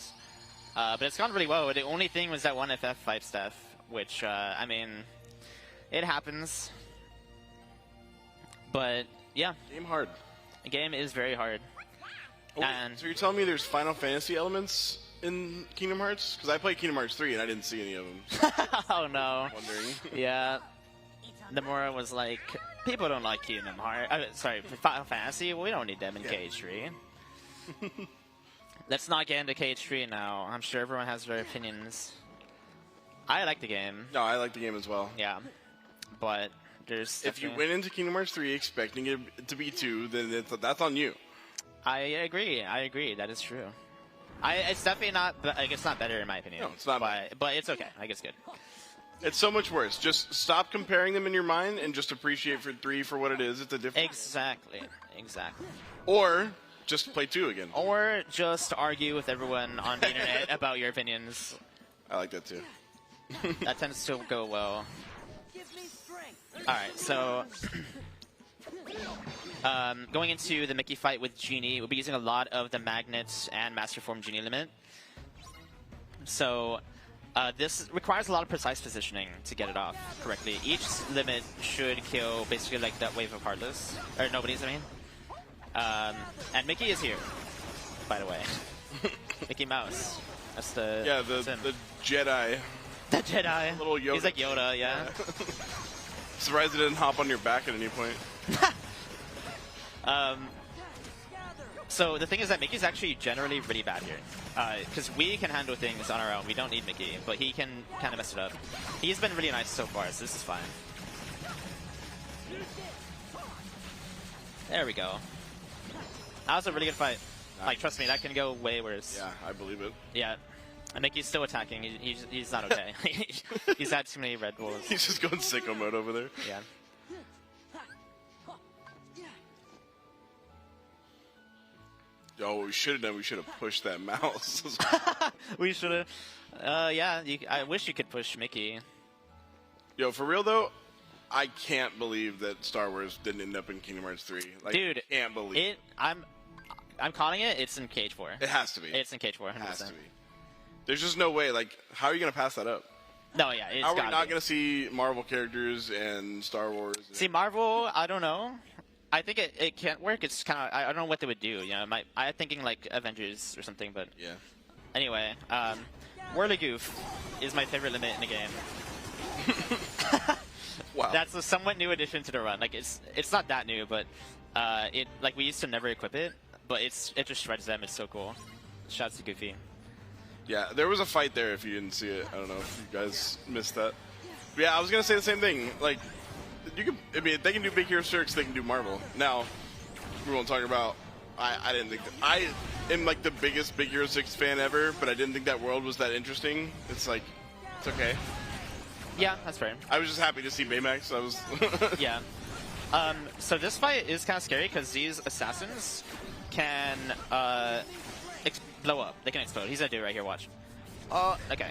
But it's gone really well. The only thing was that one FF fight stuff, which, I mean, it happens. But, yeah. Game hard. The game is very hard. Oh, and so you're telling me there's Final Fantasy elements in Kingdom Hearts? Because I played Kingdom Hearts 3 and I didn't see any of them. Oh no. Wondering. Yeah. Nomura was like, people don't like Kingdom Hearts. Sorry, Final Fantasy. We don't need them in KH3. Let's not get into KH3 now. I'm sure everyone has their opinions. I like the game. No, I like the game as well. Yeah. But there's... If you went into Kingdom Hearts 3 expecting it to be 2, then that's on you. I agree. That is true. It's definitely not. Like, it's not better in my opinion. No, it's not. But it's okay. I guess good. It's so much worse. Just stop comparing them in your mind and just appreciate 3 for what it is. It's a different. Exactly. Or just play 2 again. Or just argue with everyone on the internet about your opinions. I like that too. That tends to go well. All right, so. Going into the Mickey fight with Genie, we'll be using a lot of the Magnets and Master Form Genie limit. So this requires a lot of precise positioning to get it off correctly. Each limit should kill basically like that wave of Heartless. Or Nobody's, I mean. And Mickey is here, by the way. Mickey Mouse. That's the... Yeah, the Jedi. The Jedi. Little Yoda. He's like Yoda, yeah. Surprised it didn't hop on your back at any point. So the thing is that Mickey's actually generally really bad here. Because we can handle things on our own. We don't need Mickey, but he can kind of mess it up. He's been really nice so far, so this is fine. There we go. That was a really good fight. Like, trust me, that can go way worse. Yeah, I believe it. Yeah. And Mickey's still attacking. He's not okay. He's had too many Red Bulls. He's just going sicko mode over there. Yeah. Oh, we should have done. We should have pushed that mouse. We should have. Yeah, I wish you could push Mickey. Yo, for real though, I can't believe that Star Wars didn't end up in Kingdom Hearts 3. Like, Dude, can't believe it. I'm calling it. It's in Cage 4. It has to be. It's in Cage 4. 100%. It has to be. There's just no way. Like, how are you gonna pass that up? No, yeah, it's How are we gotta not be. gonna see Marvel characters and Star Wars? See, Marvel, I don't know. I think it can't work. It's kind of, I don't know what they would do. You know, I'm thinking like Avengers or something, but yeah. Anyway, Whirly Goof is my favorite limit in the game. Wow. That's a somewhat new addition to the run. Like it's not that new, but we used to never equip it, but it just shreds them. It's so cool. Shouts to Goofy. Yeah, there was a fight there. If you didn't see it, I don't know if you guys missed that. But yeah, I was gonna say the same thing. Like, you can. I mean, if they can do Big Hero 6, they can do Marvel. Now, we won't talk about. I didn't think that. I am like the biggest Big Hero 6 fan ever, but I didn't think that world was that interesting. It's like, it's okay. Yeah, that's fair. I was just happy to see Baymax. I was. Yeah. So this fight is kind of scary because these assassins can blow up. They can explode. He's gonna do it right here. Watch. Oh, okay.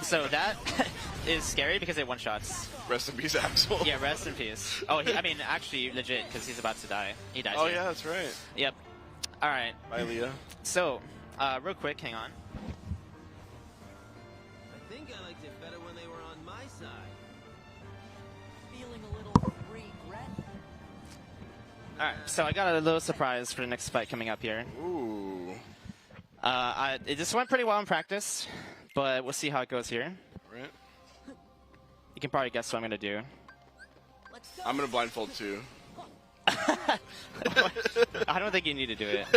So that is scary because it one-shots. Rest in peace, Axel. Yeah, rest in peace. Oh, I mean, actually, legit, because he's about to die. He dies. Oh here. yeah, that's right. Yep. All right. Bye, Leah. So, real quick, hang on. I think I liked it better when they were on my side. Feeling a little regret? All right. So I got a little surprise for the next fight coming up here. Ooh. This went pretty well in practice, but we'll see how it goes here. All right. You can probably guess what I'm gonna do. I'm gonna blindfold too. I don't think you need to do it.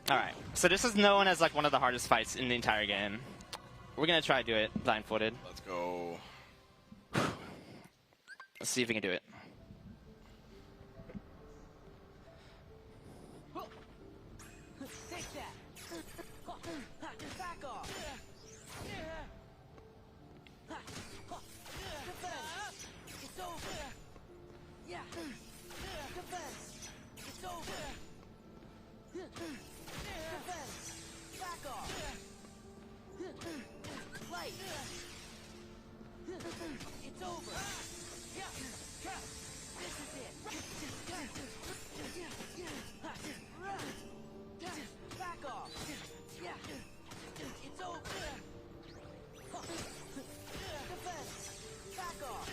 Alright, so this is known as like one of the hardest fights in the entire game. We're gonna try to do it blindfolded. Let's go. Let's see if we can do it. Take that. Back off. Defense. It's over. Yeah. Defense. It's over. Defense. Back off. Light. It's over. Yeah. This is it. Back off. Yeah. It's over. Defense. Back off.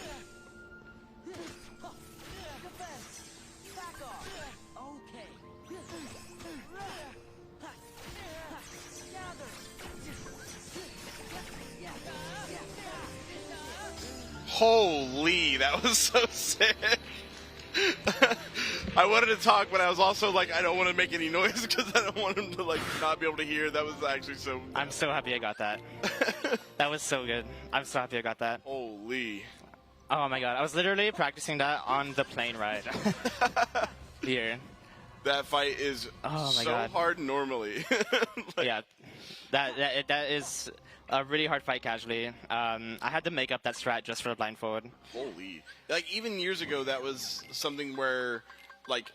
Defense. Back off. Okay. Gather. Yeah. Holy, that was so sick. I wanted to talk, but I was also like, I don't want to make any noise because I don't want him to like not be able to hear. That was actually so. I'm so happy I got that. That was so good. I'm so happy I got that. Holy. Oh my god, I was literally practicing that on the plane ride. Here. That fight is Oh my so God. hard normally. Yeah, that is a really hard fight casually. I had to make up that strat just for the blindfold. Holy. Like, even years ago, that was something where, like,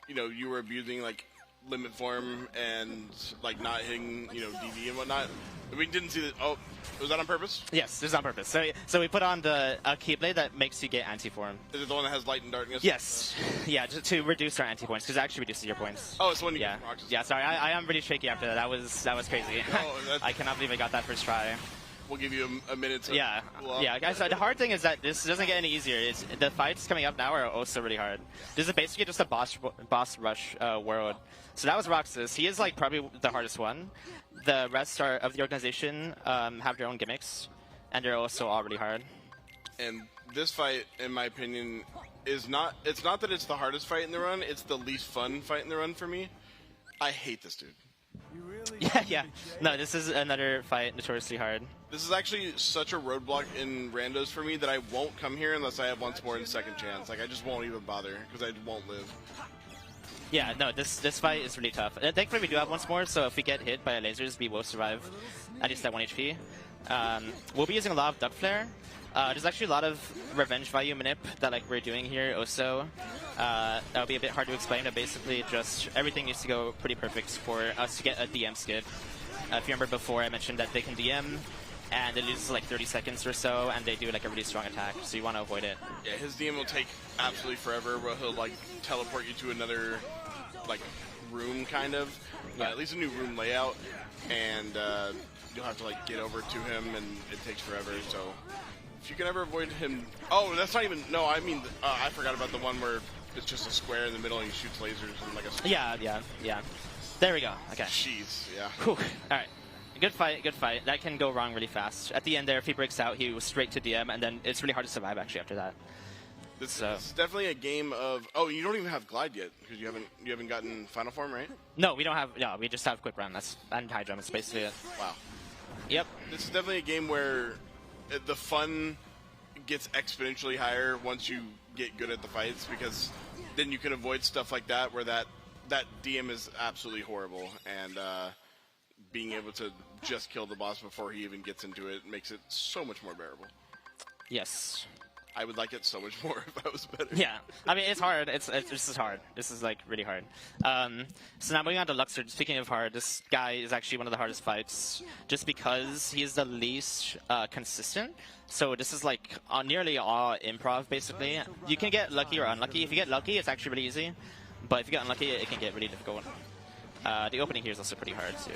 you know, you were abusing, like, limit form and, like, not hitting, you know, DD and whatnot. We didn't see that. Oh, was that on purpose? Yes, this is on purpose. So we put on the Keyblade that makes you get anti-form. Is it the one that has light and darkness? Yes. Yeah, just to reduce our anti-points, because it actually reduces your points. Oh, it's the one you yeah. get from Roxas. Yeah, sorry, I am really shaky after that. That was crazy. Oh, I cannot believe I got that first try. We'll give you a minute to Yeah, cool off. yeah, guys. The hard thing is that this doesn't get any easier. The fights coming up now are also really hard. This is basically just a boss rush world. So that was Roxas. He is like probably the hardest one. The rest of the organization have their own gimmicks, and they're also all really hard. And this fight, in my opinion, is not. It's not that it's the hardest fight in the run. It's the least fun fight in the run for me. I hate this dude. Yeah. No, this is another fight notoriously hard. This is actually such a roadblock in randos for me that I won't come here unless I have once more and second chance. Like, I just won't even bother because I won't live. Yeah, no, this fight is really tough. Thankfully, we do have once more, so if we get hit by lasers, we will survive at least at 1 HP. We'll be using a lot of Duck Flare. There's actually a lot of revenge value manip that like we're doing here also. That'll be a bit hard to explain, but basically just everything needs to go pretty perfect for us to get a DM skip. If you remember before, I mentioned that they can DM, and it loses like 30 seconds or so, and they do like a really strong attack, so you want to avoid it. Yeah, his DM will take absolutely forever, where he'll like teleport you to another like room, kind of, at least a new room layout, and you'll have to like get over to him, and it takes forever. So if you can ever avoid him, oh, that's not even. No, I mean, I forgot about the one where it's just a square in the middle and he shoots lasers and like a. Yeah. There we go. Okay. Jeez, yeah. Whew. All right. Good fight. That can go wrong really fast. At the end there, if he breaks out, he was straight to DM, and then it's really hard to survive actually after that. This is definitely a game of. Oh, you don't even have glide yet because you haven't gotten final form, right? No, we don't have. Yeah, we just have quick run. And high jump. That's basically it. Wow. Yep. This is definitely a game where the fun gets exponentially higher once you get good at the fights, because then you can avoid stuff like that where that DM is absolutely horrible, and being able to just kill the boss before he even gets into it makes it so much more bearable. Yes. I would like it so much more if I was better. Yeah, I mean, it's hard. This is hard. This is like really hard. So now moving on to Luxor. Speaking of hard, this guy is actually one of the hardest fights, just because he's the least consistent. So this is like nearly all improv, basically. You can get lucky or unlucky. If you get lucky, it's actually really easy. But if you get unlucky, it can get really difficult. The opening here is also pretty hard, too.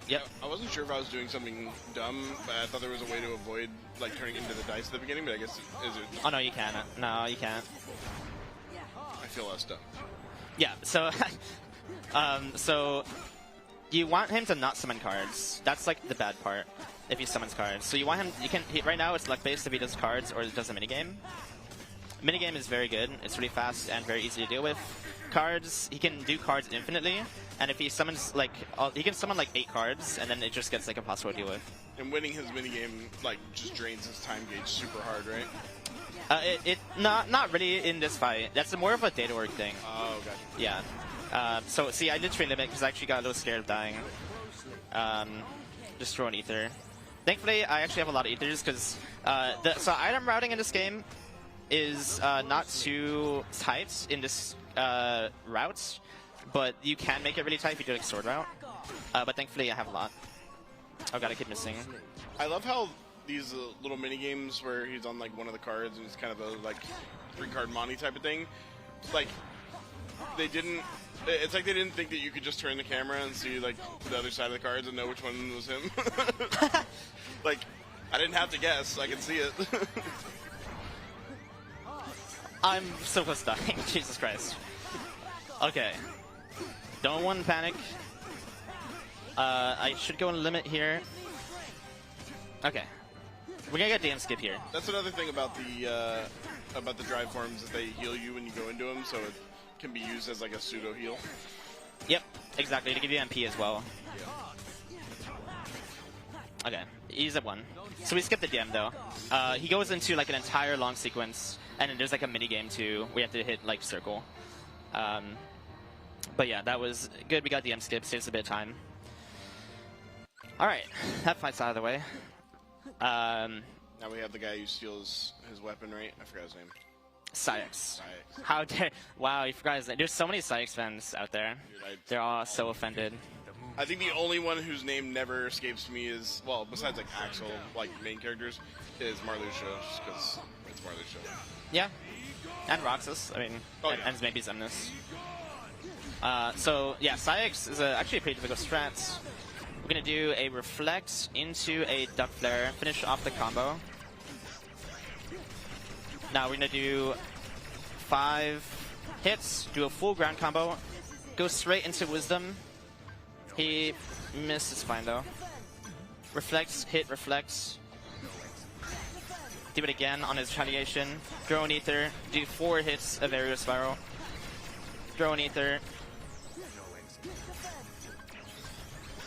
Yep. I wasn't sure if I was doing something dumb, but I thought there was a way to avoid like turning into the dice at the beginning, but I guess is it? Oh, no, you can't. No, you can't. I feel less dumb. Yeah, so so you want him to not summon cards. That's like the bad part if he summons cards. So you want him, right now it's luck based if he does cards or does a minigame. Minigame is very good. It's really fast and very easy to deal with. Cards, he can do cards infinitely, and if he summons like, he can summon like 8 cards, and then it just gets like impossible to deal with. And winning his minigame like just drains his time gauge super hard, right? Not really in this fight. That's more of a data work thing. Oh, gotcha. Yeah. So see, I did train limit because I actually got a little scared of dying. Just throw an ether. Thankfully, I actually have a lot of ethers because so item routing in this game is not too tight in this route, but you can make it really tight if you do like sword route. But thankfully, I have a lot. Oh god, I keep missing. I love how these little mini games where he's on like one of the cards and it's kind of a like 3-card Monty type of thing. Like it's like they didn't think that you could just turn the camera and see like the other side of the cards and know which one was him. Like I didn't have to guess; I could see it. I'm so close to dying. Jesus Christ. Okay. Don't want to panic. I should go on limit here. Okay. We're gonna get DM skip here. That's another thing about the drive forms, is they heal you when you go into them, so it can be used as like a pseudo heal. Yep, exactly, to give you MP as well. Okay, he's at 1. So we skip the DM though. He goes into like an entire long sequence, and then there's like a mini game too. We have to hit like circle. But yeah, that was good. We got DM skip, saves a bit of time. All right, that fight's out of the way. Now we have the guy who steals his weapon, right? I forgot his name. Syx. How dare... Wow, you forgot his name. There's so many Syx fans out there. Dude, they're all so offended. I think the only one whose name never escapes me is, well, besides like Axel, like main characters, is Marluxia, because it's Marluxia. Yeah, and Roxas. I mean, and maybe Xemnas. So yeah, Syx is actually a pretty difficult strat. We're gonna do a reflect into a duck flare, finish off the combo. Now we're gonna do 5 hits, do a full ground combo, go straight into wisdom. He missed, it's fine though. Reflects, hit, reflects. Do it again on his retaliation. Throw an ether, do 4 hits of aerial spiral. throw an ether.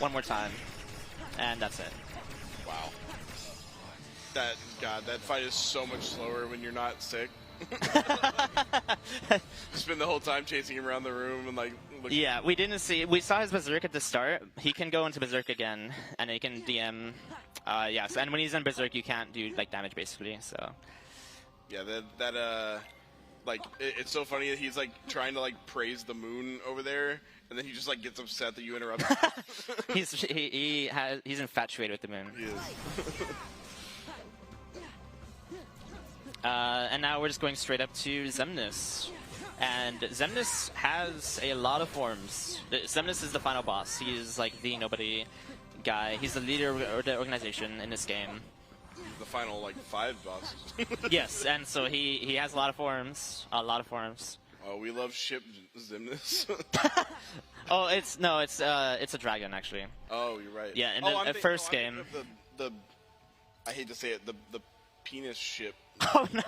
One more time. And that's it. Wow. That fight is so much slower when you're not sick. Spend the whole time chasing him around the room and like. Yeah, we saw his berserk at the start. He can go into berserk again, and he can DM. Yes, and when he's in berserk, you can't do like damage basically. So. Yeah, it's so funny that he's like trying to like praise the moon over there, and then he just like gets upset that you interrupt. he's infatuated with the moon. He is. And now we're just going straight up to Xemnas. And Xemnas has a lot of forms. Xemnas is the final boss. He's like the nobody guy. He's the leader of the organization in this game. The final like 5 bosses. Yes, and so he has a lot of forms. A lot of forms. Oh, we love ship Xemnas. Oh, it's a dragon actually. Oh, you're right. Yeah, in the first game. I hate to say it, the penis ship. Oh no,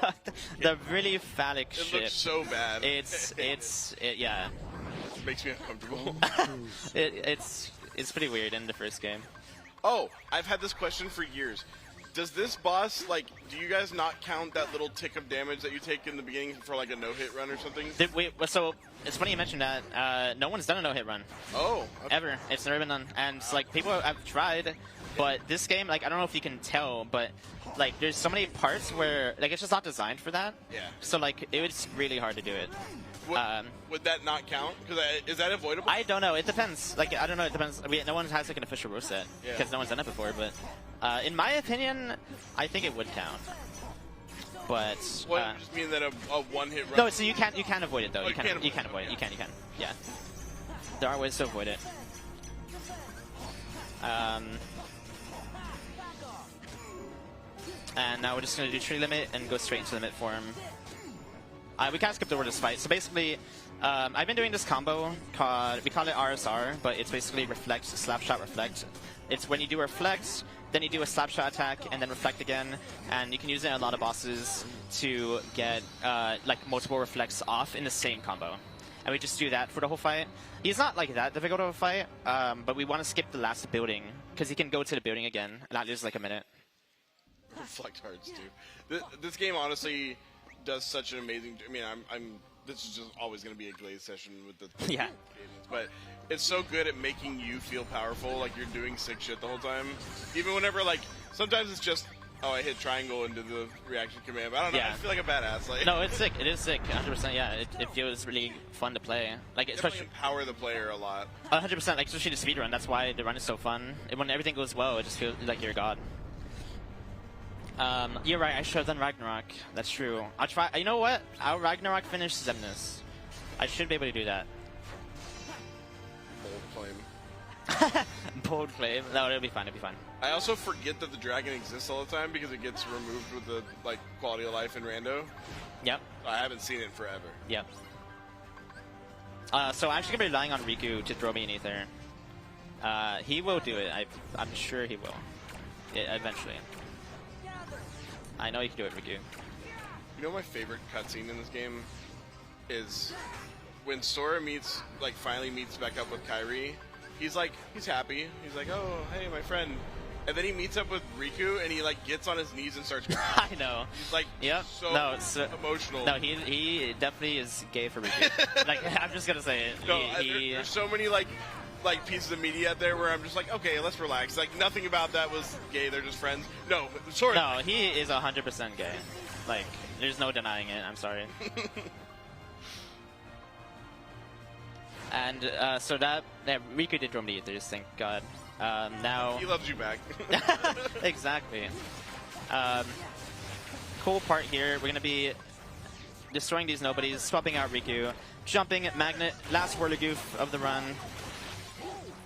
the really phallic ship. It looks so bad. Yeah. Makes me uncomfortable. It's pretty weird in the first game. Oh, I've had this question for years. Does this boss, like, do you guys not count that little tick of damage that you take in the beginning for like a no-hit run or something? So it's funny you mentioned that. No one's done a no-hit run. Oh. Okay. Ever. It's never been done. And like people have tried, but this game, like I don't know if you can tell, but like there's so many parts where like it's just not designed for that. Yeah. So like it's really hard to do it. Would that not count? Because is that avoidable? I don't know. It depends. Like I don't know. It depends. No one has like an official rule set because no one's done it before. But in my opinion, I think it would count. But what does just mean that a one-hit run? No, so you can't avoid it though. Oh, you can't avoid it. You can. Yeah. There are ways to avoid it. And now we're just going to do tree limit and go straight into limit form. We kind of skipped over this fight. So basically, I've been doing this combo called, we call it RSR, but it's basically reflect, slapshot, reflect. It's when you do reflect, then you do a slapshot attack, and then reflect again. And you can use it on a lot of bosses to get like multiple reflects off in the same combo. And we just do that for the whole fight. He's not like that difficult of a fight, but we want to skip the last building, because he can go to the building again, and that is like a minute. Reflect hearts too. This game honestly does such an amazing. I mean, this is just always going to be a Glaze session with the yeah. But it's so good at making you feel powerful, like you're doing sick shit the whole time. Even whenever like sometimes it's just I hit triangle into the reaction command. But I don't know. Yeah. I feel like a badass. Like no, it's sick. It is sick. 100%. Yeah, it feels really fun to play. Like especially empower the player a lot. 100%. Like especially the speedrun. That's why the run is so fun. And when everything goes well, it just feels like you're a god. You're right, I should have done Ragnarok. That's true. I'll try. You know what? I'll Ragnarok finish Xemnas. I should be able to do that. Bold claim. Bold claim. No, it'll be fine. It'll be fine. I also forget that the dragon exists all the time because it gets removed with the like quality of life in Rando. Yep. I haven't seen it forever. Yep. So I'm actually gonna be relying on Riku to throw me an ether. He will do it. I'm sure he will. Eventually. I know you can do it, Riku. You know my favorite cutscene in this game is when Sora finally meets back up with Kairi. He's happy. He's like, oh, hey, my friend. And then he meets up with Riku, and he like gets on his knees and starts crying. I know. He's like, so emotional. No, he definitely is gay for Riku. Like, I'm just gonna say it. No, there's so many like pieces of media out there where I'm just like, okay, let's relax. Like nothing about that was gay. They're just friends. No, Sora. No, he is 100% gay. Like, there's no denying it. I'm sorry. And so that Riku did throw me ethers, thank God. Now he loves you back. Exactly. Cool part here. We're gonna be destroying these nobodies, swapping out Riku, jumping at Magnet, last whirligoof of the run.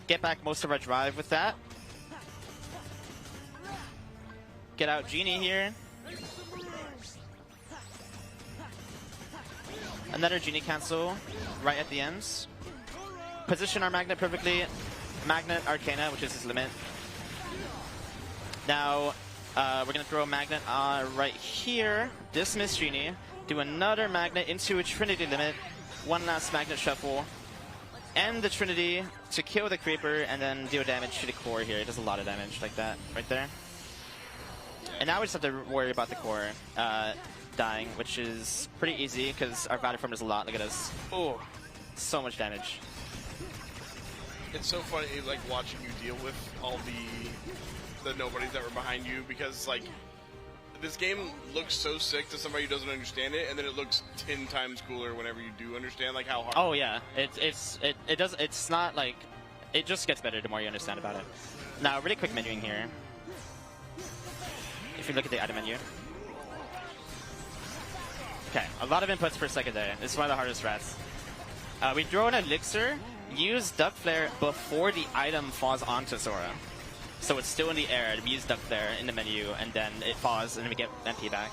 Get back most of our drive with that. Get out Genie here. Another Genie cancel right at the ends. Position our Magnet perfectly. Magnet Arcana, which is his limit. Now, we're going to throw a Magnet right here. Dismiss Genie. Do another Magnet into a Trinity limit. one last Magnet Shuffle, and the Trinity to kill the Creeper, and then deal damage to the core here. It does a lot of damage like that, right there. And now we just have to worry about the core dying, which is pretty easy because our Battle Form does a lot. Look at this. Oh, so much damage. It's so funny, like, watching you deal with all the nobodies that were behind you, because, like, this game looks so sick to somebody who doesn't understand it, and then it looks 10 times cooler whenever you do understand, like, how hard. Oh yeah, it's not like, it just gets better the more you understand about it. Now, really quick menuing here. If you look at the item menu. Okay, a lot of inputs per second there. This is one of the hardest strats. We throw an elixir, use Duck Flare before the item falls onto Sora. So it's still in the air, we use Duck Flare in the menu, and then it falls, and then we get MP back.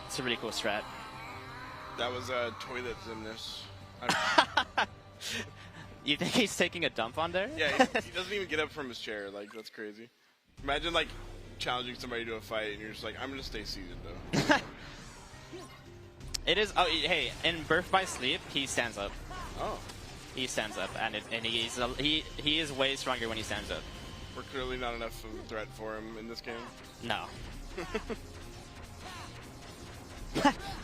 It's a really cool strat. That was toilets in this. You think he's taking a dump on there? Yeah, he doesn't even get up from his chair. Like, that's crazy. Imagine, like, challenging somebody to a fight, and you're just like, I'm going to stay seated, though. It is, oh, hey, in Birth by Sleep, he stands up. Oh. He stands up, and he is way stronger when he stands up. We're clearly not enough of a threat for him in this game. No.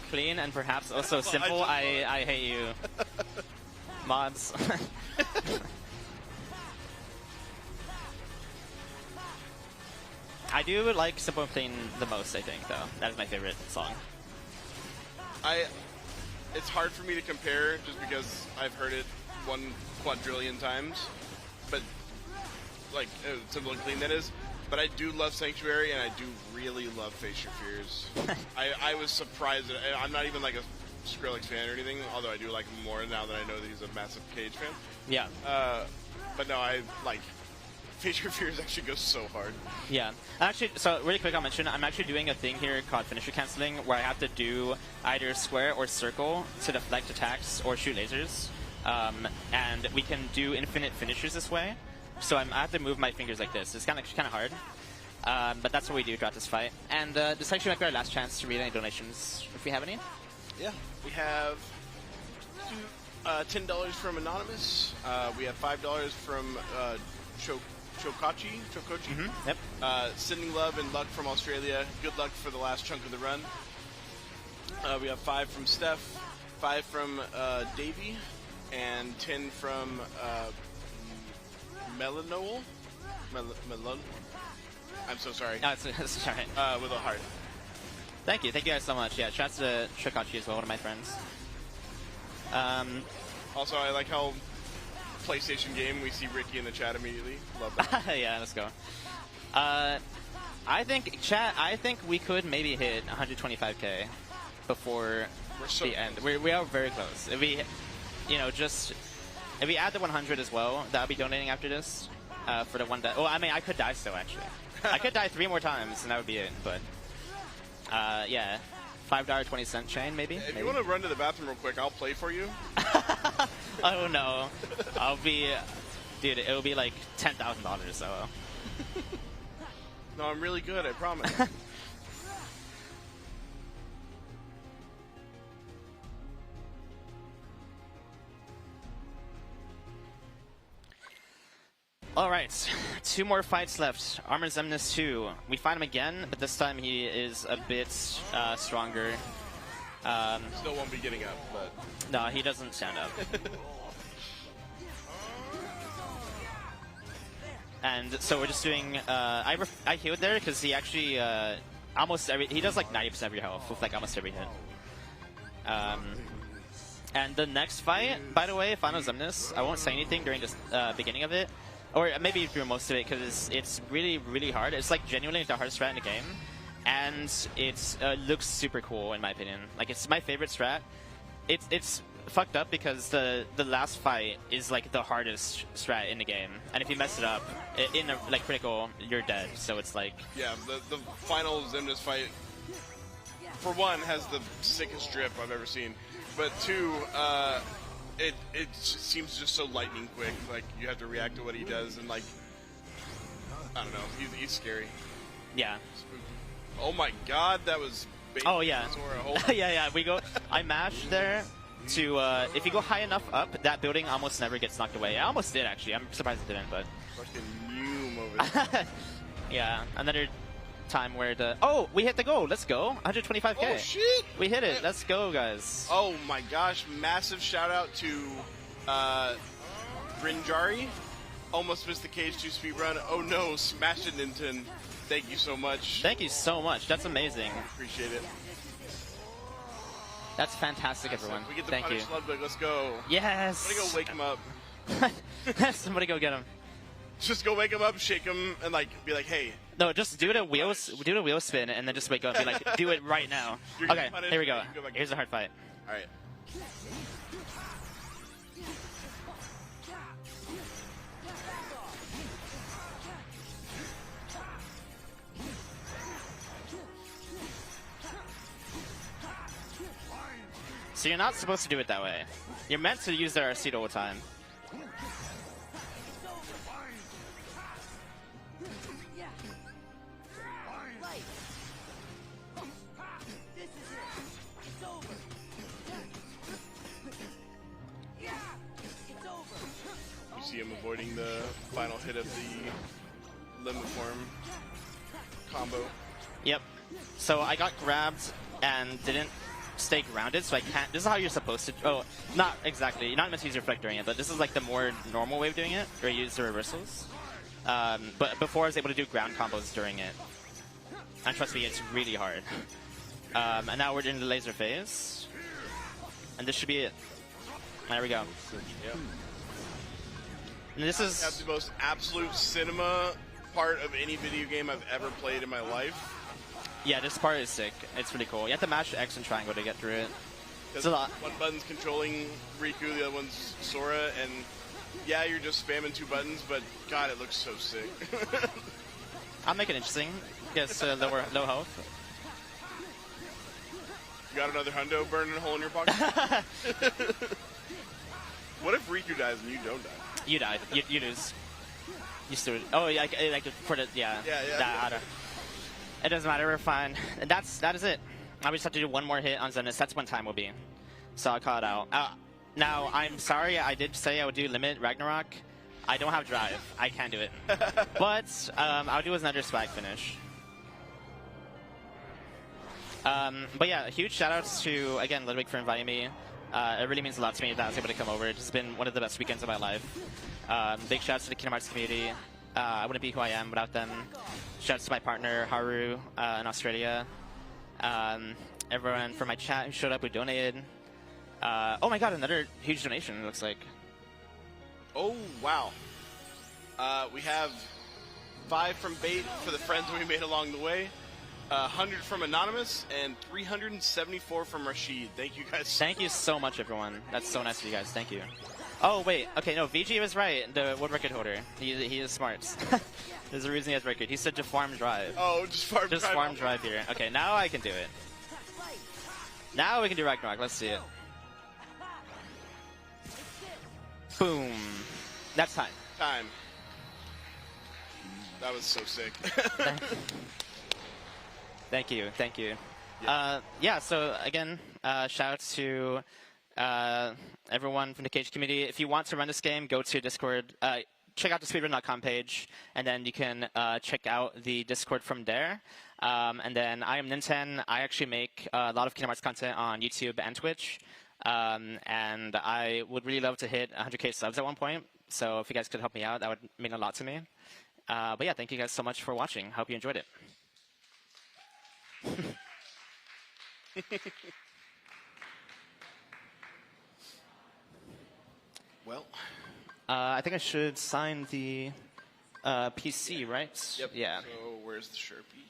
Clean and perhaps also simple. I hate you. Mods. I do like Simple and Clean the most, I think, though. That is my favorite song. It's hard for me to compare just because I've heard it 1 quadrillion times, but like Simple and Clean that is. But I do love Sanctuary, and I do really love Face Your Fears. I was surprised that I'm not even like a Skrillex fan or anything, although I do like him more now that I know that he's a massive Cage fan. Yeah. But no, I like Face Your Fears actually goes so hard. Yeah. Actually, so really quick, I'll mention I'm actually doing a thing here called finisher canceling, where I have to do either square or circle to deflect attacks or shoot lasers, and we can do infinite finishers this way. So I have to move my fingers like this. It's kind of hard, but that's what we do throughout this fight. And this actually might be our last chance to read any donations, if we have any. Yeah, we have $10 from Anonymous. We have $5 from Chokochi. Mm-hmm. Yep. Sending love and luck from Australia. Good luck for the last chunk of the run. We have 5 from Steph, 5 from Davey, and 10 from Melanoel. Melon. I'm so sorry. No, it's alright. With a heart. Thank you guys so much. Yeah, shouts to Chokochi as well, one of my friends. Also, I like how PlayStation game, we see Ricky in the chat immediately. Love that. Yeah, let's go. I think we could maybe hit 125k before the end. We are very close. If we, if we add the 100 as well, that I'll be donating after this for the one that. Oh, I mean, I could die still actually. I could die 3 more times and that would be it. But yeah, $5.20 chain maybe. If you want to run to the bathroom real quick, I'll play for you. Oh no, I'll be, dude. It'll be like $10,000. So. No, I'm really good. I promise. All right, 2 more fights left. Armor Zemnis 2. We find him again, but this time he is a bit stronger. Still won't be getting up, but no, he doesn't stand up. And so we're just doing. I healed there because he actually he does like 90% of your health with like almost every hit. And the next fight, by the way, Final Zemnis, I won't say anything during the beginning of it. Or maybe through most of it, because it's really, really hard. It's like genuinely the hardest strat in the game. And it looks super cool, in my opinion. Like, it's my favorite strat. It's fucked up because the last fight is like the hardest strat in the game. And if you mess it up, in a like critical, you're dead. So it's like... Yeah, the final Zemnis fight, for one, has the sickest drip I've ever seen. But 2, it seems just so lightning quick. Like, you have to react to what he does, and like, I don't know, he's scary. Yeah. Spooky. Oh my god, that was... Oh yeah. Yeah, we go... I mashed there, to if you go high enough up, that building almost never gets knocked away. It almost did, actually. I'm surprised it didn't, but... Fucking Mume over there. Yeah, another time where the... Oh, we hit the goal. Let's go. 125K. Oh, shit. We hit it. Let's go, guys. Oh, my gosh. Massive shout out to Grinjari. Almost missed the cage 2 speedrun. Oh, no. Smashed it, Ninten. Thank you so much. Thank you so much. That's amazing. Appreciate it. That's fantastic, everyone. We get the Thank you. punish Ludwig. Let's go. Yes. Somebody go wake him up. Somebody go get him. Just go wake him up, shake him, and like be like, hey. No, just do it a wheel spin, and then just wake up and be like, do it right now. You're Okay, punished, here we go. you go back Here's a hard fight. All right. So you're not supposed to do it that way. You're meant to use their RC the whole time. You see him avoiding the final hit of the limit form combo. Yep. So I got grabbed and didn't stay grounded, so I can't. This is how you're supposed to. Oh, not exactly. You're not meant to use your reflect during it, but this is like the more normal way of doing it, where you use the reversals. But before I was able to do ground combos during it. And trust me, it's really hard. And now we're in the laser phase. And this should be it. There we go. Yep. And this is... That's the most absolute cinema part of any video game I've ever played in my life. Yeah, this part is sick. It's pretty cool. You have to mash X and triangle to get through it. It's a lot. One button's controlling Riku, the other one's Sora, and yeah, you're just spamming 2 buttons, but God, it looks so sick. I'll make it interesting. Yes, low health. You got another hundo burning a hole in your pocket? What if Riku dies and you don't die? You died. You lose. You still. Oh, yeah, like for the yeah. Yeah. It doesn't matter. We're fine. And that is it. I just have to do one more hit on Zenith. That's when time will be. So I'll call it out. Now I'm sorry. I did say I would do limit Ragnarok. I don't have drive. I can't do it. But I'll do another swag finish. But yeah, huge shout outs to, again, Ludwig for inviting me. It really means a lot to me that I was able to come over. It's been one of the best weekends of my life. Big shout outs to the Kingdom Hearts community. I wouldn't be who I am without them. Shout outs to my partner, Haru, in Australia. Everyone from my chat who showed up, who donated. Oh my god, another huge donation, it looks like. Oh, wow. We have 5 from Bait for the friends we made along the way. 100 from Anonymous, and 374 from Rashid. Thank you guys. Thank you so much, everyone. That's so nice of you guys. Thank you. Oh, wait. Okay, no, VG was right. The world record holder. He is smart. There's a reason he has record. He said to farm drive. Oh, just farm drive. Just farm drive here. Okay, now I can do it. Now we can do Ragnarok. Let's see it. Boom. That's time. Time. That was so sick. Thank you. Thank you. Yeah, so again, shout out to everyone from the Cage community. If you want to run this game, go to Discord. Check out the speedrun.com page, and then you can check out the Discord from there. And then I am Ninten. I actually make a lot of Kingdom Hearts content on YouTube and Twitch. And I would really love to hit 100k subs at one point. So if you guys could help me out, that would mean a lot to me. But yeah, thank you guys so much for watching. Hope you enjoyed it. Well, I think I should sign the PC, right? Yep. Yeah. So where's the Sharpie?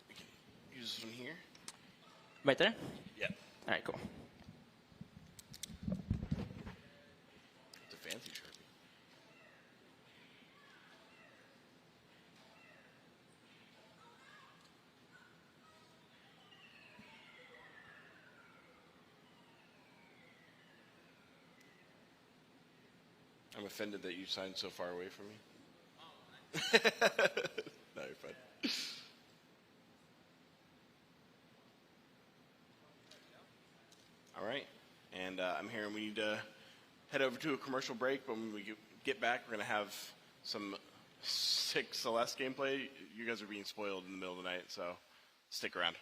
We can use this one here. Right there? Yeah. All right, cool. It's a fancy Sharpie. I'm offended that you signed so far away from me. No, you're fine. All right, and I'm hearing we need to head over to a commercial break. But when we get back, we're going to have some sick Celeste gameplay. You guys are being spoiled in the middle of the night, so stick around.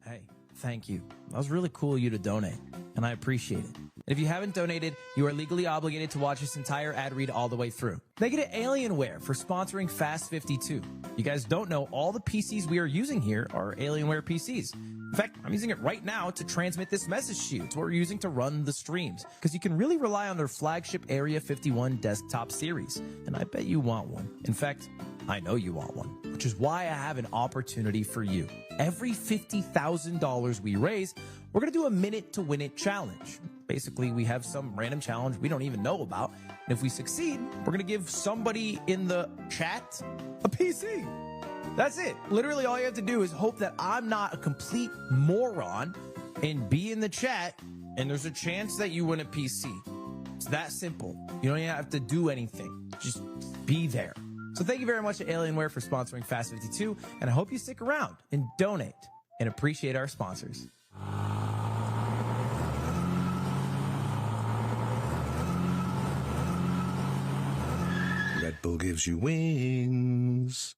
Hey, thank you. That was really cool of you to donate, and I appreciate it. If you haven't donated, you are legally obligated to watch this entire ad read all the way through. Thank you to Alienware for sponsoring Fast 52. You guys don't know all the PCs we are using here are Alienware PCs. In fact, I'm using it right now to transmit this message to you. It's what we're using to run the streams, because you can really rely on their flagship Area 51 desktop series, and I bet you want one. In fact, I know you want one, which is why I have an opportunity for you. Every $50,000 we raise, we're going to do a minute to win it challenge. Basically, we have some random challenge we don't even know about. And if we succeed, we're going to give somebody in the chat a PC. That's it. Literally, all you have to do is hope that I'm not a complete moron and be in the chat, and there's a chance that you win a PC. It's that simple. You don't even have to do anything. Just be there. So thank you very much to Alienware for sponsoring Fast 52, and I hope you stick around and donate and appreciate our sponsors. Red Bull gives you wings.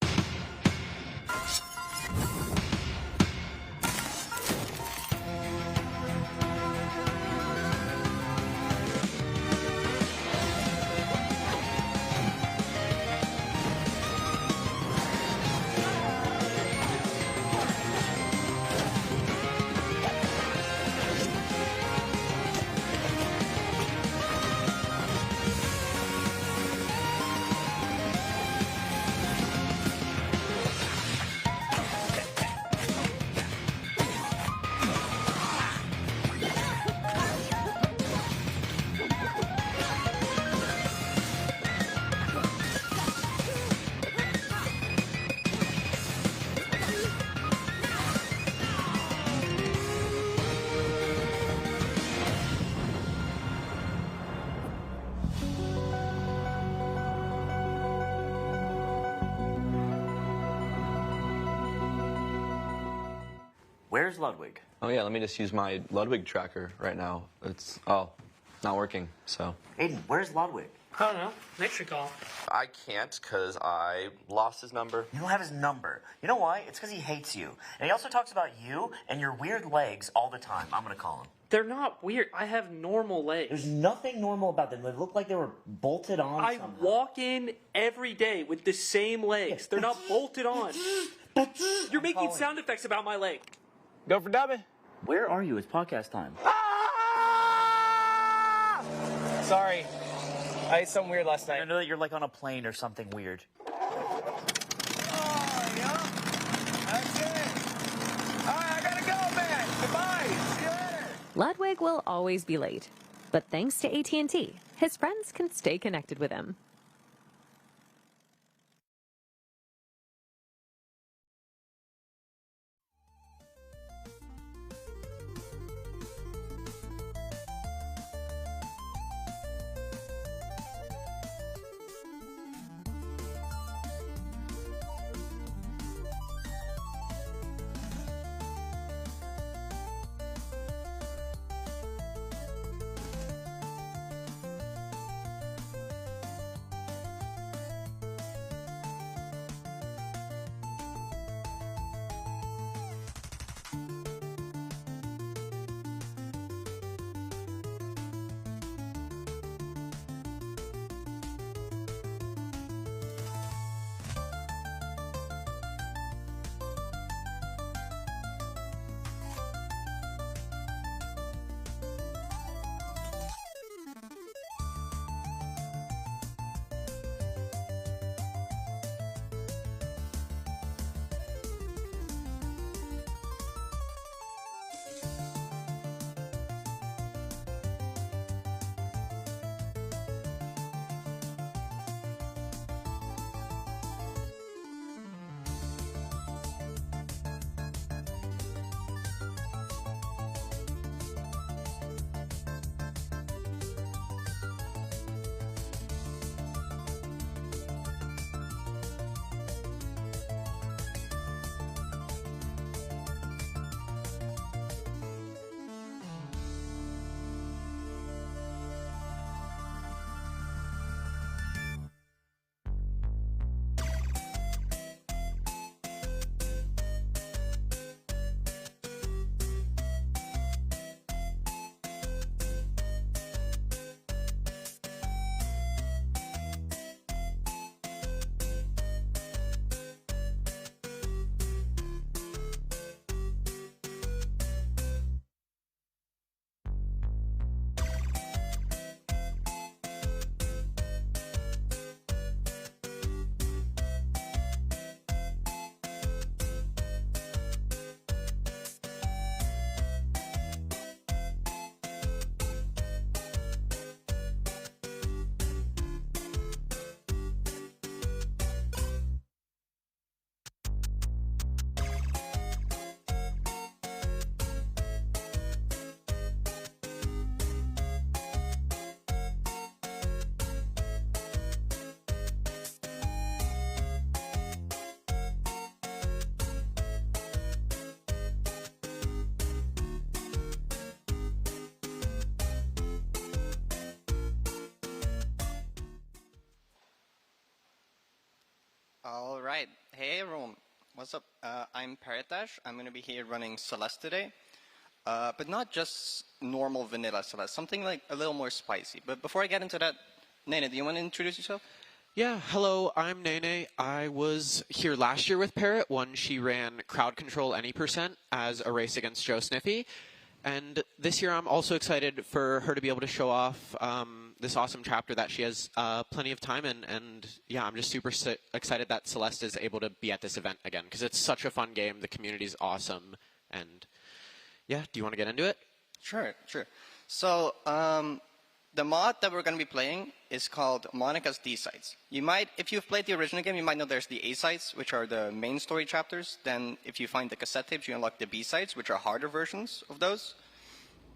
Where's Ludwig? Oh yeah, let me just use my Ludwig tracker right now. It's not working. So. Aiden, where's Ludwig? I don't know. Make sure call. I can't because I lost his number. You don't have his number. You know why? It's because he hates you. And he also talks about you and your weird legs all the time. I'm going to call him. They're not weird. I have normal legs. There's nothing normal about them. They look like they were bolted on I somehow. walk in every day with the same legs. They're not bolted on. You're making sound effects about my leg. Go for dubbing. Where are you? It's podcast time. Sorry. I ate something weird last night. I know that you're like on a plane or something weird. Ludwig will always be late, but thanks to AT&T, his friends can stay connected with him. All right. Hey, everyone. What's up? I'm Paratash. I'm going to be here running Celeste today. But not just normal vanilla Celeste, something like a little more spicy. But before I get into that, Nene, do you want to introduce yourself? Yeah, hello, I'm Nene. I was here last year with Parrot when she ran Crowd Control Any % as a race against Joe Sniffy. And this year I'm also excited for her to be able to show off this awesome chapter that she has plenty of time in. And yeah, I'm just super excited that Celeste is able to be at this event again because it's such a fun game. The community's awesome. And yeah, do you want to get into it? Sure. So, the mod that we're going to be playing is called Monica's D-Sides. You might, if you've played the original game, you might know there's the A-Sides, which are the main story chapters. Then if you find the cassette tapes, you unlock the B-Sides, which are harder versions of those.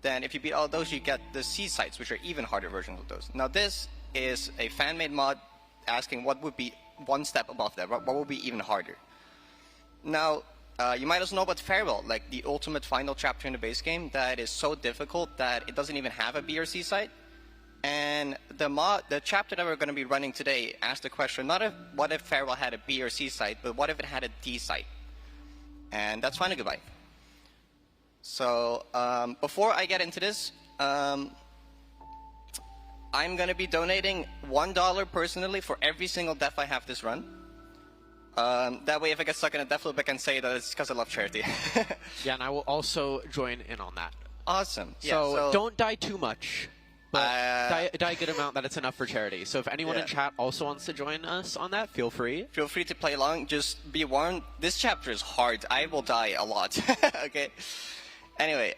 Then if you beat all those, you get the C-Sides, which are even harder versions of those. Now this is a fan-made mod asking what would be one step above that, what would be even harder. Now, you might also know about Farewell, like the ultimate final chapter in the base game that is so difficult that it doesn't even have a B or C side. And the chapter that we're going to be running today asks the question, not if, what if Farewell had a B or C side, but what if it had a D side? And that's Final Goodbye. So, before I get into this, I'm going to be donating $1 personally for every single death I have this run. That way, if I get stuck in a death loop, I can say that it's because I love charity. Yeah, and I will also join in on that. Awesome. So don't die too much. But die a good amount that it's enough for charity. So if anyone in chat also wants to join us on that, feel free. Feel free to play along. Just be warned, this chapter is hard. I will die a lot. Okay. Anyway,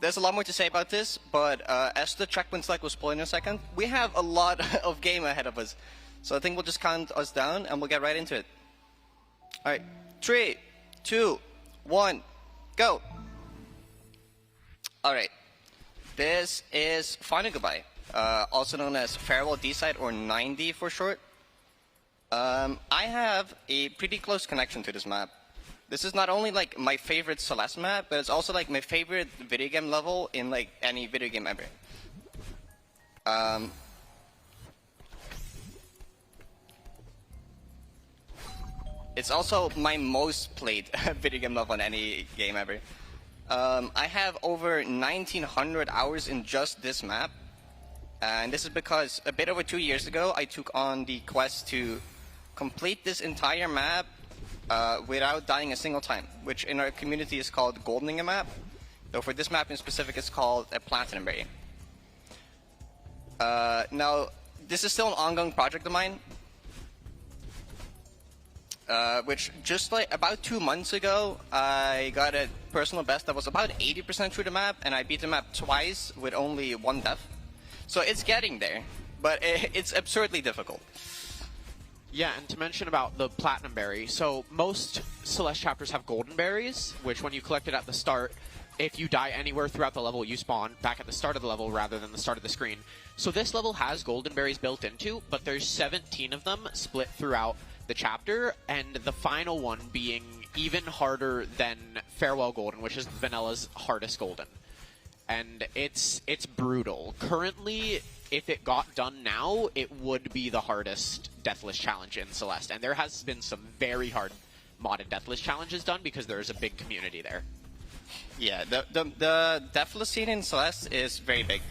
there's a lot more to say about this, but as the checkpoint select was pulling in a second, we have a lot of game ahead of us. So I think we'll just count us down and we'll get right into it. All right, 3, 2, 1, go. All right. This is Final Goodbye, also known as Farewell D-Side or 9D for short. I have a pretty close connection to this map. This is not only like my favorite Celeste map, but it's also like my favorite video game level in like any video game ever. It's also my most played video game level in any game ever. I have over 1,900 hours in just this map, and this is because a bit over 2 years ago I took on the quest to complete this entire map without dying a single time, which in our community is called goldening a map, though for this map in specific it's called a platinum berry. Now, this is still an ongoing project of mine, which just like about 2 months ago, I got a personal best that was about 80% through the map, and I beat the map twice with only 1 death. So it's getting there, but it's absurdly difficult. Yeah, and to mention about the Platinum Berry, so most Celeste chapters have Golden Berries, which when you collect it at the start, if you die anywhere throughout the level, you spawn back at the start of the level rather than the start of the screen. So this level has Golden Berries built into, but there's 17 of them split throughout the chapter, and the final one being even harder than Farewell Golden, which is Vanilla's hardest Golden. And it's brutal. Currently, if it got done now, it would be the hardest Deathless challenge in Celeste. And there has been some very hard modded Deathless challenges done because there's a big community there. Yeah, the Deathless scene in Celeste is very big.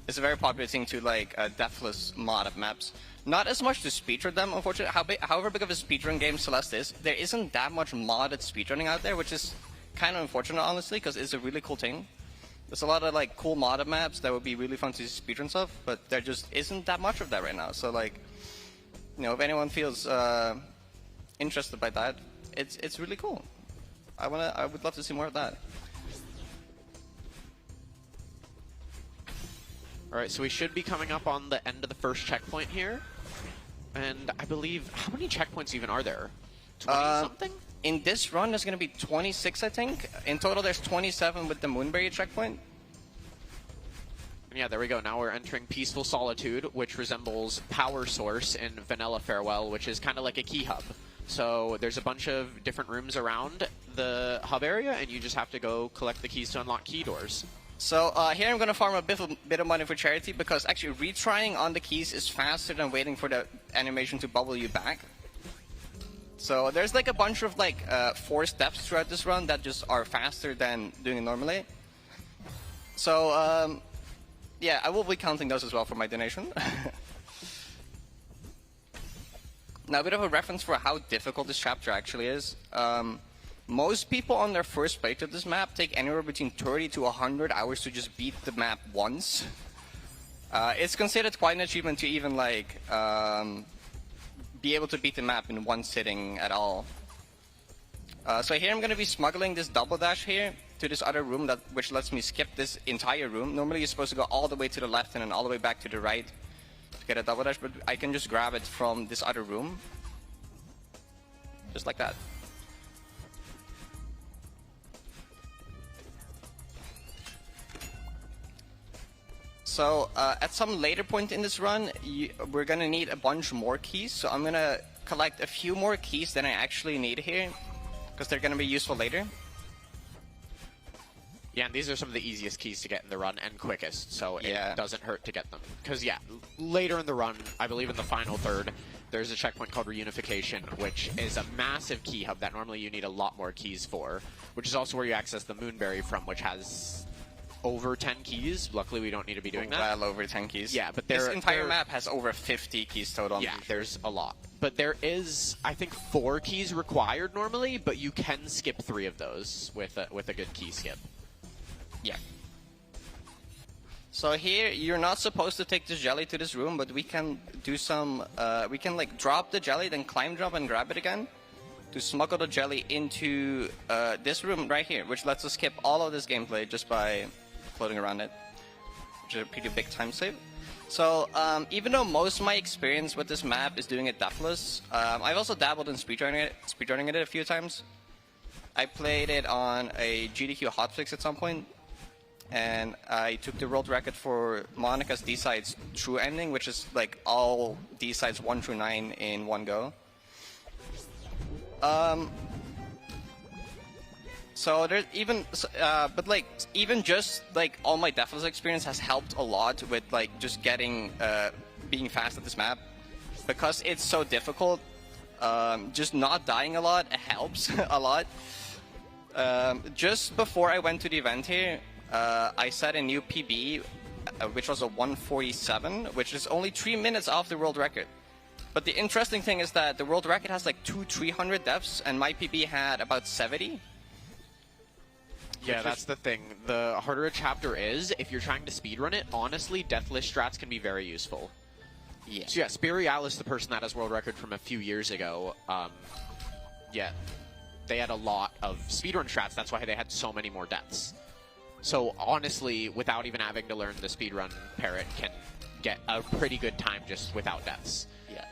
It's a very popular thing to like a Deathless mod of maps. Not as much to speedrun them, unfortunately. However big of a speedrun game Celeste is, there isn't that much modded speedrunning out there, which is kind of unfortunate, honestly, because it's a really cool thing. There's a lot of like cool modded maps that would be really fun to speedrun stuff, but there just isn't that much of that right now. So like, you know, if anyone feels interested by that, it's really cool. I would love to see more of that. Alright, so we should be coming up on the end of the first checkpoint here. And I believe, how many checkpoints even are there? 20-something? In this run, there's going to be 26, I think. In total, there's 27 with the Moonberry checkpoint. And yeah, there we go. Now we're entering Peaceful Solitude, which resembles Power Source in Vanilla Farewell, which is kind of like a key hub. So there's a bunch of different rooms around the hub area, and you just have to go collect the keys to unlock key doors. So here I'm going to farm a bit of money for charity, because actually retrying on the keys is faster than waiting for the animation to bubble you back. So there's like a bunch of like 4 steps throughout this run that just are faster than doing it normally. So yeah, I will be counting those as well for my donation. Now a bit of a reference for how difficult this chapter actually is. Most people on their first playthrough of this map take anywhere between 30 to 100 hours to just beat the map once. It's considered quite an achievement to even like be able to beat the map in one sitting at all. So here I'm going to be smuggling this double dash here to this other room which lets me skip this entire room. Normally you're supposed to go all the way to the left and then all the way back to the right to get a double dash, but I can just grab it from this other room. Just like that. So at some later point in this run, we're going to need a bunch more keys. So I'm going to collect a few more keys than I actually need here, because they're going to be useful later. Yeah, and these are some of the easiest keys to get in the run and quickest, so it doesn't hurt to get them. Because, yeah, later in the run, I believe in the final third, there's a checkpoint called Reunification, which is a massive key hub that normally you need a lot more keys for, which is also where you access the Moonberry from, which has over 10 keys. Luckily, we don't need to be doing that. Well over 10 keys. Yeah, but this entire map has over 50 keys total. Yeah, there's a lot. But there is, I think, 4 keys required normally, but you can skip 3 of those with a good key skip. Yeah. So here, you're not supposed to take this jelly to this room, but we can do some, we can like drop the jelly, then climb drop and grab it again to smuggle the jelly into this room right here, which lets us skip all of this gameplay just by floating around it, which is a pretty big time save. So even though most of my experience with this map is doing it deathless, I've also dabbled in speedrunning it a few times. I played it on a GDQ hotfix at some point, and I took the world record for Monica's D-Sides true ending, which is like all D-Sides 1 through 9 in one go. So there's even, but like even just like all my deathless experience has helped a lot with like just getting, being fast at this map, because it's so difficult. Just not dying a lot helps a lot. Just before I went to the event here, I set a new PB, which was a 147, which is only 3 minutes off the world record. But the interesting thing is that the world record has like 300 deaths, and my PB had about 70. Yeah, that's the thing. The harder a chapter is, if you're trying to speedrun it, honestly, deathless strats can be very useful. Yeah. So yeah, Spirialis, the person that has world record from a few years ago, yeah, they had a lot of speedrun strats. That's why they had so many more deaths. So honestly, without even having to learn the speedrun, Parrot can get a pretty good time just without deaths. Yeah.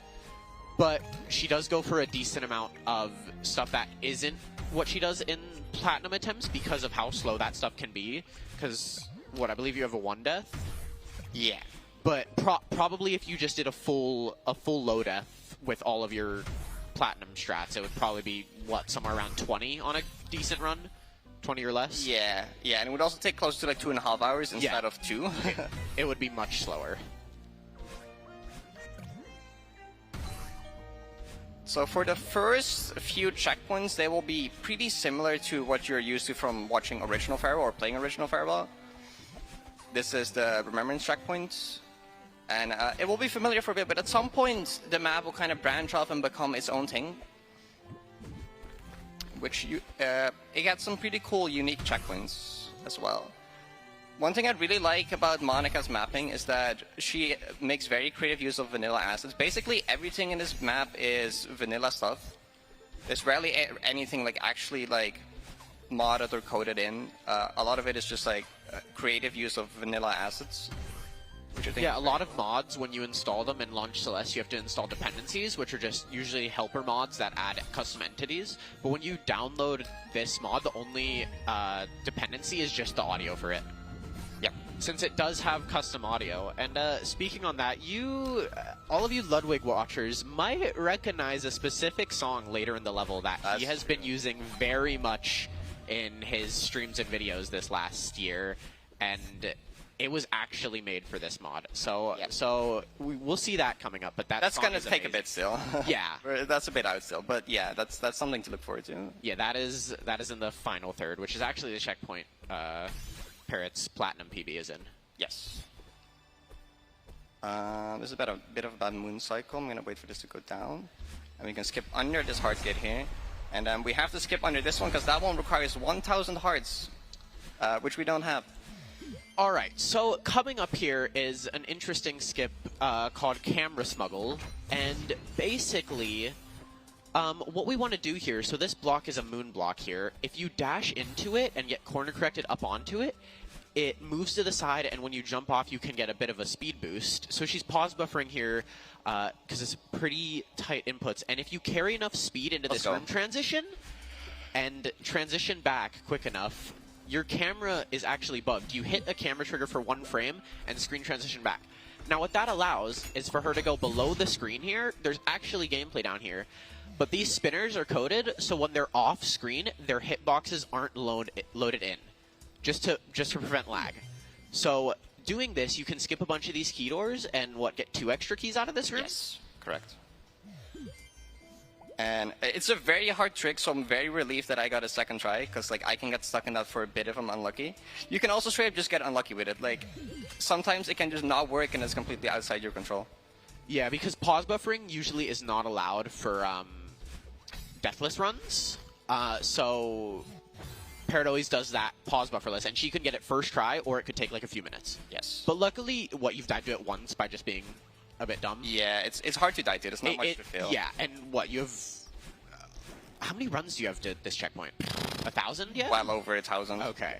But she does go for a decent amount of stuff that isn't what she does in platinum attempts because of how slow that stuff can be. Because, what, I believe you have a 1 death? Yeah. But probably if you just did a full low death with all of your platinum strats, it would probably be, what, somewhere around 20 on a decent run? 20 or less? Yeah, yeah, and it would also take close to like 2.5 hours instead of 2. It would be much slower. So for the first few checkpoints, they will be pretty similar to what you're used to from watching Original Fireball or playing Original Fireball. This is the Remembrance checkpoint, and it will be familiar for a bit, but at some point the map will kind of branch off and become its own thing. Which it got some pretty cool, unique checkpoints as well. One thing I really like about Monica's mapping is that she makes very creative use of vanilla assets. Basically, everything in this map is vanilla stuff. There's rarely anything like actually like modded or coded in. A lot of it is just like creative use of vanilla assets. Yeah, a lot of mods, when you install them in launch Celeste, you have to install dependencies, which are just usually helper mods that add custom entities. But when you download this mod, the only dependency is just the audio for it. Yep. Since it does have custom audio. And speaking on that, all of you Ludwig watchers might recognize a specific song later in the level that he has been using very much in his streams and videos this last year. And it was actually made for this mod. So we'll see that coming up. But that's going to take a bit still. Yeah, that's a bit out still. But yeah, that's something to look forward to. Yeah, that is in the final third, which is actually the checkpoint Parrot's Platinum PB is in. Yes. This is a bit of a bad moon cycle. I'm going to wait for this to go down. And we can skip under this heart gate here. And then we have to skip under this one because that one requires 1,000 hearts, which we don't have. All right, so coming up here is an interesting skip called Camera Smuggle. And basically, what we want to do here, so this block is a moon block here. If you dash into it and get corner corrected up onto it, it moves to the side, and when you jump off, you can get a bit of a speed boost. So she's pause buffering here because it's pretty tight inputs. And if you carry enough speed into this room transition and transition back quick enough, your camera is actually bugged. You hit a camera trigger for 1 frame and screen transition back. Now what that allows is for her to go below the screen here. There's actually gameplay down here. But these spinners are coded, so when they're off screen, their hitboxes aren't loaded in. Just to prevent lag. So doing this, you can skip a bunch of these key doors and get 2 extra keys out of this room? Yes, correct. And it's a very hard trick, so I'm very relieved that I got a second try, because like I can get stuck in that for a bit if I'm unlucky. You can also straight up just get unlucky with it. Like sometimes it can just not work and it's completely outside your control. Yeah, because pause buffering usually is not allowed for deathless runs. So Parrot always does that pause bufferless, and she can get it first try, or it could take like a few minutes. Yes. But luckily, you've died to it once by just being a bit dumb. Yeah, it's hard to die to. There's not much to fail. Yeah, and you have... how many runs do you have to this checkpoint? 1,000 yet? Well over 1,000. Okay.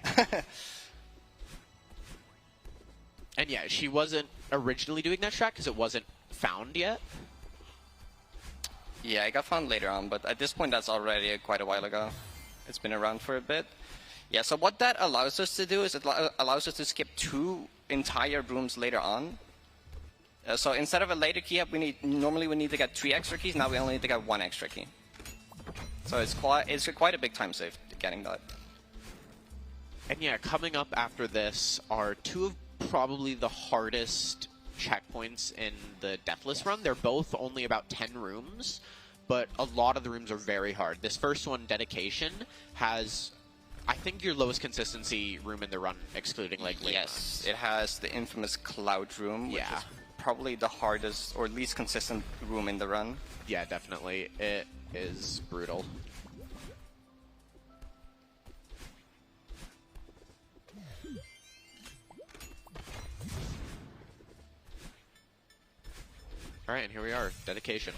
And yeah, she wasn't originally doing that track because it wasn't found yet. Yeah, it got found later on, but at this point, that's already quite a while ago. It's been around for a bit. Yeah, so what that allows us to do is it allows us to skip 2 entire rooms later on. So instead of a later key up, normally we need to get 3 extra keys. Now we only need to get 1 extra key. So it's quite a big time save getting that. And yeah, coming up after this are 2 of probably the hardest checkpoints in the Deathless run. They're both only about 10 rooms, but a lot of the rooms are very hard. This first one, Dedication, has, I think, your lowest consistency room in the run, excluding like late Yes, it has the infamous Cloud room, which is probably the hardest or least consistent room in the run. Yeah, definitely. It is brutal. Alright, and here we are. Dedication.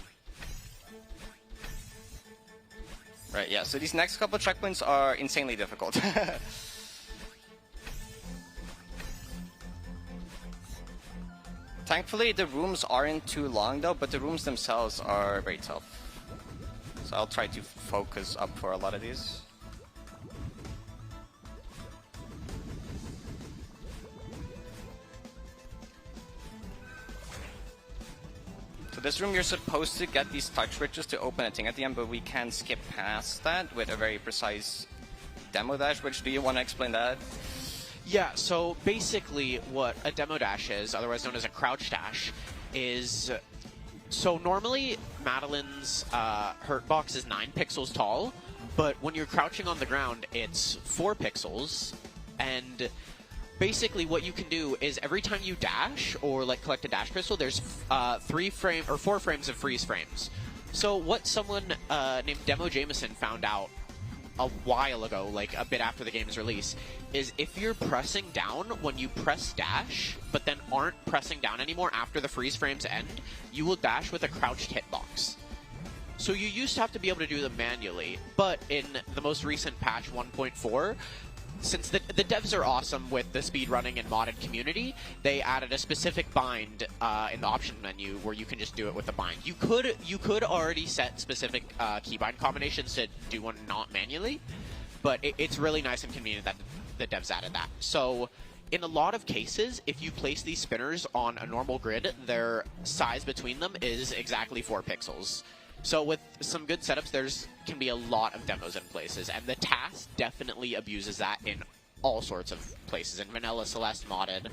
Right, yeah, so these next couple of checkpoints are insanely difficult. Thankfully, the rooms aren't too long though, but the rooms themselves are very tough. So I'll try to focus up for a lot of these. So this room, you're supposed to get these touch switches to open a thing at the end, but we can skip past that with a very precise demo dash. Which, do you want to explain that? Yeah, so basically what a demo dash is, otherwise known as a crouch dash, is... So normally, Madeline's hurt box is 9 pixels tall, but when you're crouching on the ground, it's 4 pixels, and basically what you can do is every time you dash, or like collect a dash crystal, there's 4 frames of freeze frames. So what someone named Demo Jameson found out a while ago, like a bit after the game's release, is if you're pressing down when you press dash, but then aren't pressing down anymore after the freeze frames end, you will dash with a crouched hitbox. So you used to have to be able to do them manually, but in the most recent patch 1.4, since the devs are awesome with the speedrunning and modded community, they added a specific bind in the option menu where you can just do it with a bind. You could already set specific keybind combinations to do one not manually, but it's really nice and convenient that the devs added that. So in a lot of cases, if you place these spinners on a normal grid, their size between them is exactly 4 pixels. So with some good setups, can be a lot of demos in places, and the task definitely abuses that in all sorts of places. In Vanilla, Celeste, modded.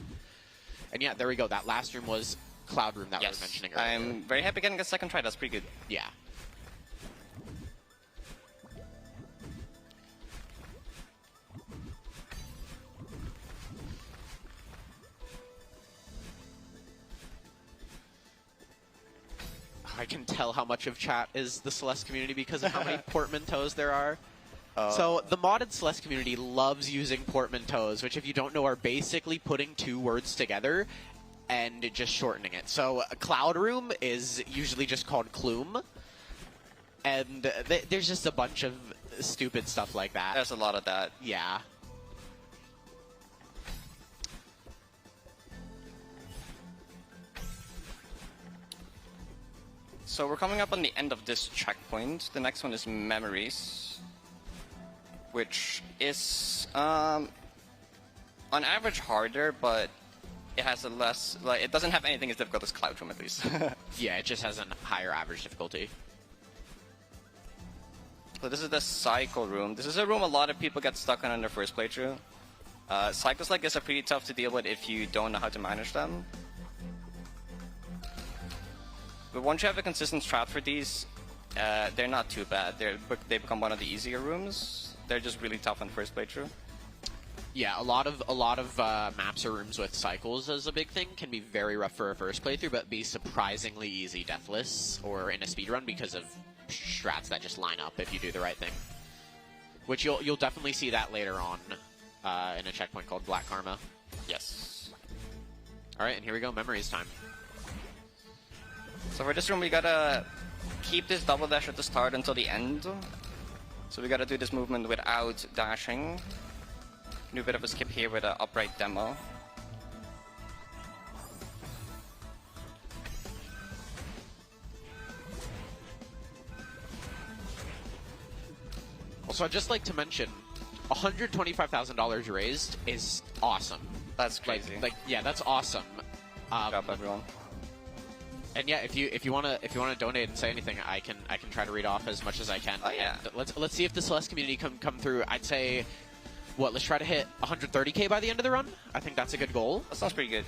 And yeah, there we go. That last room was Cloud Room that we were mentioning earlier. I'm very happy getting a second try. That's pretty good. Yeah. I can tell how much of chat is the Celeste community because of how many portmanteaus there are. So the modded Celeste community loves using portmanteaus, which if you don't know are basically putting two words together and just shortening it. So Cloud Room is usually just called Clume, and there's just a bunch of stupid stuff like that. There's a lot of that. Yeah. So we're coming up on the end of this checkpoint. The next one is Memories, which is on average harder, but it has a less, like, it doesn't have anything as difficult as Cloud Room, at least. Yeah, it just has a higher average difficulty. So this is the Cycle Room. This is a room a lot of people get stuck on their first playthrough. Cycles like this are pretty tough to deal with if you don't know how to manage them. But once you have a consistent strat for these, they're not too bad. They become one of the easier rooms. They're just really tough on first playthrough. Yeah, a lot of maps or rooms with cycles as a big thing can be very rough for a first playthrough, but be surprisingly easy deathless or in a speedrun because of strats that just line up if you do the right thing. Which you'll definitely see that later on in a checkpoint called Black Karma. Yes. All right, and here we go, Memories time. So for this room, we gotta keep this double dash at the start until the end. So we gotta do this movement without dashing. Do a bit of a skip here with an upright demo. Also, I'd just like to mention, $125,000 raised is awesome. That's crazy. Yeah, that's awesome. Good job, everyone. And yeah, if you wanna donate and say anything, I can try to read off as much as I can. Oh yeah. And let's see if the Celeste community come through. I'd say, let's try to hit 130K by the end of the run. I think that's a good goal. That sounds pretty good.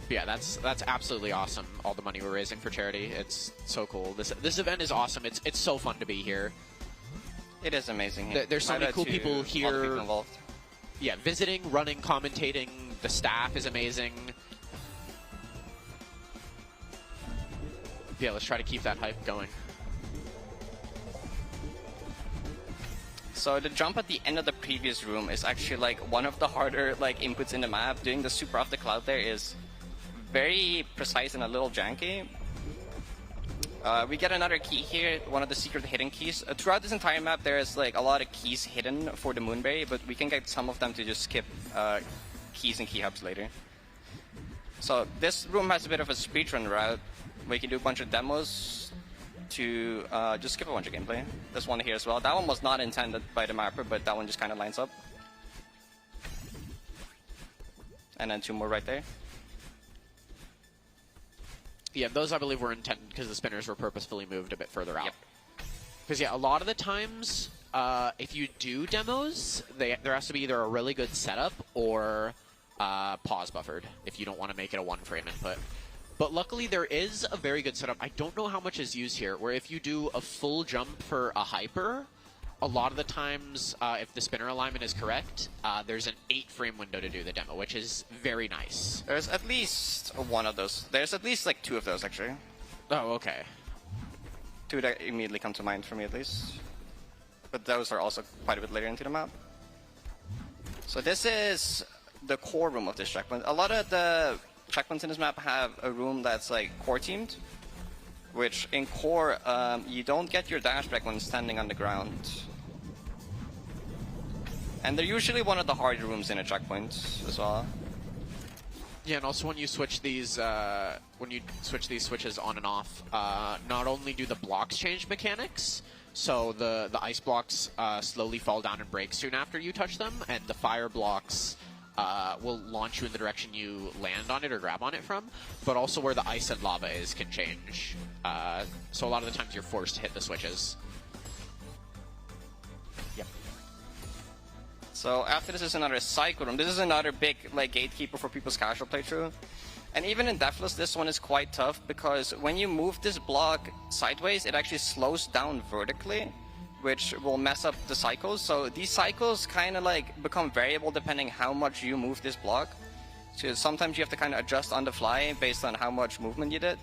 Yeah, that's absolutely awesome. All the money we're raising for charity, it's so cool. This event is awesome. It's so fun to be here. It is amazing here. There's so many cool people here. People involved. Yeah, visiting, running, commentating. The staff is amazing. Yeah, let's try to keep that hype going. So the jump at the end of the previous room is actually like one of the harder inputs in the map. Doing the super off the cloud there is very precise and a little janky. We get another key here, one of the secret hidden keys. Throughout this entire map, there's a lot of keys hidden for the Moonberry, but we can get some of them to just skip keys and key hubs later. So this room has a bit of a speedrun route where you can do a bunch of demos to just skip a bunch of gameplay. There's one here as well. That one was not intended by the mapper, but that one just kind of lines up. And then two more right there. Yeah, those I believe were intended because the spinners were purposefully moved a bit further out. Because yeah, a lot of the times, if you do demos, there has to be either a really good setup or pause buffered if you don't want to make it a one-frame input. But luckily, there is a very good setup. I don't know how much is used here, where if you do a full jump for a hyper, a lot of the times, if the spinner alignment is correct, there's an 8-frame window to do the demo, which is very nice. There's at least one of those. There's at least 2 of those, actually. Oh, okay. 2 that immediately come to mind for me, at least. But those are also quite a bit later into the map. So this is the core room of this checkpoint. A lot of the checkpoints in this map have a room that's core teamed, which in core, you don't get your dash back when standing on the ground. And they're usually one of the harder rooms in a checkpoint as well. Yeah, and also when you switch these switches on and off, not only do the blocks change mechanics, so the ice blocks slowly fall down and break soon after you touch them, and the fire blocks will launch you in the direction you land on it or grab on it from, but also where the ice and lava is can change. So a lot of the times you're forced to hit the switches. Yep. So after this is another cycle room. This is another big like gatekeeper for people's casual playthrough. And even in Deathless, this one is quite tough because when you move this block sideways, it actually slows down vertically, which will mess up the cycles. So these cycles kind of like become variable depending how much you move this block. So sometimes you have to kind of adjust on the fly based on how much movement you did.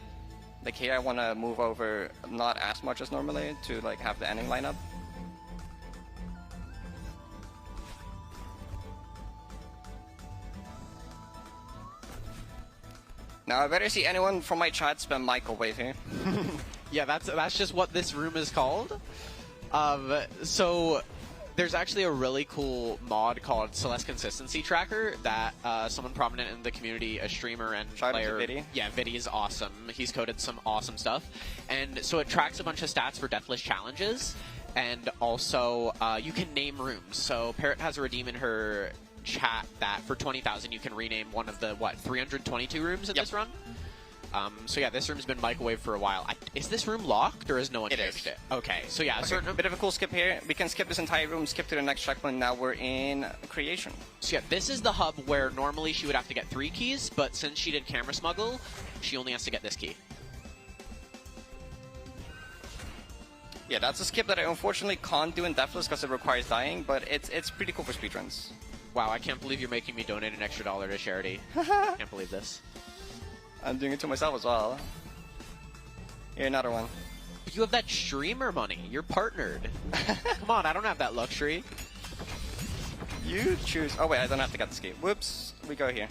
Like here I want to move over not as much as normally to like have the ending lineup. Now I better see anyone from my chat spam microwave here. Yeah, that's just what this room is called. So there's actually a really cool mod called Celeste Consistency Tracker that someone prominent in the community, a streamer and player, Viddy. yeah, Viddy is awesome. He's coded some awesome stuff, and so it tracks a bunch of stats for Deathless challenges, and also you can name rooms. So Parrot has a redeem in her chat that for 20,000 you can rename one of the 322 rooms in this run. So yeah, this room's been microwaved for a while. Is this room locked or has no one changed it? Okay, so yeah, A bit of a cool skip here. We can skip this entire room, skip to the next checkpoint. Now we're in creation. So yeah, this is the hub where normally she would have to get 3 keys, but since she did camera smuggle, she only has to get this key. Yeah, that's a skip that I unfortunately can't do in Deathless because it requires dying, but it's pretty cool for speedruns. Wow, I can't believe you're making me donate an extra $1 to charity. Can't believe this. I'm doing it to myself as well. Here, another one. But you have that streamer money. You're partnered. Come on, I don't have that luxury. You choose. Oh wait, I don't have to get this key. Whoops. We go here.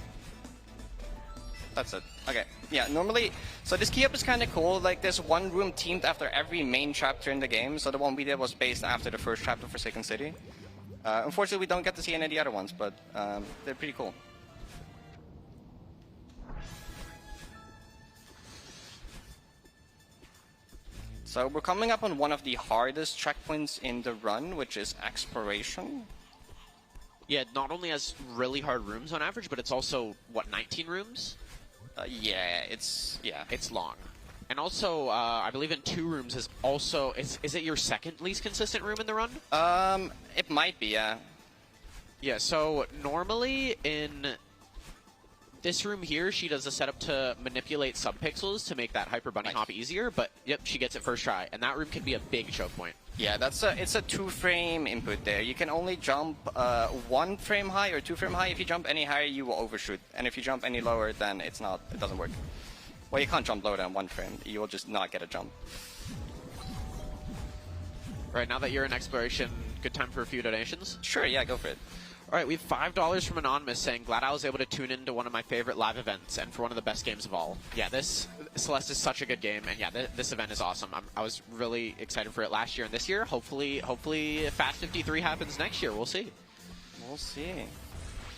That's it. Okay. Yeah, normally, so this key up is kind of cool. Like, there's one room themed after every main chapter in the game. So the one we did was based after the first chapter, Forsaken City. Unfortunately, we don't get to see any of the other ones, but they're pretty cool. So we're coming up on one of the hardest checkpoints in the run, which is Exploration. Yeah, it not only has really hard rooms on average, but it's also, 19 rooms? Yeah, it's long. And also, I believe in 2 rooms is also... Is it your second least consistent room in the run? It might be, yeah. Yeah, so normally in this room here, she does a setup to manipulate subpixels to make that Hyper Bunny hop easier, but yep, she gets it first try. And that room can be a big choke point. Yeah, it's a 2-frame input there. You can only jump 1 frame high or 2 frame high. If you jump any higher, you will overshoot. And if you jump any lower, then it doesn't work. Well, you can't jump lower than 1 frame. You will just not get a jump. Right, now that you're in Exploration, good time for a few donations? Sure, yeah, go for it. All right, we have $5 from Anonymous saying, glad I was able to tune into one of my favorite live events and for one of the best games of all. Yeah, this Celeste is such a good game, and yeah, this event is awesome. I was really excited for it last year and this year. Hopefully Fast 53 happens next year. We'll see. We'll see. And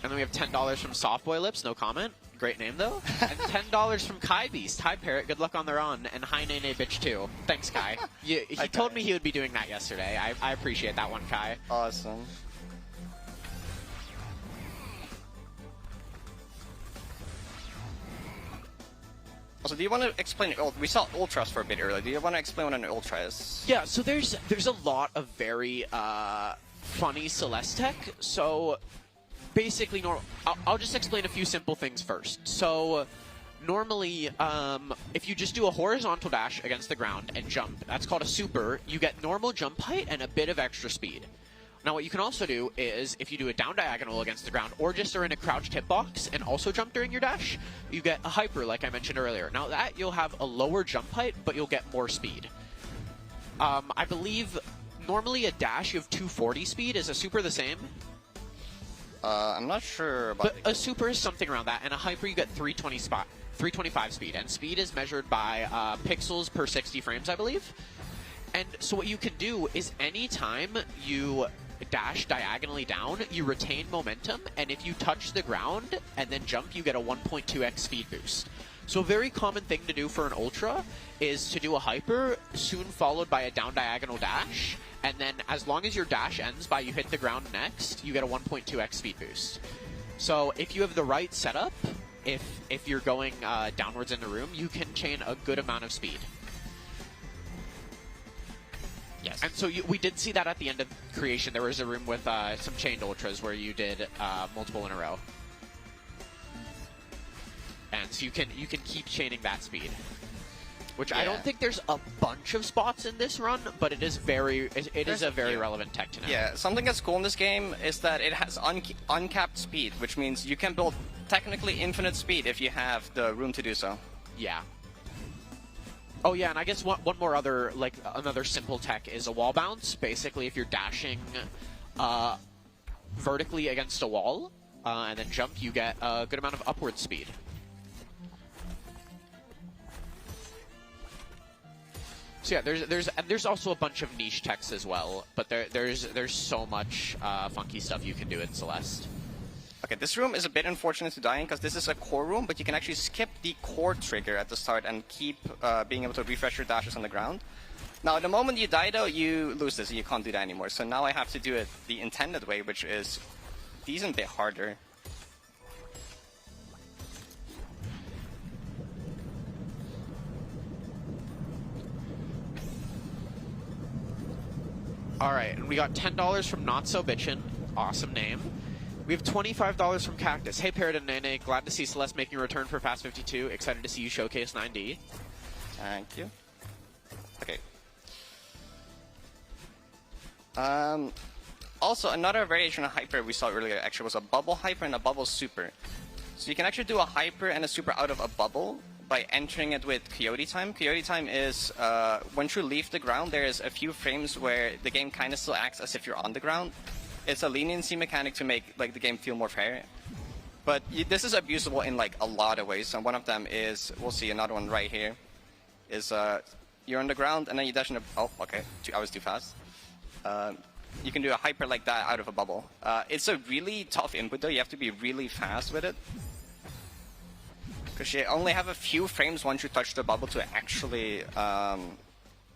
then we have $10 from Softboy Lips, no comment. Great name, though. And $10 from Kai Beast. Hi, Parrot. Good luck on the run. And hi, Nene Bitch, too. Thanks, Kai. He told me he would be doing that yesterday. I appreciate that one, Kai. Awesome. Also, do you want to explain? We saw ultras for a bit earlier. Do you want to explain what an ultra is? Yeah, so there's a lot of very funny Celeste tech. So basically, I'll just explain a few simple things first. So normally, if you just do a horizontal dash against the ground and jump, that's called a super. You get normal jump height and a bit of extra speed. Now, what you can also do is, if you do a down diagonal against the ground, or just are in a crouched hitbox and also jump during your dash, you get a hyper, like I mentioned earlier. Now, that you'll have a lower jump height, but you'll get more speed. I believe, normally a dash, you have 240 speed. Is a super the same? I'm not sure about But a super is something around that, and a hyper you get 325 speed. And speed is measured by pixels per 60 frames, I believe. And so what you can do is anytime you dash diagonally down, you retain momentum, and if you touch the ground and then jump, you get a 1.2x speed boost. So a very common thing to do for an ultra is to do a hyper, soon followed by a down diagonal dash, and then as long as your dash ends by you hit the ground next, you get a 1.2x speed boost. So if you have the right setup, if you're going downwards in the room, you can chain a good amount of speed. Yes, And so we did see that at the end of creation. There was a room with some chained ultras where you did multiple in a row. And so you can keep chaining that speed. Which I don't think there's a bunch of spots in this run, but it is a very relevant tech to know. Yeah, something that's cool in this game is that it has uncapped speed, which means you can build technically infinite speed if you have the room to do so. Yeah. Oh yeah, and I guess one more other, like, another simple tech is a wall bounce. Basically, if you're dashing vertically against a wall and then jump, you get a good amount of upward speed. So yeah, there's also a bunch of niche techs as well, but there's so much funky stuff you can do in Celeste. Okay, this room is a bit unfortunate to die in because this is a core room, but you can actually skip the core trigger at the start and keep being able to refresh your dashes on the ground. Now, the moment you die, though, you lose this, and you can't do that anymore. So now I have to do it the intended way, which is a decent bit harder. All right, and we got $10 from Not So Bitchin'. Awesome name. We have $25 from Cactus. Hey, Parrot and Nene, glad to see Celeste making a return for Fast 52. Excited to see you showcase 9D. Thank you. Okay. Also, another variation of hyper we saw earlier actually was a bubble hyper and a bubble super. So you can actually do a hyper and a super out of a bubble by entering it with Coyote Time. Coyote Time is, once you leave the ground, there's a few frames where the game kind of still acts as if you're on the ground. It's a leniency mechanic to make like the game feel more fair. But this is abusable in like a lot of ways. And one of them is, we'll see another one right here, is you're on the ground and then you dash in a, oh, okay, I was too fast. You can do a hyper like that out of a bubble. It's a really tough input though, you have to be really fast with it. Because you only have a few frames once you touch the bubble to actually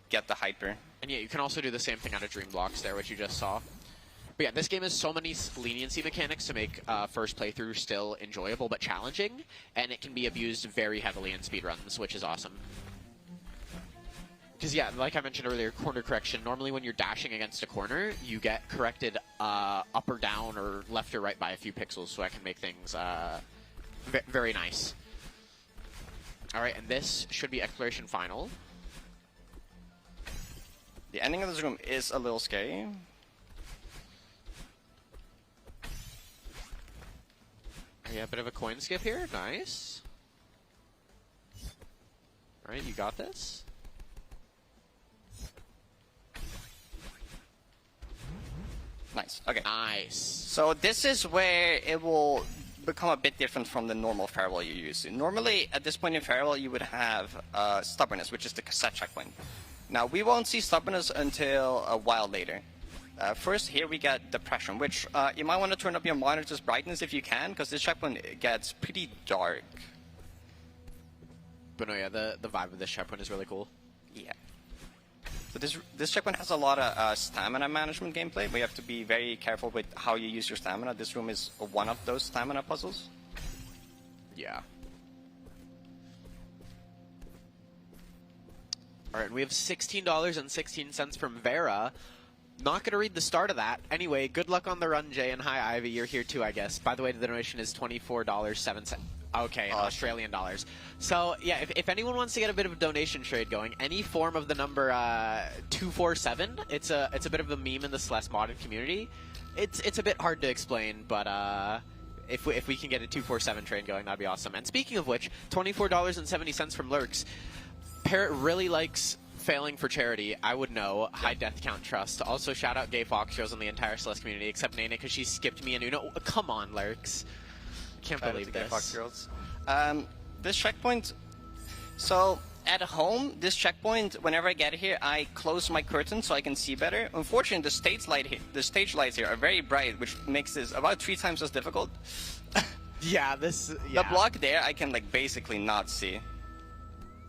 get the hyper. And yeah, you can also do the same thing out of Dream Blocks there, which you just saw. But yeah, this game has so many leniency mechanics to make first playthrough still enjoyable but challenging, and it can be abused very heavily in speedruns, which is awesome. Because yeah, like I mentioned earlier, corner correction, normally when you're dashing against a corner, you get corrected up or down or left or right by a few pixels, so I can make things very nice. Alright, and this should be Exploration Final. The ending of this room is a little scary. Yeah, a bit of a coin skip here. Nice. Alright, you got this. Nice. Okay. Nice. So this is where it will become a bit different from the normal farewell you use. Normally, at this point in farewell, you would have stubbornness, which is the cassette checkpoint. Now, we won't see stubbornness until a while later. First, here we get depression, which you might want to turn up your monitor's brightness if you can, because this checkpoint gets pretty dark. But no, yeah, the vibe of this checkpoint is really cool. Yeah. So this checkpoint has a lot of stamina management gameplay. We have to be very careful with how you use your stamina. This room is one of those stamina puzzles. Yeah. Alright, we have $16.16 from Vera. Not going to read the start of that. Anyway, good luck on the run, Jay, and hi, Ivy. You're here too, I guess. By the way, the donation is $24.07. Okay, Australian dollars. So, yeah, if anyone wants to get a bit of a donation trade going, any form of the number 247, it's a bit of a meme in the Celeste modded community. It's a bit hard to explain, but if we can get a 247 trade going, that'd be awesome. And speaking of which, $24.70 from Lurks. Parrot really likes failing for charity. I would know. High death count trust. Also, shout out Gay Fox shows on the entire Celeste community, except Nene, because she skipped me and Uno. Come on, Lurks. Can't believe this. This checkpoint, so at home, this checkpoint, whenever I get here, I close my curtain so I can see better. Unfortunately, the stage lights here are very bright, which makes this about 3 times as difficult. Yeah, The block there, I can like basically not see.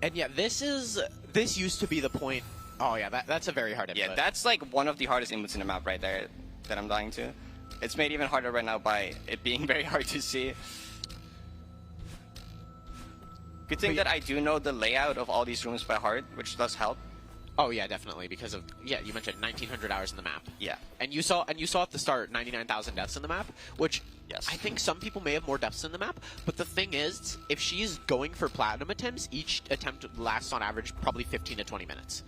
And yeah, this used to be the point. Oh yeah, that's a very hard input. Yeah, that's like one of the hardest inputs in the map right there that I'm dying to. It's made even harder right now by it being very hard to see. Good thing that I do know the layout of all these rooms by heart, which does help. Oh yeah, definitely, because of you mentioned 1,900 hours in the map. Yeah. And you saw at the start 99,000 deaths in the map, which I think some people may have more deaths in the map. But the thing is, if she's going for platinum attempts, each attempt lasts on average probably 15 to 20 minutes.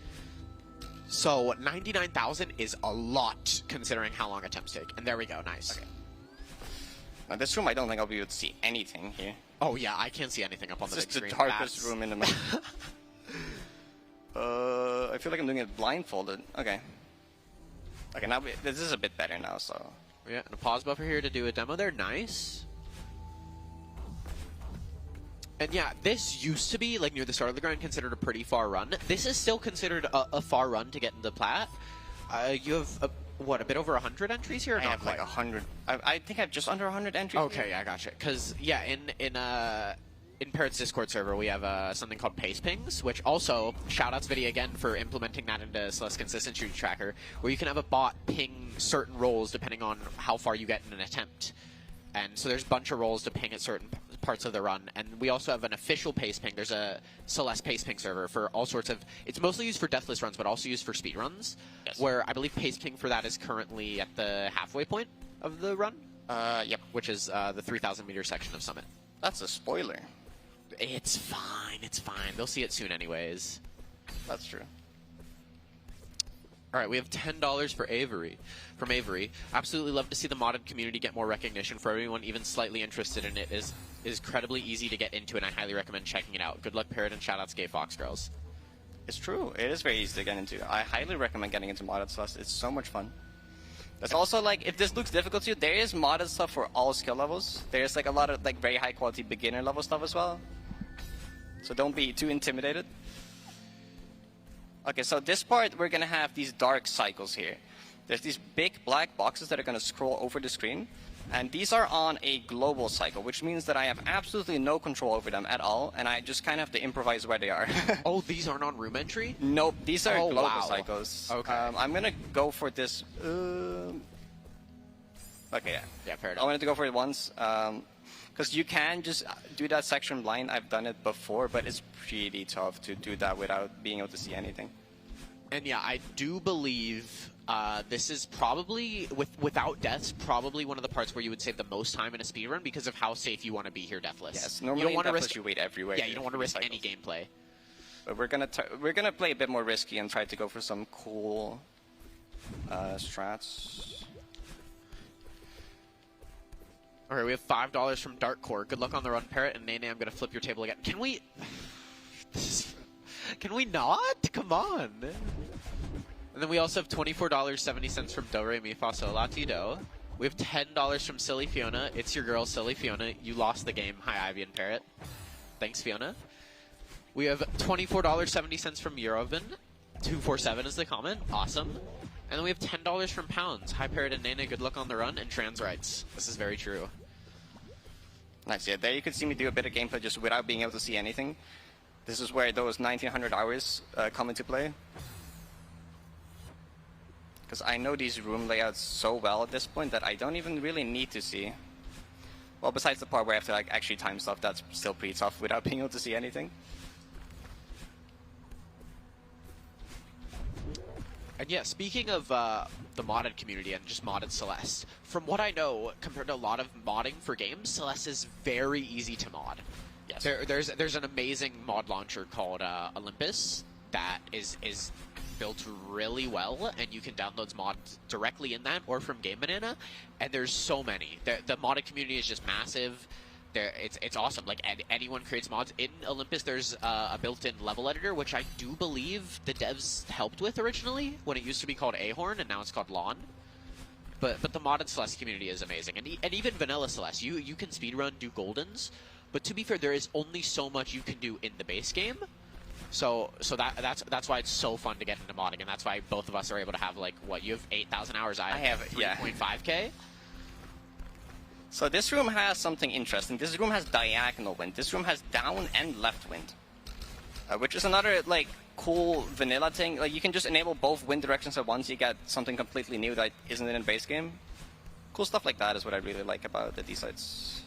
So 99,000 is a lot considering how long attempts take. And there we go, nice. Okay. Now this room, I don't think I'll be able to see anything here. Oh yeah, I can't see anything up on the big screen. It's the darkest room in the map. I feel like I'm doing it blindfolded. Okay. Okay, now this is a bit better now, so... Yeah, and a pause buffer here to do a demo there. Nice. And yeah, this used to be, like, near the start of the grind, considered a pretty far run. This is still considered a far run to get into Plat. You have, what, a bit over 100 entries here? Or I not have, quite? like, 100. I think I have just under 100 entries. Okay, I gotcha. Because, yeah, in Parrot's Discord server, we have something called Pace Pings, which also, shoutouts Vidya again for implementing that into Celeste Consistency Tracker, where you can have a bot ping certain roles depending on how far you get in an attempt. And so there's a bunch of roles to ping at certain parts of the run. And we also have an official Pace Ping. There's a Celeste Pace Ping server for all sorts of... It's mostly used for deathless runs, but also used for speedruns, where I believe Pace Ping for that is currently at the halfway point of the run. Yep. Which is the 3,000 meter section of Summit. That's a spoiler. It's fine, it's fine. They'll see it soon anyways. That's true. Alright, we have $10 for Avery. From Avery. Absolutely love to see the modded community get more recognition. For everyone even slightly interested in it, is incredibly easy to get into, and I highly recommend checking it out. Good luck, Parrot, and shoutouts Gay Fox Girls. It's true. It is very easy to get into. I highly recommend getting into modded Celeste. It's so much fun. There's also, like, if this looks difficult to you, there is modded stuff for all skill levels. There's, like, a lot of, like, very high-quality beginner level stuff as well. So don't be too intimidated. Okay, so this part, we're going to have these dark cycles here. There's these big black boxes that are going to scroll over the screen. And these are on a global cycle, which means that I have absolutely no control over them at all. And I just kind of have to improvise where they are. Oh, these aren't on room entry? Nope, these are global cycles. Okay. I'm going to go for this... Okay, yeah. Yeah, fair enough. I wanted to go for it once. Because you can just do that section blind. I've done it before, but it's pretty tough to do that without being able to see anything. And yeah, I do believe this is probably, without deaths, probably one of the parts where you would save the most time in a speedrun because of how safe you want to be here deathless. Yes, normally you don't want to risk you wait everywhere. Yeah, you don't want to risk any gameplay. But we're gonna play a bit more risky and try to go for some cool strats. Alright, we have $5 from Dark Core. Good luck on the run, Parrot, and Nene, I'm going to flip your table again. Can we... Can we not? Come on. And then we also have $24.70 from Do Re Mi Fa Sol La Ti Do. We have $10 from Silly Fiona. It's your girl, Silly Fiona. You lost the game. Hi, Ivy and Parrot. Thanks, Fiona. We have $24.70 from Eurovin. 247 is the comment. Awesome. And then we have $10 from Pounds. Hi, Parrot and Nene. Good luck on the run. And trans rights. This is very true. Nice. Yeah, there you could see me do a bit of gameplay just without being able to see anything. This is where those 1,900 hours come into play. Because I know these room layouts so well at this point that I don't even really need to see. Well, besides the part where I have to like actually time stuff, that's still pretty tough without being able to see anything. And yeah, speaking of the modded community and just modded Celeste, from what I know, compared to a lot of modding for games, Celeste is very easy to mod. Yes. There's an amazing mod launcher called Olympus that is built really well, and you can download mods directly in that or from Game Banana, and there's so many. The modded community is just massive. It's awesome. Like anyone creates mods in Olympus. There's a built-in level editor, which I do believe the devs helped with originally when it used to be called Ahorn, and now it's called Lawn. But the modded Celeste community is amazing, and even vanilla Celeste, you can speedrun, do goldens, but to be fair, there is only so much you can do in the base game. So that's why it's so fun to get into modding, and that's why both of us are able to have, like, what, you have 8,000 hours. I have 3.5K. So this room has something interesting. This room has diagonal wind. This room has down and left wind, which is another like cool vanilla thing. Like you can just enable both wind directions at once. You get something completely new that isn't in the base game. Cool stuff like that is what I really like about the D-sides.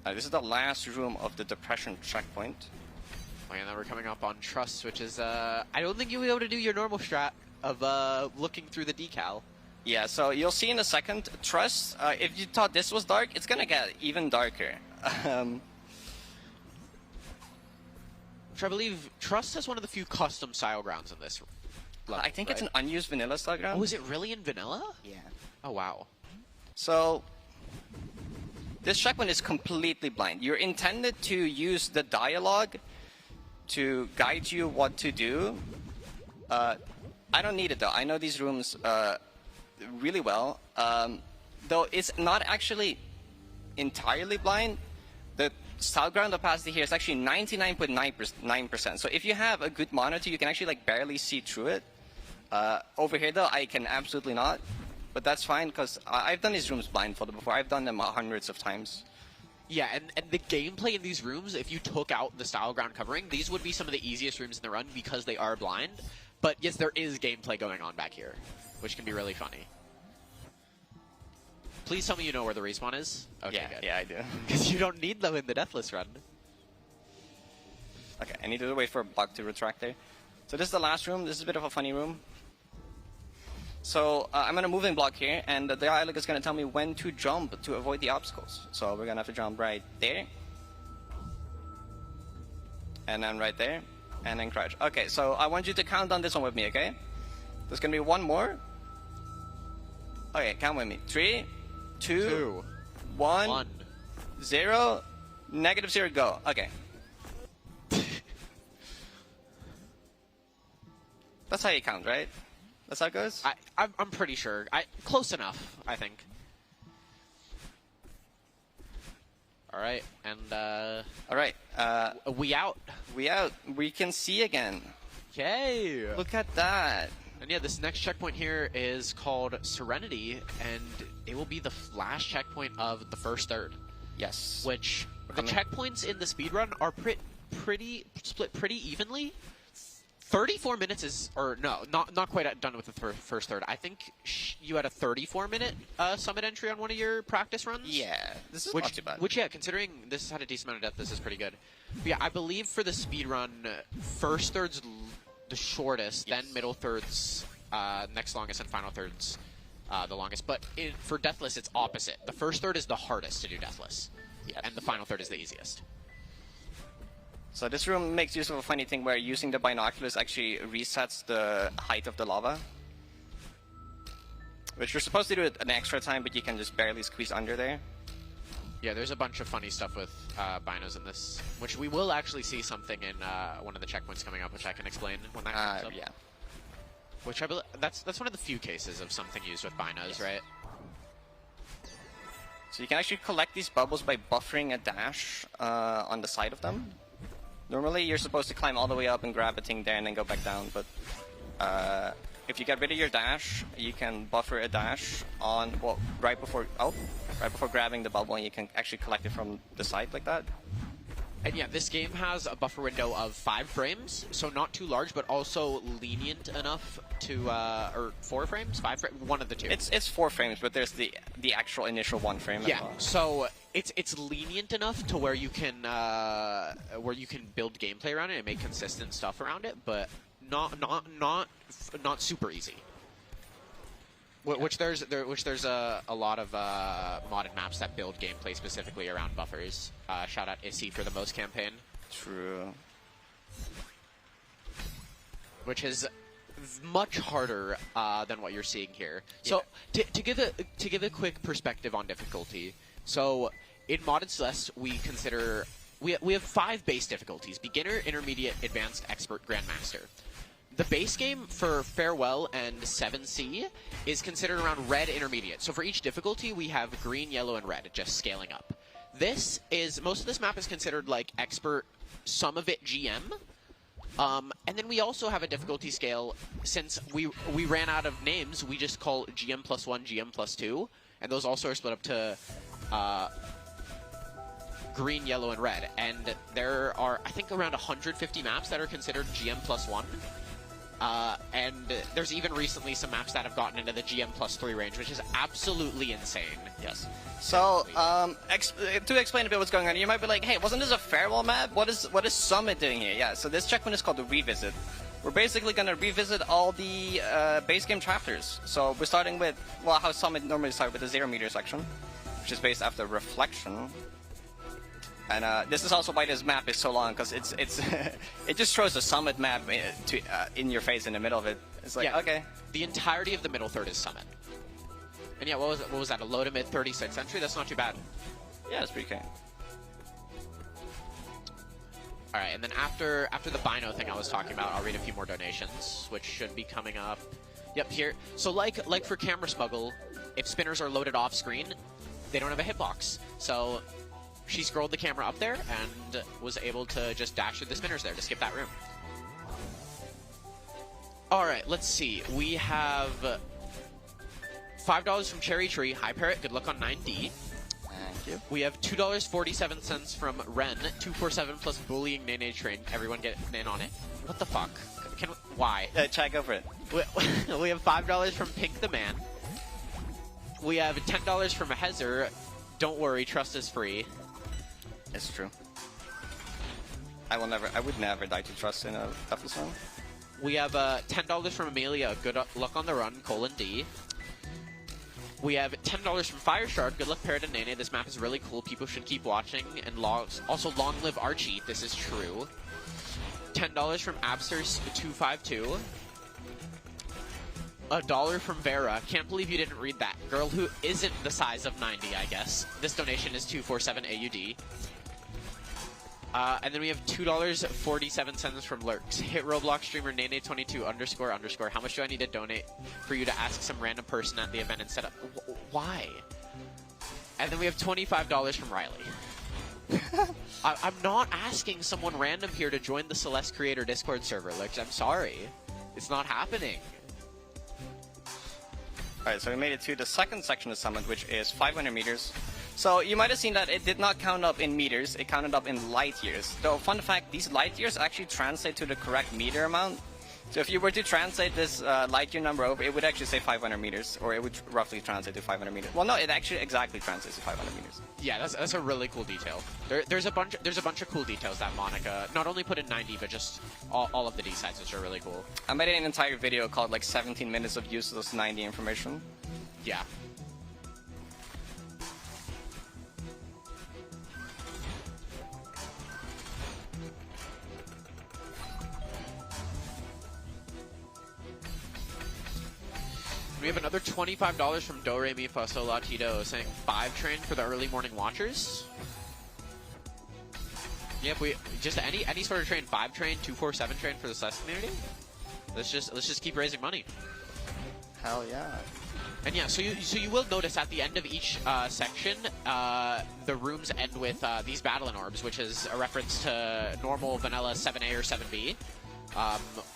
This is the last room of the Depression checkpoint. And then we're coming up on Trust, which is, I don't think you'll be able to do your normal strat of looking through the decal. Yeah, so you'll see in a second, Trust, if you thought this was dark, it's gonna get even darker. Which I believe Trust has one of the few custom style grounds in this level, I think it's an unused vanilla style ground. Oh, is it really in vanilla? Yeah. Oh, wow. So, this checkpoint is completely blind. You're intended to use the dialogue to guide you what to do. I don't need it though. I know these rooms really well. Though it's not actually entirely blind. The style ground opacity here is actually 99.9%. So if you have a good monitor, you can actually like barely see through it. Over here though, I can absolutely not. But that's fine because I've done these rooms blindfolded before. I've done them hundreds of times. Yeah, and the gameplay in these rooms, if you took out the style ground covering, these would be some of the easiest rooms in the run because they are blind. But yes, there is gameplay going on back here, which can be really funny. Please tell me you know where the respawn is. Okay, Yeah, good. yeah, I do. Because you don't need them in the Deathless run. Okay, I need to wait for a bug to retract there. So this is the last room. This is a bit of a funny room. So I'm going to move in block here, and the dialogue is going to tell me when to jump to avoid the obstacles. So we're going to have to jump right there. And then right there. And then crouch. Okay, so I want you to count on this one with me, okay? There's going to be one more. Okay, count with me. 3, 2, 1, 0, -0, go. Okay. That's how you count, right? That's how it goes? I'm pretty sure. Close enough, I think. All right, and all right, we out. We out. We can see again. Yay! Look at that. And yeah, this next checkpoint here is called Serenity, and it will be the last checkpoint of the first third. Yes. Which the checkpoints in the speedrun are pretty split pretty evenly. 34 minutes is, or no, not quite done with the first third. I think you had a 34-minute summit entry on one of your practice runs. Yeah, this is not too bad. Which, yeah, considering this had a decent amount of death, this is pretty good. But yeah, I believe for the speedrun, first third's the shortest, then middle third's next longest, and final third's the longest. But for Deathless, it's opposite. The first third is the hardest to do Deathless, and the final third is the easiest. So this room makes use of a funny thing where using the binoculars actually resets the height of the lava. Which you're supposed to do it an extra time, but you can just barely squeeze under there. Yeah, there's a bunch of funny stuff with binos in this, which we will actually see something in one of the checkpoints coming up, which I can explain when that comes up. Yeah. Which I believe that's one of the few cases of something used with binos, right? So you can actually collect these bubbles by buffering a dash on the side of them. Normally, you're supposed to climb all the way up and grab a thing there and then go back down, but if you get rid of your dash, you can buffer a dash on, well, right before grabbing the bubble, and you can actually collect it from the side like that. And yeah, this game has a buffer window of 5 frames, so not too large, but also lenient enough to, or 4 frames? 5 frames? One of the two. It's 4 frames, but there's the actual initial 1 frame. Yeah, as well. so it's lenient enough to where you can build gameplay around it and make consistent stuff around it, but not super easy. Which there's a lot of modded maps that build gameplay specifically around buffers. Shout out Issy for the most campaign. True. Which is much harder than what you're seeing here. So to give a quick perspective on difficulty. So in modded Celeste, we have 5 base difficulties: beginner, intermediate, advanced, expert, grandmaster. The base game for Farewell and 7C is considered around red intermediate. So for each difficulty, we have green, yellow, and red, just scaling up. Most of this map is considered like expert, some of it GM. And then we also have a difficulty scale. Since we ran out of names, we just call GM+1, GM+2. And those also are split up to green, yellow, and red. And there are, I think, around 150 maps that are considered GM+1. And there's even recently some maps that have gotten into the GM +3 range, which is absolutely insane. Yes. So, to explain a bit what's going on, you might be like, hey, wasn't this a farewell map? What is Summit doing here? Yeah, so this checkpoint is called the Revisit. We're basically going to revisit all the base game chapters. So we're starting with, well, how Summit normally starts with the 0 meter section, which is based after Reflection. And this is also why this map is so long, because it's it just throws the Summit map in your face in the middle of it. It's like, okay. The entirety of the middle third is Summit. And yeah, what was that? A low to mid 36th century? That's not too bad. Yeah, it's pretty okay. All right, and then after the Bino thing I was talking about, I'll read a few more donations, which should be coming up. Yep, here. So like for Camera Smuggle, if spinners are loaded off screen, they don't have a hitbox. So she scrolled the camera up there and was able to just dash through the spinners there to skip that room. All right, let's see. We have $5 from Cherry Tree. Hi, Parrot. Good luck on 9D. Thank you. We have $2.47 from Ren. 247 plus bullying Nene Train. Everyone get in on it. What the fuck? Why? Chad, go for it. We have $5 from Pink the Man. We have $10 from Hezer. Don't worry, trust is free. It's true. I would never die to trust in a Duffel song. We have $10 from Amelia. Good luck on the run. D. We have $10 from Fire Shard. Good luck, Parrot and Nene. This map is really cool. People should keep watching. And also, long live Archie. This is true. $10 from Abster252. $1 from Vera. Can't believe you didn't read that. Girl who isn't the size of 90, I guess. This donation is 247 AUD. And then we have $2.47 from Lurks. Hit Roblox streamer Nene22__. How much do I need to donate for you to ask some random person at the event instead of... Why? And then we have $25 from Riley. I'm not asking someone random here to join the Celeste Creator Discord server, Lurks. I'm sorry. It's not happening. Alright, so we made it to the second section of Summit, which is 500 meters. So you might have seen that it did not count up in meters, it counted up in light years. Though, fun fact, these light years actually translate to the correct meter amount. So if you were to translate this light year number over, it would actually say 500 meters, or it would roughly translate to 500 meters. Well, no, it actually exactly translates to 500 meters. Yeah, that's a really cool detail. There's a bunch of cool details that Monica not only put in 90, but just all of the D sides, which are really cool. I made an entire video called like 17 minutes of useless 90 information. Yeah. We have another $25 from Do Re Mi Fa Sol La Ti Do saying 5 train for the early morning watchers. Yep, we just any sort of train, 5 train, 247 train for the Celeste community. Let's just keep raising money. Hell yeah. And yeah, so you will notice at the end of each section, the rooms end with these battling orbs, which is a reference to normal vanilla 7A or 7B.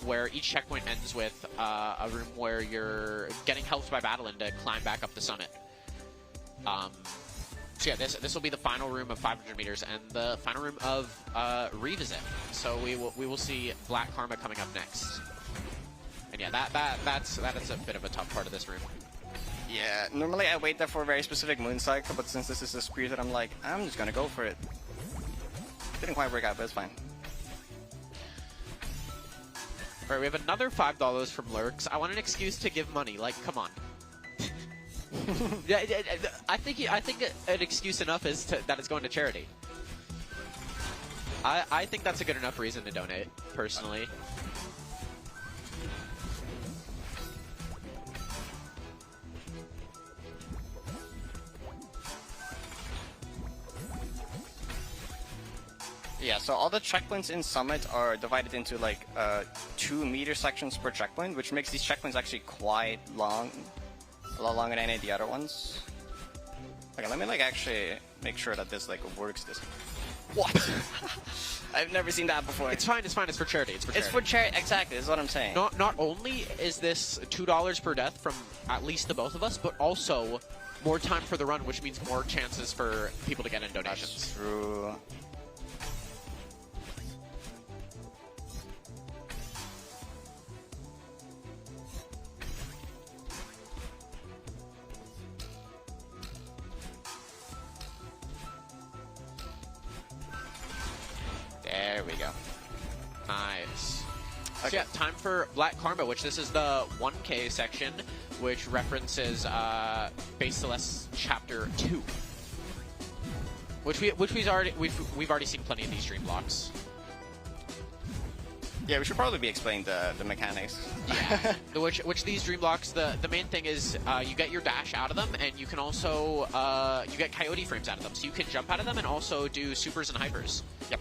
Where each checkpoint ends with a room where you're getting helped by Battlein to climb back up the summit. So yeah, this will be the final room of 500 meters and the final room of Revisit. So we will see Black Karma coming up next. And yeah, that is a bit of a tough part of this room. Yeah, normally I wait there for a very specific moon cycle, but since this is a Speedrun, I'm like, I'm just gonna go for it. Didn't quite work out, but it's fine. Alright, we have another $5 from Lurks. I want an excuse to give money. Like, come on. I think an excuse enough is that it's going to charity. I think that's a good enough reason to donate, personally. Yeah, so all the checkpoints in Summit are divided into like 2 meter sections per checkpoint, which makes these checkpoints actually quite long. A lot longer than any of the other ones. Okay, let me like actually make sure that this like works this. What? I've never seen that before. It's fine, it's for charity. It's for charity, exactly, is what I'm saying. Not only is this $2 per death from at least the both of us, but also more time for the run, which means more chances for people to get in donations. That's true. we go. Nice. Okay. So yeah, time for Black Karma, which this is the 1K section, which references Base Celeste Chapter 2. We've already seen plenty of these stream blocks. Yeah, we should probably be explaining the mechanics. Yeah. which these dream blocks, the main thing is you get your dash out of them, and you can also you get coyote frames out of them, so you can jump out of them and also do supers and hypers. Yep.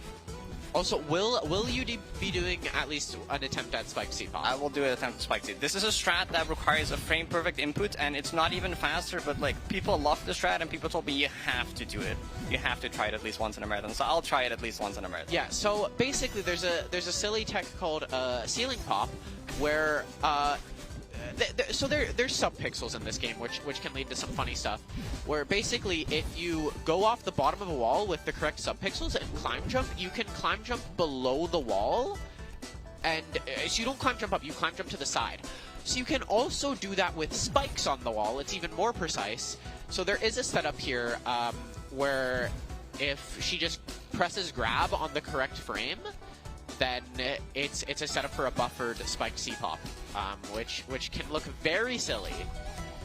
Also, will you be doing at least an attempt at Spike C pop? I will do an attempt at Spike C. This is a strat that requires a frame perfect input, and it's not even faster, but like people love the strat, and people told me you have to do it. You have to try it at least once in a marathon, so I'll try it at least once in a marathon. Yeah, so basically there's a silly tech called ceiling pop, where there's sub-pixels in this game, which can lead to some funny stuff, where basically if you go off the bottom of a wall with the correct sub-pixels and climb jump, you can climb jump below the wall, and so you don't climb jump up, you climb jump to the side. So you can also do that with spikes on the wall. It's even more precise. So there is a setup here where if she just presses grab on the correct frame, then it's a setup for a buffered spiked C-pop, which can look very silly.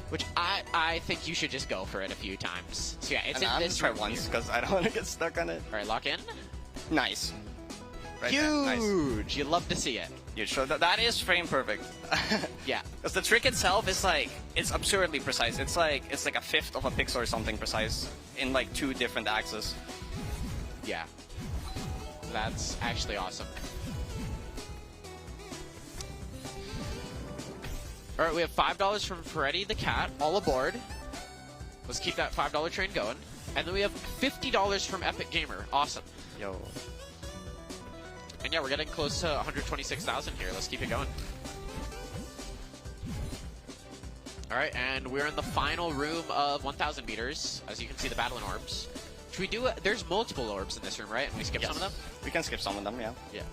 Which I think you should just go for it a few times. So yeah, it's in this. Try once because I don't want to get stuck on it. All right, lock in. Nice. Right Huge. there. Nice. You love to see it. Huge. So that is frame perfect. Yeah. Because the trick itself is like it's absurdly precise. It's like a fifth of a pixel or something precise in like 2 different axes. Yeah. That's actually awesome. All right, we have $5 from Freddy the Cat, all aboard. Let's keep that $5 train going. And then we have $50 from Epic Gamer. Awesome. Yo. And yeah, we're getting close to 126,000 here. Let's keep it going. All right, and we're in the final room of 1,000 meters. As you can see, the battling orbs. Should we do it? There's multiple orbs in this room, right? And we skip some of them? We can skip some of them, yeah. Yeah.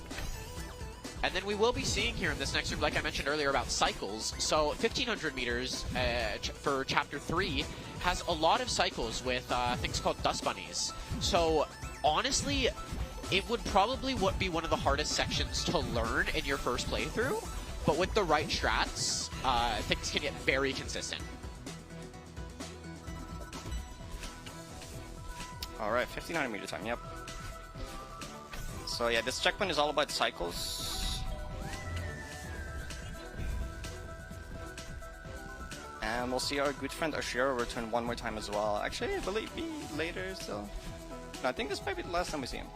And then we will be seeing here in this next room, like I mentioned earlier, about cycles. So 1,500 meters for Chapter 3 has a lot of cycles with things called dust bunnies. So honestly, it would probably be one of the hardest sections to learn in your first playthrough. But with the right strats, things can get very consistent. All right, 1,500 meter time, yep. So yeah, this checkpoint is all about cycles. And we'll see our good friend Ashiro return one more time as well. Actually, will it be later still? No, I think this might be the last time we see him.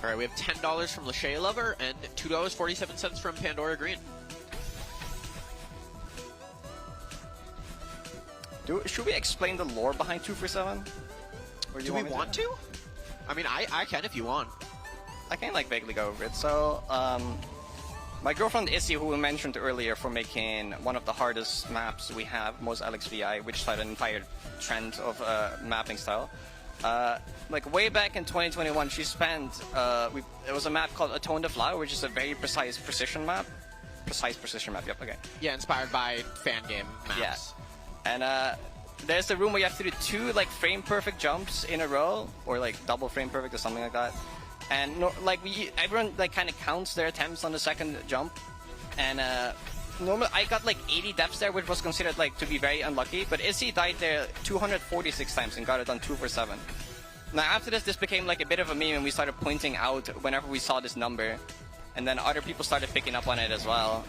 All right, we have $10 from Lachey Lover and $2.47 from Pandora Green. Should we explain the lore behind 2 for 7? Or Do we want to? I mean, I can if you want. I can like vaguely go over it. So, my girlfriend Issy, who we mentioned earlier for making one of the hardest maps we have, most LXVI, which started an entire trend of mapping style. Like way back in 2021, she spent, it was a map called Atone the Flower, which is a very precise precision map. Precise precision map, yep, okay. Yeah, inspired by fan game maps. Yeah. And there's the room where you have to do 2 like frame perfect jumps in a row, or like double frame perfect or something like that. And everyone like kind of counts their attempts on the second jump. And normally I got like 80 deaths there, which was considered like to be very unlucky. But Issy died there 246 times and got it on 2 for 7. Now after this became like a bit of a meme, and we started pointing out whenever we saw this number, and then other people started picking up on it as well.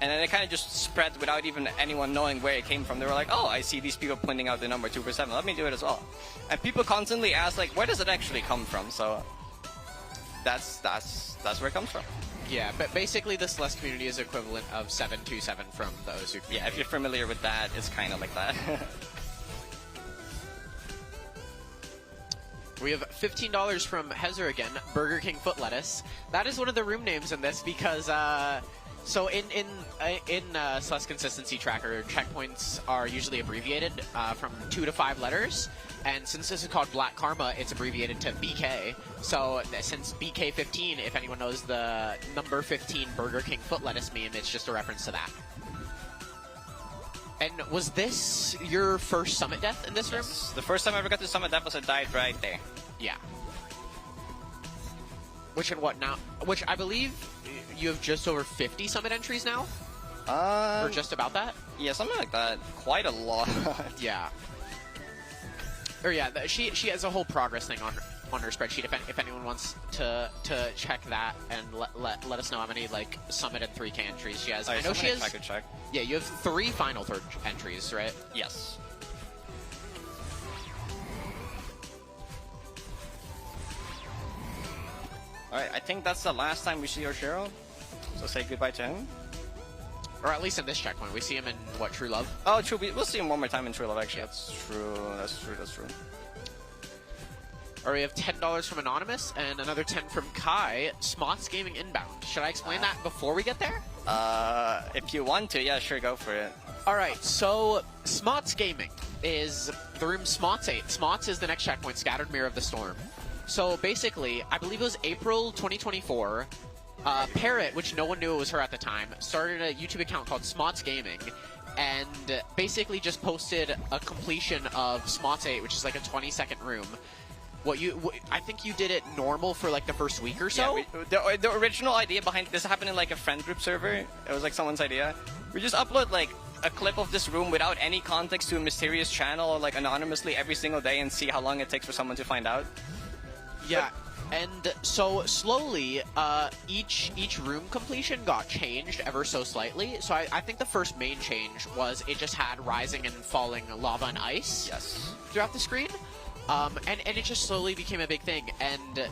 And then it kind of just spread without even anyone knowing where it came from. They were like, oh, I see these people pointing out the number 2 for 7. Let me do it as well. And people constantly ask, like, where does it actually come from? So that's where it comes from. Yeah, but basically the Celeste community is equivalent of 727 from the Ozu community. Yeah, if you're familiar with that, it's kind of like that. We have $15 from Hezer again, Burger King foot lettuce. That is one of the room names in this because... So in Celeste Consistency Tracker, checkpoints are usually abbreviated from 2 to 5 letters, and since this is called Black Karma, it's abbreviated to BK. So since BK15, if anyone knows the number 15 Burger King foot lettuce meme, it's just a reference to that. And was this your first summit death in this room? The first time I ever got to summit death was I died right there. Yeah. Which and what now? Which I believe you have just over 50 summit entries now? Or just about that? Yeah, something like that. Quite a lot. Yeah. Or yeah, she has a whole progress thing on her spreadsheet. If anyone wants to check that and let us know how many like summit and 3K entries she has. I know she has. I could check. Yeah, you have 3 final third entries, right? Yes. Alright, I think that's the last time we see Oshiro. So say goodbye to him. Or at least in this checkpoint. We see him in, what, True Love? Oh, true. We'll see him one more time in True Love, actually. That's true. That's true. Or we have $10 from Anonymous and another 10 from Kai. Smots Gaming inbound. Should I explain that before we get there? If you want to, yeah, sure, go for it. Alright, so Smots Gaming is the room Smots 8. Smots is the next checkpoint, Scattered Mirror of the Storm. So basically, I believe it was April 2024, Parrot, which no one knew it was her at the time, started a YouTube account called Smots Gaming, and basically just posted a completion of Smots 8, which is like a 20-second room. I think you did it normal for like the first week or so? Yeah, the original idea behind this happened in like a friend group server. It was like someone's idea. We just upload like a clip of this room without any context to a mysterious channel, like anonymously every single day, and see how long it takes for someone to find out. Yeah, and so slowly, each room completion got changed ever so slightly. So I think the first main change was it just had rising and falling lava and ice throughout the screen. And it just slowly became a big thing, and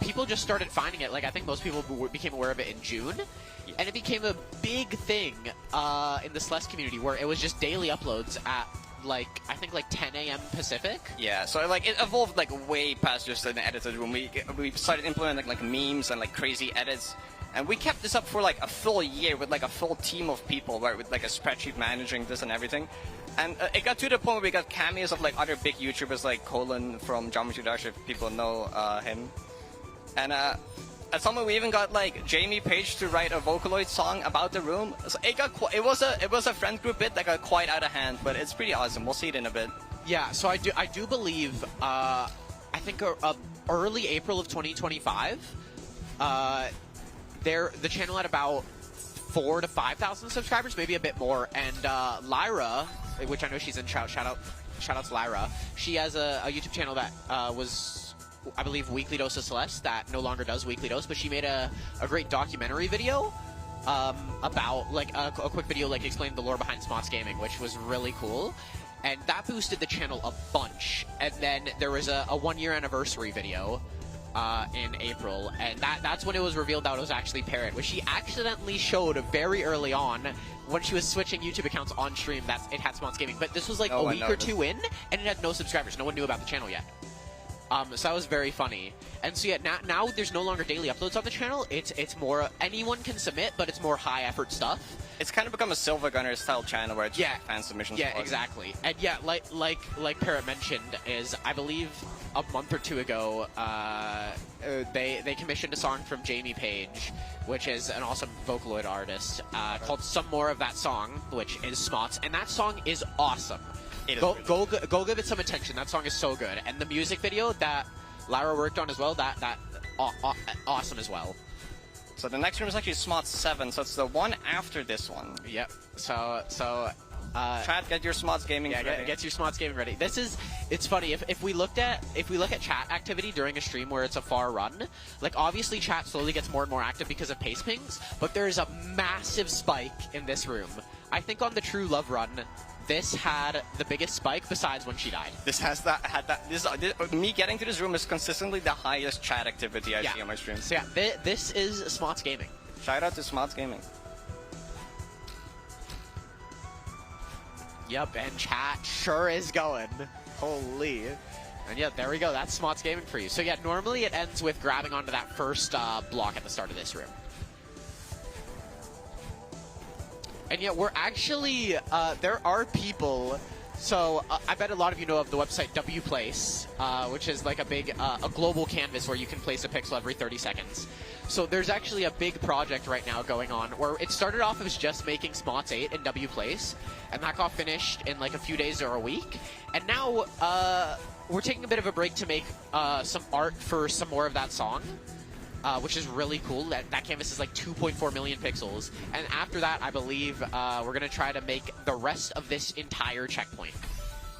people just started finding it. Like, I think most people became aware of it in June, and it became a big thing in the Celeste community, where it was just daily uploads at, like, I think, like, 10 a.m. Pacific. Yeah, so, like, it evolved, like, way past just an edited room. We started implementing, like, memes and, like, crazy edits, and we kept this up for, like, a full year with, like, a full team of people, right, with, like, a spreadsheet managing this and everything. And it got to the point where we got cameos of like other big YouTubers like Colin from Geometry Dash, if people know him. And at some point we even got like Jamie Page to write a Vocaloid song about the room. So it was a friend group bit that got quite out of hand, but it's pretty awesome. We'll see it in a bit. Yeah, so I do believe I think early April of 2025, the channel had about 4,000 to 5,000 subscribers, maybe a bit more, and Lyra, which I know she's in, shout out to Lyra. She has a YouTube channel that was, I believe, Weekly Dose of Celeste, that no longer does Weekly Dose, but she made a great documentary video about, like, a quick video, like, explaining the lore behind Smots Gaming, which was really cool. And that boosted the channel a bunch. And then there was a 1-year anniversary video in April, and that's when it was revealed that it was actually Parrot, which she accidentally showed very early on when she was switching YouTube accounts on stream that it had Smots Gaming. But this was like a week or two in, and it had no subscribers. No one knew about the channel yet. So that was very funny. And so yeah, now there's no longer daily uploads on the channel. It's more anyone can submit, but it's more high effort stuff. It's kind of become a Silver Gunner style channel where it's fan submissions. Yeah, exactly. And yeah, like Parrot mentioned, is I believe a month or two ago, they commissioned a song from Jamie Page, which is an awesome Vocaloid artist, called Some More of That Song, which is Smots, and that song is awesome. Go give it some attention. That song is so good, and the music video that Lyra worked on as well, that awesome as well. So the next room is actually Smots 7, so it's the one after this one. Yep. So chat, get your Smots Gaming ready. Get your Smots Gaming ready. It's funny, if we look at chat activity during a stream where it's a far run, like obviously chat slowly gets more and more active because of pace pings, but there's a massive spike in this room. I think on the True Love run, this had the biggest spike besides when she died. Me getting to this room is consistently the highest chat activity I see on my stream. So yeah, this is Smots Gaming. Shout out to Smots Gaming. Yep, and chat sure is going. Holy. And yeah, there we go. That's Smots Gaming for you. So yeah, normally it ends with grabbing onto that first block at the start of this room. And yet we're actually, there are people So I bet a lot of you know of the website WPlace, which is like a global canvas where you can place a pixel every 30 seconds. So there's actually a big project right now going on where it started off as just making Smots 8 in WPlace, and that got finished in like a few days or a week. And now we're taking a bit of a break to make some art for some more of that song. Which is really cool. That canvas is like 2.4 million pixels. And after that, I believe we're going to try to make the rest of this entire checkpoint,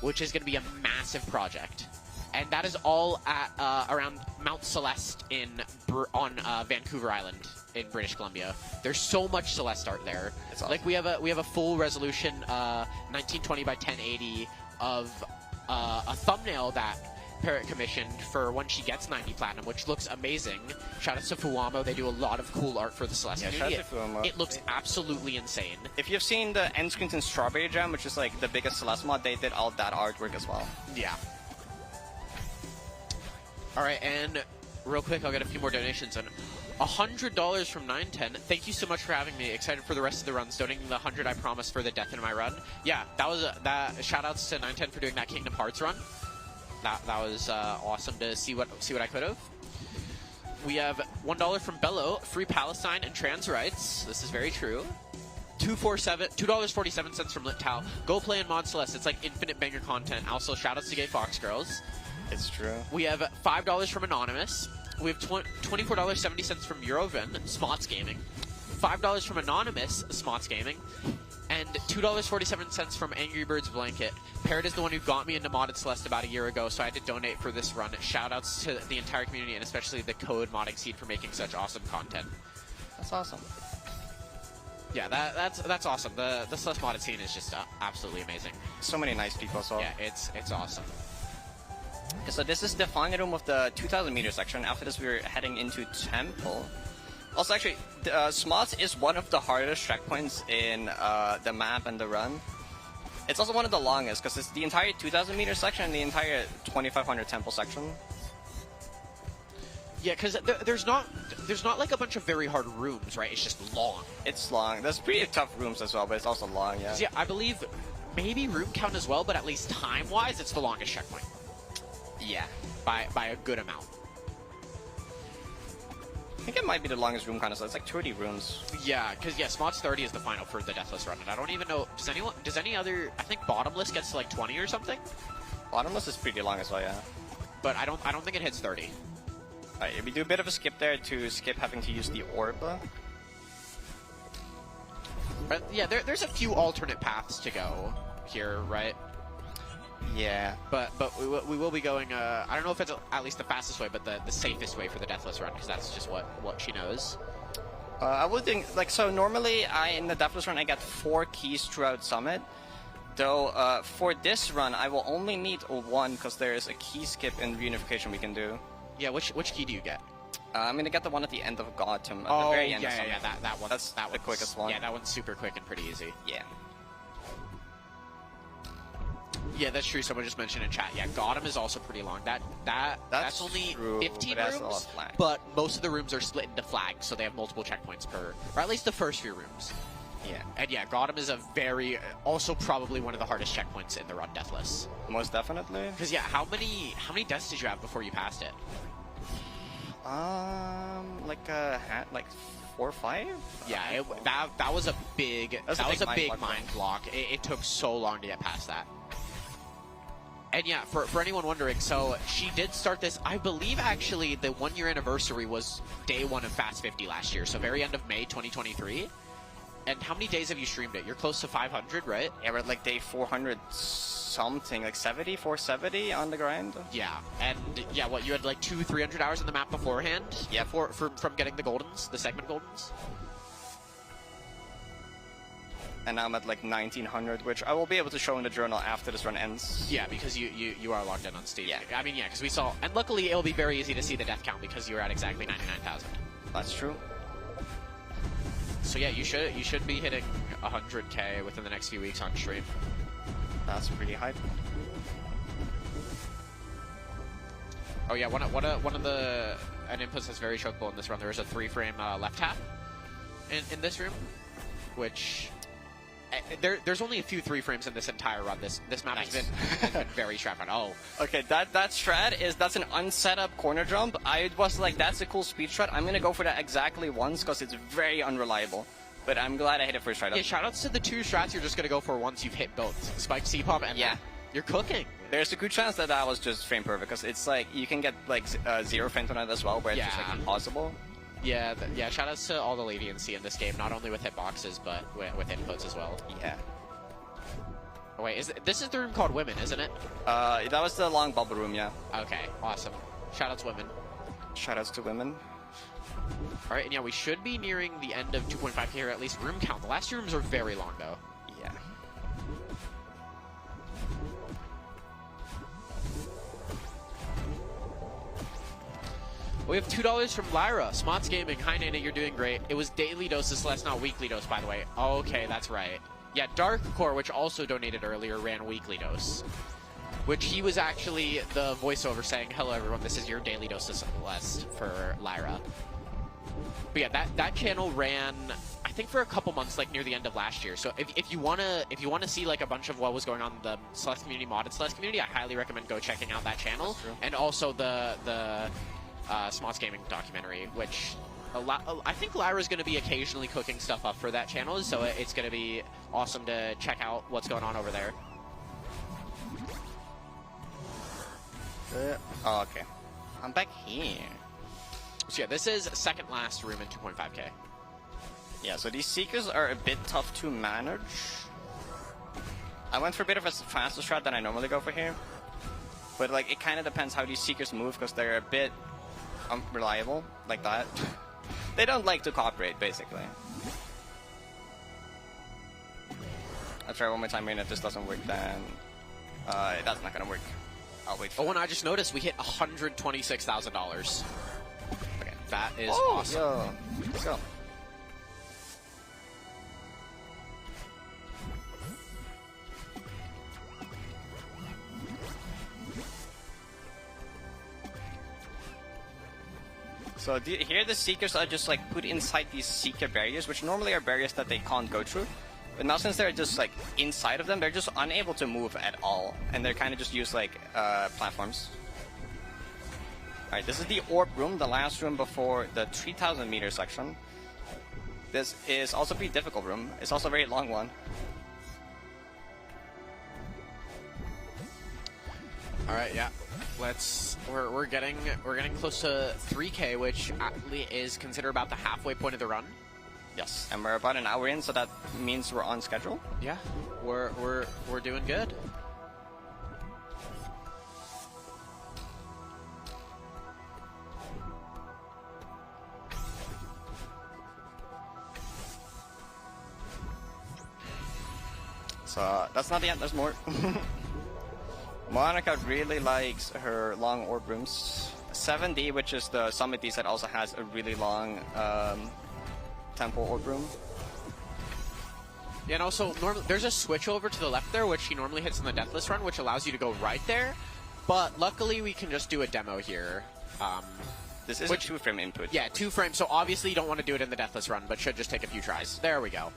which is going to be a massive project. And that is all at around Mount Celeste on Vancouver Island in British Columbia. There's so much Celeste art there. Awesome. Like we have a full resolution 1920 by 1080 of a thumbnail that Parrot commissioned for when she gets 90 Platinum, which looks amazing. Shout out to Fuamo. They do a lot of cool art for the Celeste community. Shout out to Fuamo. It looks absolutely insane. If you've seen the end screens in Strawberry Jam, which is like the biggest Celeste mod, they did all that artwork as well. Yeah. All right, and real quick, I'll get a few more donations. And $100 from 910. Thank you so much for having me. Excited for the rest of the runs. Donating the 100 I promised for the Death in My Run. Yeah, that was shout outs to 910 for doing that Kingdom Hearts run. That was awesome to see what I could have. We have $1 from Bello, free Palestine and trans rights. This is very true. $2.47 from Lit Tao. Go play in Mod Celeste. It's like infinite banger content. Also, shout outs to Gay Fox Girls. It's true. We have $5 from Anonymous. We have $24.70 from Eurovin, Smots Gaming. $5 from Anonymous, Smots Gaming. And $2.47 from Angry Birds Blanket. Parrot is the one who got me into Modded Celeste about a year ago, so I had to donate for this run. Shoutouts to the entire community, and especially the Code Modding Seed for making such awesome content. That's awesome. Yeah, that's awesome. The Celeste modded scene is just absolutely amazing. So many nice people. So yeah, it's awesome. So this is the final room of the 2,000 meter section. After this, we're heading into Temple. Also, actually, Smots is one of the hardest checkpoints in the map and the run. It's also one of the longest because it's the entire 2,000 meter section and the entire 2,500 Temple section. Yeah, because there's not like a bunch of very hard rooms, right? It's just long. It's long. There's pretty tough rooms as well, but it's also long. Yeah. Yeah, I believe maybe room count as well, but at least time-wise, it's the longest checkpoint. Yeah, by a good amount. I think it might be the longest room count, so it's like 30 rooms. Yeah, because Smots 30 is the final for the Deathless run, and I don't even know. Does any other? I think Bottomless gets to like 20 or something. Bottomless is pretty long as well, yeah. But I don't think it hits 30. Alright, we do a bit of a skip there to skip having to use the orb. But yeah, there's a few alternate paths to go here, right? Yeah, but we will be going. I don't know if it's at least the fastest way, but the safest way for the Deathless run, because that's just what she knows. I would think so. Normally, in the Deathless run, I get 4 keys throughout Summit. Though for this run, I will only need 1 because there is a key skip in Reunification we can do. Yeah, which key do you get? I'm gonna get the one at the end of Gotham. At the very end of Summit. That one. That's the quickest one. Yeah, that one's super quick and pretty easy. Yeah. Yeah, that's true. Someone just mentioned in chat. Yeah, Gotham is also pretty long. That's only true, 15 but rooms, but most of the rooms are split into flags, so they have multiple checkpoints per, or at least the first few rooms. Yeah. And yeah, Gotham is also probably one of the hardest checkpoints in the run, Deathless. Most definitely. Because yeah, how many deaths did you have before you passed it? Like 4 or 5. Yeah, that was a big mind block. It took so long to get past that. And yeah, for anyone wondering, so she did start this, I believe actually the 1-year anniversary was day 1 of Fast 50 last year, so very end of May 2023. And how many days have you streamed it? You're close to 500, right? Yeah, we're at like day 400 something, like 470 on the grind. Yeah, and yeah, you had like 200-300 hours on the map beforehand? Yeah. From getting the Goldens, the segment Goldens? And now I'm at like 1900, which I will be able to show in the journal after this run ends. Yeah, because you are logged in on Steam. Yeah. I mean, yeah, because we saw, and luckily it'll be very easy to see the death count because you're at exactly 99,000. That's true. So yeah, you should be hitting 100K within the next few weeks on stream. That's pretty hype. Oh yeah, one of the inputs that's very chokeable in this run. There is a 3-frame left tap in this room, which there's only a few 3 frames in this entire run. This map has been very strapped on. Oh. Okay, that strat that's an unset up corner jump. I was like, that's a cool speed strat. I'm gonna go for that exactly once because it's very unreliable. But I'm glad I hit it first try. Yeah, shoutouts to the 2 strats you're just gonna go for once you've hit both. Spike C-pop and you're cooking. There's a good chance that was just frame perfect because it's like you can get like 0 frames on it as well, where it's just like impossible. Yeah, shoutouts to all the leniency in this game, not only with hitboxes, but with inputs as well. Yeah. Oh, wait, this is the room called Women, isn't it? That was the long bubble room, yeah. Okay, awesome. Shoutouts Women. Shoutouts to women. Alright, and yeah, we should be nearing the end of 2.5K here, at least room count. The last 2 rooms are very long, though. Yeah. We have $2 from Lyra. Smots Gaming. Hi, Nana, you're doing great. It was daily dose of Celeste, not weekly dose, by the way. Okay, that's right. Yeah, Dark Core, which also donated earlier, ran weekly dose. Which he was actually the voiceover saying, hello, everyone, this is your daily dose of Celeste for Lyra. But yeah, that channel ran, I think, for a couple months, like near the end of last year. So if you wanna see like a bunch of what was going on in the Celeste community, modded Celeste community, I highly recommend go checking out that channel, and also the Smots Gaming documentary, which I think Lyra's going to be occasionally cooking stuff up for that channel, so it's going to be awesome to check out what's going on over there. Oh, okay. I'm back here. So yeah, this is second last room in 2.5K. Yeah, so these Seekers are a bit tough to manage. I went for a bit of a faster strat than I normally go for here. But like, it kind of depends how these Seekers move, because they're a bit unreliable, like that. They don't like to cooperate, basically. I'll try one more time, and if this doesn't work, then that's not gonna work. I'll wait for and I just noticed we hit $126,000. Okay, that is awesome. awesome. Yo, let's go. So here the Seekers are just like put inside these Seeker barriers, which normally are barriers that they can't go through. But now since they're just like inside of them, they're just unable to move at all. And they're kind of just used like platforms. Alright, this is the Orb room, the last room before the 3,000 meter section. This is also a pretty difficult room. It's also a very long one. Alright, yeah. We're getting close to 3K, which is considered about the halfway point of the run. Yes, and we're about an hour in, so that means we're on schedule. Yeah, we're doing good. So that's not the end. There's more. Monica really likes her long orb rooms. 7D, which is the Summit D set, also has a really long temple orb room. Yeah, and also there's a switch over to the left there, which he normally hits in the Deathless run, which allows you to go right there. But luckily, we can just do a demo here. This is a 2-frame input. Yeah, 2 frames. So obviously, you don't want to do it in the Deathless run, but should just take a few tries. There we go.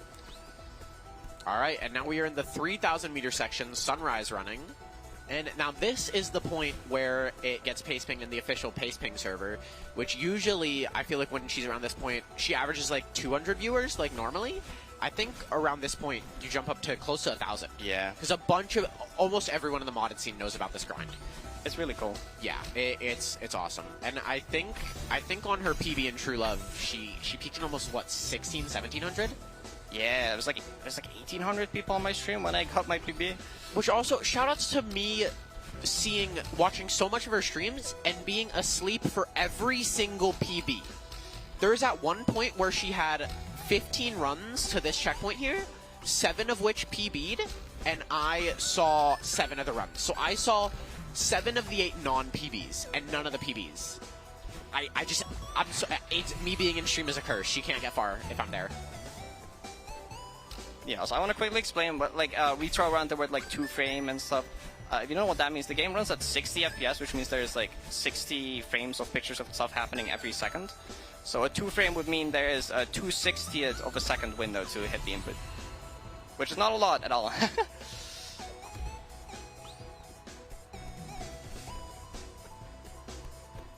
All right, and now we are in the 3,000 meter section, Sunrise running. And now this is the point where it gets pace pinged in the official pace ping server, which usually, I feel like when she's around this point, she averages like 200 viewers, like normally. I think around this point, you jump up to close to 1,000. Yeah. Because almost everyone in the modded scene knows about this grind. It's really cool. Yeah, it's awesome. And I think on her PB in True Love, she peaked in almost, what, 1,600, 1,700? Yeah, there's like 1,800 people on my stream when I got my PB. Which also, shoutouts to me watching so much of her streams and being asleep for every single PB. There's at one point where she had 15 runs to this checkpoint here, 7 of which PB'd, and I saw 7 of the runs. So I saw 7 of the 8 non-PBs and none of the PBs. Me being in stream is a curse. She can't get far if I'm there. Yeah, so I want to quickly explain what we throw around the word like 2-frame and stuff. If you know what that means, the game runs at 60 FPS, which means there's like 60 frames of pictures of stuff happening every second. So a 2-frame would mean there is a 2/60th of a second window to hit the input. which is not a lot at all.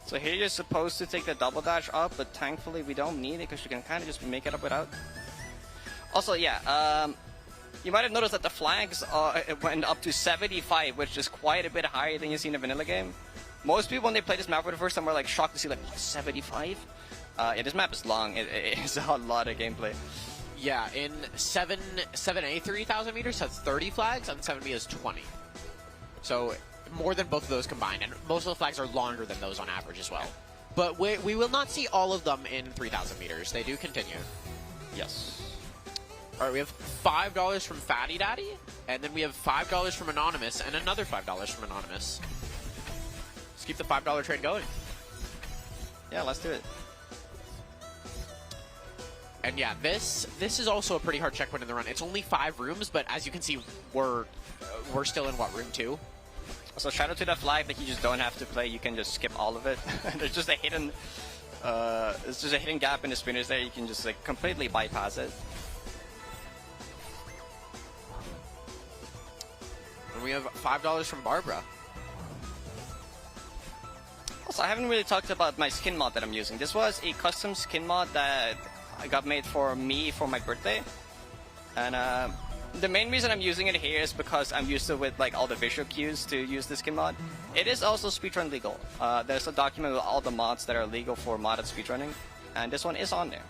So here you're supposed to take the double dash up, but thankfully we don't need it because you can kind of just make it up without. Also, yeah, you might have noticed that the flags it went up to 75, which is quite a bit higher than you see in a vanilla game. Most people, when they play this map for the first time, are like shocked to see like 75. Yeah, this map is long. It's a lot of gameplay. Yeah, in 7A 3,000 meters has 30 flags, and 7B is 20. So more than both of those combined, and most of the flags are longer than those on average as well. But we will not see all of them in 3,000 meters. They do continue. Yes. All right, we have $5 from Fatty Daddy, and then we have $5 from Anonymous, and another $5 from Anonymous. Let's keep the $5 train going. Yeah, let's do it. And yeah, this is also a pretty hard checkpoint in the run. It's only 5 rooms, but as you can see, we're still in what, room 2? So shout out to that flag that you just don't have to play. You can just skip all of it. There's just a hidden, it's just a hidden gap in the spinners there. You can just like completely bypass it. And we have $5 from Barbara. Also, I haven't really talked about my skin mod that I'm using. This was a custom skin mod that I got made for me for my birthday. And the main reason I'm using it here is because I'm used to with like all the visual cues to use the skin mod. It is also speedrun legal. There's a document with all the mods that are legal for modded speedrunning, and this one is on there.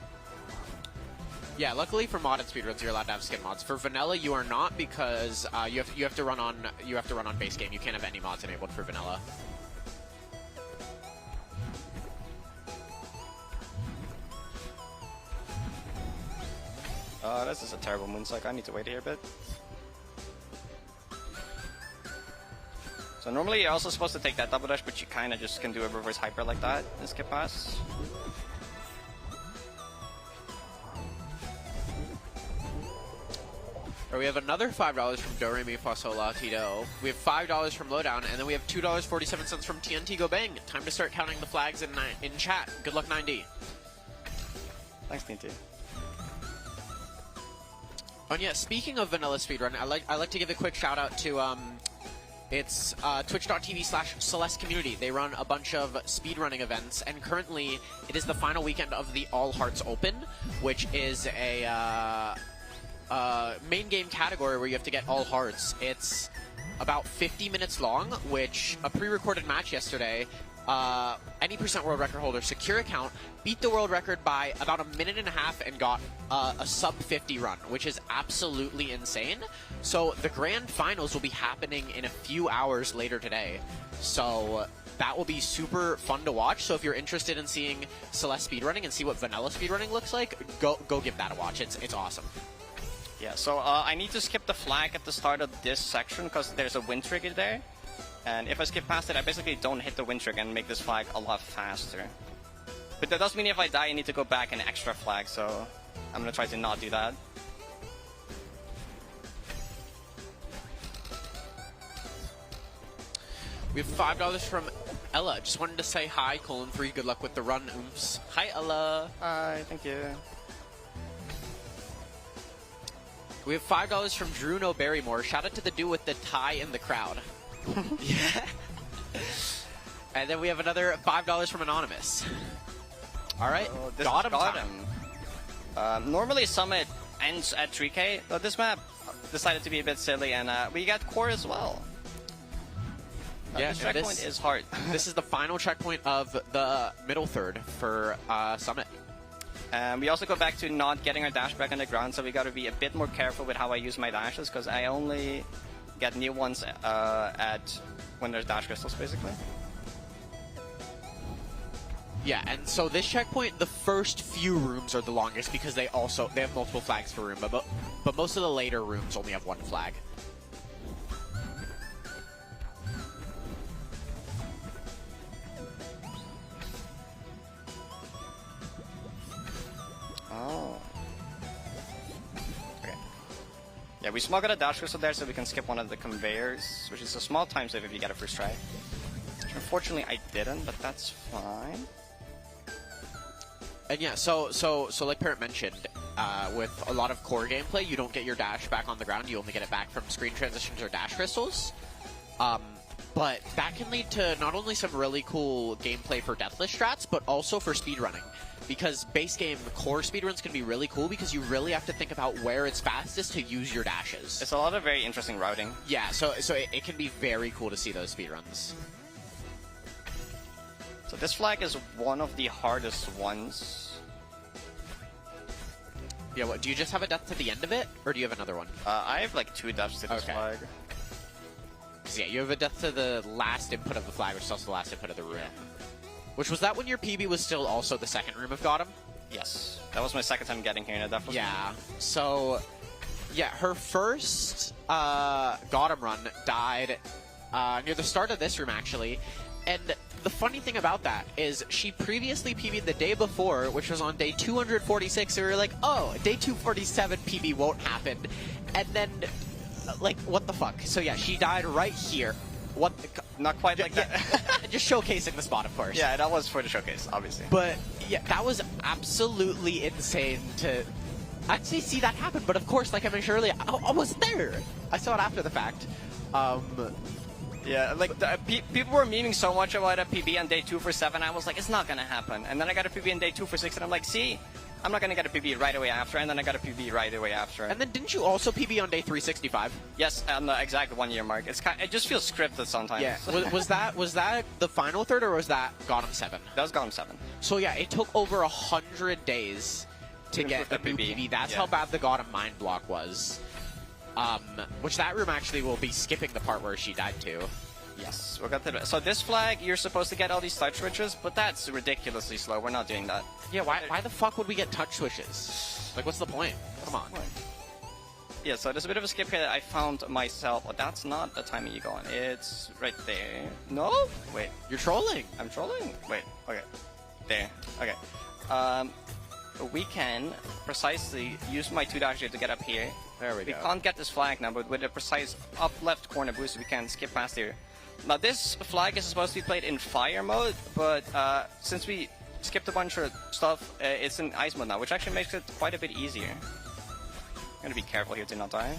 Yeah, luckily for modded speedruns, you're allowed to have skin mods. For vanilla, you are not because you have to run on base game. You can't have any mods enabled for vanilla. This is a terrible mooncycle. I need to wait here a bit. So normally you're also supposed to take that double dash, but you kind of just can do a reverse hyper like that and skip past. We have another $5 from Doremi Fasola Tito. We have $5 from Lowdown, and then we have $2.47 from TNT Go Bang. Time to start counting the flags in chat. Good luck, 9D. Thanks, TNT. Oh, and yeah, speaking of vanilla speedrun, I like to give a quick shout out to it's twitch.tv/Celeste community. They run a bunch of speedrunning events, and currently it is the final weekend of the All Hearts Open, which is a main game category where you have to get all hearts. It's about 50 minutes long, which a pre-recorded match yesterday, any percent world record holder secure account beat the world record by about a minute and a half and got a sub 50 run, which is absolutely insane. So the grand finals will be happening in a few hours later today. So that will be super fun to watch. So if you're interested in seeing Celeste speedrunning and see what vanilla speedrunning looks like, go give that a watch. It's awesome. Yeah, so I need to skip the flag at the start of this section because there's a wind trigger there. And if I skip past it, I basically don't hit the wind trigger and make this flag a lot faster. But that does mean if I die, I need to go back an extra flag, so I'm gonna try to not do that. We have $5 from Ella. Just wanted to say hi, :3. Good luck with the run, oomps. Hi, Ella. Hi, thank you. We have $5 from Drew No Barrymore. Shout out to the dude with the tie in the crowd. Yeah. And then we have another $5 from Anonymous. All right, got him. Normally Summit ends at 3K, but this map decided to be a bit silly, and we got core as well. Yeah, this checkpoint is hard. This is the final checkpoint of the middle third for Summit. We also go back to not getting our dash back on the ground, so we got to be a bit more careful with how I use my dashes, because I only get new ones when there's dash crystals, basically. Yeah, and so this checkpoint, the first few rooms are the longest because they have multiple flags per room, but most of the later rooms only have one flag. Oh. Okay. Yeah, we smuggled a dash crystal there so we can skip one of the conveyors, which is a small time save if you get a first try. Which unfortunately I didn't, but that's fine. And yeah, so like Parrot mentioned, with a lot of core gameplay, you don't get your dash back on the ground. You only get it back from screen transitions or dash crystals. But that can lead to not only some really cool gameplay for deathless strats, but also for speedrunning. Because base game core speedruns can be really cool because you really have to think about where it's fastest to use your dashes. It's a lot of very interesting routing. Yeah, so it can be very cool to see those speedruns. So this flag is one of the hardest ones. Yeah, what, do you just have a death to the end of it, or do you have another one? I have like 2 deaths to this flag. Yeah, you have a death to the last input of the flag, which is also the last input of the room. Which was that when your PB was still also the second room of Gotham? Yes. That was my second time getting here in a death. Yeah. So, yeah, her first Gotham run died near the start of this room, actually. And the funny thing about that is she previously PB'd the day before, which was on day 246, so we were like, oh, day 247 PB won't happen. And then, like, what the fuck? So yeah, she died right here. What? Not quite like that. Just showcasing the spot, of course. Yeah, that was for the showcase, obviously. But yeah, that was absolutely insane to actually see that happen. But of course, like I mentioned earlier, I wasn't there. I saw it after the fact. Yeah, like people were memeing so much about a PB on day 2 for 7. I was like, it's not gonna happen. And then I got a PB on day 2 for 6, and I'm like, see, I'm not gonna get a PB right away after. And then I got a PB right away after. And then didn't you also PB on day 365? Yes, on the exact 1 year mark. It just feels scripted sometimes. Yeah. was that the final third, or was that Gotham 7? That was Gotham 7. So yeah, it took over 100 days to get the new PB. That's how bad the Gotham mind block was. Which that room actually will be skipping the part where she died too. Yes, we'll get to that. So this flag, you're supposed to get all these touch switches, but that's ridiculously slow. We're not doing that. Yeah, why the fuck would we get touch switches? Like, what's the point? Come on. Yeah, so there's a bit of a skip here that I found myself. Oh, that's not the timing you go on. It's right there. No? Wait. You're trolling. I'm trolling? Wait, okay. There. Okay. We can precisely use my 2 dash here to get up here. There we go. We can't get this flag now, but with a precise up left corner boost, we can skip past here. Now this flag is supposed to be played in fire mode, but since we skipped a bunch of stuff, it's in ice mode now, which actually makes it quite a bit easier. I'm gonna be careful here to not die.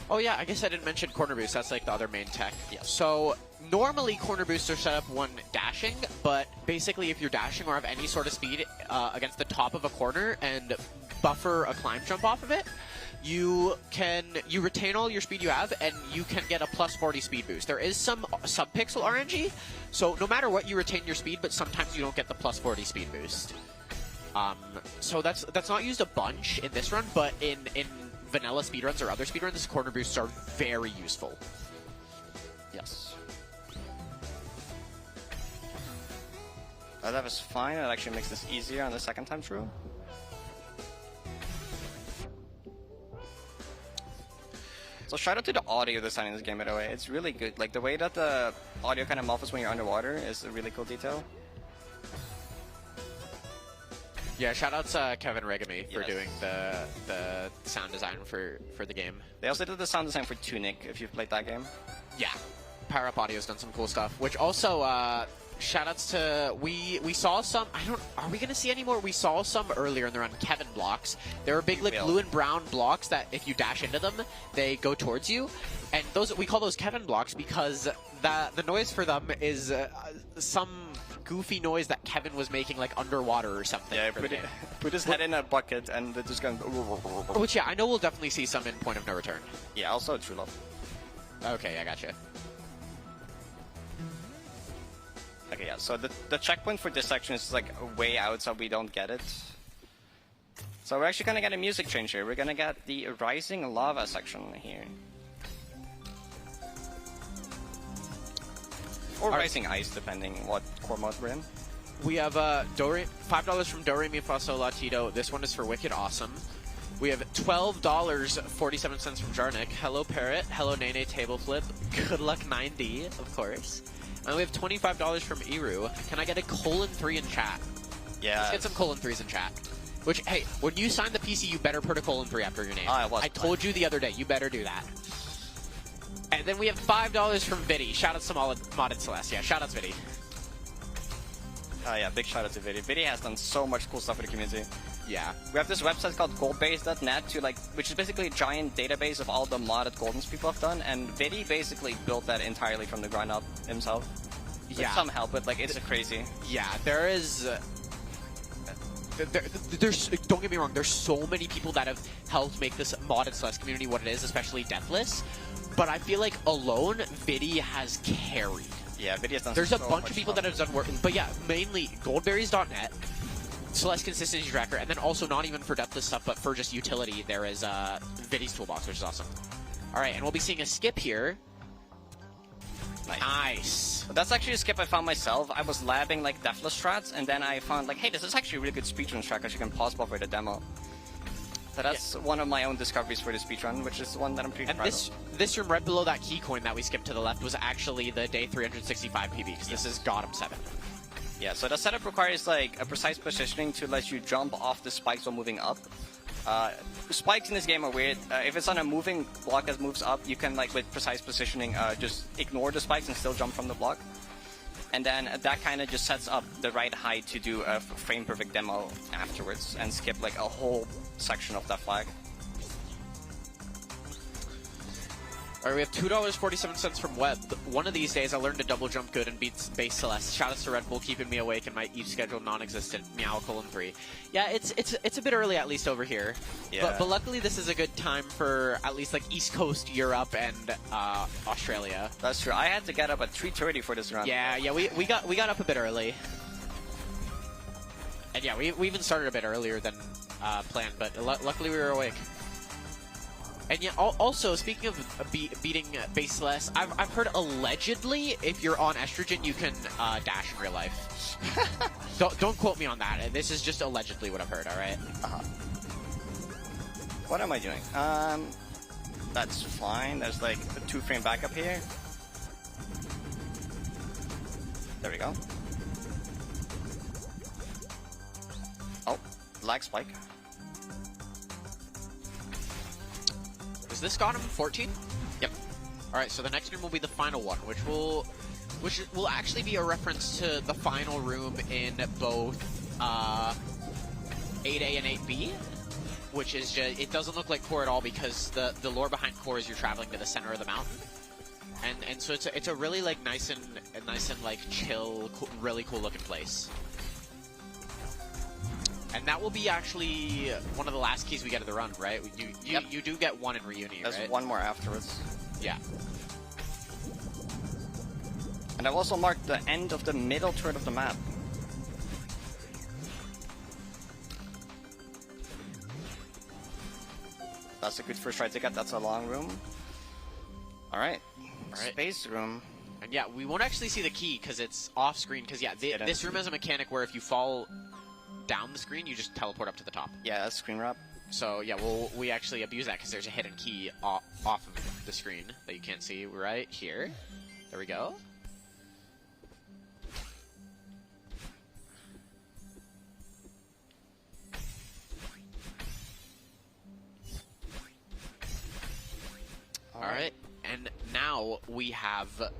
Oh yeah, I guess I didn't mention corner boost. That's like the other main tech. Yeah. So normally corner boosts are set up when dashing, but basically if you're dashing or have any sort of speed against the top of a corner and buffer a climb jump off of it, you retain all your speed you have, and you can get a plus 40 speed boost. There is some sub-pixel RNG, so no matter what, you retain your speed, but sometimes you don't get the plus 40 speed boost. So that's not used a bunch in this run, but in vanilla speedruns or other speedruns, corner boosts are very useful. Yes. That was fine. It actually makes this easier on the second time through. So shout out to the audio design in this game, by the way. It's really good. Like the way that the audio kind of muffles when you're underwater is a really cool detail. Yeah, shout out to Kevin Regami for doing the sound design for the game. They also did the sound design for Tunic, if you've played that game. Yeah. Power Up Audio's done some cool stuff, which also shout outs to we saw some. Are we gonna see any more? We saw some earlier in the run. Kevin blocks. There are big like blue and brown blocks that if you dash into them, they go towards you, and those we call those Kevin blocks because the noise for them is some goofy noise that Kevin was making like underwater or something. Yeah, put his head in a bucket and they're just going. Which yeah, I know we'll definitely see some in Point of No Return. Yeah, also True Love. Okay, I gotcha. Okay, yeah, so the checkpoint for this section is like way out, so we don't get it. So we're actually gonna get a music change here. We're gonna get the Rising Lava section here. Or Rising Ice, depending what core mode we're in. We have $5 from Do Re Mi Fa Sol La Ti Do. This one is for Wicked Awesome. We have $12.47 from Jarnik. Hello Parrot. Hello Nene Table Flip. Good luck 9D, of course. And we have $25 from Iru. Can I get a :3 in chat? Yeah. Let's get some :3s in chat. Which, hey, when you sign the PC, you better put a :3 after your name. I told you the other day, you better do that. And then we have $5 from Viddy. Shout out to Modded Celeste. Yeah, shout out to Viddy. Oh yeah, big shout out to Viddy. Viddy has done so much cool stuff for the community. Yeah. We have this website called goldbase.net which is basically a giant database of all the modded Goldens people have done, and Vidi basically built that entirely from the ground up himself. With Yeah. some help, but it's crazy. Yeah, there is. There's don't get me wrong. There's so many people that have helped make this modded Celeste community what it is, especially Deathless. But I feel like alone, Vidi has carried. Yeah, Vidi has done. There's so a bunch much of people stuff. that have done work, but yeah, mainly Goldberries.net, Celeste Consistency Tracker, and then also not even for Deathless stuff, but for just utility, there is Vidi's Toolbox, which is awesome. All right, and we'll be seeing a skip here. Nice. But that's actually a skip I found myself. I was labbing Deathless strats, and then I found hey, this is actually a really good speedrun strat because you can pause buffer the demo. So that's one of my own discoveries for the speedrun, which is one that I'm pretty proud of. This room right below that key coin that we skipped to the left was actually the day 365 PB, because this is Gotham 7. Yeah, so the setup requires a precise positioning to let you jump off the spikes while moving up. Spikes in this game are weird. If it's on a moving block that moves up, you can with precise positioning just ignore the spikes and still jump from the block. And then that kind of just sets up the right height to do a frame perfect demo afterwards and skip a whole section of that flag. All right, we have $2.47 from Webb. One of these days, I'll learn to double jump good and beat base Celeste. Shoutouts to RedBull keeping me awake in my Eve schedule non-existent Meow:3. Yeah, it's a bit early at least over here. Yeah. But luckily, this is a good time for at least East Coast Europe and Australia. That's true. I had to get up at 3:30 for this run. Yeah, we got up a bit early. And yeah, we even started a bit earlier than planned, but luckily we were awake. And yeah, also, speaking of beating base Celeste, I've heard allegedly, if you're on estrogen, you can dash in real life. Don't quote me on that. This is just allegedly what I've heard, alright? What am I doing? That's fine. There's a 2-frame backup here. There we go. Oh, lag spike. Is this Gotham 14? Yep. Alright, so the next room will be the final one, which will actually be a reference to the final room in both 8A and 8B, which is just, it doesn't look like core at all because the lore behind core is you're traveling to the center of the mountain. And so it's a really nice and chill, really cool looking place. And that will be actually one of the last keys we get of the run, right? You do get one in Reunion, There's right? one more afterwards. Yeah. And I've also marked the end of the middle third of the map. That's a good first try to get. That's a long room. Alright. Space room. And yeah, we won't actually see the key because it's off screen. Because yeah, this room has a mechanic where if you fall down the screen, you just teleport up to the top. Yeah, that's screen wrap. So yeah, we actually abuse that because there's a hidden key off of the screen that you can't see right here. There we go. All right, and now we have the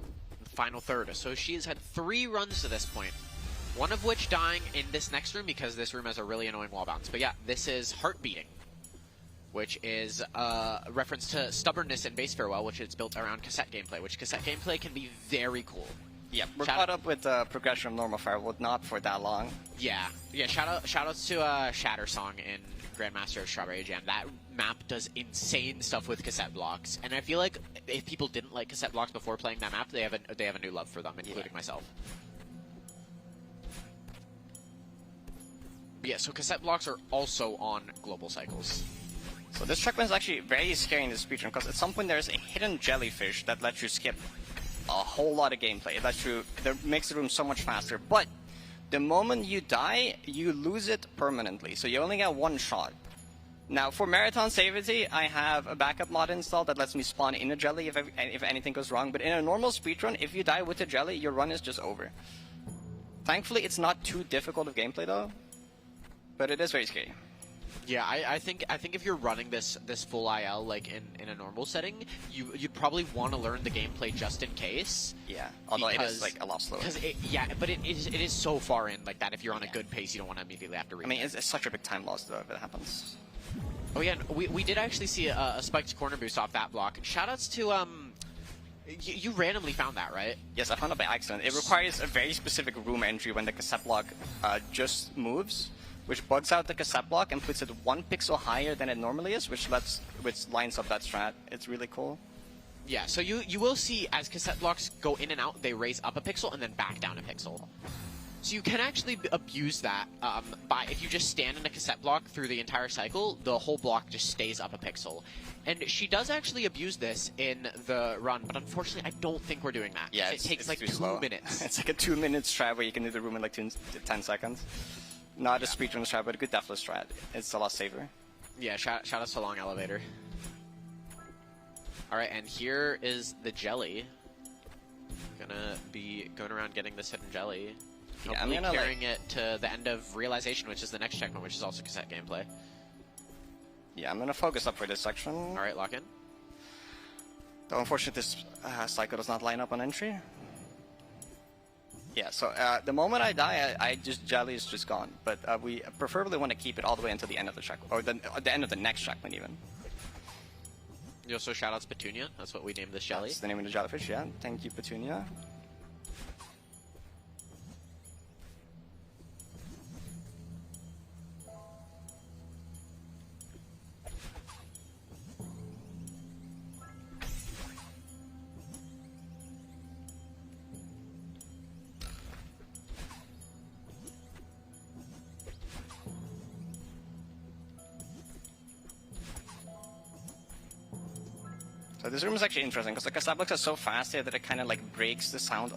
final third. So she has had 3 runs to this point. One of which dying in this next room because this room has a really annoying wall bounce. But yeah, this is Heart Beating, which is a reference to stubbornness in Base Farewell, which is built around cassette gameplay, which cassette gameplay can be very cool. Yeah, we're caught up with the progression of normal Firewall, not for that long. Yeah. Shoutouts to Shatter Song in Grandmaster of Strawberry Jam. That map does insane stuff with cassette blocks, and I feel like if people didn't like cassette blocks before playing that map, they have a new love for them, including myself. Yeah, so cassette blocks are also on global cycles. So this checkpoint is actually very scary in this speedrun because at some point there's a hidden jellyfish that lets you skip a whole lot of gameplay. That makes the room so much faster. But the moment you die, you lose it permanently. So you only get one shot. Now for marathon safety, I have a backup mod installed that lets me spawn in a jelly if anything goes wrong. But in a normal speedrun, if you die with a jelly, your run is just over. Thankfully, it's not too difficult of gameplay though. But it is very scary. Yeah, I think if you're running this full IL like in a normal setting, you'd probably want to learn the gameplay just in case. Yeah, although it is like a lot slower. But it is so far in like that. If you're on a good pace, you don't want to immediately have to read. I mean, it's such a big time loss though if it happens. Oh yeah, and we did actually see a spiked corner boost off that block. Shoutouts to you randomly found that, right? Yes, I found it by accident. It requires a very specific room entry when the cassette block just moves, which bugs out the cassette block and puts it 1 pixel higher than it normally is, which lines up that strat. It's really cool. Yeah, so you will see as cassette blocks go in and out, they raise up a pixel and then back down a pixel. So you can actually abuse that by if you just stand in a cassette block through the entire cycle, the whole block just stays up a pixel. And she does actually abuse this in the run, but unfortunately I don't think we're doing that. Yeah, it takes like 2 slow. minutes. It's like a 2-minute strat where you can do the room in like 10 seconds. Not a speedrun strat, but a good deathless strat. It's a lot safer. Yeah, shout out to Long Elevator. Alright, and here is the jelly. Gonna be going around getting this hidden jelly. Yeah, Hopefully carrying it to the end of Realization, which is the next checkpoint, which is also cassette gameplay. Yeah, I'm gonna focus up for this section. Alright, lock in. Though unfortunately this cycle does not line up on entry. Yeah, so the moment I die, jelly is just gone. But we preferably want to keep it all the way until the end of the checkpoint, or the end of the next checkpoint even. You also shoutouts Petunia, that's what we named this jelly. That's the name of the jellyfish, yeah. Thank you, Petunia. So this room is actually interesting because the cassette blocks are so fast here that it kind of like breaks the sound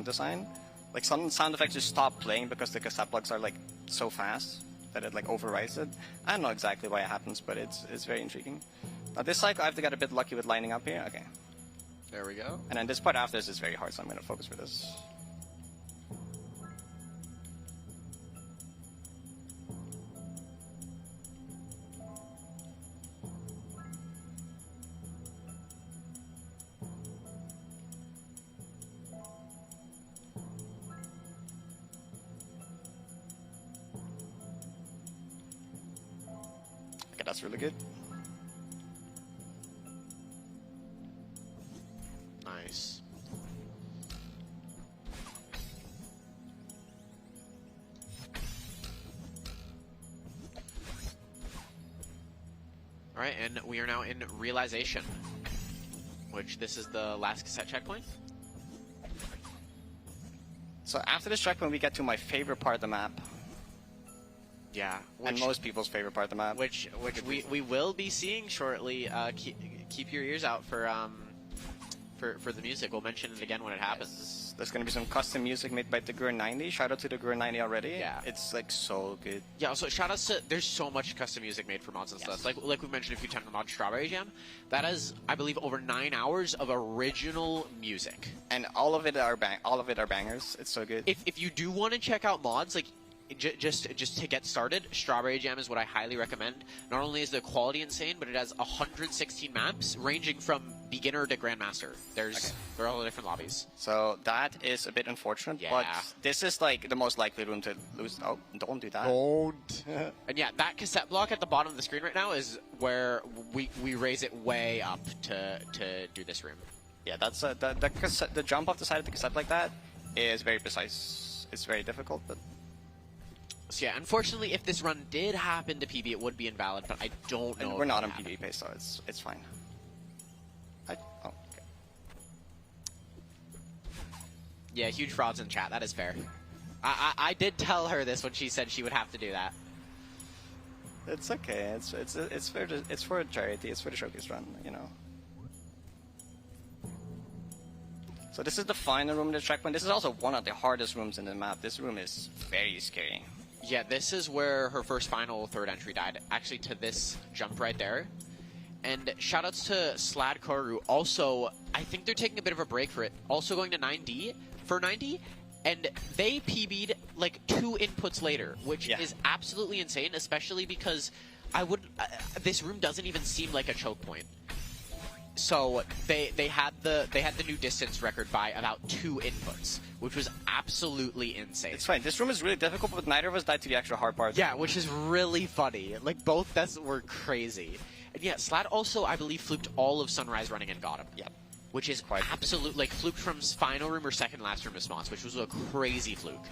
design. Like some sound effects just stop playing because the cassette blocks are like so fast that it like overrides it. I don't know exactly why it happens, but it's very intriguing. Now this cycle I have to get a bit lucky with lining up here. Okay. There we go. And then this part after this is very hard, so I'm going to focus for this. Okay, that's really good. Nice. Alright, and we are now in Realization, which this is the last cassette checkpoint. So after this checkpoint, we get to my favorite part of the map. Yeah, and most people's favorite part of the map. Which we will be seeing shortly. Keep your ears out for the music. We'll mention it again when it happens. Yes. There's gonna be some custom music made by the Gur90. Shout out to the Gur90 already. Yeah, it's like so good. Yeah. Also, shout outs to there's so much custom music made for mods and stuff. Like we mentioned a few times, the mod Strawberry Jam. That is, I believe, over 9 hours of original music. And all of it are bangers. It's so good. If you do want to check out mods, like just to get started, Strawberry Jam is what I highly recommend. Not only is the quality insane, but it has 116 maps ranging from beginner to grandmaster. There are all the different lobbies. So that is a bit unfortunate, but this is like the most likely room to lose. Oh, don't do that. Don't. And yeah, that cassette block at the bottom of the screen right now is where we raise it way up to do this room. Yeah, that's the jump off the side of the cassette like that is very precise. It's very difficult, but. So yeah, unfortunately, if this run did happen to PB, it would be invalid, but I don't know. And we're not on PB pace, so it's fine. Okay. Yeah, huge frauds in chat. That is fair. I did tell her this when she said she would have to do that. It's okay. It's for a charity. It's for the showcase run, you know. So this is the final room in the checkpoint. This is also one of the hardest rooms in the map. This room is very scary. Yeah, this is where her first final third entry died. Actually, to this jump right there. And shoutouts to Slad Koru. Also, I think they're taking a bit of a break for it. Also going to 9D for 90. And they PB'd like 2 inputs later, which is absolutely insane, especially because this room doesn't even seem like a choke point. So they had the new distance record by about 2 inputs, which was absolutely insane. It's fine. This room is really difficult, but neither of us died to the extra hard part. Yeah, which is really funny. Like, both deaths were crazy. And yeah, Slat also, I believe, fluked all of Sunrise running and got him. Yep. Which is quite absolute, like, fluked from final room or second last room response, which was a crazy fluke.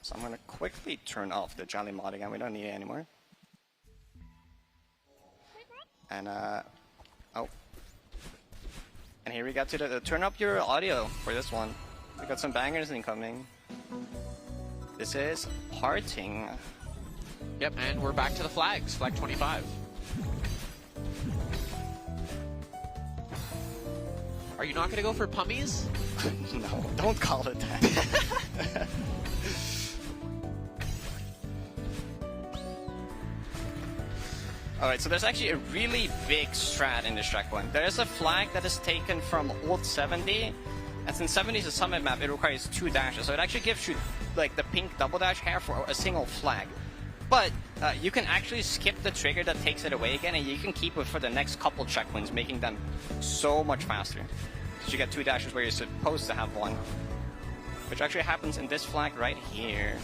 So I'm going to quickly turn off the Jolly mod again. We don't need it anymore. And, oh. And here we got to turn up your audio for this one. We got some bangers incoming. This is Parting. Yep, and we're back to the flags. Flag 25. Are you not going to go for pummies? No, don't call it that. Alright, so there's actually a really big strat in this checkpoint. There is a flag that is taken from Old 70, and since 70 is a summit map, it requires 2 dashes, so it actually gives you like the pink double dash here for a single flag. But you can actually skip the trigger that takes it away again, and you can keep it for the next couple checkpoints, making them so much faster. So you get 2 dashes where you're supposed to have 1. Which actually happens in this flag right here.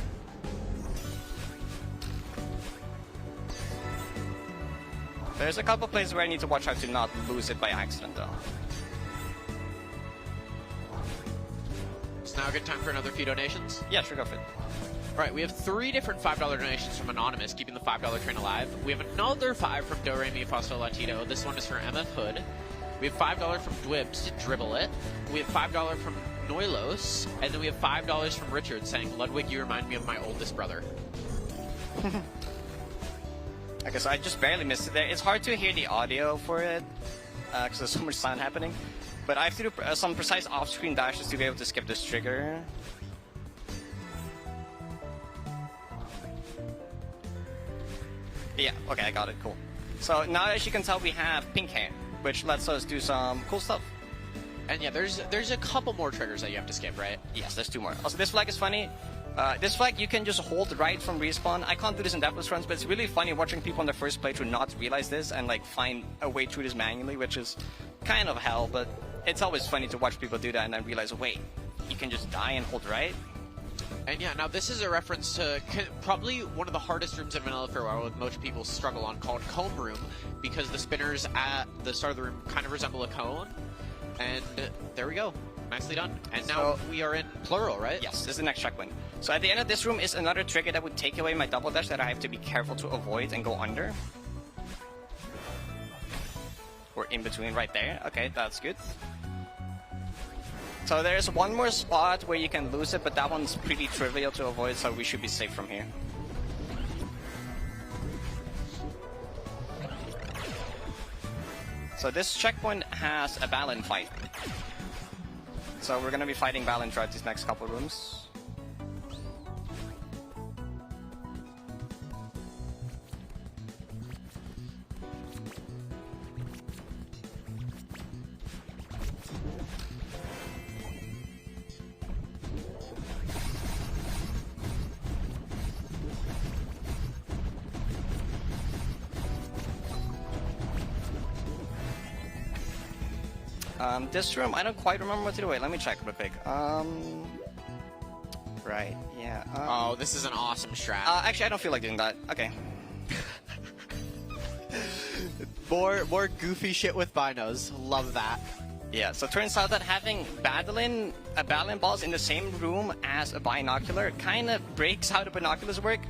There's a couple places where I need to watch out to not lose it by accident, though. It's now a good time for another few donations? Yeah, sure, go for it. Alright, we have 3 different $5 donations from Anonymous, keeping the $5 train alive. We have another 5 from Do Re Mi Fa Sol La Ti Do. This one is for MF Hood. We have $5 from Dwibs to Dribble It. We have $5 from Noilos. And then we have $5 from Richard saying, Ludwig, you remind me of my oldest brother. I guess I just barely missed it there. It's hard to hear the audio for it, because there's so much sound happening. But I have to do some precise off-screen dashes to be able to skip this trigger. Yeah, okay, I got it, cool. So now, as you can tell, we have pink hair, which lets us do some cool stuff. And yeah, there's a couple more triggers that you have to skip, right? Yes, there's 2 more. Also, this flag is funny. This flag, you can just hold right from respawn. I can't do this in deathless runs, but it's really funny watching people on their first playthrough not realize this and like find a way through this manually, which is kind of hell, but it's always funny to watch people do that and then realize, wait, you can just die and hold right? And yeah, now this is a reference to probably one of the hardest rooms in Vanilla Farewell that most people struggle on, called Cone Room, because the spinners at the start of the room kind of resemble a cone. And there we go. Nicely done. And now we are in plural, right? Yes, this is the next checkpoint. So at the end of this room is another trigger that would take away my double dash that I have to be careful to avoid and go under. Or in between right there. Okay, that's good. So there's one more spot where you can lose it, but that one's pretty trivial to avoid, so we should be safe from here. So this checkpoint has a Balin fight. So we're gonna be fighting Balin throughout these next couple rooms. This room, I don't quite remember what to do. Wait, let me check real quick. Right, yeah. Oh, this is an awesome strat. Actually, I don't feel like doing that. Okay. More goofy shit with binos. Love that. Yeah, so it turns out that having Balin balls in the same room as a binocular kind of breaks how the binoculars work.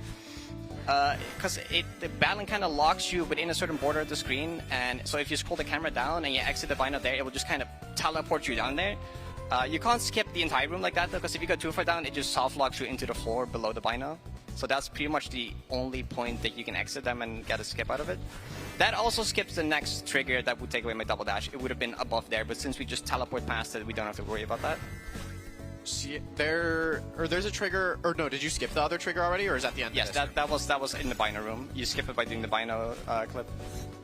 Because the Balin kind of locks you within a certain border of the screen, and so if you scroll the camera down and you exit the bino there, it will just kind of teleport you down there. You can't skip the entire room like that though, because if you go too far down, it just soft locks you into the floor below the bino. So that's pretty much the only point that you can exit them and get a skip out of it. That also skips the next trigger that would take away my double dash. It would have been above there, but since we just teleport past it, we don't have to worry about that. See, there's a trigger, or no, did you skip the other trigger already, or is that the end? Yes, that was in the bino room. You skip it by doing the bino clip,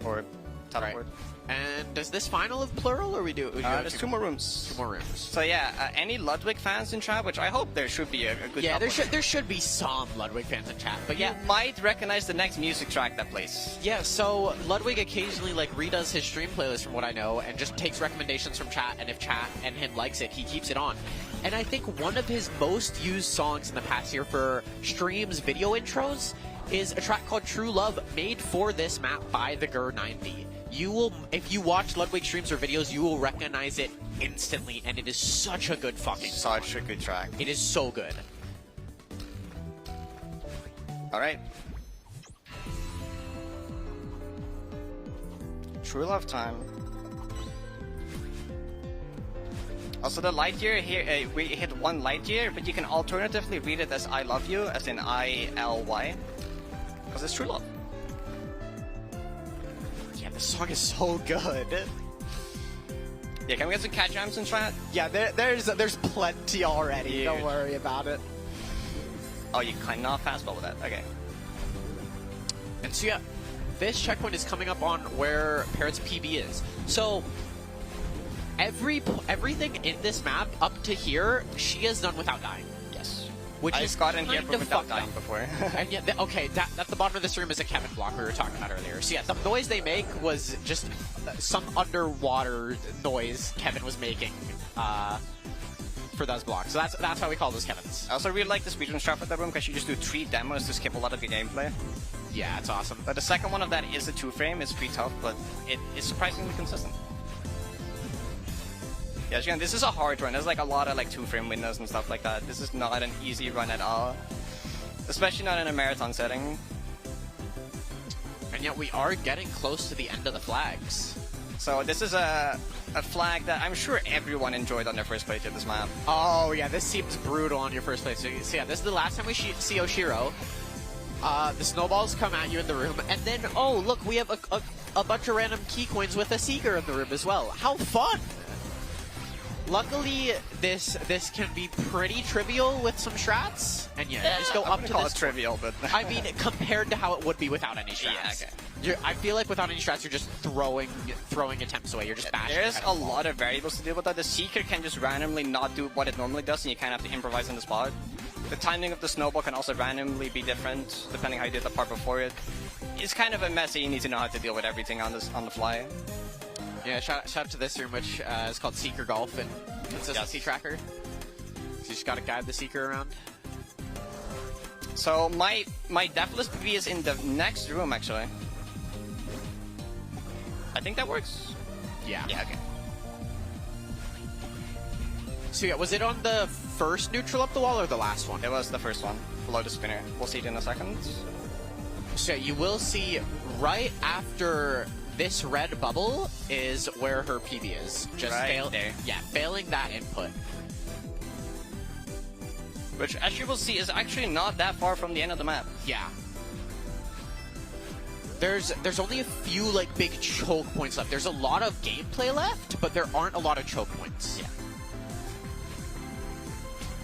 or teleport. And does this final have plural, or we do? There's 2 more rooms. 2 more rooms. So yeah, any Ludwig fans in chat, which I hope there should be a good. Yeah, couple. there should be some Ludwig fans in chat, but yeah, You might recognize the next music track that plays. yeah. So Ludwig occasionally like redoes his stream playlist, from what I know, and just takes recommendations from chat. And if chat and him likes it, he keeps it on. And I think one of his most used songs in the past year for streams, video intros, is a track called "True Love," made for this map by the Gur90. You will, if you watch Ludwig streams or videos, you will recognize it instantly, and it is such a good fucking song. Such a good track. It is so good. All right. True Love time. Also, the light year here, we hit 1 light year, but you can alternatively read it as I love you, as in I-L-Y, because it's true love. Yeah, this song is so good. Yeah, can we get some cat jams in chat? Yeah, there's plenty already. Dude. Don't worry about it. Oh, you cannot fastball with that. Okay. And so yeah, this checkpoint is coming up on where Parrot's PB is. So everything in this map up to here, she has done without dying. Yes. Which I've is gotten here kind of without fucked dying up. before. And yeah, okay, at the bottom of this room is a Kevin block we were talking about earlier. So yeah, the noise they make was just some underwater noise Kevin was making for those blocks. So that's why we call those Kevins. I also really like the speedrun strat for that room because you just do 3 demos to skip a lot of your gameplay. Yeah, it's awesome. But the second one of that is a 2-frame. It's pretty tough, but it is surprisingly consistent. Yeah, again, this is a hard run. There's like a lot of like 2-frame windows and stuff like that. This is not an easy run at all, especially not in a marathon setting. And yet we are getting close to the end of the flags. So this is a flag that I'm sure everyone enjoyed on their first playthrough of this map. Oh yeah, this seems brutal on your first playthrough. So yeah, this is the last time we see Oshiro. The snowballs come at you in the room, and then, oh look, we have a bunch of random key coins with a Seeker in the room as well. How fun! Luckily, this can be pretty trivial with some strats, and yeah, just go up to this. Trivial, but I mean, compared to how it would be without any strats. Yeah, okay. I feel like without any strats, you're just throwing attempts away. You're just bashing. There's a lot of variables to deal with that. The Seeker can just randomly not do what it normally does, and you kind of have to improvise on the spot. The timing of the snowball can also randomly be different depending how you did the part before it. It's kind of a mess, and you need to know how to deal with everything on the fly. Yeah, shout out to this room, which is called Seeker Golf and Consistency Tracker. So you just gotta guide the Seeker around. So my Deathless PB is in the next room, actually. I think that works. Yeah. Yeah, okay. So yeah, was it on the first neutral up the wall or the last one? It was the first one, below the spinner. We'll see it in a second. So you will see right after this red bubble is where her PB is. Just right there. Yeah, failing that input. Which, as you will see, is actually not that far from the end of the map. Yeah. There's only a few like big choke points left. There's a lot of gameplay left, but there aren't a lot of choke points. Yeah.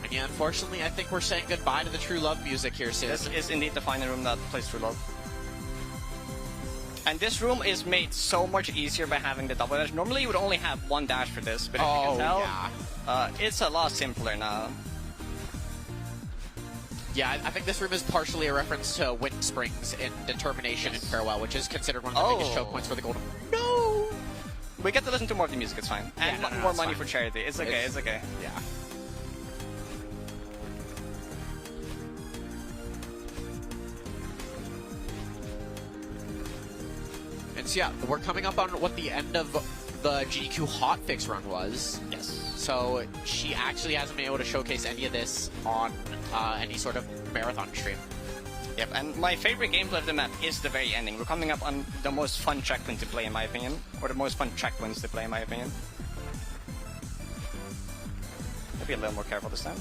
And yeah, unfortunately, I think we're saying goodbye to the True Love music here soon. This is indeed the final room that plays True Love. And this room is made so much easier by having the double dash. Normally you would only have 1 dash for this, but as you can tell, it's a lot simpler now. Yeah, I think this room is partially a reference to Wind Springs in Determination and Farewell, which is considered one of the biggest choke points for the Golden. No! We get to listen to more of the music, it's fine. And Yeah, no, more it's money fine. for charity. It's okay, it's okay. Yeah. And so yeah, we're coming up on what the end of the GDQ hotfix run was. Yes. So she actually hasn't been able to showcase any of this on any sort of marathon stream. Yep, and my favorite gameplay of the map is the very ending. We're coming up on the most fun checkpoint to play, in my opinion. Or the most fun checkpoints to play, in my opinion. I'll be a little more careful this time.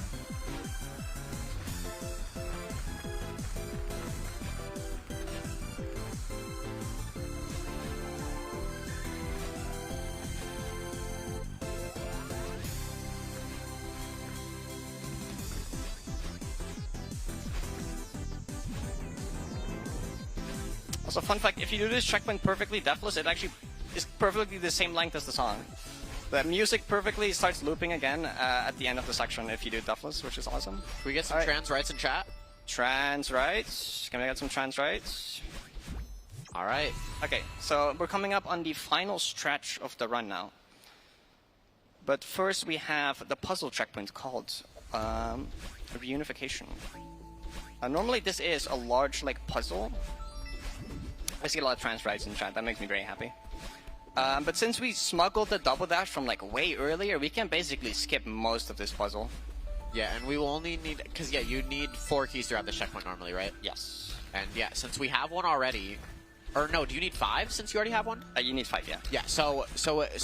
Also, fun fact, if you do this checkpoint perfectly deathless, it actually is perfectly the same length as the song. The music perfectly starts looping again at the end of the section if you do Deathless, which is awesome. Can we get some trans rights in chat? Trans rights. Can we get some trans rights? All right. Okay, so we're coming up on the final stretch of the run now. But first we have the puzzle checkpoint called Reunification. Normally this is a large puzzle. I see a lot of trans rights in chat. That makes me very happy. But since we smuggled the double dash from way earlier, we can basically skip most of this puzzle. Yeah, and we will only need, because you need 4 keys throughout the checkpoint normally, right? Yes. And yeah, since we have one already, or no, do you need 5 since you already have one? You need 5, yeah. Yeah, so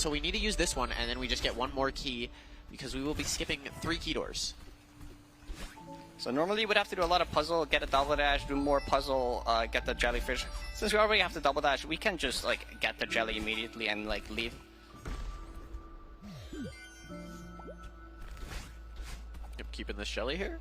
we need to use this one, and then we just get 1 more key, because we will be skipping 3 key doors. So normally you would have to do a lot of puzzle, get a double dash, do more puzzle, get the jellyfish. Since we already have the double dash, we can just get the jelly immediately and leave. Yep, keeping this jelly here.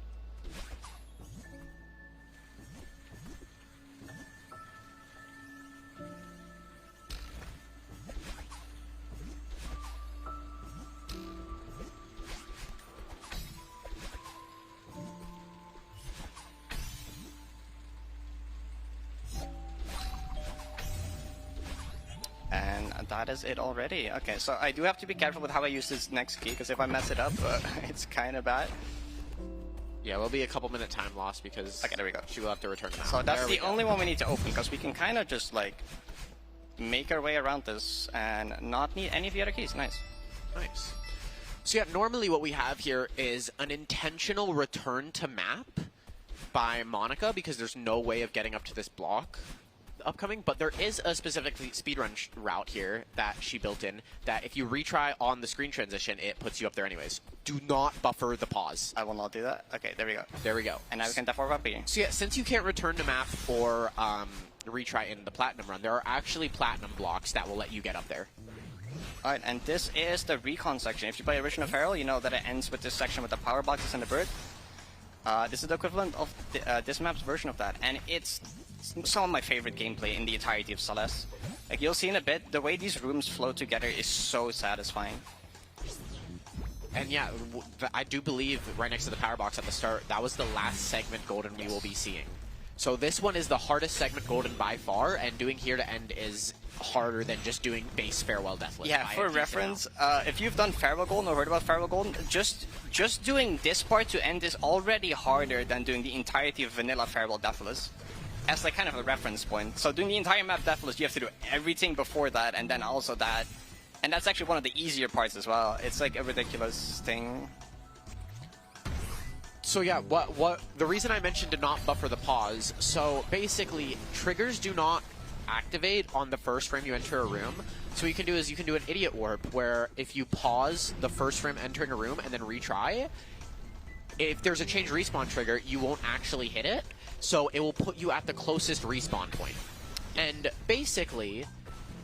And that is it already. Okay, so I do have to be careful with how I use this next key, because if I mess it up, it's kind of bad. Yeah, will be a couple minute time loss because okay, there we go. She will have to return now. So that's the only one we need to open, because we can kind of just make our way around this and not need any of the other keys. Nice. Nice. So yeah, normally what we have here is an intentional return to map by Monica, because there's no way of getting up to this block upcoming, but there is a specific speedrun route here that she built in that if you retry on the screen transition, it puts you up there anyways. Do not buffer the pause. I will not do that. Okay, there we go. There we go. And now we can definitely up here. So yeah, since you can't return to map or retry in the platinum run, there are actually platinum blocks that will let you get up there. Alright, and this is the recon section. If you play Original Feral, you know that it ends with this section with the power boxes and the bird. This is the equivalent of this map's version of that, and it's some of my favorite gameplay in the entirety of Celeste. You'll see in a bit, the way these rooms flow together is so satisfying. And yeah, I do believe right next to the power box at the start, that was the last segment golden we will be seeing. So this one is the hardest segment golden by far, and doing here to end is harder than just doing base Farewell Deathless. Yeah, for reference, if you've done Farewell Golden or heard about Farewell Golden, just doing this part to end is already harder than doing the entirety of vanilla Farewell Deathless. As kind of a reference point. So doing the entire map Deathless, you have to do everything before that, and then also that. And that's actually one of the easier parts as well. It's a ridiculous thing. So yeah, what the reason I mentioned to not buffer the pause, so basically triggers do not activate on the first frame you enter a room. So what you can do is you can do an idiot warp where if you pause the first frame entering a room and then retry, if there's a change respawn trigger, you won't actually hit it. So it will put you at the closest respawn point. And basically,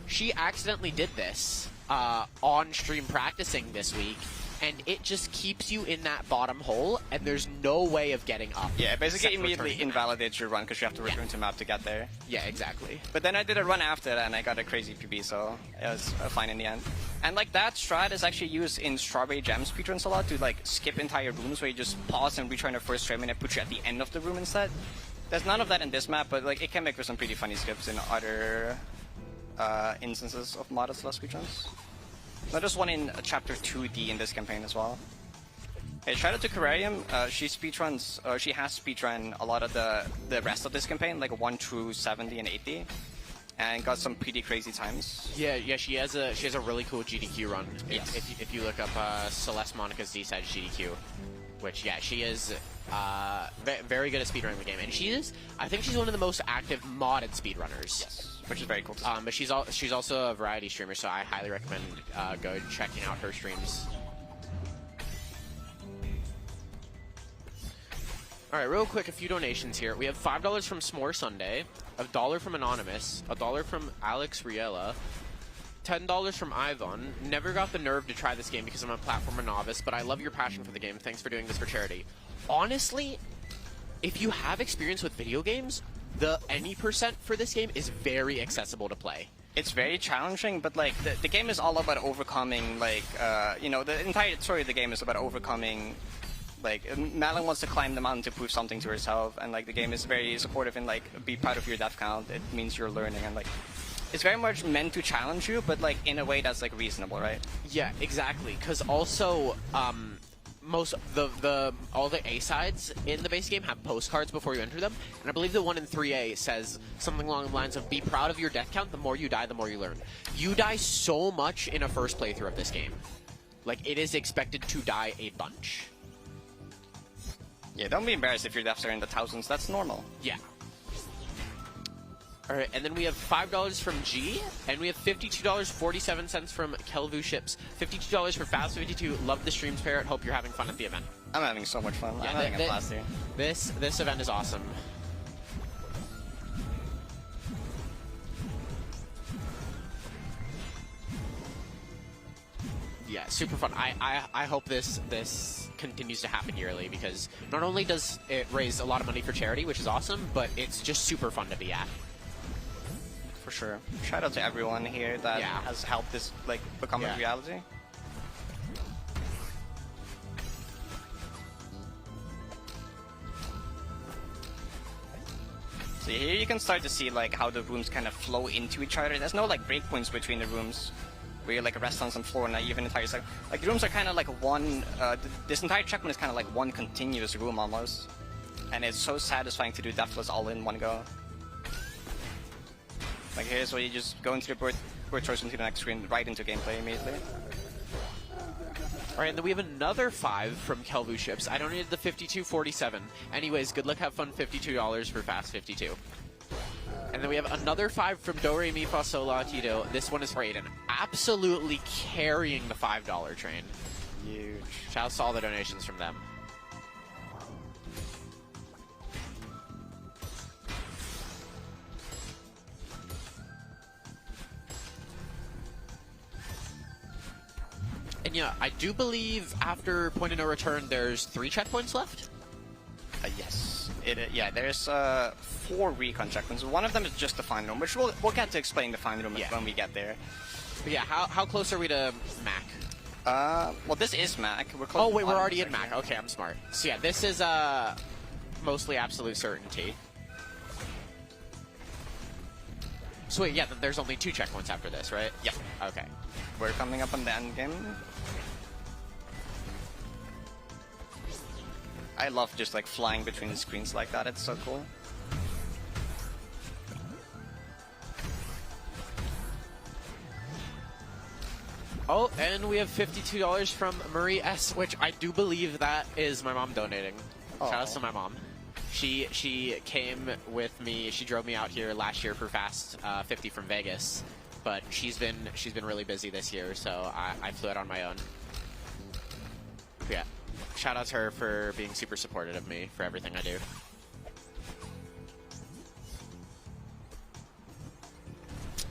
she accidentally did this on stream practicing this week, and it just keeps you in that bottom hole, and there's no way of getting up. Yeah, it basically immediately invalidates your run because you have to return to map to get there. Yeah, exactly. But then I did a run after that, and I got a crazy PB, so it was fine in the end. And that strat is actually used in Strawberry Jam speedruns a lot to skip entire rooms where you just pause and retry in the first frame and it puts you at the end of the room instead. There's none of that in this map, but it can make for some pretty funny skips in other instances of modded Celeste speedruns. There's one in Chapter 2D in this campaign as well. Hey, shout out to Cararium. She has speedrun a lot of the rest of this campaign, 1 through 70 and 80, and got some pretty crazy times. Yeah, she has a really cool GDQ run. Yes. If you look up Celeste Monica's D-side GDQ, which she is very good at speedrunning the game, and I think she's one of the most active modded speedrunners. Yes. Which is very cool. But she's also a variety streamer, so I highly recommend go checking out her streams. All right, real quick, a few donations here. We have $5 from S'more Sunday, $1 from Anonymous, $1 from Alex Riella, $10 from Ivan. Never got the nerve to try this game because I'm a platformer novice, but I love your passion for the game. Thanks for doing this for charity. Honestly, if you have experience with video games, the any % for this game is very accessible to play. It's very challenging, but like the game is all about overcoming like you know, the entire story of the game is about overcoming. Like Madeline wants to climb the mountain to prove something to herself, and like the game is very supportive and like be proud of your death count. It means you're learning, and like it's very much meant to challenge you, but like in a way that's like reasonable, right? Yeah, exactly. Because also most all the A sides in the base game have postcards before you enter them, and I believe the one in 3A says something along the lines of "Be proud of your death count. The more you die, the more you learn." You die so much in a first playthrough of this game. Like it is expected to die a bunch. Yeah, don't be embarrassed if your deaths are in the thousands. That's normal. Yeah. All right, and then we have $5 from G, and we have $52.47 from Kelvu Ships. $52 for Fast52. Love the streams, Parrot. Hope you're having fun at the event. I'm having so much fun. Yeah, I'm having a blast here. This event is awesome. Yeah, super fun. I hope this continues to happen yearly, because not only does it raise a lot of money for charity, which is awesome, but it's just super fun to be at. For sure. Shout out to everyone here that has helped this like become a reality. So here you can start to see like how the rooms kind of flow into each other. There's no like breakpoints between the rooms where you like rest on some floor and not even entire side. Like the rooms are kind of like one. This entire checkpoint is kind of like one continuous room almost, and it's so satisfying to do Deathless all in one go. Like here's where you just go into the bird choice into the next screen, right into gameplay immediately. All right, and then we have another 5 from Kelvu Ships. I donated the $52.47. Anyways, good luck, have fun. $52 for Fast 52. And then we have another 5 from Do Re Mi Fa Sol La Ti Do. This one is for Aiden. Absolutely carrying the $5 train. Huge. Shout out to all the donations from them. And yeah, I do believe after Point of No Return, there's 3 checkpoints left? Yes. Yeah, there's 4 recon checkpoints. One of them is just the final room, which we'll get to explain the final room when we get there. But yeah, how close are we to Mac? Well, this is Mac. We're close. Oh wait, we're already in Mac. Okay, I'm smart. So yeah, this is mostly absolute certainty. So wait, yeah, there's only 2 checkpoints after this, right? Yeah. Okay. We're coming up on the end game. I love just like flying between the screens like that. It's so cool. Oh, and we have $52 from Marie S, which I do believe that is my mom donating. Aww. Shout out to my mom. She came with me. She drove me out here last year for Fast 50 from Vegas, but she's been really busy this year, so I flew out on my own. Yeah, shout out to her for being super supportive of me for everything I do.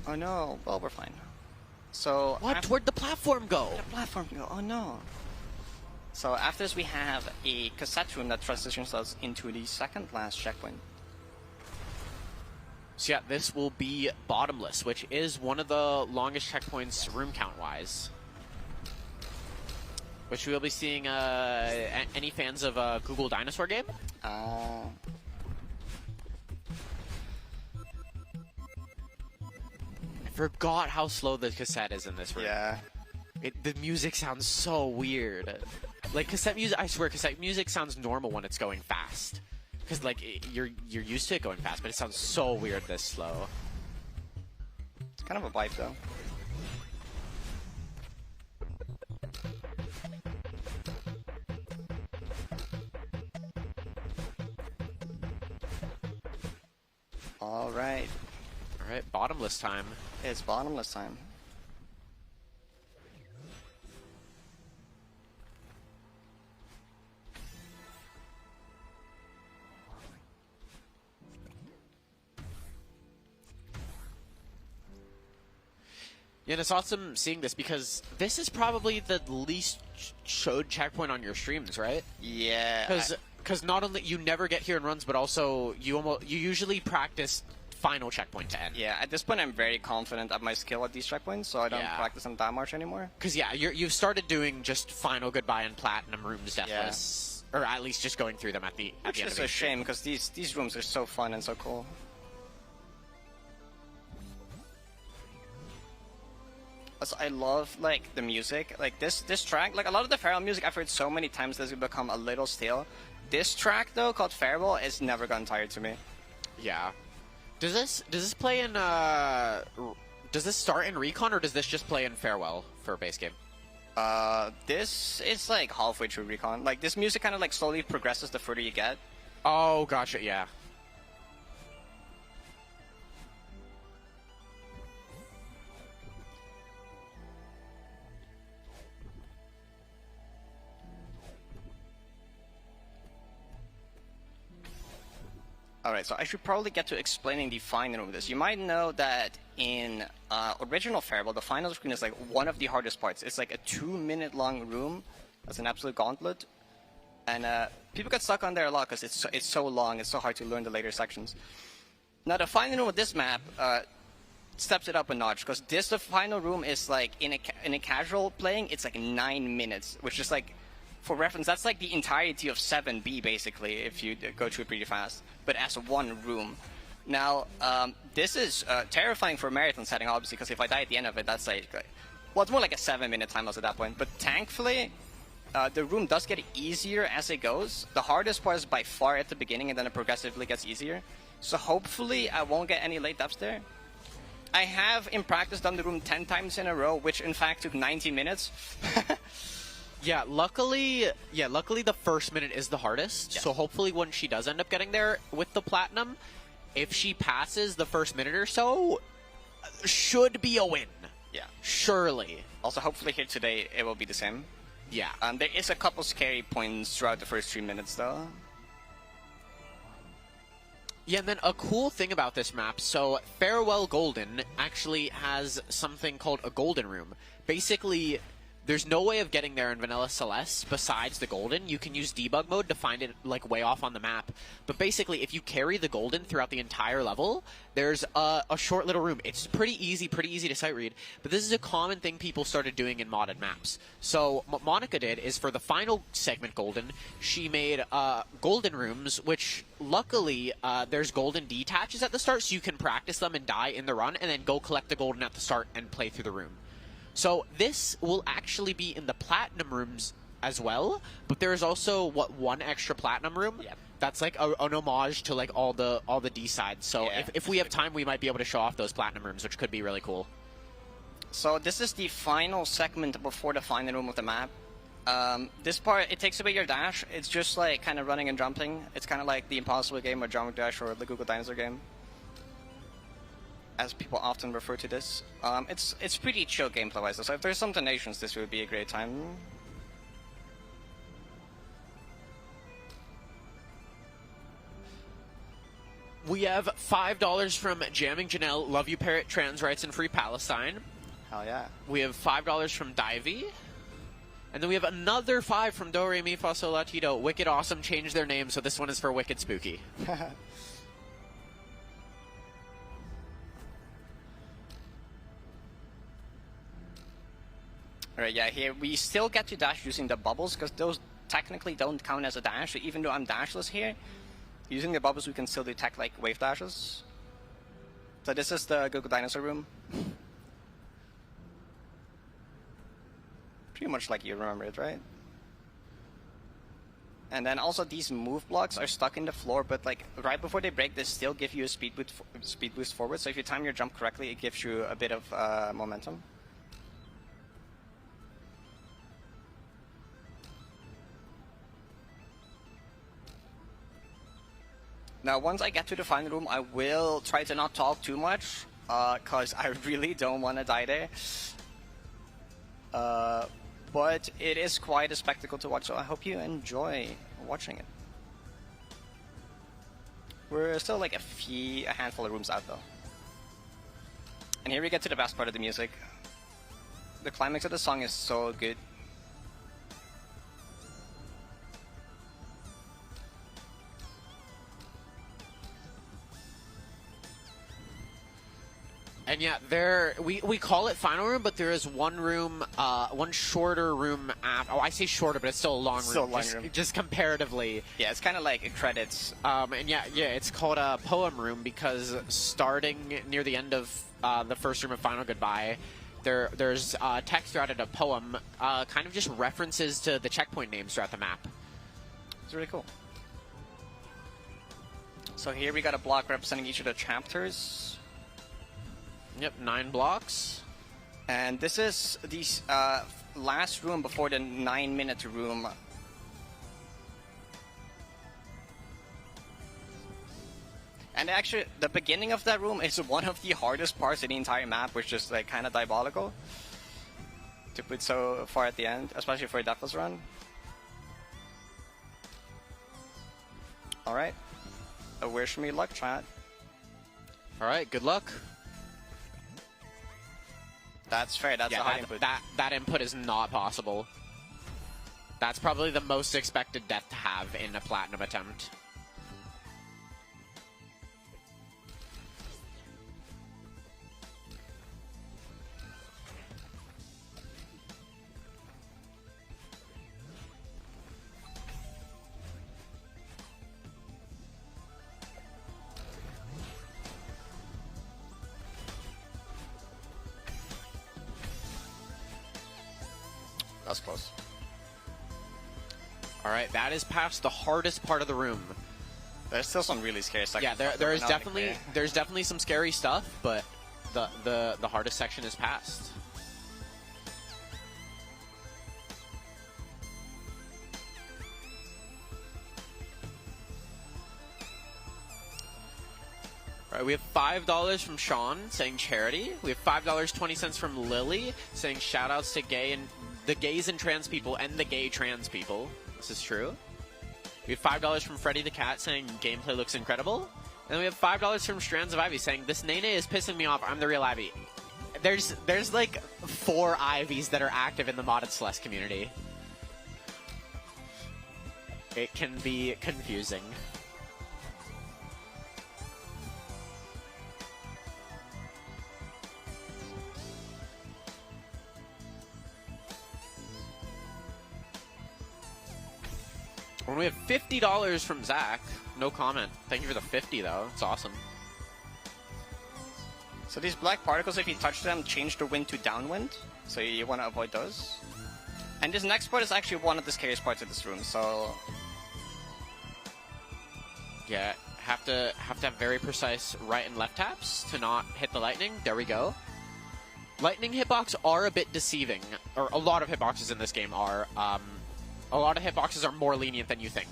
Oh no! Well, we're fine. So what? Where'd the platform go? Where'd the platform go? Oh no! So after this, we have a cassette room that transitions us into the second last checkpoint. So yeah, this will be bottomless, which is one of the longest checkpoints room count-wise. Which we'll be seeing, any fans of Google Dinosaur Game? I forgot how slow the cassette is in this room. Yeah. The music sounds so weird. Like cassette music, I swear, cassette music sounds normal when it's going fast. Because like you're used to it going fast, but it sounds so weird this slow. It's kind of a vibe though. All right. All right, bottomless time. It's bottomless time. Yeah, and it's awesome seeing this because this is probably the least showed checkpoint on your streams, right? Yeah. Because not only you never get here in runs, but also you usually practice final checkpoint to end. Yeah, at this point I'm very confident of my skill at these checkpoints, so I don't practice them that much anymore. Because, yeah, you've started doing just final goodbye and platinum rooms deathless. Or at least just going through them at the Which end is of a each shame, because these rooms are so fun and so cool. Also, I love, like, the music. Like, this track, like, a lot of the Farewell music I've heard so many times that it's become a little stale. This track, though, called Farewell, has never gotten tired to me. Yeah. Does this play in, does this start in Recon, or does this just play in Farewell for base game? This is, like, halfway through Recon. Like, this music kind of, like, slowly progresses the further you get. Oh, gotcha, yeah. Alright, so I should probably get to explaining the final room of this. You might know that in original Farewell, the final screen is like one of the hardest parts. It's like a 2-minute long room. That's an absolute gauntlet. And people get stuck on there a lot because it's so long, it's so hard to learn the later sections. Now the final room of this map steps it up a notch, because the final room is like, in a casual playing, it's like 9 minutes, which is like, for reference, that's like the entirety of 7B, basically, if you go through it pretty fast, but as one room. Now, this is terrifying for a marathon setting, obviously, because if I die at the end of it, that's like, well, it's more like a 7-minute time loss at that point. But thankfully, the room does get easier as it goes. The hardest part is by far at the beginning, and then it progressively gets easier. So hopefully, I won't get any late deaths there. I have, in practice, done the room 10 times in a row, which in fact took 90 minutes. Yeah, luckily the first minute is the hardest. Yeah. So hopefully when she does end up getting there with the platinum, if she passes the first minute or so, should be a win. Yeah. Surely. Also, hopefully here today, it will be the same. Yeah. There is a couple scary points throughout the first 3 minutes, though. Yeah, and then a cool thing about this map, so Farewell Golden actually has something called a Golden Room. Basically, there's no way of getting there in Vanilla Celeste besides the Golden. You can use debug mode to find it, like, way off on the map. But basically, if you carry the Golden throughout the entire level, there's a short little room. It's pretty easy to sight read. But this is a common thing people started doing in modded maps. So what Monica did is, for the final segment Golden, she made Golden rooms, which luckily there's Golden detaches at the start, so you can practice them and die in the run, and then go collect the Golden at the start and play through the room. So this will actually be in the platinum rooms as well, but there is also one extra platinum room. Yep. That's like an homage to like all the D sides. So yeah, if we have time, we might be able to show off those platinum rooms, which could be really cool. So this is the final segment before the final room of the map. This part, it takes away your dash. It's just like kind of running and jumping. It's kind of like the Impossible game or John Dash or the Google Dinosaur game, as people often refer to this. It's pretty chill gameplay-wise, so if there's some donations, this would be a great time. We have $5 from Jamming Janelle, Love You Parrot, Trans Rights, and Free Palestine. Hell yeah. We have $5 from Divey. And then we have another 5 from Do Re Mi Fa Sol La Ti Do. Wicked Awesome changed their name, so this one is for Wicked Spooky. Alright, yeah, here we still get to dash using the bubbles, because those technically don't count as a dash, so even though I'm dashless here, using the bubbles we can still detect like wave dashes. So this is the Google Dinosaur room. Pretty much like you remember it, right? And then also these move blocks are stuck in the floor, but like right before they break, they still give you a speed boost forward, so if you time your jump correctly, it gives you a bit of momentum. Now, once I get to the final room, I will try to not talk too much, because I really don't want to die there. But it is quite a spectacle to watch, so I hope you enjoy watching it. We're still like a handful of rooms out, though. And here we get to the best part of the music. The climax of the song is so good. And yeah, we call it final room, but there is one room, one shorter room after. Oh, I say shorter, but it's still a long room. Still a long room. Just comparatively. Yeah, it's kind of like credits. And yeah, it's called a poem room because starting near the end of the first room of Final Goodbye, there's text throughout it, a poem, kind of just references to the checkpoint names throughout the map. It's really cool. So here we got a block representing each of the chapters. Yep, 9 blocks. And this is the last room before the 9-minute room. And actually, the beginning of that room is one of the hardest parts of the entire map, which is like kind of diabolical to put so far at the end, especially for a Deathless run. Alright. Wish me luck, chat. Alright, good luck. That's fair, that's a hard input. That input is not possible. That's probably the most expected death to have in a platinum attempt. That's close. Alright, that is past the hardest part of the room. There's still some really scary stuff. Yeah, there's definitely some scary stuff, but the hardest section is past. Alright, we have $5 from Sean saying charity. We have $5.20 from Lily saying shoutouts to the gays and trans people and the gay trans people. This is true. We have $5 from Freddy the Cat saying gameplay looks incredible. And we have $5 from Strands of Ivy saying this Nene is pissing me off. I'm the real Ivy. There's like 4 Ivies that are active in the modded Celeste community. It can be confusing. When we have $50 from Zach, no comment. Thank you for the 50 though. It's awesome. So these black particles, if you touch them, change the wind to downwind. So you want to avoid those. And this next part is actually one of the scariest parts of this room. So yeah, have to have very precise right and left taps to not hit the lightning. There we go. Lightning hitbox are a bit deceiving, or a lot of hitboxes in this game are. A lot of hitboxes are more lenient than you think.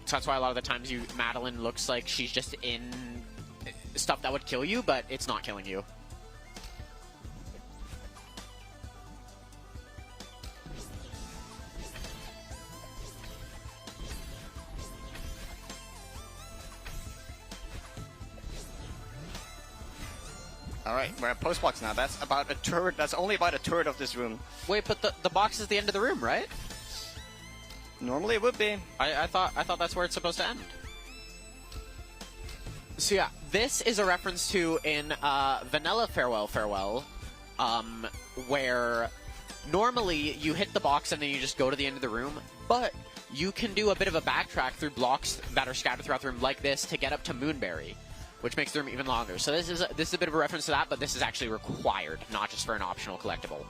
So that's why a lot of the times Madeline looks like she's just in stuff that would kill you, but it's not killing you. Alright, we're at post box now. That's about a third. That's only about a third of this room. Wait, but the box is the end of the room, right? Normally it would be. I thought that's where it's supposed to end. So yeah, this is a reference to in Vanilla Farewell, where normally you hit the box and then you just go to the end of the room, but you can do a bit of a backtrack through blocks that are scattered throughout the room like this to get up to Moonberry, which makes the room even longer. So this is a bit of a reference to that, but this is actually required, not just for an optional collectible.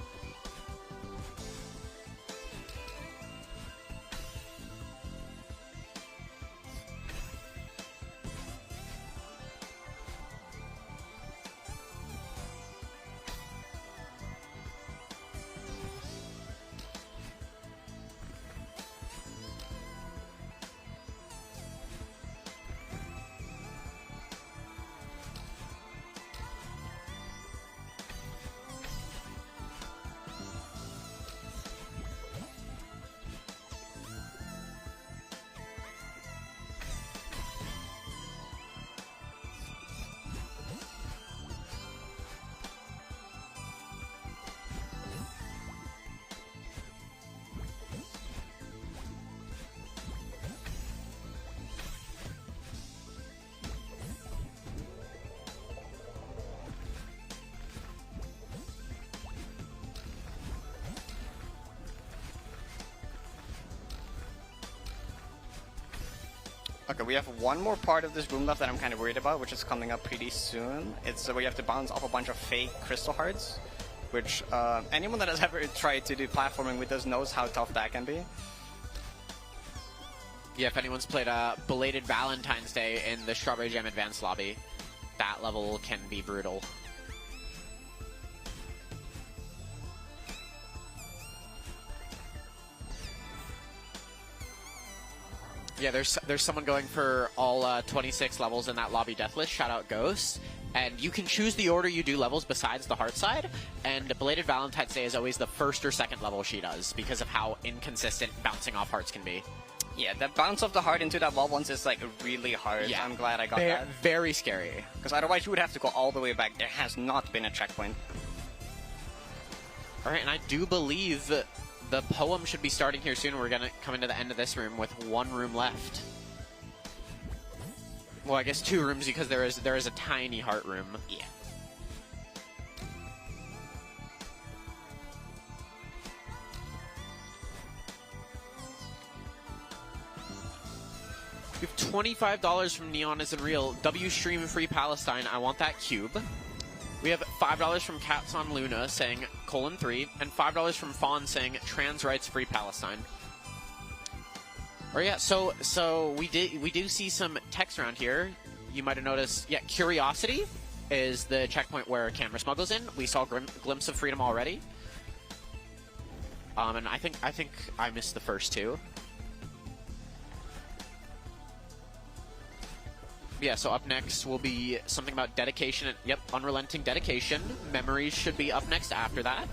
Okay, we have one more part of this room left that I'm kind of worried about, which is coming up pretty soon. It's where you have to bounce off a bunch of fake crystal hearts, which anyone that has ever tried to do platforming with this knows how tough that can be. Yeah, if anyone's played Belated Valentine's Day in the Strawberry Jam Advanced lobby, that level can be brutal. Yeah, there's someone going for all 26 levels in that lobby death list. Shout out Ghost. And you can choose the order you do levels besides the heart side. And Belated Valentine's Day is always the first or second level she does because of how inconsistent bouncing off hearts can be. Yeah, that bounce of the heart into that wall once is like really hard. Yeah. I'm glad I got that. Very scary. Because otherwise you would have to go all the way back. There has not been a checkpoint. Alright, and I do believe the poem should be starting here soon. We're going to come into the end of this room with one room left. Well, I guess 2 rooms because there is a tiny heart room. Yeah. We have $25 from Neon Isn't Real. W Stream Free Palestine. I want that cube. We have $5 from Cats on Luna saying :3, and $5 from Fawn saying trans rights free Palestine. Or yeah, so we do see some text around here. You might have noticed. Yeah, Curiosity is the checkpoint where camera smuggles in. We saw Glimpse of Freedom already. And I think I missed the first 2. Yeah, so up next will be something about dedication. Yep, unrelenting dedication. Memories should be up next after that.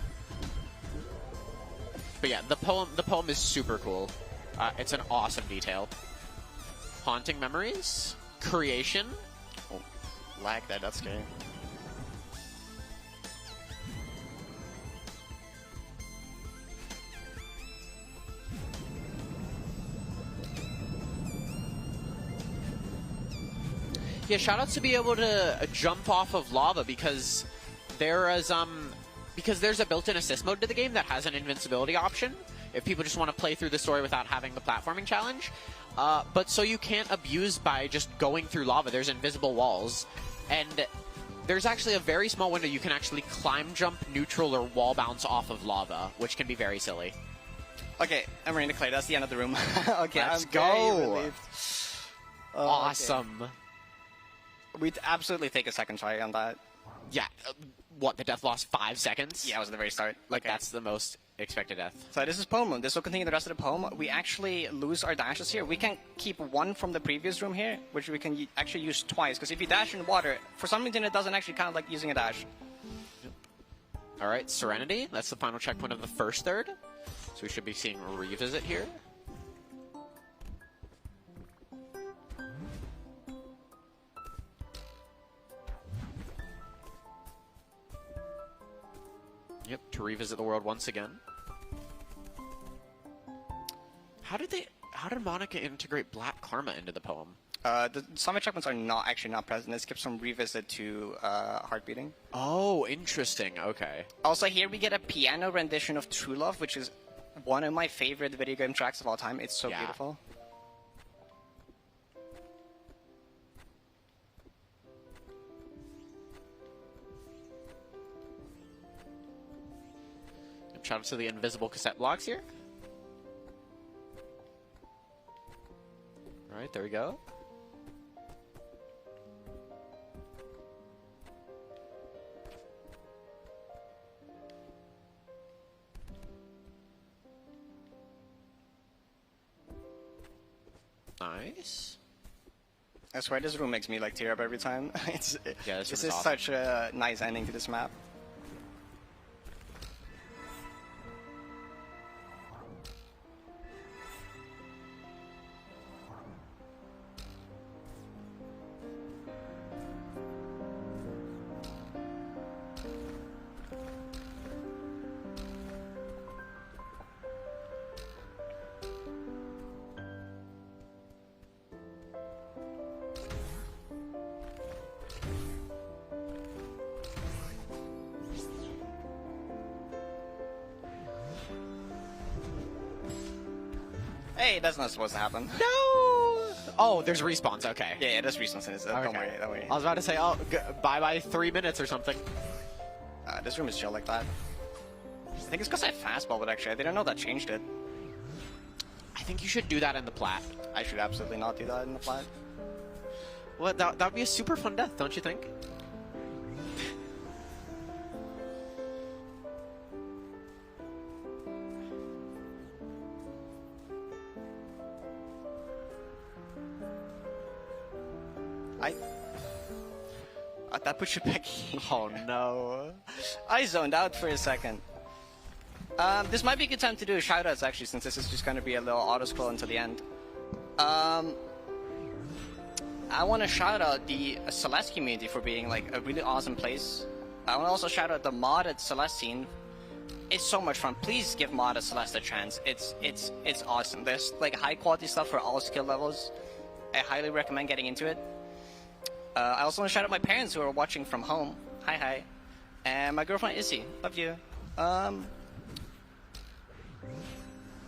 But yeah, the poem is super cool. It's an awesome detail. Haunting memories, creation. Oh, lag there, that's scary. Yeah, shoutouts to be able to jump off of lava because there's a built-in assist mode to the game that has an invincibility option if people just want to play through the story without having the platforming challenge. But so you can't abuse by just going through lava. There's invisible walls, and there's actually a very small window you can actually climb, jump, neutral, or wall bounce off of lava, which can be very silly. Okay, I'm ready to clear. That's the end of the room. Okay, Let's I'm go. very relieved. Awesome. Okay. We'd absolutely take a second try on that. Yeah, what, the death lost 5 seconds? Yeah, it was at the very start. Like, that's the most expected death. So this is poem. This will continue the rest of the poem. We actually lose our dashes here. We can keep one from the previous room here, which we can actually use twice. Because if you dash in water, for some reason it doesn't actually count like using a dash. All right, Serenity. That's the final checkpoint of the first third. So we should be seeing a revisit here. Yep, to revisit the world once again. How did Monica integrate Black Karma into the poem? The summit checkpoints are not present. It skips from revisit to heart beating. Oh, interesting. Okay. Also, here we get a piano rendition of True Love, which is one of my favorite video game tracks of all time. It's so beautiful. Shout out to the invisible cassette blocks here. All right, there we go. Nice. I swear this room makes me like tear up every time. This is awesome. such a nice ending to this map. Hey, that's not supposed to happen. No! Oh, there's respawns. Okay. Yeah, there's respawns in this. Don't worry, don't worry. I was about to say, oh, bye 3 minutes or something. This room is chill like that. I think it's because I have fastball, but actually I didn't know that changed it. I think you should do that in the plat. I should absolutely not do that in the plat. Well, that would be a super fun death, don't you think? That puts you back. Oh no. I zoned out for a second. This might be a good time to do shoutouts actually, since this is just going to be a little auto scroll until the end. I want to shout out the Celeste community for being like a really awesome place. I want to also shout out the modded Celeste scene. It's so much fun. Please give modded Celeste a chance. It's awesome. There's like high quality stuff for all skill levels. I highly recommend getting into it. I also want to shout out my parents who are watching from home. Hi. And my girlfriend Izzy. Love you. What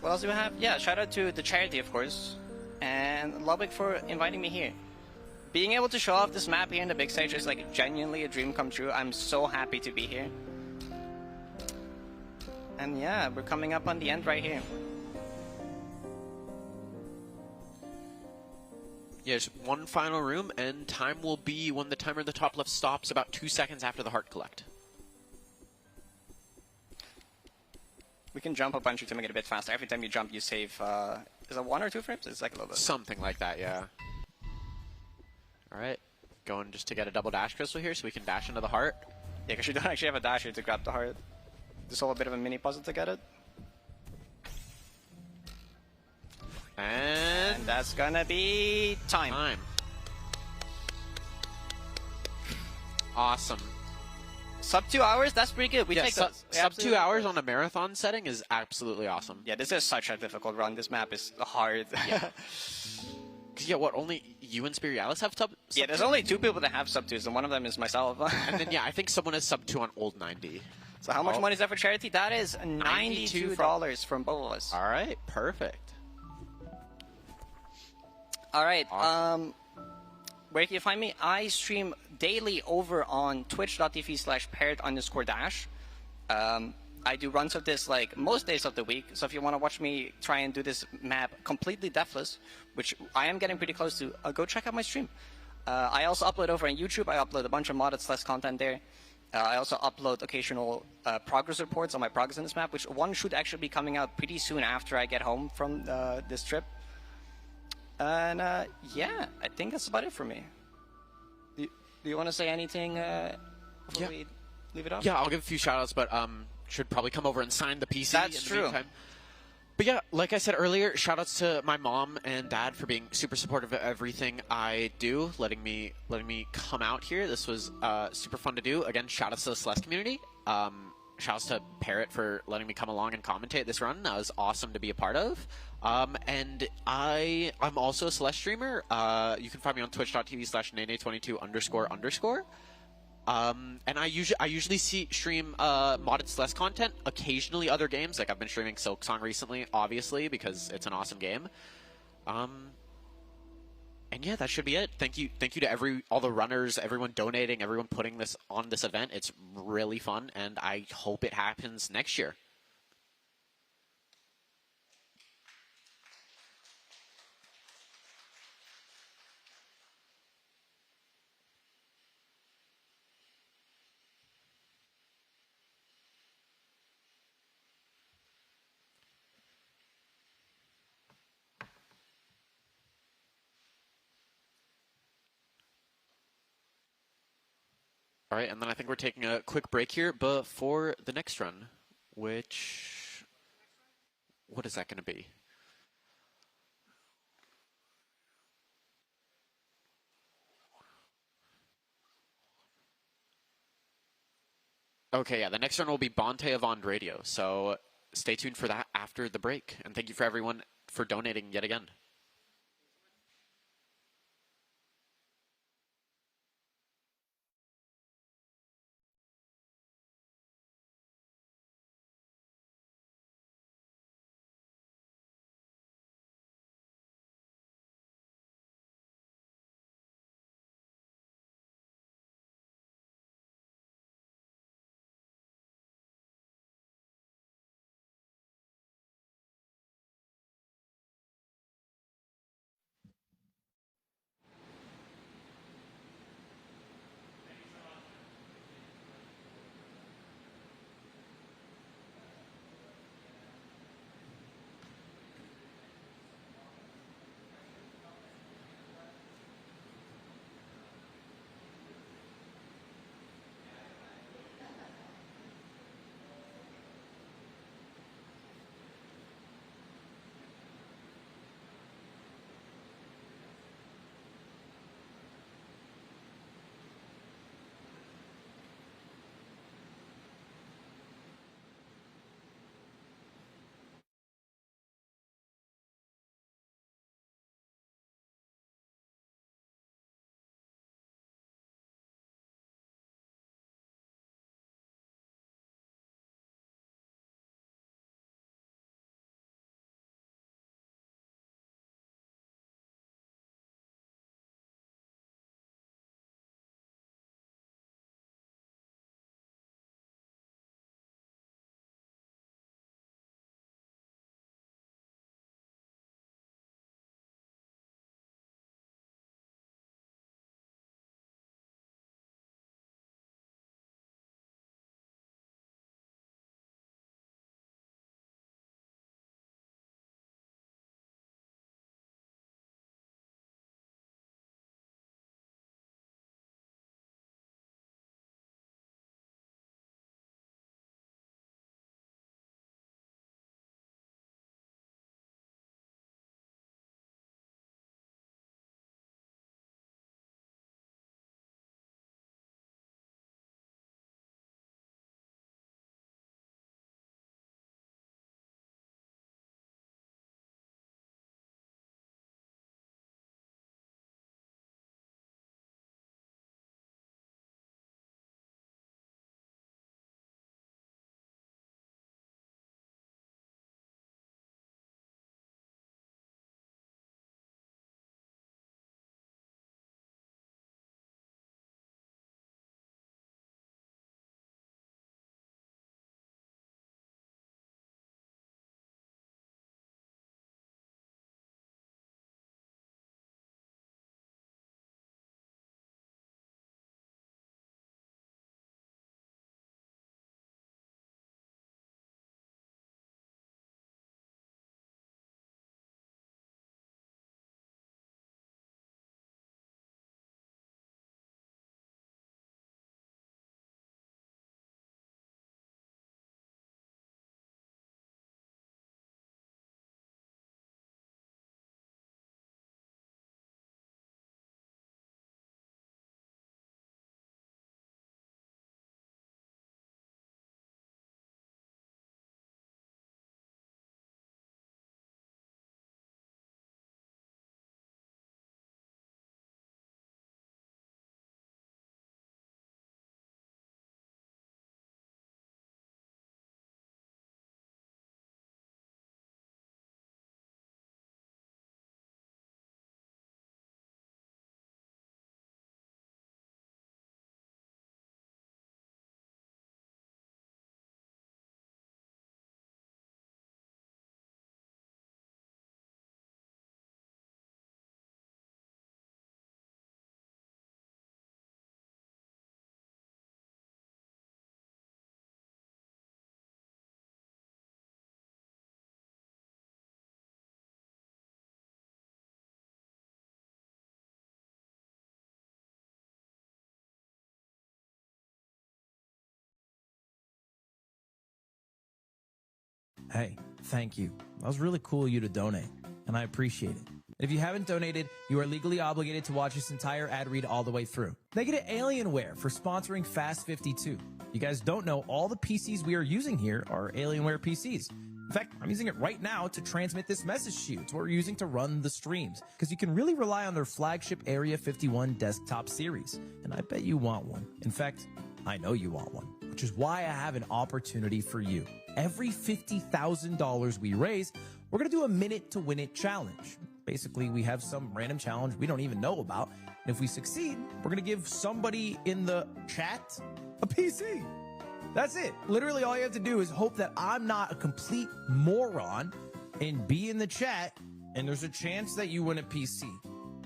else do we have? Yeah, shout out to the charity, of course. And Ludwig for inviting me here. Being able to show off this map here in the big stage is like genuinely a dream come true. I'm so happy to be here. And yeah, we're coming up on the end right here. Yes, one final room, and time will be when the timer in the top left stops about 2 seconds after the heart collect. We can jump a bunch to make it a bit faster. Every time you jump, you save, is it 1 or 2 frames? It's like a little bit. Something like that, yeah. Alright, going just to get a double dash crystal here so we can dash into the heart. Yeah, because you don't actually have a dash here to grab the heart. Just a little bit of a mini puzzle to get it. And that's gonna be time. Awesome. Sub 2 hours? That's pretty good. We take those. Sub 2 hours on a marathon setting is absolutely awesome. Yeah, this is such a difficult run. This map is hard. Yeah. Yeah, what, only you and Spirialis have sub Yeah, there's only 2 people that have sub 2s, and one of them is myself. And then, yeah, I think someone has sub 2 on old 90. So how much money is that for charity? That is $92 from both of us. All right, perfect. All right, where can you find me? I stream daily over on twitch.tv/parrot_dash. I do runs of this like most days of the week, so if you want to watch me try and do this map completely deathless, which I am getting pretty close to, go check out my stream. I also upload over on YouTube. I upload a bunch of modded Celeste content there. I also upload occasional progress reports on my progress in this map, which one should actually be coming out pretty soon after I get home from this trip. And yeah, I think that's about it for me. Do you want to say anything before we leave it off? Yeah, I'll give a few shoutouts, but should probably come over and sign the PC. That's in the true. Meantime. But yeah, like I said earlier, shoutouts to my mom and dad for being super supportive of everything I do, letting me come out here. This was super fun to do. Again, shoutouts to the Celeste community. Shoutouts to Parrot for letting me come along and commentate this run. That was awesome to be a part of. And I'm also a Celeste streamer. You can find me on twitch.tv/nene22__. And I usually stream modded Celeste content, occasionally other games. Like I've been streaming Silksong recently, obviously, because it's an awesome game. And yeah, that should be it. Thank you to all the runners, everyone donating, everyone putting this on this event. It's really fun, and I hope it happens next year. All right, and then I think we're taking a quick break here before the next run, which, what is that going to be? Okay, yeah, the next run will be Banter Avant Radio, so stay tuned for that after the break. And thank you for everyone for donating yet again. Hey, thank you. That was really cool of you to donate, and I appreciate it. If you haven't donated, you are legally obligated to watch this entire ad read all the way through. Thank you to Alienware for sponsoring Fast 52. You guys don't know, all the PCs we are using here are Alienware PCs. In fact, I'm using it right now to transmit this message to you. It's what we're using to run the streams, because you can really rely on their flagship Area 51 desktop series, and I bet you want one. In fact, I know you want one, which is why I have an opportunity for you. Every $50,000 we raise, we're going to do a minute to win it challenge. Basically, we have some random challenge we don't even know about. And if we succeed, we're going to give somebody in the chat a PC. That's it. Literally, all you have to do is hope that I'm not a complete moron and be in the chat, and there's a chance that you win a PC.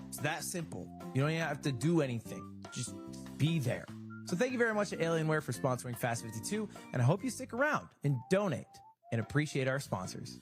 It's that simple. You don't even have to do anything. Just be there. So thank you very much to Alienware for sponsoring Fast 52, and I hope you stick around and donate and appreciate our sponsors.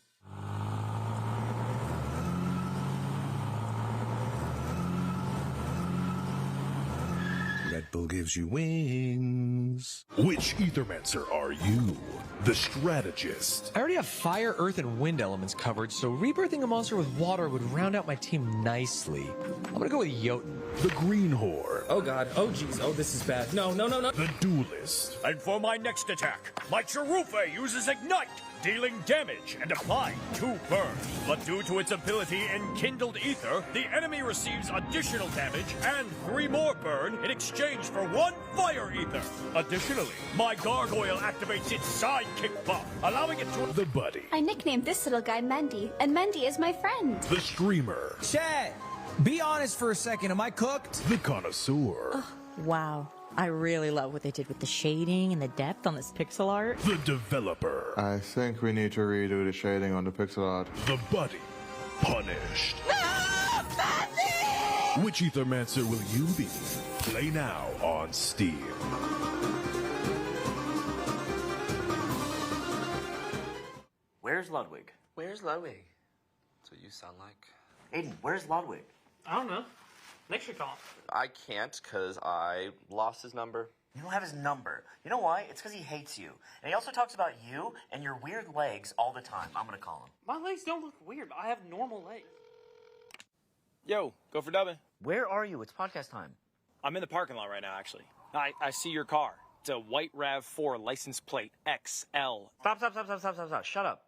RedBull gives you wings. Which Ethermancer are you? The strategist. I already have fire, earth, and wind elements covered, so rebirthing a monster with water would round out my team nicely. I'm gonna go with Jotun. The green whore. Oh god, oh jeez, oh this is bad. No. The duelist. And for my next attack, my Cherufe uses Ignite, dealing damage and applying 2 burns. But due to its ability Enkindled Ether, the enemy receives additional damage and 3 more burn in exchange for 1 Fire Ether. Additionally, my Gargoyle activates its Sidekick buff, allowing it to... The buddy. I nicknamed this little guy Mendy, and Mendy is my friend. The streamer. Chat, be honest for a second. Am I cooked? The connoisseur. Oh, wow. I really love what they did with the shading and the depth on this pixel art. The developer. I think we need to redo the shading on the pixel art. The buddy. Punished. No, Betty! Which Ethermancer will you be? Play now on Steam. Where's Ludwig? Where's Ludwig? That's what you sound like. Aiden, where's Ludwig? I don't know. Next your call. I can't because I lost his number. You don't have his number. You know why? It's because he hates you. And he also talks about you and your weird legs all the time. I'm going to call him. My legs don't look weird. I have normal legs. Yo, go for dubbing. Where are you? It's podcast time. I'm in the parking lot right now, actually. I see your car. It's a white RAV4 license plate XL. Stop. Shut up.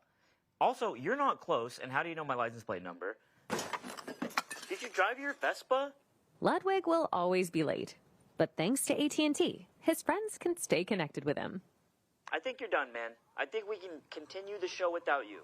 Also, you're not close, and how do you know my license plate number? Did you drive your Vespa? Ludwig will always be late, but thanks to AT&T, his friends can stay connected with him. I think you're done, man. I think we can continue the show without you.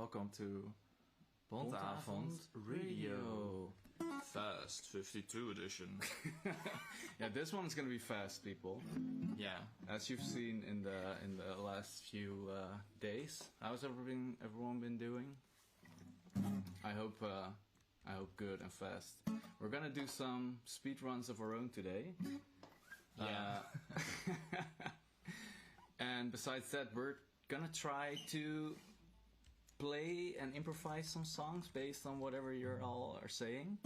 welcome to Bontavond Radio. Fast 52 edition. Yeah, this one's gonna be fast, people. Yeah, as you've seen in the last few days. How's everyone been doing? I hope good and fast. We're gonna do some speed runs of our own today. Yeah. And besides that, we're gonna try to play and improvise some songs based on whatever you all are saying.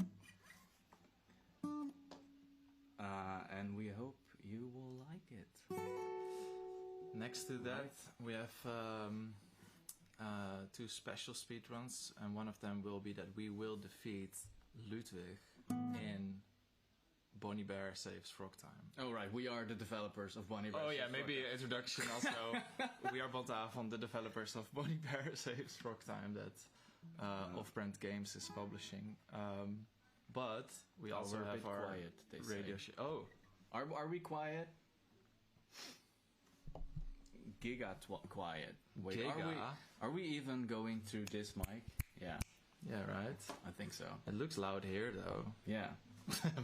And we hope you will like it. Next to that, we have 2 special speedruns, and one of them will be that we will defeat Ludwig in Bonnie Bear Saves Frog Time. Oh right, we are the developers of Bonnie Bear. Oh yeah, maybe an introduction also. We are Bontavond, the developers of Bonnie Bear Saves Frog Time that Off-Brand Games is publishing. But we also have our quiet, radio show. Oh, are we quiet? Quiet. Wait, Giga? Are we even going through this mic? Yeah. Yeah, right. I think so. It looks loud here, though. Yeah.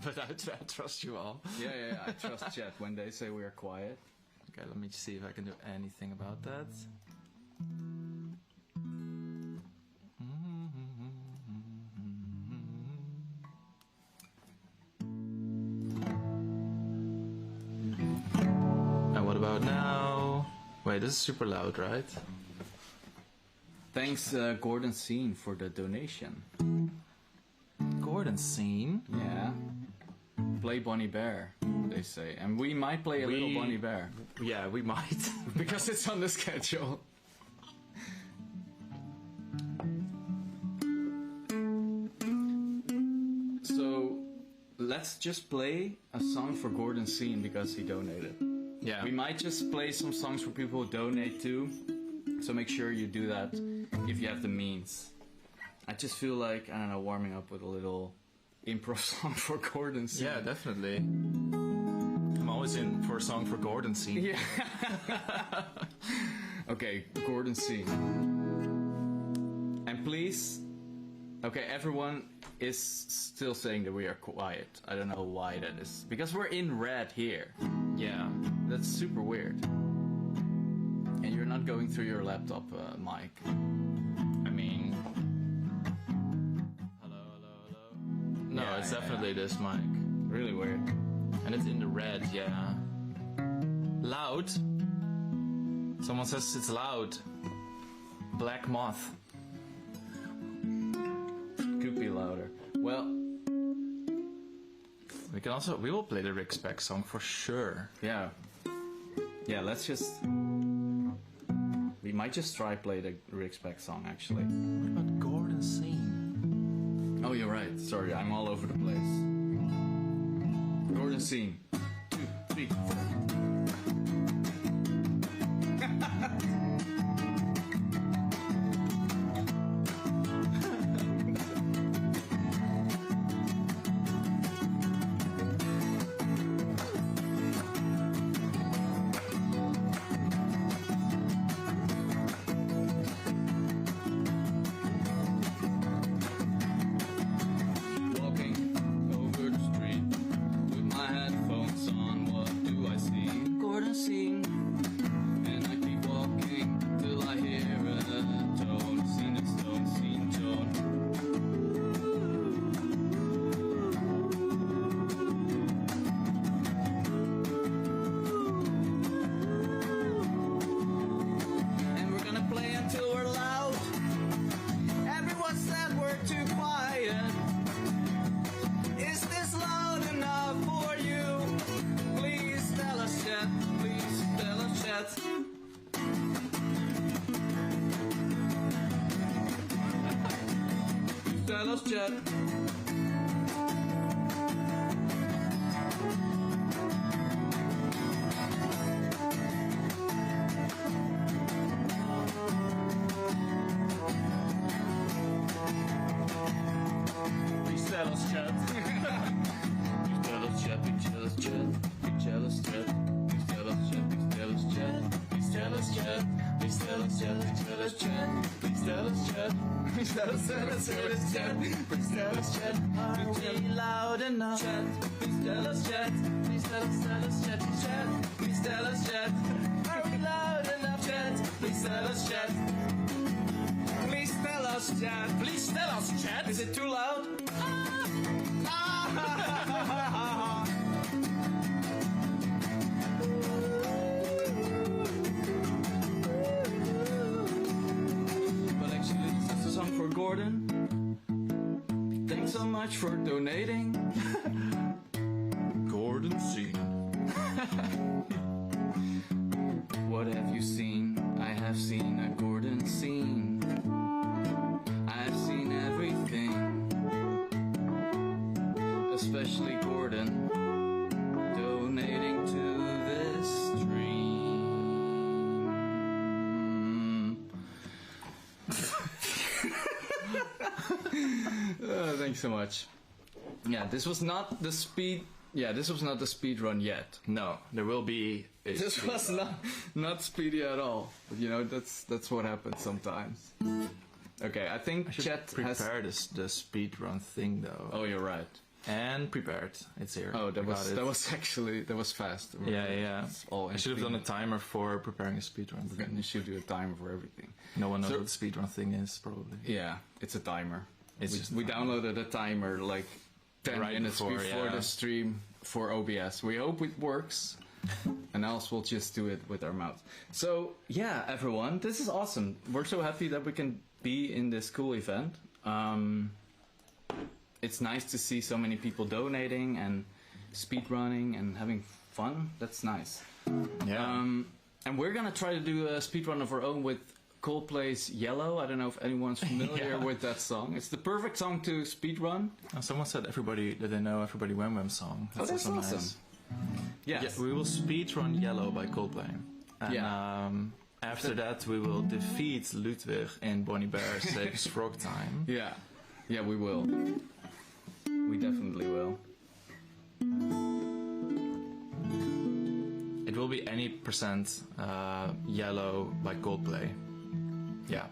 But I trust you all. Yeah. I trust chat when they say we are quiet. Okay, let me see if I can do anything about that. And what about now? Wait, this is super loud, right? Thanks, Gordon Scene, for the donation. Gordon Scene? Yeah. Play Bonnie Bear, they say. And we might play a little Bonnie Bear. Yeah, we might. Because it's on the schedule. So, let's just play a song for Gordon Scene because he donated. Yeah. We might just play some songs for people who donate too. So make sure you do that if you have the means. I just feel like, I don't know, warming up with a little improv song for Gordon Scene. Yeah, definitely. I'm always in for a song for Gordon Scene. Yeah. Okay, Gordon Scene. And please, okay, everyone is still saying that we are quiet. I don't know why that is. Because we're in red here. Yeah. That's super weird. And you're not going through your laptop mic. I mean... No, yeah, it's definitely this mic. Really weird. And it's in the red, yeah. Loud? Someone says it's loud. Black Moth. Could be louder. Well... We will play the Rick Speck song for sure. Yeah. Yeah, let's just... We might just try play the Rick Speck song, actually. What about Gordon Scene? Oh, you're right. Sorry, I'm all over the place. Gordon Scene. 2, 3, 4. Please tell us, us chat. Please tell us chat. Please tell us chat. Please tell us chat. Are we loud enough? Chat. Please tell us chat. Please tell us chat. Chat. Please tell us chat. Are we loud enough? Chat. Please tell us chat. Please tell us chat. Please tell us chat. Is it too loud? But actually, this is a song for Gordon. Thanks so much for donating. Gordon scene. What have you seen? I have seen a Gordon scene. I've seen everything, especially Gordon donating to this stream. Thanks so much. Yeah, this was not the speed. Yeah, this was not the speed run yet. No, there will be. This was not speedy at all. But you know, that's what happens sometimes. Okay, I think chat has prepared the speed run thing though. Oh, you're right. And prepared. It's here. Oh, that was fast. Yeah. Oh, I should have done a timer for preparing a speed run. You should do a timer for everything. No one knows what the speed run thing is, probably. Yeah, it's a timer. We downloaded a timer like 10 minutes before the stream for OBS. We hope it works. And else we'll just do it with our mouth. So, yeah, everyone, this is awesome. We're so happy that we can be in this cool event. It's nice to see so many people donating and speedrunning and having fun. That's nice. Yeah. And we're gonna try to do a speedrun of our own with Coldplay's Yellow. I don't know if anyone's familiar with that song. It's the perfect song to speedrun. Someone said that they know Everybody Wham Wham song. That's awesome. Nice. Yes. Yeah, we will speedrun Yellow by Coldplay. And after that we will defeat Ludwig in Bonnie Bear Saves Frog Time. Yeah, we will. We definitely will. It will be any percent Yellow by Coldplay. Yeah.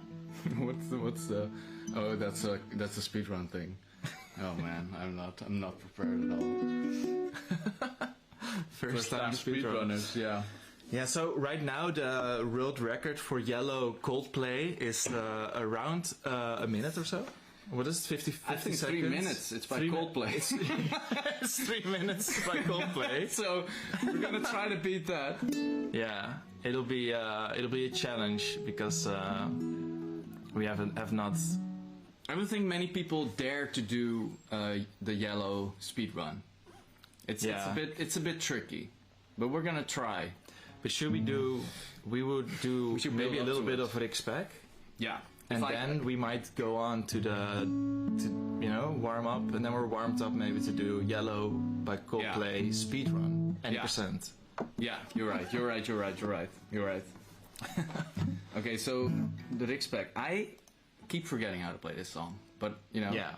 What's the? Oh, that's a speedrun thing. Oh man, I'm not prepared at all. First time speedrunners, yeah. Yeah, so right now the world record for Yellow Coldplay is around a minute or so. What is it, 50 I think seconds? 3 minutes, it's by Coldplay. It's 3 minutes by Coldplay. So we're gonna try to beat that. Yeah, it'll be a challenge because we have not. I don't think many people dare to do the Yellow speedrun. It's a bit tricky, but we're gonna try. But should we do? We would do maybe a little bit of Rick Spec. Yeah. And then we might go on to warm up, and then we're warmed up maybe to do Yellow by Coldplay speedrun. Any percent. Yeah, you're right. Okay, so the Rick Spec. I keep forgetting how to play this song, but you know. Yeah.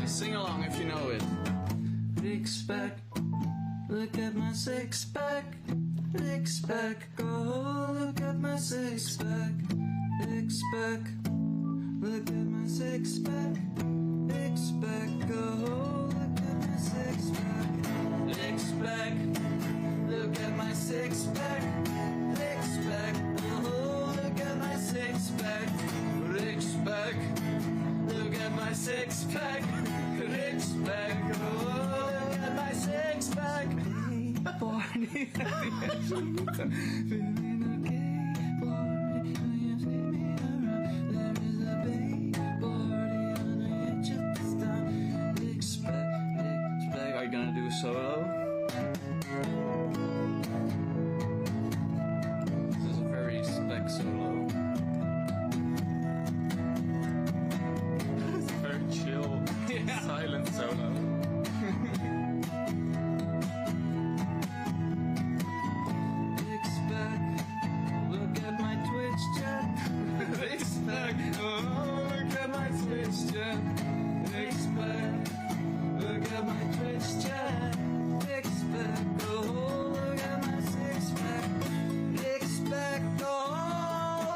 Sing along if you know it. Rick Spec, look at my six pack. Rick Spec, oh look at my six pack. Rick Spec, look at my six pack. Rick Spec, oh look at my six pack. Rick Spec, look at my six pack. Rick Spec, oh pack, six pack. Oh, look at my six pack. Party at the edge of the town. Feeling okay. Party when you see me around. There is a big party on the edge of this town. Six pack, six pack. Are you gonna do a solo? This is a very spec solo. It's a very chill, silent solo. Look at my Twitch chat. Expect, oh, look at my Twitch chat. Expect, look at my Twitch chat. Expect, oh, look at my six pack. Expect, oh,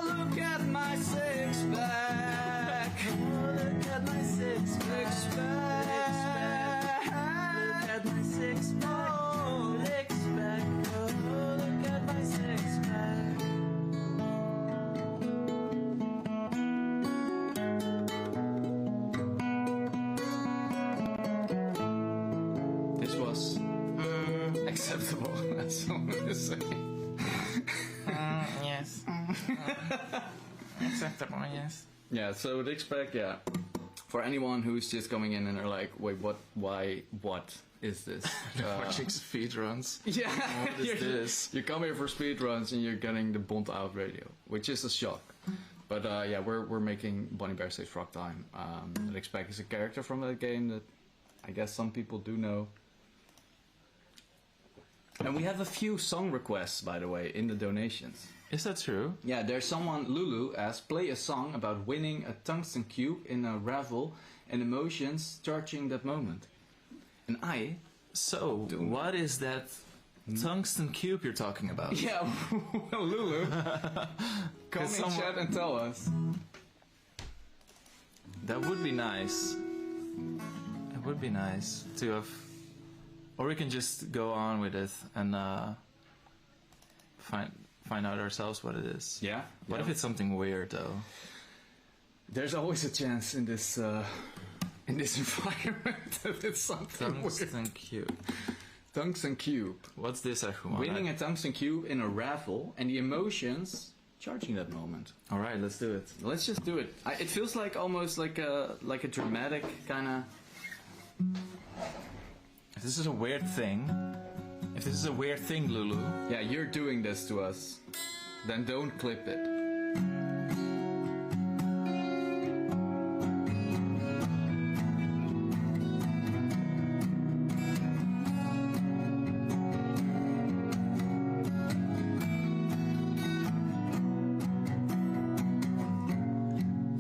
look at my six pack. Oh, look at my six pack. Look at my six pack. Oh, expect, oh, look at my six pack. This was acceptable, that's all I'm gonna say. Yes. Acceptable, yes. Yeah, so the expect, yeah. For anyone who's just coming in and are like, wait, what, why, what is this? Watching speedruns. Yeah, What is this? You come here for speedruns and you're getting the Bond Out radio, which is a shock. But yeah, we're making Bonnie Bear Saves Frog Time. The expect is a character from that game that I guess some people do know. And we have a few song requests, by the way, in the donations. Is that true? Yeah, there's someone, Lulu, asks, play a song about winning a tungsten cube in a raffle and emotions charging that moment. And I... So, what is that tungsten cube you're talking about? Yeah, well, Lulu, come in chat and tell us. That would be nice. It would be nice to have... Or we can just go on with it and find out ourselves what it is. Yeah. What if it's something weird though? There's always a chance in this environment that it's something Tungsten weird. cube. Tungsten cube. What's this, everyone? Winning a tungsten cube in a raffle and the emotions charging that moment. All right, let's do it. Let's just do it. It feels like almost like a dramatic kind of. If this is a weird thing, Lulu. Yeah, you're doing this to us. Then don't clip it.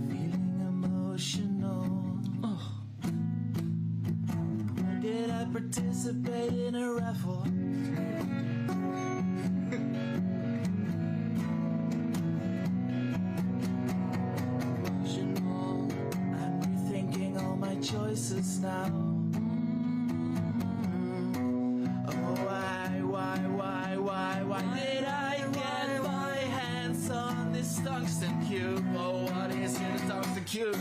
Feeling emotional. Oh. Did I participate in a raffle? Emotional. I'm rethinking all my choices now. Oh, why did I get my hands on this tungsten cube? Oh, what is in a tungsten cube?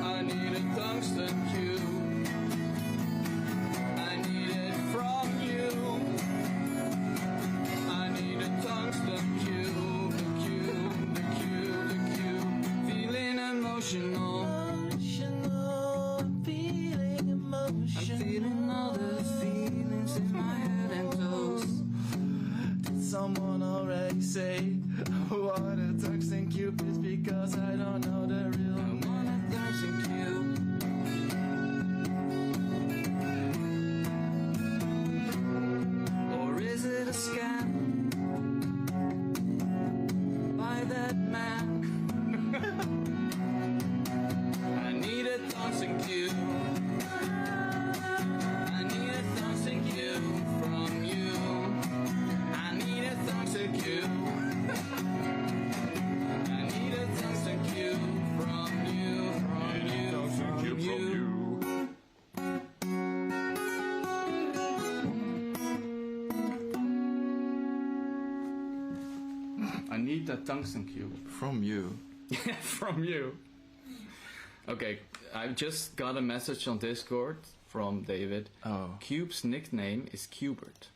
I need a tungsten cube. I need it from you. I need a tungsten cube. The cube. Feeling emotional. I'm feeling emotion. I'm feeling all the feelings in my head and toes. Did someone already say what a tungsten cube is? Because I don't know the real name. I want a tungsten cube. Or is it a scam by that man? I need a tungsten cube. I need a tungsten cube from you. I need a tungsten cube. I need a tungsten cube from you. From you. I need that tungsten cube. From you. From you. Okay, I just got a message on Discord from David. Oh. Cube's nickname is Cubert.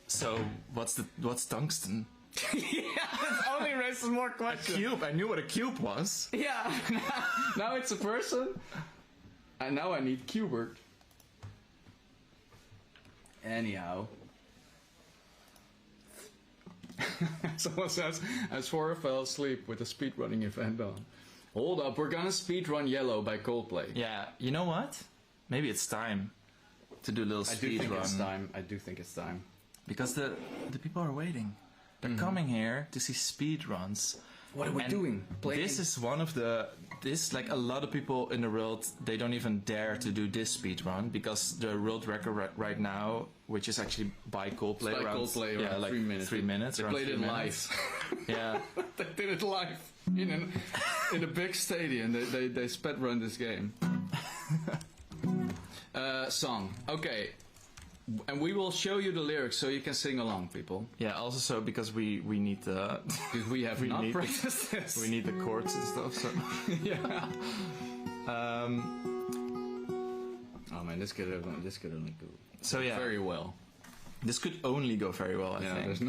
So what's tungsten? Yeah, that only raises more questions. A cube. I knew what a cube was. Yeah. Now it's a person. And now I need Cubert. Anyhow. Someone says, as Fora fell asleep with a speedrunning event on. Hold up, we're gonna speedrun Yellow by Coldplay. Yeah, you know what? Maybe it's time to do a little speedrun. I do think it's time. Because the people are waiting. They're coming here to see speedruns. What are we doing? This is one of the... like a lot of people in the world, they don't even dare to do this speedrun because the world record right now, which is actually by Coldplay, It's by Coldplay around like 3 minutes. 3 minutes. They around played 3 it minutes. live. Yeah. They did it live in a big stadium. They sped run this game. Song. Okay. And we will show you the lyrics so you can sing along, people. Yeah, also so because we need the... Because we have not practiced this. We need the chords and stuff, so... Yeah. Oh man, this could only go so yeah, very well. This could only go very well, I think. There's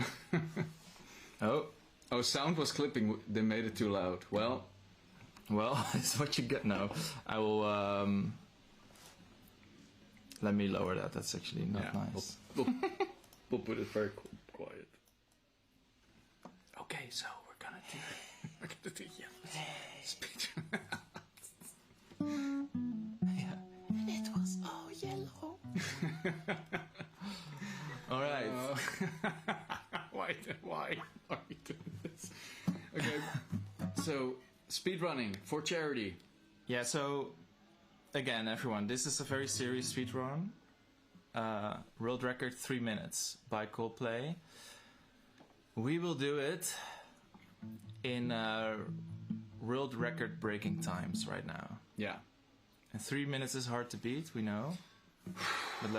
no oh, sound was clipping. They made it too loud. Well, it's what you get now. I will... Let me lower that. That's actually not nice. We'll put it very quiet. Okay, so we're gonna do speech. Yeah. It was all yellow. All right. Why are you doing this? Okay. So speedrunning for charity. Yeah. So. Again, everyone, this is a very serious speedrun. World record 3 minutes by Coldplay. We will do it in world record breaking times right now. Yeah. And 3 minutes is hard to beat, we know. But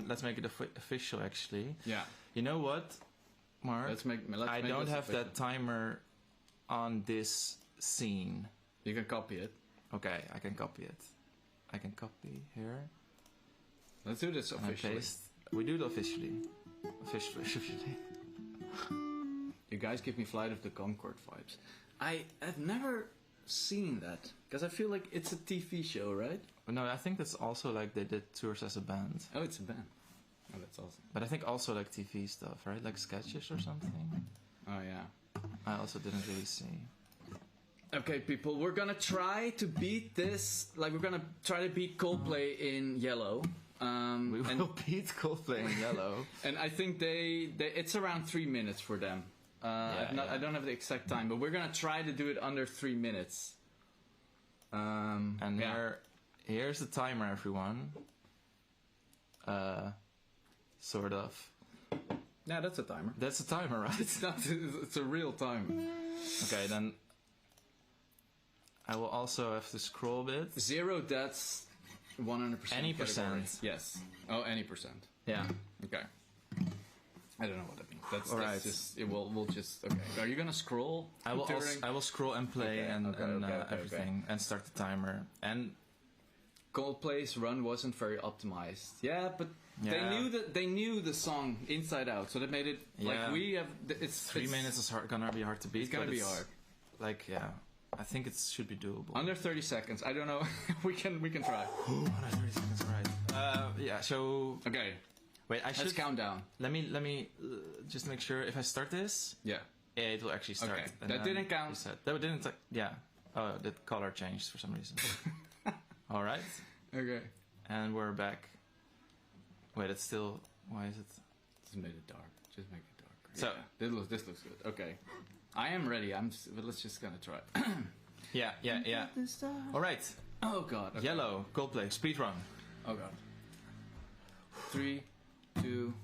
let's make it official actually. Yeah. You know what, Mark? I don't have that timer on this scene. You can copy it. Okay, I can copy it. I can copy here. Let's do this officially. We do it officially. Officially. You guys give me Flight of the Concorde vibes. I have never seen that because I feel like it's a TV show, right? No, I think that's also like they did tours as a band. Oh, it's a band. Oh, that's awesome. But I think also like TV stuff, right? Like sketches or something. Oh yeah. I also didn't really see. Okay, people, we're gonna try to beat this. Like, we're gonna try to beat Coldplay in Yellow. We will beat Coldplay in Yellow. And I think it's around 3 minutes for them. I don't have the exact time, but we're gonna try to do it under 3 minutes. And here's the timer, everyone. Sort of. Yeah, that's a timer. That's a timer, right? It's not. It's a real timer. Okay, then. I will also have to scroll a bit. 0 deaths, 100%. Any percent. Yes. Oh, any percent. Yeah. Okay. I don't know what that means. That's right. Just. We'll just. Okay. Are you gonna scroll? I will scroll and play everything and start the timer. And Coldplay's run wasn't very optimized. Yeah, but they knew the song inside out, so that made it like we have. It's 3 minutes is gonna be hard to beat. It's gonna be hard. Like I think it should be doable. Under 30 seconds. I don't know. we can try. Under 30 seconds, right? Yeah. So okay. Wait, Let's count down. Let me just make sure if I start this. Yeah. Yeah, it will actually start. Okay. That didn't count. That didn't. Yeah. Oh, the color changed for some reason. All right. Okay. And we're back. Wait, it's still. Why is it? Just made it dark. Just make it dark. So this looks good. Okay. I am ready. But let's just gonna try. Yeah. All right. Oh god. Okay. Yellow. Coldplay. Speedrun. Oh god. 3, 2,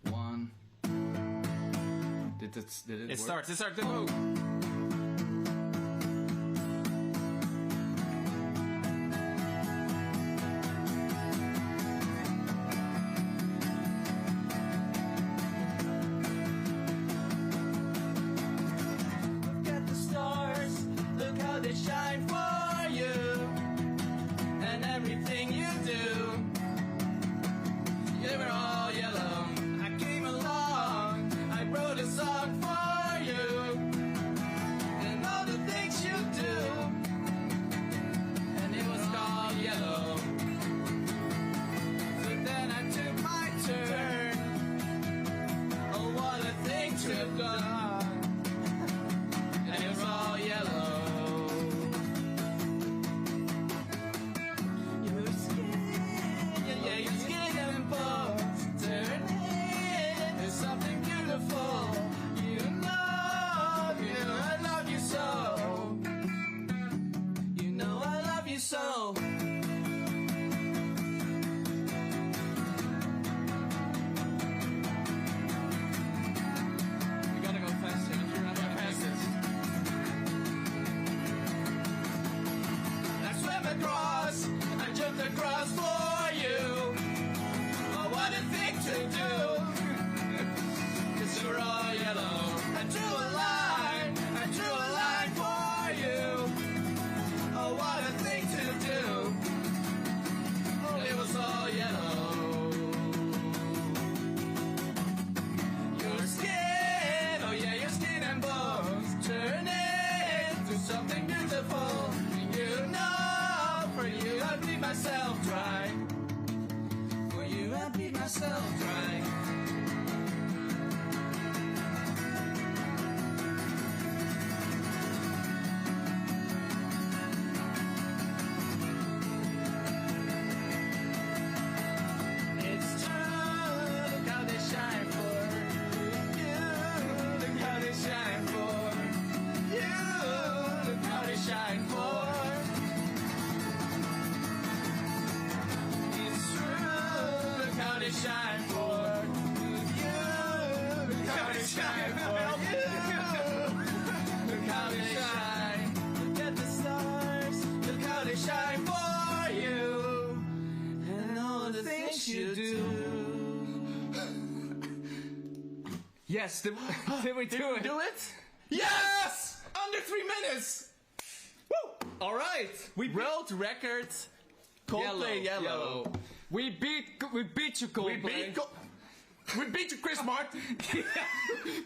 1. Did it work? It starts. Go. Look at the stars, look how they shine for they shine for you. Look how they shine for you. Look how they shine. Look at the stars. Look how they shine for you. And all the things you do. Yes, did we do it? Do it? Yes! Under 3 minutes! Woo! All right. World record Coldplay Yellow. We beat you, Coldplay. We beat you, Chris Martin.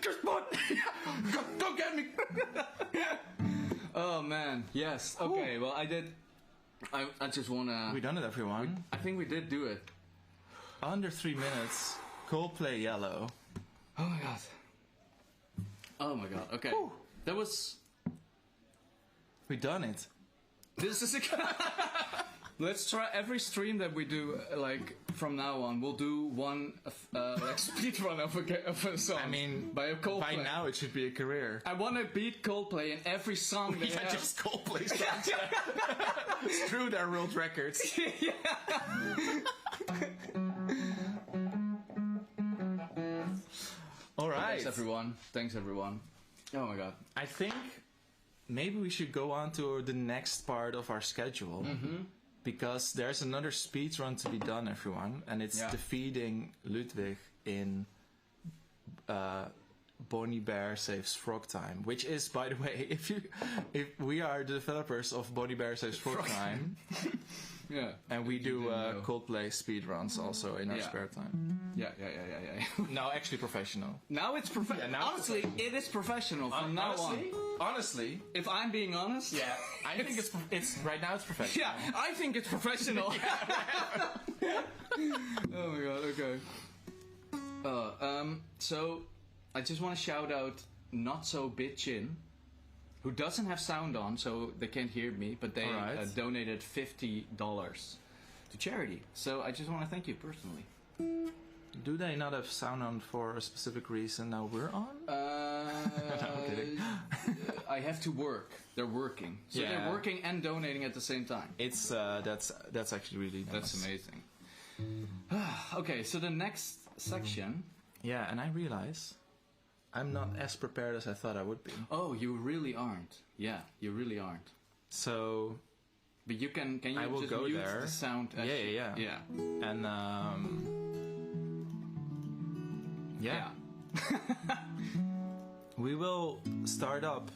Chris Martin. Go get me. Oh man, yes. Okay, well I did. I just wanna. We done it, everyone. I think we did do it. Under 3 minutes. Coldplay Yellow. Oh my god. Oh my god. Okay, that was. We done it. This is a. Let's try every stream that we do, like from now on. We'll do one like speedrun of a song. I mean, by a Coldplay. By now it should be a career. I want to beat Coldplay in every song they have. Just Coldplay songs. Screw their world records. All right. Thanks everyone. Oh my god. I think maybe we should go on to the next part of our schedule. Because there's another speedrun to be done, everyone, and it's defeating Ludwig in Bonnie Bear Saves Frog Time, which is, by the way, if we are the developers of Bonnie Bear Saves Frog Time, and we do Coldplay speedruns also in our spare time. Yeah. No, actually professional. Now it's professional. Honestly, it is professional from now on. Honestly, if I'm being honest, I think it's right now it's professional. Yeah, I think it's professional. Oh my god. Okay. So I just want to shout out Not So Bitchin, who doesn't have sound on, so they can't hear me, but they donated $50 to charity. So I just want to thank you personally. Do they not have sound on for a specific reason now we're on? No, I'm kidding. I have to work. They're working. So they're working and donating at the same time. It's that's actually really nice. That's amazing. Okay, so the next section. Yeah, and I realize I'm not as prepared as I thought I would be. Oh, you really aren't. Yeah, you really aren't. So, but you can you I will just go mute there. the sound? Yeah. And yeah. We will start up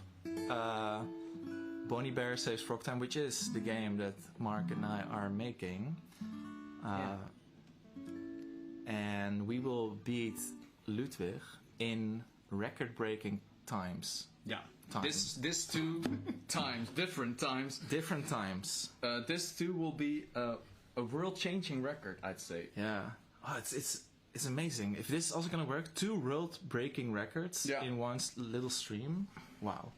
Bonnie Bear Saves Frog Time, which is the game that Mark and I are making. And we will beat Ludwig in record-breaking times. Yeah. This 2 times, different times. Different times. This 2 will be a world-changing record, I'd say. Yeah. Oh, it's amazing. If this is also gonna work, 2 world-breaking records in one little stream. Wow.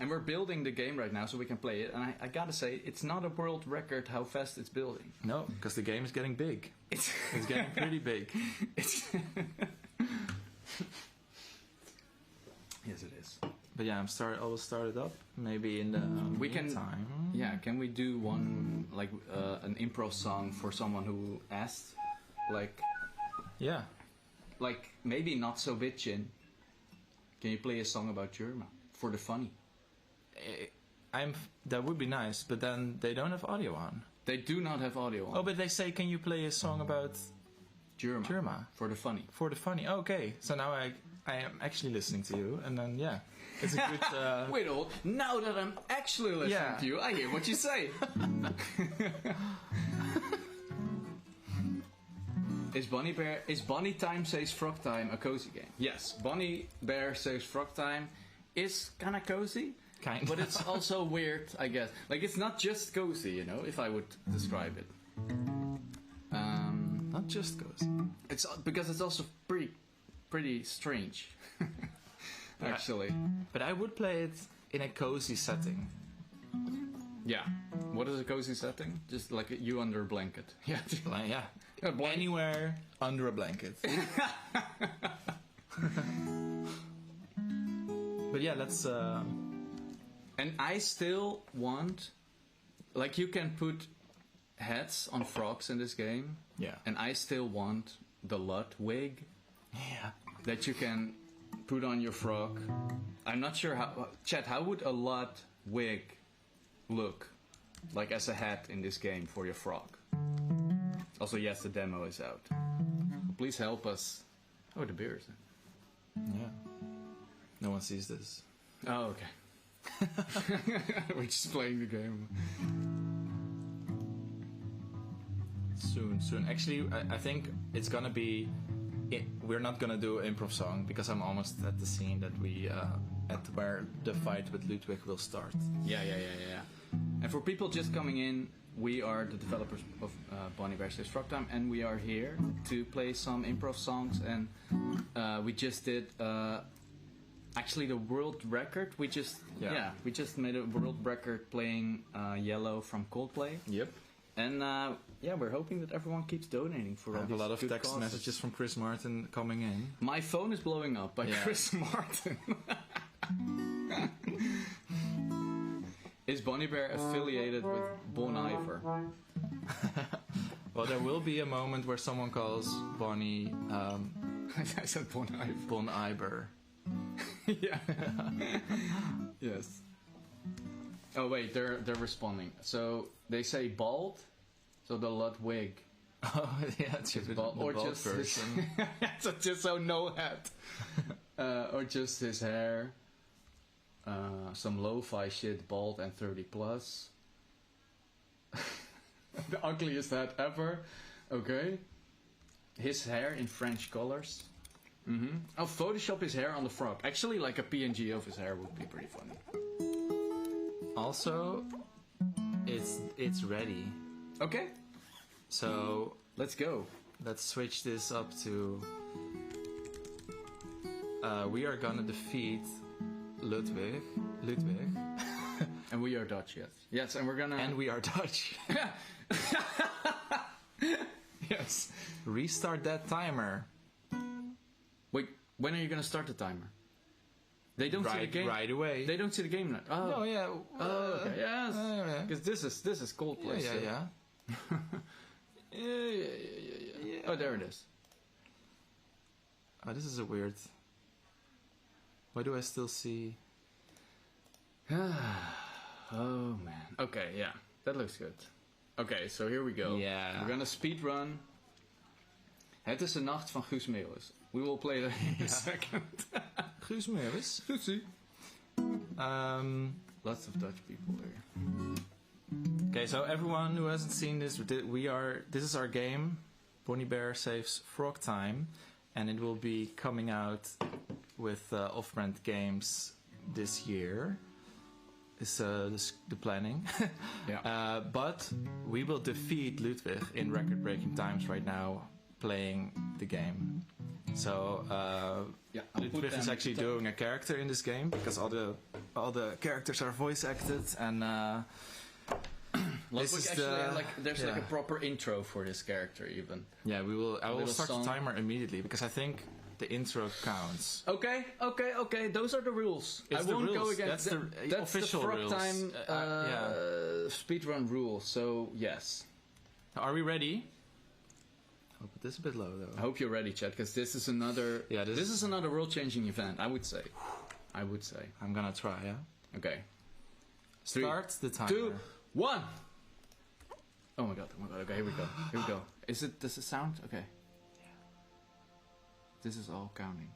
And we're building the game right now so we can play it. And I gotta say, it's not a world record how fast it's building. No, because the game is getting big. It's getting pretty big. Yes, it is. But yeah, I will start it up. Maybe in the meantime. Yeah, can we do one, like, an improv song for someone who asked? Like... Yeah. Like, maybe Not So Bitchin. Can you play a song about Germa? For the funny. That would be nice, but then they don't have audio on. They do not have audio on. Oh, but they say, can you play a song about Germa? For the funny. For the funny. Okay, so now I am actually listening to you, and then it's a good... Wait, now that I'm actually listening to you, I hear what you say. Is Bonnie Time Saves Frog Time a cozy game? Yes, Bonnie Bear Saves Frog Time is kinda cozy. But it's also weird, I guess. Like, it's not just cozy, you know, if I would describe it. Not just cozy. It's because it's also pretty strange, actually. But I would play it in a cozy setting. Yeah. What is a cozy setting? Just like you under a blanket. Yeah. Anywhere under a blanket. But yeah, let's... And I still want... Like, you can put heads on frogs in this game. Yeah. And I still want the Ludwig. Yeah. That you can put on your frog. I'm not sure how. Chat, how would a Ludwig look like as a hat in this game for your frog? Also, yes, the demo is out. Please help us. Oh, the beers. Yeah. No one sees this. Oh, okay. We're just playing the game. Soon. Actually, I think it's gonna be. We're not gonna do an improv song because I'm almost at the scene that we at where the fight with Ludwig will start. Yeah. And for people just coming in, we are the developers of Bonnie Bear Saves Frog Time, and we are here to play some improv songs. And we just did actually the world record. We just made a world record playing Yellow from Coldplay. Yep. And we're hoping that everyone keeps donating for all these a lot of good text causes. messages from Chris Martin coming in. My phone is blowing up by Chris Martin. Is Bonnie Bear affiliated with Bon Iver? Well, there will be a moment where someone calls Bonnie. I said Bon Iver. Bon Iver. Yeah. Yes. Oh wait, they're responding. So they say bald. So the Ludwig. Oh yeah, it's just bald, or bald just person. so just so no hat. Or just his hair. Some lo-fi shit, bald and 30 plus. The ugliest hat ever. Okay. His hair in French colors. Mm-hmm. Oh, Photoshop his hair on the frog. Actually, like a PNG of his hair would be pretty funny. Also, it's ready. Okay. So let's go. Let's switch this up to. We are gonna defeat Ludwig. And we are Dutch, yes. Yes, and we're gonna. And we are Dutch. Yes. Restart that timer. Wait, when are you gonna start the timer? They don't see the game right away. They don't see the game now. Oh, no, yeah. Okay. Yes. Because this is Coldplay. Yeah. Yeah. Oh, there it is. Oh, this is a weird. Why do I still see? Oh man. Okay, yeah, that looks good. Okay, so here we go. Yeah. We're gonna speedrun. Het is de nacht van Guus Meeuwis. We will play that in a second. Guus Meeuwis. Guusie. Lots of Dutch people here. Okay, so everyone who hasn't seen this, this is our game, Bonnie Bear Saves Frog Time, and it will be coming out with off-brand games this year. Is the planning. Yeah. But we will defeat Ludwig in record-breaking times right now playing the game. So Ludwig is actually doing a character in this game because all the characters are voice acted, and this is there's like a proper intro for this character even. Yeah, I will start song. the timer immediately because I think the intro counts. Okay. Those are the rules. It's I won't the rules. go against That's the official Frog rules. Time speedrun rule. So yes. Are we ready? Oh, but this is a bit low though. I hope you're ready, Chad, because this is another. Yeah, this is another world-changing event. I would say. I'm gonna try. Yeah. Okay. Start the timer. 2, 1. Oh my god. Okay, here we go. Does it sound? Okay. This is all counting.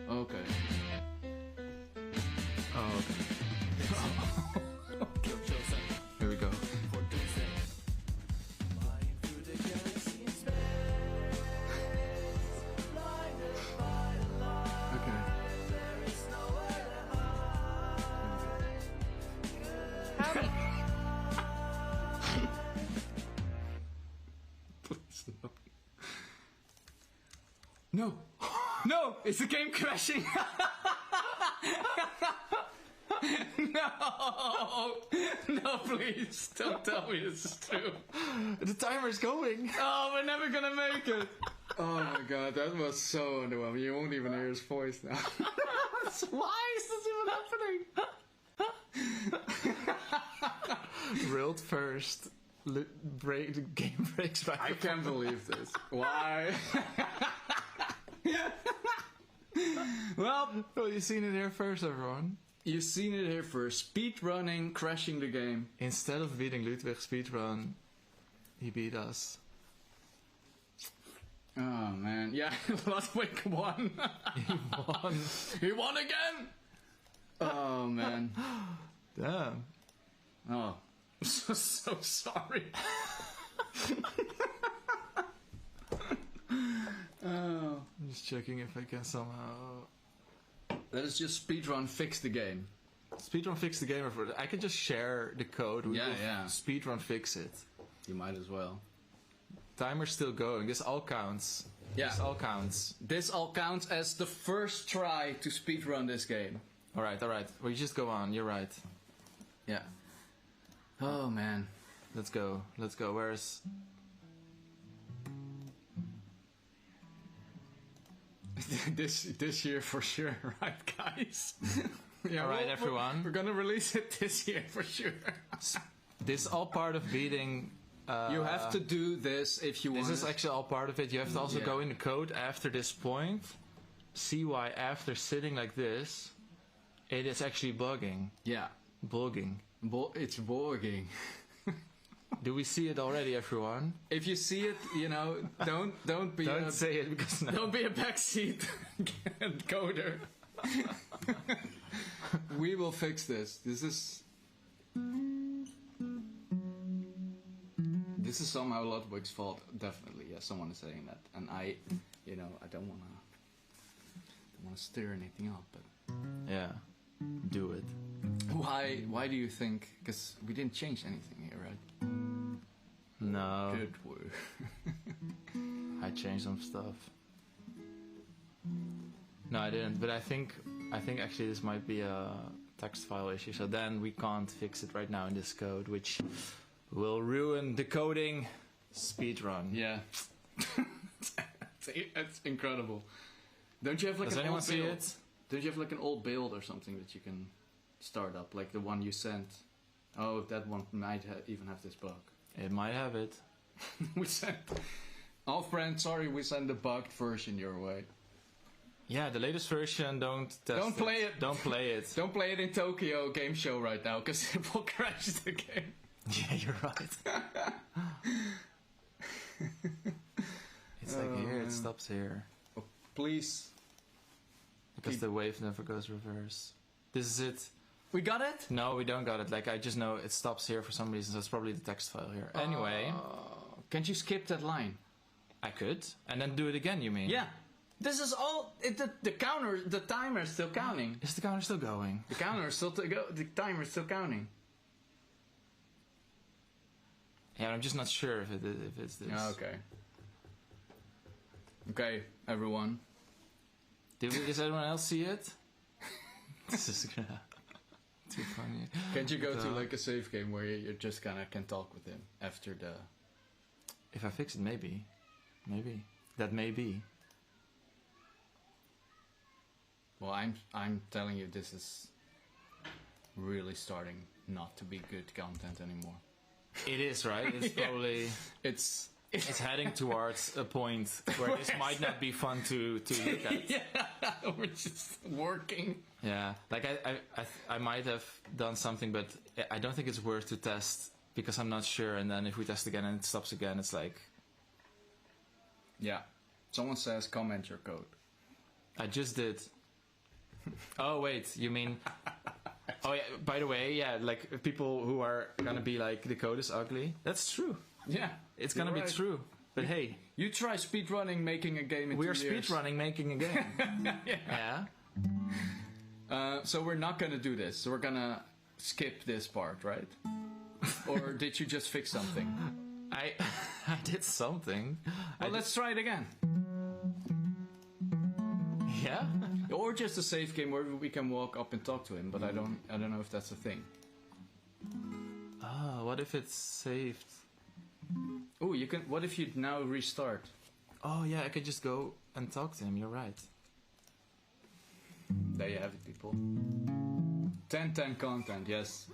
Okay. Oh, okay. Here we go. No! No! Is the game crashing? No! No, please! Don't tell me this is true. The timer's going. Oh, we're never gonna make it! Oh my god, that was so underwhelming. You won't even hear his voice now. Why is this even happening? World first. the game breaks right. I can't believe this. Why? Well, you've seen it here first, everyone. You've seen it here first. Speedrunning, crashing the game. Instead of beating Ludwig speedrun, he beat us. Oh man, yeah, Ludwig won. He won. He won again. Oh man. Damn. Oh, I'm so sorry. Oh, I'm just checking if I can somehow. Let us just speedrun fix the game. Speedrun fix the game. I can just share the code. We will speedrun fix it. You might as well. Timer's still going. This all counts. Yeah. This all counts. This all counts as the first try to speedrun this game. Alright. We just go on. You're right. Yeah. Oh man. Let's go. Where's... this year for sure, right guys? Yeah, alright everyone. We're gonna release it this year for sure. This all part of beating... you have to do this if you want. This is actually all part of it. You have to also go in the code after this point. See why after sitting like this, it is actually bugging. Yeah. Bugging. It's bugging. Do we see it already, everyone? If you see it, don't be. Don't say it because don't be a backseat coder. We will fix this. This is somehow Ludwig's fault, definitely. Yeah, someone is saying that, and I don't wanna stir anything up, but yeah, do it. Why do you think? Because we didn't change anything here, right? No. Good work. I changed some stuff. No, I didn't. But I think actually this might be a text file issue. So then we can't fix it right now in this code, which will ruin the coding speedrun. Yeah. It's incredible. Don't you have like an old build? Don't you have like an old build or something that you can start up, like the one you sent? Oh, that one might even have this bug. It might have it. We sent... Oh, friend, sorry, we sent the bugged version your way. Yeah, the latest version, don't play it. Don't play it. Don't play it in Tokyo game show right now, because it will crash the game. Yeah, you're right. It's like here, it stops here. Oh, please. Because the wave never goes reverse. This is it. We got it? No, we don't got it. Like, I just know it stops here for some reason, so it's probably the text file here. Anyway. Can't you skip that line? I could. And then do it again, you mean? Yeah. This is all... the timer is still counting. Is the counter still going? The counter is still... the timer is still counting. Yeah, I'm just not sure if it's this. Okay. Okay, everyone. Does anyone else see it? This is gonna... Too funny. Can't you go to like a save game where you just kind of can talk with him after the... If I fix it, maybe. Maybe. That may be. Well, I'm telling you, this is really starting not to be good content anymore. It is, right? It's probably... It's heading towards a point where this might not be fun to look at. Yeah, we're just working. Yeah, like I might have done something, but I don't think it's worth to test because I'm not sure. And then if we test again and it stops again, it's like... Yeah. Someone says comment your code. I just did. Oh, wait, you mean... Oh, yeah, by the way, yeah, like people who are gonna be like, the code is ugly. That's true. Yeah. It's gonna be true. But hey. You try speedrunning making a game in 2 years. We are speedrunning making a game. Yeah. So we're not gonna do this. So we're gonna skip this part, right? Or did you just fix something? I did something. Well, let's try it again. Yeah? Or just a safe game where we can walk up and talk to him, but I don't know if that's a thing. Ah, what if it's saved? Oh, you can. What if you now restart? Oh yeah, I could just go and talk to him. You're right. There you have it, people. 10/10 content. Yes.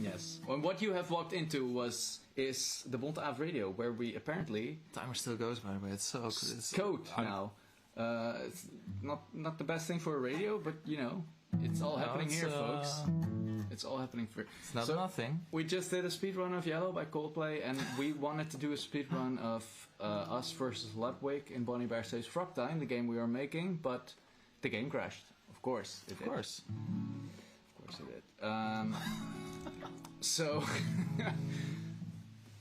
Yes. Well, what you have walked into is the Bonte Av radio, where we apparently Timer still goes, by the way. It's so it's code now. It's not the best thing for a radio, but you know, it's all happening here, folks. It's all happening for. It's not nothing. We just did a speedrun of Yellow by Coldplay, and we wanted to do a speedrun of us versus Ludwig in Bonnie Bear Saves Frog Time, the game we are making, but the game crashed. Of course, it did. Of course it did.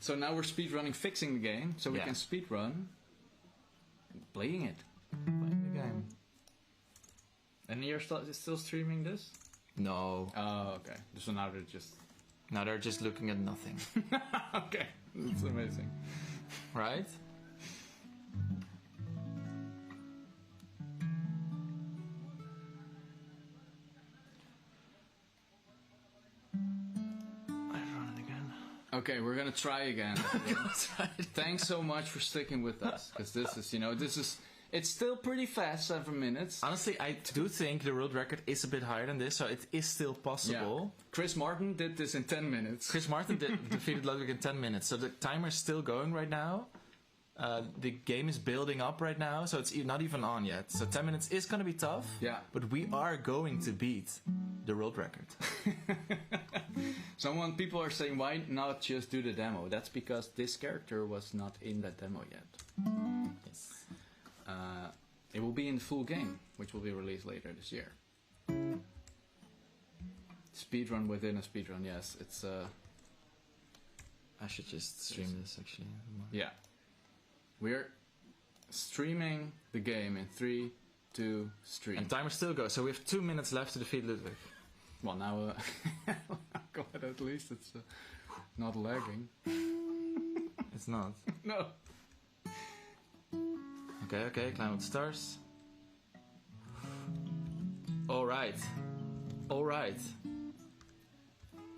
So now we're speedrunning, fixing the game, so we can speedrun playing it. Playing the game. And you're still streaming this? No. Oh, okay. So now they're just looking at nothing. Okay, that's amazing. Right? Okay, we're gonna try again. Thanks so much for sticking with us, because it's still pretty fast, 7 minutes. Honestly, I do think the world record is a bit higher than this, so it is still possible. Yeah. Chris Martin did this in 10 minutes. Chris Martin defeated Ludwig in 10 minutes, so the timer's still going right now. The game is building up right now, so it's not even on yet. So 10 minutes is gonna be tough, but we are going to beat the world record. People are saying, why not just do the demo? That's because this character was not in that demo yet. Yes. It will be in the full game, which will be released later this year. Speedrun within a speedrun, yes. It's I should just stream this, actually. Yeah. We're streaming the game in 3, 2, stream. And timer still goes, so we have 2 minutes left to defeat Ludwig. Well, now, God, at least it's not lagging. It's not. No. Okay, climb with stars. Alright.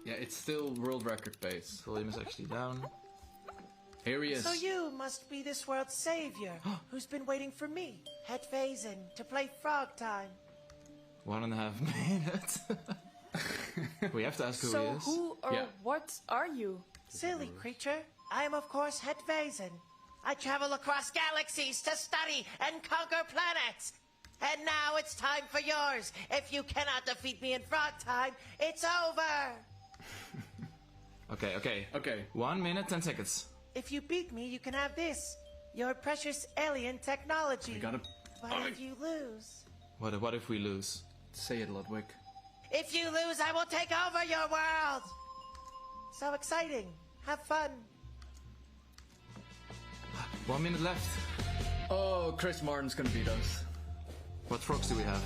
Yeah, it's still world record pace. Volume is actually down. Here he is. So you must be this world's savior, who's been waiting for me, Het Vazen, to play Frog Time. 1.5 minutes. We have to ask who he is. So who or what are you? Silly creature. I am of course Het Vazen. I travel across galaxies to study and conquer planets. And now it's time for yours. If you cannot defeat me in Frog Time, it's over. Okay. 1 minute, 10 seconds. If you beat me, you can have this. Your precious alien technology. But if you lose... What if we lose? Say it, Ludwig. If you lose, I will take over your world. So exciting. Have fun. 1 minute left. Oh, Chris Martin's gonna beat us. What frogs do we have?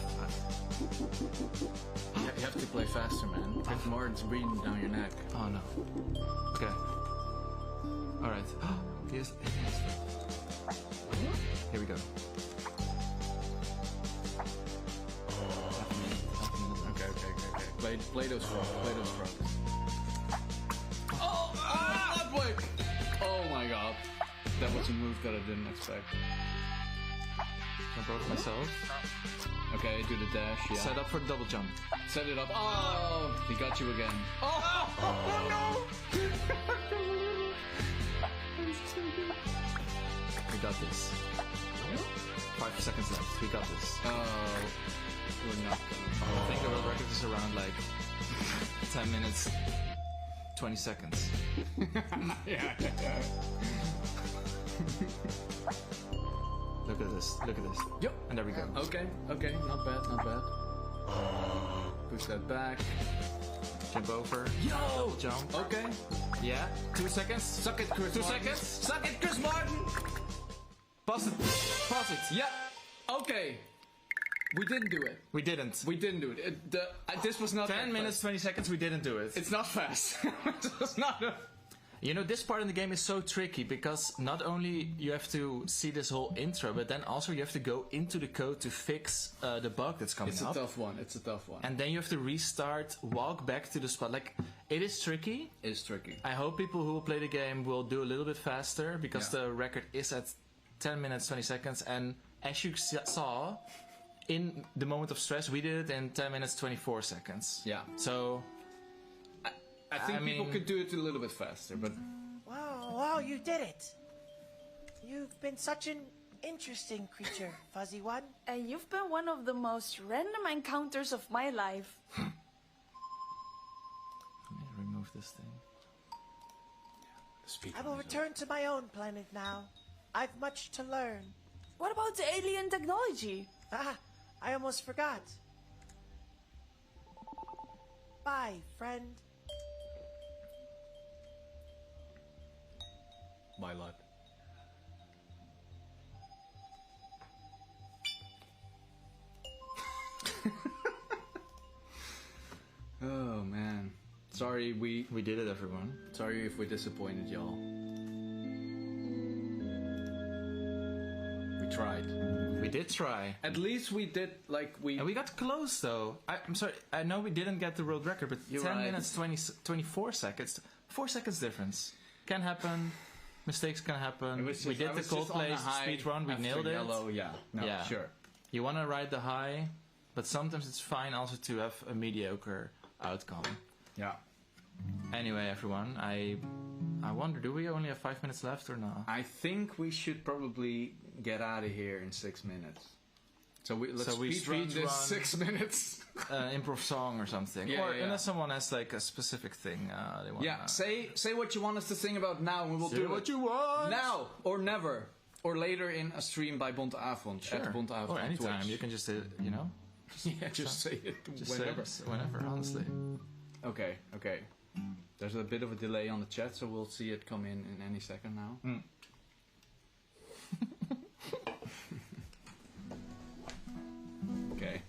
You have to play faster, man. Chris Martin's breathing down your neck. Oh no. Okay. Alright. Yes. Here we go. Okay. Play those frogs. Oh, Ludwig! Oh my god. That was a move that I didn't expect. I broke myself. Okay, do the dash, yeah. Set up for double jump. Set it up. Oh! He got you again. Oh no! We got this. 5 seconds left. We got this. Oh, we're not gonna. I think the world record is around like 10 minutes, 20 seconds. Yeah. Look at this. Yep. And there we go. Okay. Not bad. Push that back. Jump over. Yo! Jump. Okay. Yeah. 2 seconds. Suck it, Chris 2 Martin. seconds. Suck it, Chris Martin! Pause it. Yeah. Okay. We didn't do it. We didn't. This was not 10 minutes, 20 seconds, we didn't do it. It's not fast. It's not. You know, this part in the game is so tricky because not only you have to see this whole intro, but then also you have to go into the code to fix the bug that's coming up. It's a tough one. And then you have to restart, walk back to the spot. Like, it is tricky. It's tricky. I hope people who will play the game will do a little bit faster because the record is at 10 minutes, 20 seconds. And as you saw, in the moment of stress, we did it in 10 minutes, 24 seconds. Yeah. So... I think people could do it a little bit faster, but... Wow, you did it. You've been such an interesting creature, Fuzzy One. And you've been one of the most random encounters of my life. Let me remove this thing. I will return to my own planet now. I've much to learn. What about the alien technology? I almost forgot. Bye, friend. My lad. Oh man. Sorry we did it, everyone. Sorry if we disappointed y'all. We tried. We did try. At least we did, And we got close, though. I'm sorry, I know we didn't get the world record, but You're 10 right. minutes, 24 seconds. 4 seconds difference. Can happen. Mistakes can happen. We did the Coldplay speedrun. We nailed it. Yellow, yeah. No, yeah. Sure. You want to ride the high, but sometimes it's fine also to have a mediocre outcome. Yeah. Anyway, everyone, I wonder, do we only have 5 minutes left or not? I think we should probably get out of here in 6 minutes. So let's speedrun this 6 minutes. Improv song or something. Yeah, or yeah. unless someone has like a specific thing they want. Yeah, say what you want us to sing about now and we'll Say do what it. you want! Now or never. Or later in a stream by Bonteavond. Sure. At Bonteavond Or on anytime. Twitch. You can just, you know. Yeah, just say it Just whenever. say it whenever, honestly. Okay. There's a bit of a delay on the chat, so we'll see it come in any second now. Okay.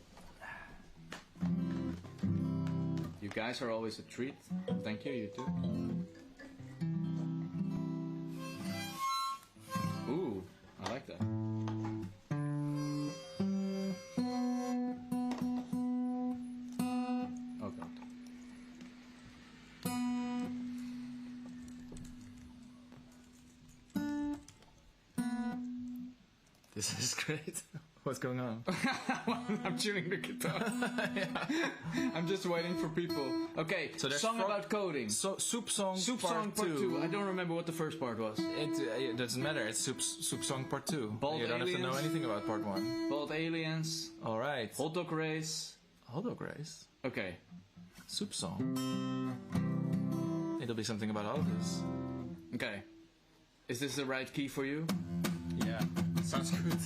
You guys are always a treat. Thank you, you too. Ooh, I like that. Oh god. This is great. What's going on? I'm tuning the guitar. I'm just waiting for people. Okay, So there's song about coding. Soup Song Soup part Song Part 2. 2. I don't remember what the first part was. It doesn't matter. It's Soup Song Part 2. Bald You don't have to know aliens. anything about Part 1. Bald aliens. All right. Hot dog race. Hot dog race. Okay. Soup Song. It'll be something about all this. Okay. Is this the right key for you? Yeah. Sounds good.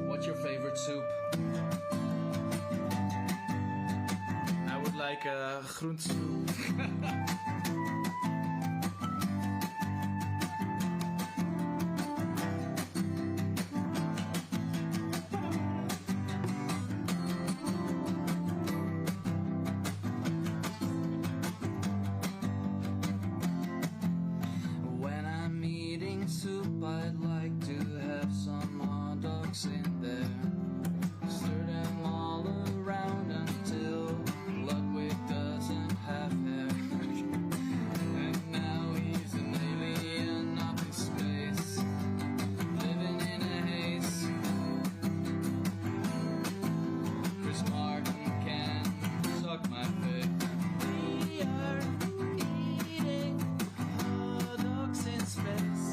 What's your favorite soup? I would like a groentesoup. When I'm eating soup, I'd like to have some hot dogs in there. Stir them all around until Ludwig doesn't have hair. And now he's an alien up in space, living in a haze. Chris Martin can suck my face. We are eating hot dogs in space.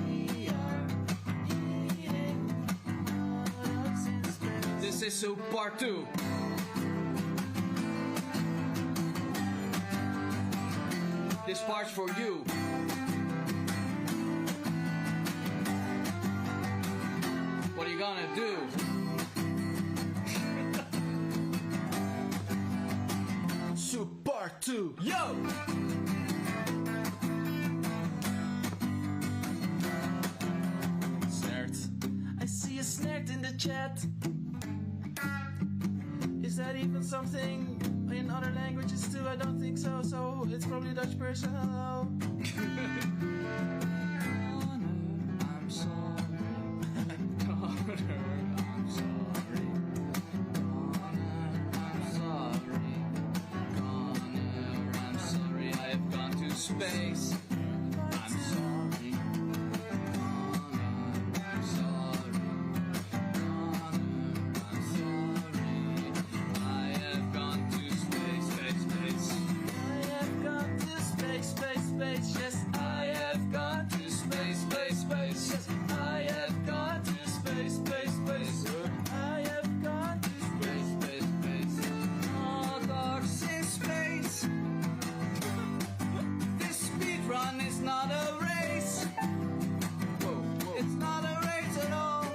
We are eating hot dogs in space. This is Soup Part 2. This part's for you. What are you gonna do? Soup Part 2. Yo! Snert. I see a snert in the chat. Is that even something in other languages too? I don't think so. So it's probably a Dutch person. Hello. I'm sorry. Connor, I'm sorry. Connor, I'm sorry. Connor, I'm sorry. I have gone to space. I'm sorry. Connor, I'm sorry. Connor, I'm sorry. I have gone to space, space, space. I have gone to space, space, space. Yes, I have gone to space, space, space. Yes, I have gone to space, space, space. I have gone to space, space, space. All dogs in space. This speed run is not a race. It's not a race at all.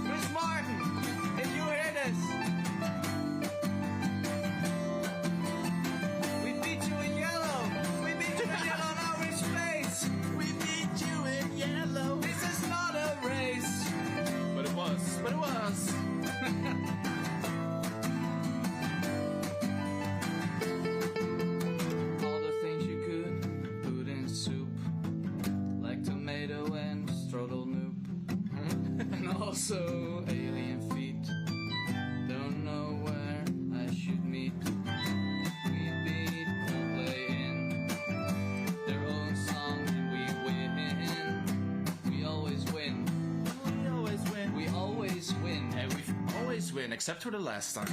Chris Martin, if you hear this, we beat you in yellow. We beat you in yellow, now we're in space. We beat you in yellow. This is not a race. But it was. But it was. All the things you could put in soup, like tomato and strudel noob. And also alien feet. Don't know where I should meet. We beat Coldplay in their own song and we win. We always win. We always win. We always win. And we always win, except for the last time.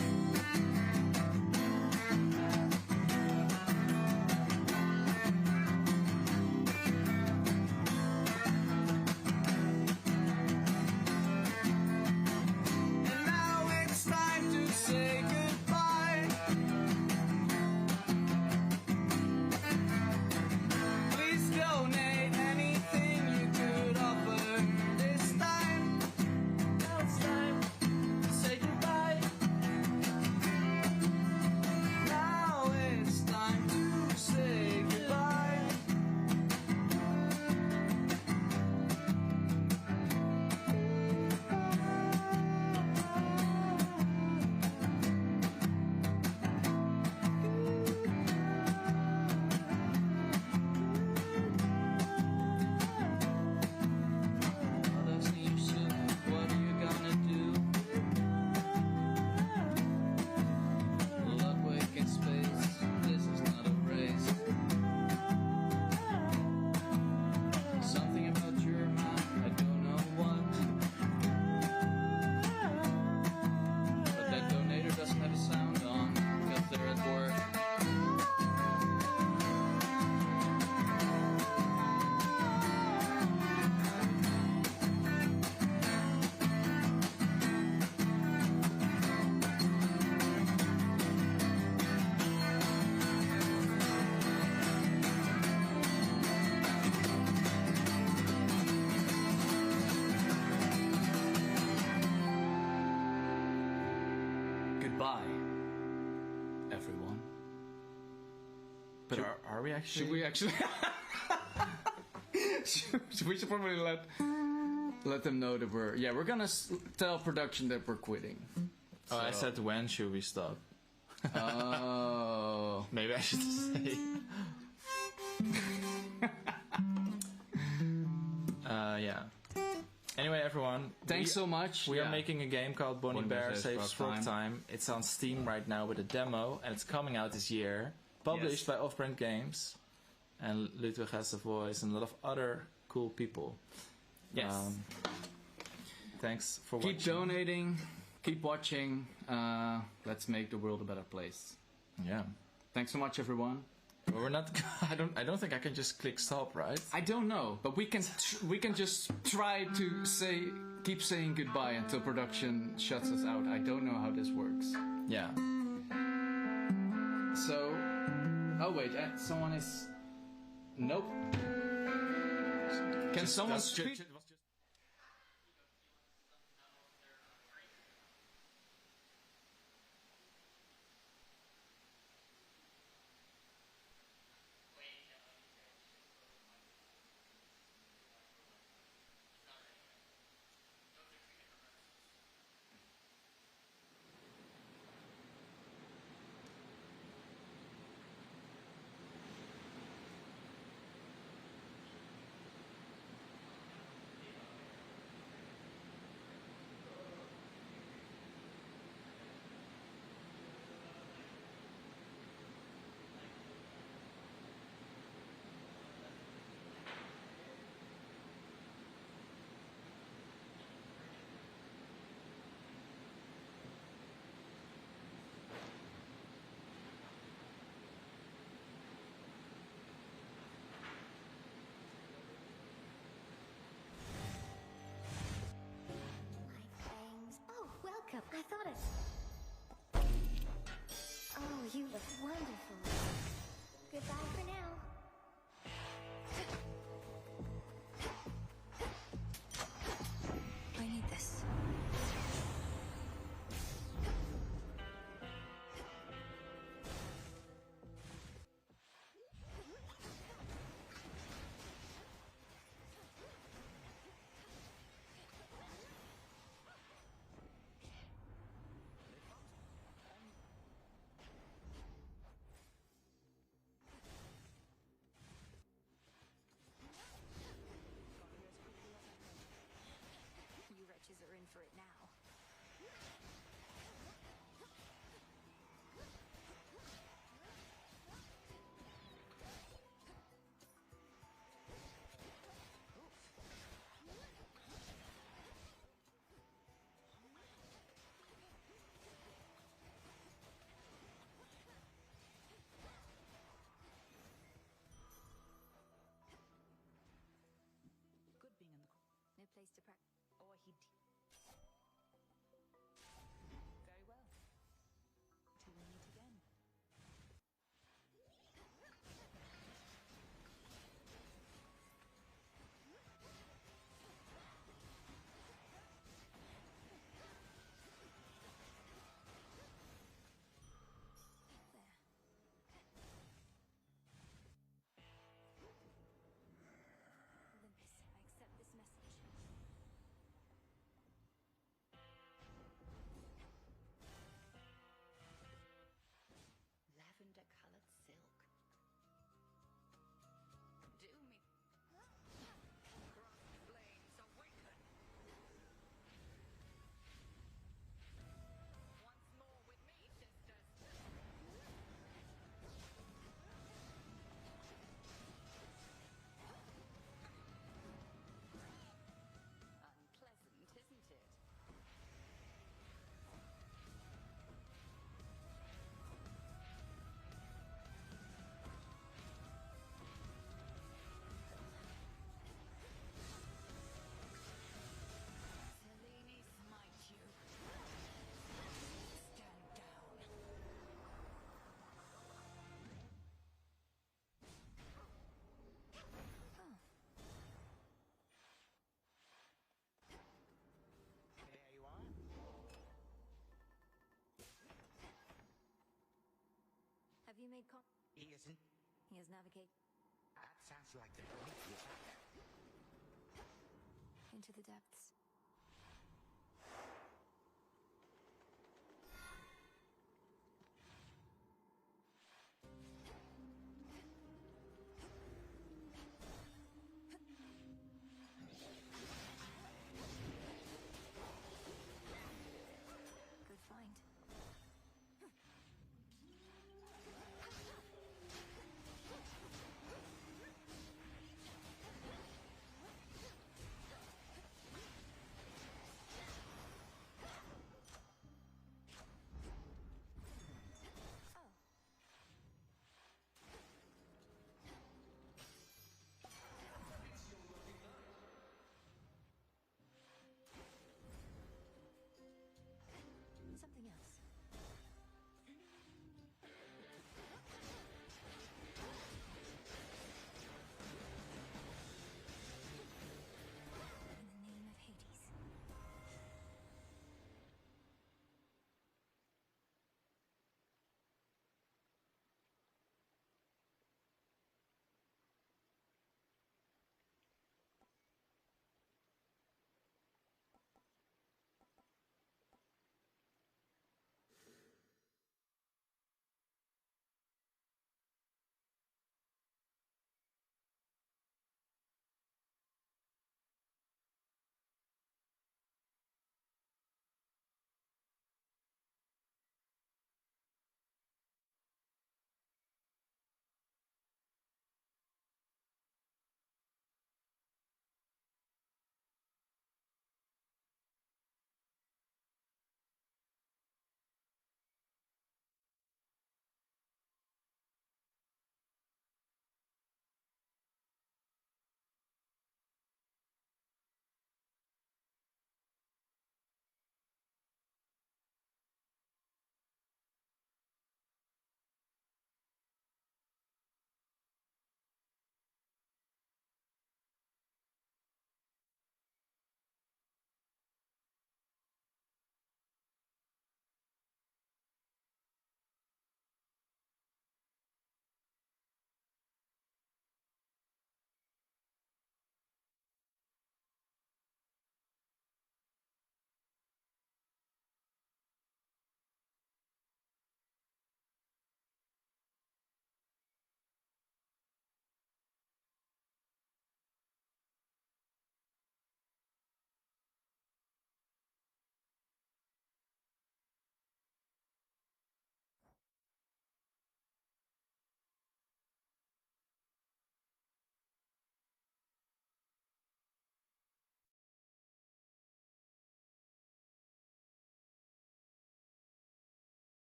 And now it's time to say goodbye. Please donate anything you could offer this time. Now it's time to say goodbye. Now it's time to say goodbye. Others in your soup, what are you gonna do? Ludwig in space, this is not a race. Something about your mouth, I don't know what. But that donator doesn't have a sound on, because they're at work. Goodbye, everyone. But are we actually? Should we actually? we should probably let them know that we're gonna tell production that we're quitting. Oh, I said when should we stop? Oh. Maybe I should say. Yeah. Anyway, everyone. Thanks so much. We Yeah. are making a game called Bonnie Bonnie Bear Bear Saves Saves Frog Frog Time. It's on Steam right now with a demo, and it's coming out this year. Published by Off-Brand Games. And Ludwig has the voice, and a lot of other cool people. Yes. Thanks for Keep watching. donating. Keep watching. Let's make the world a better place. Yeah. Thanks so much, everyone. Well, we're not. I don't think I can just click stop, right? I don't know, but we can just try to keep saying goodbye until production shuts us out. I don't know how this works. Yeah. So, oh wait, someone is. Nope. Can someone speak? in for it now. Good being in the... No place to practice. Or he'd... Very well. Till we meet again. There. Olympus, I accept this message. Lavender-colored silk. Do me. Cross flames awaken. Once more with me, sisters. Unpleasant, isn't it? Selene, smite you. Stand down. Oh. There you are. Have you made He isn't. He has navigated That sounds like the Prometheus actor. into the depths. Good find.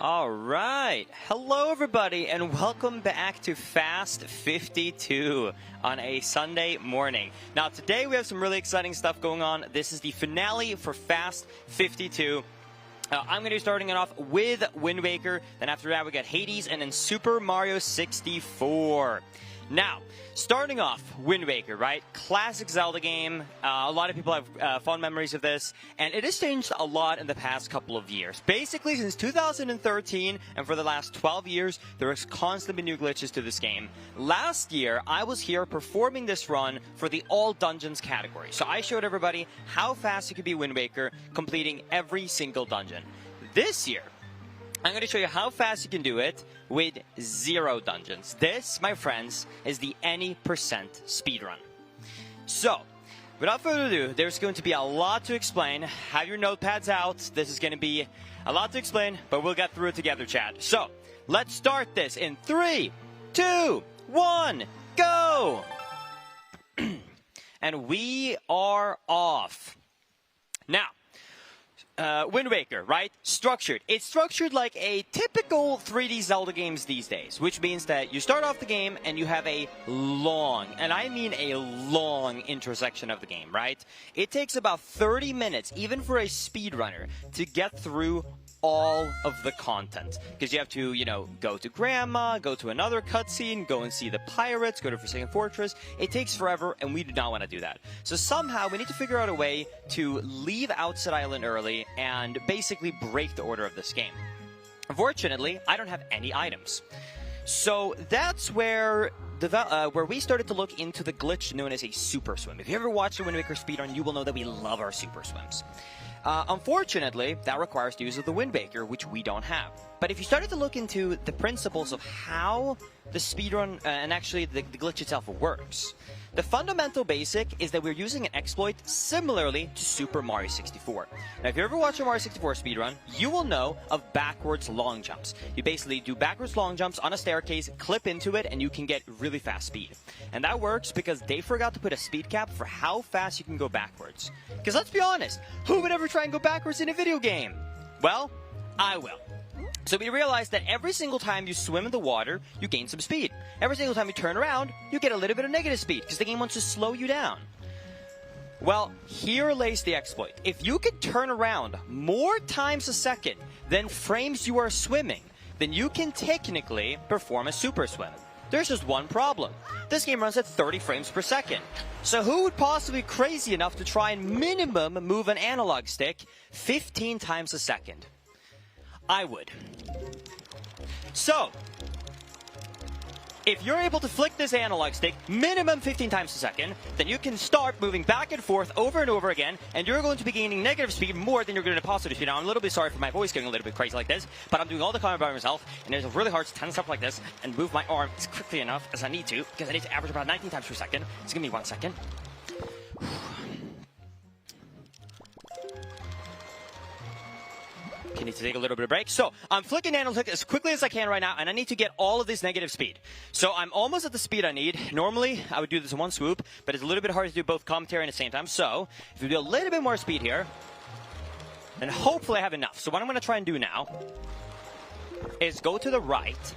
All right. Hello, everybody, and welcome back to Fast 52 on a Sunday morning. Now, today we have some really exciting stuff going on. This is the finale for Fast 52. I'm going to be starting it off with Wind Waker. Then after that, we got Hades and then Super Mario 64. Now, starting off, Wind Waker, right? Classic Zelda game. A lot of people have fond memories of this, and it has changed a lot in the past couple of years. Basically, since 2013, and for the last 12 years, there has constantly been new glitches to this game. Last year, I was here performing this run for the All Dungeons category. So I showed everybody how fast you could be Wind Waker, completing every single dungeon. This year, I'm going to show you how fast you can do it with 0 dungeons. This, my friends, is the any percent speedrun. So, without further ado, there's going to be a lot to explain. Have your notepads out. This is going to be a lot to explain, but we'll get through it together, Chad. So, let's start this in 3, 2, 1, go! And we are off. Now, Wind Waker, right? Structured. It's structured like a typical 3D Zelda games these days, which means that you start off the game and you have a long, and I mean a long intersection of the game, right? It takes about 30 minutes, even for a speedrunner, to get through all of the content. Because you have to, you know, go to Grandma, go to another cutscene, go and see the pirates, go to Forsaken Fortress. It takes forever, and we do not want to do that. So somehow, we need to figure out a way to leave Outset Island early and basically break the order of this game. Unfortunately, I don't have any items. So that's where we started to look into the glitch known as a super swim. If you ever watched a Wind Waker speedrun, you will know that we love our super swims. Unfortunately, that requires the use of the Wind Waker, which we don't have. But if you started to look into the principles of how the speedrun and actually the glitch itself works, the fundamental basic is that we're using an exploit similarly to Super Mario 64. Now, if you ever watch a Mario 64 speedrun, you will know of backwards long jumps. You basically do backwards long jumps on a staircase, clip into it, and you can get really fast speed. And that works because they forgot to put a speed cap for how fast you can go backwards. Because let's be honest, who would ever try and go backwards in a video game? Well, I will. So we realized that every single time you swim in the water, you gain some speed. Every single time you turn around, you get a little bit of negative speed, because the game wants to slow you down. Well, here lays the exploit. If you can turn around more times a second than frames you are swimming, then you can technically perform a super swim. There's just one problem. This game runs at 30 frames per second. So who would possibly be crazy enough to try and minimum move an analog stick 15 times a second? I would. So, if you're able to flick this analog stick minimum 15 times a second, then you can start moving back and forth over and over again, and you're going to be gaining negative speed more than you're going to positive speed. Now, I'm a little bit sorry for my voice getting a little bit crazy like this, but I'm doing all the comment by myself, and it's really hard to tense up like this and move my arm as quickly enough as I need to, because I need to average about 19 times per second. It's going to be 1 second. I need to take a little bit of break. So I'm flicking analog as quickly as I can right now, and I need to get all of this negative speed. So I'm almost at the speed I need. Normally, I would do this in one swoop, but it's a little bit hard to do both commentary at the same time. So if we do a little bit more speed here, then hopefully I have enough. So what I'm going to try and do now is go to the right.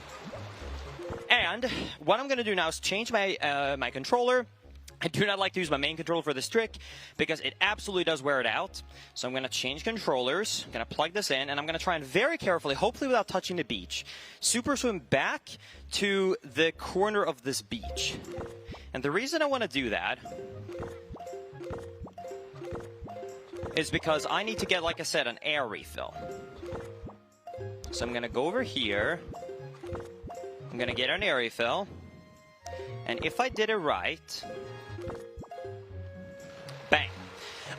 And what I'm going to do now is change my, my controller. I do not like to use my main controller for this trick because it absolutely does wear it out. So I'm going to change controllers, I'm going to plug this in, and I'm going to try and very carefully, hopefully without touching the beach, super swim back to the corner of this beach. And the reason I want to do that is because I need to get, like I said, an air refill. So I'm going to go over here. I'm going to get an air refill. And if I did it right... Bang.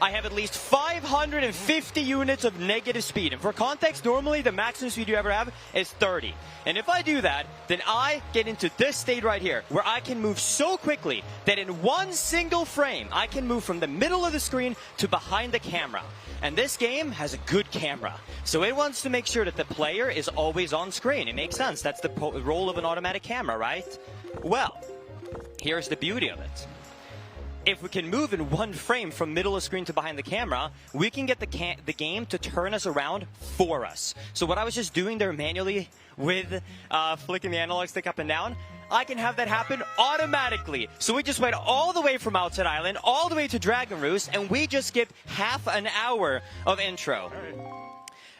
I have at least 550 units of negative speed. And for context, normally the maximum speed you ever have is 30. And if I do that, then I get into this state right here, where I can move so quickly that in one single frame, I can move from the middle of the screen to behind the camera. And this game has a good camera. So it wants to make sure that the player is always on screen. It makes sense. That's the role of an automatic camera, right? Well, here's the beauty of it. if we can move in one frame from middle of screen to behind the camera, we can get the game to turn us around for us. So what I was just doing there manually with flicking the analog stick up and down, I can have that happen automatically. So we just went all the way from Outside Island, all the way to Dragon Roost, and we just skipped half an hour of intro.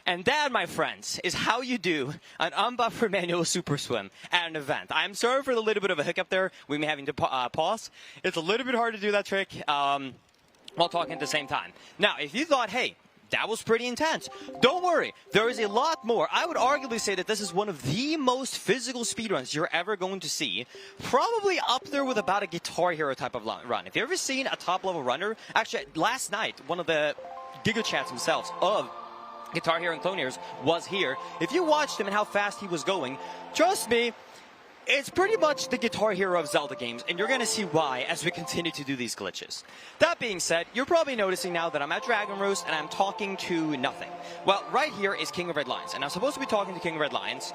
And that, my friends, is how you do an unbuffered manual super swim at an event. I'm sorry for the little bit of a hiccup there. We may having to pause. It's a little bit hard to do that trick while talking at the same time. Now, if you thought, hey, that was pretty intense, don't worry. There is a lot more. I would arguably say that this is one of the most physical speedruns you're ever going to see. Probably up there with about a Guitar Hero type of run. If you've ever seen a top-level runner, actually, last night, one of the Giga Chats themselves of Guitar Hero and Clone Heroes was here. If you watched him and how fast he was going, trust me, it's pretty much the Guitar Hero of Zelda games, and you're going to see why as we continue to do these glitches. That being said, you're probably noticing now that I'm at Dragon Roost and I'm talking to nothing. Well, right here is King of Red Lions, and I'm supposed to be talking to King of Red Lions.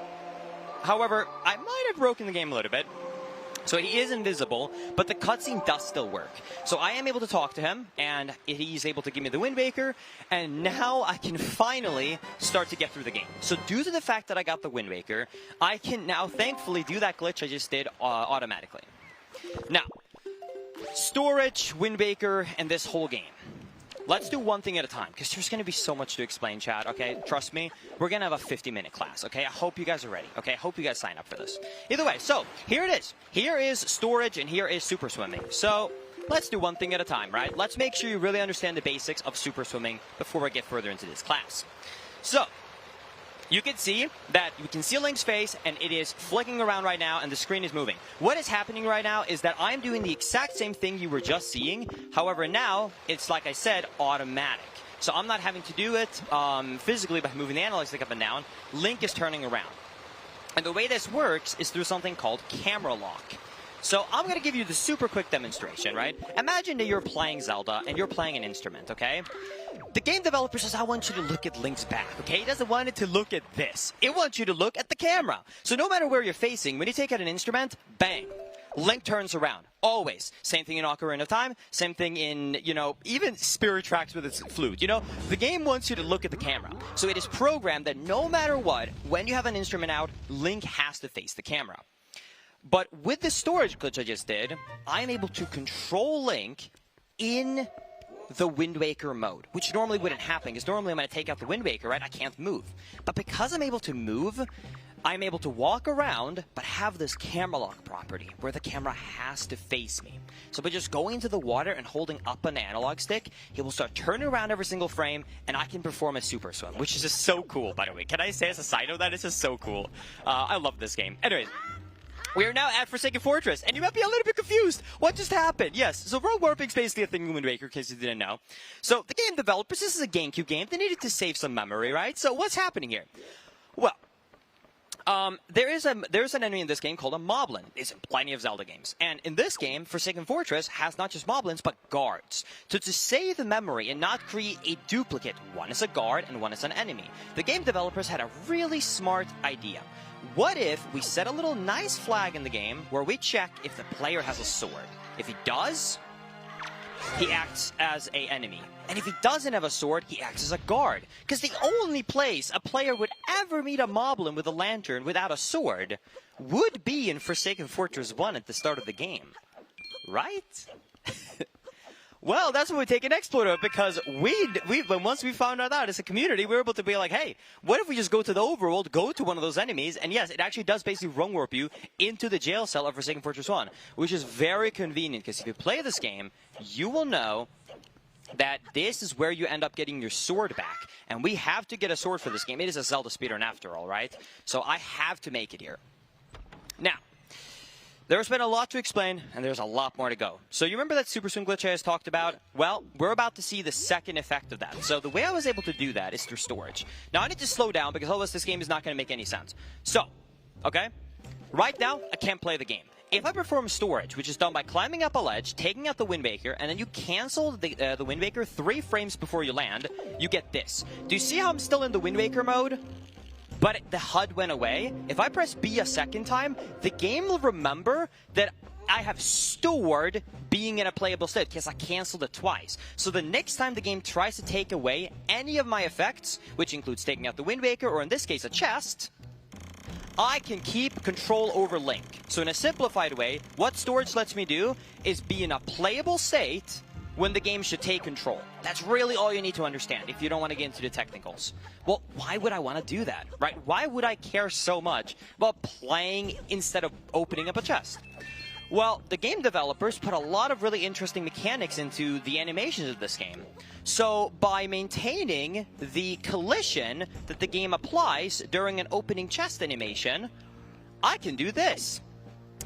However, I might have broken the game a little bit. So he is invisible, but the cutscene does still work. So I am able to talk to him, and he's able to give me the Wind Waker, and now I can finally start to get through the game. So due to the fact that I got the Wind Waker, I can now thankfully do that glitch I just did automatically. Now, storage, Wind Waker, and this whole game. Let's do one thing at a time, because there's going to be so much to explain, chat, okay? Trust me, we're going to have a 50-minute class, okay? I hope you guys are ready, okay? I hope you guys sign up for this. Either way, so here it is. Here is storage, and here is super swimming. So let's do one thing at a time, right? Let's make sure you really understand the basics of super swimming before we get further into this class. So you can see that you can see Link's face, and it is flicking around right now, and the screen is moving. What is happening right now is that I'm doing the exact same thing you were just seeing. However, now, it's like I said, automatic. So I'm not having to do it physically by moving the analog stick up and down. Link is turning around. And the way this works is through something called camera lock. So I'm going to give you the super quick demonstration, right? Imagine that you're playing Zelda and you're playing an instrument, okay? The game developer says, I want you to look at Link's back, okay? He doesn't want it to look at this. It wants you to look at the camera. So no matter where you're facing, when you take out an instrument, bang, Link turns around. Always. Same thing in Ocarina of Time. Same thing in, you know, even Spirit Tracks with its flute. You know, the game wants you to look at the camera. So it is programmed that no matter what, when you have an instrument out, Link has to face the camera. But with the storage glitch I just did, I'm able to control Link in the Wind Waker mode, which normally wouldn't happen, because normally I'm going to take out the Wind Waker, right? I can't move. But because I'm able to move, I'm able to walk around, but have this camera lock property, where the camera has to face me. So by just going into the water and holding up an analog stick, he will start turning around every single frame, and I can perform a super swim, which is just so cool, by the way. Can I say as a side note that it's just so cool? I love this game. Anyways. We are now at Forsaken Fortress, and you might be a little bit confused. What just happened? Yes, so road warping is basically a thing in Wind Waker, in case you didn't know. So the game developers, this is a GameCube game, they needed to save some memory, right? So what's happening here? Well, there's an enemy in this game called a Moblin. It's in plenty of Zelda games. And in this game, Forsaken Fortress has not just Moblins, but guards. So to save the memory and not create a duplicate, one is a guard and one is an enemy, the game developers had a really smart idea. What if we set a little nice flag in the game where we check if the player has a sword? If he does, he acts as an enemy. And if he doesn't have a sword, he acts as a guard. Because the only place a player would ever meet a Moblin with a lantern without a sword would be in Forsaken Fortress 1 at the start of the game. Right? Well, that's when we take an exploit of it, because once we found out as a community, we were able to be like, hey, what if we just go to the overworld, go to one of those enemies, and yes, it actually does basically run warp you into the jail cell of Forsaken Fortress 1, which is very convenient, because if you play this game, you will know that this is where you end up getting your sword back. And we have to get a sword for this game. It is a Zelda speedrun after all, right? So I have to make it here. Now, there's been a lot to explain, and there's a lot more to go. So you remember that super swim glitch I just talked about? Well, we're about to see the second effect of that. So the way I was able to do that is through storage. Now, I need to slow down, because otherwise this game is not going to make any sense. So, okay? Right now, I can't play the game. If I perform storage, which is done by climbing up a ledge, taking out the Wind Waker, and then you cancel the Wind Waker 3 frames before you land, you get this. Do you see how I'm still in the Wind Waker mode? But the HUD went away. If I press B a second time, the game will remember that I have stored being in a playable state because I canceled it twice. So the next time the game tries to take away any of my effects, which includes taking out the Wind Waker, or in this case a chest, I can keep control over Link. So in a simplified way, what storage lets me do is be in a playable state when the game should take control. That's really all you need to understand if you don't want to get into the technicals. Well, why would I want to do that, right? Why would I care so much about playing instead of opening up a chest? Well, the game developers put a lot of really interesting mechanics into the animations of this game. So by maintaining the collision that the game applies during an opening chest animation, I can do this.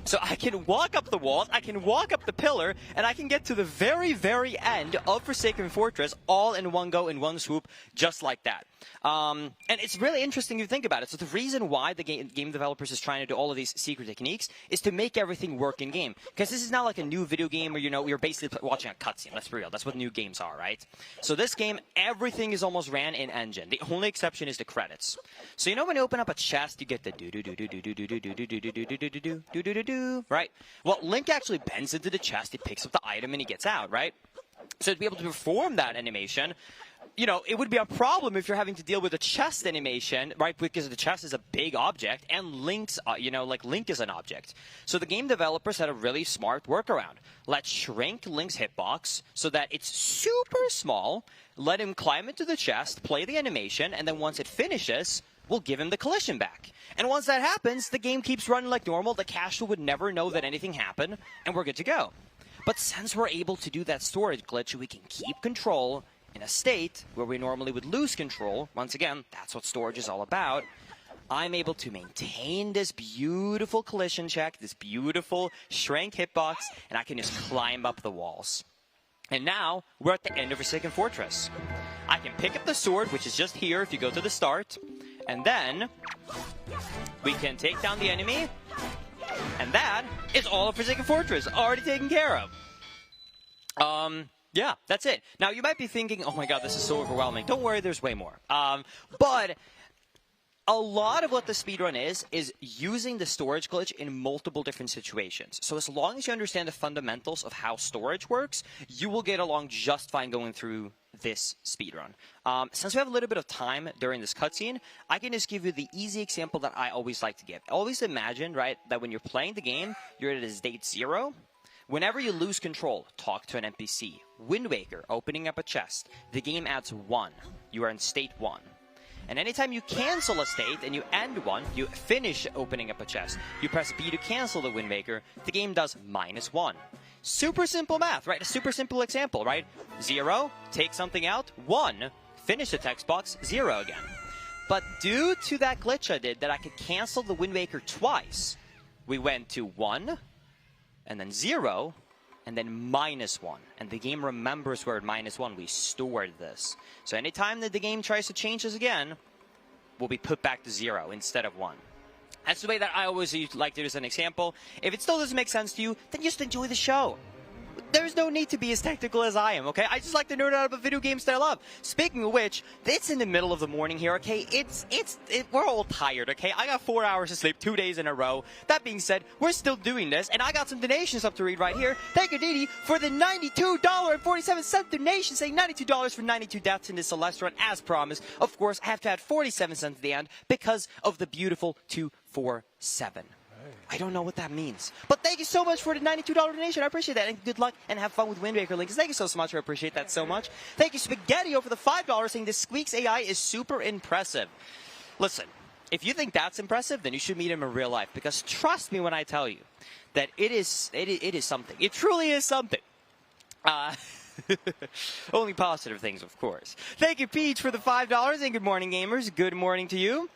So I can walk up the walls, I can walk up the pillar, and I can get to the very, very end of Forsaken Fortress all in one go, in one swoop, just like that. And it's really interesting if you think about it. So the reason why the game developers is trying to do all of these secret techniques is to make everything work in game. Because this is not like a new video game where, you know, you're basically watching a cutscene. Let's be real. That's what new games are, right? So this game, everything is almost ran in engine. The only exception is the credits. So you know when you open up a chest, you get the do-do-do-do-do-do-do-do-do-do-do-do-do-do-do-do, right? Well, Link actually bends into the chest, he picks up the item, and he gets out, right? So to be able to perform that animation, you know, it would be a problem if you're having to deal with a chest animation, right? Because the chest is a big object, and Link's, you know, like Link is an object. So the game developers had a really smart workaround. Let's shrink Link's hitbox so that it's super small. Let him climb into the chest, play the animation, and then once it finishes, we'll give him the collision back. And once that happens, the game keeps running like normal. The casual would never know that anything happened, and we're good to go. But since we're able to do that storage glitch, we can keep control in a state where we normally would lose control. Once again, that's what storage is all about. I'm able to maintain this beautiful collision check, this beautiful shrink hitbox, and I can just climb up the walls. And now, we're at the end of Forsaken Fortress. I can pick up the sword, which is just here if you go to the start, and then we can take down the enemy, and that is all of Forsaken Fortress, already taken care of. Yeah, that's it. Now, you might be thinking, oh my god, this is so overwhelming. Don't worry, there's way more. But a lot of what the speedrun is using the storage glitch in multiple different situations. So as long as you understand the fundamentals of how storage works, you will get along just fine going through this speedrun. Since we have a little bit of time during this cutscene, I can just give you the easy example that I always like to give. Always imagine, right, that when you're playing the game, you're at a state 0. Whenever you lose control, talk to an NPC. Wind Waker, opening up a chest. The game adds 1. You are in state 1. And anytime you cancel a state and you end one, you finish opening up a chest. You press B to cancel the Wind Waker. The game does -1. Super simple math, right? A super simple example, right? 0, take something out. 1, finish the text box. 0 again. But due to that glitch I did that I could cancel the Wind Waker twice, we went to 1, and then 0, and then -1. And the game remembers we're at -1. We stored this. So anytime that the game tries to change this again, we'll be put back to 0 instead of 1. That's the way that I always like to do as an example. If it still doesn't make sense to you, then just enjoy the show. There's no need to be as technical as I am, okay? I just like to nerd out about video games that I love. Speaking of which, it's in the middle of the morning here, okay? We're all tired, okay? I got 4 hours of sleep 2 days in a row. That being said, we're still doing this, and I got some donations up to read right here. Thank you, Didi, for the $92.47 donation, saying $92 for 92 deaths in the Celeste run, as promised. Of course, I have to add 47 cents at the end because of the beautiful 247. I don't know what that means. But thank you so much for the $92 donation. I appreciate that. And good luck and have fun with Wind Waker Links. Thank you so much. I appreciate that so much. Thank you, Spaghetti, for the $5 saying this Squeaks AI is super impressive. Listen, if you think that's impressive, then you should meet him in real life. Because trust me when I tell you that it is something. It truly is something. Only positive things, of course. Thank you, Peach, for the $5. And good morning, gamers. Good morning to you.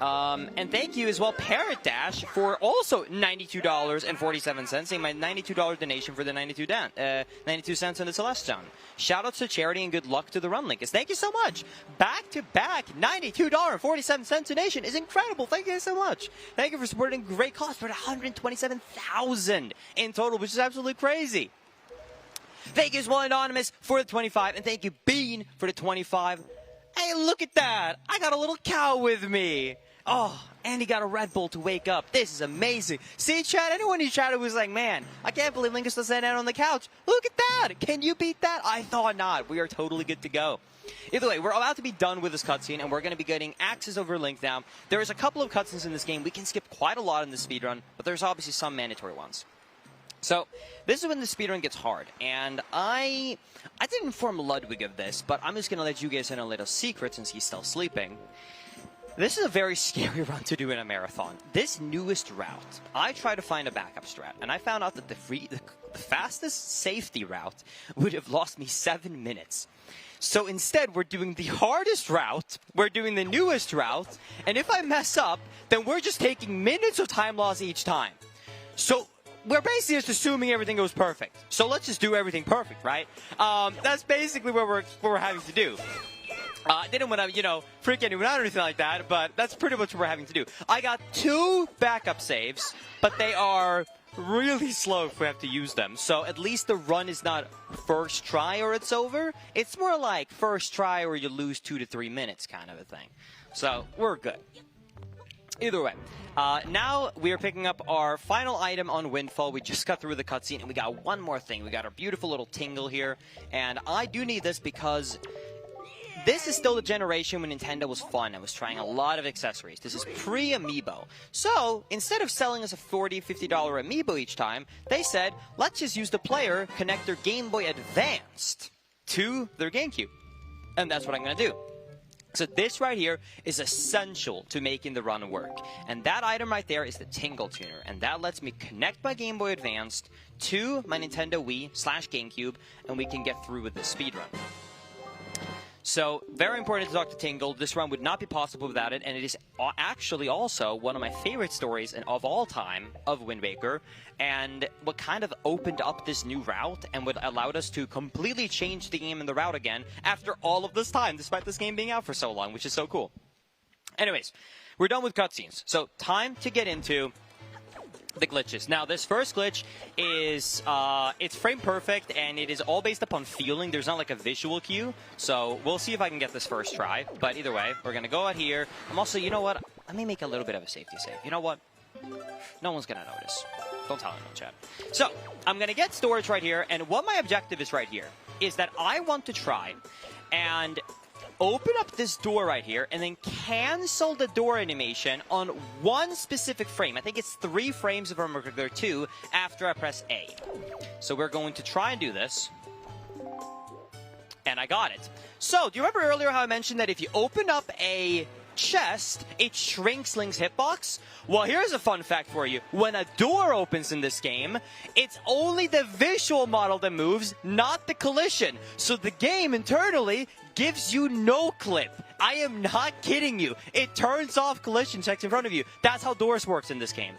And thank you as well, Parrot Dash, for also $92.47, saying my $92 donation for the 92 cents in the Celeste zone. Shoutouts to charity and good luck to the run linkers. Thank you so much. Back-to-back $92.47 donation is incredible. Thank you guys so much. Thank you for supporting a great cause for $127,000 in total, which is absolutely crazy. Thank you as well, Anonymous, for the 25, and thank you, Bean, for the 25. Hey, look at that. I got a little cow with me. Oh, and he got a Red Bull to wake up. This is amazing. See, chat, anyone who chatted was like, man, I can't believe Lingus was sitting down on the couch. Look at that. Can you beat that? I thought not. We are totally good to go. Either way, we're about to be done with this cutscene, and we're going to be getting axes over Link now. There's a couple of cutscenes in this game. We can skip quite a lot in the speedrun, but there's obviously some mandatory ones. So, this is when the speedrun gets hard, and I didn't inform Ludwig of this, but I'm just going to let you guys in a little secret since he's still sleeping. This is a very scary run to do in a marathon. This newest route, I tried to find a backup strat, and I found out that the fastest safety route would have lost me 7 minutes. So instead, we're doing the hardest route, we're doing the newest route, and if I mess up, then we're just taking minutes of time loss each time. So we're basically just assuming everything goes perfect. So let's just do everything perfect, right? That's basically what we're having to do. I didn't want to, freak anyone out or anything like that, but that's pretty much what we're having to do. I got 2 backup saves, but they are really slow if we have to use them. So at least the run is not first try or it's over. It's more like first try or you lose 2 to 3 minutes kind of a thing. So we're good. Either way, now we are picking up our final item on Windfall. We just got through the cutscene, and we got one more thing. We got our beautiful little tingle here, and I do need this because this is still the generation when Nintendo was fun and was trying a lot of accessories. This is pre-Amiibo. So, instead of selling us a $40, $50 Amiibo each time, they said, let's just use the player, connect their Game Boy Advanced to their GameCube. And that's what I'm going to do. So this right here is essential to making the run work. And that item right there is the Tingle Tuner. And that lets me connect my Game Boy Advanced to my Nintendo Wii/GameCube, and we can get through with the speedrun. So, very important to talk to Tingle. This run would not be possible without it, and it is actually also one of my favorite stories of all time of Wind Waker, and what kind of opened up this new route and what allowed us to completely change the game and the route again after all of this time, despite this game being out for so long, which is so cool. Anyways, we're done with cutscenes, so time to get into the glitches. Now, this first glitch is, it's frame perfect, and it is all based upon feeling. There's not like a visual cue, so we'll see if I can get this first try. But either way, we're going to go out here. I'm also, you know what? Let me make a little bit of a safety save. You know what? No one's going to notice. Don't tell anyone, chat. So, I'm going to get storage right here, and what my objective is right here is that I want to try and open up this door right here and then cancel the door animation on one specific frame. I think it's 3 frames if I'm regular 2 after I press A. So we're going to try and do this. And I got it. So, do you remember earlier how I mentioned that if you open up a chest, it shrinks Link's hitbox? Well, here's a fun fact for you. When a door opens in this game, it's only the visual model that moves, not the collision. So the game internally gives you no clip. I am not kidding you. It turns off collision checks in front of you. That's how doors works in this game.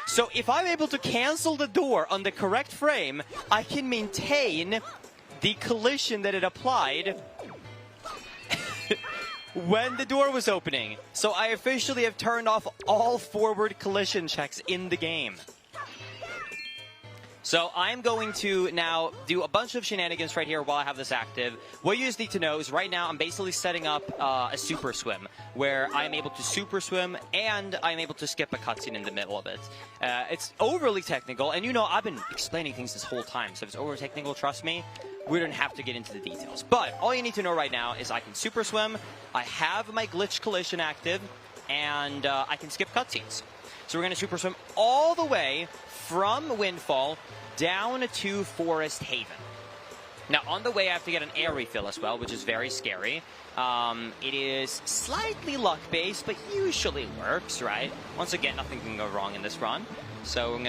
So if I'm able to cancel the door on the correct frame, I can maintain the collision that it applied when the door was opening. So I officially have turned off all forward collision checks in the game. So I'm going to now do a bunch of shenanigans right here while I have this active. What you just need to know is right now I'm basically setting up a super swim where I'm able to super swim and I'm able to skip a cutscene in the middle of it. It's overly technical, and I've been explaining things this whole time, so if it's over technical, trust me, we don't have to get into the details. But all you need to know right now is I can super swim, I have my glitch collision active, and I can skip cutscenes. So we're going to super swim all the way from Windfall down to Forest Haven. Now, on the way, I have to get an air refill as well, which is very scary. It is slightly luck-based, but usually works, right? Once again, nothing can go wrong in this run. So we're going